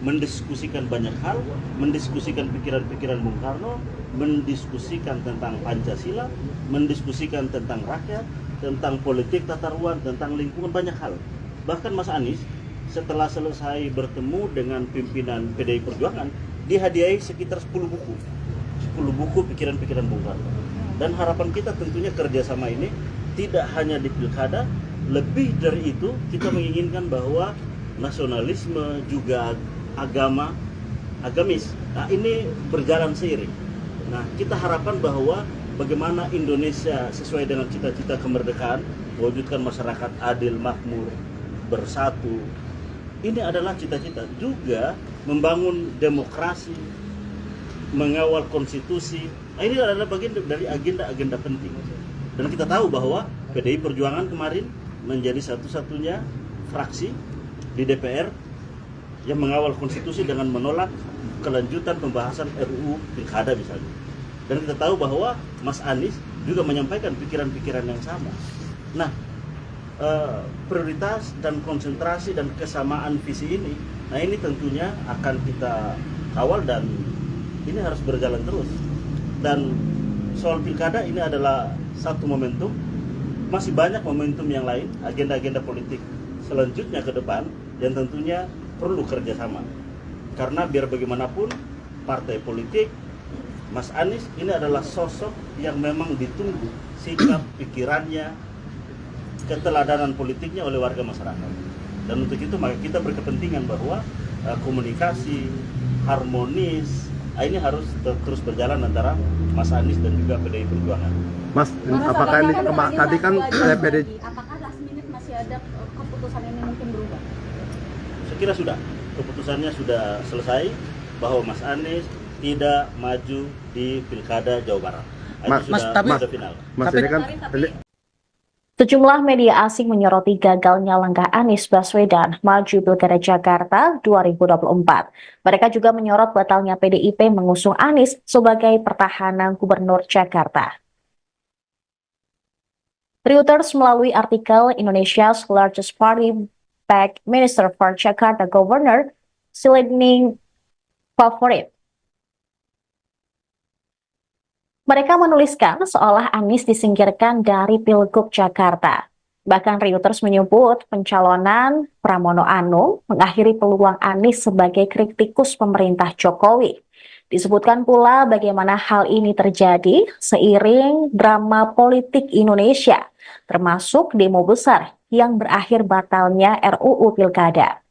mendiskusikan banyak hal, mendiskusikan pikiran-pikiran Bung Karno, mendiskusikan tentang Pancasila, mendiskusikan tentang rakyat, tentang politik tata ruang, tentang lingkungan, banyak hal. Bahkan Mas Anies setelah selesai bertemu dengan pimpinan PDI Perjuangan, dihadiahi sekitar 10 buku pikiran-pikiran Bung Karno. Dan harapan kita tentunya kerjasama ini tidak hanya di pilkada, lebih dari itu kita menginginkan bahwa nasionalisme juga agamis. Nah, ini berjalan seiring. Nah, kita harapkan bahwa bagaimana Indonesia sesuai dengan cita-cita kemerdekaan, mewujudkan masyarakat adil, makmur, bersatu. Ini adalah cita-cita. Juga membangun demokrasi, mengawal konstitusi. Nah, ini adalah bagian dari agenda-agenda penting. Dan kita tahu bahwa PDI Perjuangan kemarin menjadi satu-satunya fraksi di DPR yang mengawal konstitusi dengan menolak kelanjutan pembahasan RUU Pilkada misalnya. Dan kita tahu bahwa Mas Anies juga menyampaikan pikiran-pikiran yang sama. Nah, prioritas dan konsentrasi dan kesamaan visi ini, nah ini tentunya akan kita kawal dan ini harus berjalan terus. Dan soal pilkada ini adalah satu momentum, masih banyak momentum yang lain, agenda-agenda politik selanjutnya ke depan yang tentunya perlu kerjasama. Karena biar bagaimanapun partai politik, Mas Anies ini adalah sosok yang memang ditunggu sikap, pikirannya, keteladanan politiknya oleh warga masyarakat. Dan untuk itu maka kita berkepentingan bahwa komunikasi harmonis ini harus terus berjalan antara Mas Anies dan juga PDI Perjuangan. Mas, apakah ini tadi kan PDI apakah last minute masih ada keputusan ini mungkin berubah? Saya kira sudah, keputusannya sudah selesai bahwa Mas Anies tidak maju di Pilkada Jawa Barat. Sudah final. Mas ini kan Sejumlah media asing menyoroti gagalnya langkah Anies Baswedan maju Pilkada Jakarta 2024. Mereka juga menyorot batalnya PDIP mengusung Anies sebagai pertahanan Gubernur Jakarta. Reuters melalui artikel Indonesia's largest party backed Minister for Jakarta Governor Silending Favorit. Mereka menuliskan seolah Anies disingkirkan dari Pilgub Jakarta. Bahkan Reuters menyebut pencalonan Pramono Anung mengakhiri peluang Anies sebagai kritikus pemerintah Jokowi. Disebutkan pula bagaimana hal ini terjadi seiring drama politik Indonesia, termasuk demo besar yang berakhir batalnya RUU Pilkada.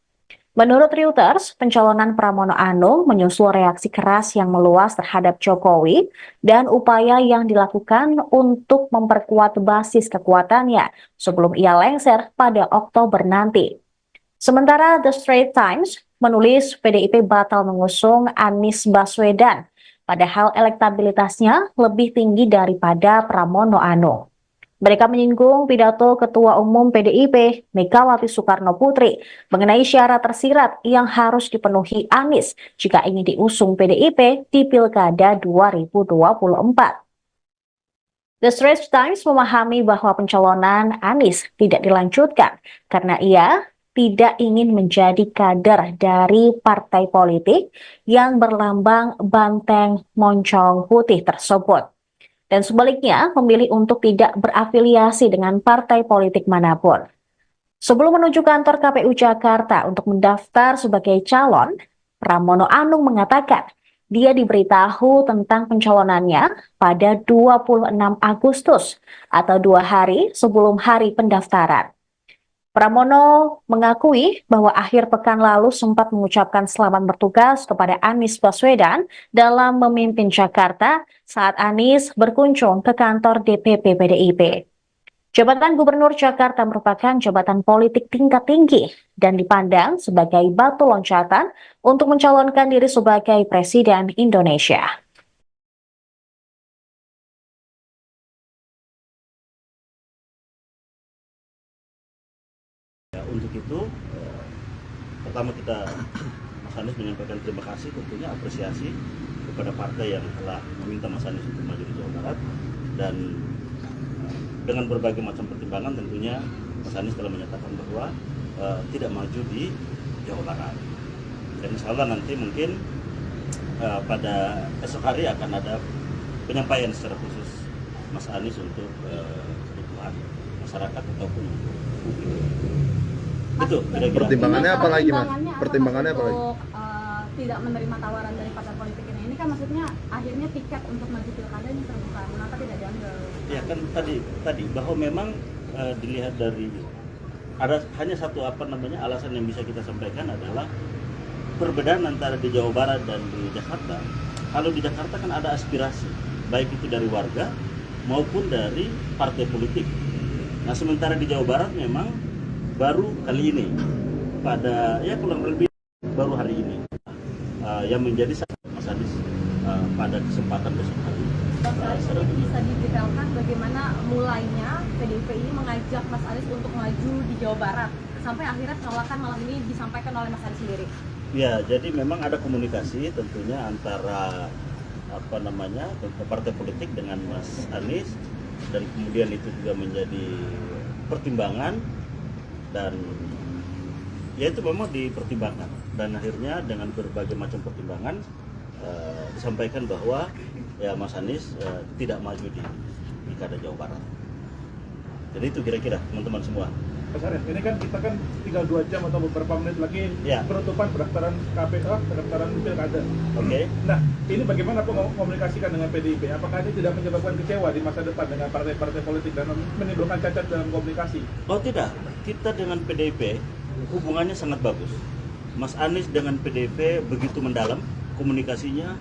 Menurut Reuters, pencalonan Pramono Anung menyusul reaksi keras yang meluas terhadap Jokowi dan upaya yang dilakukan untuk memperkuat basis kekuatannya sebelum ia lengser pada Oktober nanti. Sementara The Straits Times menulis PDIP batal mengusung Anies Baswedan, padahal elektabilitasnya lebih tinggi daripada Pramono Anung. Mereka menyinggung pidato Ketua Umum PDIP, Megawati Soekarno Putri, mengenai syarat tersirat yang harus dipenuhi Anies jika ingin diusung PDIP di Pilkada 2024. The Straits Times memahami bahwa pencalonan Anies tidak dilanjutkan karena ia tidak ingin menjadi kader dari partai politik yang berlambang banteng moncong putih tersebut. Dan sebaliknya memilih untuk tidak berafiliasi dengan partai politik manapun. Sebelum menuju kantor KPU Jakarta untuk mendaftar sebagai calon, Pramono Anung mengatakan dia diberitahu tentang pencalonannya pada 26 Agustus atau 2 hari sebelum hari pendaftaran. Pramono mengakui bahwa akhir pekan lalu sempat mengucapkan selamat bertugas kepada Anies Baswedan dalam memimpin Jakarta saat Anies berkunjung ke kantor DPP PDIP. Jabatan Gubernur Jakarta merupakan jabatan politik tingkat tinggi dan dipandang sebagai batu loncatan untuk mencalonkan diri sebagai Presiden Indonesia. Untuk itu, pertama kita Mas Anies menyampaikan terima kasih, tentunya apresiasi kepada partai yang telah meminta Mas Anies untuk maju di Jawa Barat, dan dengan berbagai macam pertimbangan tentunya Mas Anies telah menyatakan bahwa tidak maju di Jawa Barat. Dan insya Allah nanti mungkin pada esok hari akan ada penyampaian secara khusus Mas Anies untuk kebutuhan masyarakat ataupun publik. Itu kira-kira. Pertimbangannya apa lagi, Mas? Pertimbangannya apa lagi? Untuk tidak menerima tawaran dari partai politik ini. Ini kan maksudnya akhirnya tiket untuk maju pilkada ini terbuka. Mengapa tidak diambil? Ya kan tadi bahwa memang dilihat dari ada hanya satu alasan yang bisa kita sampaikan adalah perbedaan antara di Jawa Barat dan di Jakarta. Kalau di Jakarta kan ada aspirasi baik itu dari warga maupun dari partai politik. Nah sementara di Jawa Barat memang baru kali ini pada kurang lebih baru hari ini yang menjadi Mas Anies pada kesempatan besok hari. Ini bisa didetailkan bagaimana mulainya PDIP ini mengajak Mas Anies untuk maju di Jawa Barat sampai akhirnya penolakan malam ini disampaikan oleh Mas Anies sendiri. Ya, jadi memang ada komunikasi tentunya antara partai politik dengan Mas Anies, dan kemudian itu juga menjadi pertimbangan, dan ya itu memang dipertimbangkan, dan akhirnya dengan berbagai macam pertimbangan disampaikan bahwa ya Mas Anies tidak maju di Pilkada Jawa Barat. Jadi itu kira-kira teman-teman semua. Mas Arief, ini kan kita kan tinggal 2 jam atau beberapa menit lagi Ya. penutupan pendaftaran KPK, pendaftaran pilkada. Oke. Nah, ini bagaimana komunikasikan dengan PDIP? Apakah ini tidak menyebabkan kecewa di masa depan dengan partai-partai politik dan menimbulkan cacat dalam komunikasi? Oh tidak, kita dengan PDIP hubungannya sangat bagus. Mas Anies dengan PDIP begitu mendalam komunikasinya,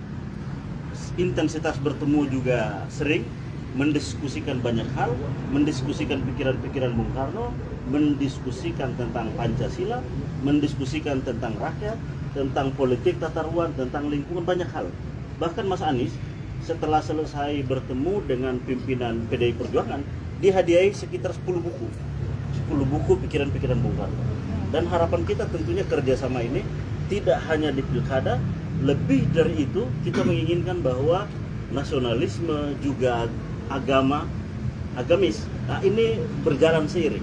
intensitas bertemu juga sering, mendiskusikan banyak hal, mendiskusikan pikiran-pikiran Bung Karno, mendiskusikan tentang Pancasila, mendiskusikan tentang rakyat, tentang politik tata ruang, tentang lingkungan, banyak hal. Bahkan Mas Anies setelah selesai bertemu dengan pimpinan PDI Perjuangan, dihadiahi sekitar 10 buku. 10 buku pikiran-pikiran Bung Karno. Dan harapan kita tentunya kerjasama ini tidak hanya di pilkada, lebih dari itu kita menginginkan bahwa nasionalisme juga agamis. Nah, ini berjalan seiring.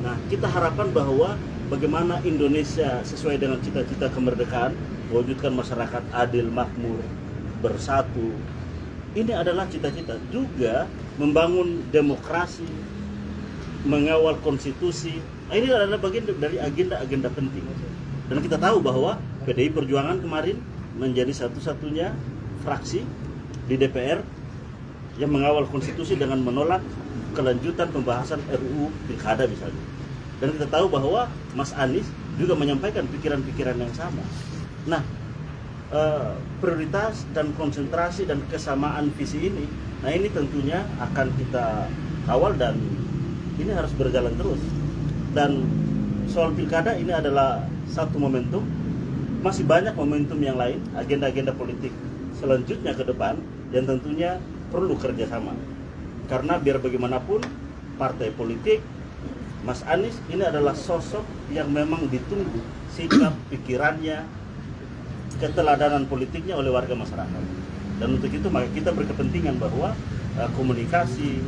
Nah, kita harapkan bahwa bagaimana Indonesia sesuai dengan cita-cita kemerdekaan, mewujudkan masyarakat adil, makmur, bersatu. Ini adalah cita-cita. Juga membangun demokrasi, mengawal konstitusi. Nah, ini adalah bagian dari agenda-agenda penting. Dan kita tahu bahwa PDI Perjuangan kemarin menjadi satu-satunya fraksi di DPR yang mengawal konstitusi dengan menolak kelanjutan pembahasan RUU Pilkada misalnya. Dan kita tahu bahwa Mas Anies juga menyampaikan pikiran-pikiran yang sama. Nah, prioritas dan konsentrasi dan kesamaan visi ini, nah ini tentunya akan kita kawal dan ini harus berjalan terus. Dan soal pilkada ini adalah satu momentum, masih banyak momentum yang lain, agenda-agenda politik selanjutnya ke depan yang tentunya perlu kerjasama. Karena biar bagaimanapun partai politik, Mas Anies ini adalah sosok yang memang ditunggu sikap, pikirannya, keteladanan politiknya oleh warga masyarakat. Dan untuk itu maka kita berkepentingan bahwa komunikasi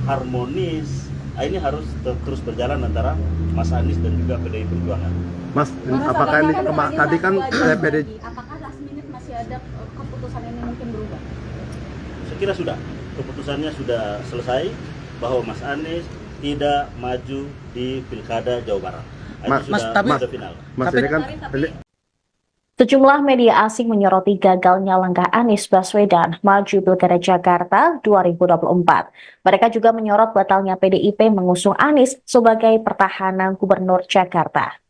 harmonis ini harus terus berjalan antara Mas Anies dan juga PDI Perjuangan. Mas, apakah ini tadi kan PDI Apakah last minute masih ada keputusan ini mungkin berubah? Saya kira sudah, keputusannya sudah selesai bahwa Mas Anies tidak maju di Pilkada Jawa Barat. Itu sudah final. Mas ini kan Sejumlah media asing menyoroti gagalnya langkah Anies Baswedan maju Pilkada Jakarta 2024. Mereka juga menyorot batalnya PDIP mengusung Anies sebagai pertahanan Gubernur Jakarta.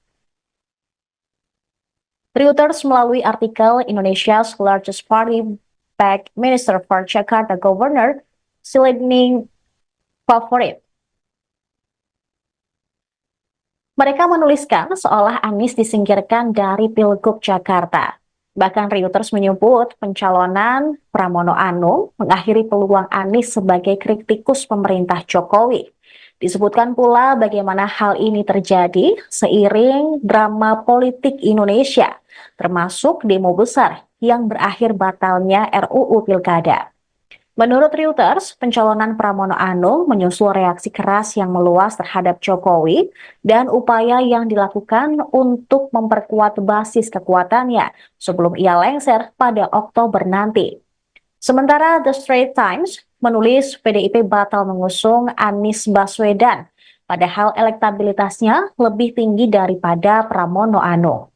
Reuters melalui artikel Indonesia's largest party back Minister for Jakarta Governor Silending Favorit. Mereka menuliskan seolah Anies disingkirkan dari Pilgub Jakarta. Bahkan Reuters menyebut pencalonan Pramono Anung mengakhiri peluang Anies sebagai kritikus pemerintah Jokowi. Disebutkan pula bagaimana hal ini terjadi seiring drama politik Indonesia, termasuk demo besar yang berakhir batalnya RUU Pilkada. Menurut Reuters, pencalonan Pramono Anung menyusul reaksi keras yang meluas terhadap Jokowi dan upaya yang dilakukan untuk memperkuat basis kekuatannya sebelum ia lengser pada Oktober nanti. Sementara The Straits Times menulis PDIP batal mengusung Anies Baswedan, padahal elektabilitasnya lebih tinggi daripada Pramono Anung.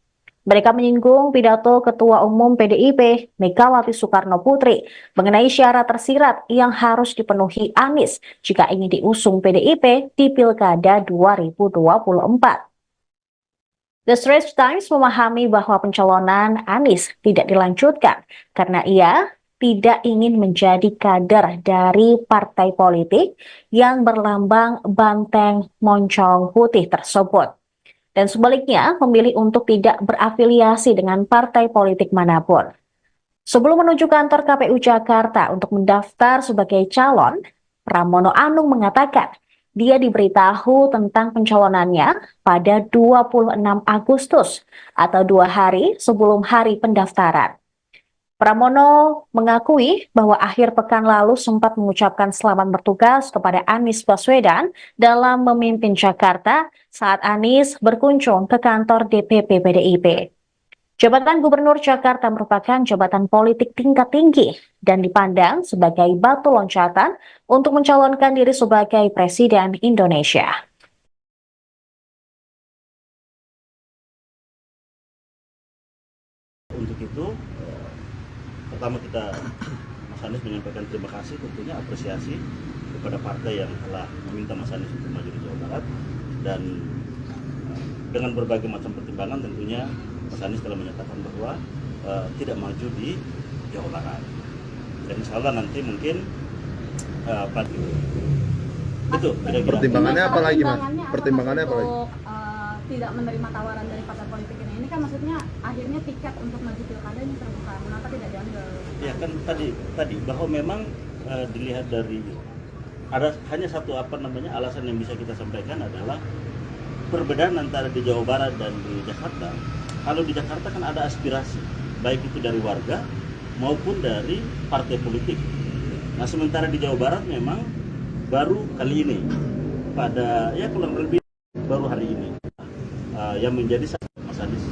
Mereka menyinggung pidato Ketua Umum PDIP, Megawati Soekarno Putri, mengenai syarat tersirat yang harus dipenuhi Anies jika ingin diusung PDIP di Pilkada 2024. The Straits Times memahami bahwa pencalonan Anies tidak dilanjutkan karena ia tidak ingin menjadi kader dari partai politik yang berlambang banteng moncong putih tersebut. Dan sebaliknya memilih untuk tidak berafiliasi dengan partai politik manapun. Sebelum menuju kantor KPU Jakarta untuk mendaftar sebagai calon, Pramono Anung mengatakan dia diberitahu tentang pencalonannya pada 26 Agustus atau 2 hari sebelum hari pendaftaran. Pramono mengakui bahwa akhir pekan lalu sempat mengucapkan selamat bertugas kepada Anies Baswedan dalam memimpin Jakarta saat Anies berkunjung ke kantor DPP PDIP. Jabatan Gubernur Jakarta merupakan jabatan politik tingkat tinggi dan dipandang sebagai batu loncatan untuk mencalonkan diri sebagai Presiden Indonesia. pertama Mas Anies menyampaikan terima kasih, tentunya apresiasi kepada partai yang telah meminta Mas Anies untuk maju di Jawa Barat, dan dengan berbagai macam pertimbangan tentunya Mas Anies telah menyatakan bahwa tidak maju di Jawa Barat. Dan insya Allah nanti mungkin itu kira-kira. Pertimbangannya apa lagi, Mas? Pertimbangannya apa lagi? Untuk tidak menerima tawaran dari partai politik ini kan maksudnya akhirnya tiket untuk maju pilkada ini terbuka, mengapa tidak diambil? Ya kan tadi bahwa memang dilihat dari ada hanya satu alasan yang bisa kita sampaikan adalah perbedaan antara di Jawa Barat dan di Jakarta. Kalau di Jakarta kan ada aspirasi baik itu dari warga maupun dari partai politik. Nah sementara di Jawa Barat memang baru kali ini pada kurang lebih baru hari ini yang menjadi Mas Anies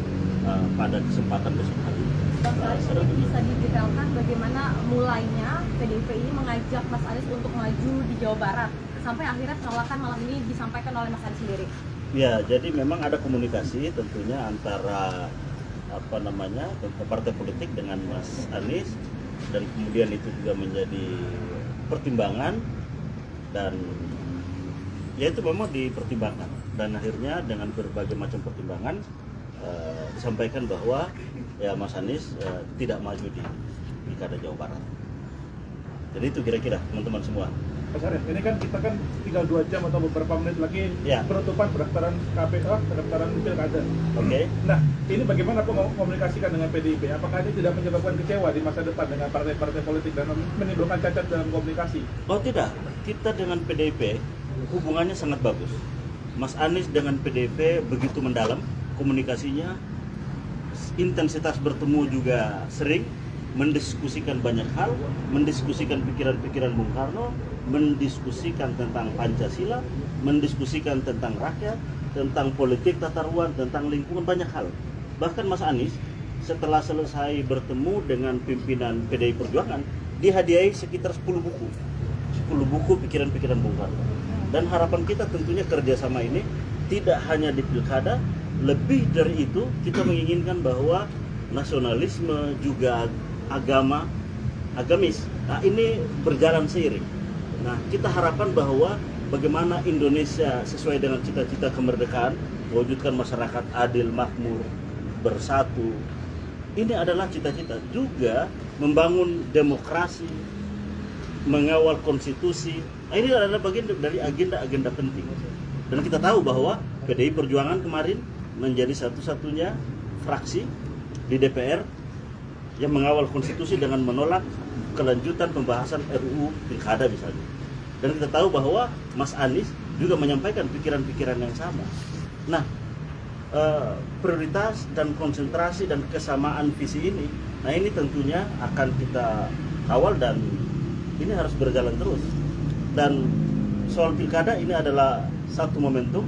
pada kesempatan besok hari. Ini bisa didetailkan bagaimana mulainya PDIP ini mengajak Mas Anies untuk maju di Jawa Barat sampai akhirnya penolakan malam ini disampaikan oleh Mas Anies sendiri. Ya, jadi memang ada komunikasi tentunya antara partai politik dengan Mas Anies, dan kemudian itu juga menjadi pertimbangan, dan ya itu memang dipertimbangkan, dan akhirnya dengan berbagai macam pertimbangan disampaikan bahwa ya Mas Anies tidak maju di Pilkada Jawa Barat. Jadi itu kira-kira teman-teman semua. Mas Arief, ini kan kita kan tinggal 2 jam atau beberapa menit lagi penutupan pendaftaran KPU, pendaftaran pilkada. Oke. Nah, ini bagaimana komunikasikan dengan PDIP? Apakah ini tidak menyebabkan kecewa di masa depan dengan partai-partai politik dan menimbulkan cacat dalam komunikasi? Oh tidak, kita dengan PDIP hubungannya sangat bagus. Mas Anies dengan PDIP begitu mendalam komunikasinya, intensitas bertemu juga sering, mendiskusikan banyak hal, mendiskusikan pikiran-pikiran Bung Karno, mendiskusikan tentang Pancasila, mendiskusikan tentang rakyat, tentang politik tata ruang, tentang lingkungan, banyak hal. Bahkan Mas Anies setelah selesai bertemu dengan pimpinan PDI Perjuangan, dihadiahi sekitar 10 buku pikiran-pikiran Bung Karno. Dan harapan kita tentunya kerjasama ini tidak hanya di pilkada, lebih dari itu kita menginginkan bahwa nasionalisme juga agamis. Nah, ini berjalan seiring. Nah, kita harapkan bahwa bagaimana Indonesia sesuai dengan cita-cita kemerdekaan, mewujudkan masyarakat adil, makmur, bersatu. Ini adalah cita-cita juga membangun demokrasi, mengawal konstitusi. Nah, ini adalah bagian dari agenda-agenda penting. Dan kita tahu bahwa PDI Perjuangan kemarin menjadi satu-satunya fraksi di DPR yang mengawal konstitusi dengan menolak kelanjutan pembahasan RUU Pilkada misalnya. Dan kita tahu bahwa Mas Anies juga menyampaikan pikiran-pikiran yang sama. Nah, prioritas dan konsentrasi dan kesamaan visi ini, nah ini tentunya akan kita kawal dan ini harus berjalan terus. Dan soal Pilkada ini adalah satu momentum,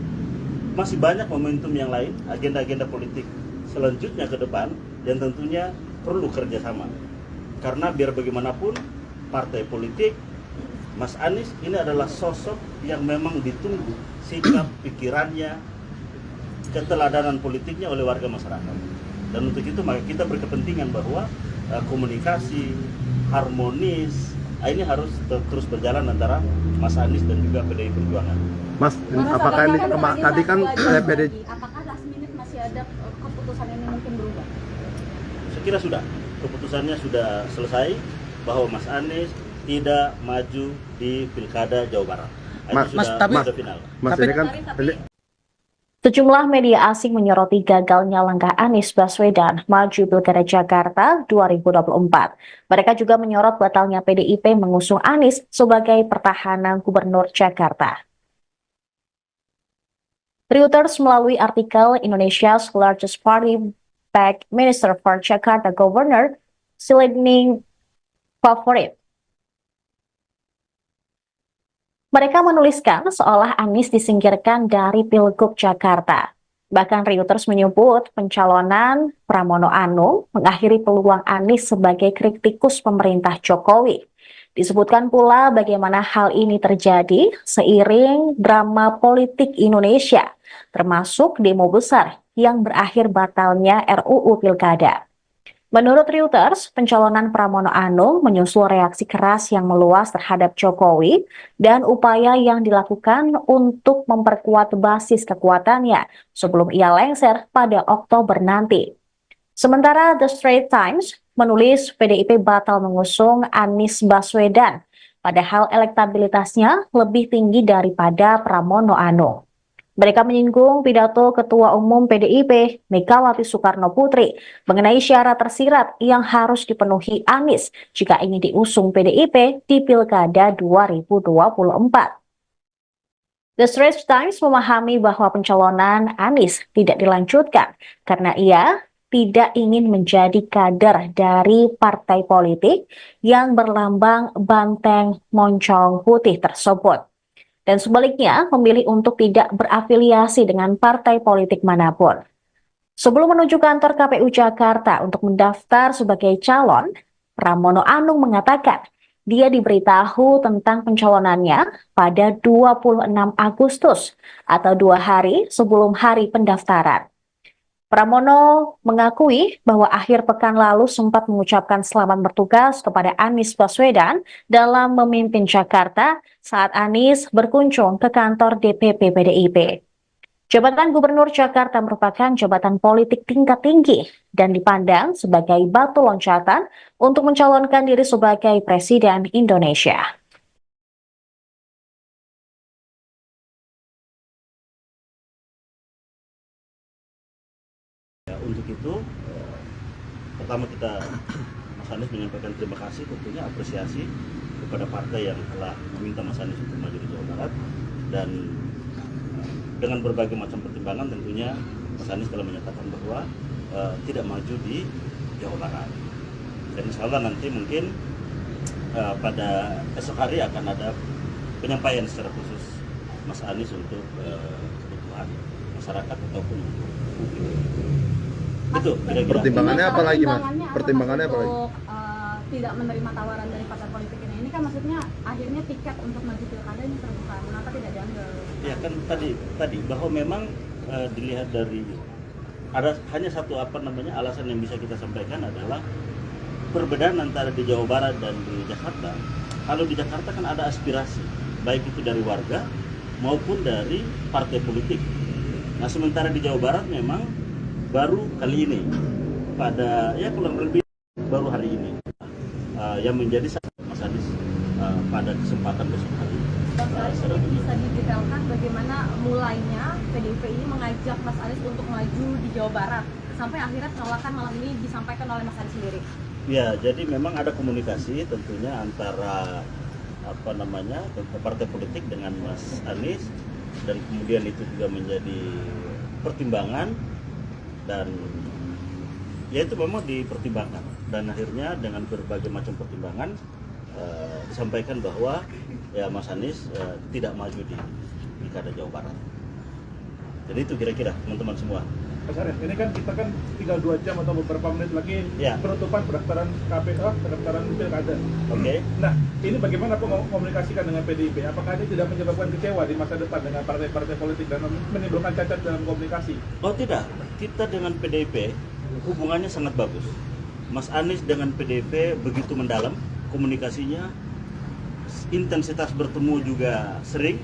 masih banyak momentum yang lain, agenda-agenda politik selanjutnya ke depan yang tentunya perlu kerjasama. Karena biar bagaimanapun partai politik, Mas Anies ini adalah sosok yang memang ditunggu sikap, pikirannya, keteladanan politiknya oleh warga masyarakat. Dan untuk itu maka kita berkepentingan bahwa komunikasi harmonis ini harus terus berjalan antara Mas Anies dan juga PDI Perjuangan. Mas, apakah ini tadi kan PDI? Apakah last minute masih ada keputusan ini mungkin berubah? Saya kira sudah, keputusannya sudah selesai bahwa Mas Anies tidak maju di Pilkada Jawa Barat. Sudah final. Mas, ini kan Sejumlah media asing menyoroti gagalnya langkah Anies Baswedan maju Pilkada Jakarta 2024. Mereka juga menyorot batalnya PDIP mengusung Anies sebagai pertahanan Gubernur Jakarta. Reuters melalui artikel Indonesia's largest party backed Minister for Jakarta Governor Silending Favorit. Mereka menuliskan seolah Anies disingkirkan dari Pilgub Jakarta. Bahkan Reuters menyebut pencalonan Pramono Anung mengakhiri peluang Anies sebagai kritikus pemerintah Jokowi. Disebutkan pula bagaimana hal ini terjadi seiring drama politik Indonesia, termasuk demo besar yang berakhir batalnya RUU Pilkada. Menurut Reuters, pencalonan Pramono Anung menyusul reaksi keras yang meluas terhadap Jokowi dan upaya yang dilakukan untuk memperkuat basis kekuatannya sebelum ia lengser pada Oktober nanti. Sementara The Straits Times menulis PDIP batal mengusung Anies Baswedan, padahal elektabilitasnya lebih tinggi daripada Pramono Anung. Mereka menyinggung pidato Ketua Umum PDIP, Megawati Soekarno Putri, mengenai syarat tersirat yang harus dipenuhi Anies jika ingin diusung PDIP di Pilkada 2024. The Straits Times memahami bahwa pencalonan Anies tidak dilanjutkan karena ia tidak ingin menjadi kader dari partai politik yang berlambang banteng moncong putih tersebut. Dan sebaliknya memilih untuk tidak berafiliasi dengan partai politik manapun. Sebelum menuju kantor KPU Jakarta untuk mendaftar sebagai calon, Pramono Anung mengatakan dia diberitahu tentang pencalonannya pada 26 Agustus atau 2 hari sebelum hari pendaftaran. Pramono mengakui bahwa akhir pekan lalu sempat mengucapkan selamat bertugas kepada Anies Baswedan dalam memimpin Jakarta saat Anies berkunjung ke kantor DPP PDIP. Jabatan Gubernur Jakarta merupakan jabatan politik tingkat tinggi dan dipandang sebagai batu loncatan untuk mencalonkan diri sebagai Presiden Indonesia. Untuk itu, pertama Mas Anies menyampaikan terima kasih, tentunya apresiasi kepada partai yang telah meminta Mas Anies untuk maju di Jawa Barat, dan dengan berbagai macam pertimbangan tentunya Mas Anies telah menyatakan bahwa tidak maju di Jawa Barat. Dan insya Allah nanti mungkin pada esok hari akan ada penyampaian secara khusus Mas Anies untuk kebutuhan masyarakat ataupun publik. Itu kira-kira. Pertimbangannya apa lagi, Mas? Pertimbangannya apa lagi? Untuk tidak menerima tawaran dari partai politik ini kan maksudnya akhirnya tiket untuk maju pilkada ini terbuka. Kenapa tidak diambil? Ya kan tadi bahwa memang dilihat dari ada hanya satu alasan yang bisa kita sampaikan adalah perbedaan antara di Jawa Barat dan di Jakarta. Kalau di Jakarta kan ada aspirasi baik itu dari warga maupun dari partai politik. Nah sementara di Jawa Barat memang baru kali ini pada kurang lebih baru hari ini yang menjadi Mas Anies pada kesempatan besok hari. Bisa didetailkan bagaimana mulainya PDIP ini mengajak Mas Anies untuk maju di Jawa Barat sampai akhirnya penolakan malam ini disampaikan oleh Mas Anies sendiri. Ya, jadi memang ada komunikasi tentunya antara partai politik dengan Mas Anies, dan kemudian itu juga menjadi pertimbangan, dan ya itu memang dipertimbangkan, dan akhirnya dengan berbagai macam pertimbangan disampaikan bahwa ya Mas Anies tidak maju di Pilkada Jawa Barat. Jadi itu kira-kira teman-teman semua. Mas Arief, ini kan kita kan tinggal 2 jam atau beberapa menit lagi penutupan pendaftaran KPU, pendaftaran pilkada. Oke. Nah, ini bagaimana komunikasikan dengan PDIP? Apakah ini tidak menyebabkan kecewa di masa depan dengan partai-partai politik dan menimbulkan cacat dalam komunikasi? Oh tidak, kita dengan PDIP hubungannya sangat bagus. Mas Anies dengan PDIP begitu mendalam komunikasinya, intensitas bertemu juga sering,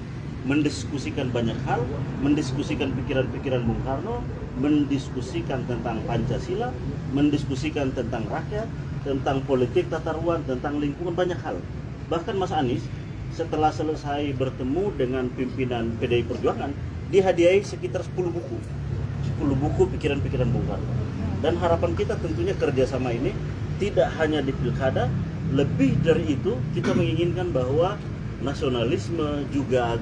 mendiskusikan banyak hal, mendiskusikan pikiran-pikiran Bung Karno, mendiskusikan tentang Pancasila, mendiskusikan tentang rakyat, tentang politik tata ruang, tentang lingkungan, banyak hal. Bahkan Mas Anies setelah selesai bertemu dengan pimpinan PDI Perjuangan, dihadiahi sekitar 10 buku pikiran-pikiran Bung Karno. Dan harapan kita tentunya kerjasama ini tidak hanya di pilkada, lebih dari itu kita menginginkan bahwa nasionalisme juga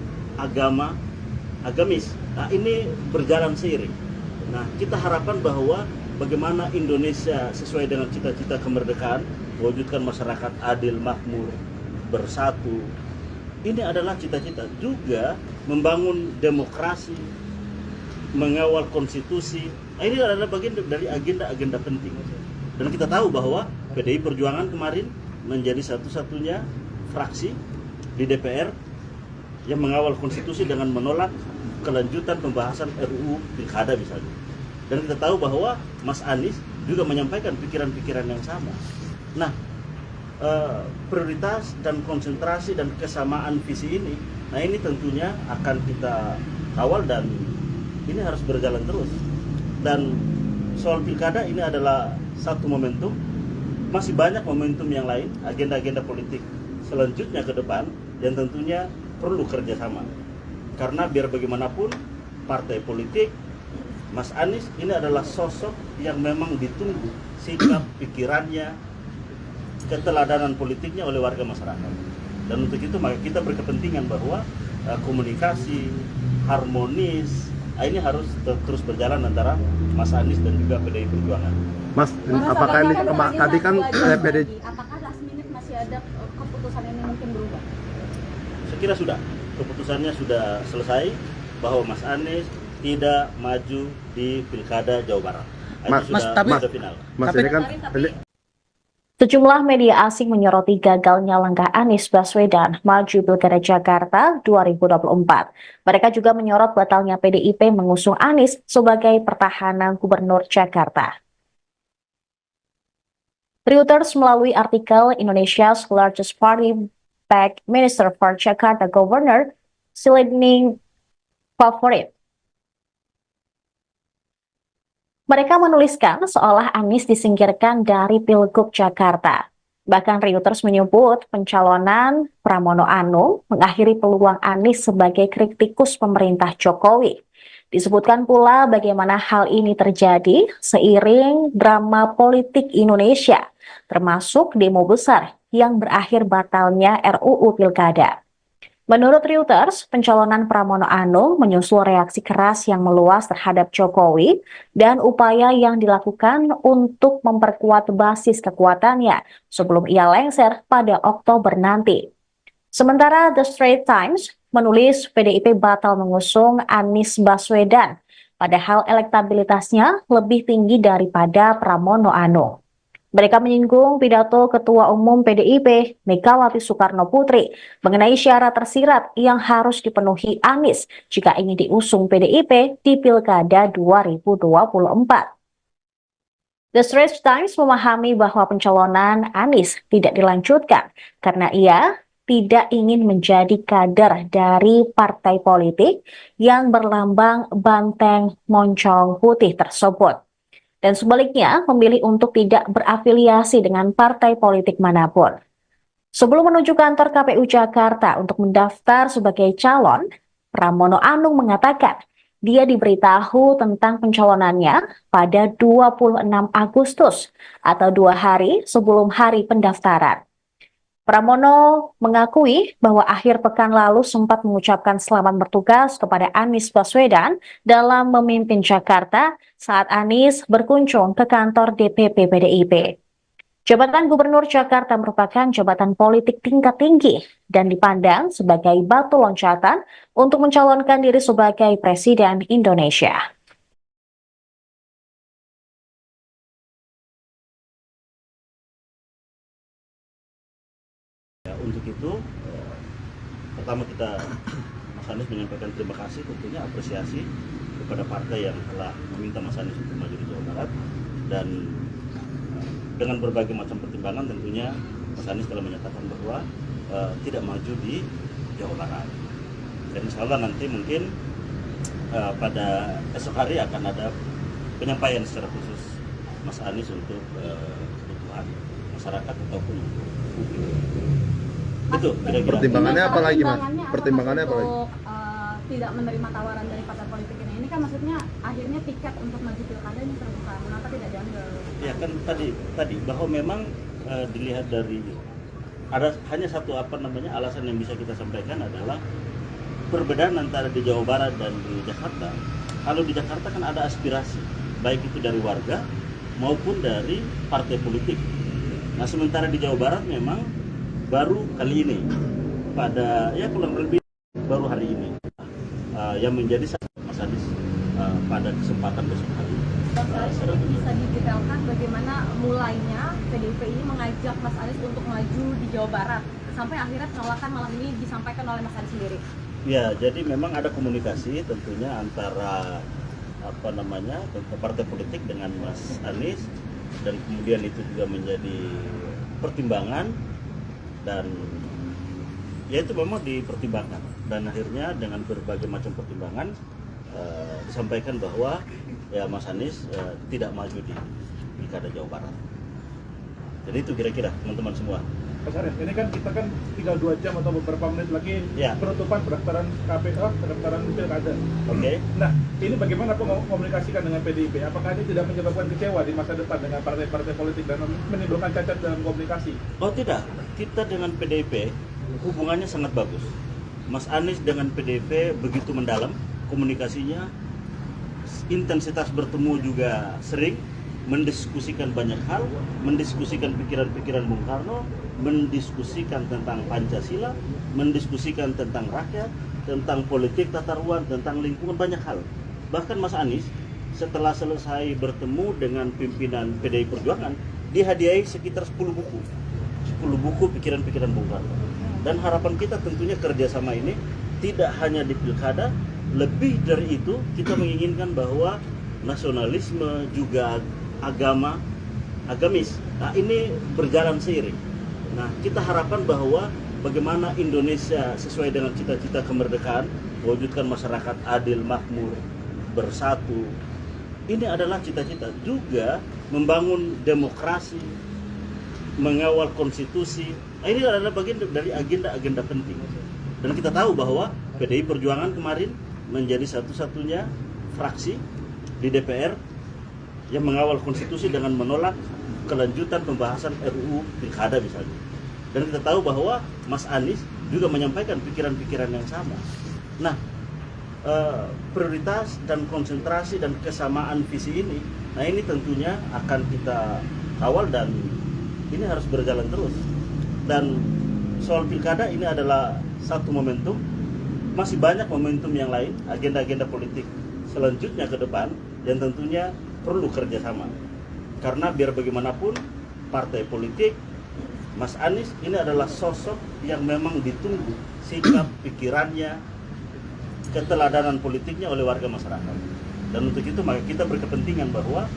agamis, nah ini berjalan seiring. Nah kita harapkan bahwa bagaimana Indonesia sesuai dengan cita-cita kemerdekaan, mewujudkan masyarakat adil, makmur, bersatu. Ini adalah cita-cita juga membangun demokrasi, mengawal konstitusi. Nah, ini adalah bagian dari agenda-agenda penting. Dan kita tahu bahwa PDI Perjuangan kemarin menjadi satu-satunya fraksi di DPR yang mengawal konstitusi dengan menolak kelanjutan pembahasan RUU Pilkada misalnya. Dan kita tahu bahwa Mas Anies juga menyampaikan pikiran-pikiran yang sama. Nah, prioritas dan konsentrasi dan kesamaan visi ini, nah ini tentunya akan kita kawal dan ini harus berjalan terus. Dan soal pilkada ini adalah satu momentum, masih banyak momentum yang lain, agenda-agenda politik selanjutnya ke depan yang tentunya perlu kerjasama. Karena biar bagaimanapun partai politik, Mas Anies ini adalah sosok yang memang ditunggu sikap, pikirannya, keteladanan politiknya oleh warga masyarakat. Dan untuk itu maka kita berkepentingan bahwa komunikasi harmonis ini harus terus berjalan antara Mas Anies dan juga PDI Perjuangan. Mas, apakah ini tadi kan PDI apakah last minute masih ada keputusan ini mungkin berubah? Saya kira sudah, keputusannya sudah selesai bahwa Mas Anies tidak maju di Pilkada Jawa Barat. Sudah final. Mas ini kan Sejumlah media asing menyoroti gagalnya langkah Anies Baswedan maju Pilkada Jakarta 2024. Mereka juga menyorot batalnya PDIP mengusung Anies sebagai pertahanan Gubernur Jakarta. Reuters melalui artikel Indonesia's largest party backed Minister for Jakarta Governor Silending Favorit. Mereka menuliskan seolah Anies disingkirkan dari Pilgub Jakarta. Bahkan Reuters menyebut pencalonan Pramono Anung mengakhiri peluang Anies sebagai kritikus pemerintah Jokowi. Disebutkan pula bagaimana hal ini terjadi seiring drama politik Indonesia, termasuk demo besar yang berakhir batalnya RUU Pilkada. Menurut Reuters, pencalonan Pramono Anung menyusul reaksi keras yang meluas terhadap Jokowi dan upaya yang dilakukan untuk memperkuat basis kekuatannya sebelum ia lengser pada Oktober nanti. Sementara The Straits Times menulis PDIP batal mengusung Anies Baswedan, padahal elektabilitasnya lebih tinggi daripada Pramono Anung. Mereka menyinggung pidato Ketua Umum PDIP, Megawati Soekarno Putri, mengenai syarat tersirat yang harus dipenuhi Anies jika ingin diusung PDIP di Pilkada 2024. The Straits Times memahami bahwa pencalonan Anies tidak dilanjutkan karena ia tidak ingin menjadi kader dari partai politik yang berlambang banteng moncong putih tersebut. Dan sebaliknya memilih untuk tidak berafiliasi dengan partai politik manapun. Sebelum menuju kantor KPU Jakarta untuk mendaftar sebagai calon, Pramono Anung mengatakan dia diberitahu tentang pencalonannya pada 26 Agustus atau 2 hari sebelum hari pendaftaran. Pramono mengakui bahwa akhir pekan lalu sempat mengucapkan selamat bertugas kepada Anies Baswedan dalam memimpin Jakarta saat Anies berkunjung ke kantor DPP PDIP. Jabatan Gubernur Jakarta merupakan jabatan politik tingkat tinggi dan dipandang sebagai batu loncatan untuk mencalonkan diri sebagai Presiden Indonesia. Untuk itu, pertama kita Mas Anies menyampaikan terima kasih, tentunya apresiasi kepada partai yang telah meminta Mas Anies untuk maju di Jawa Barat, dan dengan berbagai macam pertimbangan tentunya Mas Anies telah menyatakan bahwa tidak maju di Jawa Barat. Dan insya Allah nanti mungkin pada esok hari akan ada penyampaian secara khusus Mas Anies untuk kebutuhan masyarakat ataupun publik. Itu kira-kira. Pertimbangannya apa lagi, Mas? Pertimbangannya apa lagi? Tidak menerima tawaran dari partai politik ini kan maksudnya akhirnya tiket untuk maju pilkada ini terbuka, mengapa tidak diambil? Ya kan tadi bahwa memang dilihat dari ada hanya satu alasan yang bisa kita sampaikan adalah perbedaan antara di Jawa Barat dan di Jakarta. Kalau di Jakarta kan ada aspirasi baik itu dari warga maupun dari partai politik. Nah sementara di Jawa Barat memang baru kali ini pada kurang lebih baru hari ini yang menjadi Mas Anies pada kesempatan besok hari. Jadi bisa didetailkan bagaimana mulainya PDIP ini mengajak Mas Anies untuk maju di Jawa Barat sampai akhirnya penolakan malam ini disampaikan oleh Mas Anies sendiri. Ya, jadi memang ada komunikasi tentunya antara partai politik dengan Mas Anies dan kemudian itu juga menjadi pertimbangan, dan ya itu memang dipertimbangkan, dan akhirnya dengan berbagai macam pertimbangan disampaikan bahwa ya Mas Anies tidak maju di Pilkada Jawa Barat. Jadi itu kira-kira teman-teman semua. Mas Arief, ini kan kita kan tinggal 2 jam atau beberapa menit lagi Ya. penutupan pendaftaran KPK, pendaftaran Pilkada. Oke. Nah, ini bagaimana komunikasikan dengan PDIP? Apakah ini tidak menyebabkan kecewa di masa depan dengan partai-partai politik dan menimbulkan cacat dalam komunikasi? Oh tidak, kita dengan PDIP hubungannya sangat bagus. Mas Anies dengan PDIP begitu mendalam komunikasinya, intensitas bertemu juga sering, mendiskusikan banyak hal, mendiskusikan pikiran-pikiran Bung Karno, mendiskusikan tentang Pancasila, mendiskusikan tentang rakyat, tentang politik tata ruang, tentang lingkungan, banyak hal. Bahkan Mas Anies setelah selesai bertemu dengan pimpinan PDI Perjuangan, dihadiahi sekitar 10 buku pikiran-pikiran Bung Karno. Dan harapan kita tentunya kerjasama ini tidak hanya di pilkada, lebih dari itu kita menginginkan bahwa nasionalisme juga agamis, nah ini berjalan seiring. Nah kita harapkan bahwa bagaimana Indonesia sesuai dengan cita-cita kemerdekaan, mewujudkan masyarakat adil, makmur, bersatu. Ini adalah cita-cita juga membangun demokrasi, mengawal konstitusi. Nah, ini adalah bagian dari agenda-agenda penting. Dan kita tahu bahwa PDI Perjuangan kemarin menjadi satu-satunya fraksi di DPR yang mengawal konstitusi dengan menolak kelanjutan pembahasan RUU Pilkada misalnya. Dan kita tahu bahwa Mas Anies juga menyampaikan pikiran-pikiran yang sama. Nah, prioritas dan konsentrasi dan kesamaan visi ini, nah ini tentunya akan kita kawal dan ini harus berjalan terus. Dan soal pilkada ini adalah satu momentum, masih banyak momentum yang lain, agenda-agenda politik selanjutnya ke depan yang tentunya perlu kerjasama. Karena biar bagaimanapun partai politik, Mas Anies ini adalah sosok yang memang ditunggu sikap, pikirannya, keteladanan politiknya oleh warga masyarakat. Dan untuk itu maka kita berkepentingan bahwa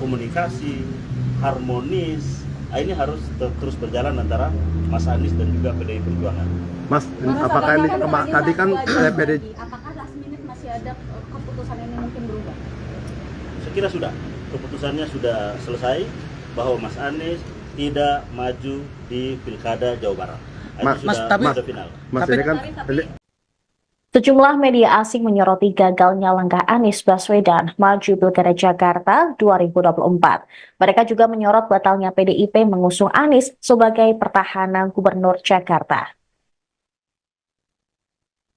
komunikasi harmonis ini harus terus berjalan antara Mas Anies dan juga PDI Perjuangan. Mas, apakah ini tadi kan PDI Apakah last minute masih ada keputusan ini mungkin berubah? Saya kira sudah, keputusannya sudah selesai bahwa Mas Anies tidak maju di Pilkada Jawa Barat. Sudah final. Mas ini kan Sejumlah media asing menyoroti gagalnya langkah Anies Baswedan maju Pilkada Jakarta 2024. Mereka juga menyorot batalnya PDIP mengusung Anies sebagai pertahanan Gubernur Jakarta.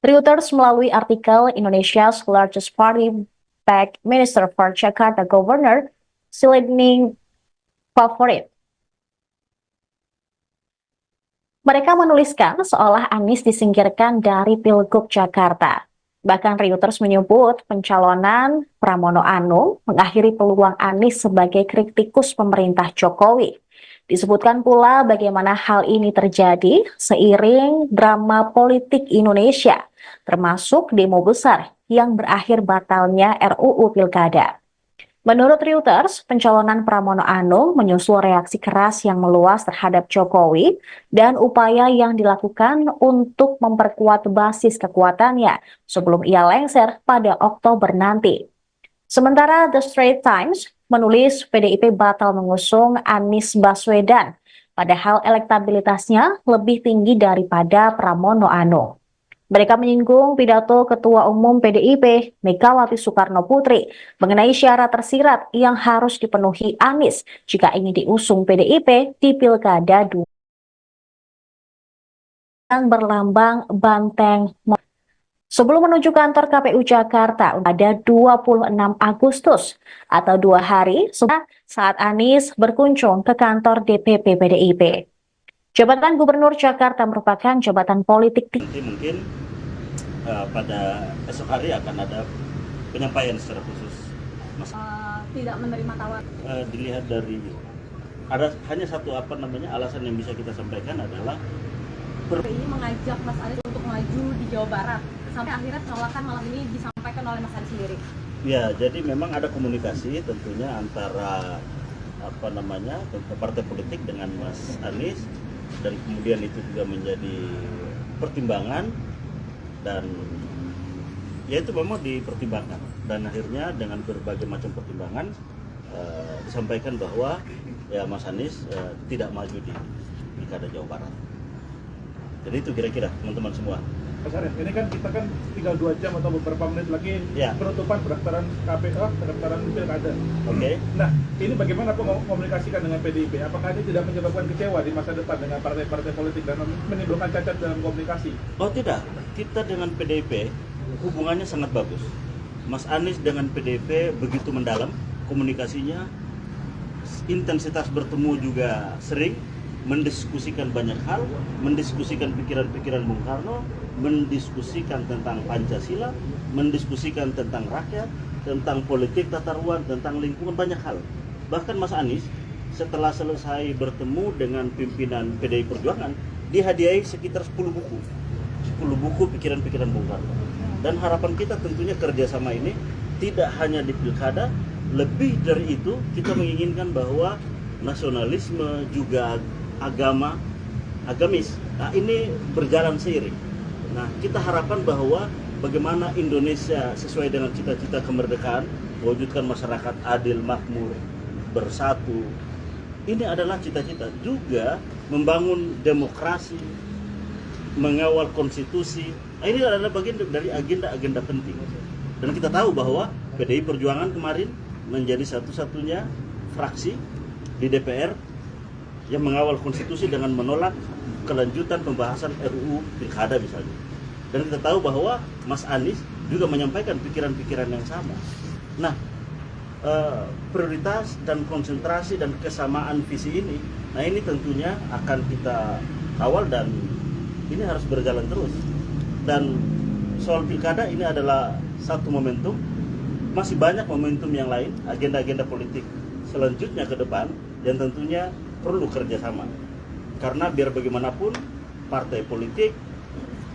Reuters melalui artikel Indonesia's largest party backed Minister for Jakarta Governor Silending Favorit. Mereka menuliskan seolah Anies disingkirkan dari Pilgub Jakarta. Bahkan Reuters menyebut pencalonan Pramono Anung mengakhiri peluang Anies sebagai kritikus pemerintah Jokowi. Disebutkan pula bagaimana hal ini terjadi seiring drama politik Indonesia, termasuk demo besar yang berakhir batalnya RUU Pilkada. Menurut Reuters, pencalonan Pramono Anung menyusul reaksi keras yang meluas terhadap Jokowi dan upaya yang dilakukan untuk memperkuat basis kekuatannya sebelum ia lengser pada Oktober nanti. Sementara The Straits Times menulis PDIP batal mengusung Anies Baswedan, padahal elektabilitasnya lebih tinggi daripada Pramono Anung. Mereka menyinggung pidato Ketua Umum PDIP, Megawati Soekarno Putri, mengenai syarat tersirat yang harus dipenuhi Anies jika ingin diusung PDIP di Pilkada 2 yang berlambang banteng. Sebelum menuju kantor KPU Jakarta pada 26 Agustus atau 2 hari saat Anies berkunjung ke kantor DPP PDIP. Jabatan Gubernur Jakarta merupakan jabatan politik. Nanti mungkin pada esok hari akan ada penyampaian secara khusus. Tidak menerima tawaran. Dilihat dari ada hanya satu alasan yang bisa kita sampaikan adalah PDI mengajak Mas Anies untuk maju di Jawa Barat sampai akhirnya penolakan malam ini disampaikan oleh Mas Anies sendiri. Ya, jadi memang ada komunikasi tentunya antara partai politik dengan Mas Anies, dan kemudian itu juga menjadi pertimbangan, dan ya itu memang dipertimbangkan, dan akhirnya dengan berbagai macam pertimbangan disampaikan bahwa ya Mas Anies tidak maju di Pilkada Jawa Barat. Jadi itu kira-kira teman-teman semua. Mas Arief, ini kan kita kan tinggal 2 jam atau beberapa menit lagi Ya. penutupan pendaftaran KPK, pendaftaran pilkada. Oke. Nah, ini bagaimana komunikasikan dengan PDIP? Apakah ini tidak menyebabkan kecewa di masa depan dengan partai-partai politik dan menimbulkan cacat dalam komunikasi? Oh tidak, kita dengan PDIP hubungannya sangat bagus. Mas Anies dengan PDIP begitu mendalam komunikasinya, intensitas bertemu juga sering, mendiskusikan banyak hal, mendiskusikan pikiran-pikiran Bung Karno, mendiskusikan tentang Pancasila, mendiskusikan tentang rakyat, tentang politik tata ruang, tentang lingkungan, banyak hal. Bahkan Mas Anies setelah selesai bertemu dengan pimpinan PDI Perjuangan, dihadiahi sekitar 10 buku. 10 buku pikiran-pikiran Bung Karno. Dan harapan kita tentunya kerjasama ini tidak hanya di pilkada, lebih dari itu kita menginginkan bahwa nasionalisme juga agamis, nah ini berjalan seiring. Nah kita harapkan bahwa bagaimana Indonesia sesuai dengan cita-cita kemerdekaan, mewujudkan masyarakat adil, makmur, bersatu, ini adalah cita-cita. Juga membangun demokrasi, mengawal konstitusi, nah, ini adalah bagian dari agenda-agenda penting. Dan kita tahu bahwa PDI Perjuangan kemarin menjadi satu-satunya fraksi di DPR yang mengawal konstitusi dengan menolak kelanjutan pembahasan RUU Pilkada misalnya. Dan kita tahu bahwa Mas Anies juga menyampaikan pikiran-pikiran yang sama. Nah, prioritas dan konsentrasi dan kesamaan visi ini, nah ini tentunya akan kita kawal dan ini harus berjalan terus. Dan soal Pilkada ini adalah satu momentum, masih banyak momentum yang lain, agenda-agenda politik selanjutnya ke depan yang tentunya perlu kerjasama. Karena biar bagaimanapun partai politik,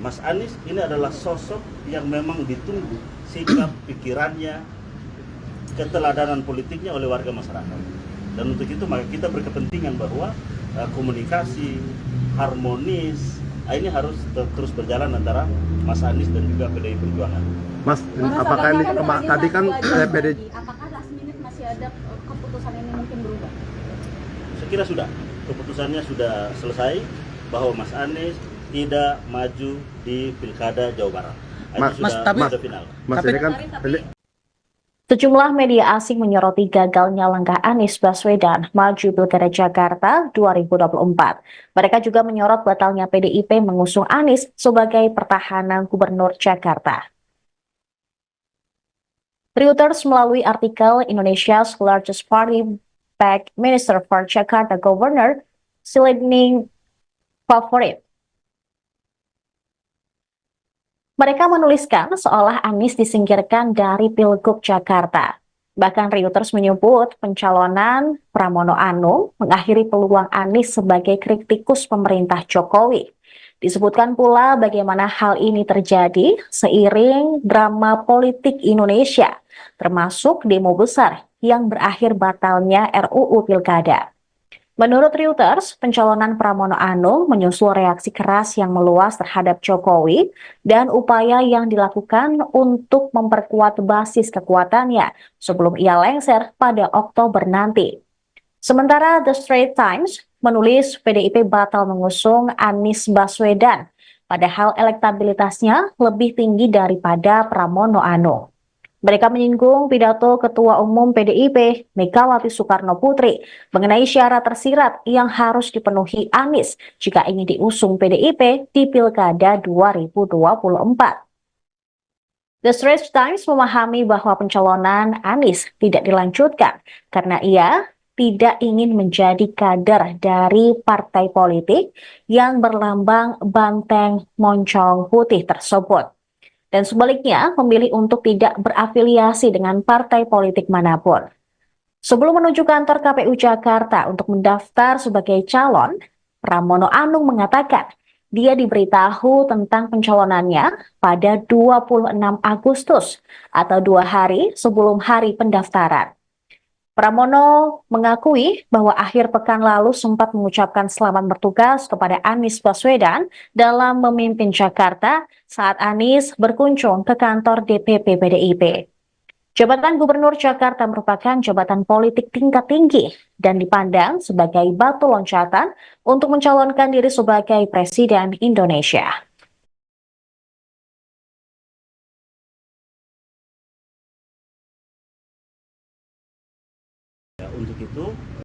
Mas Anies ini adalah sosok yang memang ditunggu sikap, pikirannya, keteladanan politiknya oleh warga masyarakat. Dan untuk itu maka kita berkepentingan bahwa komunikasi harmonis ini harus terus berjalan antara Mas Anies dan juga PDI Perjuangan. Mas, apakah ini tadi kan PDI apakah last minute masih ada keputusan ini mungkin berubah? Saya kira sudah, keputusannya sudah selesai bahwa Mas Anies tidak maju di Pilkada Jawa Barat. Sudah final. Mas ini kan Sejumlah media asing menyoroti gagalnya langkah Anies Baswedan maju Pilkada Jakarta 2024. Mereka juga menyorot batalnya PDIP mengusung Anies sebagai pertahanan Gubernur Jakarta. Reuters melalui artikel Indonesia's largest party backed Minister for Jakarta Governor Silending Favorit. Mereka menuliskan seolah Anies disingkirkan dari Pilgub Jakarta. Bahkan Reuters menyebut pencalonan Pramono Anung mengakhiri peluang Anies sebagai kritikus pemerintah Jokowi. Disebutkan pula bagaimana hal ini terjadi seiring drama politik Indonesia, termasuk demo besar yang berakhir batalnya RUU Pilkada. Menurut Reuters, pencalonan Pramono Anung menyusul reaksi keras yang meluas terhadap Jokowi dan upaya yang dilakukan untuk memperkuat basis kekuatannya sebelum ia lengser pada Oktober nanti. Sementara The Straits Times menulis PDIP batal mengusung Anies Baswedan, padahal elektabilitasnya lebih tinggi daripada Pramono Anung. Mereka menyinggung pidato Ketua Umum PDIP, Megawati Soekarno Putri, mengenai syarat tersirat yang harus dipenuhi Anies jika ingin diusung PDIP di Pilkada 2024. The Straits Times memahami bahwa pencalonan Anies tidak dilanjutkan karena ia tidak ingin menjadi kader dari partai politik yang berlambang banteng moncong putih tersebut. Dan sebaliknya memilih untuk tidak berafiliasi dengan partai politik manapun. Sebelum menuju kantor KPU Jakarta untuk mendaftar sebagai calon, Pramono Anung mengatakan dia diberitahu tentang pencalonannya pada 26 Agustus atau 2 hari sebelum hari pendaftaran. Pramono mengakui bahwa akhir pekan lalu sempat mengucapkan selamat bertugas kepada Anies Baswedan dalam memimpin Jakarta saat Anies berkunjung ke kantor DPP PDIP. Jabatan Gubernur Jakarta merupakan jabatan politik tingkat tinggi dan dipandang sebagai batu loncatan untuk mencalonkan diri sebagai Presiden Indonesia.